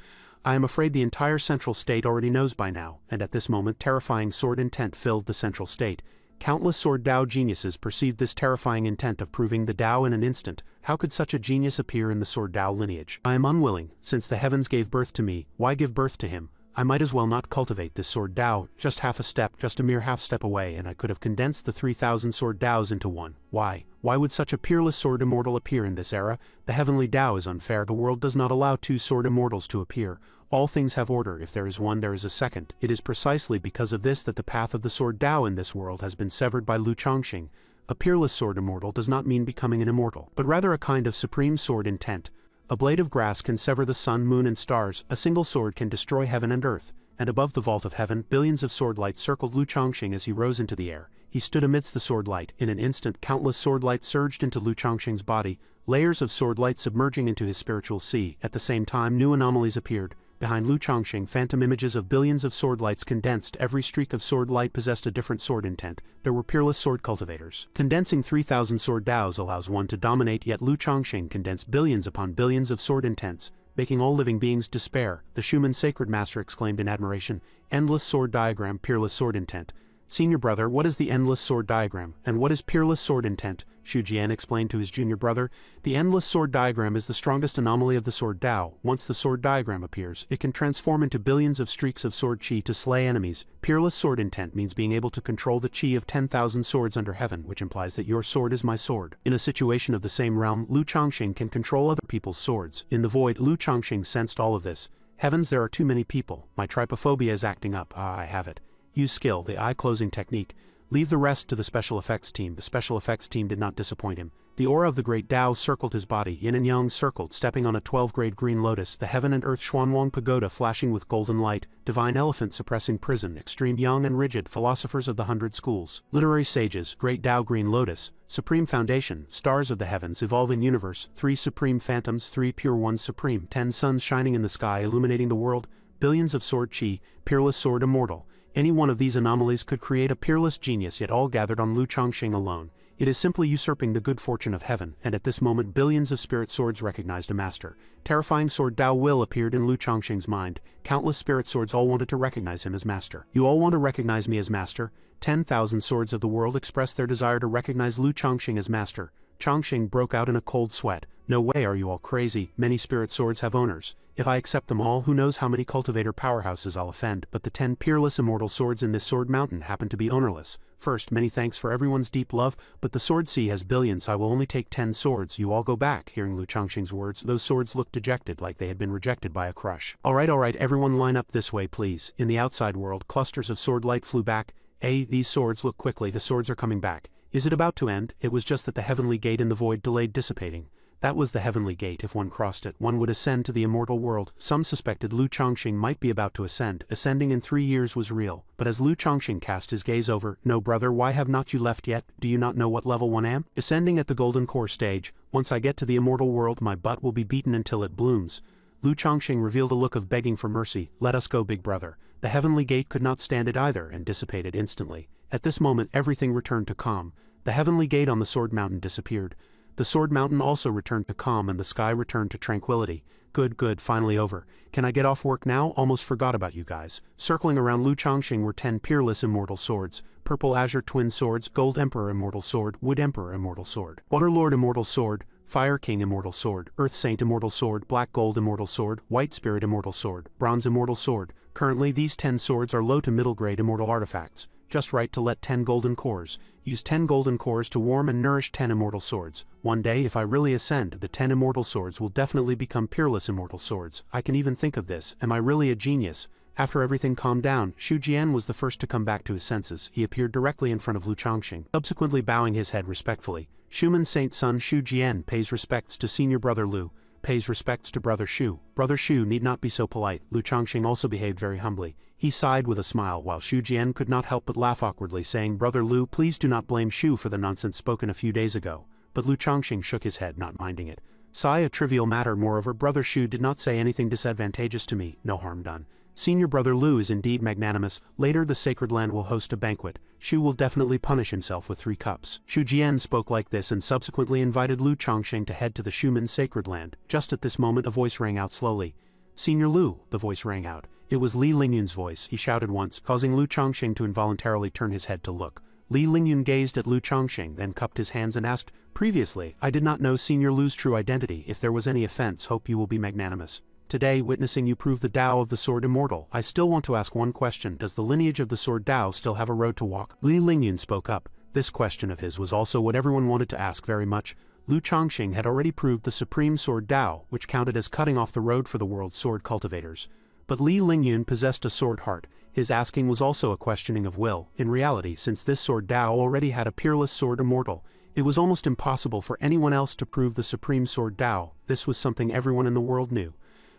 I am afraid the entire central state already knows by now, and at this moment terrifying sword intent filled the central state. Countless sword Dao geniuses perceived this terrifying intent of proving the Dao in an instant. How could such a genius appear in the sword Dao lineage? I am unwilling, since the heavens gave birth to me, why give birth to him? I might as well not cultivate this sword Dao, just half a step, just a mere half step away, and I could have condensed the 3,000 sword Daos into one. Why? Why would such a peerless sword immortal appear in this era? The heavenly Dao is unfair. The world does not allow two sword immortals to appear. All things have order. If there is one, there is a second. It is precisely because of this that the path of the sword Dao in this world has been severed by Lu Chongqing. A peerless sword immortal does not mean becoming an immortal, but rather a kind of supreme sword intent. A blade of grass can sever the sun, moon, and stars. A single sword can destroy heaven and earth. And above the vault of heaven, billions of sword lights circled Lu Chongqing as he rose into the air. He stood amidst the sword light. In an instant, countless sword lights surged into Lu Chongqing's body, layers of sword light submerging into his spiritual sea. At the same time, new anomalies appeared. Behind Lu Chongqing, phantom images of billions of sword lights condensed. Every streak of sword light possessed a different sword intent. There were peerless sword cultivators. Condensing 3,000 sword Daos allows one to dominate, yet Lu Chongqing condensed billions upon billions of sword intents, making all living beings despair. The Schumann sacred master exclaimed in admiration, "Endless sword diagram, peerless sword intent." Senior brother, what is the endless sword diagram, and what is peerless sword intent? Xu Jian explained to his junior brother. The endless sword diagram is the strongest anomaly of the sword Dao. Once the sword diagram appears, it can transform into billions of streaks of sword qi to slay enemies. Peerless sword intent means being able to control the qi of 10,000 swords under heaven, which implies that your sword is my sword. In a situation of the same realm, Lu Chongqing can control other people's swords. In the void, Lu Chongqing sensed all of this. Heavens, there are too many people. My trypophobia is acting up. I have it. Use skill, the eye-closing technique. Leave the rest to the special effects team. The special effects team did not disappoint him. The aura of the great Dao circled his body. Yin and Yang circled, stepping on a 12-grade green lotus. The heaven and earth Xuanwang pagoda flashing with golden light. Divine elephant suppressing prison. Extreme young and rigid philosophers of the 100 schools. Literary sages. Great Dao green lotus. Supreme foundation. Stars of the heavens. Evolving universe. 3 supreme phantoms. 3 pure ones supreme. 10 suns shining in the sky illuminating the world. Billions of sword qi. Peerless sword immortal. Any one of these anomalies could create a peerless genius, yet all gathered on Lu Chongqing alone. It is simply usurping the good fortune of heaven, and at this moment billions of spirit swords recognized a master. Terrifying sword Dao Will appeared in Lu Chongqing's mind. Countless spirit swords all wanted to recognize him as master. You all want to recognize me as master? 10,000 swords of the world expressed their desire to recognize Lu Chongqing as master. Chongqing broke out in a cold sweat. No way, are you all crazy? Many spirit swords have owners. If I accept them all, who knows how many cultivator powerhouses I'll offend, but the 10 peerless immortal swords in this sword mountain happen to be ownerless. First, many thanks for everyone's deep love, but the sword sea has billions. I will only take 10 swords. You all go back. Hearing Lu Chongqing's words, those swords looked dejected, like they had been rejected by a crush. All right, everyone line up this way, please. In the outside world, clusters of sword light flew back. These swords look quickly. The swords are coming back. Is it about to end? It was just that the heavenly gate in the void delayed dissipating. That was the heavenly gate. If one crossed it, one would ascend to the immortal world. Some suspected Lu Chongqing might be about to ascend. Ascending in 3 years was real. But as Lu Chongqing cast his gaze over, "No brother, why have not you left yet? Do you not know what level 1 am? Ascending at the golden core stage. Once I get to the immortal world, my butt will be beaten until it blooms." Lu Chongqing revealed a look of begging for mercy. "Let us go, big brother." The heavenly gate could not stand it either, and dissipated instantly. At this moment everything returned to calm. The heavenly gate on the Sword Mountain disappeared. The Sword Mountain also returned to calm, and the sky returned to tranquility. Good, finally over. Can I get off work now? Almost forgot about you guys. Circling around Lu Chongqing were 10 peerless immortal swords. Purple Azure Twin Swords, Gold Emperor Immortal Sword, Wood Emperor Immortal Sword, Water Lord Immortal Sword, Fire King Immortal Sword, Earth Saint Immortal Sword, Black Gold Immortal Sword, White Spirit Immortal Sword, Bronze Immortal Sword. Currently these 10 swords are low to middle grade immortal artifacts. Just right to let 10 golden cores. Use 10 golden cores to warm and nourish 10 immortal swords. One day, if I really ascend, the 10 immortal swords will definitely become peerless immortal swords. I can even think of this. Am I really a genius? After everything calmed down, Xu Jian was the first to come back to his senses. He appeared directly in front of Lu Chongqing, subsequently bowing his head respectfully. Schumann Saint son Xu Jian pays respects to senior brother Lu, pays respects to brother Xu. Brother Xu need not be so polite. Lu Chongqing also behaved very humbly. He sighed with a smile, while Xu Jian could not help but laugh awkwardly, saying, "Brother Lu, please do not blame Xu for the nonsense spoken a few days ago." But Lu Chongqing shook his head, not minding it. "Sigh, a trivial matter. Moreover, brother Xu did not say anything disadvantageous to me. No harm done. Senior brother Lu is indeed magnanimous. Later the sacred land will host a banquet. Xu will definitely punish himself with 3 cups." Xu Jian spoke like this and subsequently invited Lu Chongqing to head to the Schumann sacred land. Just at this moment a voice rang out slowly. Senior Lu, the voice rang out. It was Li Lingyun's voice. He shouted once, causing Lu Chongqing to involuntarily turn his head to look. Li Lingyun gazed at Lu Chongqing, then cupped his hands and asked, "Previously, I did not know Senior Lu's true identity. If there was any offense, hope you will be magnanimous. Today, witnessing you prove the Tao of the Sword immortal, I still want to ask one question. Does the lineage of the Sword Tao still have a road to walk?" Li Lingyun spoke up. This question of his was also what everyone wanted to ask very much. Lu Chongqing had already proved the supreme Sword Tao, which counted as cutting off the road for the world's sword cultivators. But Li Lingyun possessed a sword heart. His asking was also a questioning of will. In reality, since this Sword Tao already had a peerless sword immortal, it was almost impossible for anyone else to prove the supreme Sword Tao. This was something everyone in the world knew.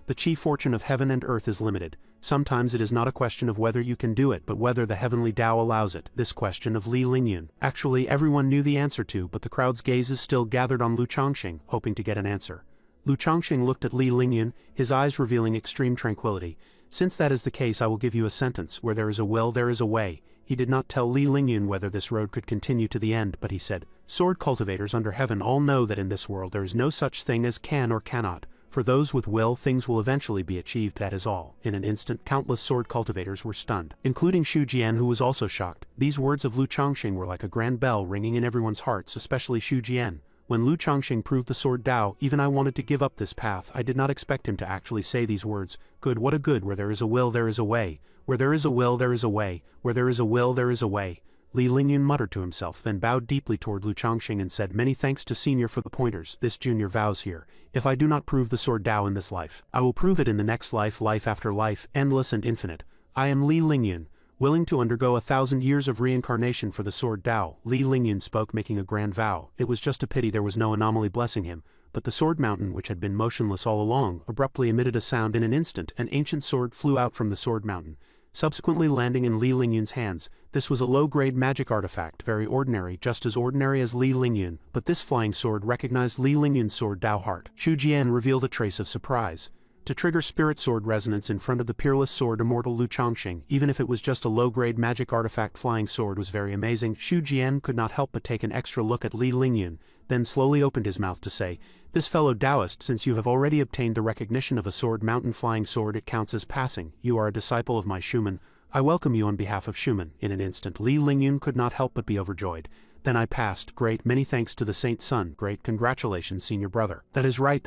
The chi fortune of heaven and earth is limited. Sometimes it is not a question of whether you can do it, but whether the heavenly Tao allows it. This question of Li Lingyun, actually everyone knew the answer to, but the crowd's gazes still gathered on Lu Chongqing, hoping to get an answer. Lu Chongqing looked at Li Lingyun, his eyes revealing extreme tranquility. "Since that is the case, I will give you a sentence. Where there is a will, there is a way." He did not tell Li Lingyun whether this road could continue to the end, but he said, "Sword cultivators under heaven all know that in this world there is no such thing as can or cannot. For those with will, things will eventually be achieved, that is all." In an instant, countless sword cultivators were stunned, including Xu Jian, who was also shocked. These words of Lu Chongqing were like a grand bell ringing in everyone's hearts, especially Xu Jian. When Lu Chongqing proved the Sword Tao, even I wanted to give up this path. I did not expect him to actually say these words. Good, what a good. Where there is a will, there is a way. Where there is a will, there is a way. Where there is a will, there is a way. Li Lingyun muttered to himself, then bowed deeply toward Lu Chongqing and said, "Many thanks to Senior for the pointers. This junior vows here. If I do not prove the Sword Tao in this life, I will prove it in the next life, life after life, endless and infinite. I am Li Lingyun, willing to undergo 1,000 years of reincarnation for the Sword Tao." Li Lingyun spoke, making a grand vow. It was just a pity there was no anomaly blessing him, but the Sword Mountain, which had been motionless all along, abruptly emitted a sound. In an instant, an ancient sword flew out from the Sword Mountain, subsequently landing in Li Lingyun's hands. This was a low-grade magic artifact, very ordinary, just as ordinary as Li Lingyun, but this flying sword recognized Li Lingyun's Sword Tao heart. Xu Jian revealed a trace of surprise. To trigger spirit sword resonance in front of the peerless sword immortal Lu Chongqing, even if it was just a low-grade magic artifact flying sword, was very amazing. Xu Jian could not help but take an extra look at Li Lingyun, then slowly opened his mouth to say, "This fellow Taoist, since you have already obtained the recognition of a sword mountain flying sword, it counts as passing. You are a disciple of my Shuman. I welcome you on behalf of Shuman." In an instant, Li Lingyun could not help but be overjoyed. "Then I passed. Great, many thanks to the Saint Sun. Great, congratulations, senior brother." That is right,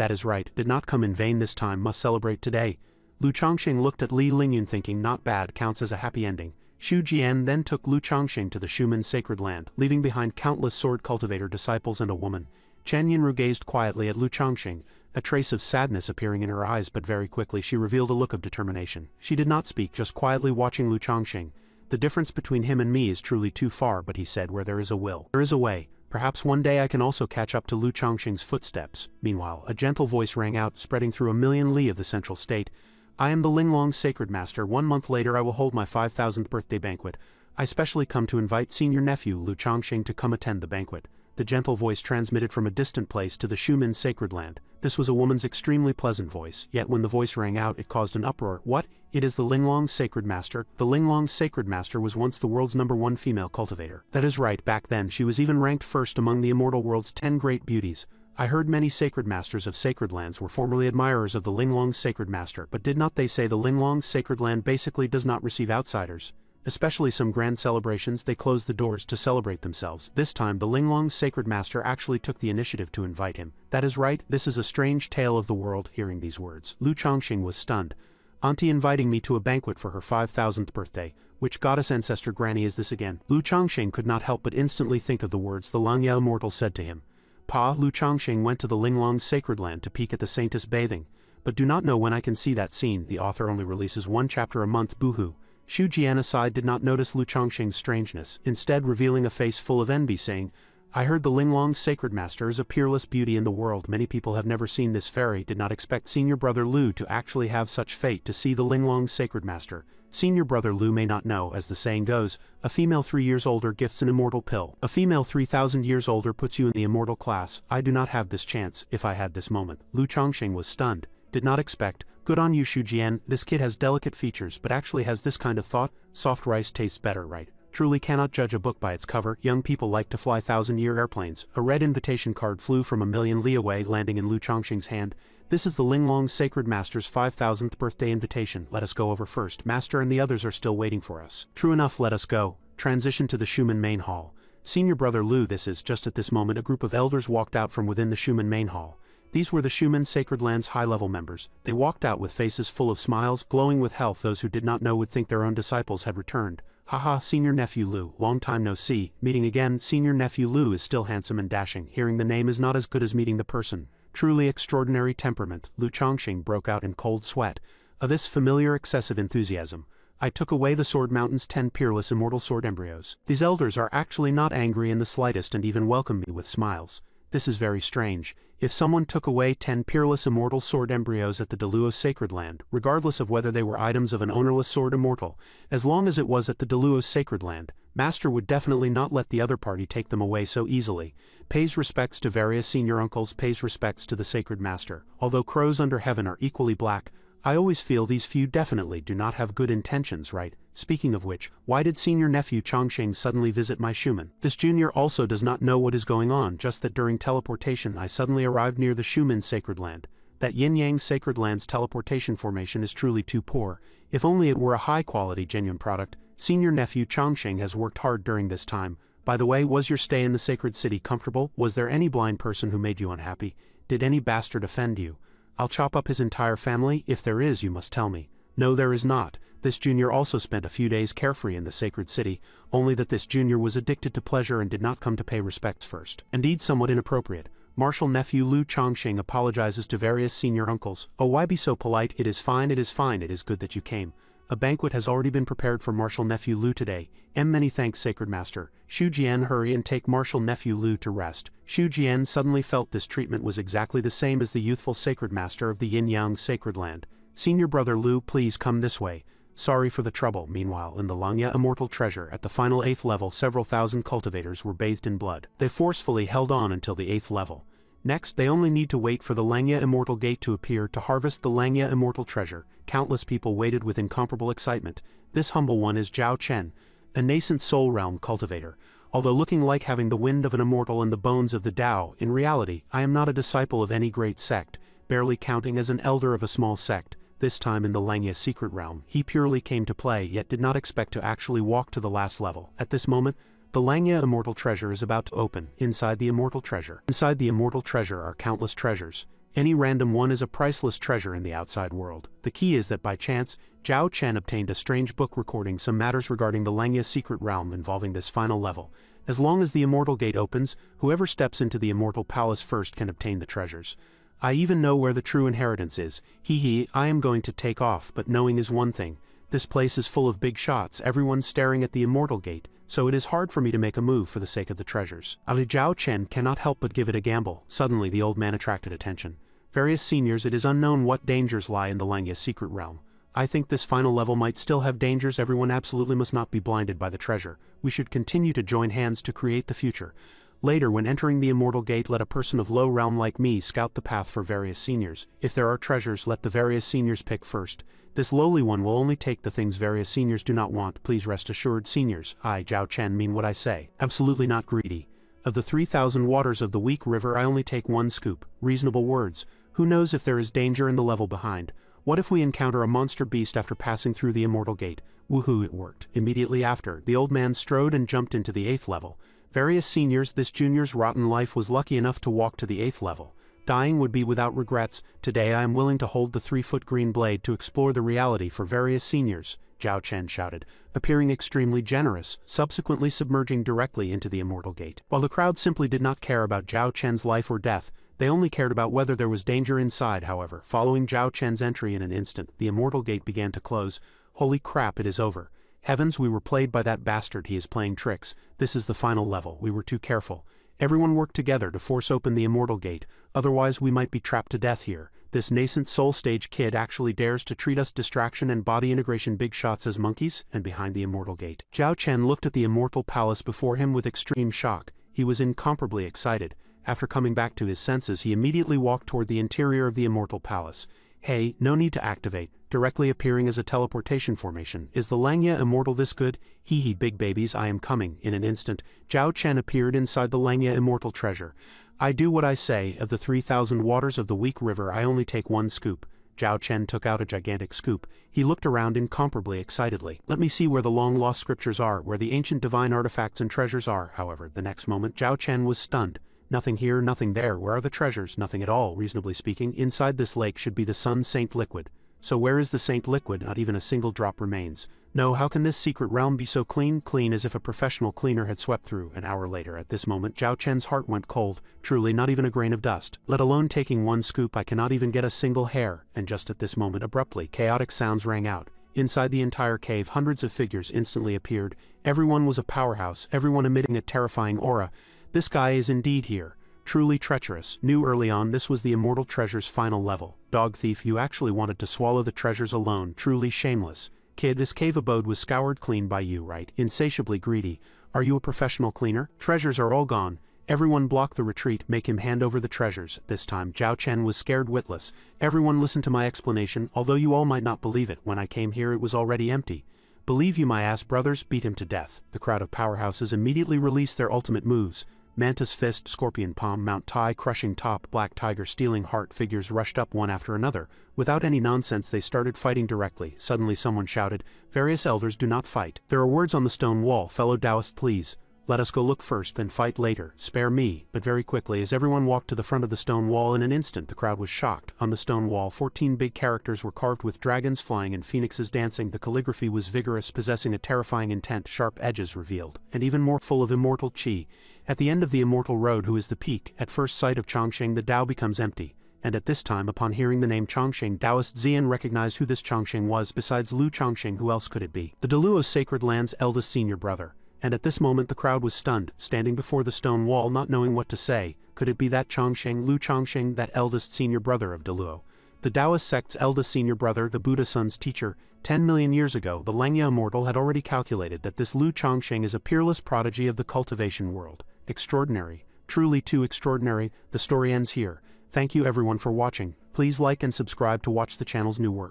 did not come in vain this time, must celebrate today." Lu Chongqing looked at Li Lingyun thinking, not bad, counts as a happy ending. Xu Jian then took Lu Chongqing to the Shuman sacred land, leaving behind countless sword cultivator disciples and a woman. Chen Yinru gazed quietly at Lu Chongqing, a trace of sadness appearing in her eyes, but very quickly she revealed a look of determination. She did not speak, just quietly watching Lu Chongqing. "The difference between him and me is truly too far," but he said, "Where there is a will, there is a way. Perhaps one day I can also catch up to Lu Chongqing's footsteps." Meanwhile, a gentle voice rang out, spreading through 1,000,000 li of the central state. "I am the Linglong Sacred Master. 1 month later I will hold my 5,000th birthday banquet. I specially come to invite senior nephew Lu Chongqing to come attend the banquet." The gentle voice transmitted from a distant place to the Shuman sacred land. This was a woman's extremely pleasant voice, yet when the voice rang out it caused an uproar. "What? It is the Linglong Sacred Master." The Linglong Sacred Master was once the world's #1 female cultivator. That is right, back then she was even ranked first among the immortal world's 10 great beauties. I heard many sacred masters of sacred lands were formerly admirers of the Linglong Sacred Master, but did not they say the Linglong Sacred Land basically does not receive outsiders? Especially some grand celebrations, they close the doors to celebrate themselves. This time the Linglong Sacred Master actually took the initiative to invite him. That is right, this is a strange tale of the world. Hearing these words, Lu Chongqing was stunned. "Auntie inviting me to a banquet for her 5,000th birthday. Which goddess ancestor granny is this again?" Lu Chongqing could not help but instantly think of the words the Langyao immortal said to him. "Pa, Lu Chongqing went to the Linglong Sacred Land to peek at the saintess bathing. But do not know when I can see that scene. The author only releases 1 chapter a month, boohoo." Xu Jian aside did not notice Lu Chongqing's strangeness, instead revealing a face full of envy, saying, "I heard the Linglong Sacred Master is a peerless beauty in the world. Many people have never seen this fairy. Did not expect senior brother Lu to actually have such fate to see the Linglong Sacred Master. Senior brother Lu may not know, as the saying goes, a female 3 years older gifts an immortal pill. A female 3,000 years older puts you in the immortal class. I do not have this chance. If I had this moment." Lu Chongqing was stunned. Did not expect. "Good on you, Xu Jian. This kid has delicate features, but actually has this kind of thought. Soft rice tastes better, right? truly cannot judge a book by its cover. Young people like to fly thousand-year airplanes. A red invitation card flew from 1,000,000 li away, landing in Lu Chongqing's hand. This is the Linglong Sacred Master's 5,000th birthday invitation. Let us go over first. Master and the others are still waiting for us. True enough, let us go. Transition to the Schumann main hall. Senior brother Lu, this is. Just at this moment a group of elders walked out from within the Schumann main hall. These were the Schumann Sacred Land's high-level members. They walked out with faces full of smiles, glowing with health. Those who did not know would think their own disciples had returned. Haha, senior nephew Lu, long time no see. Meeting again. Senior nephew Lu is still handsome and dashing. Hearing the name is not as good as meeting the person. Truly extraordinary temperament. Lu Chongqing broke out in cold sweat. This familiar excessive enthusiasm. I took away the Sword Mountain's 10 peerless immortal sword embryos. These elders are actually not angry in the slightest and even welcome me with smiles. This is very strange. If someone took away 10 peerless immortal sword embryos at the Deluo Sacred Land, regardless of whether they were items of an ownerless sword immortal, as long as it was at the Deluo Sacred Land, Master would definitely not let the other party take them away so easily. Pays respects to various senior uncles, pays respects to the Sacred Master. Although crows under heaven are equally black, I always feel these few definitely do not have good intentions, right? Speaking of which, why did senior nephew Chongqing suddenly visit my Schumann? This junior also does not know what is going on, just that during teleportation I suddenly arrived near the Schumann Sacred Land. That Yin-Yang Sacred Land's teleportation formation is truly too poor. If only it were a high-quality genuine product. Senior nephew Chongqing has worked hard during this time. By the way, was your stay in the sacred city comfortable? Was there any blind person who made you unhappy? Did any bastard offend you? I'll chop up his entire family. If there is, you must tell me. No, there is not. This junior also spent a few days carefree in the sacred city, only that this junior was addicted to pleasure and did not come to pay respects first. Indeed, somewhat inappropriate. Martial nephew Lu Chongqing apologizes to various senior uncles. Oh, why be so polite? It is fine, it is fine, it is good that you came. A banquet has already been prepared for martial nephew Lu today. Many thanks, Sacred Master. Xu Jian, hurry and take martial nephew Lu to rest. Xu Jian suddenly felt this treatment was exactly the same as the youthful Sacred Master of the Yin-Yang Sacred Land. Senior brother Lu, please come this way. Sorry for the trouble. Meanwhile, in the Langya Immortal Treasure, at the final 8th level, several thousand cultivators were bathed in blood. They forcefully held on until the 8th level. Next, they only need to wait for the Langya Immortal Gate to appear to harvest the Langya Immortal Treasure. Countless people waited with incomparable excitement. This humble one is Zhao Chen, a nascent soul realm cultivator. Although looking like having the wind of an immortal and the bones of the Tao, in reality, I am not a disciple of any great sect, barely counting as an elder of a small sect. This time in the Langya secret realm, he purely came to play, yet did not expect to actually walk to the last level. At this moment, the Langya Immortal Treasure is about to open. Inside the Immortal Treasure. Inside the Immortal Treasure are countless treasures. Any random one is a priceless treasure in the outside world. The key is that by chance, Zhao Chen obtained a strange book recording some matters regarding the Langya secret realm involving this final level. As long as the Immortal Gate opens, whoever steps into the Immortal Palace first can obtain the treasures. I even know where the true inheritance is. I am going to take off, but knowing is one thing. This place is full of big shots, everyone staring at the Immortal Gate, so it is hard for me to make a move for the sake of the treasures. Ali Zhao Chen cannot help but give it a gamble. Suddenly the old man attracted attention. Various seniors, it is unknown what dangers lie in the Langya secret realm. I think this final level might still have dangers. Everyone absolutely must not be blinded by the treasure. We should continue to join hands to create the future. Later, when entering the Immortal Gate, let a person of low realm like me scout the path for various seniors. If there are treasures, let the various seniors pick first. This lowly one will only take the things various seniors do not want. Please rest assured, seniors, I, Zhao Chen, mean what I say. Absolutely not greedy. Of the 3,000 waters of the weak river, I only take one scoop. Reasonable words. Who knows if there is danger in the level behind? What if we encounter a monster beast after passing through the Immortal Gate? Woohoo, it worked. Immediately after, the old man strode and jumped into the 8th level. Various seniors, this junior's rotten life was lucky enough to walk to the 8th level. Dying would be without regrets. Today I am willing to hold the 3-foot green blade to explore the reality for various seniors, Zhao Chen shouted, appearing extremely generous, subsequently submerging directly into the Immortal Gate. While the crowd simply did not care about Zhao Chen's life or death, they only cared about whether there was danger inside. However, following Zhao Chen's entry in an instant, the Immortal Gate began to close. Holy crap, it is over. Heavens, we were played by that bastard. He is playing tricks. This is the final level. We were too careful. Everyone worked together to force open the Immortal Gate, otherwise we might be trapped to death here. This nascent soul stage kid actually dares to treat us distraction and body integration big shots as monkeys? And behind the Immortal Gate, Zhao Chen looked at the Immortal Palace before him with extreme shock. He was incomparably excited. After coming back to his senses, he immediately walked toward the interior of the Immortal Palace. Hey, no need to activate, directly appearing as a teleportation formation. Is the Langya Immortal this good? Hee hee, big babies, I am coming. In an instant, Zhao Chen appeared inside the Langya Immortal treasure. I do what I say, of the 3,000 waters of the weak river I only take one scoop. Zhao Chen took out a gigantic scoop. He looked around incomparably excitedly. Let me see where the long-lost scriptures are, where the ancient divine artifacts and treasures are. However, the next moment Zhao Chen was stunned. Nothing here, nothing there. Where are the treasures? Nothing at all, reasonably speaking. Inside this lake should be the Sun Saint liquid. So where is the Saint liquid? Not even a single drop remains. No, how can this secret realm be so clean? Clean as if a professional cleaner had swept through. An hour later, at this moment, Zhao Chen's heart went cold. Truly, not even a grain of dust. Let alone taking one scoop, I cannot even get a single hair. And just at this moment, abruptly, chaotic sounds rang out. Inside the entire cave, hundreds of figures instantly appeared. Everyone was a powerhouse, everyone emitting a terrifying aura. This guy is indeed here. Truly treacherous. Knew early on this was the Immortal Treasure's final level. Dog thief, you actually wanted to swallow the treasures alone. Truly shameless. Kid, this cave abode was scoured clean by you, right? Insatiably greedy. Are you a professional cleaner? Treasures are all gone. Everyone block the retreat, make him hand over the treasures. This time, Zhao Chen was scared witless. Everyone listen to my explanation, although you all might not believe it. When I came here it was already empty. Believe you my ass, brothers, beat him to death. The crowd of powerhouses immediately released their ultimate moves. Mantis Fist, Scorpion Palm, Mount Tai, Crushing Top, Black Tiger, Stealing Heart figures rushed up one after another. Without any nonsense they started fighting directly. Suddenly someone shouted, "Various elders, do not fight. There are words on the stone wall, fellow Taoist, please. Let us go look first, then fight later. Spare me." But very quickly, as everyone walked to the front of the stone wall, in an instant the crowd was shocked. On the stone wall, 14 big characters were carved with dragons flying and phoenixes dancing. The calligraphy was vigorous, possessing a terrifying intent, sharp edges revealed, and even more full of immortal chi. At the end of the Immortal Road, who is the peak, at first sight of Chongqing the Tao becomes empty. And at this time, upon hearing the name Chongqing, Taoist Xian recognized who this Chongqing was. Besides Lu Chongqing, who else could it be? The Deluo's Sacred Land's eldest senior brother. And at this moment the crowd was stunned, standing before the stone wall not knowing what to say. Could it be that Chongqing, Lu Chongqing, that eldest senior brother of Deluo? The Taoist sect's eldest senior brother, the Buddha Sun's teacher. 10 million years ago, the Langya Immortal had already calculated that this Lu Chongqing is a peerless prodigy of the cultivation world. Extraordinary. Truly too extraordinary. The story ends here. Thank you everyone for watching. Please like and subscribe to watch the channel's new work.